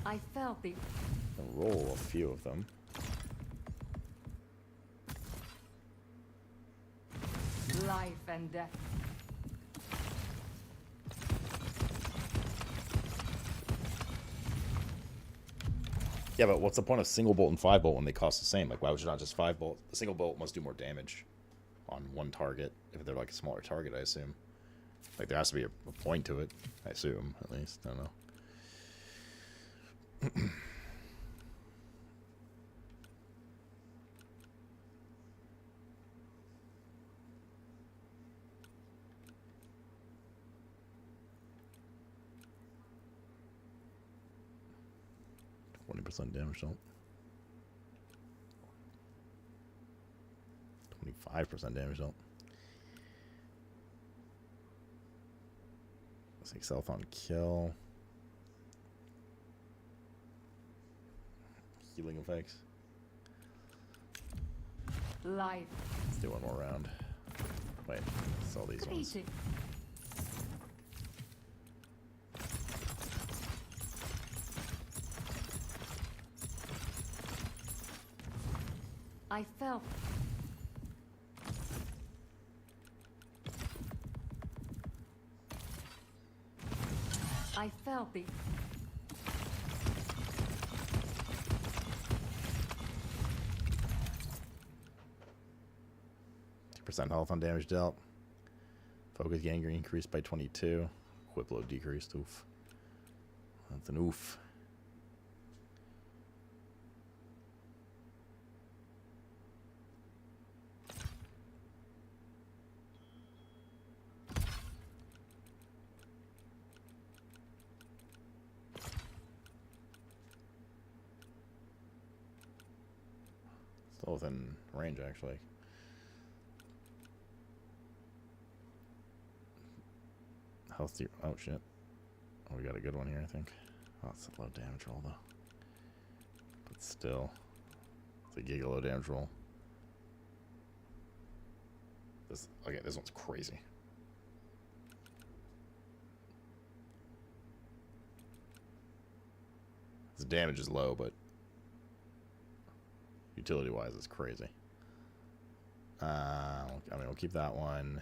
I felt the... I'll roll a few of them. Life and death. Yeah, but what's the point of single bolt and 5 bolt when they cost the same? Like, why would you not just 5 bolt? The single bolt must do more damage on one target if they're like a smaller target, I assume. Like, there has to be a point to it, I assume, at least. I don't know. 20% damage, don't. 25% damage, don't. 6 health on kill. Healing effects. Life. Let's do one more round. Wait, sell these ones. I felt. I felt the... % health on damage dealt. Focus gangrene increased by 22. Whip load decreased. Oof. That's an oof. within range, actually. Health tier. Oh, shit. Oh, we got a good one here, I think. Oh, it's a low damage roll, though. But still. It's a giga low damage roll. Okay, this one's crazy. The damage is low, but utility-wise, it's crazy. I mean, we'll keep that one.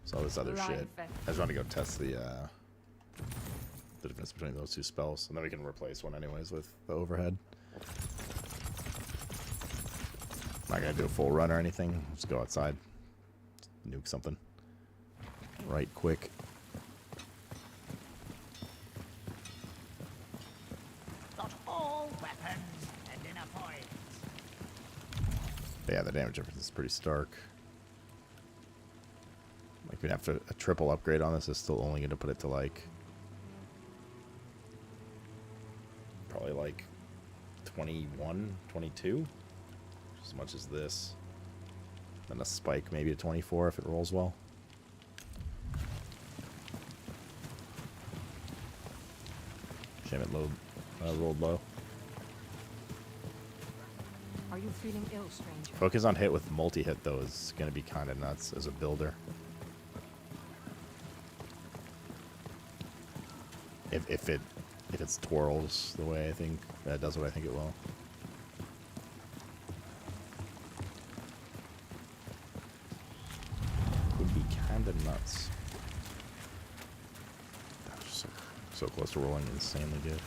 So all this other shit. I just want to go test the difference between those two spells, and then we can replace one anyways with the overhead. Not gonna do a full run or anything. Just go outside, nuke something right quick. Got all weapons and in a point. But yeah, the damage difference is pretty stark. Like we'd have to a triple upgrade on this is still only going to put it to like probably like 21, 22, as much as this. Then a spike maybe to 24 if it rolls well. Shame it rolled low. Are you feeling ill, stranger? Focus on hit with multi-hit though is going to be kind of nuts as a builder. If it twirls the way I think that does what I think it will. Would be kind of nuts. Gosh, so close to rolling insanely good.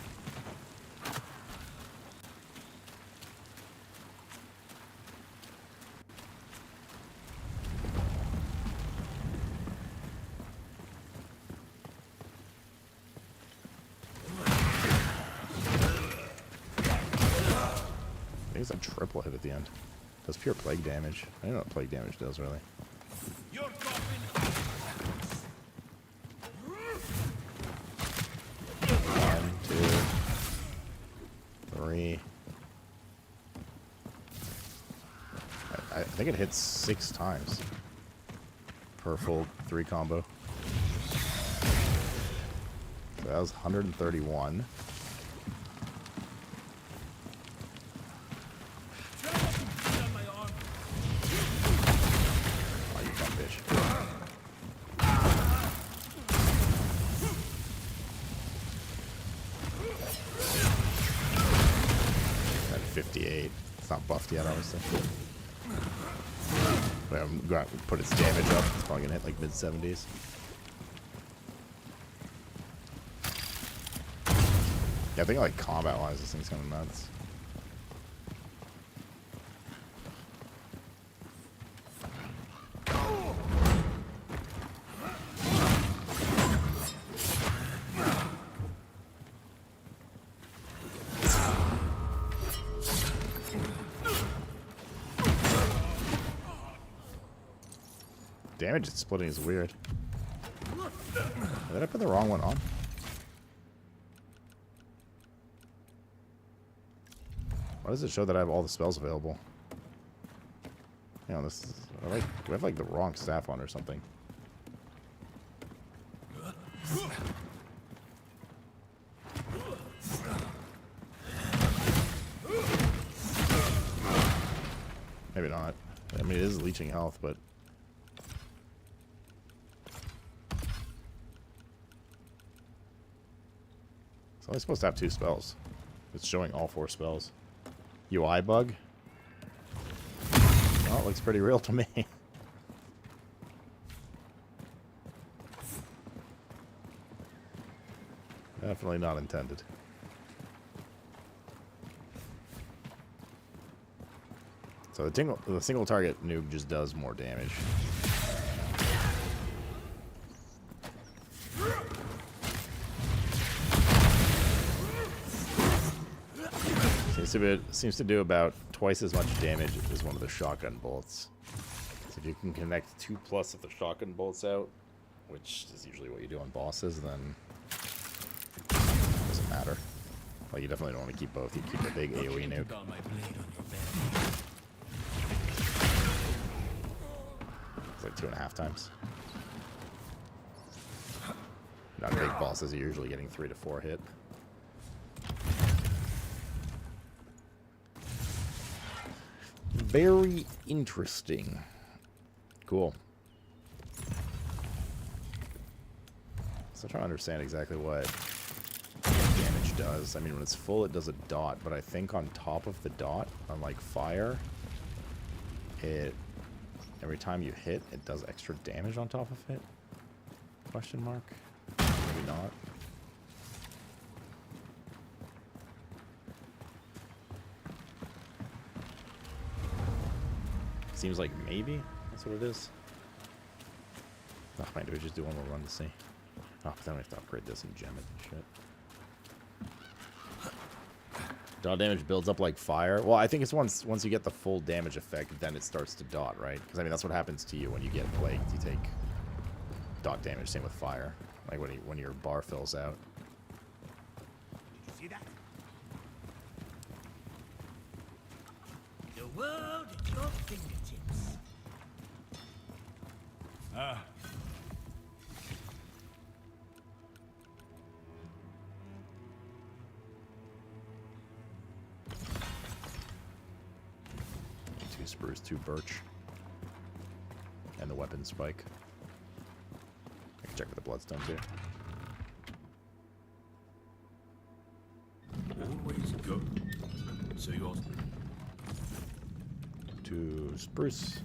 It's a triple hit at the end. Does pure plague damage. I don't know what plague damage does really. One, two, three. I think it hits 6 times per full 3 combo. So that was 131. Buffed yet, obviously. But I'm going to put its damage up. It's probably going to hit like mid-70s. Yeah, I think like combat-wise, this thing's kind of nuts. Damage it's splitting is weird. Did I put the wrong one on? Why does it show that I have all the spells available? You know, this is, do I have like the wrong staff on or something? Maybe not. I mean, it is leeching health, but it's only supposed to have 2 spells. It's showing all 4 spells. UI bug? Well, it looks pretty real to me. Definitely not intended. So the single target nuke just does more damage. Seems to do about twice as much damage as one of the shotgun bolts. So If you can connect 2+ of the shotgun bolts out, which is usually what you do on bosses, then it doesn't matter. Like, you definitely don't want to keep both. You keep a big AoE nuke. It's like 2.5 times. Not big bosses, you're usually getting 3 to 4 hit. Very interesting. Cool. Still trying to understand exactly what damage does. I mean, when it's full, it does a dot, but I think on top of the dot, unlike fire, every time you hit, it does extra damage on top of it? Question mark? Maybe not. Seems like maybe that's what it is. Oh man, do we just do one more run to see? Oh, but then we have to upgrade this and gem it and shit. Dot damage builds up like fire. Well, I think it's once you get the full damage effect, then it starts to dot, right? Because I mean that's what happens to you when you get plagued. You take dot damage. Same with fire. Like when your bar fills out. Did you see that? The world at your fingertips. Ah. Two spruce, 2 birch. And the weapon spike. I can check for the bloodstones here. Always go. So yours. 2 spruce,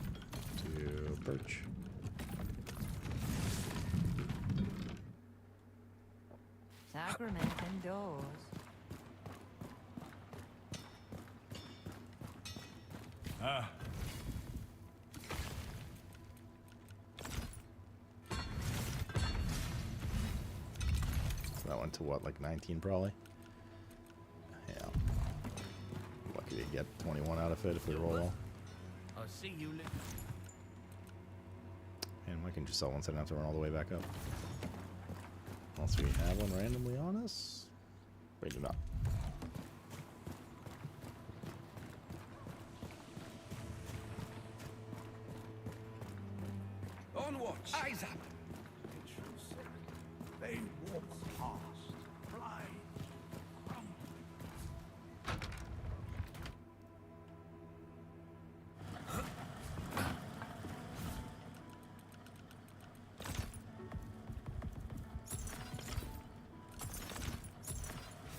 2 birch. Sacrament indoors. Ah. So that went to what, like 19 probably? Yeah. Lucky to get 21 out of it if we roll well. I'll see you later. And why can't you sell one so I don't have to run all the way back up? Unless we have one randomly on us? We do not. On watch. Eyes up. They walk past. Fly.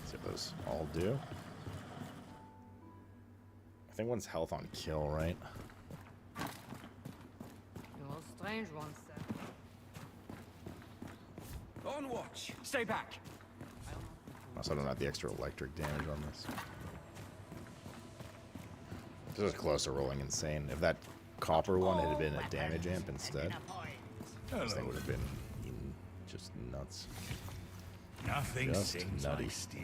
See what those all do. I think one's health on kill, right? You're a strange one, sir. On watch. Stay back. Also, I don't have the extra electric damage on this. This is closer rolling insane. If that copper one had been a damage amp instead, this thing would have been just nuts. Nothing just sings nutty. like steel.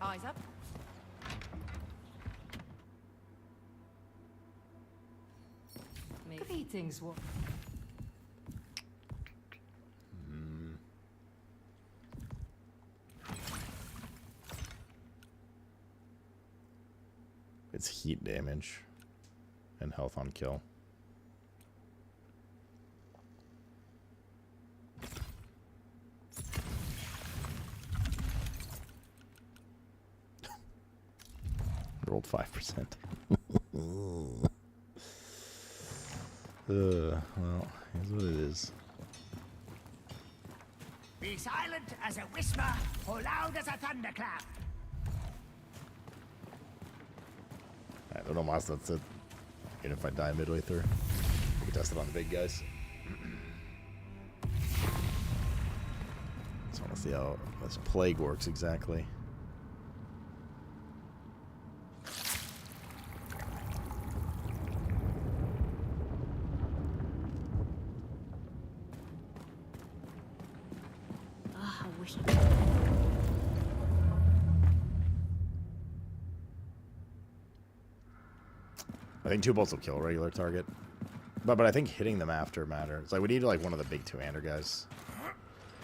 Eyes up. Greetings, what? It's heat damage and health on kill. Rolled 5%. Well, here's what it is. Be silent as a whisper, or loud as a thunderclap. I don't know, Mas, that's it. Even if I die midway through, we can test it on the big guys. Just want to see how this plague works exactly. Ah, I wish. I think 2 bolts will kill a regular target. But I think hitting them after matters. Like, we need, like, one of the big two-hander guys.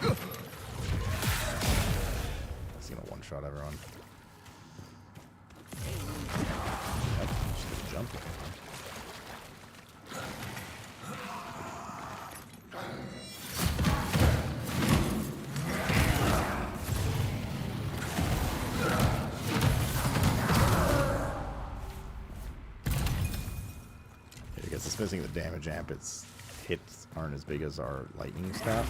It's gonna one-shot everyone. Yep, just gonna jump. It's missing the damage amp. Its hits aren't as big as our lightning staff.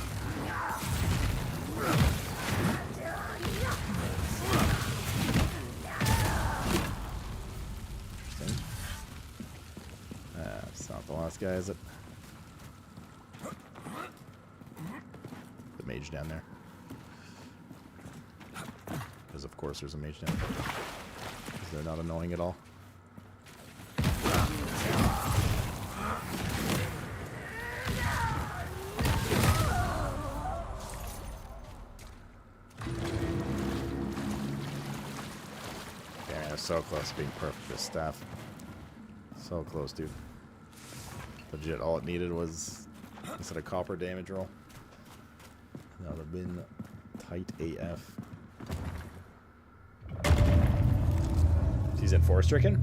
Interesting. It's not the last guy, is it? The mage down there. Because of course there's a mage down there. Because they're not annoying at all. So close to being perfect with staff. So close, dude. Legit, all it needed was instead of copper damage roll. That would have been tight AF. He's in forest stricken.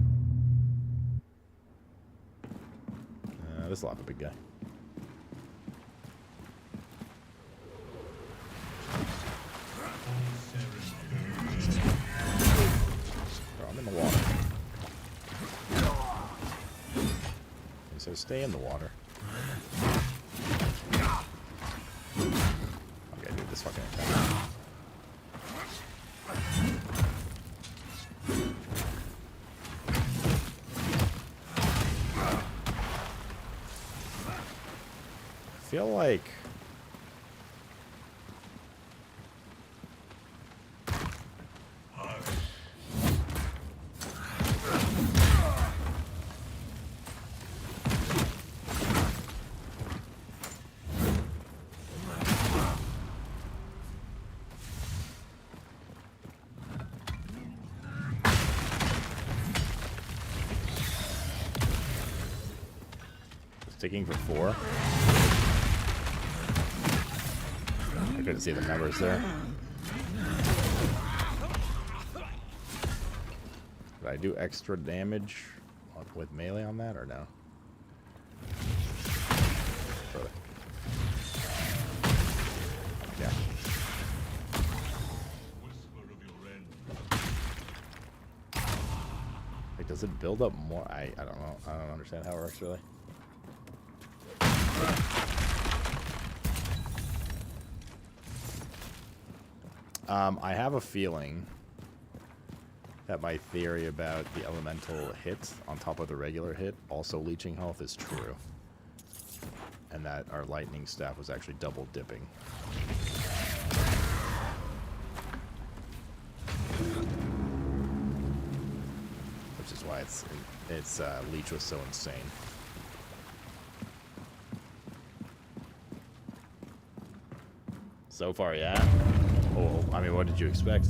This will have a big guy. In the water. He says stay in the water. Okay, dude, this fucking attack. I feel like sticking for 4. I couldn't see the numbers there. Did I do extra damage with melee on that or no? Really? Yeah. Like, does it build up more? I don't know. I don't understand how it works really. I have a feeling that my theory about the elemental hit on top of the regular hit, also leeching health, is true. And that our lightning staff was actually double dipping. Which is why its leech was so insane. So far, yeah. Oh, I mean, what did you expect?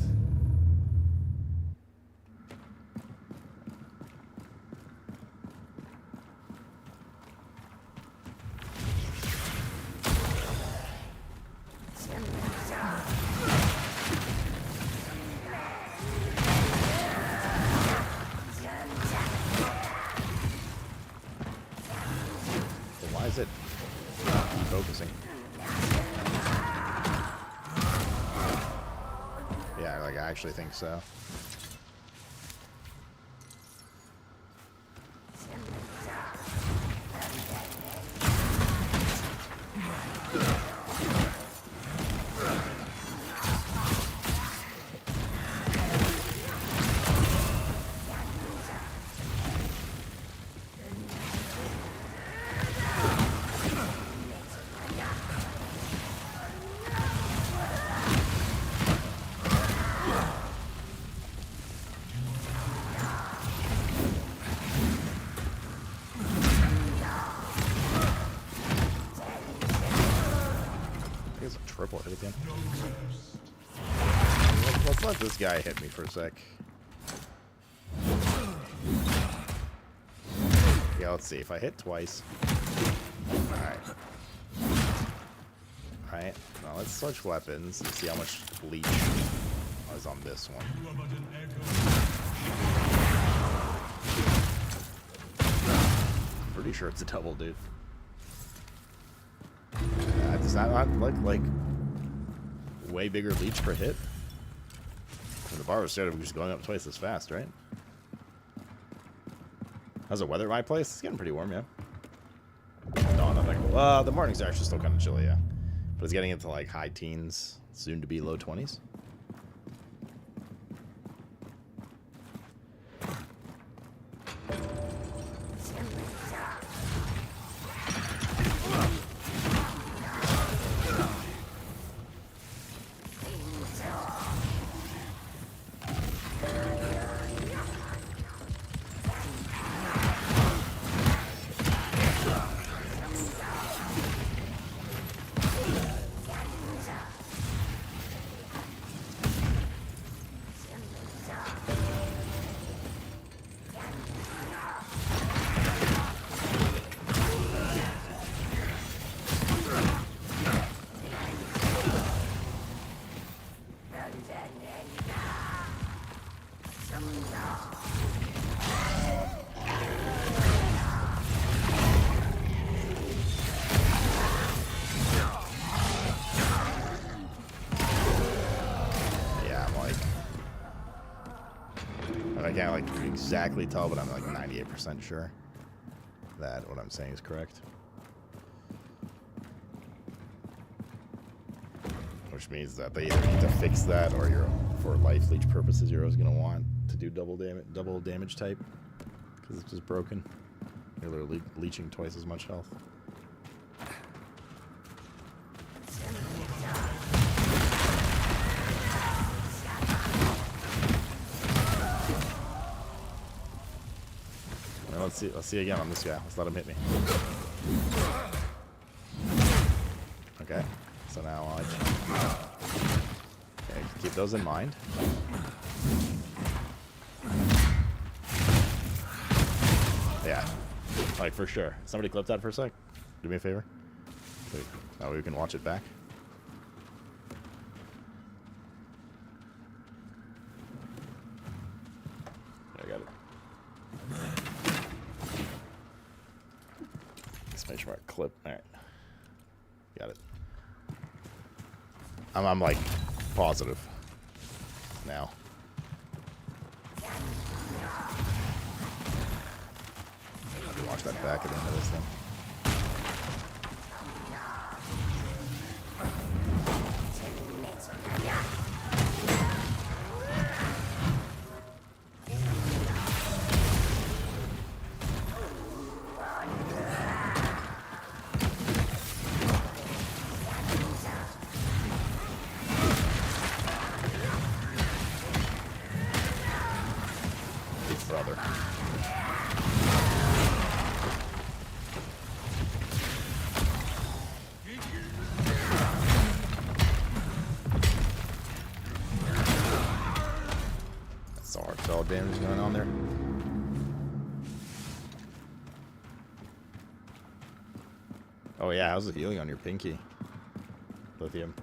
Why is it focusing? Yeah, like I actually think so. Triple hit again. Let's let this guy hit me for a sec. Yeah, let's see. If I hit twice. Alright. Alright. Now let's switch weapons and see how much leech is on this one. Pretty sure it's a double, dude. Does that not look like way bigger leech per hit? And the bar was started just going up twice as fast, right? How's the weather at my place? It's getting pretty warm, yeah. No, not that cool. The mornings are actually still kind of chilly, yeah. But it's getting into like high teens, soon to be low 20s. I can't like exactly tell, but I'm like 98% sure that what I'm saying is correct. Which means that they either need to fix that, or you're, for life leech purposes, you're always gonna want to do double damage type because it's just broken. You're literally leeching twice as much health. Let's see again on this guy. Let's let him hit me. Okay, so now okay, keep those in mind. Yeah, like for sure. Somebody clip that for a sec. Do me a favor. That way we can watch it back. I got it. Make sure I clip. All right, got it. I'm like positive now. I'll have to watch that back at the end of this thing. Brother. That's all heartfelt damage going on there. Oh yeah, how's the healing on your pinky? Lithium.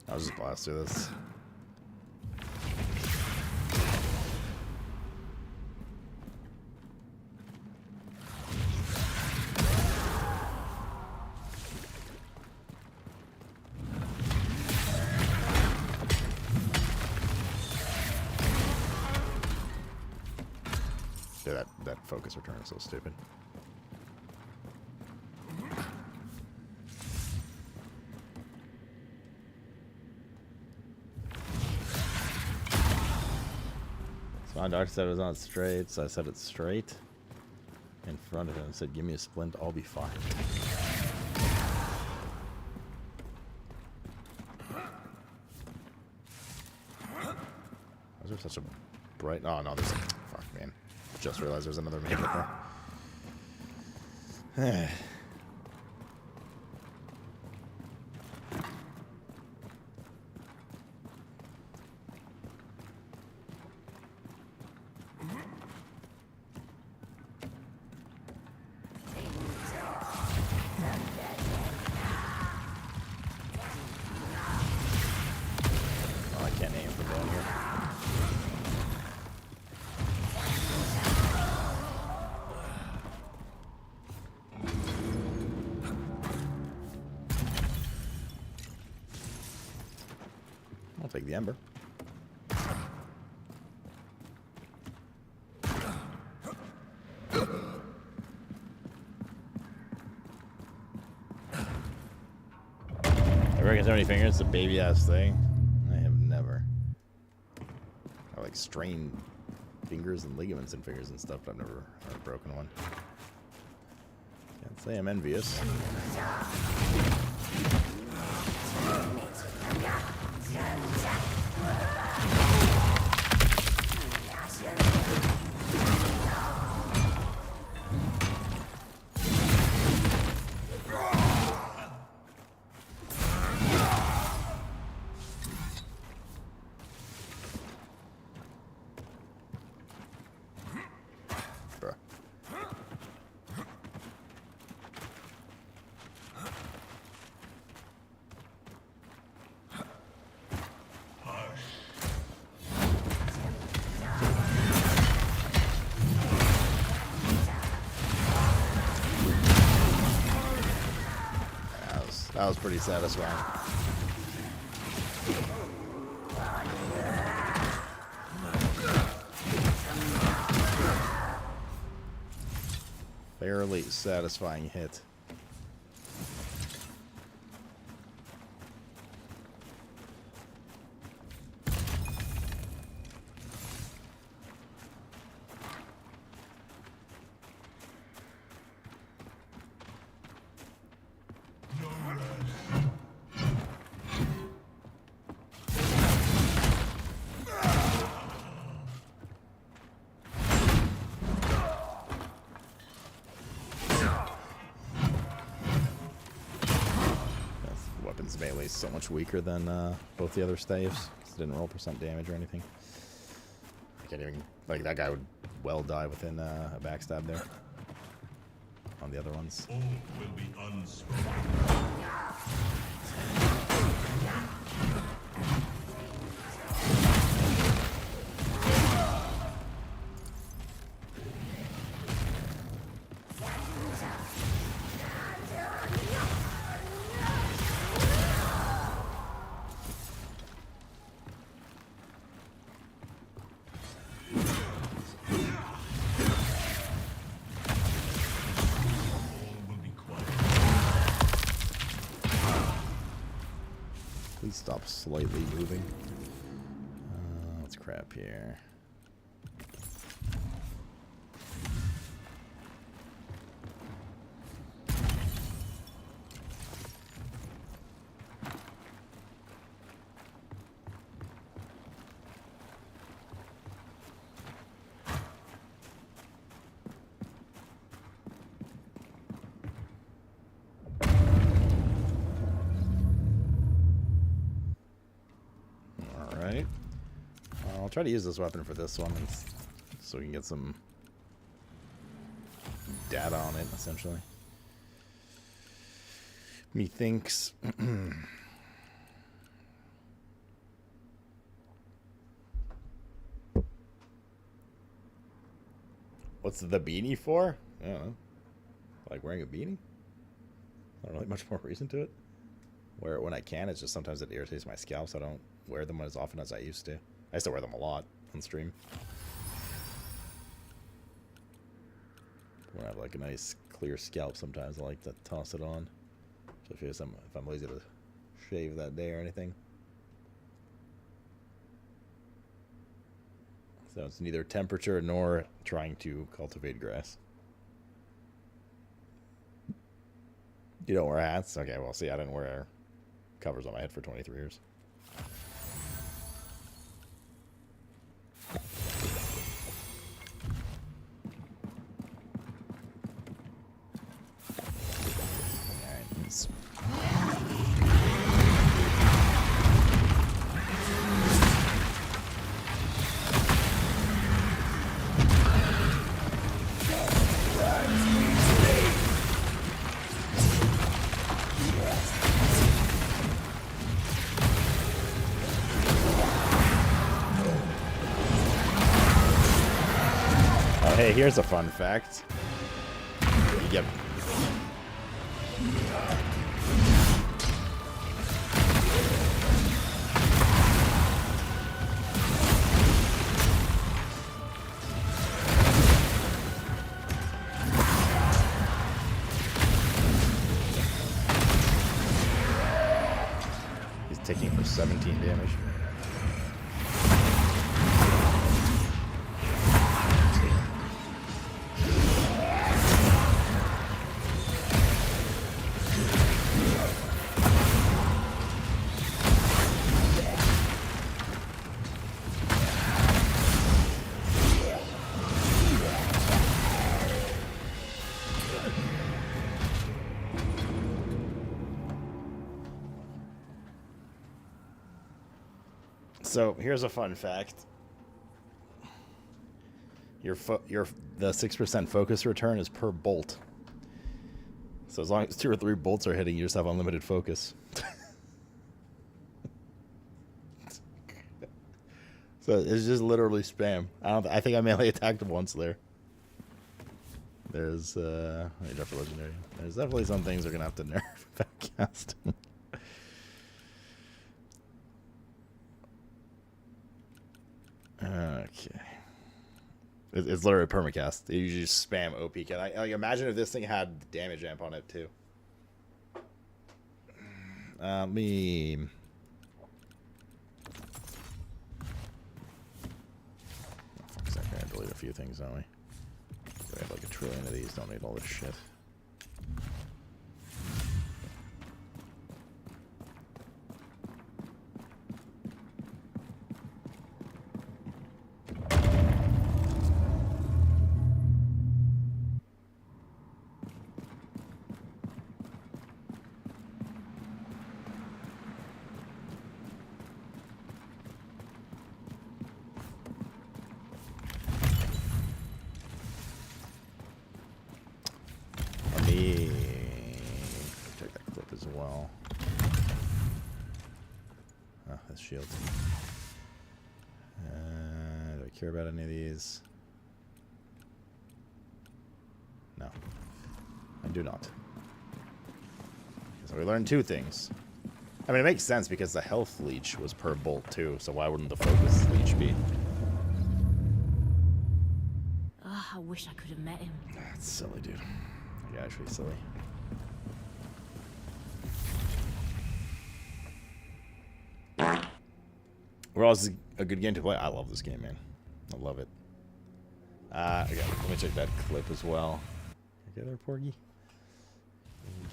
I'll just blast through this. Yeah, that focus return is so stupid. My doctor said it was not straight, so I said it's straight in front of him and said, give me a splint, I'll be fine. Is there such a bright... Oh, no, there's... Fuck, man. Just realized there's another makeup there. I'll take the ember. I reckon 70 fingers, it's a baby ass thing. I have never. I like strained fingers and ligaments in fingers and stuff, but I've never had a broken one. Can't say I'm envious. That was pretty satisfying. Fairly satisfying hit. Melee is so much weaker than both the other staves. It didn't roll % damage or anything. I can't even, like, that guy would well die within a backstab there. On the other ones. All will be unspoken. Please stop slightly moving. Let's crap here. I'll try to use this weapon for this one, so we can get some data on it, essentially. Methinks. What's the beanie for? I don't know. Like wearing a beanie? Not really much more reason to it. Wear it when I can. It's just sometimes it irritates my scalp, so I don't wear them as often as I used to. I used to wear them a lot on stream. When I have like a nice clear scalp, sometimes I like to toss it on. So if I'm lazy to shave that day or anything. So it's neither temperature nor trying to cultivate grass. You don't wear hats? Okay, well, see, I didn't wear covers on my head for 23 years. Hey, here's a fun fact. You get taking for 17 damage. So here's a fun fact. The 6% focus return is per bolt. So as long as 2 or 3 bolts are hitting, you just have unlimited focus. So it's just literally spam. I think I melee attacked him once there. There's legendary. There's definitely some things they're gonna have to nerf back casting. Okay. It's literally a permacast. You just spam OP. Can I imagine if this thing had damage amp on it too? Me. Fuck's that guy? Delete a few things, don't we? We have like a trillion of these. Don't need all this shit. Take that clip as well. Oh, that's shields. Do I care about any of these? No. I do not. So we learned 2 things. I mean, it makes sense because the health leech was per bolt too, so why wouldn't the focus leech be? Ugh, I wish I could have met him. That's silly, dude. You're actually silly. Well, it's a good game to play. I love this game, man. I love it. Okay, let me check that clip as well. Okay, there, Porgy.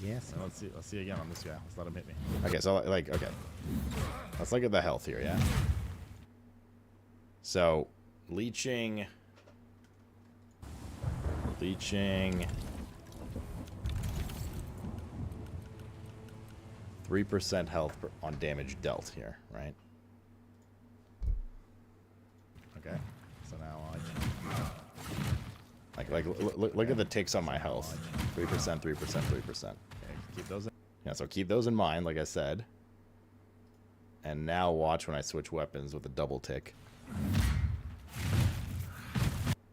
Yes. So let's see again on this guy. Let's let him hit me. Okay, so okay. Let's look at the health here, yeah. So, leeching. 3% health on damage dealt here, right? Okay. So now look at the ticks on my health. 3%, 3%, 3%. Okay, keep those in. Yeah, so keep those in mind, like I said. And now watch when I switch weapons with a double tick.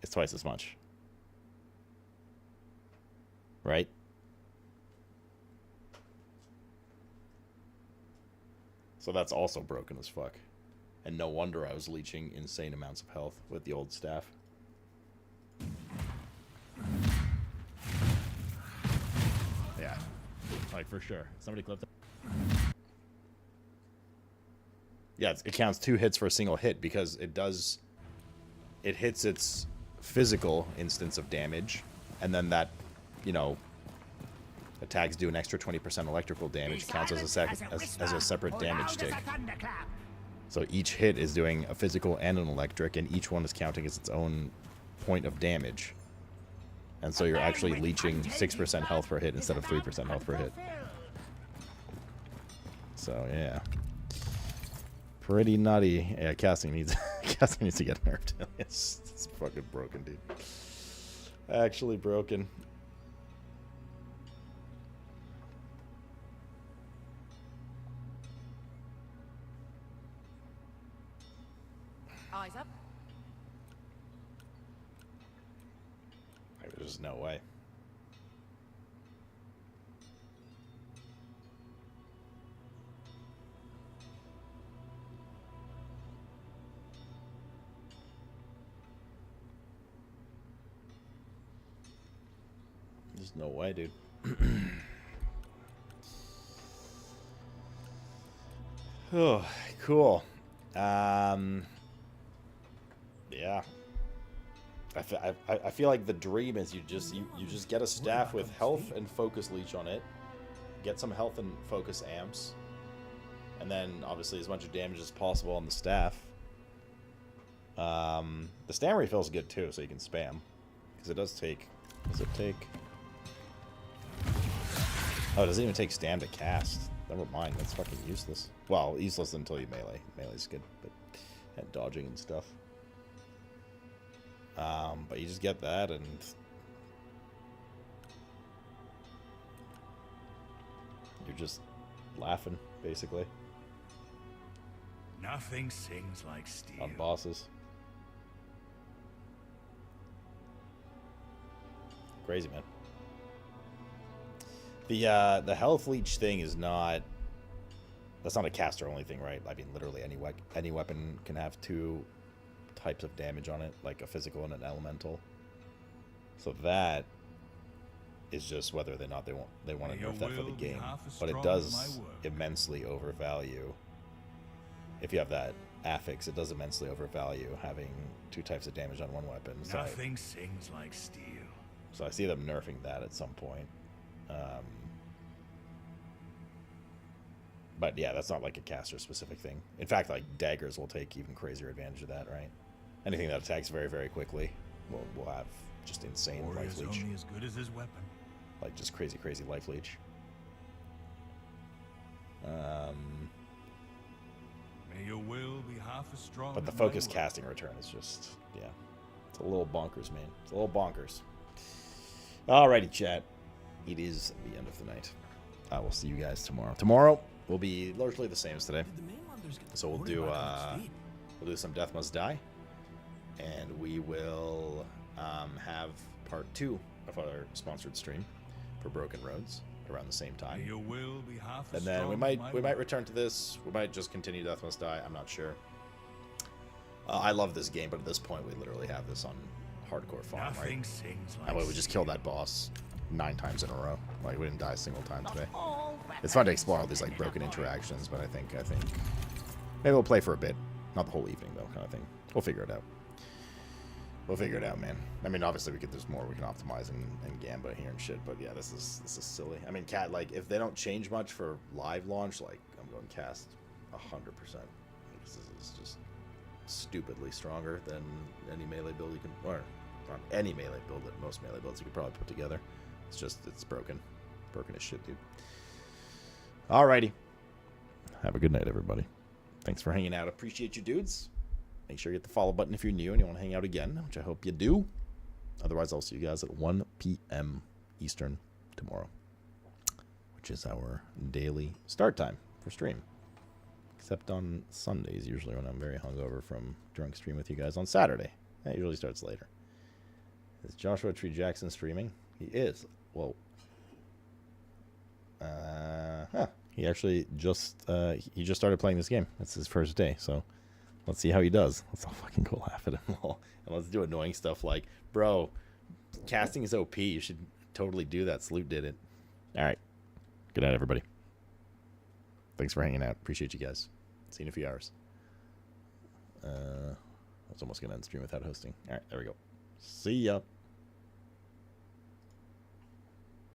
It's twice as much. Right? So that's also broken as fuck. And no wonder I was leeching insane amounts of health with the old staff. Yeah. Like, for sure. Somebody clip that. Yeah, it counts 2 hits for a single hit because it hits its physical instance of damage, and then that, you know, attacks do an extra 20% electrical damage, counts as a separate damage tick. So each hit is doing a physical and an electric, and each one is counting as its own point of damage. And so you're actually leeching 6% health per hit instead of 3% health per hit. So yeah, pretty nutty. Yeah, casting needs to get nerfed. It's fucking broken, dude. Actually broken. Eyes up. There's no way. There's no way, dude. Oh, cool. Yeah. I feel like the dream is you just get a staff with health and focus leech on it, get some health and focus amps, and then obviously as much damage as possible on the staff. The stam refill's good too, so you can spam, because it does take. Does it take? Oh, it doesn't even take stam to cast. Never mind, that's fucking useless. Well, useless until you melee. Melee's good, but and dodging and stuff. But you just get that, and you're just laughing, basically. Nothing sings like steel. On bosses. Crazy, man. The health leech thing is not. That's not a caster only thing, right? I mean, literally any weapon can have two types of damage on it, like a physical and an elemental. So that is just whether or not they want to nerf that for the game. But it does immensely overvalue. If you have that affix, it does immensely overvalue having two types of damage on one weapon. So Nothing sings like steel. So I see them nerfing that at some point. But yeah, that's not like a caster specific thing. In fact, like daggers will take even crazier advantage of that, right? Anything that attacks very, very quickly will have just insane life leech. Only as good as his weapon. Like just crazy, crazy life leech. May your will be half as strong. But the focus casting return is just, yeah, it's a little bonkers, man. It's a little bonkers. Alrighty, chat. It is the end of the night. I will see you guys tomorrow. Tomorrow will be largely the same as today. So we'll do some Death Must Die, and we will have part 2 of our sponsored stream for Broken Roads around the same time. Your will be half and then we might return to this. We might just continue Death Must Die. I'm not sure. I love this game, but at this point we literally have this on hardcore farm, right? That way we just killed that boss 9 times in a row. Like we didn't die a single time today. It's fun to explore all these like broken interactions, but I think maybe we'll play for a bit, not the whole evening though, kind of thing. We'll figure it out. We'll figure it out, man. I mean, obviously there's more we can optimize and gambit here and shit, but yeah, this is silly. I mean, cat, like if they don't change much for live launch, like I'm going cast 100%. This is just stupidly stronger than any melee build you can, or not any melee build, that most melee builds you could probably put together. It's broken as shit, dude. Alrighty, have a good night, everybody. Thanks for hanging out. Appreciate you, dudes. Make sure you hit the follow button if you're new and you want to hang out again, which I hope you do. Otherwise, I'll see you guys at 1 p.m. Eastern tomorrow, which is our daily start time for stream. Except on Sundays, usually when I'm very hungover from drunk stream with you guys on Saturday. That usually starts later. Is Joshua Tree Jackson streaming? He is. Well, he actually just started playing this game. It's his first day, so let's see how he does. Let's all fucking go laugh at him all. And let's do annoying stuff like, bro, casting is OP. You should totally do that. Sloot did it. All right. Good night, everybody. Thanks for hanging out. Appreciate you guys. See you in a few hours. I was almost going to end stream without hosting. All right, there we go. See ya.